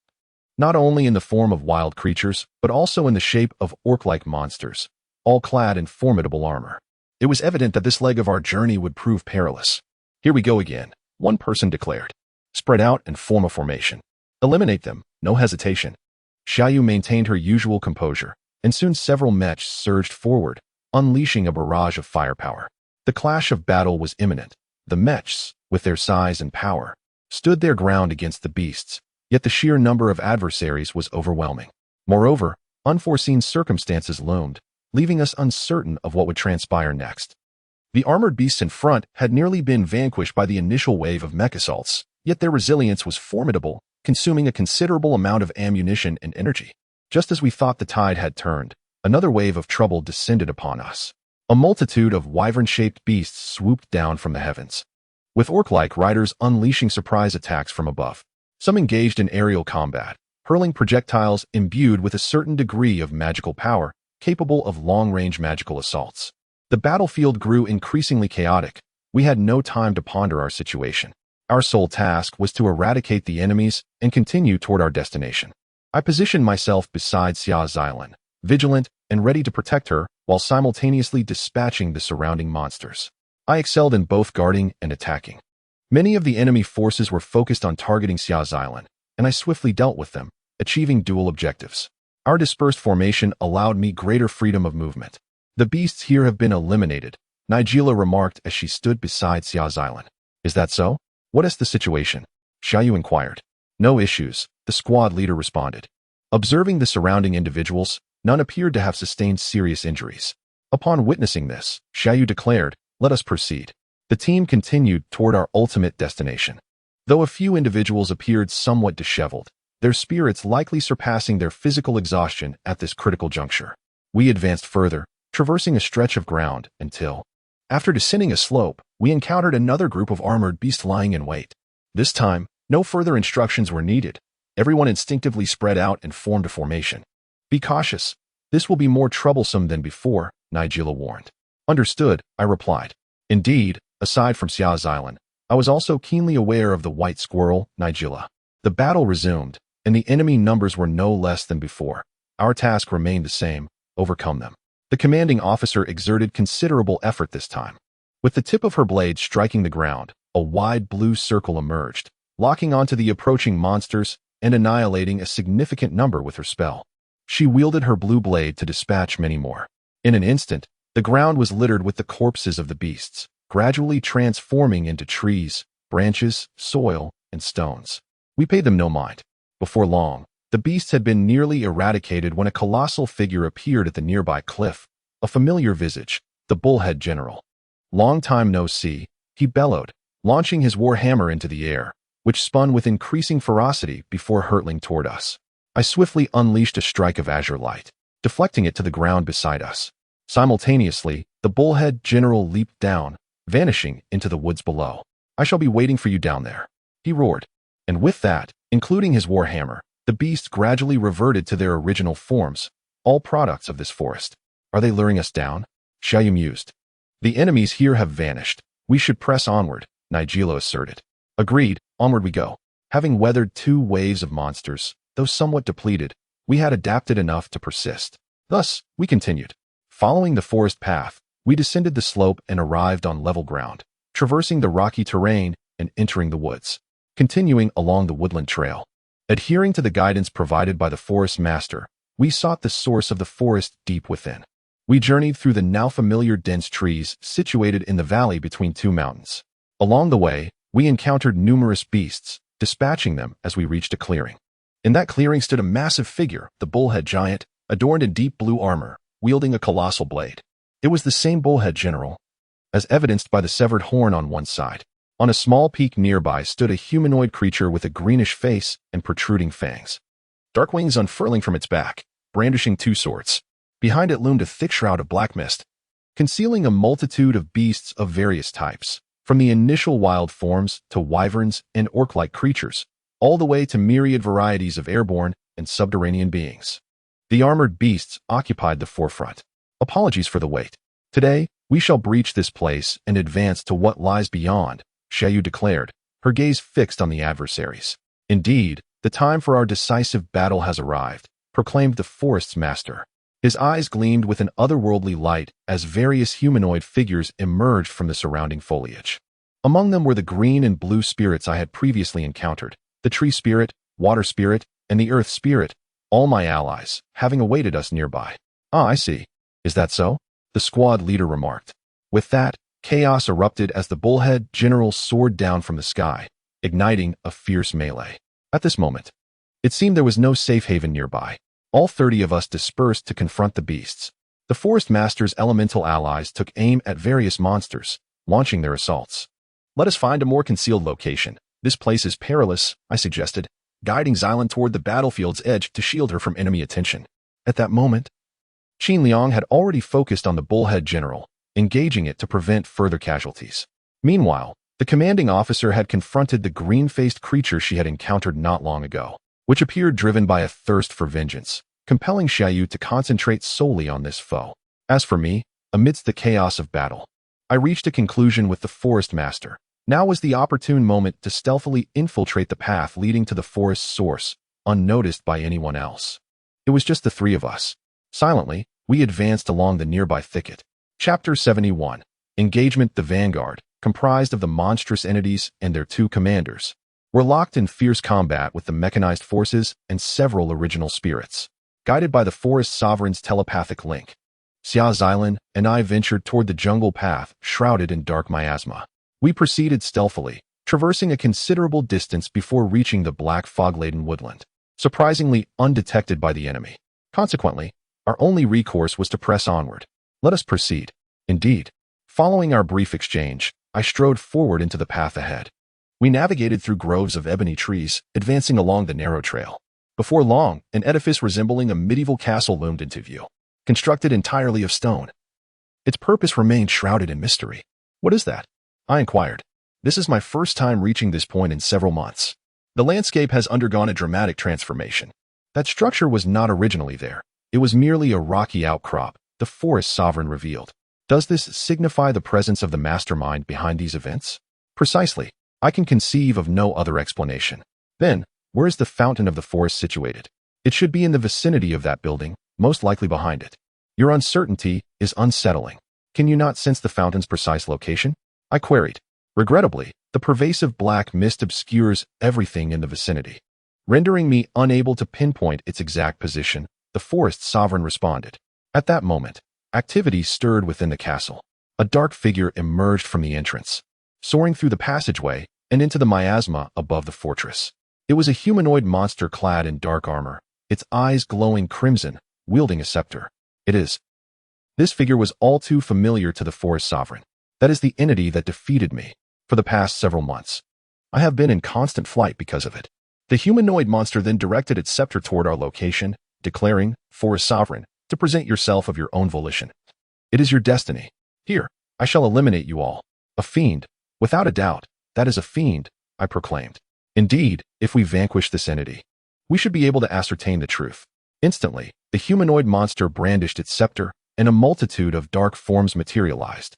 not only in the form of wild creatures, but also in the shape of orc-like monsters, all clad in formidable armor. It was evident that this leg of our journey would prove perilous. Here we go again, one person declared. Spread out and form a formation. Eliminate them, no hesitation. Xiaoyu maintained her usual composure, and soon several mechs surged forward, unleashing a barrage of firepower. The clash of battle was imminent. The mechs, with their size and power, stood their ground against the beasts, yet the sheer number of adversaries was overwhelming. Moreover, unforeseen circumstances loomed, leaving us uncertain of what would transpire next. The armored beasts in front had nearly been vanquished by the initial wave of mech assaults, yet their resilience was formidable, consuming a considerable amount of ammunition and energy. Just as we thought the tide had turned, another wave of trouble descended upon us. A multitude of wyvern-shaped beasts swooped down from the heavens, with orc-like riders unleashing surprise attacks from above. Some engaged in aerial combat, hurling projectiles imbued with a certain degree of magical power, capable of long-range magical assaults. The battlefield grew increasingly chaotic. We had no time to ponder our situation. Our sole task was to eradicate the enemies and continue toward our destination. I positioned myself beside Xia Xilan, vigilant and ready to protect her, while simultaneously dispatching the surrounding monsters. I excelled in both guarding and attacking. Many of the enemy forces were focused on targeting Xia Xilan, and I swiftly dealt with them, achieving dual objectives. Our dispersed formation allowed me greater freedom of movement. The beasts here have been eliminated, Nigella remarked as she stood beside Xia Xilan. Is that so? What is the situation? Xiaoyu inquired. No issues, the squad leader responded. Observing the surrounding individuals, none appeared to have sustained serious injuries. Upon witnessing this, Xiaoyu declared, let us proceed. The team continued toward our ultimate destination. Though a few individuals appeared somewhat disheveled, their spirits likely surpassing their physical exhaustion at this critical juncture. We advanced further, traversing a stretch of ground until, after descending a slope, we encountered another group of armored beasts lying in wait. This time, no further instructions were needed. Everyone instinctively spread out and formed a formation. Be cautious. This will be more troublesome than before, Nigella warned. Understood, I replied. Indeed, aside from Xia Xilan, I was also keenly aware of the white squirrel, Nigella. The battle resumed, and the enemy numbers were no less than before. Our task remained the same, overcome them. The commanding officer exerted considerable effort this time. With the tip of her blade striking the ground, a wide blue circle emerged, locking onto the approaching monsters and annihilating a significant number with her spell. She wielded her blue blade to dispatch many more. In an instant, the ground was littered with the corpses of the beasts, gradually transforming into trees, branches, soil, and stones. We paid them no mind. Before long, the beasts had been nearly eradicated when a colossal figure appeared at the nearby cliff, a familiar visage, the bullhead general. Long time no see, he bellowed, launching his war hammer into the air, which spun with increasing ferocity before hurtling toward us. I swiftly unleashed a strike of azure light, deflecting it to the ground beside us. Simultaneously, the bullhead general leaped down, vanishing into the woods below. I shall be waiting for you down there, he roared. And with that, including his war hammer, the beasts gradually reverted to their original forms, all products of this forest. Are they luring us down? Xiaoyu mused. The enemies here have vanished. We should press onward, Nigella asserted. Agreed, onward we go. Having weathered 2 waves of monsters, though somewhat depleted, we had adapted enough to persist. Thus, we continued. Following the forest path, we descended the slope and arrived on level ground, traversing the rocky terrain and entering the woods. Continuing along the woodland trail. Adhering to the guidance provided by the forest master, we sought the source of the forest deep within. We journeyed through the now familiar dense trees situated in the valley between 2 mountains. Along the way, we encountered numerous beasts, dispatching them as we reached a clearing. In that clearing stood a massive figure, the bullhead giant, adorned in deep blue armor, wielding a colossal blade. It was the same bullhead general, as evidenced by the severed horn on one side. On a small peak nearby stood a humanoid creature with a greenish face and protruding fangs. Dark wings unfurling from its back, brandishing two swords. Behind it loomed a thick shroud of black mist, concealing a multitude of beasts of various types, from the initial wild forms to wyverns and orc-like creatures, all the way to myriad varieties of airborne and subterranean beings. The armored beasts occupied the forefront. Apologies for the wait. Today, we shall breach this place and advance to what lies beyond, Xiaoyu declared, her gaze fixed on the adversaries. Indeed, the time for our decisive battle has arrived, proclaimed the forest's master. His eyes gleamed with an otherworldly light as various humanoid figures emerged from the surrounding foliage. Among them were the green and blue spirits I had previously encountered, the tree spirit, water spirit, and the earth spirit, all my allies, having awaited us nearby. Ah, I see. Is that so? The squad leader remarked. With that, chaos erupted as the bullhead general soared down from the sky, igniting a fierce melee. At this moment, it seemed there was no safe haven nearby. All 30 of us dispersed to confront the beasts. The forest master's elemental allies took aim at various monsters, launching their assaults. Let us find a more concealed location. This place is perilous, I suggested, guiding Xylan toward the battlefield's edge to shield her from enemy attention. At that moment, Qin Liang had already focused on the bullhead general, engaging it to prevent further casualties. Meanwhile, the commanding officer had confronted the green-faced creature she had encountered not long ago, which appeared driven by a thirst for vengeance, compelling Xiaoyu to concentrate solely on this foe. As for me, amidst the chaos of battle, I reached a conclusion with the forest master. Now was the opportune moment to stealthily infiltrate the path leading to the forest's source, unnoticed by anyone else. It was just the three of us. Silently, we advanced along the nearby thicket. Chapter 71. Engagement. The vanguard, comprised of the monstrous entities and their two commanders, were locked in fierce combat with the mechanized forces and several original spirits. Guided by the forest sovereign's telepathic link, Xia Xylan and I ventured toward the jungle path shrouded in dark miasma. We proceeded stealthily, traversing a considerable distance before reaching the black fog-laden woodland, surprisingly undetected by the enemy. Consequently, our only recourse was to press onward. Let us proceed. Indeed, following our brief exchange, I strode forward into the path ahead. We navigated through groves of ebony trees, advancing along the narrow trail. Before long, an edifice resembling a medieval castle loomed into view, constructed entirely of stone. Its purpose remained shrouded in mystery. What is that? I inquired. This is my first time reaching this point in several months. The landscape has undergone a dramatic transformation. That structure was not originally there. It was merely a rocky outcrop, the forest sovereign revealed. Does this signify the presence of the mastermind behind these events? Precisely. I can conceive of no other explanation. Then, where is the fountain of the forest situated? It should be in the vicinity of that building, most likely behind it. Your uncertainty is unsettling. Can you not sense the fountain's precise location? I queried. Regrettably, the pervasive black mist obscures everything in the vicinity, rendering me unable to pinpoint its exact position, the forest sovereign responded. At that moment, activity stirred within the castle. A dark figure emerged from the entrance, soaring through the passageway and into the miasma above the fortress. It was a humanoid monster clad in dark armor, its eyes glowing crimson, wielding a scepter. This figure was all too familiar to the forest sovereign. That is the entity that defeated me. For the past several months, I have been in constant flight because of it. The humanoid monster then directed its scepter toward our location, declaring, Forest Sovereign, to present yourself of your own volition. It is your destiny. Here, I shall eliminate you all. A fiend. Without a doubt, that is a fiend, I proclaimed. Indeed, if we vanquish this entity, we should be able to ascertain the truth. Instantly, the humanoid monster brandished its scepter, and a multitude of dark forms materialized,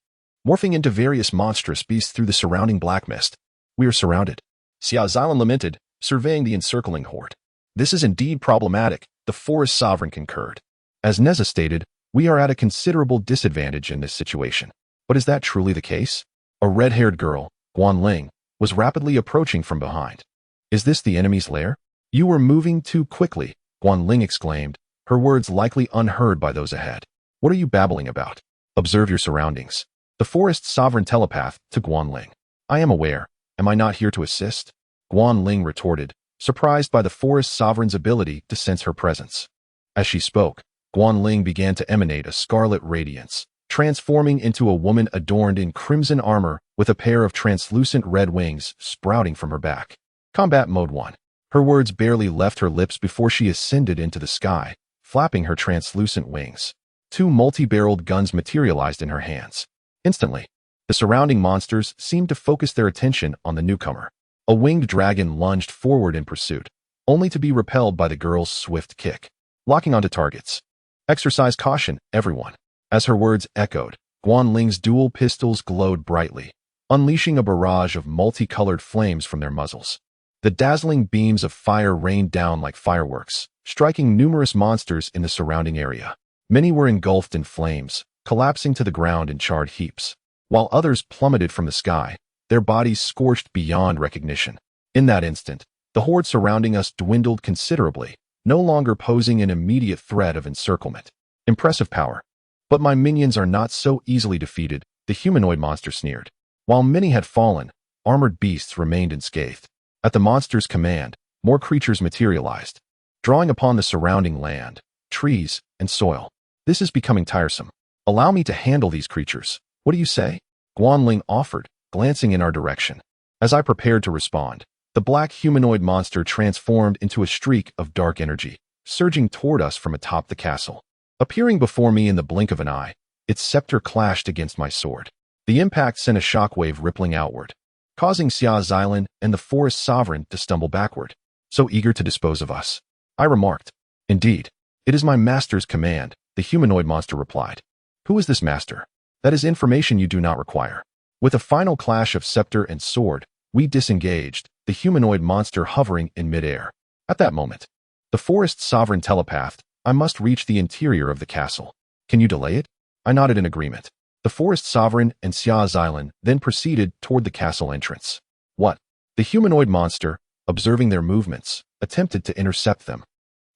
morphing into various monstrous beasts through the surrounding black mist. We are surrounded. Xia Xylan lamented, surveying the encircling horde. This is indeed problematic, the forest sovereign concurred. As Neza stated, we are at a considerable disadvantage in this situation. But is that truly the case? A red-haired girl, Guanling, was rapidly approaching from behind. Is this the enemy's lair? You were moving too quickly, Guanling exclaimed, her words likely unheard by those ahead. What are you babbling about? Observe your surroundings. The forest sovereign telepath to Guanling. I am aware. Am I not here to assist? Guanling retorted, surprised by the forest sovereign's ability to sense her presence. As she spoke, Guanling began to emanate a scarlet radiance, transforming into a woman adorned in crimson armor with a pair of translucent red wings sprouting from her back. Combat Mode 1. Her words barely left her lips before she ascended into the sky, flapping her translucent wings. 2 multi-barreled guns materialized in her hands. Instantly, the surrounding monsters seemed to focus their attention on the newcomer. A winged dragon lunged forward in pursuit, only to be repelled by the girl's swift kick. Locking onto targets. Exercise caution, everyone. As her words echoed, Guanling's dual pistols glowed brightly, unleashing a barrage of multicolored flames from their muzzles. The dazzling beams of fire rained down like fireworks, striking numerous monsters in the surrounding area. Many were engulfed in flames, collapsing to the ground in charred heaps, while others plummeted from the sky, their bodies scorched beyond recognition. In that instant, the horde surrounding us dwindled considerably, no longer posing an immediate threat of encirclement. Impressive power. But my minions are not so easily defeated, the humanoid monster sneered. While many had fallen, armored beasts remained unscathed. At the monster's command, more creatures materialized, drawing upon the surrounding land, trees, and soil. This is becoming tiresome. Allow me to handle these creatures. What do you say? Guanling offered, glancing in our direction. As I prepared to respond, the black humanoid monster transformed into a streak of dark energy, surging toward us from atop the castle. Appearing before me in the blink of an eye, its scepter clashed against my sword. The impact sent a shockwave rippling outward, causing Xia Xilan and the forest sovereign to stumble backward. So eager to dispose of us, I remarked. Indeed, it is my master's command, the humanoid monster replied. Who is this master? That is information you do not require. With a final clash of scepter and sword, we disengaged, the humanoid monster hovering in midair. At that moment, the forest sovereign telepathed, I must reach the interior of the castle. Can you delay it? I nodded in agreement. The forest sovereign and Xia Xilan then proceeded toward the castle entrance. What? The humanoid monster, observing their movements, attempted to intercept them.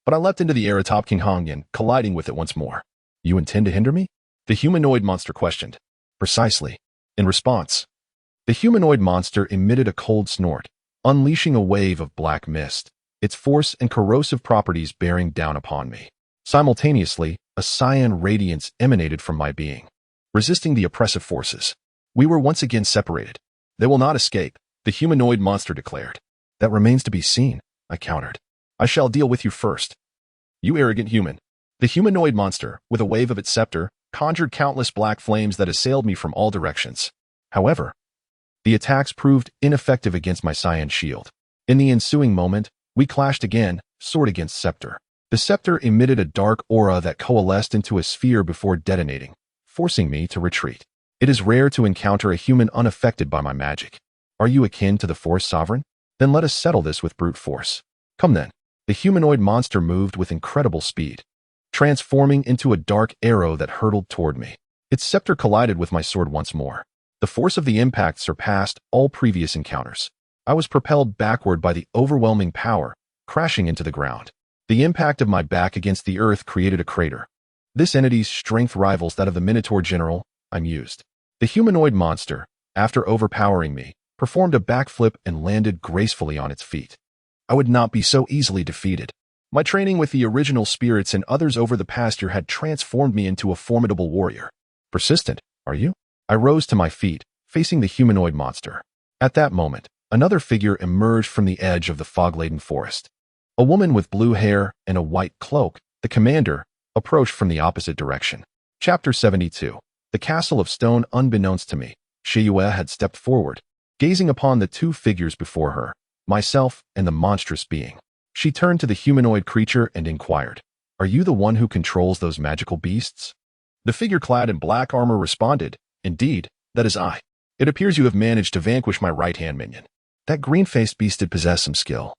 But I leapt into the air atop King Hongyan, colliding with it once more. You intend to hinder me? The humanoid monster questioned. Precisely. In response, the humanoid monster emitted a cold snort, unleashing a wave of black mist, its force and corrosive properties bearing down upon me. Simultaneously, a cyan radiance emanated from my being, resisting the oppressive forces. We were once again separated. They will not escape, the humanoid monster declared. That remains to be seen, I countered. I shall deal with you first. You arrogant human. The humanoid monster, with a wave of its scepter, conjured countless black flames that assailed me from all directions. However, the attacks proved ineffective against my cyan shield. In the ensuing moment, we clashed again, sword against scepter. The scepter emitted a dark aura that coalesced into a sphere before detonating, forcing me to retreat. It is rare to encounter a human unaffected by my magic. Are you akin to the Forest Sovereign? Then let us settle this with brute force. Come then. The humanoid monster moved with incredible speed, transforming into a dark arrow that hurtled toward me. Its scepter collided with my sword once more. The force of the impact surpassed all previous encounters. I was propelled backward by the overwhelming power, crashing into the ground. The impact of my back against the earth created a crater. This entity's strength rivals that of the Minotaur General, I mused. The humanoid monster, after overpowering me, performed a backflip and landed gracefully on its feet. I would not be so easily defeated. My training with the original spirits and others over the past year had transformed me into a formidable warrior. Persistent, are you? I rose to my feet, facing the humanoid monster. At that moment, another figure emerged from the edge of the fog-laden forest. A woman with blue hair and a white cloak, the commander, approached from the opposite direction. Chapter 72. The Castle of Stone. Unbeknownst to me, Shiyue had stepped forward, gazing upon the two figures before her, myself and the monstrous being. She turned to the humanoid creature and inquired, "Are you the one who controls those magical beasts?" The figure clad in black armor responded, "Indeed, that is I. It appears you have managed to vanquish my right-hand minion. That green-faced beast did possess some skill.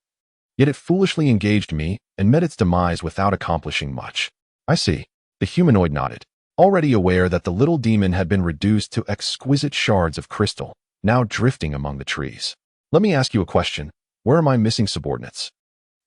Yet it foolishly engaged me and met its demise without accomplishing much." I see. The humanoid nodded, already aware that the little demon had been reduced to exquisite shards of crystal, now drifting among the trees. Let me ask you a question. Where are my missing subordinates?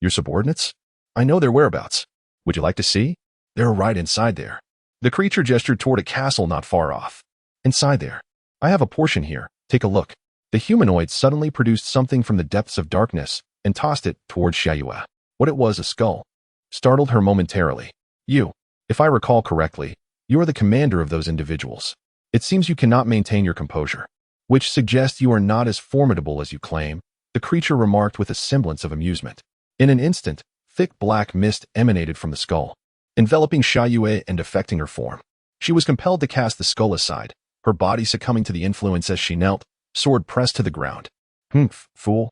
Your subordinates? I know their whereabouts. Would you like to see? They're right inside there. The creature gestured toward a castle not far off. Inside there. I have a portion here. Take a look. The humanoid suddenly produced something from the depths of darkness and tossed it toward Shiyue. What it was, a skull, startled her momentarily. You, if I recall correctly, You are the commander of those individuals. It seems you cannot maintain your composure, which suggests you are not as formidable as you claim, the creature remarked with a semblance of amusement. In an instant, thick black mist emanated from the skull, enveloping Xiayue and affecting her form. She was compelled to cast the skull aside, her body succumbing to the influence as she knelt, sword pressed to the ground. Humph, fool.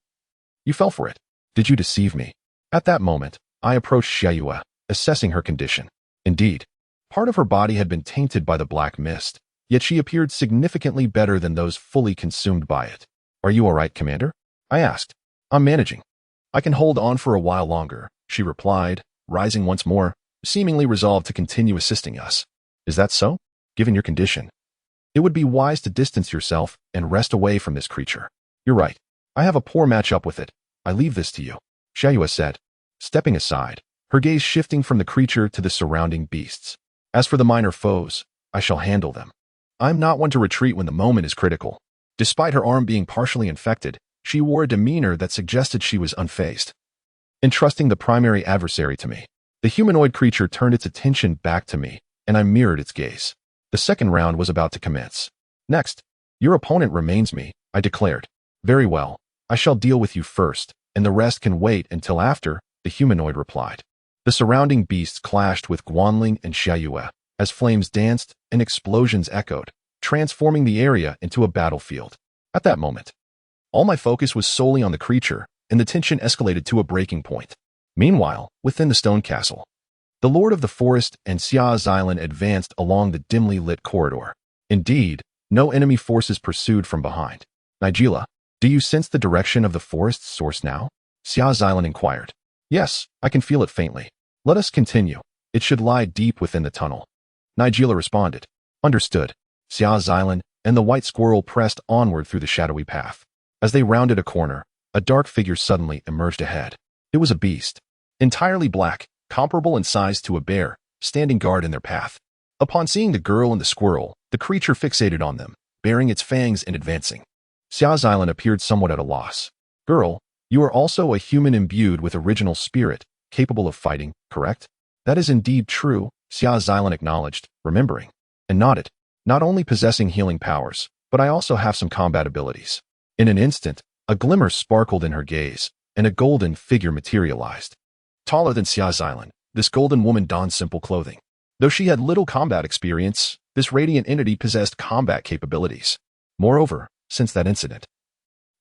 You fell for it. Did you deceive me? At that moment, I approached Xiayue, assessing her condition. Indeed, part of her body had been tainted by the black mist, yet she appeared significantly better than those fully consumed by it. Are you all right, Commander? I asked. I'm managing. I can hold on for a while longer, she replied, rising once more, seemingly resolved to continue assisting us. Is that so? Given your condition, it would be wise to distance yourself and rest away from this creature. You're right. I have a poor match-up with it. I leave this to you, Xiayue said, stepping aside, her gaze shifting from the creature to the surrounding beasts. As for the minor foes, I shall handle them. I'm not one to retreat when the moment is critical. Despite her arm being partially infected, she wore a demeanor that suggested she was unfazed. Entrusting the primary adversary to me, the humanoid creature turned its attention back to me, and I mirrored its gaze. The second round was about to commence. Next, your opponent remains me, I declared. Very well, I shall deal with you first, and the rest can wait until after, the humanoid replied. The surrounding beasts clashed with Guanling and Xiayue, as flames danced and explosions echoed, transforming the area into a battlefield. At that moment, all my focus was solely on the creature, and the tension escalated to a breaking point. Meanwhile, within the stone castle, the Lord of the Forest and Xia Xilan advanced along the dimly lit corridor. Indeed, no enemy forces pursued from behind. Nigella, do you sense the direction of the forest's source now? Xia Xilan inquired. Yes, I can feel it faintly. Let us continue. It should lie deep within the tunnel. Nigella responded. Understood. Xia Xilan and the white squirrel pressed onward through the shadowy path. As they rounded a corner, a dark figure suddenly emerged ahead. It was a beast, entirely black, comparable in size to a bear, standing guard in their path. Upon seeing the girl and the squirrel, the creature fixated on them, baring its fangs and advancing. Xia Xilan appeared somewhat at a loss. Girl, you are also a human imbued with original spirit, capable of fighting, correct? That is indeed true, Xia Xilan acknowledged, remembering, and nodded. Not only possessing healing powers, but I also have some combat abilities. In an instant, a glimmer sparkled in her gaze, and a golden figure materialized. Taller than Xia Xilan, this golden woman donned simple clothing. Though she had little combat experience, this radiant entity possessed combat capabilities. Moreover, since that incident,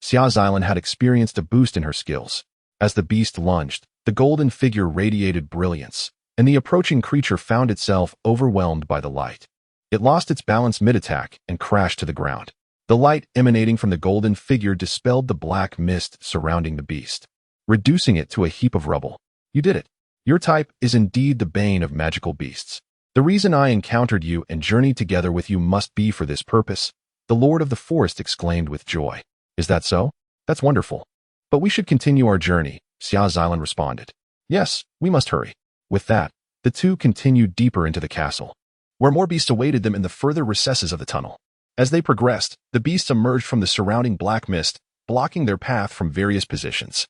Xia Xilan had experienced a boost in her skills. As the beast lunged, the golden figure radiated brilliance, and the approaching creature found itself overwhelmed by the light. It lost its balance mid-attack and crashed to the ground. The light emanating from the golden figure dispelled the black mist surrounding the beast, reducing it to a heap of rubble. You did it. Your type is indeed the bane of magical beasts. The reason I encountered you and journeyed together with you must be for this purpose, the Lord of the Forest exclaimed with joy. Is that so? That's wonderful. But we should continue our journey, Xia Xilan responded. Yes, we must hurry. With that, the two continued deeper into the castle, where more beasts awaited them in the further recesses of the tunnel. As they progressed, the beasts emerged from the surrounding black mist, blocking their path from various positions.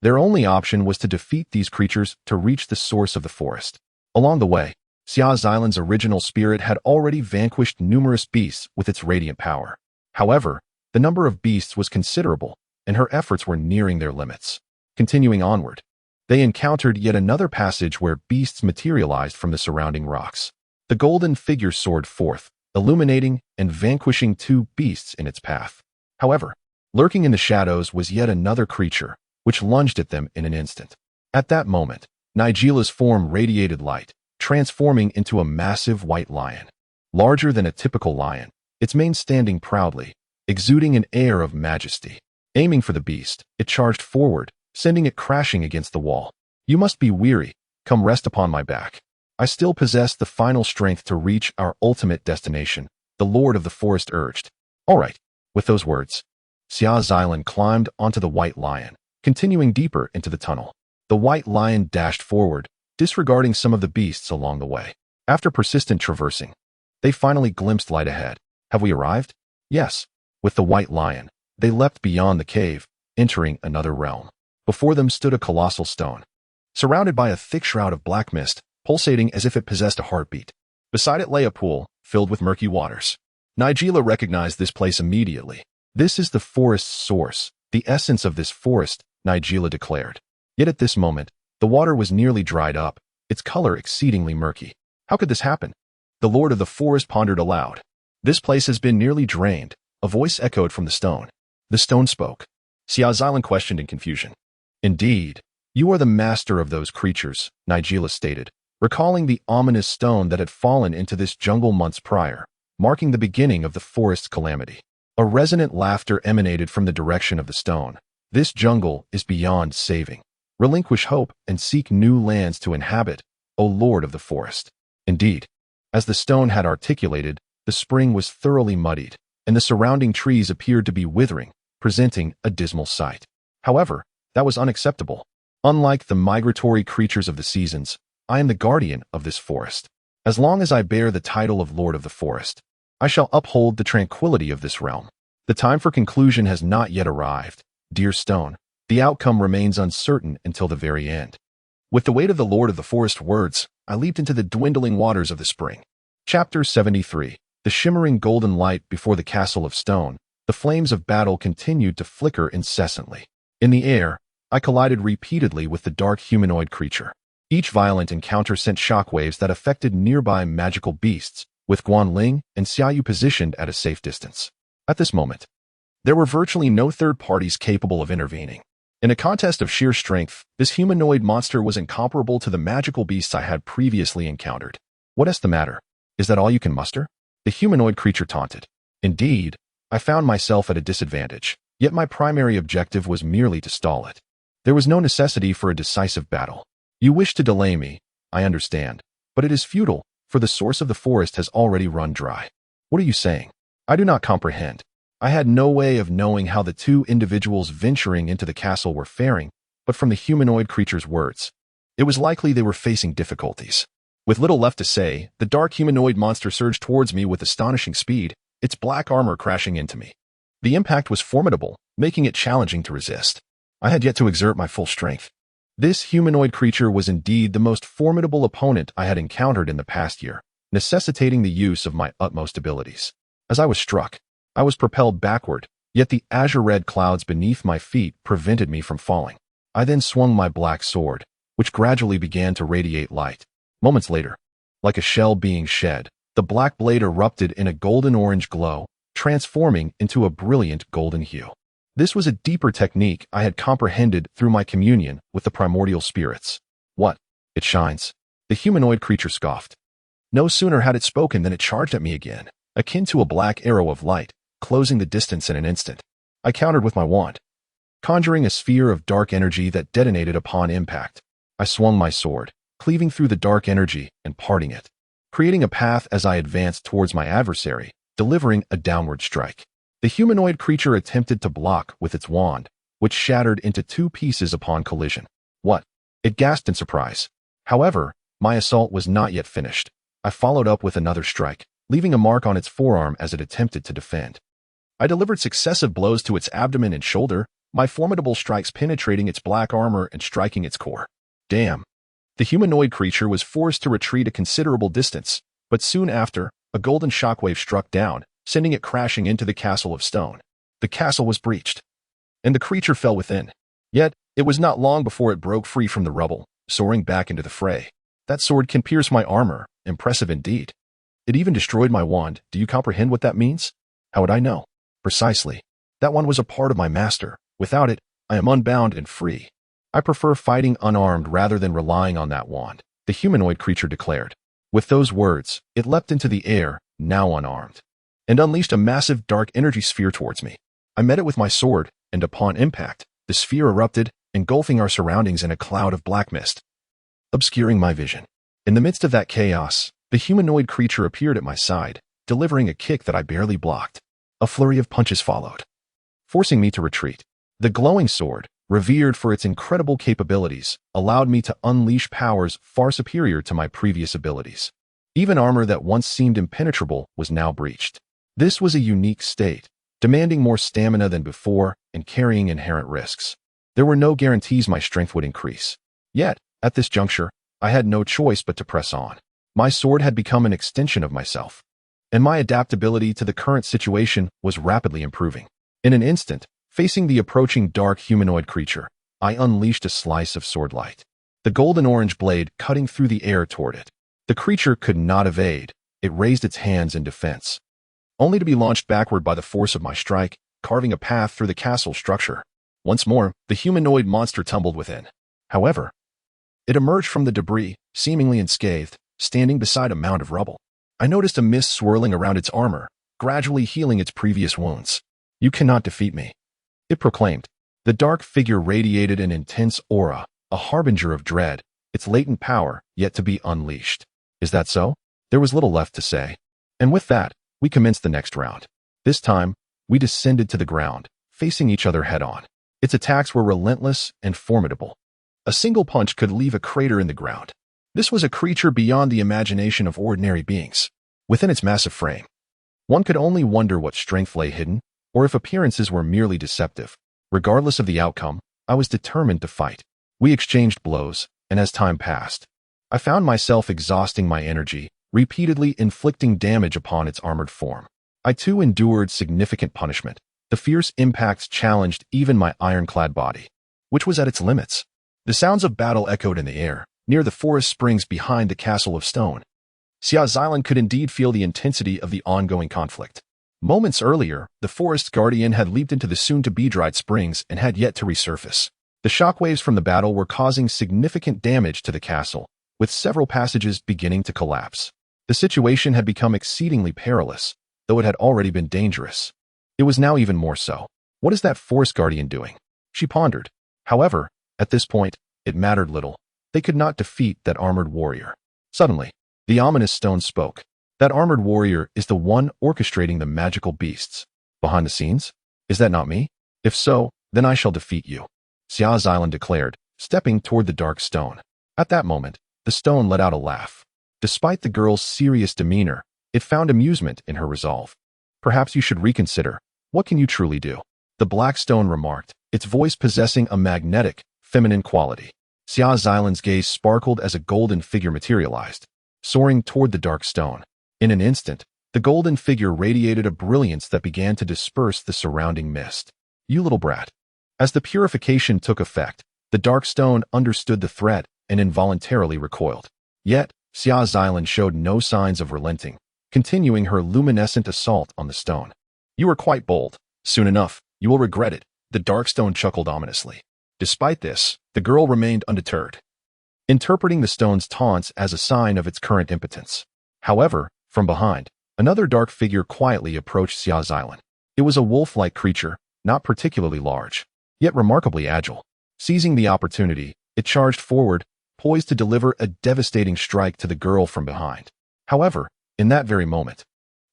Their only option was to defeat these creatures to reach the source of the forest. Along the way, Xia Xilan's original spirit had already vanquished numerous beasts with its radiant power. However, the number of beasts was considerable, and her efforts were nearing their limits. Continuing onward, they encountered yet another passage where beasts materialized from the surrounding rocks. The golden figure soared forth, illuminating and vanquishing two beasts in its path. However, lurking in the shadows was yet another creature, which lunged at them in an instant. At that moment, Nigella's form radiated light, transforming into a massive white lion. Larger than a typical lion, its mane standing proudly, exuding an air of majesty. Aiming for the beast, it charged forward, sending it crashing against the wall. You must be weary. Come rest upon my back. I still possess the final strength to reach our ultimate destination, the Lord of the Forest urged. All right. With those words, Xia Xilan climbed onto the white lion, continuing deeper into the tunnel. The white lion dashed forward, disregarding some of the beasts along the way. After persistent traversing, they finally glimpsed light ahead. Have we arrived? Yes. With the white lion, they leapt beyond the cave, entering another realm. Before them stood a colossal stone, surrounded by a thick shroud of black mist, pulsating as if it possessed a heartbeat. Beside it lay a pool, filled with murky waters. Nigella recognized this place immediately. This is the forest's source, the essence of this forest, Nigella declared. Yet at this moment, the water was nearly dried up, its color exceedingly murky. How could this happen? The Lord of the Forest pondered aloud. This place has been nearly drained, a voice echoed from the stone. The stone spoke. Xiao Xilan questioned in confusion. Indeed, you are the master of those creatures, Nigella stated, recalling the ominous stone that had fallen into this jungle months prior, marking the beginning of the forest's calamity. A resonant laughter emanated from the direction of the stone. This jungle is beyond saving. Relinquish hope and seek new lands to inhabit, O Lord of the Forest. Indeed, as the stone had articulated, the spring was thoroughly muddied, and the surrounding trees appeared to be withering, presenting a dismal sight. However, that was unacceptable. Unlike the migratory creatures of the seasons, I am the guardian of this forest. As long as I bear the title of Lord of the Forest, I shall uphold the tranquility of this realm. The time for conclusion has not yet arrived. Dear stone, the outcome remains uncertain until the very end. With the weight of the Lord of the Forest words, I leaped into the dwindling waters of the spring. Chapter 73. The shimmering golden light before the castle of stone, the flames of battle continued to flicker incessantly. In the air, I collided repeatedly with the dark humanoid creature. Each violent encounter sent shockwaves that affected nearby magical beasts, with Guanling and Xiaoyu positioned at a safe distance. At this moment, there were virtually no third parties capable of intervening. In a contest of sheer strength, this humanoid monster was incomparable to the magical beasts I had previously encountered. What is the matter? Is that all you can muster? The humanoid creature taunted. Indeed, I found myself at a disadvantage, yet my primary objective was merely to stall it. There was no necessity for a decisive battle. You wish to delay me, I understand, but it is futile, for the source of the forest has already run dry. What are you saying? I do not comprehend. I had no way of knowing how the two individuals venturing into the castle were faring, but from the humanoid creature's words, it was likely they were facing difficulties. With little left to say, the dark humanoid monster surged towards me with astonishing speed, its black armor crashing into me. The impact was formidable, making it challenging to resist. I had yet to exert my full strength. This humanoid creature was indeed the most formidable opponent I had encountered in the past year, necessitating the use of my utmost abilities. As I was struck, I was propelled backward, yet the azure-red clouds beneath my feet prevented me from falling. I then swung my black sword, which gradually began to radiate light. Moments later, like a shell being shed, the black blade erupted in a golden-orange glow, transforming into a brilliant golden hue. This was a deeper technique I had comprehended through my communion with the primordial spirits. What? It shines. The humanoid creature scoffed. No sooner had it spoken than it charged at me again, akin to a black arrow of light, closing the distance in an instant. I countered with my wand, conjuring a sphere of dark energy that detonated upon impact. I swung my sword, cleaving through the dark energy and parting it, creating a path as I advanced towards my adversary, delivering a downward strike. The humanoid creature attempted to block with its wand, which shattered into two pieces upon collision. What? It gasped in surprise. However, my assault was not yet finished. I followed up with another strike, leaving a mark on its forearm as it attempted to defend. I delivered successive blows to its abdomen and shoulder, my formidable strikes penetrating its black armor and striking its core. Damn. The humanoid creature was forced to retreat a considerable distance, but soon after, a golden shockwave struck down, sending it crashing into the castle of stone. The castle was breached, and the creature fell within. Yet, it was not long before it broke free from the rubble, soaring back into the fray. That sword can pierce my armor, impressive indeed. It even destroyed my wand. Do you comprehend what that means? How would I know? Precisely. That one was a part of my master. Without it, I am unbound and free. I prefer fighting unarmed rather than relying on that wand, the humanoid creature declared. With those words, it leapt into the air, now unarmed, and unleashed a massive dark energy sphere towards me. I met it with my sword, and upon impact, the sphere erupted, engulfing our surroundings in a cloud of black mist, obscuring my vision. In the midst of that chaos, the humanoid creature appeared at my side, delivering a kick that I barely blocked. A flurry of punches followed, forcing me to retreat. The glowing sword, revered for its incredible capabilities, allowed me to unleash powers far superior to my previous abilities. Even armor that once seemed impenetrable was now breached. This was a unique state, demanding more stamina than before and carrying inherent risks. There were no guarantees my strength would increase. Yet, at this juncture, I had no choice but to press on. My sword had become an extension of myself, and my adaptability to the current situation was rapidly improving. In an instant, facing the approaching dark humanoid creature, I unleashed a slice of sword light, the golden-orange blade cutting through the air toward it. The creature could not evade. It raised its hands in defense, only to be launched backward by the force of my strike, carving a path through the castle structure. Once more, the humanoid monster tumbled within. However, it emerged from the debris, seemingly unscathed, standing beside a mound of rubble. I noticed a mist swirling around its armor, gradually healing its previous wounds. "You cannot defeat me," it proclaimed. The dark figure radiated an intense aura, a harbinger of dread, its latent power yet to be unleashed. "Is that so?" There was little left to say. And with that, we commenced the next round. This time, we descended to the ground, facing each other head-on. Its attacks were relentless and formidable. A single punch could leave a crater in the ground. This was a creature beyond the imagination of ordinary beings. Within its massive frame, one could only wonder what strength lay hidden, or if appearances were merely deceptive. Regardless of the outcome, I was determined to fight. We exchanged blows, and as time passed, I found myself exhausting my energy, repeatedly inflicting damage upon its armored form. I too endured significant punishment. The fierce impacts challenged even my ironclad body, which was at its limits. The sounds of battle echoed in the air, near the forest springs behind the castle of stone. Xia Xilan could indeed feel the intensity of the ongoing conflict. Moments earlier, the forest guardian had leaped into the soon-to-be-dried springs and had yet to resurface. The shockwaves from the battle were causing significant damage to the castle, with several passages beginning to collapse. The situation had become exceedingly perilous, though it had already been dangerous. It was now even more so. What is that forest guardian doing? She pondered. However, at this point, it mattered little. They could not defeat that armored warrior. Suddenly, the ominous stone spoke. That armored warrior is the one orchestrating the magical beasts. Behind the scenes? Is that not me? If so, then I shall defeat you, Xia Xilan declared, stepping toward the dark stone. At that moment, the stone let out a laugh. Despite the girl's serious demeanor, it found amusement in her resolve. "Perhaps you should reconsider. What can you truly do?" the black stone remarked, its voice possessing a magnetic, feminine quality. Xia Xilan's gaze sparkled as a golden figure materialized, soaring toward the dark stone. In an instant, the golden figure radiated a brilliance that began to disperse the surrounding mist. "You little brat." As the purification took effect, the dark stone understood the threat and involuntarily recoiled. Yet, Xia Xilan showed no signs of relenting, continuing her luminescent assault on the stone. "You are quite bold. Soon enough, you will regret it," the dark stone chuckled ominously. Despite this, the girl remained undeterred, interpreting the stone's taunts as a sign of its current impotence. However, from behind, another dark figure quietly approached Xia Xilan. It was a wolf-like creature, not particularly large, yet remarkably agile. Seizing the opportunity, it charged forward, poised to deliver a devastating strike to the girl from behind. However, in that very moment,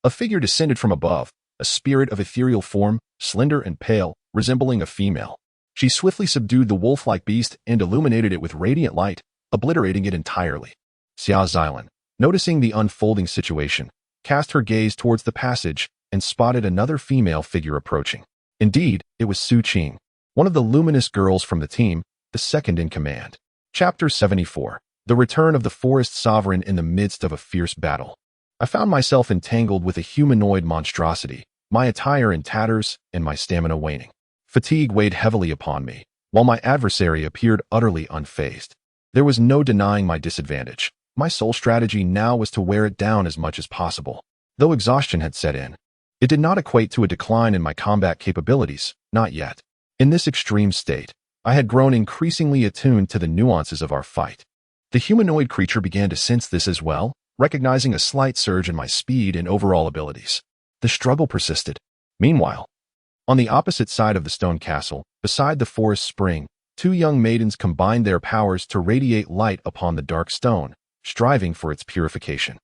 a figure descended from above, a spirit of ethereal form, slender and pale, resembling a female. She swiftly subdued the wolf-like beast and illuminated it with radiant light, obliterating it entirely. Xia Xilan, noticing the unfolding situation, cast her gaze towards the passage and spotted another female figure approaching. Indeed, it was Su Qing, one of the luminous girls from the team, the second in command. Chapter 74. The Return of the Forest Sovereign in the midst of a fierce battle. I found myself entangled with a humanoid monstrosity, my attire in tatters and my stamina waning. Fatigue weighed heavily upon me, while my adversary appeared utterly unfazed. There was no denying my disadvantage. My sole strategy now was to wear it down as much as possible. Though exhaustion had set in, it did not equate to a decline in my combat capabilities, not yet. In this extreme state, I had grown increasingly attuned to the nuances of our fight. The humanoid creature began to sense this as well, recognizing a slight surge in my speed and overall abilities. The struggle persisted. Meanwhile, on the opposite side of the stone castle, beside the forest spring, two young maidens combined their powers to radiate light upon the dark stone, striving for its purification.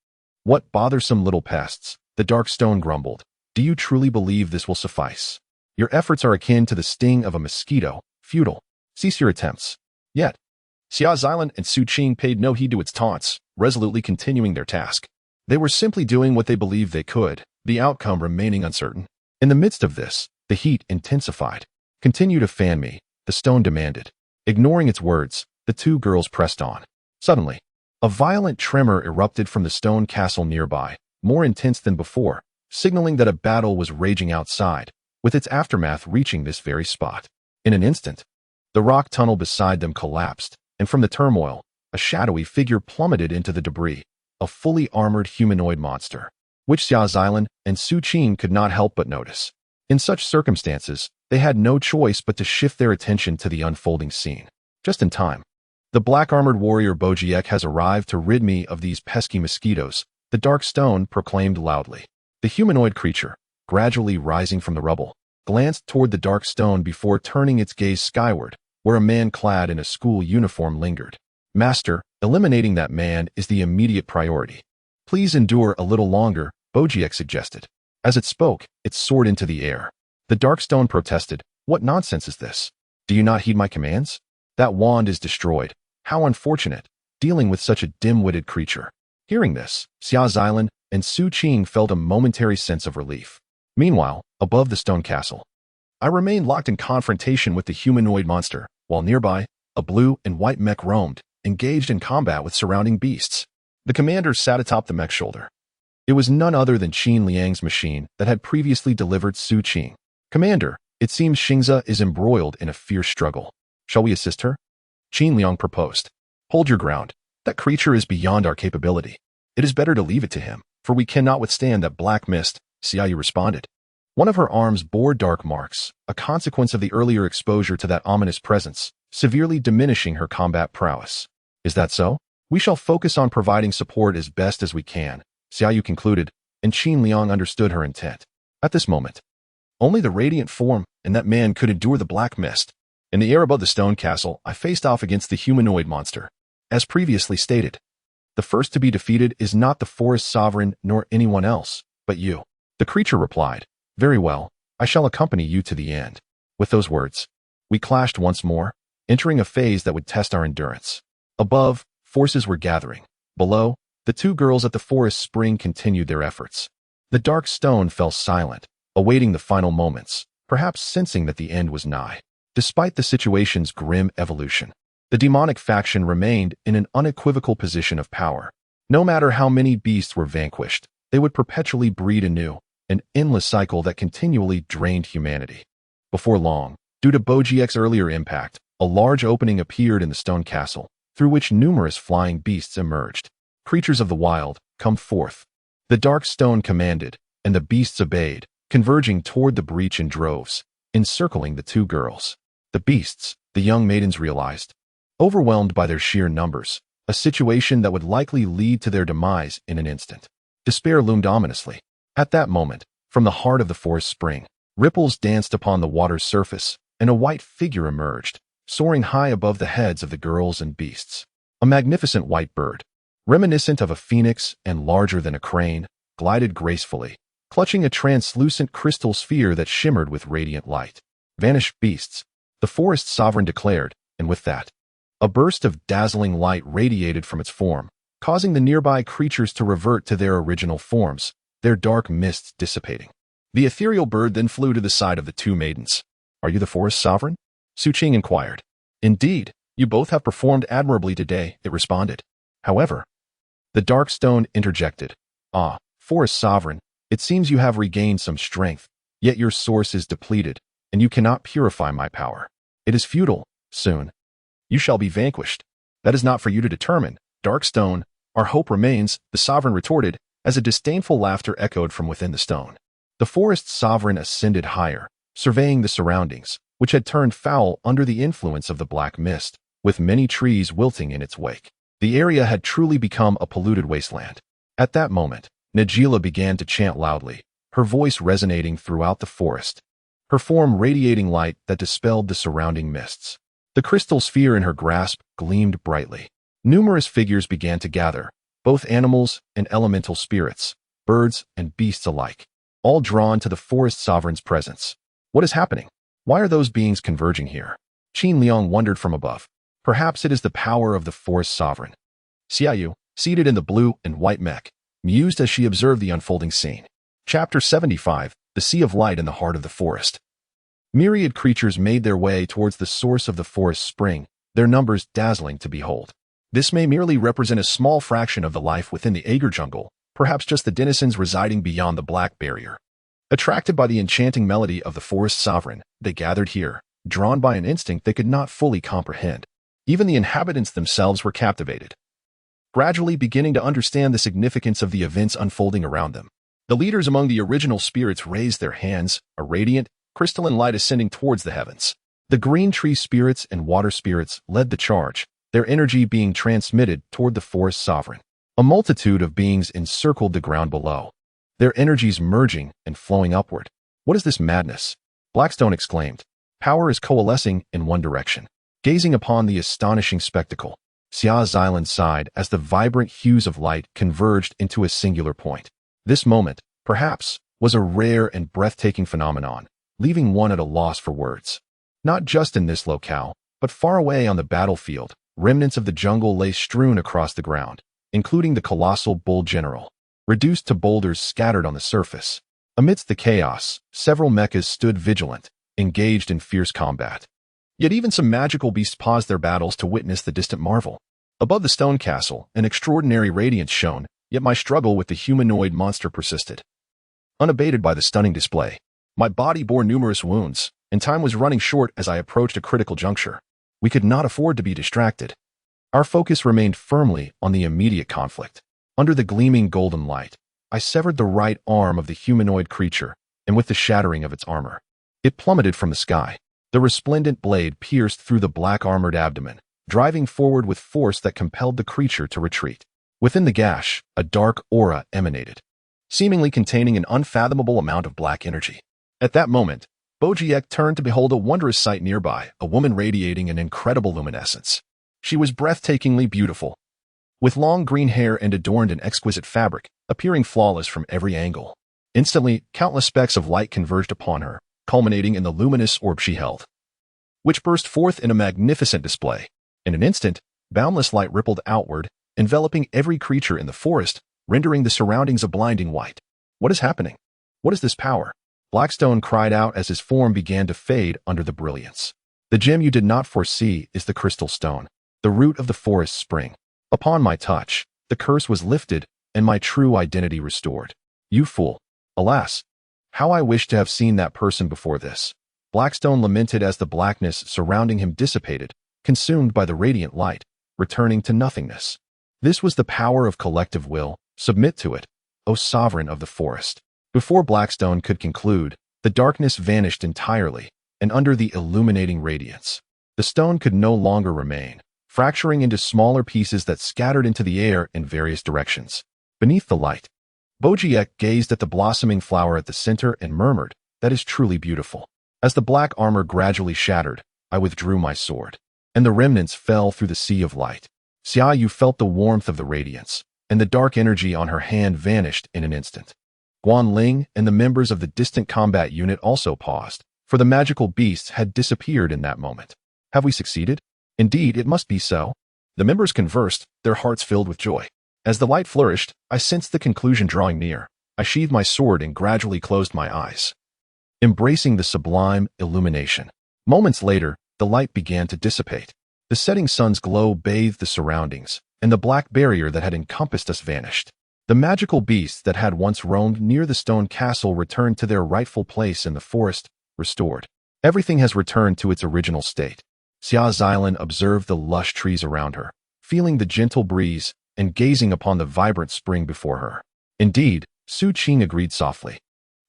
"What bothersome little pests," the dark stone grumbled. "Do you truly believe this will suffice? Your efforts are akin to the sting of a mosquito, futile. Cease your attempts." Yet, Xia Xilan and Su Qing paid no heed to its taunts, resolutely continuing their task. They were simply doing what they believed they could, the outcome remaining uncertain. In the midst of this, the heat intensified. "Continue to fan me," the stone demanded. Ignoring its words, the two girls pressed on. Suddenly, A violent tremor erupted from the stone castle nearby, more intense than before, signaling that a battle was raging outside, with its aftermath reaching this very spot. In an instant, the rock tunnel beside them collapsed, and from the turmoil, a shadowy figure plummeted into the debris, a fully armored humanoid monster, which Xia Xilan and Su Qing could not help but notice. In such circumstances, they had no choice but to shift their attention to the unfolding scene. Just in time. The black-armored warrior Bojiek has arrived to rid me of these pesky mosquitoes, the dark stone proclaimed loudly. The humanoid creature, gradually rising from the rubble, glanced toward the dark stone before turning its gaze skyward, where a man clad in a school uniform lingered. Master, eliminating that man is the immediate priority. Please endure a little longer, Bojiek suggested. As it spoke, it soared into the air. The dark stone protested, "What nonsense is this? Do you not heed my commands? That wand is destroyed. How unfortunate, dealing with such a dim-witted creature." Hearing this, Xia Xilan and Su Qing felt a momentary sense of relief. Meanwhile, above the stone castle, I remained locked in confrontation with the humanoid monster, while nearby, a blue and white mech roamed, engaged in combat with surrounding beasts. The commander sat atop the mech's shoulder. It was none other than Qin Liang's machine that had previously delivered Su Qing. "Commander, it seems Xingza is embroiled in a fierce struggle. Shall we assist her?" Qin Liang proposed. "Hold your ground. That creature is beyond our capability. It is better to leave it to him, for we cannot withstand that black mist," Xiaoyu responded. One of her arms bore dark marks, a consequence of the earlier exposure to that ominous presence, severely diminishing her combat prowess. "Is that so? We shall focus on providing support as best as we can," Xiaoyu concluded, and Qin Liang understood her intent. At this moment, only the radiant form and that man could endure the black mist. In the air above the stone castle, I faced off against the humanoid monster. As previously stated, the first to be defeated is not the forest sovereign nor anyone else, but you. The creature replied, "Very well, I shall accompany you to the end." With those words, we clashed once more, entering a phase that would test our endurance. Above, forces were gathering. Below, the two girls at the forest spring continued their efforts. The dark stone fell silent, awaiting the final moments, perhaps sensing that the end was nigh. Despite the situation's grim evolution, the demonic faction remained in an unequivocal position of power. No matter how many beasts were vanquished, they would perpetually breed anew, an endless cycle that continually drained humanity. Before long, due to Bojiek's earlier impact, a large opening appeared in the stone castle, through which numerous flying beasts emerged. "Creatures of the wild, come forth." The dark stone commanded, and the beasts obeyed, converging toward the breach in droves, encircling the two girls. The beasts, the young maidens realized, overwhelmed by their sheer numbers, a situation that would likely lead to their demise in an instant. Despair loomed ominously. At that moment, from the heart of the forest spring, ripples danced upon the water's surface, and a white figure emerged, soaring high above the heads of the girls and beasts. A magnificent white bird, reminiscent of a phoenix and larger than a crane, glided gracefully, clutching a translucent crystal sphere that shimmered with radiant light. "Vanish, beasts," the forest sovereign declared, and with that, a burst of dazzling light radiated from its form, causing the nearby creatures to revert to their original forms, their dark mists dissipating. The ethereal bird then flew to the side of the two maidens. "Are you the forest sovereign?" Su Qing inquired. "Indeed, you both have performed admirably today," it responded. However, the dark stone interjected. "Ah, forest sovereign, it seems you have regained some strength, yet your source is depleted, and you cannot purify my power. It is futile. Soon, you shall be vanquished." "That is not for you to determine, dark stone. Our hope remains," the sovereign retorted, as a disdainful laughter echoed from within the stone. The forest sovereign ascended higher, surveying the surroundings, which had turned foul under the influence of the black mist, with many trees wilting in its wake. The area had truly become a polluted wasteland. At that moment, Najila began to chant loudly, her voice resonating throughout the forest, her form radiating light that dispelled the surrounding mists. The crystal sphere in her grasp gleamed brightly. Numerous figures began to gather, both animals and elemental spirits, birds and beasts alike, all drawn to the forest sovereign's presence. "What is happening? Why are those beings converging here?" Qin Liang wondered from above. Perhaps it is the power of the forest sovereign. Xiaoyu, seated in the blue and white mech, mused as she observed the unfolding scene. Chapter 75, The Sea of Light in the Heart of the Forest. Myriad creatures made their way towards the source of the forest spring, their numbers dazzling to behold. This may merely represent a small fraction of the life within the Agar jungle, perhaps just the denizens residing beyond the black barrier. Attracted by the enchanting melody of the forest sovereign, they gathered here, drawn by an instinct they could not fully comprehend. Even the inhabitants themselves were captivated, gradually beginning to understand the significance of the events unfolding around them. The leaders among the original spirits raised their hands, a radiant, crystalline light ascending towards the heavens. The green tree spirits and water spirits led the charge, their energy being transmitted toward the forest sovereign. A multitude of beings encircled the ground below, their energies merging and flowing upward. What is this madness? Blackstone exclaimed. Power is coalescing in one direction. Gazing upon the astonishing spectacle, Xia Xilan sighed as the vibrant hues of light converged into a singular point. This moment, perhaps, was a rare and breathtaking phenomenon, leaving one at a loss for words. Not just in this locale, but far away on the battlefield, remnants of the jungle lay strewn across the ground, including the colossal bull general, reduced to boulders scattered on the surface. Amidst the chaos, several mechas stood vigilant, engaged in fierce combat. Yet even some magical beasts paused their battles to witness the distant marvel. Above the stone castle, an extraordinary radiance shone, yet my struggle with the humanoid monster persisted. Unabated by the stunning display, my body bore numerous wounds, and time was running short as I approached a critical juncture. We could not afford to be distracted. Our focus remained firmly on the immediate conflict. Under the gleaming golden light, I severed the right arm of the humanoid creature, and with the shattering of its armor, it plummeted from the sky. The resplendent blade pierced through the black armored abdomen, driving forward with force that compelled the creature to retreat. Within the gash, a dark aura emanated, seemingly containing an unfathomable amount of black energy. At that moment, Bojiek turned to behold a wondrous sight nearby, a woman radiating an incredible luminescence. She was breathtakingly beautiful, with long green hair and adorned in exquisite fabric, appearing flawless from every angle. Instantly, countless specks of light converged upon her, culminating in the luminous orb she held, which burst forth in a magnificent display. In an instant, boundless light rippled outward, enveloping every creature in the forest, rendering the surroundings a blinding white. What is happening? What is this power? Blackstone cried out as his form began to fade under the brilliance. The gem you did not foresee is the crystal stone, the root of the forest spring. Upon my touch, the curse was lifted and my true identity restored. You fool. Alas, how I wished to have seen that person before this. Blackstone lamented as the blackness surrounding him dissipated, consumed by the radiant light, returning to nothingness. This was the power of collective will. Submit to it, O sovereign of the forest. Before Blackstone could conclude, the darkness vanished entirely, and under the illuminating radiance, the stone could no longer remain, fracturing into smaller pieces that scattered into the air in various directions. Beneath the light, Bojiek gazed at the blossoming flower at the center and murmured, "That is truly beautiful." As the black armor gradually shattered, I withdrew my sword, and the remnants fell through the sea of light. Xia Yu felt the warmth of the radiance, and the dark energy on her hand vanished in an instant. Guan Ling and the members of the distant combat unit also paused, for the magical beasts had disappeared in that moment. Have we succeeded? Indeed, it must be so. The members conversed, their hearts filled with joy. As the light flourished, I sensed the conclusion drawing near. I sheathed my sword and gradually closed my eyes, embracing the sublime illumination. Moments later, the light began to dissipate. The setting sun's glow bathed the surroundings, and the black barrier that had encompassed us vanished. The magical beasts that had once roamed near the stone castle returned to their rightful place in the forest, restored. Everything has returned to its original state. Xia Xilan observed the lush trees around her, feeling the gentle breeze and gazing upon the vibrant spring before her. Indeed, Su Qing agreed softly.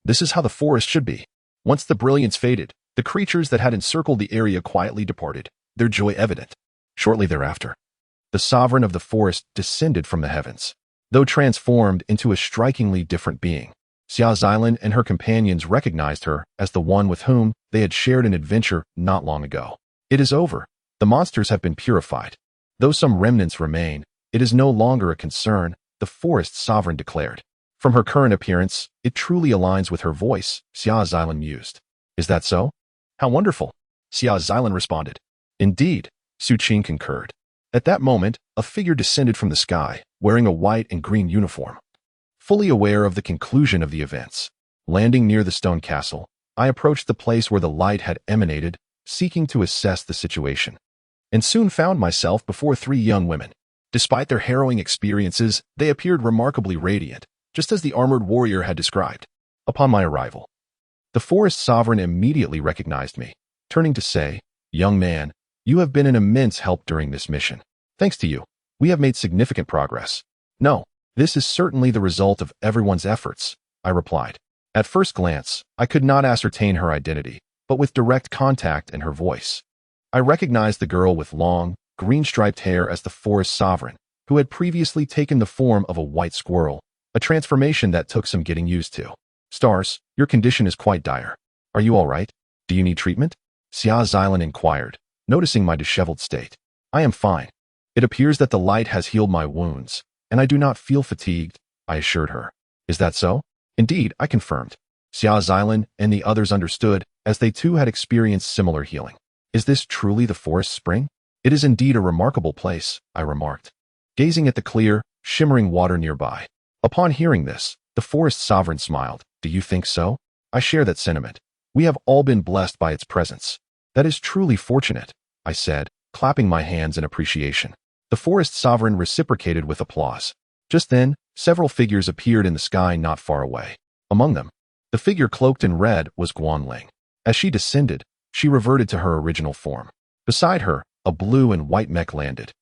This is how the forest should be. Once the brilliance faded, the creatures that had encircled the area quietly departed, their joy evident. Shortly thereafter, the sovereign of the forest descended from the heavens, though transformed into a strikingly different being. Xia Xilan and her companions recognized her as the one with whom they had shared an adventure not long ago. It is over. The monsters have been purified. Though some remnants remain, it is no longer a concern, the forest sovereign declared. From her current appearance, it truly aligns with her voice, Xia Xilan mused. Is that so? How wonderful. Xia Xilan responded. Indeed, Su Qing concurred. At that moment, a figure descended from the sky, wearing a white and green uniform. Fully aware of the conclusion of the events, landing near the stone castle, I approached the place where the light had emanated, seeking to assess the situation, and soon found myself before three young women. Despite their harrowing experiences, they appeared remarkably radiant, just as the armored warrior had described. Upon my arrival, the forest sovereign immediately recognized me, turning to say, "Young man, you have been an immense help during this mission. Thanks to you, we have made significant progress." "No, this is certainly the result of everyone's efforts," I replied. At first glance, I could not ascertain her identity, but with direct contact in her voice, I recognized the girl with long, green-striped hair as the forest sovereign, who had previously taken the form of a white squirrel, a transformation that took some getting used to. "Stars, your condition is quite dire. Are you all right? Do you need treatment?" Xia Xilan inquired, noticing my disheveled state. "I am fine. It appears that the light has healed my wounds, and I do not feel fatigued," I assured her. "Is that so?" "Indeed," I confirmed. Xia Xilan and the others understood, as they too had experienced similar healing. "Is this truly the forest spring?" "It is indeed a remarkable place," I remarked, gazing at the clear, shimmering water nearby. Upon hearing this, the forest sovereign smiled. "Do you think so?" "I share that sentiment. We have all been blessed by its presence." "That is truly fortunate," I said, clapping my hands in appreciation. The forest sovereign reciprocated with applause. Just then, several figures appeared in the sky not far away. Among them, the figure cloaked in red was Guanling. As she descended, she reverted to her original form. Beside her, a blue and white mech landed,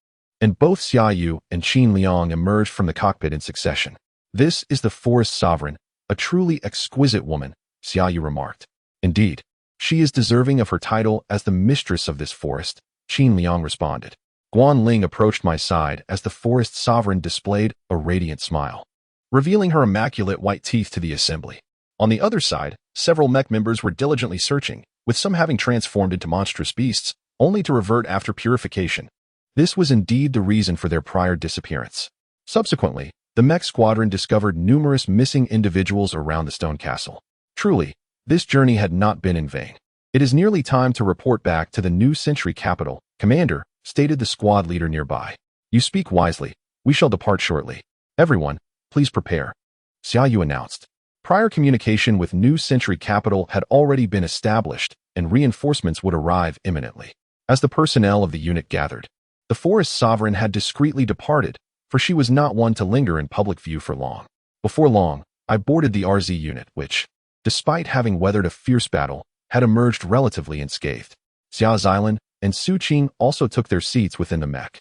and both Xia Yu and Qin Liang emerged from the cockpit in succession. "This is the forest sovereign, a truly exquisite woman," Xia Yu remarked. "Indeed, she is deserving of her title as the mistress of this forest," Qin Liang responded. Guanling approached my side as the forest sovereign displayed a radiant smile, revealing her immaculate white teeth to the assembly. On the other side, several mech members were diligently searching, with some having transformed into monstrous beasts, only to revert after purification. This was indeed the reason for their prior disappearance. Subsequently, the mech squadron discovered numerous missing individuals around the stone castle. Truly, this journey had not been in vain. "It is nearly time to report back to the new century capital, Commander," stated the squad leader nearby. "You speak wisely. We shall depart shortly. Everyone, please prepare," Xia Yu announced. Prior communication with New Century Capital had already been established, and reinforcements would arrive imminently. As the personnel of the unit gathered, the forest sovereign had discreetly departed, for she was not one to linger in public view for long. Before long, I boarded the RZ unit, which, despite having weathered a fierce battle, had emerged relatively unscathed. Xia Xilan and Su Qing also took their seats within the mech,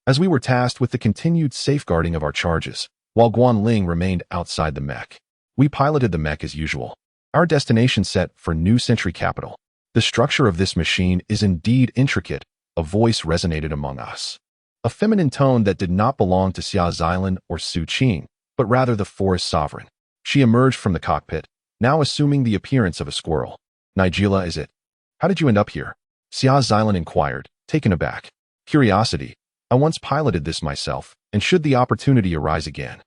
as we were tasked with the continued safeguarding of our charges, while Guanling remained outside the mech. We piloted the mech as usual, our destination set for New Century Capital. "The structure of this machine is indeed intricate," a voice resonated among us. A feminine tone that did not belong to Xia Xilan or Su Qing, but rather the forest sovereign. She emerged from the cockpit, now assuming the appearance of a squirrel. "Nigella, is it? How did you end up here?" Xia Xilan inquired, taken aback. "Curiosity. I once piloted this myself, and should the opportunity arise again,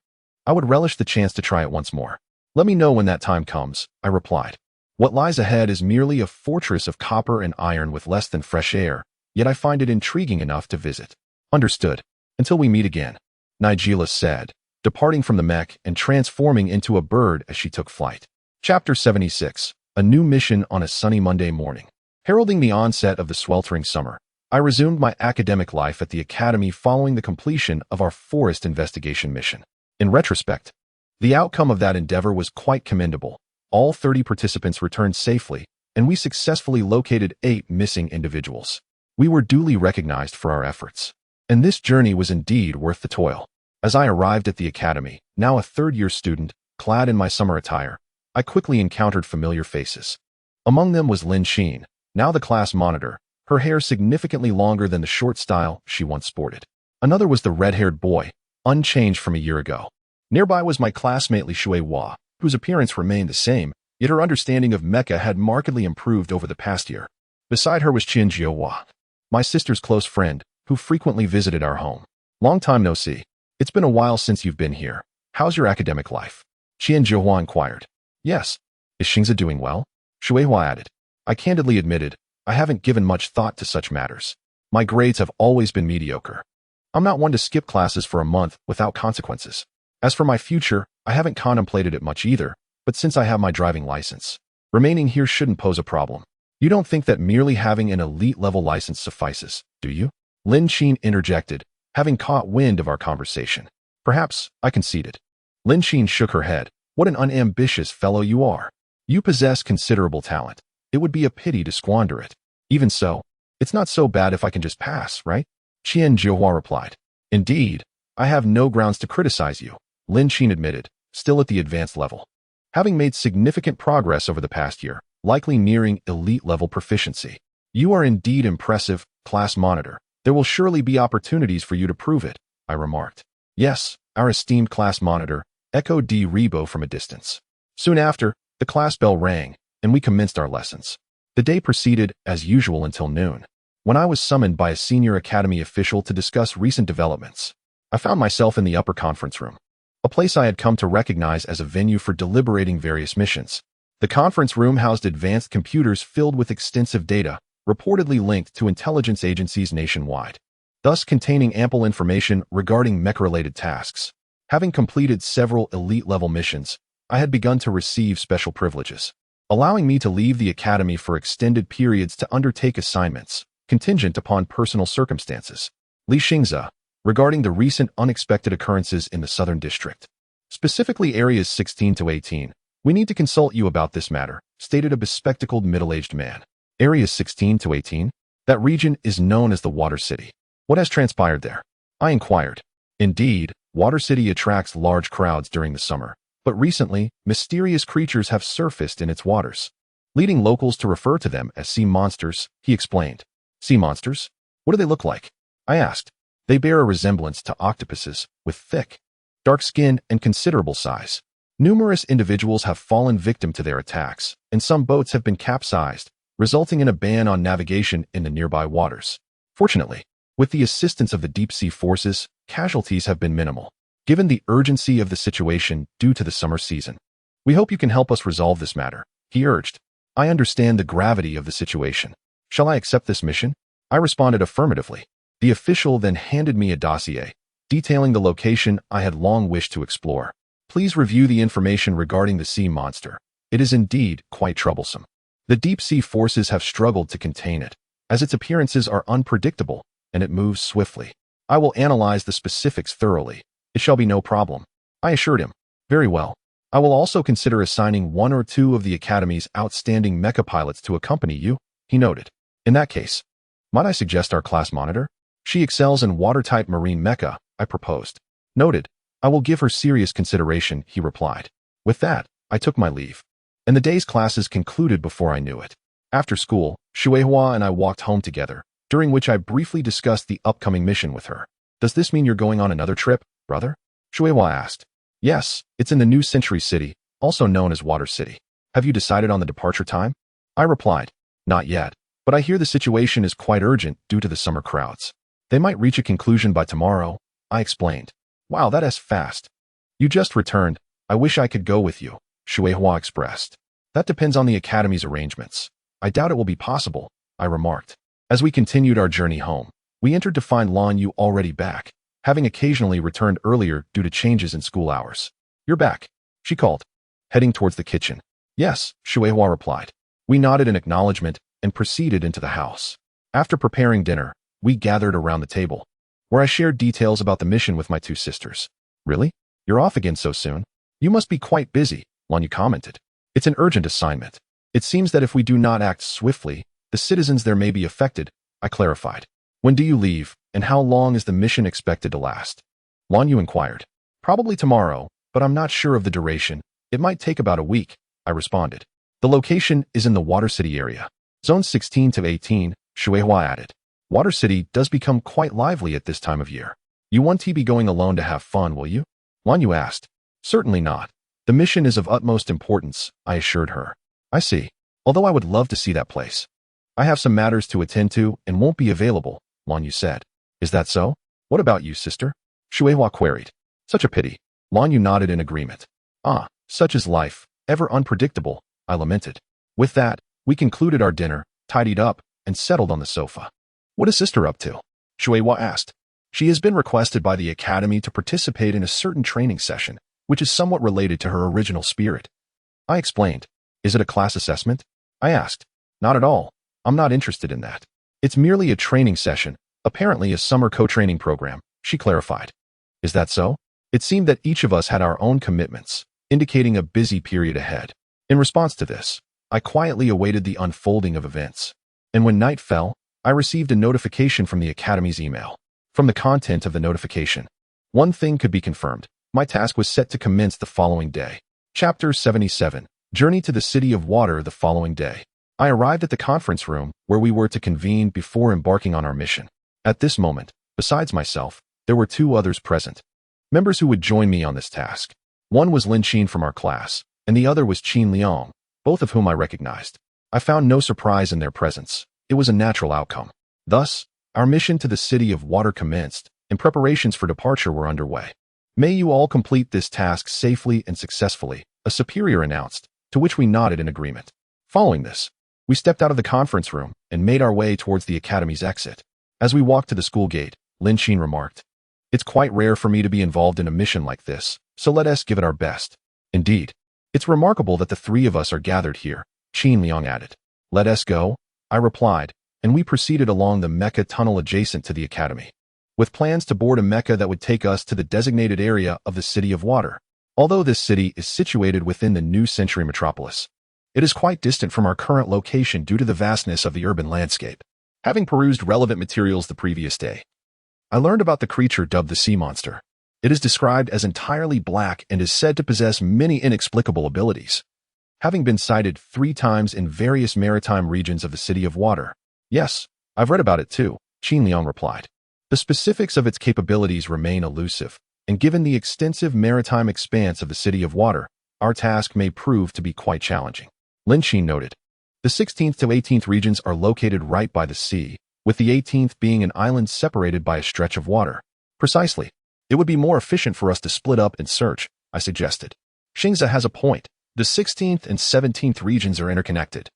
I would relish the chance to try it once more. Let me know when that time comes," I replied. "What lies ahead is merely a fortress of copper and iron with less than fresh air, yet I find it intriguing enough to visit." "Understood. Until we meet again," Nigella said, departing from the mech and transforming into a bird as she took flight. Chapter 76. A new mission on a sunny Monday morning. Heralding the onset of the sweltering summer, I resumed my academic life at the academy following the completion of our forest investigation mission. In retrospect, the outcome of that endeavor was quite commendable. All 30 participants returned safely, and we successfully located 8 missing individuals. We were duly recognized for our efforts, and this journey was indeed worth the toil. As I arrived at the academy, now a third-year student, clad in my summer attire, I quickly encountered familiar faces. Among them was Lin Xin, now the class monitor, her hair significantly longer than the short style she once sported. Another was the red-haired boy, unchanged from a year ago. Nearby was my classmate Li Shuihua, whose appearance remained the same, yet her understanding of mecha had markedly improved over the past year. Beside her was Qian Jiuhua, my sister's close friend, who frequently visited our home. "Long time no see. It's been a while since you've been here. How's your academic life?" Qian Jiuhua inquired. "Yes. Is Xingzi doing well?" Shuihua added. I candidly admitted, I haven't given much thought to such matters. My grades have always been mediocre. I'm not one to skip classes for a month without consequences. As for my future, I haven't contemplated it much either, but since I have my driving license, remaining here shouldn't pose a problem. You don't think that merely having an elite-level license suffices, do you? Lin Xin interjected, having caught wind of our conversation. Perhaps, I conceded. Lin Xin shook her head. What an unambitious fellow you are. You possess considerable talent. It would be a pity to squander it. Even so, it's not so bad if I can just pass, right? Qian Jiuhua replied. Indeed, I have no grounds to criticize you, Lin Xin admitted, still at the advanced level. Having made significant progress over the past year, likely nearing elite-level proficiency. You are indeed impressive, class monitor. There will surely be opportunities for you to prove it, I remarked. Yes, our esteemed class monitor, echoed D. Rebo from a distance. Soon after, the class bell rang, and we commenced our lessons. The day proceeded, as usual, until noon, when I was summoned by a senior academy official to discuss recent developments. I found myself in the upper conference room, a place I had come to recognize as a venue for deliberating various missions. The conference room housed advanced computers filled with extensive data, reportedly linked to intelligence agencies nationwide, thus containing ample information regarding mech-related tasks. Having completed several elite-level missions, I had begun to receive special privileges, allowing me to leave the academy for extended periods to undertake assignments, contingent upon personal circumstances. Li Xingze, regarding the recent unexpected occurrences in the Southern District, specifically areas 16 to 18, we need to consult you about this matter, stated a bespectacled middle-aged man. Areas 16 to 18? That region is known as the Water City. What has transpired there? I inquired. Indeed, Water City attracts large crowds during the summer, but recently, mysterious creatures have surfaced in its waters, leading locals to refer to them as sea monsters, he explained. Sea monsters? What do they look like? I asked. They bear a resemblance to octopuses, with thick, dark skin and considerable size. Numerous individuals have fallen victim to their attacks, and some boats have been capsized, resulting in a ban on navigation in the nearby waters. Fortunately, with the assistance of the deep-sea forces, casualties have been minimal, given the urgency of the situation due to the summer season. We hope you can help us resolve this matter, he urged. I understand the gravity of the situation. Shall I accept this mission? I responded affirmatively. The official then handed me a dossier, detailing the location I had long wished to explore. Please review the information regarding the sea monster. It is indeed quite troublesome. The deep-sea forces have struggled to contain it, as its appearances are unpredictable, and it moves swiftly. I will analyze the specifics thoroughly. It shall be no problem, I assured him. Very well. I will also consider assigning one or two of the Academy's outstanding mecha pilots to accompany you, he noted. In that case, might I suggest our class monitor? She excels in water-type marine mecha, I proposed. Noted. I will give her serious consideration, he replied. With that, I took my leave, and the day's classes concluded before I knew it. After school, Shueihua and I walked home together, during which I briefly discussed the upcoming mission with her. Does this mean you're going on another trip, brother? Shueihua asked. Yes, it's in the New Century City, also known as Water City. Have you decided on the departure time? I replied. Not yet, but I hear the situation is quite urgent due to the summer crowds. They might reach a conclusion by tomorrow, I explained. Wow, that is fast. You just returned. I wish I could go with you, Shueihua expressed. That depends on the Academy's arrangements. I doubt it will be possible, I remarked. As we continued our journey home, we entered to find Lan Yu already back, having occasionally returned earlier due to changes in school hours. You're back, she called, heading towards the kitchen. Yes, Shueihua replied. We nodded in acknowledgement and proceeded into the house. After preparing dinner, we gathered around the table, where I shared details about the mission with my two sisters. Really? You're off again so soon? You must be quite busy, Lan Yu commented. It's an urgent assignment. It seems that if we do not act swiftly, the citizens there may be affected, I clarified. When do you leave, and how long is the mission expected to last? Lan Yu inquired. Probably tomorrow, but I'm not sure of the duration. It might take about a week, I responded. The location is in the Water City area. Zone 16 to 18, Shueihua added. Water City does become quite lively at this time of year. You won't be going alone to have fun, will you? Lan Yu asked. Certainly not. The mission is of utmost importance, I assured her. I see. Although I would love to see that place. I have some matters to attend to and won't be available, Lan Yu said. Is that so? What about you, sister? Shueihua queried. Such a pity. Lan Yu nodded in agreement. Ah, such is life, ever unpredictable, I lamented. With that, we concluded our dinner, tidied up, and settled on the sofa. What is sister up to? Shueihua asked. She has been requested by the Academy to participate in a certain training session, which is somewhat related to her original spirit. I explained. Is it a class assessment? I asked. Not at all. I'm not interested in that. It's merely a training session, apparently a summer co-training program, she clarified. Is that so? It seemed that each of us had our own commitments, indicating a busy period ahead. In response to this, I quietly awaited the unfolding of events. And when night fell, I received a notification from the Academy's email. From the content of the notification, one thing could be confirmed. My task was set to commence the following day. Chapter 77. Journey to the City of Water the following day. I arrived at the conference room where we were to convene before embarking on our mission. At this moment, besides myself, there were 2 others present, members who would join me on this task. One was Lin Xin from our class, and the other was Qin Liang, both of whom I recognized. I found no surprise in their presence. It was a natural outcome. Thus, our mission to the City of Water commenced, and preparations for departure were underway. May you all complete this task safely and successfully, a superior announced, to which we nodded in agreement. Following this, we stepped out of the conference room and made our way towards the Academy's exit. As we walked to the school gate, Lin Xin remarked, "It's quite rare for me to be involved in a mission like this, so let us give it our best." "Indeed. It's remarkable that the 3 of us are gathered here," Qin Liang added. "Let us go," I replied, and we proceeded along the mecha tunnel adjacent to the Academy, with plans to board a mecha that would take us to the designated area of the City of Water. Although this city is situated within the new century metropolis, it is quite distant from our current location due to the vastness of the urban landscape. Having perused relevant materials the previous day, I learned about the creature dubbed the sea monster. It is described as entirely black and is said to possess many inexplicable abilities, having been sighted 3 times in various maritime regions of the City of Water. "Yes, I've read about it too," Qin Liang replied. "The specifics of its capabilities remain elusive, and given the extensive maritime expanse of the City of Water, our task may prove to be quite challenging." Lin Xin noted, "The 16th to 18th regions are located right by the sea, with the 18th being an island separated by a stretch of water." "Precisely. It would be more efficient for us to split up and search," I suggested. "Xingza has a point. The 16th and 17th regions are interconnected,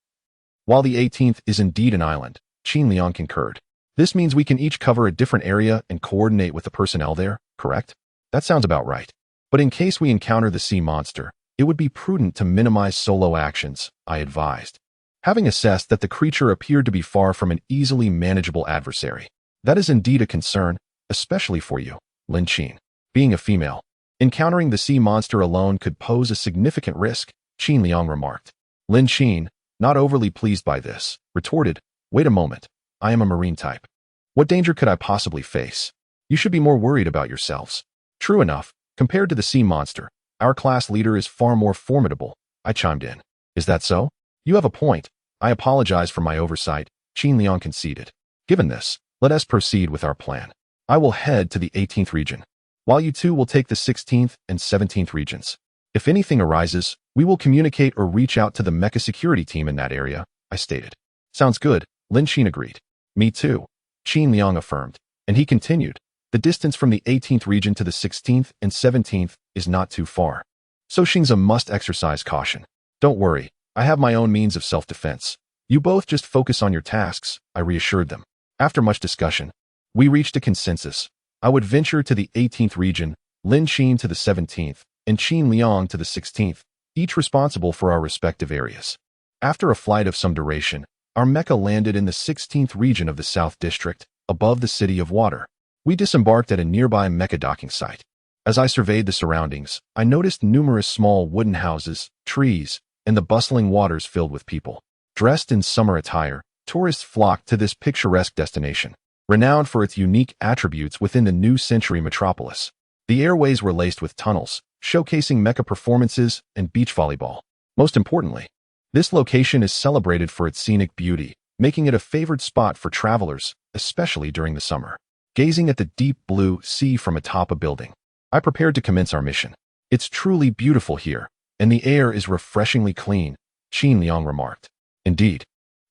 while the 18th is indeed an island," Qin Liang concurred. "This means we can each cover a different area and coordinate with the personnel there, correct?" "That sounds about right. But in case we encounter the sea monster, it would be prudent to minimize solo actions," I advised, having assessed that the creature appeared to be far from an easily manageable adversary. "That is indeed a concern, especially for you, Lin Xin. Being a female, encountering the sea monster alone could pose a significant risk," Qin Liang remarked. Lin Xin, not overly pleased by this, retorted, "Wait a moment. I am a marine type. What danger could I possibly face? You should be more worried about yourselves." "True enough, compared to the sea monster, our class leader is far more formidable," I chimed in. "Is that so? You have a point. I apologize for my oversight," Qin Liang conceded. "Given this, let us proceed with our plan. I will head to the 18th region, while you 2 will take the 16th and 17th regions. If anything arises, we will communicate or reach out to the mecha security team in that area," I stated. "Sounds good," Lin Xin agreed. "Me too," Qin Liang affirmed, and he continued, "The distance from the 18th region to the 16th and 17th is not too far, so Xingza must exercise caution. Don't worry, I have my own means of self-defense. You both just focus on your tasks," I reassured them. After much discussion, we reached a consensus. I would venture to the 18th region, Lin Xin to the 17th, and Qin Liang to the 16th, each responsible for our respective areas. After a flight of some duration, our mecha landed in the 16th region of the South District, above the City of Water. We disembarked at a nearby mecha docking site. As I surveyed the surroundings, I noticed numerous small wooden houses, trees, and the bustling waters filled with people. Dressed in summer attire, tourists flocked to this picturesque destination, renowned for its unique attributes within the new century metropolis. The airways were laced with tunnels, showcasing mecha performances and beach volleyball. Most importantly, this location is celebrated for its scenic beauty, making it a favored spot for travelers, especially during the summer. Gazing at the deep blue sea from atop a building, I prepared to commence our mission. "It's truly beautiful here, and the air is refreshingly clean," Qin Liang remarked. "Indeed.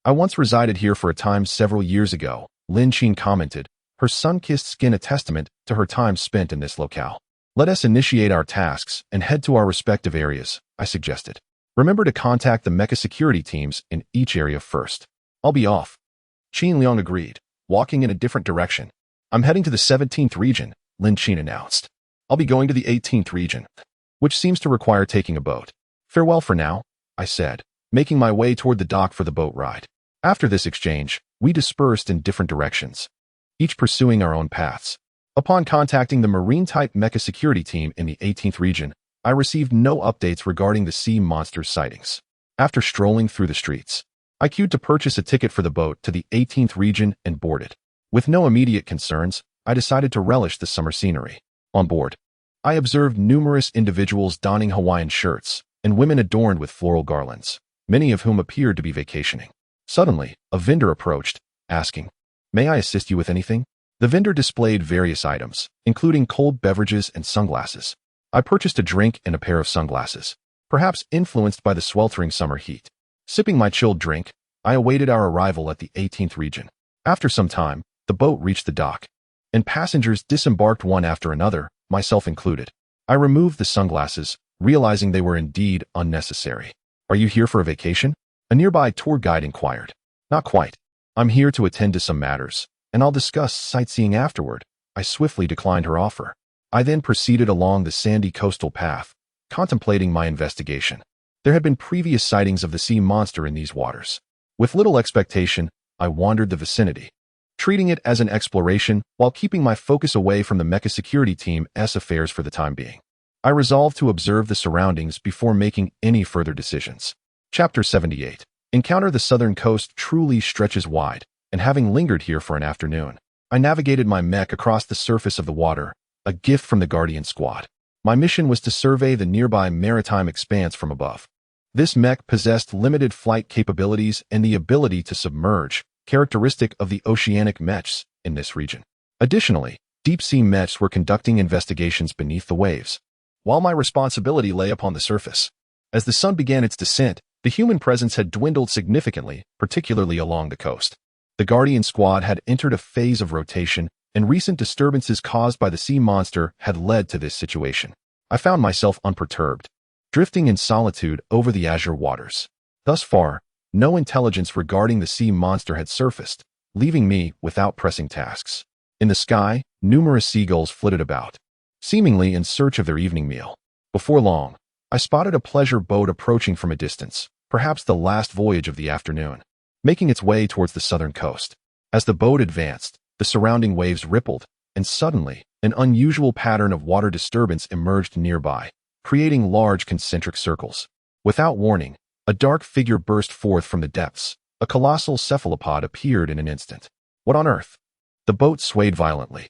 I once resided here for a time several years ago," Lin Xin commented, her sun-kissed skin a testament to her time spent in this locale. "Let us initiate our tasks and head to our respective areas," I suggested. "Remember to contact the mecha security teams in each area first." "I'll be off," Qin Liang agreed, walking in a different direction. "I'm heading to the 17th region," Lin Xin announced. "I'll be going to the 18th region, which seems to require taking a boat." "Farewell for now," I said, making my way toward the dock for the boat ride. After this exchange, we dispersed in different directions, each pursuing our own paths. Upon contacting the marine-type mecha security team in the 18th region, I received no updates regarding the sea monster's sightings. After strolling through the streets, I queued to purchase a ticket for the boat to the 18th region and board it. With no immediate concerns, I decided to relish the summer scenery. On board, I observed numerous individuals donning Hawaiian shirts and women adorned with floral garlands, many of whom appeared to be vacationing. Suddenly, a vendor approached, asking, "May I assist you with anything?" The vendor displayed various items, including cold beverages and sunglasses. I purchased a drink and a pair of sunglasses, perhaps influenced by the sweltering summer heat. Sipping my chilled drink, I awaited our arrival at the 18th region. After some time, the boat reached the dock, and passengers disembarked one after another, myself included. I removed the sunglasses, realizing they were indeed unnecessary. "Are you here for a vacation?" A nearby tour guide inquired. "Not quite. I'm here to attend to some matters, and I'll discuss sightseeing afterward." I swiftly declined her offer. I then proceeded along the sandy coastal path, contemplating my investigation. There had been previous sightings of the sea monster in these waters. With little expectation, I wandered the vicinity, treating it as an exploration while keeping my focus away from the mecha security team's affairs for the time being. I resolved to observe the surroundings before making any further decisions. Chapter 78. Encounter. The southern coast truly stretches wide, and having lingered here for an afternoon, I navigated my mech across the surface of the water, a gift from the Guardian Squad. My mission was to survey the nearby maritime expanse from above. This mech possessed limited flight capabilities and the ability to submerge, characteristic of the oceanic mechs in this region. Additionally, deep-sea mechs were conducting investigations beneath the waves, while my responsibility lay upon the surface. As the sun began its descent, the human presence had dwindled significantly, particularly along the coast. The Guardian Squad had entered a phase of rotation, and recent disturbances caused by the sea monster had led to this situation. I found myself unperturbed, drifting in solitude over the azure waters. Thus far, no intelligence regarding the sea monster had surfaced, leaving me without pressing tasks. In the sky, numerous seagulls flitted about, seemingly in search of their evening meal. Before long, I spotted a pleasure boat approaching from a distance, perhaps the last voyage of the afternoon, making its way towards the southern coast. As the boat advanced, the surrounding waves rippled, and suddenly, an unusual pattern of water disturbance emerged nearby, creating large concentric circles. Without warning, a dark figure burst forth from the depths. A colossal cephalopod appeared in an instant. What on earth? The boat swayed violently,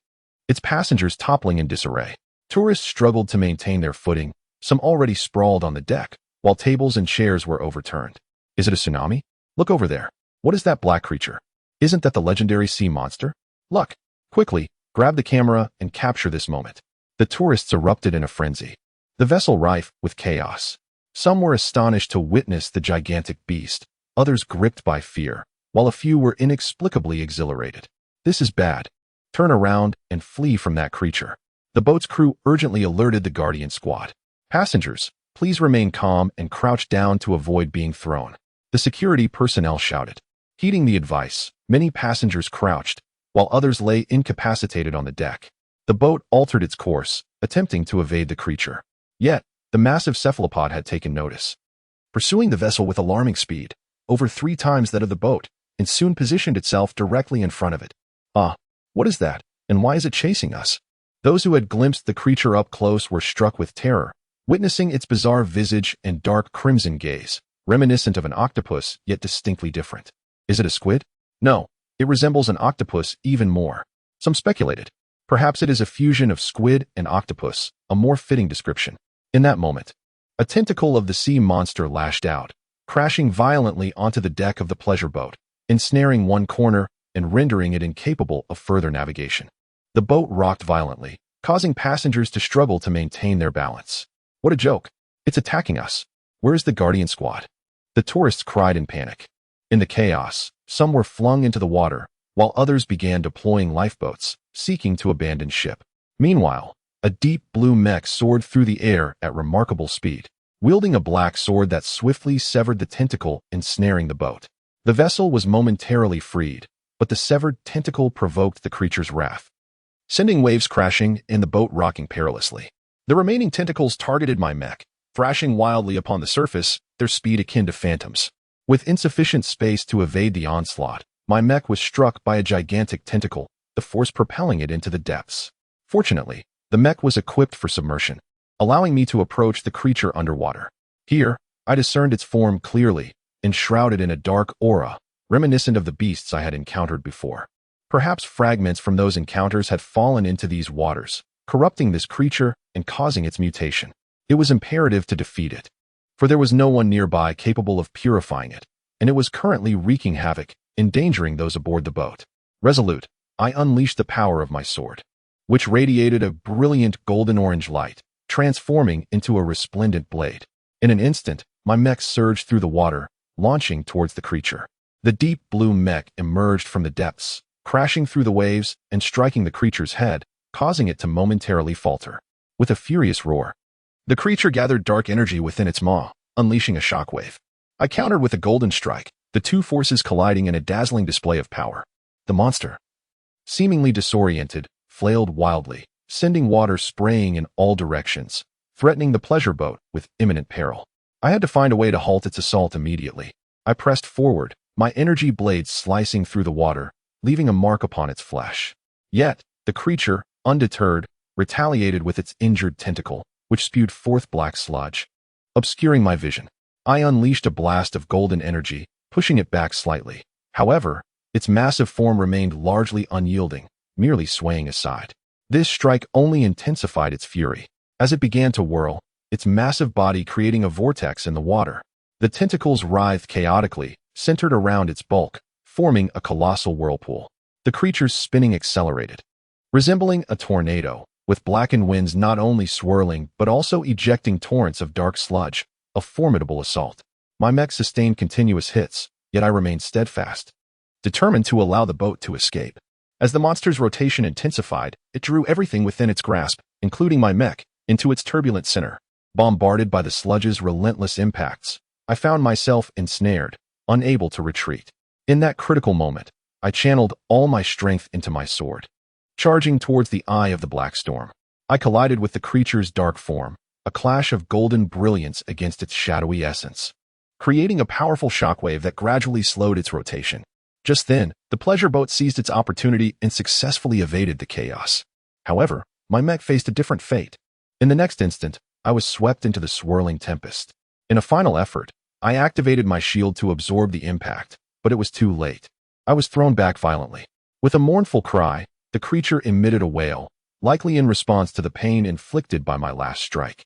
its passengers toppling in disarray. Tourists struggled to maintain their footing, some already sprawled on the deck, while tables and chairs were overturned. Is it a tsunami? Look over there. What is that black creature? Isn't that the legendary sea monster? Look! Quickly, grab the camera and capture this moment. The tourists erupted in a frenzy, the vessel rife with chaos. Some were astonished to witness the gigantic beast, others gripped by fear, while a few were inexplicably exhilarated. This is bad. Turn around and flee from that creature. The boat's crew urgently alerted the Guardian Squad. Passengers, please remain calm and crouch down to avoid being thrown. The security personnel shouted. Heeding the advice, many passengers crouched, while others lay incapacitated on the deck. The boat altered its course, attempting to evade the creature. Yet, the massive cephalopod had taken notice, pursuing the vessel with alarming speed, over 3 times that of the boat, and soon positioned itself directly in front of it. What is that, and why is it chasing us? Those who had glimpsed the creature up close were struck with terror, witnessing its bizarre visage and dark crimson gaze, reminiscent of an octopus, yet distinctly different. Is it a squid? No, it resembles an octopus even more. Some speculated. Perhaps it is a fusion of squid and octopus, a more fitting description. In that moment, a tentacle of the sea monster lashed out, crashing violently onto the deck of the pleasure boat, ensnaring one corner and rendering it incapable of further navigation. The boat rocked violently, causing passengers to struggle to maintain their balance. What a joke! It's attacking us. Where is the Guardian Squad? The tourists cried in panic. In the chaos, some were flung into the water, while others began deploying lifeboats, seeking to abandon ship. Meanwhile, a deep blue mech soared through the air at remarkable speed, wielding a black sword that swiftly severed the tentacle, ensnaring the boat. The vessel was momentarily freed, but the severed tentacle provoked the creature's wrath, sending waves crashing and the boat rocking perilously. The remaining tentacles targeted my mech, thrashing wildly upon the surface, their speed akin to phantoms. With insufficient space to evade the onslaught, my mech was struck by a gigantic tentacle, the force propelling it into the depths. Fortunately, the mech was equipped for submersion, allowing me to approach the creature underwater. Here, I discerned its form clearly, enshrouded in a dark aura, reminiscent of the beasts I had encountered before. Perhaps fragments from those encounters had fallen into these waters, corrupting this creature and causing its mutation. It was imperative to defeat it, for there was no one nearby capable of purifying it, and it was currently wreaking havoc, endangering those aboard the boat. Resolute, I unleashed the power of my sword, which radiated a brilliant golden-orange light, transforming into a resplendent blade. In an instant, my mech surged through the water, launching towards the creature. The deep blue mech emerged from the depths, crashing through the waves and striking the creature's head, causing it to momentarily falter. With a furious roar, the creature gathered dark energy within its maw, unleashing a shockwave. I countered with a golden strike, the two forces colliding in a dazzling display of power. The monster, seemingly disoriented, flailed wildly, sending water spraying in all directions, threatening the pleasure boat with imminent peril. I had to find a way to halt its assault immediately. I pressed forward, my energy blades slicing through the water, leaving a mark upon its flesh. Yet, the creature, undeterred, retaliated with its injured tentacle, which spewed forth black sludge. Obscuring my vision, I unleashed a blast of golden energy, pushing it back slightly. However, its massive form remained largely unyielding, merely swaying aside. This strike only intensified its fury. As it began to whirl, its massive body creating a vortex in the water. The tentacles writhed chaotically, centered around its bulk, forming a colossal whirlpool. The creature's spinning accelerated, resembling a tornado, with blackened winds not only swirling but also ejecting torrents of dark sludge, a formidable assault. My mech sustained continuous hits, yet I remained steadfast, determined to allow the boat to escape. As the monster's rotation intensified, it drew everything within its grasp, including my mech, into its turbulent center. Bombarded by the sludge's relentless impacts, I found myself ensnared, unable to retreat. In that critical moment, I channeled all my strength into my sword. Charging towards the eye of the black storm, I collided with the creature's dark form, a clash of golden brilliance against its shadowy essence, creating a powerful shockwave that gradually slowed its rotation. Just then, the pleasure boat seized its opportunity and successfully evaded the chaos. However, my mech faced a different fate. In the next instant, I was swept into the swirling tempest. In a final effort, I activated my shield to absorb the impact, but it was too late. I was thrown back violently. With a mournful cry, the creature emitted a wail, likely in response to the pain inflicted by my last strike.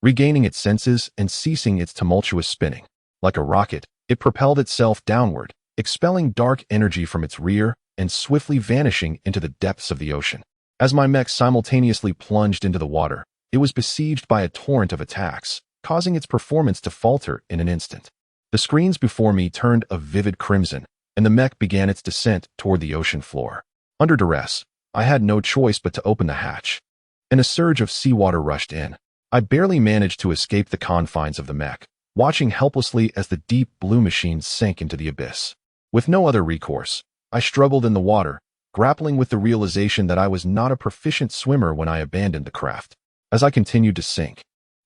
Regaining its senses and ceasing its tumultuous spinning, like a rocket, it propelled itself downward, expelling dark energy from its rear and swiftly vanishing into the depths of the ocean. As my mech simultaneously plunged into the water, it was besieged by a torrent of attacks, causing its performance to falter in an instant. The screens before me turned a vivid crimson, and the mech began its descent toward the ocean floor. Under duress, I had no choice but to open the hatch, and a surge of seawater rushed in. I barely managed to escape the confines of the mech, watching helplessly as the deep blue machine sank into the abyss. With no other recourse, I struggled in the water, grappling with the realization that I was not a proficient swimmer when I abandoned the craft. As I continued to sink,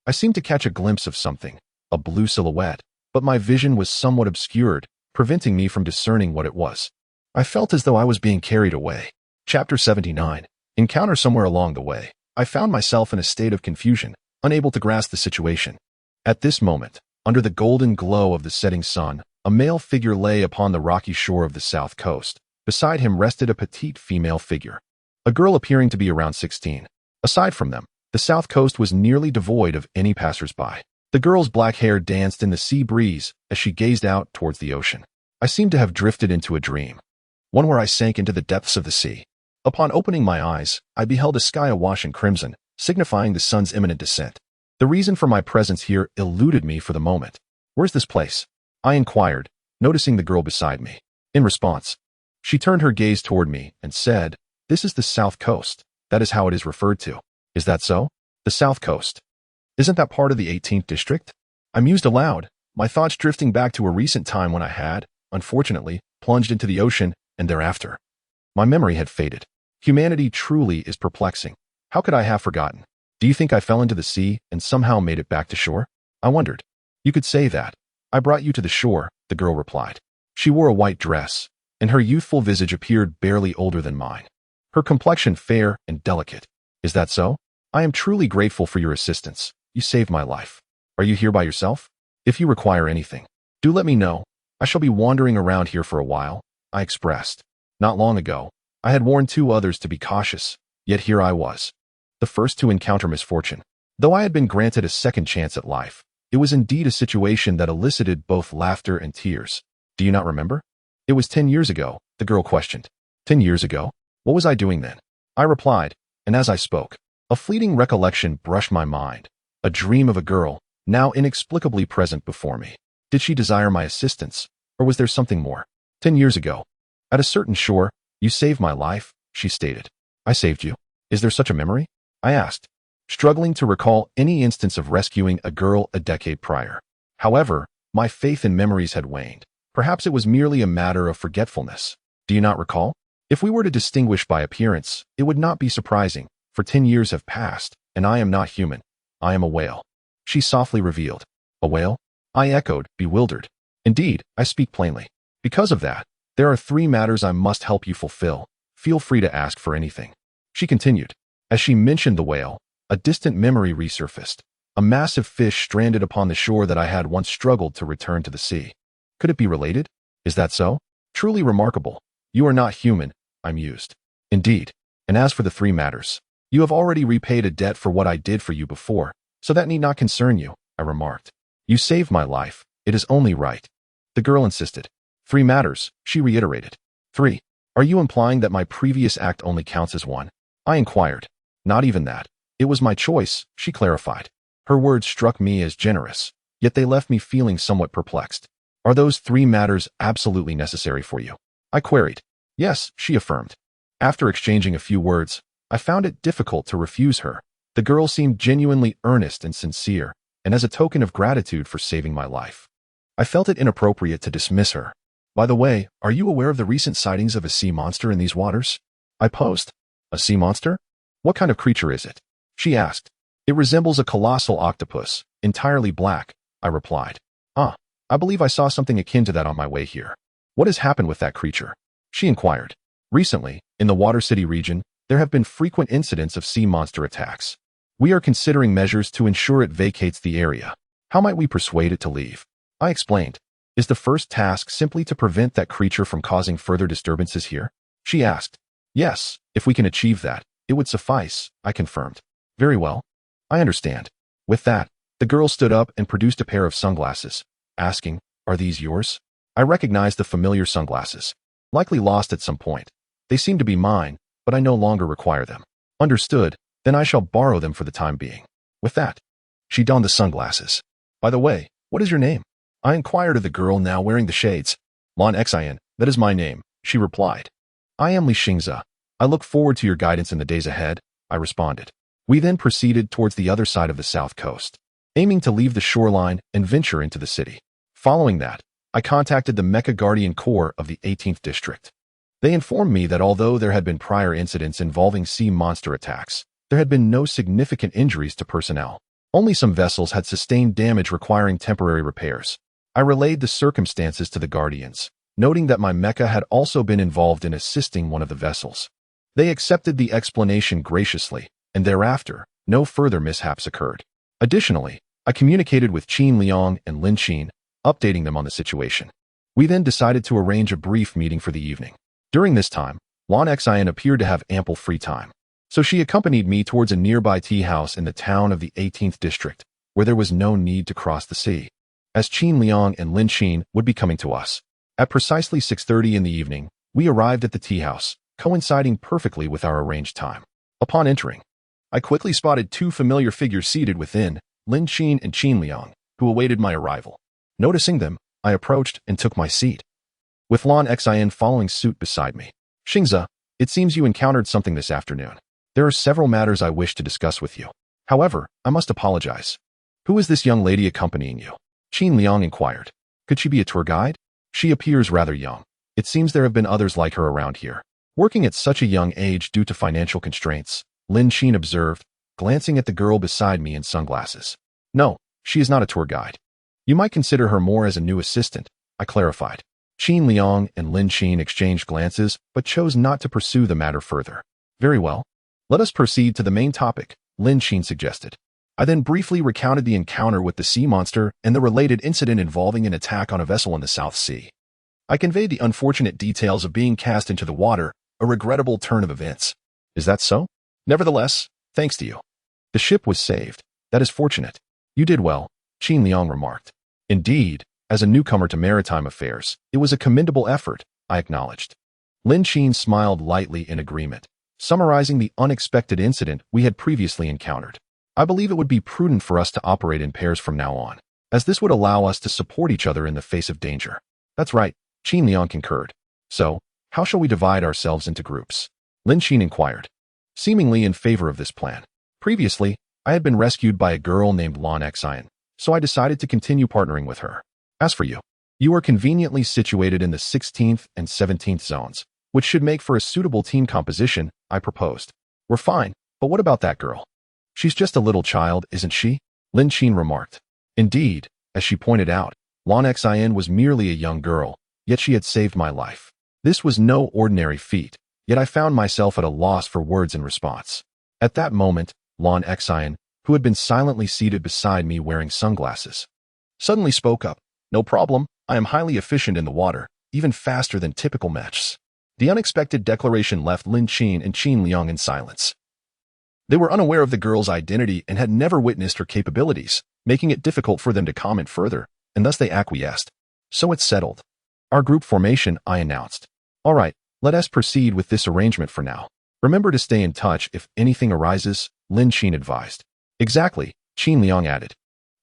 I seemed to catch a glimpse of something, a blue silhouette, but my vision was somewhat obscured, preventing me from discerning what it was. I felt as though I was being carried away. Chapter 79. Encounter. Somewhere along the way, I found myself in a state of confusion, unable to grasp the situation. At this moment, under the golden glow of the setting sun, a male figure lay upon the rocky shore of the south coast. Beside him rested a petite female figure, a girl appearing to be around 16. Aside from them, the south coast was nearly devoid of any passers-by. The girl's black hair danced in the sea breeze as she gazed out towards the ocean. I seemed to have drifted into a dream, one where I sank into the depths of the sea. Upon opening my eyes, I beheld a sky awash in crimson, signifying the sun's imminent descent. The reason for my presence here eluded me for the moment. "Where's this place?" I inquired, noticing the girl beside me. In response, she turned her gaze toward me and said, "This is the South Coast. That is how it is referred to." "Is that so? The South Coast. Isn't that part of the 18th district?" I mused aloud, my thoughts drifting back to a recent time when I had, unfortunately, plunged into the ocean, and thereafter. My memory had faded. Humanity truly is perplexing. How could I have forgotten? "Do you think I fell into the sea and somehow made it back to shore?" I wondered. "You could say that. I brought you to the shore," the girl replied. She wore a white dress, and her youthful visage appeared barely older than mine. Her complexion fair and delicate. Is that so? I am truly grateful for your assistance. You saved my life. Are you here by yourself? If you require anything, do let me know. I shall be wandering around here for a while, I expressed. Not long ago, I had warned 2 others to be cautious, yet here I was, the first to encounter misfortune. Though I had been granted a second chance at life, it was indeed a situation that elicited both laughter and tears. Do you not remember? It was 10 years ago, the girl questioned. 10 years ago? What was I doing then? I replied, and as I spoke, a fleeting recollection brushed my mind, a dream of a girl, now inexplicably present before me. Did she desire my assistance, or was there something more? 10 years ago, at a certain shore, you saved my life, she stated. I saved you? Is there such a memory? I asked, struggling to recall any instance of rescuing a girl a decade prior. However, my faith in memories had waned. Perhaps it was merely a matter of forgetfulness. Do you not recall? If we were to distinguish by appearance, it would not be surprising, for 10 years have passed, and I am not human. I am a whale. She softly revealed. A whale? I echoed, bewildered. Indeed, I speak plainly. Because of that, there are 3 matters I must help you fulfill. Feel free to ask for anything. She continued. As she mentioned the whale, a distant memory resurfaced. A massive fish stranded upon the shore that I had once struggled to return to the sea. Could it be related? Is that so? Truly remarkable. You are not human, I mused. Indeed. And as for the 3 matters, you have already repaid a debt for what I did for you before, so that need not concern you, I remarked. You saved my life. It is only right. The girl insisted. 3 matters, she reiterated. 3. Are you implying that my previous act only counts as 1? I inquired. Not even that. It was my choice, she clarified. Her words struck me as generous, yet they left me feeling somewhat perplexed. Are those 3 matters absolutely necessary for you? I queried. Yes, she affirmed. After exchanging a few words, I found it difficult to refuse her. The girl seemed genuinely earnest and sincere, and as a token of gratitude for saving my life, I felt it inappropriate to dismiss her. By the way, are you aware of the recent sightings of a sea monster in these waters? I posed. A sea monster? What kind of creature is it? She asked. It resembles a colossal octopus, entirely black, I replied. I believe I saw something akin to that on my way here. What has happened with that creature? She inquired. Recently, in the Water City region, there have been frequent incidents of sea monster attacks. We are considering measures to ensure it vacates the area. How might we persuade it to leave? I explained. Is the first task simply to prevent that creature from causing further disturbances here? She asked. Yes, if we can achieve that, it would suffice, I confirmed. Very well. I understand. With that, the girl stood up and produced a pair of sunglasses, asking, Are these yours? I recognized the familiar sunglasses. Likely lost at some point. They seem to be mine, but I no longer require them. Understood, then I shall borrow them for the time being. With that, she donned the sunglasses. By the way, what is your name? I inquired of the girl now wearing the shades. Lan Xian, that is my name, she replied. I am Li Xingza. I look forward to your guidance in the days ahead, I responded. We then proceeded towards the other side of the south coast, aiming to leave the shoreline and venture into the city. Following that, I contacted the Mech Guardian Corps of the 18th District. They informed me that although there had been prior incidents involving sea monster attacks, there had been no significant injuries to personnel. Only some vessels had sustained damage requiring temporary repairs. I relayed the circumstances to the Guardians, noting that my mecha had also been involved in assisting one of the vessels. They accepted the explanation graciously, and thereafter, no further mishaps occurred. Additionally, I communicated with Qin Liang and Lin Qin, updating them on the situation. We then decided to arrange a brief meeting for the evening. During this time, Lan Xian appeared to have ample free time, so she accompanied me towards a nearby tea house in the town of the 18th District, where there was no need to cross the sea, as Qin Liang and Lin Qin would be coming to us. At precisely 6:30 in the evening, we arrived at the tea house, coinciding perfectly with our arranged time. Upon entering, I quickly spotted 2 familiar figures seated within, Lin Qin and Qin Liang, who awaited my arrival. Noticing them, I approached and took my seat, with Lan Xian following suit beside me. Xingza, it seems you encountered something this afternoon. There are several matters I wish to discuss with you. However, I must apologize. Who is this young lady accompanying you? Qin Liang inquired. Could she be a tour guide? She appears rather young. It seems there have been others like her around here, working at such a young age due to financial constraints, Lin Qin observed, glancing at the girl beside me in sunglasses. No, she is not a tour guide. You might consider her more as a new assistant, I clarified. Qin Liang and Lin Qin exchanged glances, but chose not to pursue the matter further. Very well. Let us proceed to the main topic, Lin Qin suggested. I then briefly recounted the encounter with the sea monster and the related incident involving an attack on a vessel in the South Sea. I conveyed the unfortunate details of being cast into the water, a regrettable turn of events. Is that so? Nevertheless, thanks to you, the ship was saved. That is fortunate. You did well, Qin Liang remarked. Indeed, as a newcomer to maritime affairs, it was a commendable effort, I acknowledged. Lin Qin smiled lightly in agreement, summarizing the unexpected incident we had previously encountered. I believe it would be prudent for us to operate in pairs from now on, as this would allow us to support each other in the face of danger. That's right, Qin Liang concurred. So, how shall we divide ourselves into groups? Lin Qin inquired, seemingly in favor of this plan. Previously, I had been rescued by a girl named Mech, so I decided to continue partnering with her. As for you, you are conveniently situated in the 16th and 17th zones, which should make for a suitable team composition, I proposed. We're fine, but what about that girl? She's just a little child, isn't she? Lin Qin remarked. Indeed, as she pointed out, Mech was merely a young girl, yet she had saved my life. This was no ordinary feat, yet I found myself at a loss for words in response. At that moment, Mech, who had been silently seated beside me wearing sunglasses, suddenly spoke up. No problem, I am highly efficient in the water, even faster than typical Mechs. The unexpected declaration left Lin Qin and Qin Liang in silence. They were unaware of the girl's identity and had never witnessed her capabilities, making it difficult for them to comment further, and thus they acquiesced. So it's settled. Our group formation, I announced. All right, let us proceed with this arrangement for now. Remember to stay in touch if anything arises, Lin Qin advised. Exactly, Qin Liang added.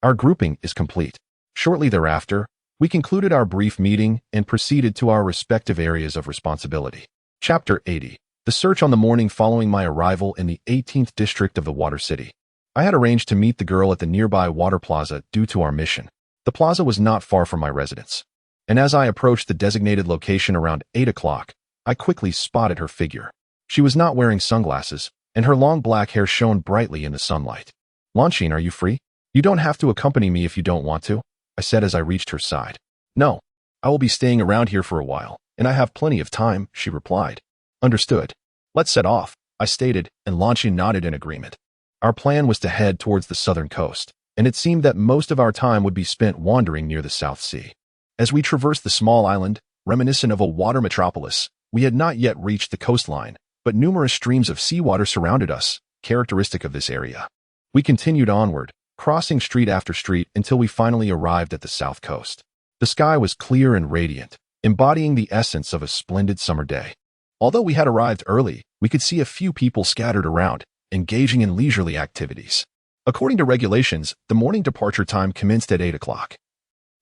Our grouping is complete. Shortly thereafter, we concluded our brief meeting and proceeded to our respective areas of responsibility. Chapter 80. The search on the morning following my arrival in the 18th district of the Water City. I had arranged to meet the girl at the nearby water plaza due to our mission. The plaza was not far from my residence, and as I approached the designated location around 8 o'clock, I quickly spotted her figure. She was not wearing sunglasses, and her long black hair shone brightly in the sunlight. Lin Qin, are you free? You don't have to accompany me if you don't want to, I said as I reached her side. No, I will be staying around here for a while, and I have plenty of time, she replied. Understood. Let's set off, I stated, and Lin Qin nodded in agreement. Our plan was to head towards the southern coast, and it seemed that most of our time would be spent wandering near the South Sea. As we traversed the small island, reminiscent of a water metropolis, we had not yet reached the coastline, but numerous streams of seawater surrounded us, characteristic of this area. We continued onward, crossing street after street until we finally arrived at the south coast. The sky was clear and radiant, embodying the essence of a splendid summer day. Although we had arrived early, we could see a few people scattered around, engaging in leisurely activities. According to regulations, the morning departure time commenced at 8 o'clock,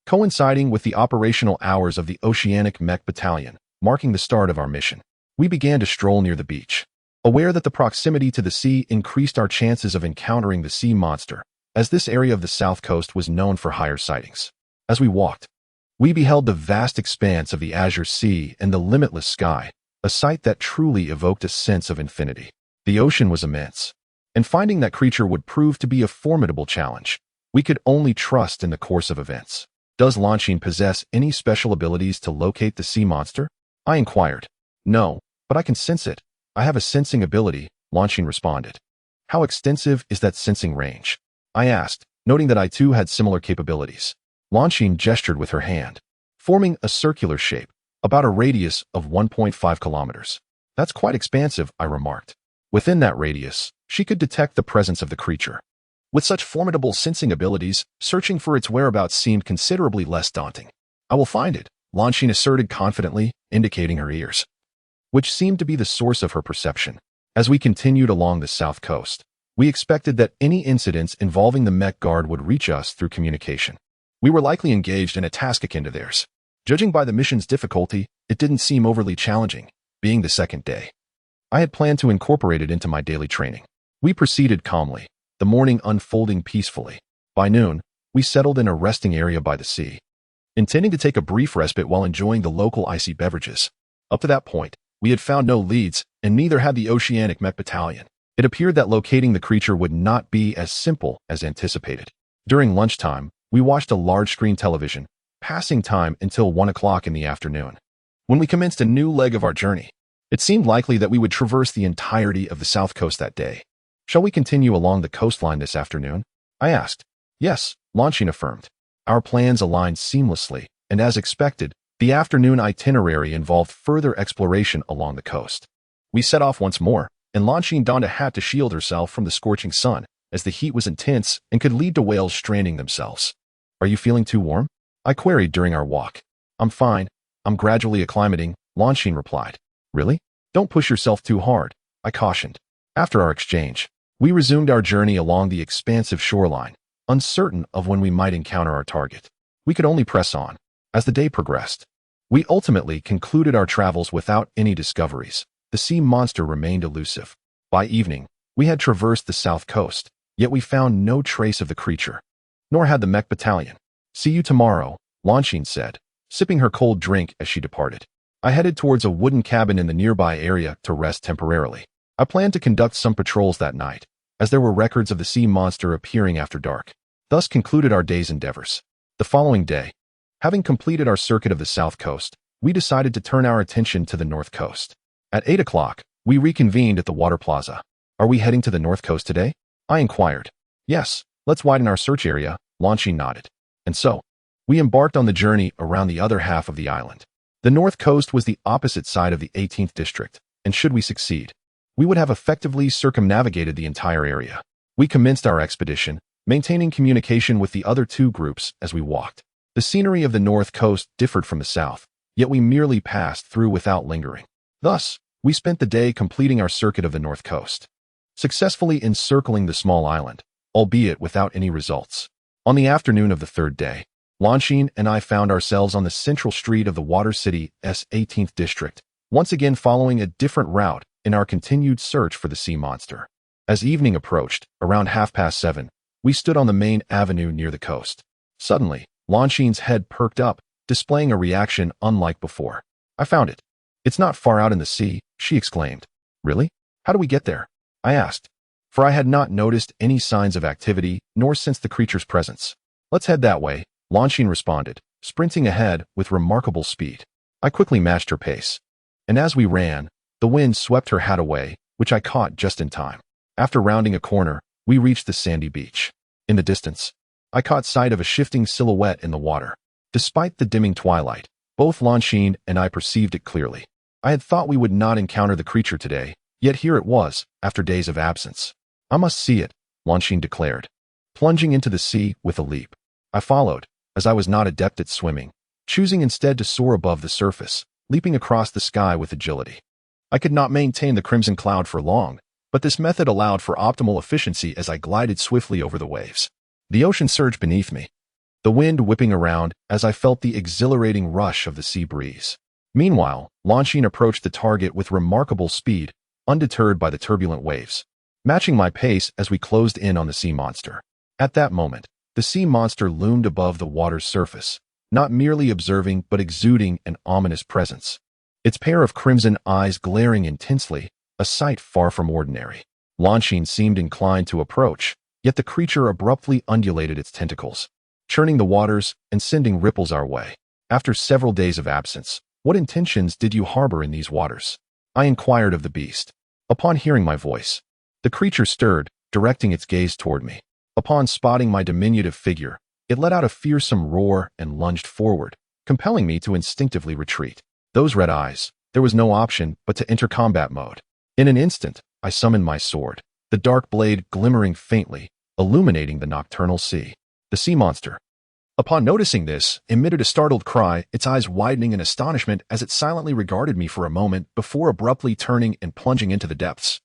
coinciding with the operational hours of the Oceanic Mech Battalion, marking the start of our mission. We began to stroll near the beach, aware that the proximity to the sea increased our chances of encountering the sea monster, as this area of the south coast was known for higher sightings. As we walked, we beheld the vast expanse of the azure sea and the limitless sky, a sight that truly evoked a sense of infinity. The ocean was immense, and finding that creature would prove to be a formidable challenge. We could only trust in the course of events. Does Lin Qin possess any special abilities to locate the sea monster? I inquired. No, but I can sense it. I have a sensing ability, Lin Qin responded. How extensive is that sensing range? I asked, noting that I too had similar capabilities. Lin Qin gestured with her hand, forming a circular shape, about a radius of 1.5 kilometers. That's quite expansive, I remarked. Within that radius, she could detect the presence of the creature. With such formidable sensing abilities, searching for its whereabouts seemed considerably less daunting. I will find it, Lin Qin asserted confidently, indicating her ears, which seemed to be the source of her perception. As we continued along the south coast, we expected that any incidents involving the Mech Guard would reach us through communication. We were likely engaged in a task akin to theirs. Judging by the mission's difficulty, it didn't seem overly challenging, being the second day. I had planned to incorporate it into my daily training. We proceeded calmly, the morning unfolding peacefully. By noon, we settled in a resting area by the sea, intending to take a brief respite while enjoying the local icy beverages. Up to that point, we had found no leads, and neither had the Oceanic Mech Battalion. It appeared that locating the creature would not be as simple as anticipated. During lunchtime, we watched a large-screen television, passing time until 1 o'clock in the afternoon. When we commenced a new leg of our journey, It seemed likely that we would traverse the entirety of the south coast that day. Shall we continue along the coastline this afternoon? I asked. Yes, Longines affirmed. Our plans aligned seamlessly, and as expected, the afternoon itinerary involved further exploration along the coast. We set off once more, and Longines donned a hat to shield herself from the scorching sun, as the heat was intense and could lead to whales stranding themselves. Are you feeling too warm? I queried during our walk. I'm fine. I'm gradually acclimating, Longines replied. Really? Don't push yourself too hard, I cautioned. After our exchange, we resumed our journey along the expansive shoreline, uncertain of when we might encounter our target. We could only press on. As the day progressed, we ultimately concluded our travels without any discoveries. The sea monster remained elusive. By evening, we had traversed the south coast, yet we found no trace of the creature. Nor had the Mech battalion. See you tomorrow, Longines said, sipping her cold drink as she departed. I headed towards a wooden cabin in the nearby area to rest temporarily. I planned to conduct some patrols that night, as there were records of the sea monster appearing after dark. Thus concluded our day's endeavors. The following day, having completed our circuit of the south coast, we decided to turn our attention to the north coast. At 8 o'clock, we reconvened at the water plaza. Are we heading to the north coast today? I inquired. Yes, let's widen our search area, Longines nodded. And so, we embarked on the journey around the other half of the island. The north coast was the opposite side of the 18th district, and should we succeed, we would have effectively circumnavigated the entire area. We commenced our expedition, maintaining communication with the other two groups as we walked. The scenery of the north coast differed from the south, yet we merely passed through without lingering. Thus, we spent the day completing our circuit of the north coast, successfully encircling the small island, albeit without any results. On the afternoon of the third day, Longines and I found ourselves on the central street of the Water City's 18th district, once again following a different route in our continued search for the sea monster. As evening approached, around 7:30, we stood on the main avenue near the coast. Suddenly, Longines' head perked up, displaying a reaction unlike before. I found it. It's not far out in the sea, she exclaimed. Really? How do we get there? I asked, for I had not noticed any signs of activity nor sensed the creature's presence. Let's head that way, Longines responded, sprinting ahead with remarkable speed. I quickly matched her pace. And as we ran, the wind swept her hat away, which I caught just in time. After rounding a corner, we reached the sandy beach. In the distance, I caught sight of a shifting silhouette in the water. Despite the dimming twilight, both Longines and I perceived it clearly. I had thought we would not encounter the creature today, yet here it was, after days of absence. I must see it, Longines declared, plunging into the sea with a leap. I followed, as I was not adept at swimming, choosing instead to soar above the surface, leaping across the sky with agility. I could not maintain the crimson cloud for long, but this method allowed for optimal efficiency as I glided swiftly over the waves. The ocean surged beneath me, the wind whipping around as I felt the exhilarating rush of the sea breeze. Meanwhile, Longines approached the target with remarkable speed, undeterred by the turbulent waves, matching my pace as we closed in on the sea monster. At that moment, the sea monster loomed above the water's surface, not merely observing but exuding an ominous presence. Its pair of crimson eyes glaring intensely, a sight far from ordinary. Longines seemed inclined to approach, yet the creature abruptly undulated its tentacles, churning the waters and sending ripples our way. After several days of absence, what intentions did you harbor in these waters? I inquired of the beast. Upon hearing my voice, the creature stirred, directing its gaze toward me. Upon spotting my diminutive figure, it let out a fearsome roar and lunged forward, compelling me to instinctively retreat. Those red eyes, there was no option but to enter combat mode. In an instant, I summoned my sword, the dark blade glimmering faintly, illuminating the nocturnal sea. The sea monster, upon noticing this, emitted a startled cry, its eyes widening in astonishment as it silently regarded me for a moment before abruptly turning and plunging into the depths,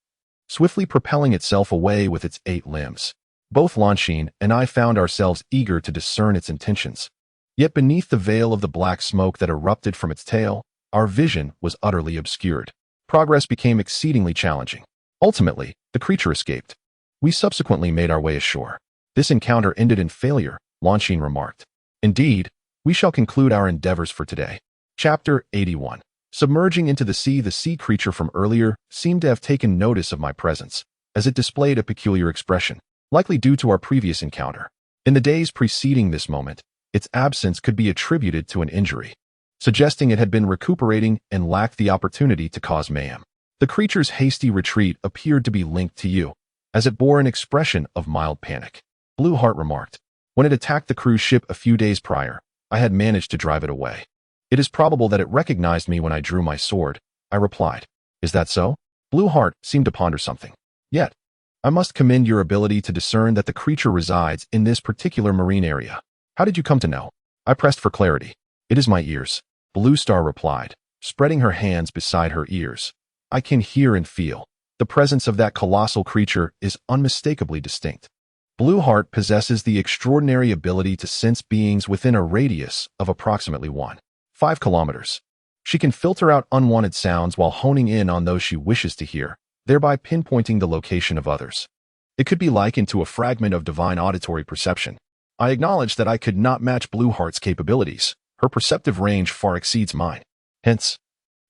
swiftly propelling itself away with its 8 limbs. Both Longines and I found ourselves eager to discern its intentions. Yet beneath the veil of the black smoke that erupted from its tail, our vision was utterly obscured. Progress became exceedingly challenging. Ultimately, the creature escaped. We subsequently made our way ashore. This encounter ended in failure, Longines remarked. Indeed, we shall conclude our endeavors for today. Chapter 81. Submerging into the sea creature from earlier seemed to have taken notice of my presence, as it displayed a peculiar expression, likely due to our previous encounter. In the days preceding this moment, its absence could be attributed to an injury. suggesting it had been recuperating and lacked the opportunity to cause mayhem. The creature's hasty retreat appeared to be linked to you, as it bore an expression of mild panic. Blue Heart remarked. When it attacked the cruise ship a few days prior, I had managed to drive it away. It is probable that it recognized me when I drew my sword, I replied. Is that so? Blue Heart seemed to ponder something. Yet, I must commend your ability to discern that the creature resides in this particular marine area. How did you come to know? I pressed for clarity. It is my ears, Blue Star replied, spreading her hands beside her ears. I can hear and feel. The presence of that colossal creature is unmistakably distinct. Blue Heart possesses the extraordinary ability to sense beings within a radius of approximately 1.5 kilometers. She can filter out unwanted sounds while honing in on those she wishes to hear, thereby pinpointing the location of others. It could be likened to a fragment of divine auditory perception. I acknowledge that I could not match Blue Heart's capabilities. Her perceptive range far exceeds mine. Hence,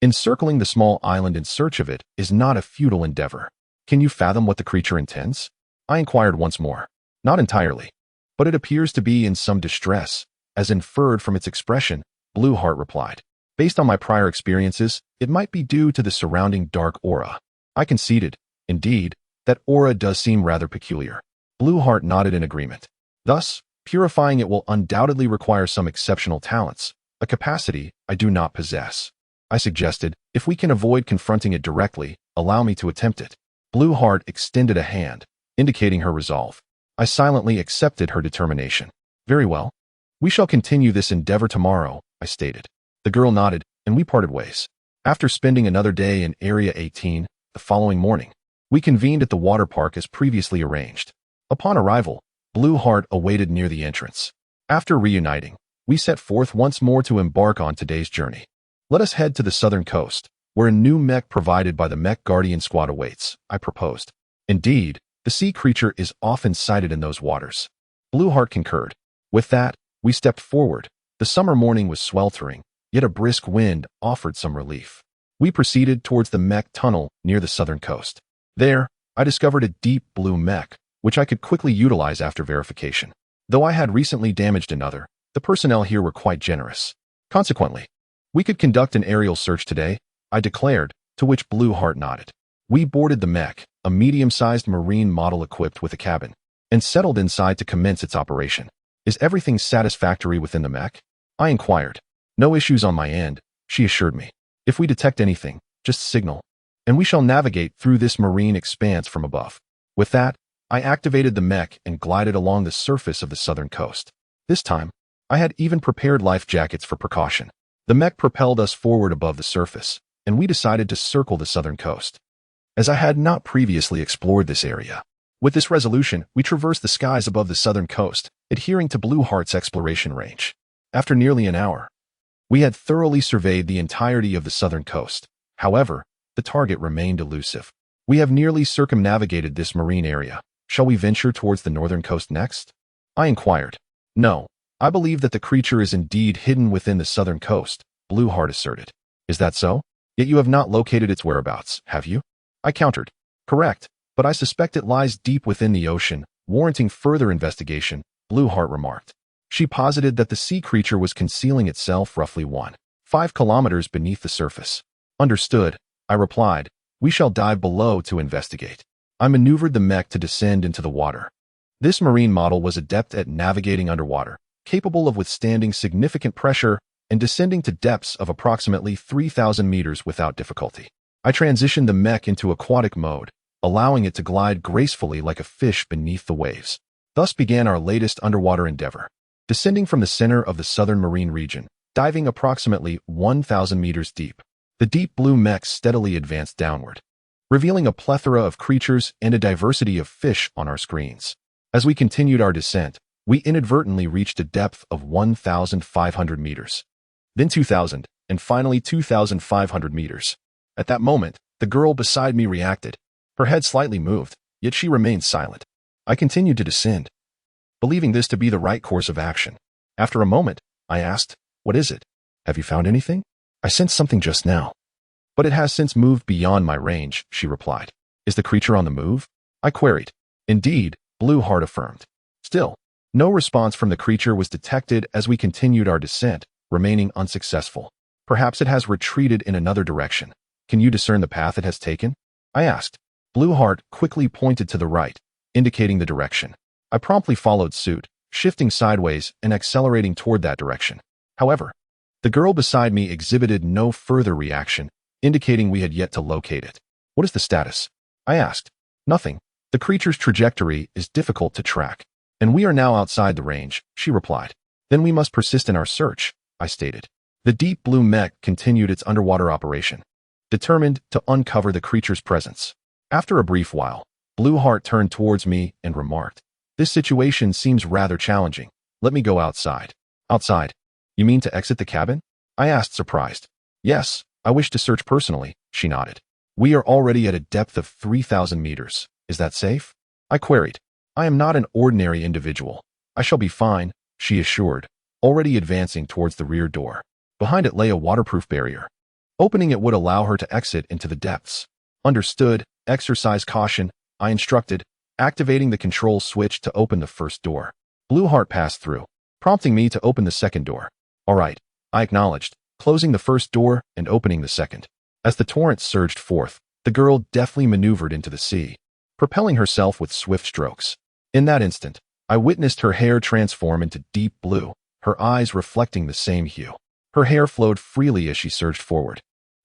encircling the small island in search of it is not a futile endeavor. Can you fathom what the creature intends? I inquired once more. Not entirely, but it appears to be in some distress, as inferred from its expression, Blue Heart replied. Based on my prior experiences, it might be due to the surrounding dark aura. I conceded, indeed, that aura does seem rather peculiar. Blue Heart nodded in agreement. Thus, purifying it will undoubtedly require some exceptional talents, a capacity I do not possess. I suggested, if we can avoid confronting it directly, allow me to attempt it. Blue Heart extended a hand, indicating her resolve. I silently accepted her determination. Very well. We shall continue this endeavor tomorrow, I stated. The girl nodded, and we parted ways. After spending another day in Area 18, the following morning, we convened at the water park as previously arranged. Upon arrival, Blue Heart awaited near the entrance. After reuniting, we set forth once more to embark on today's journey. Let us head to the southern coast, where a new mech provided by the Mech Guardian Squad awaits, I proposed. Indeed, the sea creature is often sighted in those waters. Blue Heart concurred. With that, we stepped forward. The summer morning was sweltering, yet a brisk wind offered some relief. We proceeded towards the Mech tunnel near the southern coast. There, I discovered a deep blue mech, which I could quickly utilize after verification. Though I had recently damaged another, the personnel here were quite generous. Consequently, we could conduct an aerial search today, I declared, to which Blue Heart nodded. We boarded the Mech, a medium-sized marine model equipped with a cabin, and settled inside to commence its operation. Is everything satisfactory within the Mech? I inquired. No issues on my end, she assured me. If we detect anything, just signal, and we shall navigate through this marine expanse from above. With that, I activated the Mech and glided along the surface of the southern coast. This time, I had even prepared life jackets for precaution. The Mech propelled us forward above the surface, and we decided to circle the southern coast, as I had not previously explored this area. With this resolution, we traversed the skies above the southern coast, adhering to Blue Heart's exploration range. After nearly an hour, we had thoroughly surveyed the entirety of the southern coast. However, the target remained elusive. We have nearly circumnavigated this marine area. Shall we venture towards the northern coast next? I inquired. No, I believe that the creature is indeed hidden within the southern coast, Blue Heart asserted. Is that so? Yet you have not located its whereabouts, have you? I countered. Correct, but I suspect it lies deep within the ocean, warranting further investigation, Blue Heart remarked. She posited that the sea creature was concealing itself roughly 1.5 kilometers beneath the surface. Understood, I replied. We shall dive below to investigate. I maneuvered the Mech to descend into the water. This marine model was adept at navigating underwater, capable of withstanding significant pressure and descending to depths of approximately 3,000 meters without difficulty. I transitioned the Mech into aquatic mode, allowing it to glide gracefully like a fish beneath the waves. Thus began our latest underwater endeavor. Descending from the center of the southern marine region, diving approximately 1,000 meters deep, the deep blue Mech steadily advanced downward, revealing a plethora of creatures and a diversity of fish on our screens. As we continued our descent, we inadvertently reached a depth of 1,500 meters, then 2,000, and finally 2,500 meters. At that moment, the girl beside me reacted. Her head slightly moved, yet she remained silent. I continued to descend, believing this to be the right course of action. After a moment, I asked, "What is it? Have you found anything? I sensed something just now, but it has since moved beyond my range," she replied. "Is the creature on the move?" I queried. "Indeed," Blue Heart affirmed. Still, no response from the creature was detected as we continued our descent, remaining unsuccessful. Perhaps it has retreated in another direction. Can you discern the path it has taken? I asked. Blueheart quickly pointed to the right, indicating the direction. I promptly followed suit, shifting sideways and accelerating toward that direction. However, the girl beside me exhibited no further reaction, indicating we had yet to locate it. What is the status? I asked. Nothing. The creature's trajectory is difficult to track, and we are now outside the range, she replied. Then we must persist in our search, I stated. The deep blue mech continued its underwater operation, determined to uncover the creature's presence. After a brief while, Blueheart turned towards me and remarked, "This situation seems rather challenging. Let me go outside." Outside? You mean to exit the cabin? I asked, surprised. Yes, I wish to search personally, she nodded. We are already at a depth of 3,000 meters. Is that safe? I queried. I am not an ordinary individual. I shall be fine, she assured, already advancing towards the rear door. Behind it lay a waterproof barrier. Opening it would allow her to exit into the depths. Understood. Exercise caution, I instructed, activating the control switch to open the first door. Blueheart passed through, prompting me to open the second door. All right, I acknowledged, closing the first door and opening the second. As the torrent surged forth, the girl deftly maneuvered into the sea, propelling herself with swift strokes. In that instant, I witnessed her hair transform into deep blue, her eyes reflecting the same hue. Her hair flowed freely as she surged forward,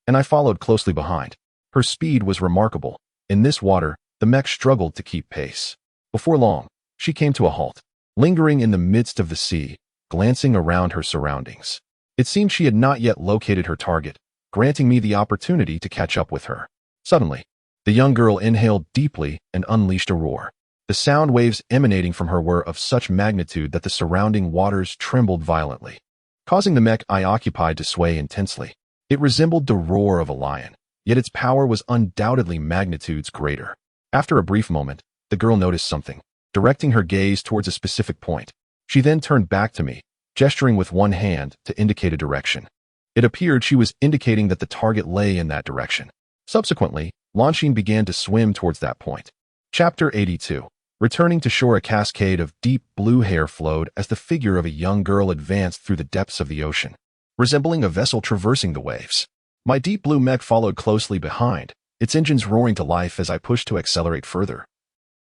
and I followed closely behind. Her speed was remarkable. In this water, the mech struggled to keep pace. Before long, she came to a halt, lingering in the midst of the sea, glancing around her surroundings. It seemed she had not yet located her target, granting me the opportunity to catch up with her. Suddenly, the young girl inhaled deeply and unleashed a roar. The sound waves emanating from her were of such magnitude that the surrounding waters trembled violently, causing the mech I occupied to sway intensely. It resembled the roar of a lion, yet its power was undoubtedly magnitudes greater. After a brief moment, the girl noticed something, directing her gaze towards a specific point. She then turned back to me, gesturing with one hand to indicate a direction. It appeared she was indicating that the target lay in that direction. Subsequently, Longines began to swim towards that point. Chapter 82. Returning to shore, a cascade of deep blue hair flowed as the figure of a young girl advanced through the depths of the ocean, resembling a vessel traversing the waves. My deep blue mech followed closely behind, its engines roaring to life as I pushed to accelerate further,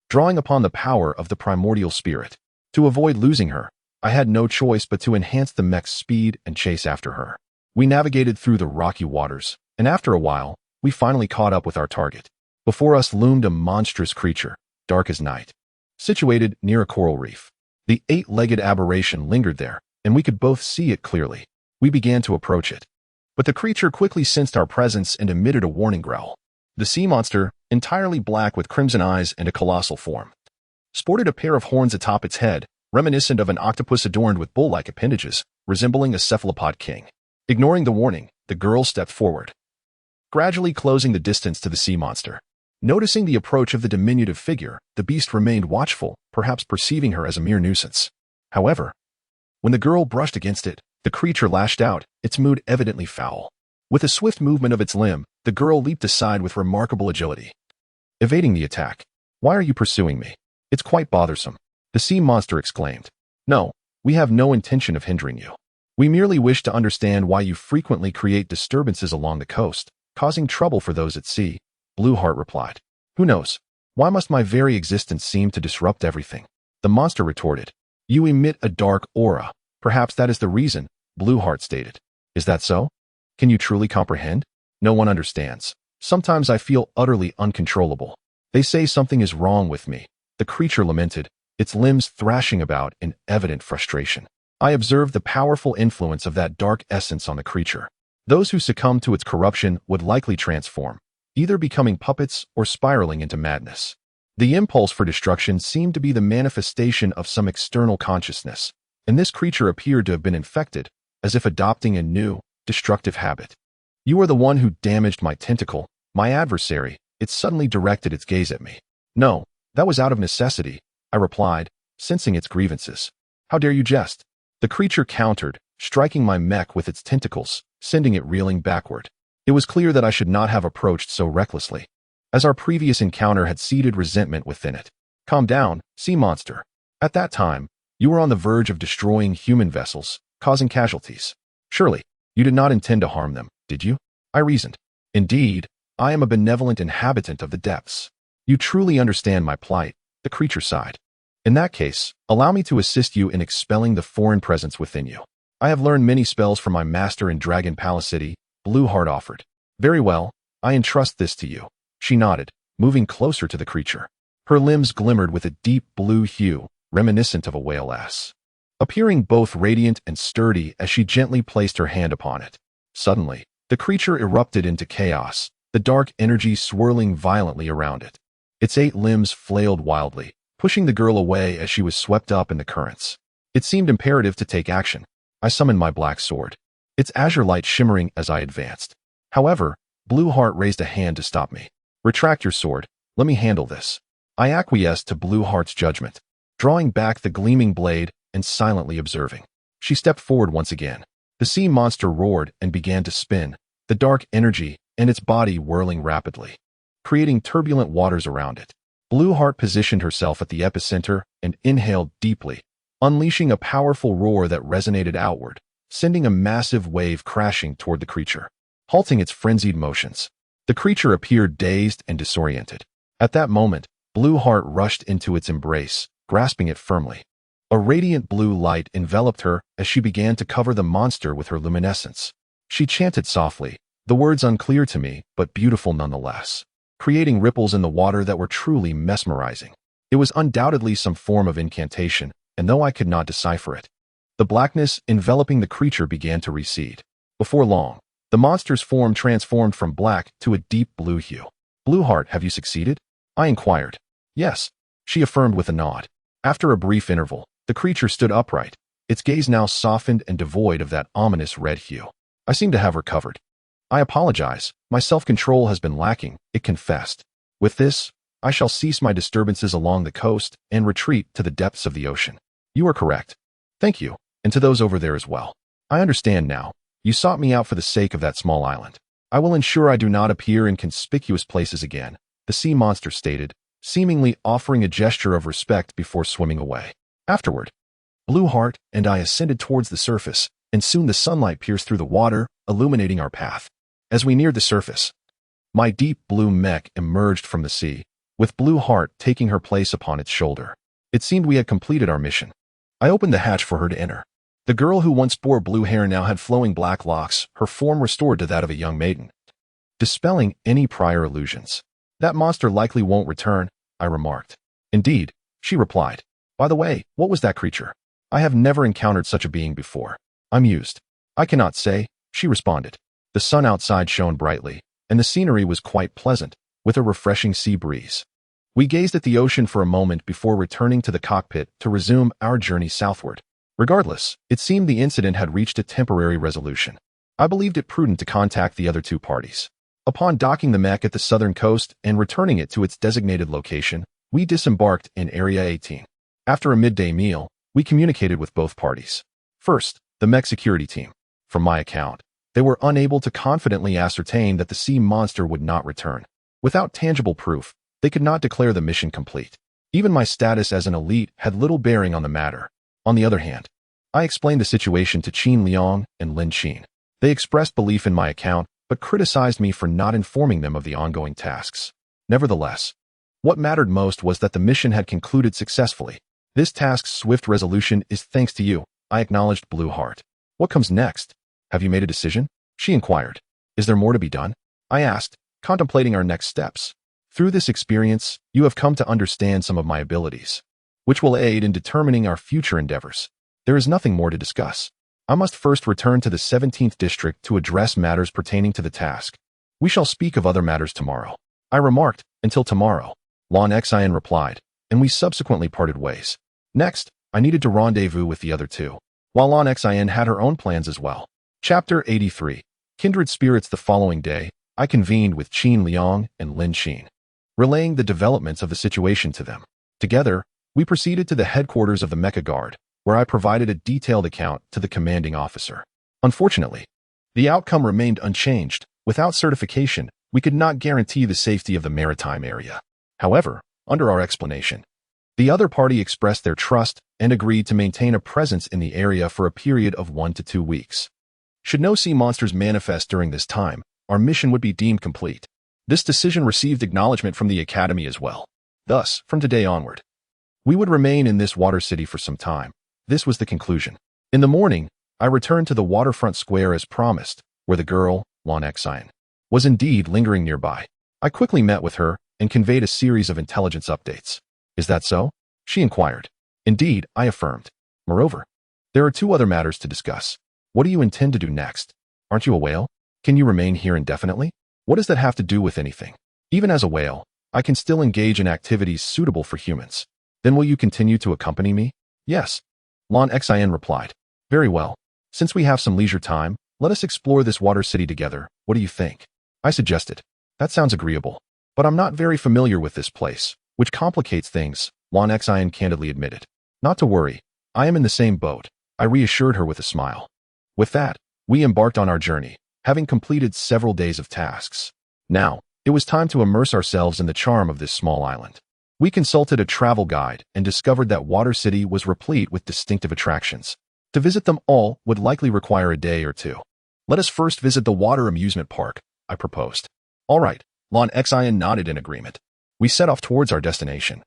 drawing upon the power of the primordial spirit. To avoid losing her, I had no choice but to enhance the mech's speed and chase after her. We navigated through the rocky waters, and after a while, we finally caught up with our target. Before us loomed a monstrous creature, dark as night, situated near a coral reef. The 8-legged aberration lingered there, and we could both see it clearly. We began to approach it, but the creature quickly sensed our presence and emitted a warning growl. The sea monster, entirely black with crimson eyes and a colossal form, sported a pair of horns atop its head, reminiscent of an octopus adorned with bull-like appendages, resembling a cephalopod king. Ignoring the warning, the girl stepped forward, gradually closing the distance to the sea monster. Noticing the approach of the diminutive figure, the beast remained watchful, perhaps perceiving her as a mere nuisance. However, when the girl brushed against it, the creature lashed out, its mood evidently foul. With a swift movement of its limb, the girl leaped aside with remarkable agility, evading the attack. "Why are you pursuing me? It's quite bothersome," the sea monster exclaimed. "No, we have no intention of hindering you. We merely wish to understand why you frequently create disturbances along the coast, causing trouble for those at sea," Blueheart replied. "Who knows? Why must my very existence seem to disrupt everything?" The monster retorted. "You emit a dark aura. Perhaps that is the reason," Blueheart stated. "Is that so? Can you truly comprehend? No one understands. Sometimes I feel utterly uncontrollable. They say something is wrong with me," the creature lamented, its limbs thrashing about in evident frustration. I observed the powerful influence of that dark essence on the creature. Those who succumb to its corruption would likely transform, either becoming puppets or spiraling into madness. The impulse for destruction seemed to be the manifestation of some external consciousness, and this creature appeared to have been infected, as if adopting a new, destructive habit. "You are the one who damaged my tentacle, my adversary," it suddenly directed its gaze at me. "No, that was out of necessity," I replied, sensing its grievances. "How dare you jest?" The creature countered, striking my mech with its tentacles, sending it reeling backward. It was clear that I should not have approached so recklessly, as our previous encounter had seeded resentment within it. "Calm down, sea monster. At that time, you were on the verge of destroying human vessels, causing casualties. Surely, You did not intend to harm them, did you? I reasoned. Indeed, I am a benevolent inhabitant of the depths. You truly understand my plight, the creature sighed. In that case, allow me to assist you in expelling the foreign presence within you. I have learned many spells from my master in Dragon Palace City, Blueheart offered. Very well, I entrust this to you. She nodded, moving closer to the creature. Her limbs glimmered with a deep blue hue, reminiscent of a whale-ass, appearing both radiant and sturdy as she gently placed her hand upon it. Suddenly, the creature erupted into chaos, the dark energy swirling violently around it. Its 8 limbs flailed wildly, pushing the girl away as she was swept up in the currents. It seemed imperative to take action. I summoned my black sword, its azure light shimmering as I advanced. However, Blueheart raised a hand to stop me. Retract your sword, let me handle this. I acquiesced to Blueheart's judgment, drawing back the gleaming blade and silently observing. She stepped forward once again. The sea monster roared and began to spin, the dark energy and its body whirling rapidly, creating turbulent waters around it. Blueheart positioned herself at the epicenter and inhaled deeply, unleashing a powerful roar that resonated outward, sending a massive wave crashing toward the creature, halting its frenzied motions. The creature appeared dazed and disoriented. At that moment, Blueheart rushed into its embrace, grasping it firmly. A radiant blue light enveloped her as she began to cover the monster with her luminescence. She chanted softly, the words unclear to me, but beautiful nonetheless, creating ripples in the water that were truly mesmerizing. It was undoubtedly some form of incantation, and though I could not decipher it, the blackness enveloping the creature began to recede. Before long, the monster's form transformed from black to a deep blue hue. Blueheart, have you succeeded? I inquired. Yes, she affirmed with a nod. After a brief interval, the creature stood upright, its gaze now softened and devoid of that ominous red hue. I seem to have recovered. I apologize, my self-control has been lacking, it confessed. With this, I shall cease my disturbances along the coast and retreat to the depths of the ocean. You are correct. Thank you, and to those over there as well. I understand now. You sought me out for the sake of that small island. I will ensure I do not appear in conspicuous places again, the sea monster stated, seemingly offering a gesture of respect before swimming away. Afterward, Blueheart and I ascended towards the surface, and soon the sunlight pierced through the water, illuminating our path. As we neared the surface, my deep blue mech emerged from the sea, with Blueheart taking her place upon its shoulder. It seemed we had completed our mission. I opened the hatch for her to enter. The girl who once bore blue hair now had flowing black locks, her form restored to that of a young maiden, dispelling any prior illusions. That monster likely won't return, I remarked. Indeed, she replied. By the way, what was that creature? I have never encountered such a being before. I mused. I cannot say, she responded. The sun outside shone brightly, and the scenery was quite pleasant, with a refreshing sea breeze. We gazed at the ocean for a moment before returning to the cockpit to resume our journey southward. Regardless, it seemed the incident had reached a temporary resolution. I believed it prudent to contact the other 2 parties. Upon docking the mech at the southern coast and returning it to its designated location, we disembarked in Area 18. After a midday meal, we communicated with both parties. First, the mech security team. From my account, they were unable to confidently ascertain that the sea monster would not return. Without tangible proof, they could not declare the mission complete. Even my status as an elite had little bearing on the matter. On the other hand, I explained the situation to Qin Liang and Lin Qin. They expressed belief in my account, but criticized me for not informing them of the ongoing tasks. Nevertheless, what mattered most was that the mission had concluded successfully. This task's swift resolution is thanks to you, I acknowledged Blueheart. What comes next? Have you made a decision? She inquired. Is there more to be done? I asked, contemplating our next steps. Through this experience, you have come to understand some of my abilities, which will aid in determining our future endeavors. There is nothing more to discuss. I must first return to the 17th district to address matters pertaining to the task. We shall speak of other matters tomorrow. I remarked, until tomorrow. Lon Xian replied, and we subsequently parted ways. Next, I needed to rendezvous with the other 2, while Lon Xian had her own plans as well. Chapter 83. Kindred Spirits. The following day, I convened with Qin Liang and Lin Qin, relaying the developments of the situation to them. Together, we proceeded to the headquarters of the Mecha Guard, where I provided a detailed account to the commanding officer. Unfortunately, the outcome remained unchanged. Without certification, we could not guarantee the safety of the maritime area. However, under our explanation, the other party expressed their trust and agreed to maintain a presence in the area for a period of 1 to 2 weeks. Should no sea monsters manifest during this time, our mission would be deemed complete. This decision received acknowledgement from the Academy as well. Thus, from today onward, we would remain in this water city for some time. This was the conclusion. In the morning, I returned to the waterfront square as promised, where the girl, Mech, was indeed lingering nearby. I quickly met with her and conveyed a series of intelligence updates. Is that so? She inquired. Indeed, I affirmed. Moreover, there are 2 other matters to discuss. What do you intend to do next? Aren't you a whale? Can you remain here indefinitely? What does that have to do with anything? Even as a whale, I can still engage in activities suitable for humans. Then will you continue to accompany me? Yes. Mech replied. Very well. Since we have some leisure time, let us explore this water city together. What do you think? I suggested. That sounds agreeable. But I'm not very familiar with this place, which complicates things, Mech candidly admitted. Not to worry. I am in the same boat, I reassured her with a smile. With that, we embarked on our journey, having completed several days of tasks. Now, it was time to immerse ourselves in the charm of this small island. We consulted a travel guide and discovered that Water City was replete with distinctive attractions. To visit them all would likely require a day or 2. Let us first visit the water amusement park, I proposed. All right, Mech nodded in agreement. We set off towards our destination,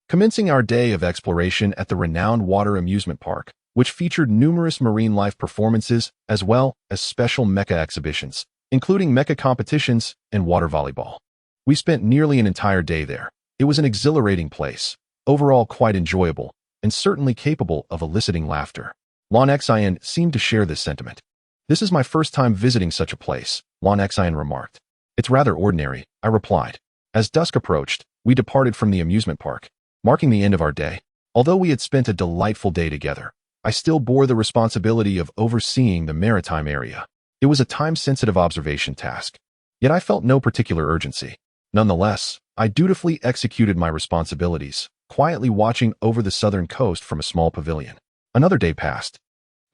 commencing our day of exploration at the renowned water amusement park, which featured numerous marine life performances as well as special mecha exhibitions, including mecha competitions and water volleyball. We spent nearly an entire day there. It was an exhilarating place, overall quite enjoyable, and certainly capable of eliciting laughter. Mech seemed to share this sentiment. This is my first time visiting such a place, Mech remarked. It's rather ordinary, I replied. As dusk approached, we departed from the amusement park, marking the end of our day. Although we had spent a delightful day together, I still bore the responsibility of overseeing the maritime area. It was a time-sensitive observation task, yet I felt no particular urgency. Nonetheless, I dutifully executed my responsibilities, quietly watching over the southern coast from a small pavilion. Another day passed.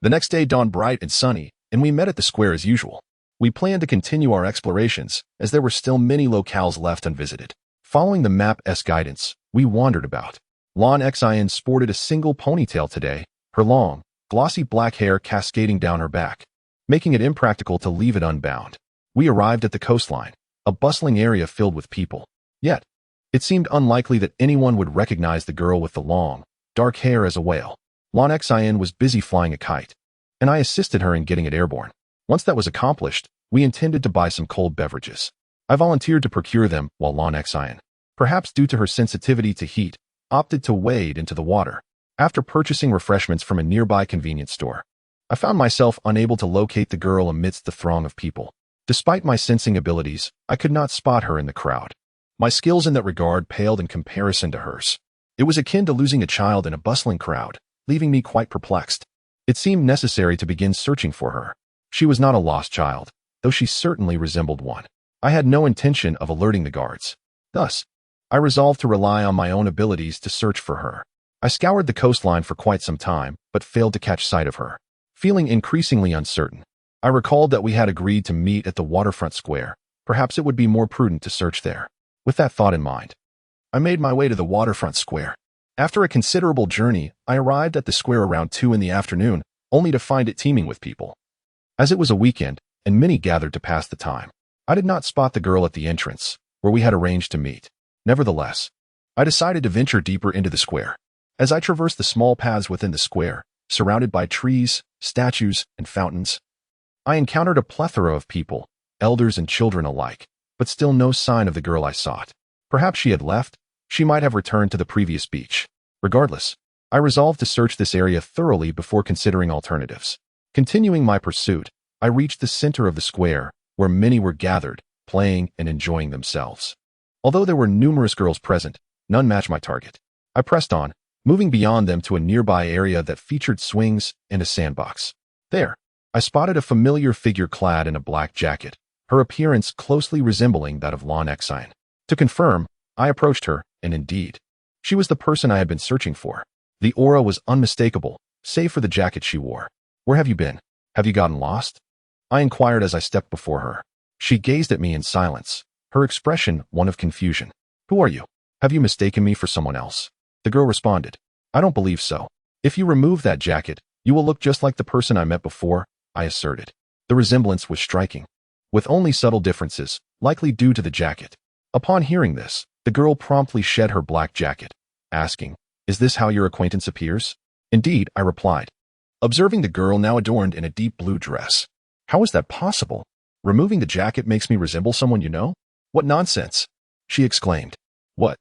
The next day dawned bright and sunny, and we met at the square as usual. We planned to continue our explorations, as there were still many locales left unvisited. Following the map's guidance, we wandered about. Mech sported a single ponytail today, her long, glossy black hair cascading down her back, making it impractical to leave it unbound. We arrived at the coastline, a bustling area filled with people. Yet, it seemed unlikely that anyone would recognize the girl with the long, dark hair as a whale. Mech was busy flying a kite, and I assisted her in getting it airborne. Once that was accomplished, we intended to buy some cold beverages. I volunteered to procure them while Mech, perhaps due to her sensitivity to heat, opted to wade into the water. After purchasing refreshments from a nearby convenience store, I found myself unable to locate the girl amidst the throng of people. Despite my sensing abilities, I could not spot her in the crowd. My skills in that regard paled in comparison to hers. It was akin to losing a child in a bustling crowd, leaving me quite perplexed. It seemed necessary to begin searching for her. She was not a lost child, though she certainly resembled one. I had no intention of alerting the guards. Thus, I resolved to rely on my own abilities to search for her. I scoured the coastline for quite some time, but failed to catch sight of her. Feeling increasingly uncertain, I recalled that we had agreed to meet at the waterfront square. Perhaps it would be more prudent to search there. With that thought in mind, I made my way to the waterfront square. After a considerable journey, I arrived at the square around 2 in the afternoon, only to find it teeming with people. As it was a weekend, and many gathered to pass the time, I did not spot the girl at the entrance, where we had arranged to meet. Nevertheless, I decided to venture deeper into the square. As I traversed the small paths within the square, surrounded by trees, statues, and fountains, I encountered a plethora of people, elders and children alike, but still no sign of the girl I sought. Perhaps she had left. She might have returned to the previous beach. Regardless, I resolved to search this area thoroughly before considering alternatives. Continuing my pursuit, I reached the center of the square, where many were gathered, playing and enjoying themselves. Although there were numerous girls present, none matched my target. I pressed on, moving beyond them to a nearby area that featured swings and a sandbox. There, I spotted a familiar figure clad in a black jacket, her appearance closely resembling that of Mech. To confirm, I approached her, and indeed, she was the person I had been searching for. The aura was unmistakable, save for the jacket she wore. Where have you been? Have you gotten lost? I inquired as I stepped before her. She gazed at me in silence, her expression one of confusion. Who are you? Have you mistaken me for someone else? The girl responded. I don't believe so. If you remove that jacket, you will look just like the person I met before, I asserted. The resemblance was striking, with only subtle differences, likely due to the jacket. Upon hearing this, the girl promptly shed her black jacket, asking, "Is this how your acquaintance appears?" "Indeed," I replied, observing the girl now adorned in a deep blue dress. "How is that possible? Removing the jacket makes me resemble someone you know? What nonsense!" she exclaimed. "What?"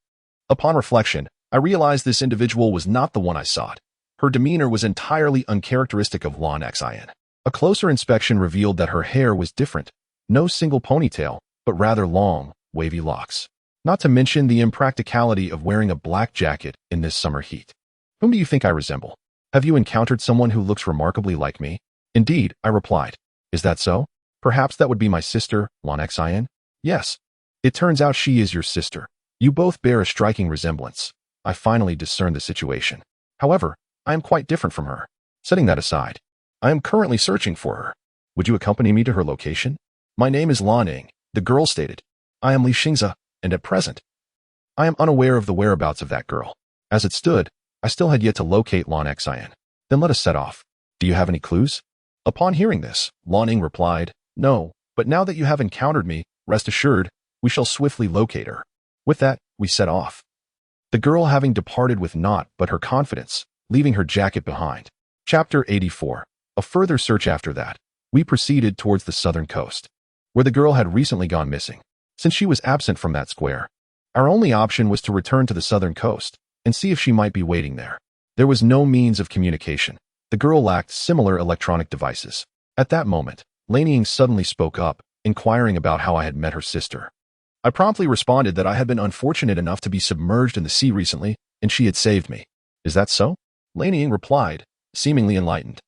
Upon reflection, I realized this individual was not the one I sought. Her demeanor was entirely uncharacteristic of Unbeaten. A closer inspection revealed that her hair was different, no single ponytail, but rather long, wavy locks. Not to mention the impracticality of wearing a black jacket in this summer heat. "Whom do you think I resemble? Have you encountered someone who looks remarkably like me?" "Indeed," I replied. "Is that so? Perhaps that would be my sister, Unbeaten." "Yes. It turns out she is your sister. You both bear a striking resemblance." I finally discerned the situation. "However, I am quite different from her. Setting that aside, I am currently searching for her. Would you accompany me to her location?" "My name is Lanning," the girl stated. "I am Li Xingza, and at present, I am unaware of the whereabouts of that girl." As it stood, I still had yet to locate Unbeaten. "Then let us set off. Do you have any clues?" Upon hearing this, Lanning replied, "No, but now that you have encountered me, rest assured, we shall swiftly locate her." With that, we set off. The girl having departed with naught but her confidence, leaving her jacket behind. Chapter 84. A further search. After that, we proceeded towards the southern coast, where the girl had recently gone missing. Since she was absent from that square, our only option was to return to the southern coast and see if she might be waiting there. There was no means of communication. The girl lacked similar electronic devices. At that moment, Lanning suddenly spoke up, inquiring about how I had met her sister. I promptly responded that I had been unfortunate enough to be submerged in the sea recently, and she had saved me. "Is that so?" Lanning replied, seemingly enlightened.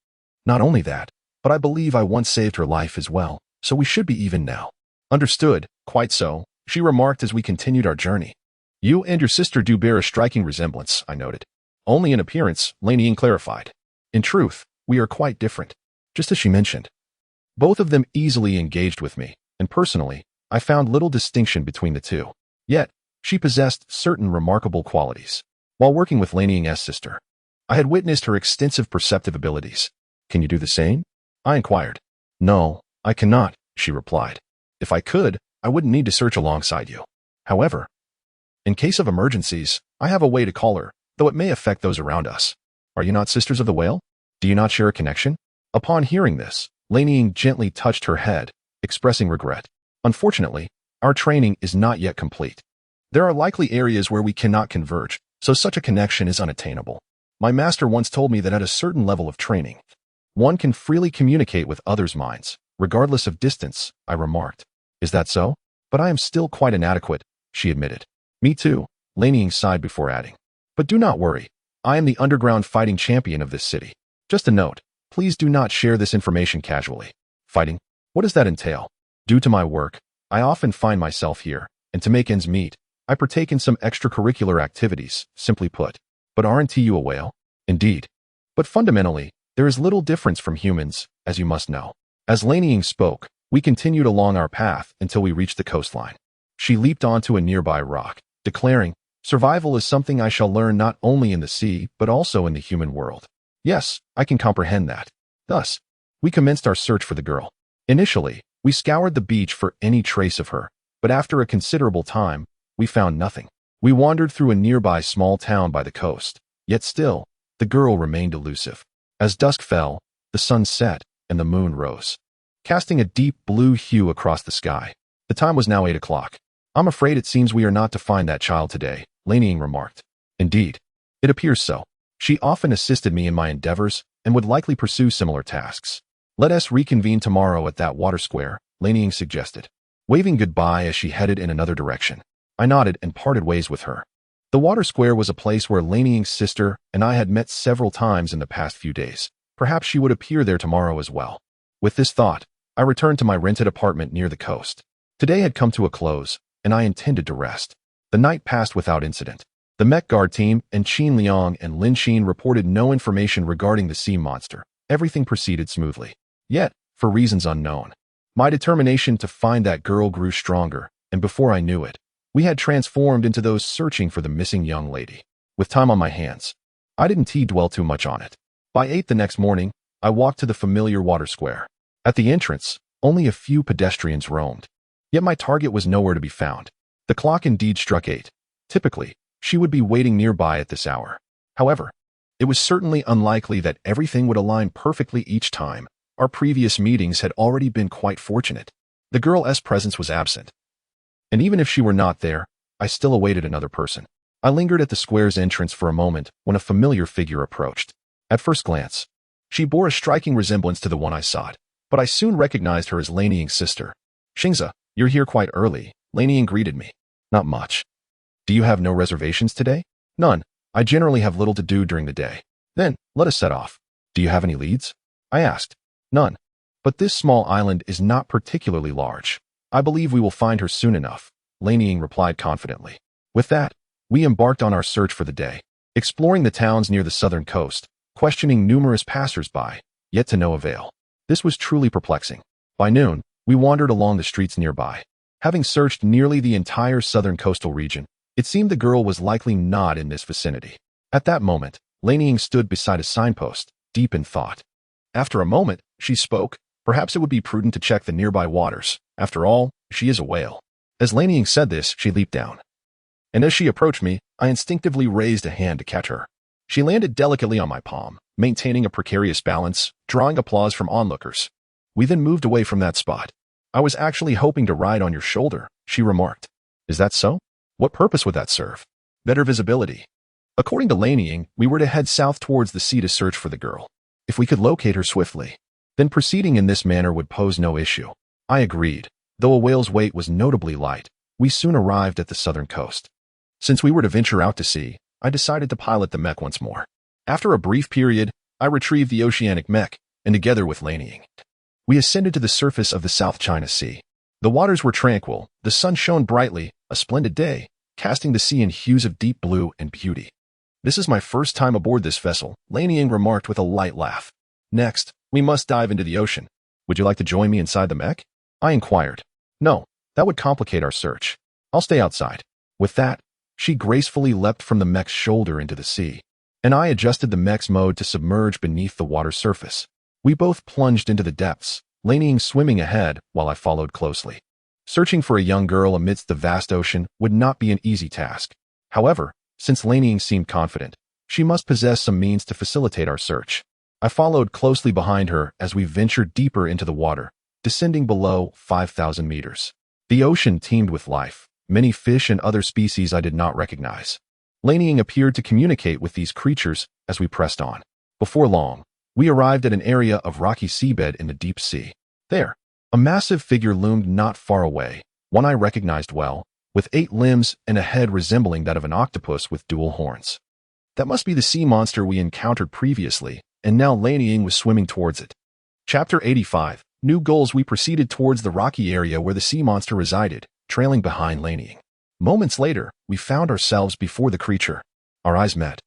"Not only that, but I believe I once saved her life as well, so we should be even now." "Understood, quite so," she remarked as we continued our journey. "You and your sister do bear a striking resemblance," I noted. "Only in appearance," Lanning clarified. "In truth, we are quite different." Just as she mentioned. Both of them easily engaged with me, and personally, I found little distinction between the two. Yet, she possessed certain remarkable qualities. While working with Lanning's sister, I had witnessed her extensive perceptive abilities. "Can you do the same?" I inquired. "No, I cannot," she replied. "If I could, I wouldn't need to search alongside you. However, in case of emergencies, I have a way to call her, though it may affect those around us. Are you not sisters of the whale? Do you not share a connection?" Upon hearing this, Lanning gently touched her head, expressing regret. "Unfortunately, our training is not yet complete. There are likely areas where we cannot converge, so such a connection is unattainable. My master once told me that at a certain level of training, one can freely communicate with others' minds, regardless of distance," I remarked. "Is that so? But I am still quite inadequate," she admitted. "Me too," Lanning sighed before adding. "But do not worry. I am the underground fighting champion of this city. Just a note, please do not share this information casually." "Fighting? What does that entail?" "Due to my work, I often find myself here, and to make ends meet, I partake in some extracurricular activities, simply put." "But aren't you a whale?" "Indeed. But fundamentally, there is little difference from humans, as you must know." As Lanning spoke, we continued along our path until we reached the coastline. She leaped onto a nearby rock, declaring, "Survival is something I shall learn not only in the sea, but also in the human world." Yes, I can comprehend that. Thus, we commenced our search for the girl. Initially, we scoured the beach for any trace of her, but after a considerable time, we found nothing. We wandered through a nearby small town by the coast, yet still, the girl remained elusive. As dusk fell, the sun set, and the moon rose, casting a deep blue hue across the sky. The time was now 8 o'clock. "I'm afraid it seems we are not to find that child today," Lanning remarked. "Indeed. It appears so. She often assisted me in my endeavors and would likely pursue similar tasks." "Let us reconvene tomorrow at that water square," Lanning suggested, waving goodbye as she headed in another direction. I nodded and parted ways with her. The water square was a place where Lanning's sister and I had met several times in the past few days. Perhaps she would appear there tomorrow as well. With this thought, I returned to my rented apartment near the coast. Today had come to a close, and I intended to rest. The night passed without incident. The Mech guard team and Qin Liang and Lin Xin reported no information regarding the sea monster. Everything proceeded smoothly. Yet, for reasons unknown, my determination to find that girl grew stronger, and before I knew it, we had transformed into those searching for the missing young lady. With time on my hands, I didn't dwell too much on it. By 8 the next morning, I walked to the familiar water square. At the entrance, only a few pedestrians roamed. Yet my target was nowhere to be found. The clock indeed struck 8. Typically, she would be waiting nearby at this hour. However, it was certainly unlikely that everything would align perfectly each time. Our previous meetings had already been quite fortunate. The girl's presence was absent. And even if she were not there, I still awaited another person. I lingered at the square's entrance for a moment when a familiar figure approached. At first glance, she bore a striking resemblance to the one I sought, but I soon recognized her as Laneying's sister. "Xingza, you're here quite early," Laneying greeted me. "Not much. Do you have no reservations today?" "None. I generally have little to do during the day." "Then, let us set off." "Do you have any leads?" I asked. "None. But this small island is not particularly large. I believe we will find her soon enough," Laneying replied confidently. With that, we embarked on our search for the day, exploring the towns near the southern coast, questioning numerous passers-by, yet to no avail. This was truly perplexing. By noon, we wandered along the streets nearby. Having searched nearly the entire southern coastal region, it seemed the girl was likely not in this vicinity. At that moment, Laneying stood beside a signpost, deep in thought. After a moment, she spoke. "Perhaps it would be prudent to check the nearby waters. After all, she is a whale." As Laneying said this, she leaped down. And as she approached me, I instinctively raised a hand to catch her. She landed delicately on my palm, maintaining a precarious balance, drawing applause from onlookers. We then moved away from that spot. "I was actually hoping to ride on your shoulder," she remarked. "Is that so? What purpose would that serve?" "Better visibility." According to Laneying, we were to head south towards the sea to search for the girl. If we could locate her swiftly, then proceeding in this manner would pose no issue. I agreed. Though a whale's weight was notably light, we soon arrived at the southern coast. Since we were to venture out to sea, I decided to pilot the Mech once more. After a brief period, I retrieved the oceanic Mech, and together with Laneying, we ascended to the surface of the South China Sea. The waters were tranquil, the sun shone brightly, a splendid day, casting the sea in hues of deep blue and beauty. "This is my first time aboard this vessel," Laneying remarked with a light laugh. "Next, we must dive into the ocean. Would you like to join me inside the Mech?" I inquired. "No, that would complicate our search. I'll stay outside." With that, she gracefully leapt from the Mech's shoulder into the sea, and I adjusted the Mech's mode to submerge beneath the water surface. We both plunged into the depths, Laneying swimming ahead while I followed closely. Searching for a young girl amidst the vast ocean would not be an easy task. However, since Laneying seemed confident, she must possess some means to facilitate our search. I followed closely behind her as we ventured deeper into the water, descending below 5,000 meters. The ocean teemed with life, many fish and other species I did not recognize. Laneying appeared to communicate with these creatures as we pressed on. Before long, we arrived at an area of rocky seabed in the deep sea. There, a massive figure loomed not far away, one I recognized well, with 8 limbs and a head resembling that of an octopus with dual horns. That must be the sea monster we encountered previously, and now Laneying was swimming towards it. Chapter 85. New goals. We proceeded towards the rocky area where the sea monster resided, trailing behind Laneying. Moments later, we found ourselves before the creature. Our eyes met,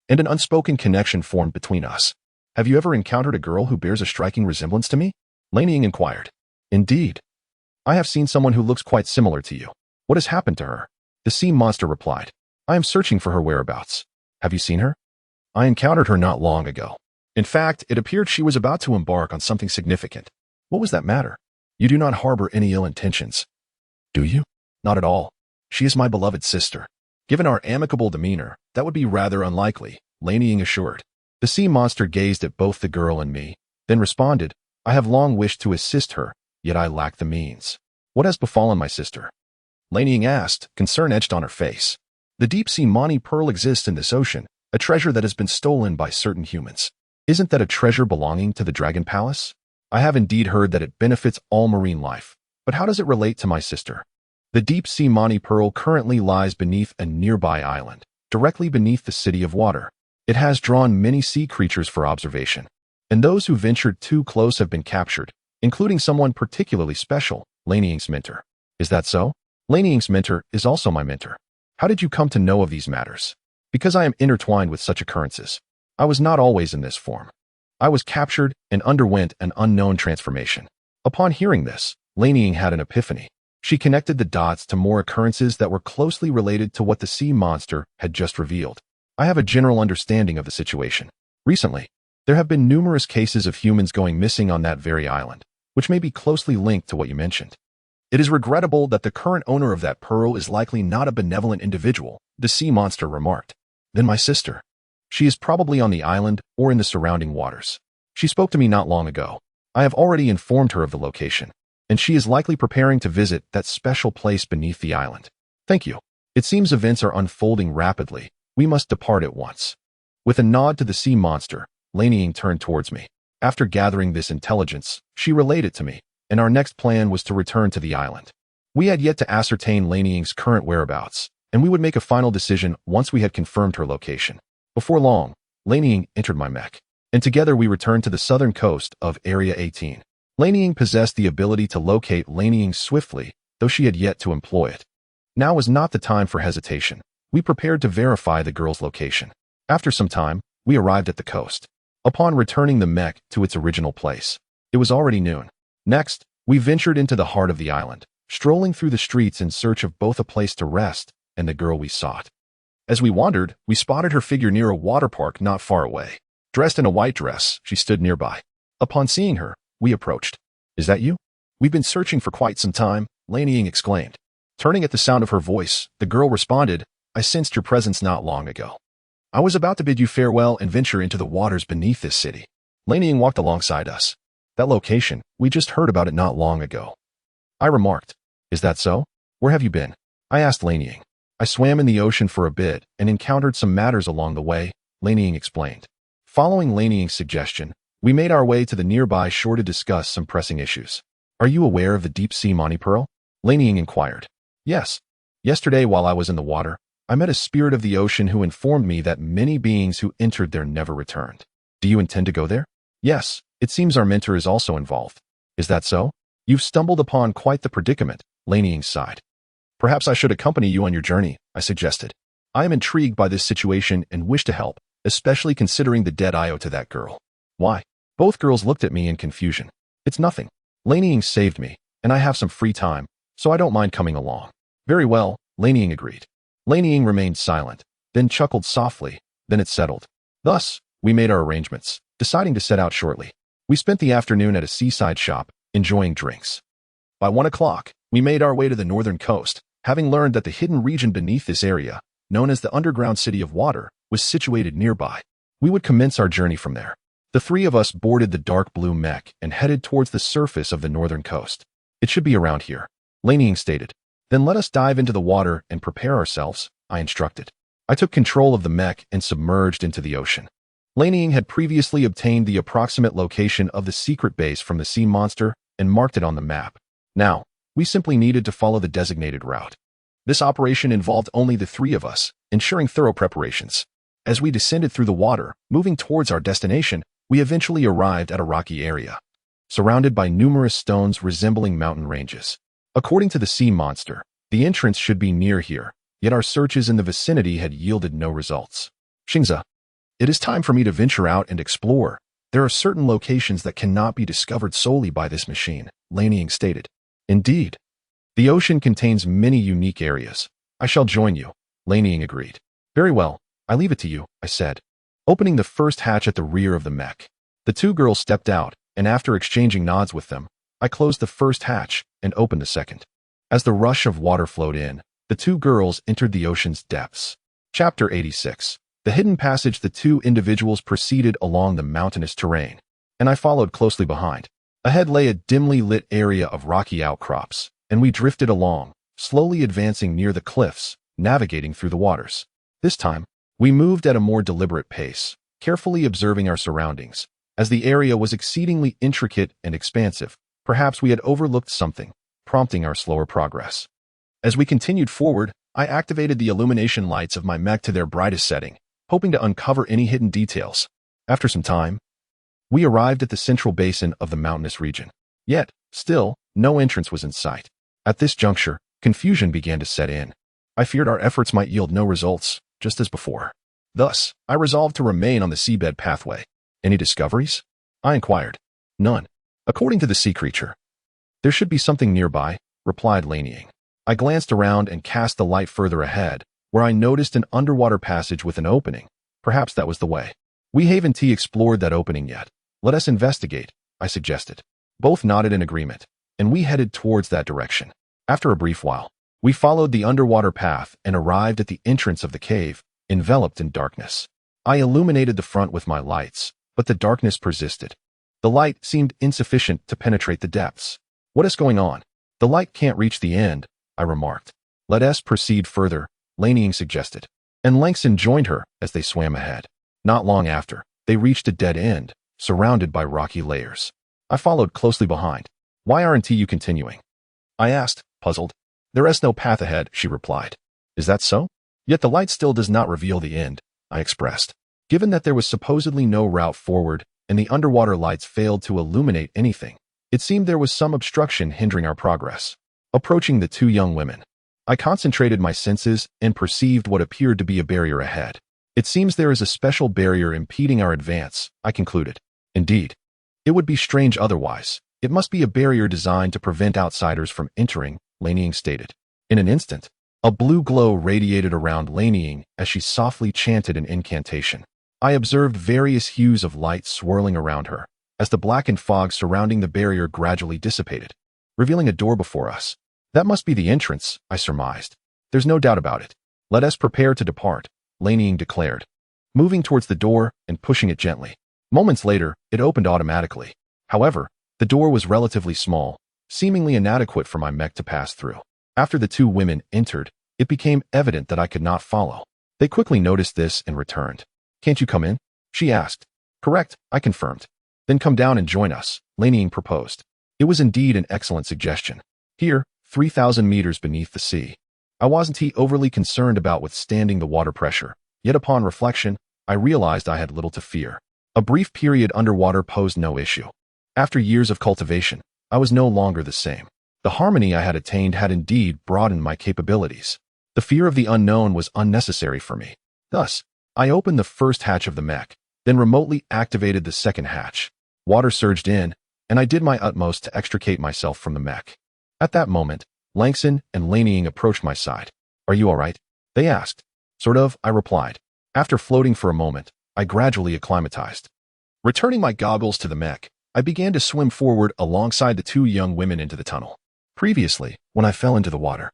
and an unspoken connection formed between us. "Have you ever encountered a girl who bears a striking resemblance to me?" Laneying inquired. "Indeed. I have seen someone who looks quite similar to you. What has happened to her?" The sea monster replied. "I am searching for her whereabouts. Have you seen her?" "I encountered her not long ago. In fact, it appeared she was about to embark on something significant." "What was that matter?" "You do not harbor any ill intentions, do you?" "Not at all. She is my beloved sister." "Given our amicable demeanor, that would be rather unlikely," Laneying assured. The sea monster gazed at both the girl and me, then responded, "I have long wished to assist her, yet I lack the means." "What has befallen my sister?" Laneying asked, concern etched on her face. "The deep-sea Mani pearl exists in this ocean, a treasure that has been stolen by certain humans." "Isn't that a treasure belonging to the Dragon Palace?" "I have indeed heard that it benefits all marine life, but how does it relate to my sister?" "The deep-sea Mani pearl currently lies beneath a nearby island, directly beneath the City of Water. It has drawn many sea creatures for observation, and those who ventured too close have been captured, including someone particularly special, Laneying's mentor." "Is that so?" "Laneying's mentor is also my mentor." "How did you come to know of these matters?" "Because I am intertwined with such occurrences. I was not always in this form. I was captured and underwent an unknown transformation." Upon hearing this, Laneying had an epiphany. She connected the dots to more occurrences that were closely related to what the sea monster had just revealed. "I have a general understanding of the situation. Recently, there have been numerous cases of humans going missing on that very island. which may be closely linked to what you mentioned. It is regrettable that the current owner of that pearl is likely not a benevolent individual, the sea monster remarked. Then my sister. She is probably on the island or in the surrounding waters. She spoke to me not long ago. I have already informed her of the location, and she is likely preparing to visit that special place beneath the island. Thank you. It seems events are unfolding rapidly. We must depart at once. With a nod to the sea monster, Laneying turned towards me. After gathering this intelligence, she relayed it to me, and our next plan was to return to the island. We had yet to ascertain Laneying's current whereabouts, and we would make a final decision once we had confirmed her location. Before long, Laneying entered my mech, and together we returned to the southern coast of Area 18. Laneying possessed the ability to locate Laneying swiftly, though she had yet to employ it. Now was not the time for hesitation. We prepared to verify the girl's location. After some time, we arrived at the coast. Upon returning the mech to its original place, it was already noon. Next, we ventured into the heart of the island, strolling through the streets in search of both a place to rest and the girl we sought. As we wandered, we spotted her figure near a water park not far away. Dressed in a white dress, she stood nearby. Upon seeing her, we approached. Is that you? We've been searching for quite some time, Laneying exclaimed. Turning at the sound of her voice, the girl responded, I sensed your presence not long ago. I was about to bid you farewell and venture into the waters beneath this city. Laneying walked alongside us. That location, we just heard about it not long ago. I remarked. Is that so? Where have you been? I asked Laneying. I swam in the ocean for a bit and encountered some matters along the way, Laneying explained. Following Laneying's suggestion, we made our way to the nearby shore to discuss some pressing issues. Are you aware of the deep-sea Monty Pearl? Laneying inquired. Yes. Yesterday while I was in the water, I met a spirit of the ocean who informed me that many beings who entered there never returned. Do you intend to go there? Yes. It seems our mentor is also involved. Is that so? You've stumbled upon quite the predicament, Laneying sighed. Perhaps I should accompany you on your journey, I suggested. I am intrigued by this situation and wish to help, especially considering the debt I owe to that girl. Why? Both girls looked at me in confusion. It's nothing. Laneying saved me, and I have some free time, so I don't mind coming along. Very well, Laneying agreed. Laneying remained silent, then chuckled softly, then it settled. Thus, we made our arrangements, deciding to set out shortly. We spent the afternoon at a seaside shop, enjoying drinks. By 1 o'clock, we made our way to the northern coast, having learned that the hidden region beneath this area, known as the underground city of water, was situated nearby. We would commence our journey from there. The three of us boarded the dark blue mech and headed towards the surface of the northern coast. It should be around here, Laneying stated. Then let us dive into the water and prepare ourselves, I instructed. I took control of the mech and submerged into the ocean. Laneying had previously obtained the approximate location of the secret base from the sea monster and marked it on the map. Now, we simply needed to follow the designated route. This operation involved only the three of us, ensuring thorough preparations. As we descended through the water, moving towards our destination, we eventually arrived at a rocky area, surrounded by numerous stones resembling mountain ranges. According to the sea monster, the entrance should be near here, yet our searches in the vicinity had yielded no results. Xingza, it is time for me to venture out and explore. There are certain locations that cannot be discovered solely by this machine, Laneying stated. Indeed. The ocean contains many unique areas. I shall join you, Laneying agreed. Very well, I leave it to you, I said, opening the first hatch at the rear of the mech. The two girls stepped out, and after exchanging nods with them, I closed the first hatch and opened the second. As the rush of water flowed in, the two girls entered the ocean's depths. Chapter 86. The hidden passage. The two individuals proceeded along the mountainous terrain, and I followed closely behind. Ahead lay a dimly lit area of rocky outcrops, and we drifted along, slowly advancing near the cliffs, navigating through the waters. This time, we moved at a more deliberate pace, carefully observing our surroundings. As the area was exceedingly intricate and expansive, perhaps we had overlooked something, prompting our slower progress. As we continued forward, I activated the illumination lights of my mech to their brightest setting, hoping to uncover any hidden details. After some time, we arrived at the central basin of the mountainous region. Yet, still, no entrance was in sight. At this juncture, confusion began to set in. I feared our efforts might yield no results, just as before. Thus, I resolved to remain on the seabed pathway. Any discoveries? I inquired. None. According to the sea creature. There should be something nearby, replied Laneying. I glanced around and cast the light further ahead, where I noticed an underwater passage with an opening. Perhaps that was the way. We haven't explored that opening yet. Let us investigate, I suggested. Both nodded in agreement, and we headed towards that direction. After a brief while, we followed the underwater path and arrived at the entrance of the cave, enveloped in darkness. I illuminated the front with my lights, but the darkness persisted. The light seemed insufficient to penetrate the depths. What is going on? The light can't reach the end, I remarked. Let us proceed further, Laneying suggested. And Langston joined her as they swam ahead. Not long after, they reached a dead end, surrounded by rocky layers. I followed closely behind. Why aren't you continuing? I asked, puzzled. There is no path ahead, she replied. Is that so? Yet the light still does not reveal the end, I expressed. Given that there was supposedly no route forward and the underwater lights failed to illuminate anything, it seemed there was some obstruction hindering our progress. Approaching the two young women, I concentrated my senses and perceived what appeared to be a barrier ahead. It seems there is a special barrier impeding our advance, I concluded. Indeed. It would be strange otherwise. It must be a barrier designed to prevent outsiders from entering, Laneying stated. In an instant, a blue glow radiated around Laneying as she softly chanted an incantation. I observed various hues of light swirling around her, as the blackened fog surrounding the barrier gradually dissipated, revealing a door before us. That must be the entrance, I surmised. There's no doubt about it. Let us prepare to depart, Laneying declared, moving towards the door and pushing it gently. Moments later, it opened automatically. However, the door was relatively small, seemingly inadequate for my mech to pass through. After the two women entered, it became evident that I could not follow. They quickly noticed this and returned. Can't you come in? She asked. Correct, I confirmed. Then come down and join us, Laneying proposed. It was indeed an excellent suggestion. Here, 3,000 meters beneath the sea. I wasn't overly concerned about withstanding the water pressure, yet upon reflection, I realized I had little to fear. A brief period underwater posed no issue. After years of cultivation, I was no longer the same. The harmony I had attained had indeed broadened my capabilities. The fear of the unknown was unnecessary for me. Thus, I opened the first hatch of the mech, then remotely activated the second hatch. Water surged in, and I did my utmost to extricate myself from the mech. At that moment, Langston and Laneying approached my side. Are you all right? They asked. Sort of, I replied. After floating for a moment, I gradually acclimatized. Returning my goggles to the mech, I began to swim forward alongside the two young women into the tunnel. Previously, when I fell into the water,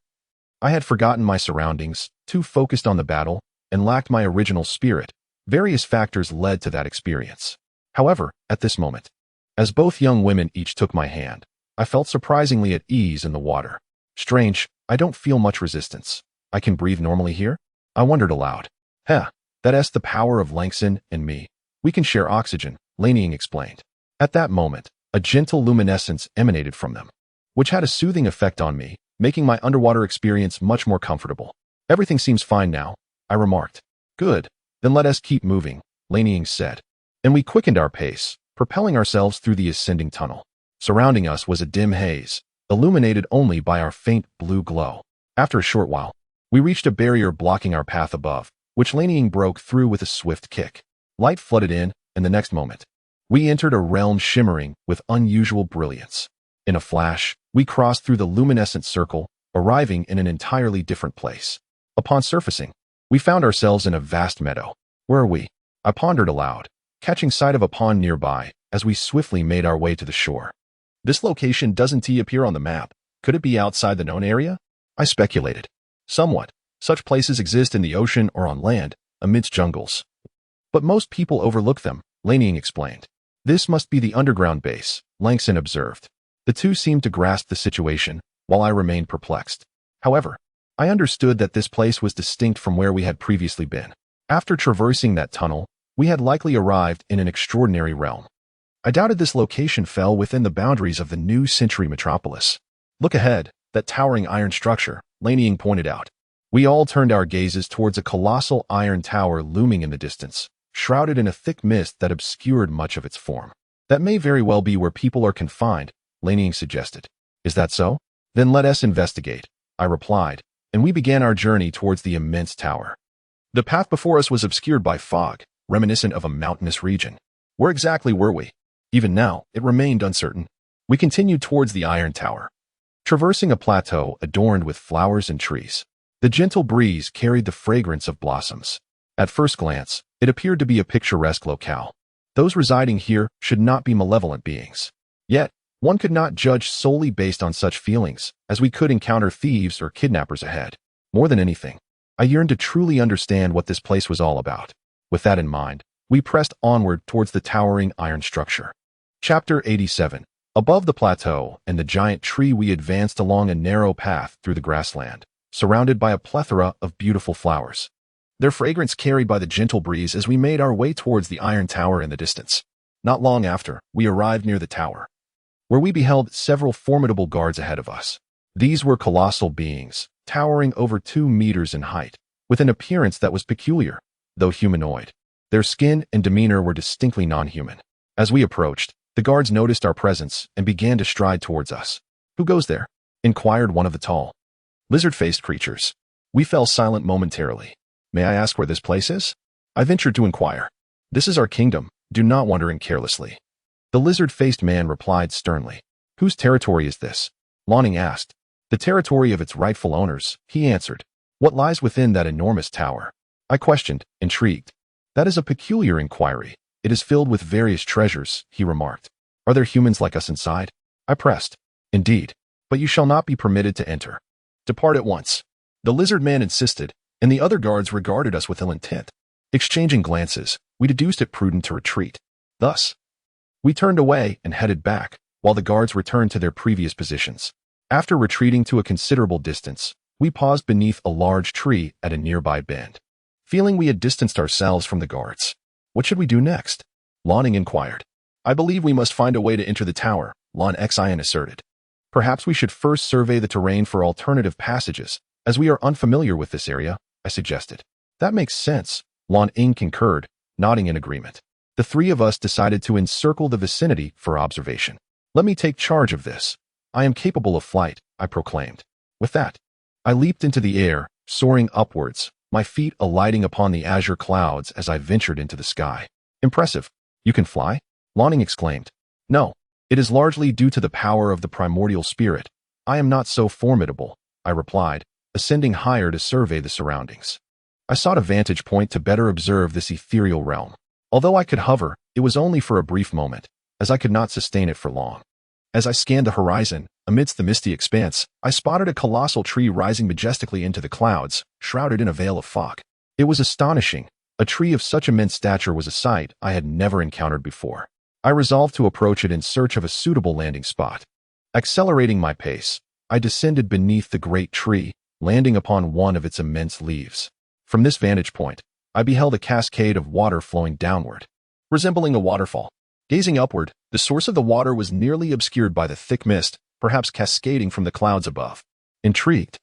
I had forgotten my surroundings, too focused on the battle, and lacked my original spirit. Various factors led to that experience. However, at this moment, as both young women each took my hand, I felt surprisingly at ease in the water. Strange, I don't feel much resistance. I can breathe normally here? I wondered aloud. That's the power of Langston and me. We can share oxygen, Laneying explained. At that moment, a gentle luminescence emanated from them, which had a soothing effect on me, making my underwater experience much more comfortable. Everything seems fine now, I remarked. Good, then let us keep moving, Laneying said. And we quickened our pace, propelling ourselves through the ascending tunnel. Surrounding us was a dim haze, illuminated only by our faint blue glow. After a short while, we reached a barrier blocking our path above, which Laneying broke through with a swift kick. Light flooded in, and the next moment, we entered a realm shimmering with unusual brilliance. In a flash, we crossed through the luminescent circle, arriving in an entirely different place. Upon surfacing, we found ourselves in a vast meadow. Where are we? I pondered aloud, catching sight of a pond nearby as we swiftly made our way to the shore. This location doesn't appear on the map. Could it be outside the known area? I speculated. Somewhat. Such places exist in the ocean or on land, amidst jungles. But most people overlook them, Laneying explained. This must be the underground base, Langston observed. The two seemed to grasp the situation, while I remained perplexed. However, I understood that this place was distinct from where we had previously been. After traversing that tunnel, we had likely arrived in an extraordinary realm. I doubted this location fell within the boundaries of the new century metropolis. Look ahead, that towering iron structure, Laneying pointed out. We all turned our gazes towards a colossal iron tower looming in the distance, shrouded in a thick mist that obscured much of its form. That may very well be where people are confined, Laneying suggested. Is that so? Then let us investigate, I replied, and we began our journey towards the immense tower. The path before us was obscured by fog, reminiscent of a mountainous region. Where exactly were we? Even now, it remained uncertain. We continued towards the iron tower, traversing a plateau adorned with flowers and trees. The gentle breeze carried the fragrance of blossoms. At first glance, it appeared to be a picturesque locale. Those residing here should not be malevolent beings. Yet, One could not judge solely based on such feelings, as we could encounter thieves or kidnappers ahead. More than anything, I yearned to truly understand what this place was all about. With that in mind, we pressed onward towards the towering iron structure. Chapter 87. Above the plateau and the giant tree, we advanced along a narrow path through the grassland, surrounded by a plethora of beautiful flowers. Their fragrance carried by the gentle breeze as we made our way towards the iron tower in the distance. Not long after, we arrived near the tower, where we beheld several formidable guards ahead of us. These were colossal beings, towering over 2 meters in height, with an appearance that was peculiar, though humanoid. Their skin and demeanor were distinctly non-human. As we approached, the guards noticed our presence and began to stride towards us. "Who goes there?" inquired one of the tall, lizard-faced creatures. We fell silent momentarily. "May I ask where this place is?" I ventured to inquire. "This is our kingdom. Do not wander in carelessly." The lizard-faced man replied sternly. "Whose territory is this?" Lawning asked. "The territory of its rightful owners," he answered. "What lies within that enormous tower?" I questioned, intrigued. "That is a peculiar inquiry. It is filled with various treasures," he remarked. "Are there humans like us inside?" I pressed. "Indeed, but you shall not be permitted to enter. Depart at once." The lizard man insisted, and the other guards regarded us with ill intent. Exchanging glances, we deduced it prudent to retreat. Thus, we turned away and headed back, while the guards returned to their previous positions. After retreating to a considerable distance, we paused beneath a large tree at a nearby bend. Feeling we had distanced ourselves from the guards, "What should we do next?" Lawning inquired. "I believe we must find a way to enter the tower," Lon Xian asserted. "Perhaps we should first survey the terrain for alternative passages, as we are unfamiliar with this area," I suggested. "That makes sense," Lon Ing concurred, nodding in agreement. The three of us decided to encircle the vicinity for observation. "Let me take charge of this. I am capable of flight," I proclaimed. With that, I leaped into the air, soaring upwards, my feet alighting upon the azure clouds as I ventured into the sky. "Impressive. You can fly?" Lawning exclaimed. "No, it is largely due to the power of the primordial spirit. I am not so formidable," I replied, ascending higher to survey the surroundings. I sought a vantage point to better observe this ethereal realm. Although I could hover, it was only for a brief moment, as I could not sustain it for long. As I scanned the horizon, amidst the misty expanse, I spotted a colossal tree rising majestically into the clouds, shrouded in a veil of fog. It was astonishing. A tree of such immense stature was a sight I had never encountered before. I resolved to approach it in search of a suitable landing spot. Accelerating my pace, I descended beneath the great tree, landing upon one of its immense leaves. From this vantage point, I beheld a cascade of water flowing downward, resembling a waterfall. Gazing upward, the source of the water was nearly obscured by the thick mist, perhaps cascading from the clouds above. Intrigued,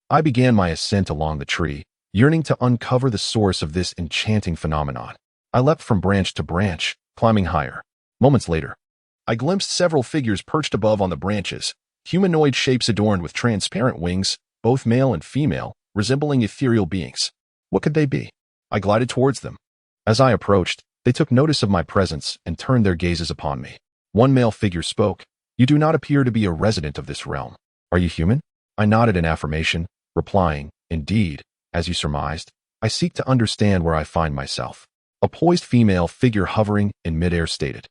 I began my ascent along the tree, yearning to uncover the source of this enchanting phenomenon. I leapt from branch to branch, climbing higher. Moments later, I glimpsed several figures perched above on the branches, humanoid shapes adorned with transparent wings, both male and female, resembling ethereal beings. What could they be? I glided towards them. As I approached, they took notice of my presence and turned their gazes upon me. One male figure spoke. "You do not appear to be a resident of this realm. Are you human?" I nodded in affirmation, replying, "Indeed, as you surmised, I seek to understand where I find myself." A poised female figure hovering in midair stated,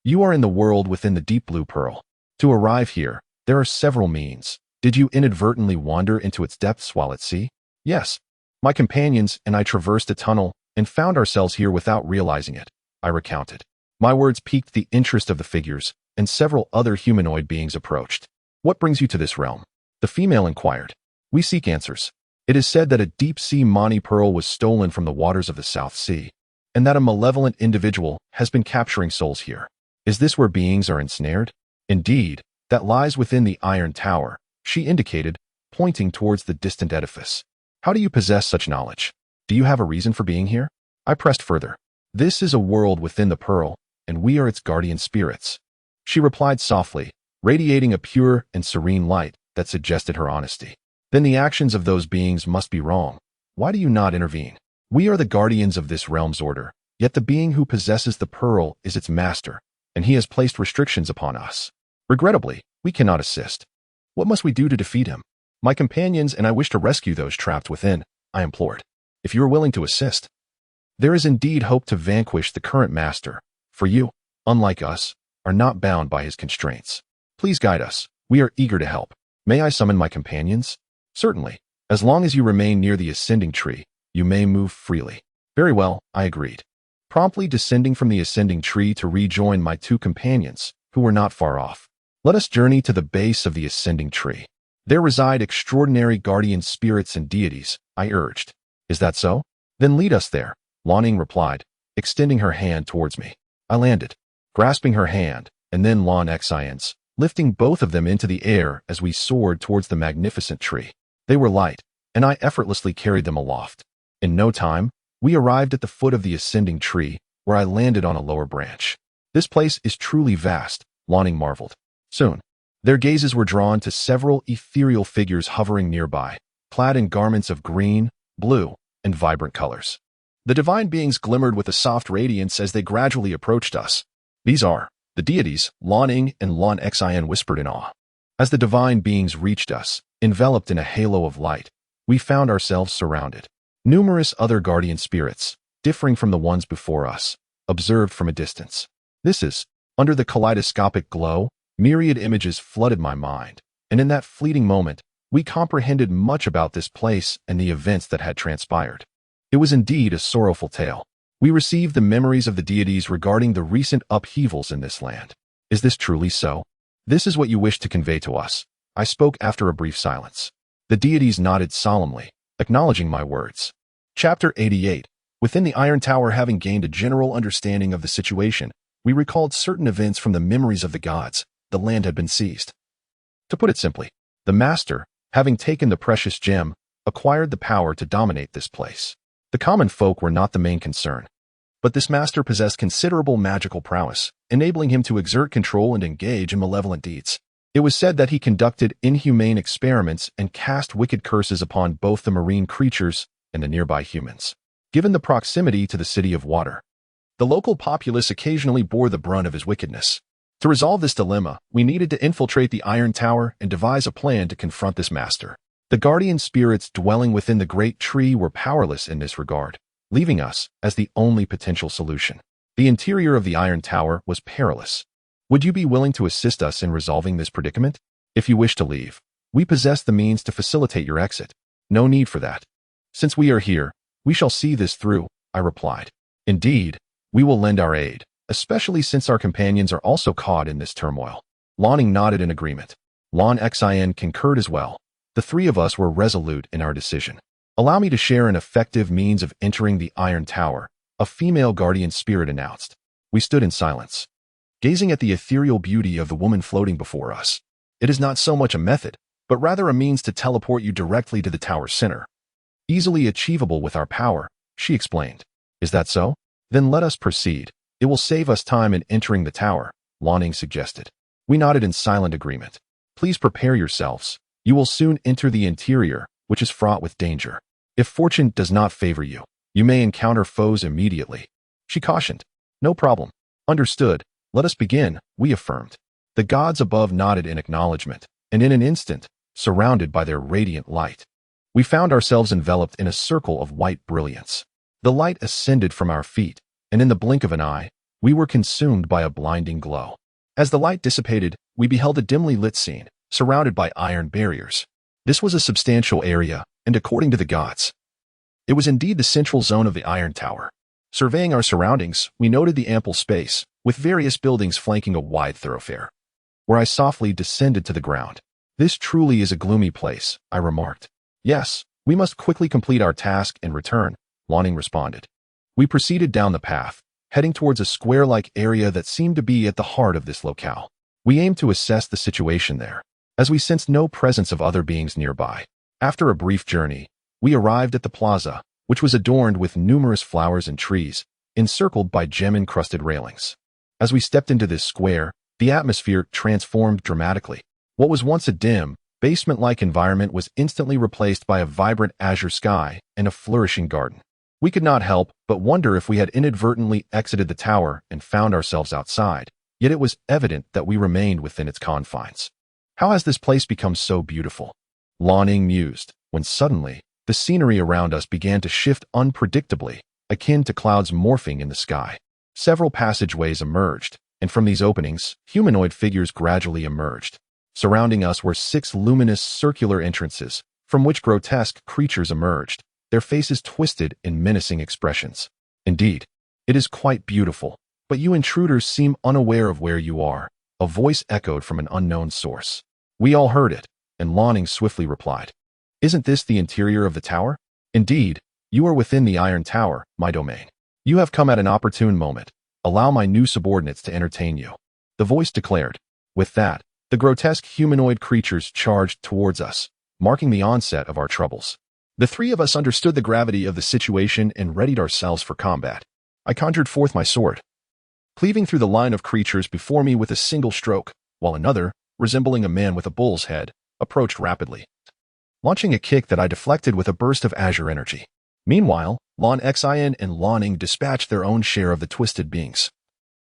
"You are in the world within the deep blue pearl. To arrive here, there are several means. Did you inadvertently wander into its depths while at sea?" "Yes. My companions and I traversed a tunnel and found ourselves here without realizing it," I recounted. My words piqued the interest of the figures, and several other humanoid beings approached. "What brings you to this realm?" the female inquired. "We seek answers. It is said that a deep-sea Mani pearl was stolen from the waters of the South Sea, and that a malevolent individual has been capturing souls here. Is this where beings are ensnared?" "Indeed, that lies within the Iron Tower," she indicated, pointing towards the distant edifice. "How do you possess such knowledge? Do you have a reason for being here?" I pressed further. "This is a world within the pearl, and we are its guardian spirits." She replied softly, radiating a pure and serene light that suggested her honesty. "Then the actions of those beings must be wrong. Why do you not intervene? We are the guardians of this realm's order, yet the being who possesses the pearl is its master, and he has placed restrictions upon us. Regrettably, we cannot assist. What must we do to defeat him? My companions and I wish to rescue those trapped within," I implored. "If you are willing to assist, there is indeed hope to vanquish the current master, for you, unlike us, are not bound by his constraints." Please guide us. We are eager to help. May I summon my companions? Certainly. As long as you remain near the ascending tree, you may move freely. Very well, I agreed, promptly descending from the ascending tree to rejoin my two companions, who were not far off. Let us journey to the base of the ascending tree. There reside extraordinary guardian spirits and deities, I urged. Is that so? Then lead us there, Lanning replied, extending her hand towards me. I landed, grasping her hand, and then Lan Xian's, lifting both of them into the air as we soared towards the magnificent tree. They were light, and I effortlessly carried them aloft. In no time, we arrived at the foot of the ascending tree, where I landed on a lower branch. This place is truly vast, Lanning marveled. Soon, their gazes were drawn to several ethereal figures hovering nearby, clad in garments of green, blue, and vibrant colors. The divine beings glimmered with a soft radiance as they gradually approached us. These are the deities, Lanning and Lan Xian whispered in awe. As the divine beings reached us, enveloped in a halo of light, we found ourselves surrounded. Numerous other guardian spirits, differing from the ones before us, observed from a distance. This is, under the kaleidoscopic glow, myriad images flooded my mind, and in that fleeting moment, we comprehended much about this place and the events that had transpired. It was indeed a sorrowful tale. We received the memories of the deities regarding the recent upheavals in this land. Is this truly so? This is what you wish to convey to us, I spoke after a brief silence. The deities nodded solemnly, acknowledging my words. Chapter 88. Within the Iron Tower, having gained a general understanding of the situation, we recalled certain events from the memories of the gods. The land had been seized. To put it simply, the master, having taken the precious gem, acquired the power to dominate this place. The common folk were not the main concern, but this master possessed considerable magical prowess, enabling him to exert control and engage in malevolent deeds. It was said that he conducted inhumane experiments and cast wicked curses upon both the marine creatures and the nearby humans. Given the proximity to the city of water, the local populace occasionally bore the brunt of his wickedness. To resolve this dilemma, we needed to infiltrate the Iron Tower and devise a plan to confront this master. The guardian spirits dwelling within the great tree were powerless in this regard, leaving us as the only potential solution. The interior of the Iron Tower was perilous. Would you be willing to assist us in resolving this predicament? If you wish to leave, we possess the means to facilitate your exit. No need for that. Since we are here, we shall see this through, I replied. Indeed, we will lend our aid, especially since our companions are also caught in this turmoil. Lanning nodded in agreement. Lan Xian concurred as well. The three of us were resolute in our decision. Allow me to share an effective means of entering the Iron Tower, a female guardian spirit announced. We stood in silence, gazing at the ethereal beauty of the woman floating before us. It is not so much a method, but rather a means to teleport you directly to the tower's center. Easily achievable with our power, she explained. Is that so? Then let us proceed. It will save us time in entering the tower, Lanning suggested. We nodded in silent agreement. Please prepare yourselves. You will soon enter the interior, which is fraught with danger. If fortune does not favor you, you may encounter foes immediately, she cautioned. No problem. Understood. Let us begin, we affirmed. The gods above nodded in acknowledgement, and in an instant, surrounded by their radiant light, we found ourselves enveloped in a circle of white brilliance. The light ascended from our feet, and in the blink of an eye, we were consumed by a blinding glow. As the light dissipated, we beheld a dimly lit scene, surrounded by iron barriers. This was a substantial area, and according to the gods, it was indeed the central zone of the Iron Tower. Surveying our surroundings, we noted the ample space, with various buildings flanking a wide thoroughfare, where I softly descended to the ground. This truly is a gloomy place, I remarked. Yes, we must quickly complete our task and return, Lanning responded. We proceeded down the path, heading towards a square-like area that seemed to be at the heart of this locale. We aimed to assess the situation there, as we sensed no presence of other beings nearby. After a brief journey, we arrived at the plaza, which was adorned with numerous flowers and trees, encircled by gem-encrusted railings. As we stepped into this square, the atmosphere transformed dramatically. What was once a dim, basement-like environment was instantly replaced by a vibrant azure sky and a flourishing garden. We could not help but wonder if we had inadvertently exited the tower and found ourselves outside, yet it was evident that we remained within its confines. How has this place become so beautiful? Lanning mused, when suddenly, the scenery around us began to shift unpredictably, akin to clouds morphing in the sky. Several passageways emerged, and from these openings, humanoid figures gradually emerged. Surrounding us were 6 luminous circular entrances, from which grotesque creatures emerged, their faces twisted in menacing expressions. Indeed, it is quite beautiful, but you intruders seem unaware of where you are, a voice echoed from an unknown source. We all heard it, and Lawning swiftly replied, "Isn't this the interior of the tower? Indeed, you are within the Iron Tower, my domain. You have come at an opportune moment. Allow my new subordinates to entertain you," the voice declared. With that, the grotesque humanoid creatures charged towards us, marking the onset of our troubles. The 3 of us understood the gravity of the situation and readied ourselves for combat. I conjured forth my sword, cleaving through the line of creatures before me with a single stroke, while another, resembling a man with a bull's head, approached rapidly, launching a kick that I deflected with a burst of azure energy. Meanwhile, Xian and Lawning dispatched their own share of the twisted beings,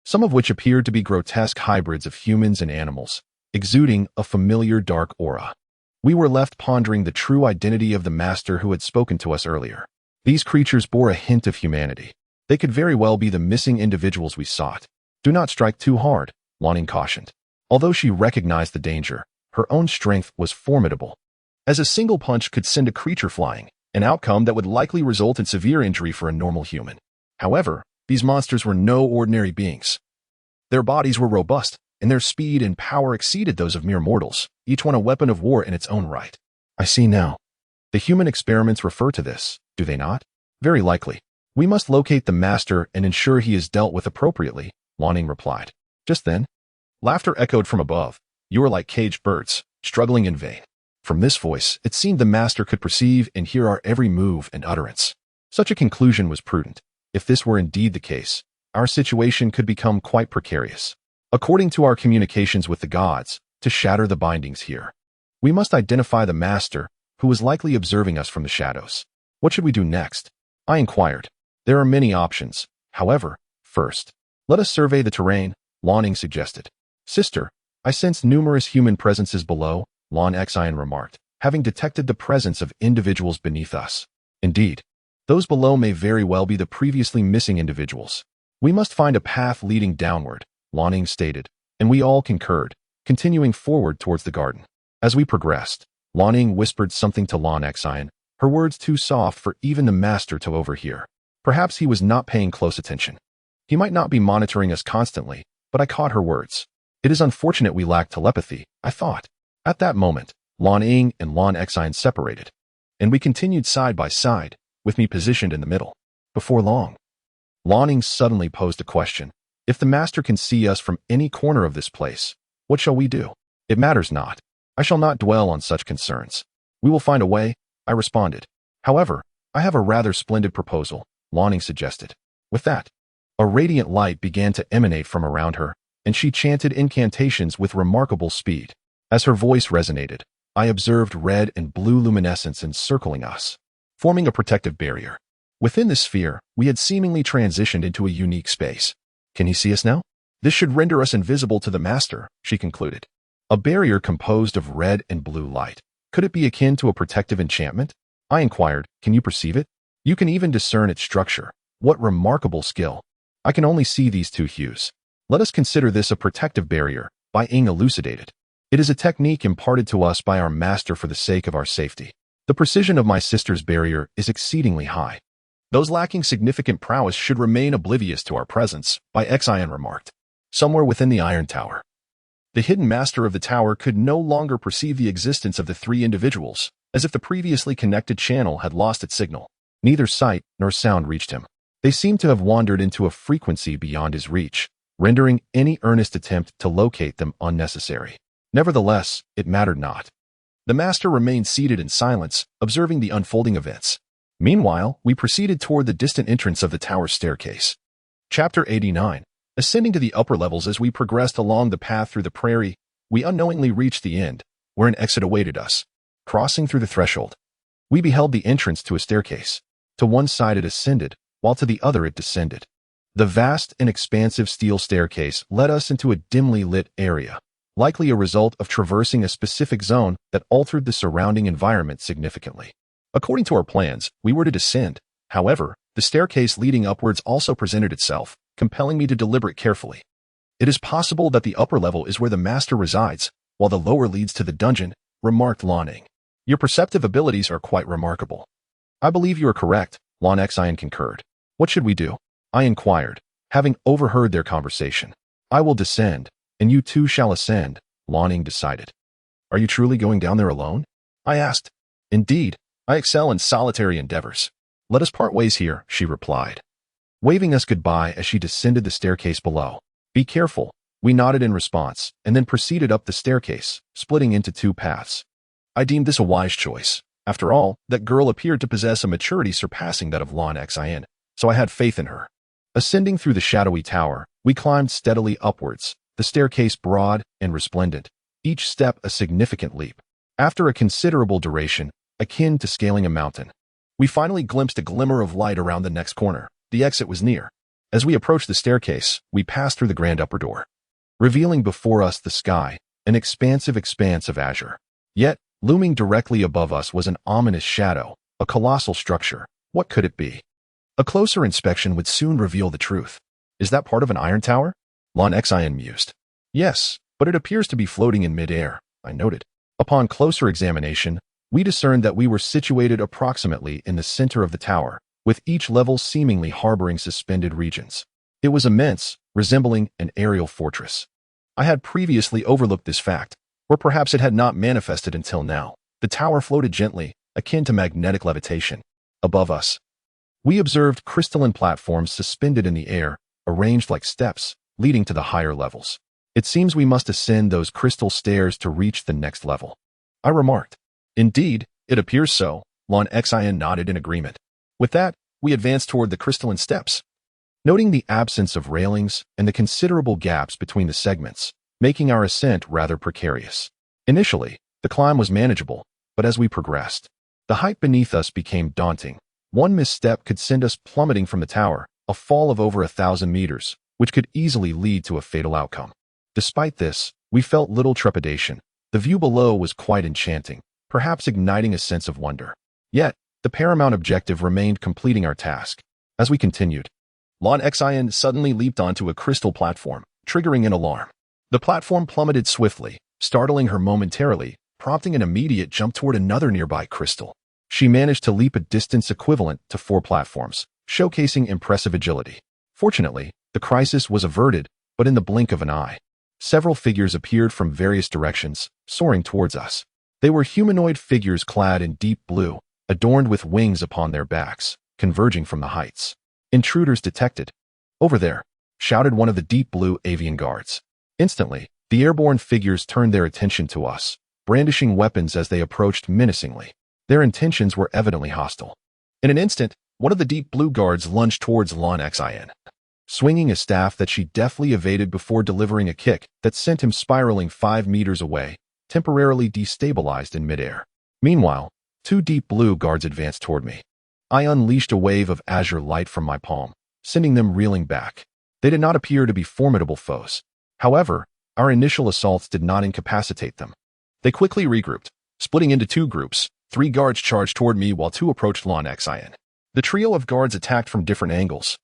some of which appeared to be grotesque hybrids of humans and animals, exuding a familiar dark aura. We were left pondering the true identity of the master who had spoken to us earlier. These creatures bore a hint of humanity. They could very well be the missing individuals we sought. "Do not strike too hard," Lawning cautioned. Although she recognized the danger, her own strength was formidable, as a single punch could send a creature flying, an outcome that would likely result in severe injury for a normal human. However, these monsters were no ordinary beings. Their bodies were robust, and their speed and power exceeded those of mere mortals, each one a weapon of war in its own right. I see now. The human experiments refer to this, do they not? Very likely. We must locate the master and ensure he is dealt with appropriately, Lawning replied. Just then, laughter echoed from above. You are like caged birds, struggling in vain. From this voice, it seemed the master could perceive and hear our every move and utterance. Such a conclusion was prudent. If this were indeed the case, our situation could become quite precarious. According to our communications with the gods, to shatter the bindings here, we must identify the master, who was likely observing us from the shadows. What should we do next? I inquired. There are many options. However, first, let us survey the terrain, Lawning suggested. Sister, I sense numerous human presences below, Xian remarked, having detected the presence of individuals beneath us. Indeed, those below may very well be the previously missing individuals. We must find a path leading downward, Lawning stated, and we all concurred, continuing forward towards the garden. As we progressed, Lawning whispered something to Xian, her words too soft for even the master to overhear. Perhaps he was not paying close attention. He might not be monitoring us constantly, but I caught her words. It is unfortunate we lack telepathy, I thought. At that moment, Lawning and Xian separated, and we continued side by side, with me positioned in the middle. Before long, Lawning suddenly posed a question. If the master can see us from any corner of this place, what shall we do? It matters not. I shall not dwell on such concerns. We will find a way, I responded. However, I have a rather splendid proposal, Lawning suggested. With that, a radiant light began to emanate from around her, and she chanted incantations with remarkable speed. As her voice resonated, I observed red and blue luminescence encircling us, forming a protective barrier. Within this sphere, we had seemingly transitioned into a unique space. Can he see us now? This should render us invisible to the master, she concluded. A barrier composed of red and blue light. Could it be akin to a protective enchantment? I inquired, can you perceive it? You can even discern its structure. What remarkable skill. I can only see these 2 hues. Let us consider this a protective barrier, by Ing elucidated. It is a technique imparted to us by our master for the sake of our safety. The precision of my sister's barrier is exceedingly high. Those lacking significant prowess should remain oblivious to our presence, by Xian remarked. Somewhere within the Iron Tower, the hidden master of the tower could no longer perceive the existence of the 3 individuals, as if the previously connected channel had lost its signal. Neither sight nor sound reached him. They seemed to have wandered into a frequency beyond his reach, rendering any earnest attempt to locate them unnecessary. Nevertheless, it mattered not. The master remained seated in silence, observing the unfolding events. Meanwhile, we proceeded toward the distant entrance of the tower's staircase. Chapter 89. Ascending to the upper levels as we progressed along the path through the prairie, we unknowingly reached the end, where an exit awaited us. Crossing through the threshold, we beheld the entrance to a staircase. To one side it ascended, while to the other it descended. The vast and expansive steel staircase led us into a dimly lit area, likely a result of traversing a specific zone that altered the surrounding environment significantly. According to our plans, we were to descend. However, the staircase leading upwards also presented itself, compelling me to deliberate carefully. It is possible that the upper level is where the master resides, while the lower leads to the dungeon, remarked Lanning. Your perceptive abilities are quite remarkable. I believe you are correct, Lon Xian concurred. What should we do? I inquired, having overheard their conversation. I will descend, and you too shall ascend, Lanning decided. Are you truly going down there alone? I asked. Indeed, I excel in solitary endeavors. Let us part ways here, she replied, waving us goodbye as she descended the staircase below. Be careful, we nodded in response, and then proceeded up the staircase, splitting into two paths. I deemed this a wise choice. After all, that girl appeared to possess a maturity surpassing that of Lon Xian, so I had faith in her. Ascending through the shadowy tower, we climbed steadily upwards, the staircase broad and resplendent, each step a significant leap. After a considerable duration, akin to scaling a mountain, we finally glimpsed a glimmer of light around the next corner. The exit was near. As we approached the staircase, we passed through the grand upper door, revealing before us the sky, an expansive expanse of azure. Yet, looming directly above us was an ominous shadow, a colossal structure. What could it be? A closer inspection would soon reveal the truth. Is that part of an iron tower? Lon Xian mused. Yes, but it appears to be floating in midair, I noted. Upon closer examination, we discerned that we were situated approximately in the center of the tower, with each level seemingly harboring suspended regions. It was immense, resembling an aerial fortress. I had previously overlooked this fact, or perhaps it had not manifested until now. The tower floated gently, akin to magnetic levitation. Above us, we observed crystalline platforms suspended in the air, arranged like steps, leading to the higher levels. It seems we must ascend those crystal stairs to reach the next level, I remarked. Indeed, it appears so, Lon Xian nodded in agreement. With that, we advanced toward the crystalline steps, noting the absence of railings and the considerable gaps between the segments, making our ascent rather precarious. Initially, the climb was manageable, but as we progressed, the height beneath us became daunting. One misstep could send us plummeting from the tower, a fall of over 1,000 meters, which could easily lead to a fatal outcome. Despite this, we felt little trepidation. The view below was quite enchanting, perhaps igniting a sense of wonder. Yet, the paramount objective remained completing our task. As we continued, Lon Xian suddenly leaped onto a crystal platform, triggering an alarm. The platform plummeted swiftly, startling her momentarily, prompting an immediate jump toward another nearby crystal. She managed to leap a distance equivalent to 4 platforms, showcasing impressive agility. Fortunately, the crisis was averted, but in the blink of an eye, several figures appeared from various directions, soaring towards us. They were humanoid figures clad in deep blue, adorned with wings upon their backs, converging from the heights. Intruders detected. Over there, shouted one of the deep blue avian guards. Instantly, the airborne figures turned their attention to us, brandishing weapons as they approached menacingly. Their intentions were evidently hostile. In an instant, one of the deep blue guards lunged towards Lon Xian, swinging a staff that she deftly evaded before delivering a kick that sent him spiraling 5 meters away, temporarily destabilized in midair. Meanwhile, 2 deep blue guards advanced toward me. I unleashed a wave of azure light from my palm, sending them reeling back. They did not appear to be formidable foes. However, our initial assaults did not incapacitate them. They quickly regrouped, splitting into 2 groups. 3 guards charged toward me while 2 approached Lon Xian. The trio of guards attacked from different angles.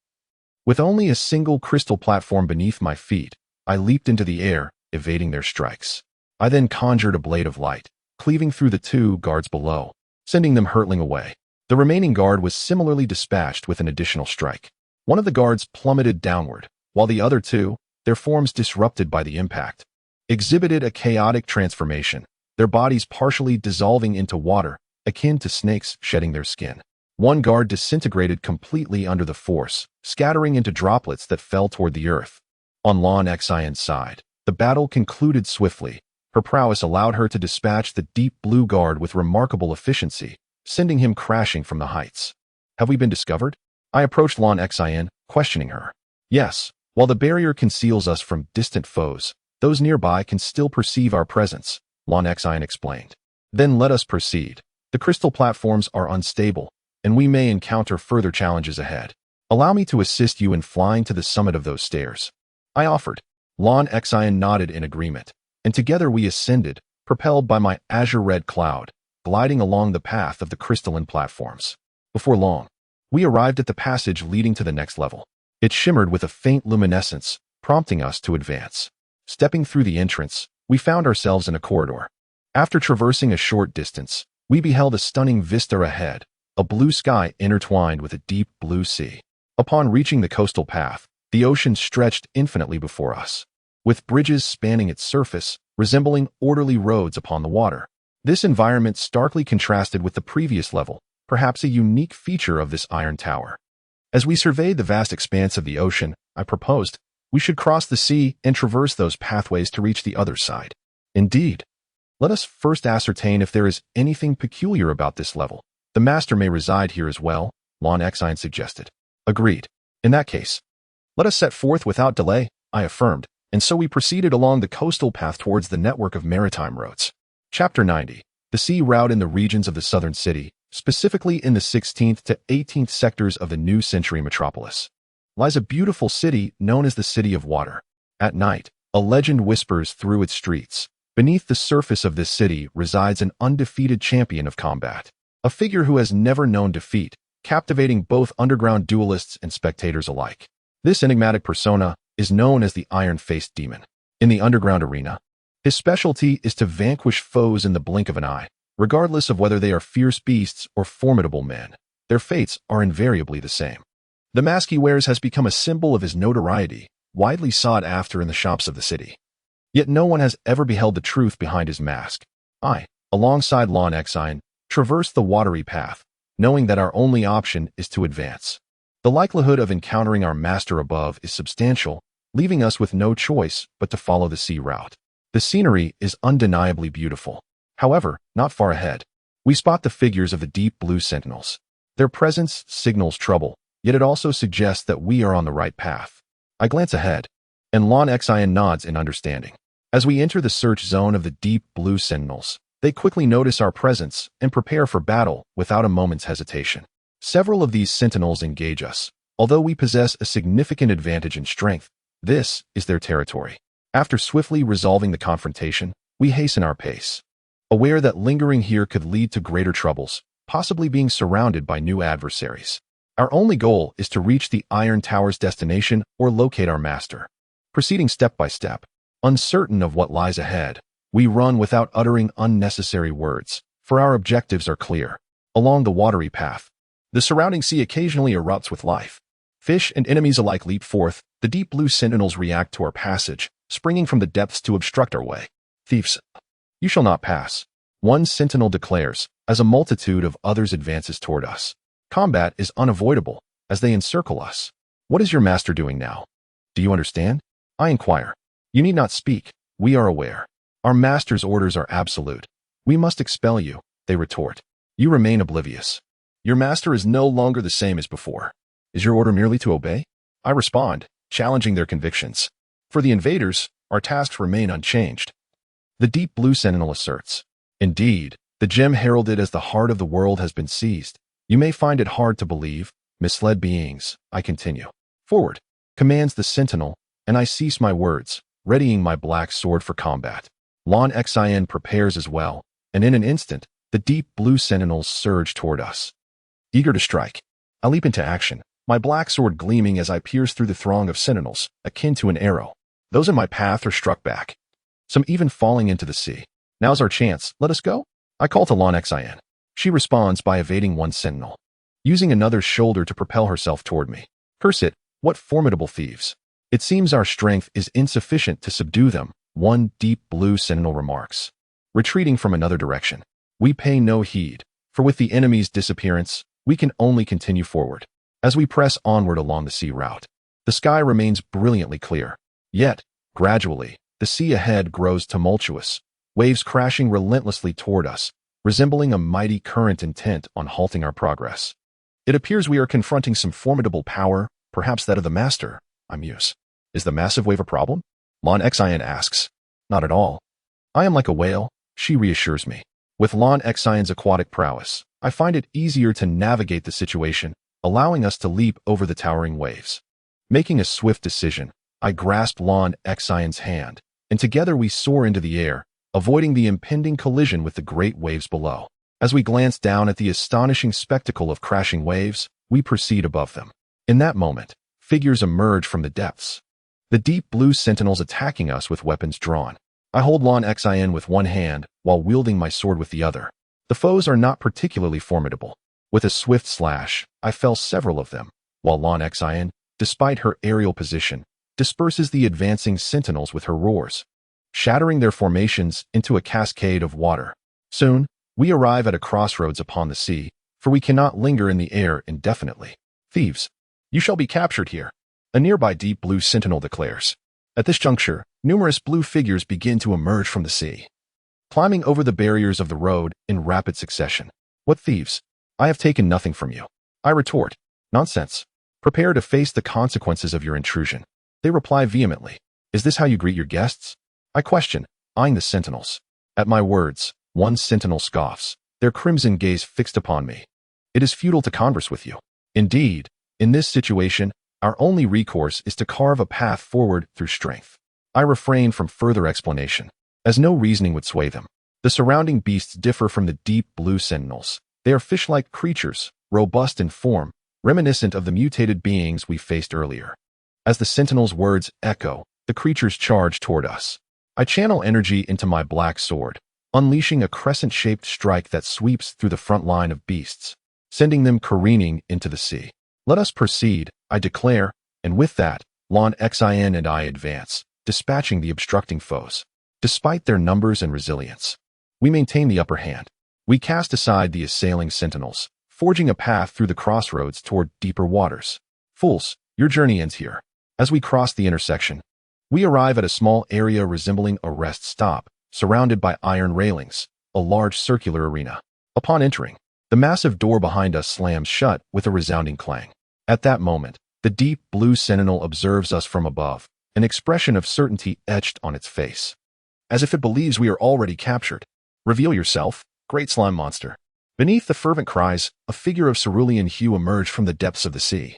With only a single crystal platform beneath my feet, I leaped into the air, evading their strikes. I then conjured a blade of light, cleaving through the 2 guards below, sending them hurtling away. The remaining guard was similarly dispatched with an additional strike. One of the guards plummeted downward, while the other 2, their forms disrupted by the impact, exhibited a chaotic transformation, their bodies partially dissolving into water, akin to snakes shedding their skin. One guard disintegrated completely under the force, scattering into droplets that fell toward the earth. On Lon Xian's side, the battle concluded swiftly. Her prowess allowed her to dispatch the deep blue guard with remarkable efficiency, sending him crashing from the heights. Have we been discovered? I approached Lon Xian, questioning her. Yes, while the barrier conceals us from distant foes, those nearby can still perceive our presence, Lon Xian explained. Then let us proceed. The crystal platforms are unstable, and we may encounter further challenges ahead. Allow me to assist you in flying to the summit of those stairs, I offered. Lon Xian nodded in agreement, and together we ascended, propelled by my azure-red cloud, gliding along the path of the crystalline platforms. Before long, we arrived at the passage leading to the next level. It shimmered with a faint luminescence, prompting us to advance. Stepping through the entrance, we found ourselves in a corridor. After traversing a short distance, we beheld a stunning vista ahead, a blue sky intertwined with a deep blue sea. Upon reaching the coastal path, the ocean stretched infinitely before us, with bridges spanning its surface, resembling orderly roads upon the water. This environment starkly contrasted with the previous level, perhaps a unique feature of this iron tower. As we surveyed the vast expanse of the ocean, I proposed we should cross the sea and traverse those pathways to reach the other side. Indeed. Let us first ascertain if there is anything peculiar about this level. The master may reside here as well, Lon Exine suggested. Agreed. In that case, let us set forth without delay, I affirmed, and so we proceeded along the coastal path towards the network of maritime roads. Chapter 90. The sea route in the regions of the southern city, specifically in the 16th to 18th sectors of the new century metropolis, lies a beautiful city known as the City of Water. At night, a legend whispers through its streets. Beneath the surface of this city resides an undefeated champion of combat, a figure who has never known defeat, captivating both underground duelists and spectators alike. This enigmatic persona is known as the Iron-Faced Demon. In the underground arena, his specialty is to vanquish foes in the blink of an eye, regardless of whether they are fierce beasts or formidable men. Their fates are invariably the same. The mask he wears has become a symbol of his notoriety, widely sought after in the shops of the city. Yet no one has ever beheld the truth behind his mask. I, alongside Lon Exine, traverse the watery path, knowing that our only option is to advance. The likelihood of encountering our master above is substantial, leaving us with no choice but to follow the sea route. The scenery is undeniably beautiful. However, not far ahead, we spot the figures of the deep blue sentinels. Their presence signals trouble, yet it also suggests that we are on the right path. I glance ahead, and Lon Exine nods in understanding. As we enter the search zone of the deep blue sentinels, they quickly notice our presence and prepare for battle without a moment's hesitation. Several of these sentinels engage us. Although we possess a significant advantage in strength, this is their territory. After swiftly resolving the confrontation, we hasten our pace, aware that lingering here could lead to greater troubles, possibly being surrounded by new adversaries. Our only goal is to reach the Iron Tower's destination or locate our master. Proceeding step by step, uncertain of what lies ahead, we run without uttering unnecessary words, for our objectives are clear. Along the watery path, the surrounding sea occasionally erupts with life. Fish and enemies alike leap forth. The deep blue sentinels react to our passage, springing from the depths to obstruct our way. Thieves, you shall not pass, one sentinel declares, as a multitude of others advances toward us. Combat is unavoidable, as they encircle us. What is your master doing now? Do you understand? I inquire. You need not speak. We are aware. Our master's orders are absolute. We must expel you, they retort. You remain oblivious. Your master is no longer the same as before. Is your order merely to obey? I respond, challenging their convictions. For the invaders, our tasks remain unchanged. The deep blue sentinel asserts. Indeed, the gem heralded as the heart of the world has been seized. You may find it hard to believe, misled beings, I continue. Forward, commands the sentinel, and I cease my words, readying my black sword for combat. Lon Exine prepares as well, and in an instant, the deep blue sentinels surge toward us. Eager to strike, I leap into action, my black sword gleaming as I pierce through the throng of sentinels, akin to an arrow. Those in my path are struck back, some even falling into the sea. Now's our chance, let us go? I call to Lon Exine. She responds by evading one sentinel, using another's shoulder to propel herself toward me. Curse it, what formidable thieves. It seems our strength is insufficient to subdue them, one deep blue sentinel remarks. Retreating from another direction, we pay no heed, for with the enemy's disappearance, we can only continue forward. As we press onward along the sea route, the sky remains brilliantly clear. Yet, gradually, the sea ahead grows tumultuous, waves crashing relentlessly toward us, resembling a mighty current intent on halting our progress. It appears we are confronting some formidable power, perhaps that of the master, I muse. Is the massive wave a problem? Lon Exine asks. Not at all. I am like a whale, she reassures me. With Lon Exine's aquatic prowess, I find it easier to navigate the situation, allowing us to leap over the towering waves. Making a swift decision, I grasp Lon Exine's hand, and together we soar into the air, avoiding the impending collision with the great waves below. As we glance down at the astonishing spectacle of crashing waves, we proceed above them. In that moment, figures emerge from the depths. The deep blue sentinels attacking us with weapons drawn. I hold Lon Xin with one hand while wielding my sword with the other. The foes are not particularly formidable. With a swift slash, I fell several of them, while Lon Xin, despite her aerial position, disperses the advancing sentinels with her roars, shattering their formations into a cascade of water. Soon, we arrive at a crossroads upon the sea, for we cannot linger in the air indefinitely. Thieves, you shall be captured here, a nearby deep blue sentinel declares. At this juncture, numerous blue figures begin to emerge from the sea, climbing over the barriers of the road in rapid succession. What thieves? I have taken nothing from you. I retort. Nonsense. Prepare to face the consequences of your intrusion. They reply vehemently. Is this how you greet your guests? I question, eyeing the sentinels. At my words, one sentinel scoffs, their crimson gaze fixed upon me. It is futile to converse with you. Indeed, in this situation, our only recourse is to carve a path forward through strength. I refrain from further explanation, as no reasoning would sway them. The surrounding beasts differ from the deep blue sentinels. They are fish-like creatures, robust in form, reminiscent of the mutated beings we faced earlier. As the sentinel's words echo, the creatures charge toward us. I channel energy into my black sword, unleashing a crescent-shaped strike that sweeps through the front line of beasts, sending them careening into the sea. Let us proceed, I declare, and with that, Lon Xin and I advance, dispatching the obstructing foes. Despite their numbers and resilience, we maintain the upper hand. We cast aside the assailing sentinels, forging a path through the crossroads toward deeper waters. Fools, your journey ends here. As we cross the intersection, we arrive at a small area resembling a rest stop, surrounded by iron railings, a large circular arena. Upon entering, the massive door behind us slams shut with a resounding clang. At that moment, the deep blue sentinel observes us from above, an expression of certainty etched on its face, as if it believes we are already captured. Reveal yourself, great slime monster. Beneath the fervent cries, a figure of cerulean hue emerged from the depths of the sea,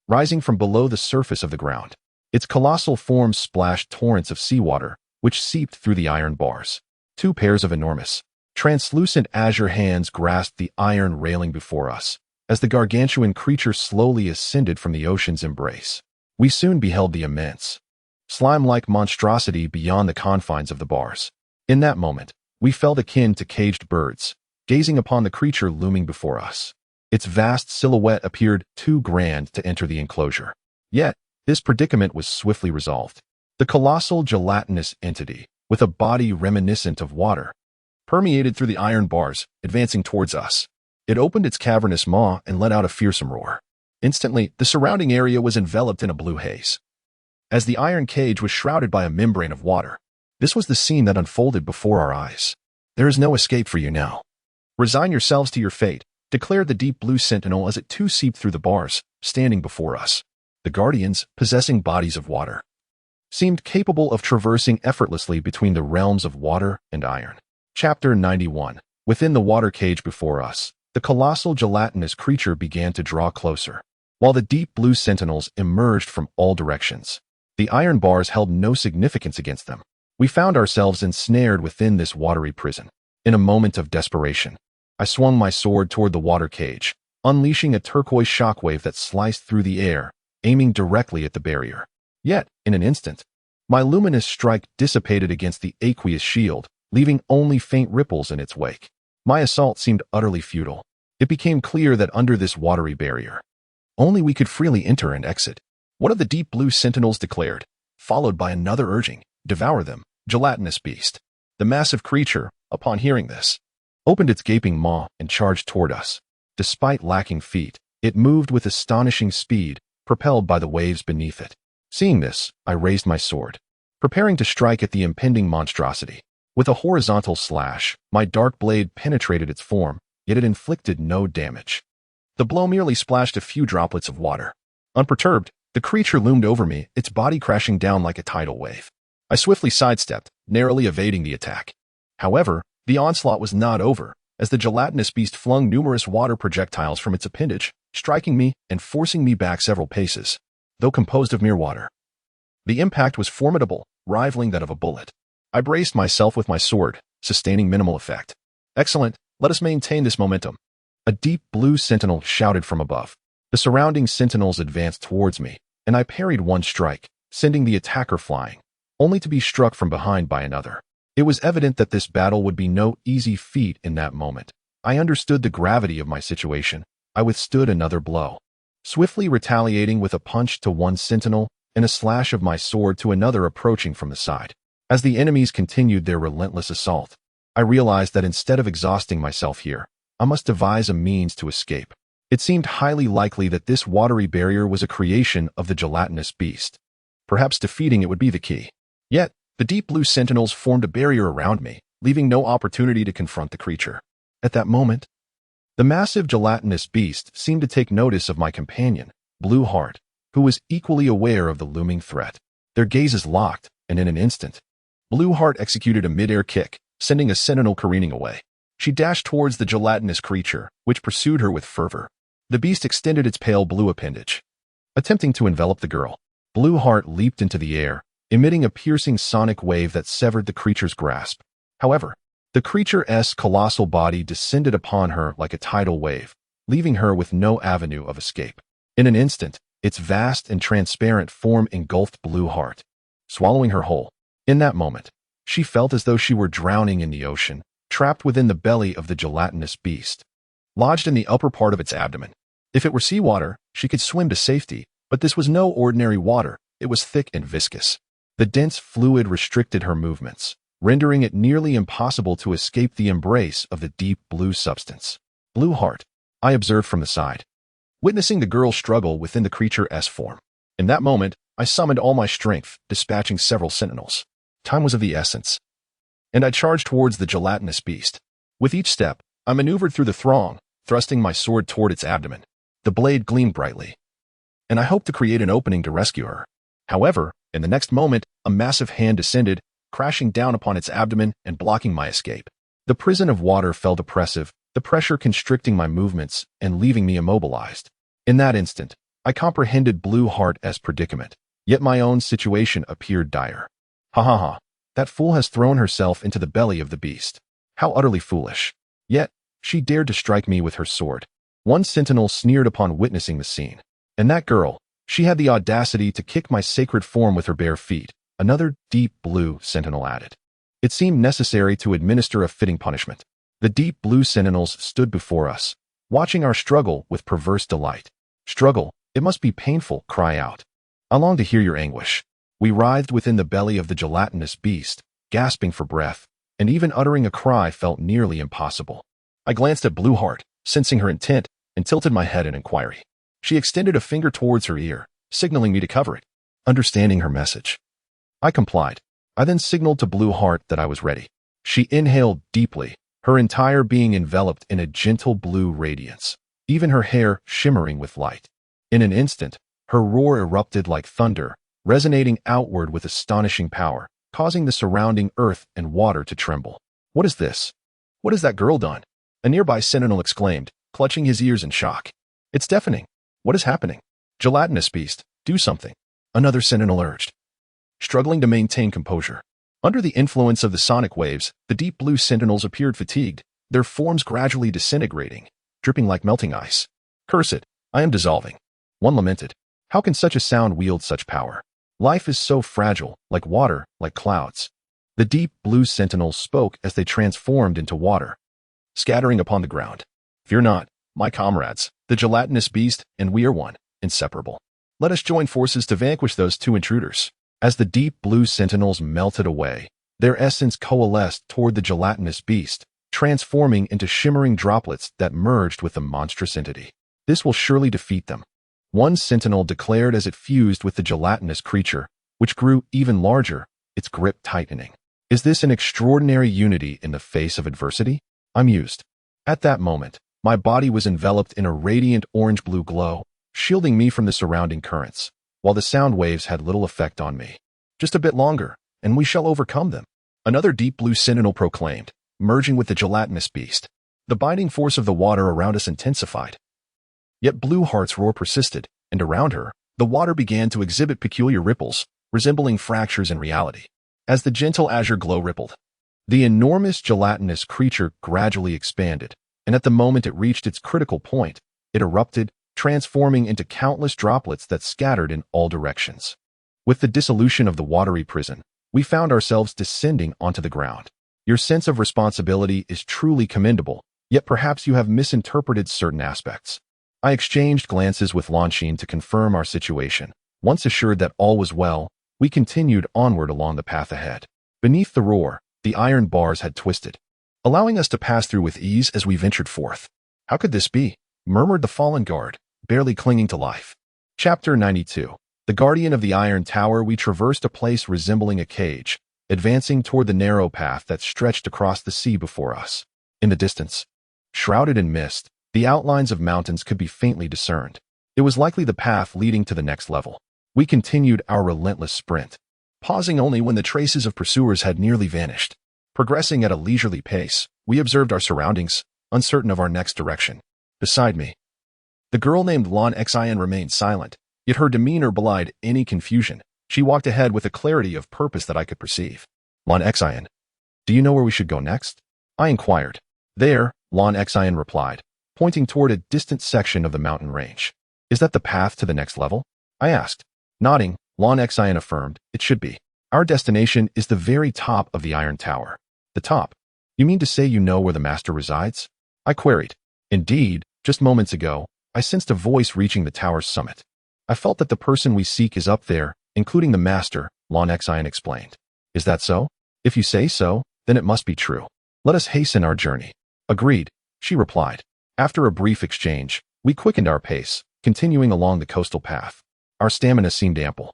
rising from below the surface of the ground. Its colossal form splashed torrents of seawater, which seeped through the iron bars. Two pairs of enormous, translucent azure hands grasped the iron railing before us, as the gargantuan creature slowly ascended from the ocean's embrace. We soon beheld the immense, slime-like monstrosity beyond the confines of the bars. In that moment, we felt akin to caged birds, gazing upon the creature looming before us. Its vast silhouette appeared too grand to enter the enclosure. Yet, this predicament was swiftly resolved. The colossal gelatinous entity, with a body reminiscent of water, permeated through the iron bars, advancing towards us. It opened its cavernous maw and let out a fearsome roar. Instantly, the surrounding area was enveloped in a blue haze, as the iron cage was shrouded by a membrane of water. This was the scene that unfolded before our eyes. There is no escape for you now. Resign yourselves to your fate, declared the deep blue sentinel as it too seeped through the bars, standing before us. The guardians, possessing bodies of water, seemed capable of traversing effortlessly between the realms of water and iron. Chapter 91. Within the water cage before us, the colossal gelatinous creature began to draw closer, while the deep blue sentinels emerged from all directions. The iron bars held no significance against them. We found ourselves ensnared within this watery prison. In a moment of desperation, I swung my sword toward the water cage, unleashing a turquoise shockwave that sliced through the air, aiming directly at the barrier. Yet, in an instant, my luminous strike dissipated against the aqueous shield, leaving only faint ripples in its wake. My assault seemed utterly futile. It became clear that under this watery barrier, only we could freely enter and exit. One of the deep blue sentinels declared, followed by another urging, "Devour them, gelatinous beast." The massive creature, upon hearing this, opened its gaping maw and charged toward us. Despite lacking feet, it moved with astonishing speed, propelled by the waves beneath it. Seeing this, I raised my sword, preparing to strike at the impending monstrosity. With a horizontal slash, my dark blade penetrated its form, yet it inflicted no damage. The blow merely splashed a few droplets of water. Unperturbed, the creature loomed over me, its body crashing down like a tidal wave. I swiftly sidestepped, narrowly evading the attack. However, the onslaught was not over, as the gelatinous beast flung numerous water projectiles from its appendage, striking me and forcing me back several paces. Though composed of mere water, the impact was formidable, rivaling that of a bullet. I braced myself with my sword, sustaining minimal effect. Excellent, let us maintain this momentum. A deep blue sentinel shouted from above. The surrounding sentinels advanced towards me, and I parried one strike, sending the attacker flying, only to be struck from behind by another. It was evident that this battle would be no easy feat in that moment. I understood the gravity of my situation. I withstood another blow, swiftly retaliating with a punch to one sentinel and a slash of my sword to another approaching from the side. As the enemies continued their relentless assault, I realized that instead of exhausting myself here, I must devise a means to escape. It seemed highly likely that this watery barrier was a creation of the gelatinous beast. Perhaps defeating it would be the key. Yet, the deep blue sentinels formed a barrier around me, leaving no opportunity to confront the creature. At that moment, the massive gelatinous beast seemed to take notice of my companion, Blue Heart, who was equally aware of the looming threat. Their gazes locked, and in an instant, Blue Heart executed a mid-air kick, sending a sentinel careening away. She dashed towards the gelatinous creature, which pursued her with fervor. The beast extended its pale blue appendage, attempting to envelop the girl. Blue Heart leaped into the air, emitting a piercing sonic wave that severed the creature's grasp. However, the creature's colossal body descended upon her like a tidal wave, leaving her with no avenue of escape. In an instant, its vast and transparent form engulfed Blue Heart, swallowing her whole. In that moment, she felt as though she were drowning in the ocean, trapped within the belly of the gelatinous beast, lodged in the upper part of its abdomen. If it were seawater, she could swim to safety, but this was no ordinary water. It was thick and viscous. The dense fluid restricted her movements, rendering it nearly impossible to escape the embrace of the deep blue substance. Blue Heart, I observed from the side, witnessing the girl struggle within the creature's form. In that moment, I summoned all my strength, dispatching several sentinels. Time was of the essence, and I charged towards the gelatinous beast. With each step, I maneuvered through the throng, thrusting my sword toward its abdomen. The blade gleamed brightly, and I hoped to create an opening to rescue her. However, in the next moment, a massive hand descended, crashing down upon its abdomen and blocking my escape. The prison of water felt oppressive, the pressure constricting my movements and leaving me immobilized. In that instant, I comprehended Blue Heart's predicament, yet my own situation appeared dire. Ha ha ha, that fool has thrown herself into the belly of the beast. How utterly foolish. Yet, she dared to strike me with her sword. One sentinel sneered upon witnessing the scene. And that girl, she had the audacity to kick my sacred form with her bare feet, another deep blue sentinel added. It seemed necessary to administer a fitting punishment. The deep blue sentinels stood before us, watching our struggle with perverse delight. Struggle, it must be painful, cry out. I long to hear your anguish. We writhed within the belly of the gelatinous beast, gasping for breath, and even uttering a cry felt nearly impossible. I glanced at Blue Heart, sensing her intent, and tilted my head in inquiry. She extended a finger towards her ear, signaling me to cover it. Understanding her message, I complied. I then signaled to Blue Heart that I was ready. She inhaled deeply, her entire being enveloped in a gentle blue radiance, even her hair shimmering with light. In an instant, her roar erupted like thunder, resonating outward with astonishing power, causing the surrounding earth and water to tremble. What is this? What has that girl done? A nearby sentinel exclaimed, clutching his ears in shock. It's deafening. What is happening? Gelatinous beast, do something. Another sentinel urged, struggling to maintain composure. Under the influence of the sonic waves, the deep blue sentinels appeared fatigued, their forms gradually disintegrating, dripping like melting ice. Curse it, I am dissolving. One lamented. How can such a sound wield such power? Life is so fragile, like water, like clouds. The deep blue sentinels spoke as they transformed into water, scattering upon the ground. Fear not, my comrades, the gelatinous beast and we are one, inseparable. Let us join forces to vanquish those two intruders. As the deep blue sentinels melted away, their essence coalesced toward the gelatinous beast, transforming into shimmering droplets that merged with the monstrous entity. This will surely defeat them, one sentinel declared as it fused with the gelatinous creature, which grew even larger, its grip tightening. Is this an extraordinary unity in the face of adversity? I mused. At that moment, my body was enveloped in a radiant orange-blue glow, shielding me from the surrounding currents, while the sound waves had little effect on me. Just a bit longer, and we shall overcome them. Another deep blue sentinel proclaimed, merging with the gelatinous beast. The binding force of the water around us intensified. Yet Blue Heart's roar persisted, and around her, the water began to exhibit peculiar ripples, resembling fractures in reality. As the gentle azure glow rippled, the enormous gelatinous creature gradually expanded, and at the moment it reached its critical point, it erupted, transforming into countless droplets that scattered in all directions. With the dissolution of the watery prison, we found ourselves descending onto the ground. Your sense of responsibility is truly commendable, yet perhaps you have misinterpreted certain aspects. I exchanged glances with Lanshin to confirm our situation. Once assured that all was well, we continued onward along the path ahead. Beneath the roar, the iron bars had twisted, allowing us to pass through with ease as we ventured forth. How could this be? Murmured the fallen guard, barely clinging to life. Chapter 92. The Guardian of the Iron Tower. We traversed a place resembling a cage, advancing toward the narrow path that stretched across the sea before us. In the distance, shrouded in mist, the outlines of mountains could be faintly discerned. It was likely the path leading to the next level. We continued our relentless sprint, pausing only when the traces of pursuers had nearly vanished. Progressing at a leisurely pace, we observed our surroundings, uncertain of our next direction. Beside me, the girl named Lan Xian remained silent, yet her demeanor belied any confusion. She walked ahead with a clarity of purpose that I could perceive. Lan Xian, do you know where we should go next? I inquired. There, Lan Xian replied, pointing toward a distant section of the mountain range. Is that the path to the next level? I asked. Nodding, Lan Xian affirmed, it should be. Our destination is the very top of the Iron Tower. The top? You mean to say you know where the master resides? I queried. Indeed, just moments ago, I sensed a voice reaching the tower's summit. I felt that the person we seek is up there, including the master, Lan Xian explained. Is that so? If you say so, then it must be true. Let us hasten our journey. Agreed, she replied. After a brief exchange, we quickened our pace, continuing along the coastal path. Our stamina seemed ample,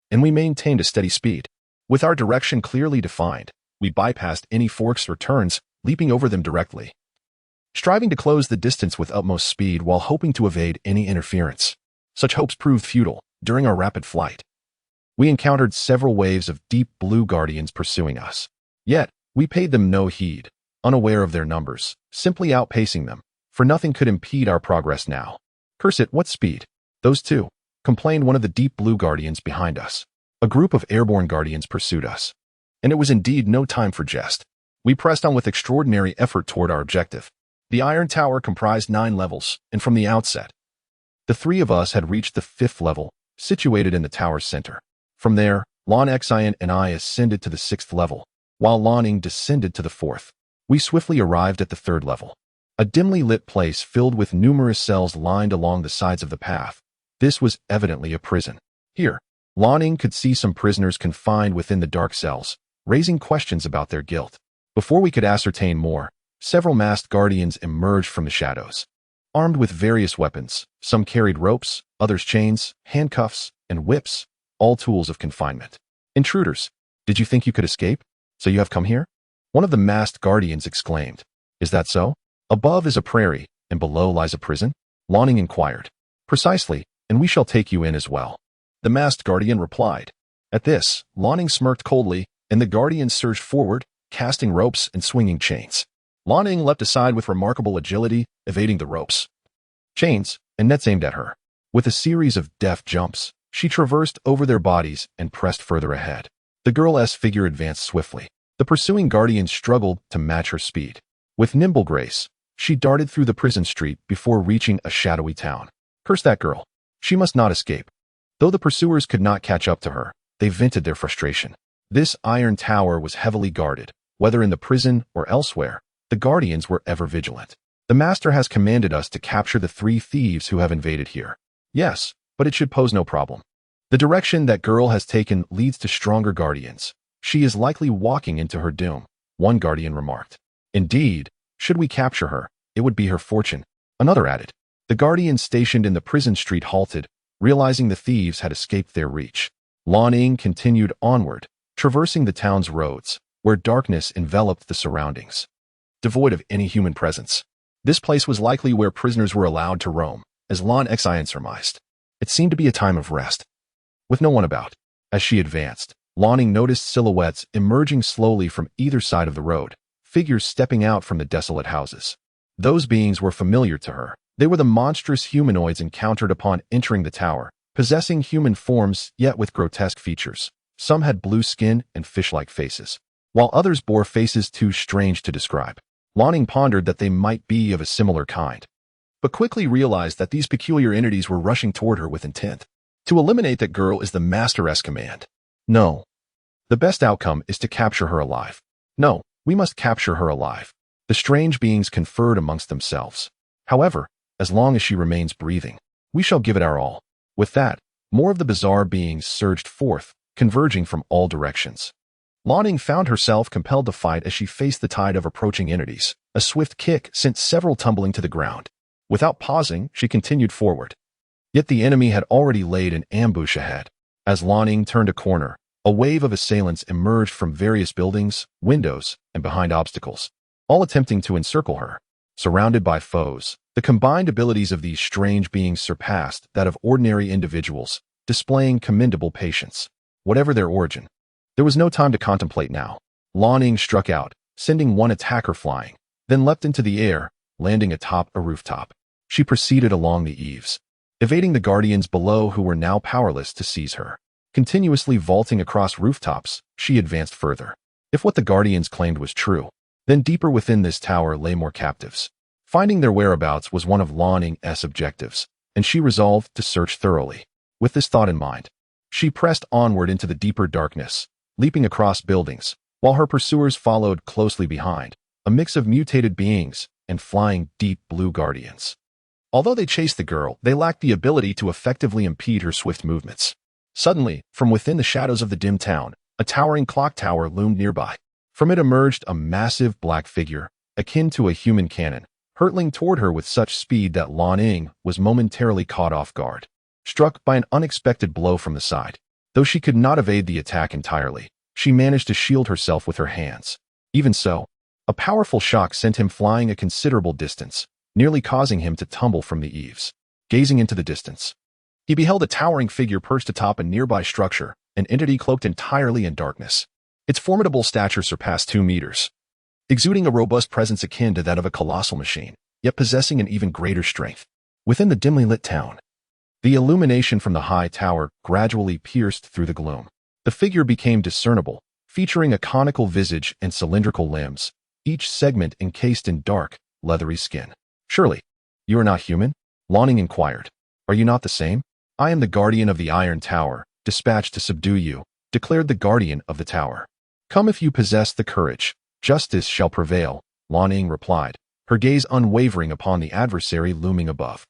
and we maintained a steady speed. With our direction clearly defined, we bypassed any forks or turns, leaping over them directly, striving to close the distance with utmost speed while hoping to evade any interference. Such hopes proved futile. During our rapid flight, we encountered several waves of deep blue guardians pursuing us. Yet, we paid them no heed, unaware of their numbers, simply outpacing them, for nothing could impede our progress now. Curse it, what speed! Those two, complained one of the deep blue guardians behind us. A group of airborne guardians pursued us, and it was indeed no time for jest. We pressed on with extraordinary effort toward our objective. The Iron Tower comprised 9 levels, and from the outset, the 3 of us had reached the 5th level, situated in the tower's center. From there, Lan Xian and I ascended to the 6th level, while Lanning descended to the 4th. We swiftly arrived at the 3rd level, a dimly lit place filled with numerous cells lined along the sides of the path. This was evidently a prison. Here, Lanning could see some prisoners confined within the dark cells, raising questions about their guilt. Before we could ascertain more, several masked guardians emerged from the shadows. Armed with various weapons, some carried ropes, others chains, handcuffs, and whips, all tools of confinement. Intruders, did you think you could escape? So you have come here? One of the masked guardians exclaimed. Is that so? Above is a prairie, and below lies a prison? Lanning inquired. Precisely, and we shall take you in as well. The masked guardian replied. At this, Lanning smirked coldly, and the guardians surged forward, casting ropes and swinging chains. Lanning leapt aside with remarkable agility, evading the ropes, chains, and nets aimed at her. With a series of deft jumps, she traversed over their bodies and pressed further ahead. The girl's figure advanced swiftly. The pursuing guardians struggled to match her speed. With nimble grace, she darted through the prison street before reaching a shadowy town. Curse that girl. She must not escape. Though the pursuers could not catch up to her, they vented their frustration. This Iron Tower was heavily guarded. Whether in the prison or elsewhere, the guardians were ever vigilant. The master has commanded us to capture the 3 thieves who have invaded here. Yes, but it should pose no problem. The direction that girl has taken leads to stronger guardians. She is likely walking into her doom, one guardian remarked. Indeed, should we capture her, it would be her fortune, another added. The guardians stationed in the prison street halted, realizing the thieves had escaped their reach. Lanning continued onward, traversing the town's roads, where darkness enveloped the surroundings, devoid of any human presence. This place was likely where prisoners were allowed to roam, as Lan Xian surmised. It seemed to be a time of rest, with no one about. As she advanced, Lanning noticed silhouettes emerging slowly from either side of the road, figures stepping out from the desolate houses. Those beings were familiar to her. They were the monstrous humanoids encountered upon entering the tower, possessing human forms yet with grotesque features. Some had blue skin and fish-like faces, while others bore faces too strange to describe. Lanning pondered that they might be of a similar kind, but quickly realized that these peculiar entities were rushing toward her with intent. To eliminate that girl is the Master's command. No. The best outcome is to capture her alive. No, we must capture her alive. The strange beings conferred amongst themselves. However, as long as she remains breathing, we shall give it our all. With that, more of the bizarre beings surged forth, converging from all directions. Lanning found herself compelled to fight as she faced the tide of approaching entities. A swift kick sent several tumbling to the ground. Without pausing, she continued forward. Yet the enemy had already laid an ambush ahead. As Lanning turned a corner, a wave of assailants emerged from various buildings, windows, and behind obstacles, all attempting to encircle her. Surrounded by foes, the combined abilities of these strange beings surpassed that of ordinary individuals, displaying commendable patience. Whatever their origin, there was no time to contemplate now. Lanning struck out, sending one attacker flying, then leapt into the air, landing atop a rooftop. She proceeded along the eaves, evading the guardians below who were now powerless to seize her. Continuously vaulting across rooftops, she advanced further. If what the guardians claimed was true, then deeper within this tower lay more captives. Finding their whereabouts was one of Lanning's objectives, and she resolved to search thoroughly. With this thought in mind, she pressed onward into the deeper darkness, leaping across buildings, while her pursuers followed closely behind, a mix of mutated beings and flying deep blue guardians. Although they chased the girl, they lacked the ability to effectively impede her swift movements. Suddenly, from within the shadows of the dim town, a towering clock tower loomed nearby. From it emerged a massive black figure, akin to a human cannon, hurtling toward her with such speed that Lanning was momentarily caught off guard, struck by an unexpected blow from the side. Though she could not evade the attack entirely, she managed to shield herself with her hands. Even so, a powerful shock sent him flying a considerable distance, nearly causing him to tumble from the eaves. Gazing into the distance, he beheld a towering figure perched atop a nearby structure, an entity cloaked entirely in darkness. Its formidable stature surpassed 2 meters, exuding a robust presence akin to that of a colossal machine, yet possessing an even greater strength. Within the dimly lit town, the illumination from the high tower gradually pierced through the gloom. The figure became discernible, featuring a conical visage and cylindrical limbs, each segment encased in dark, leathery skin. "Surely, you are not human?" Lanning inquired. "Are you not the same?" "I am the guardian of the Iron Tower, dispatched to subdue you," declared the guardian of the tower. "Come if you possess the courage. Justice shall prevail," Lanning replied, her gaze unwavering upon the adversary looming above.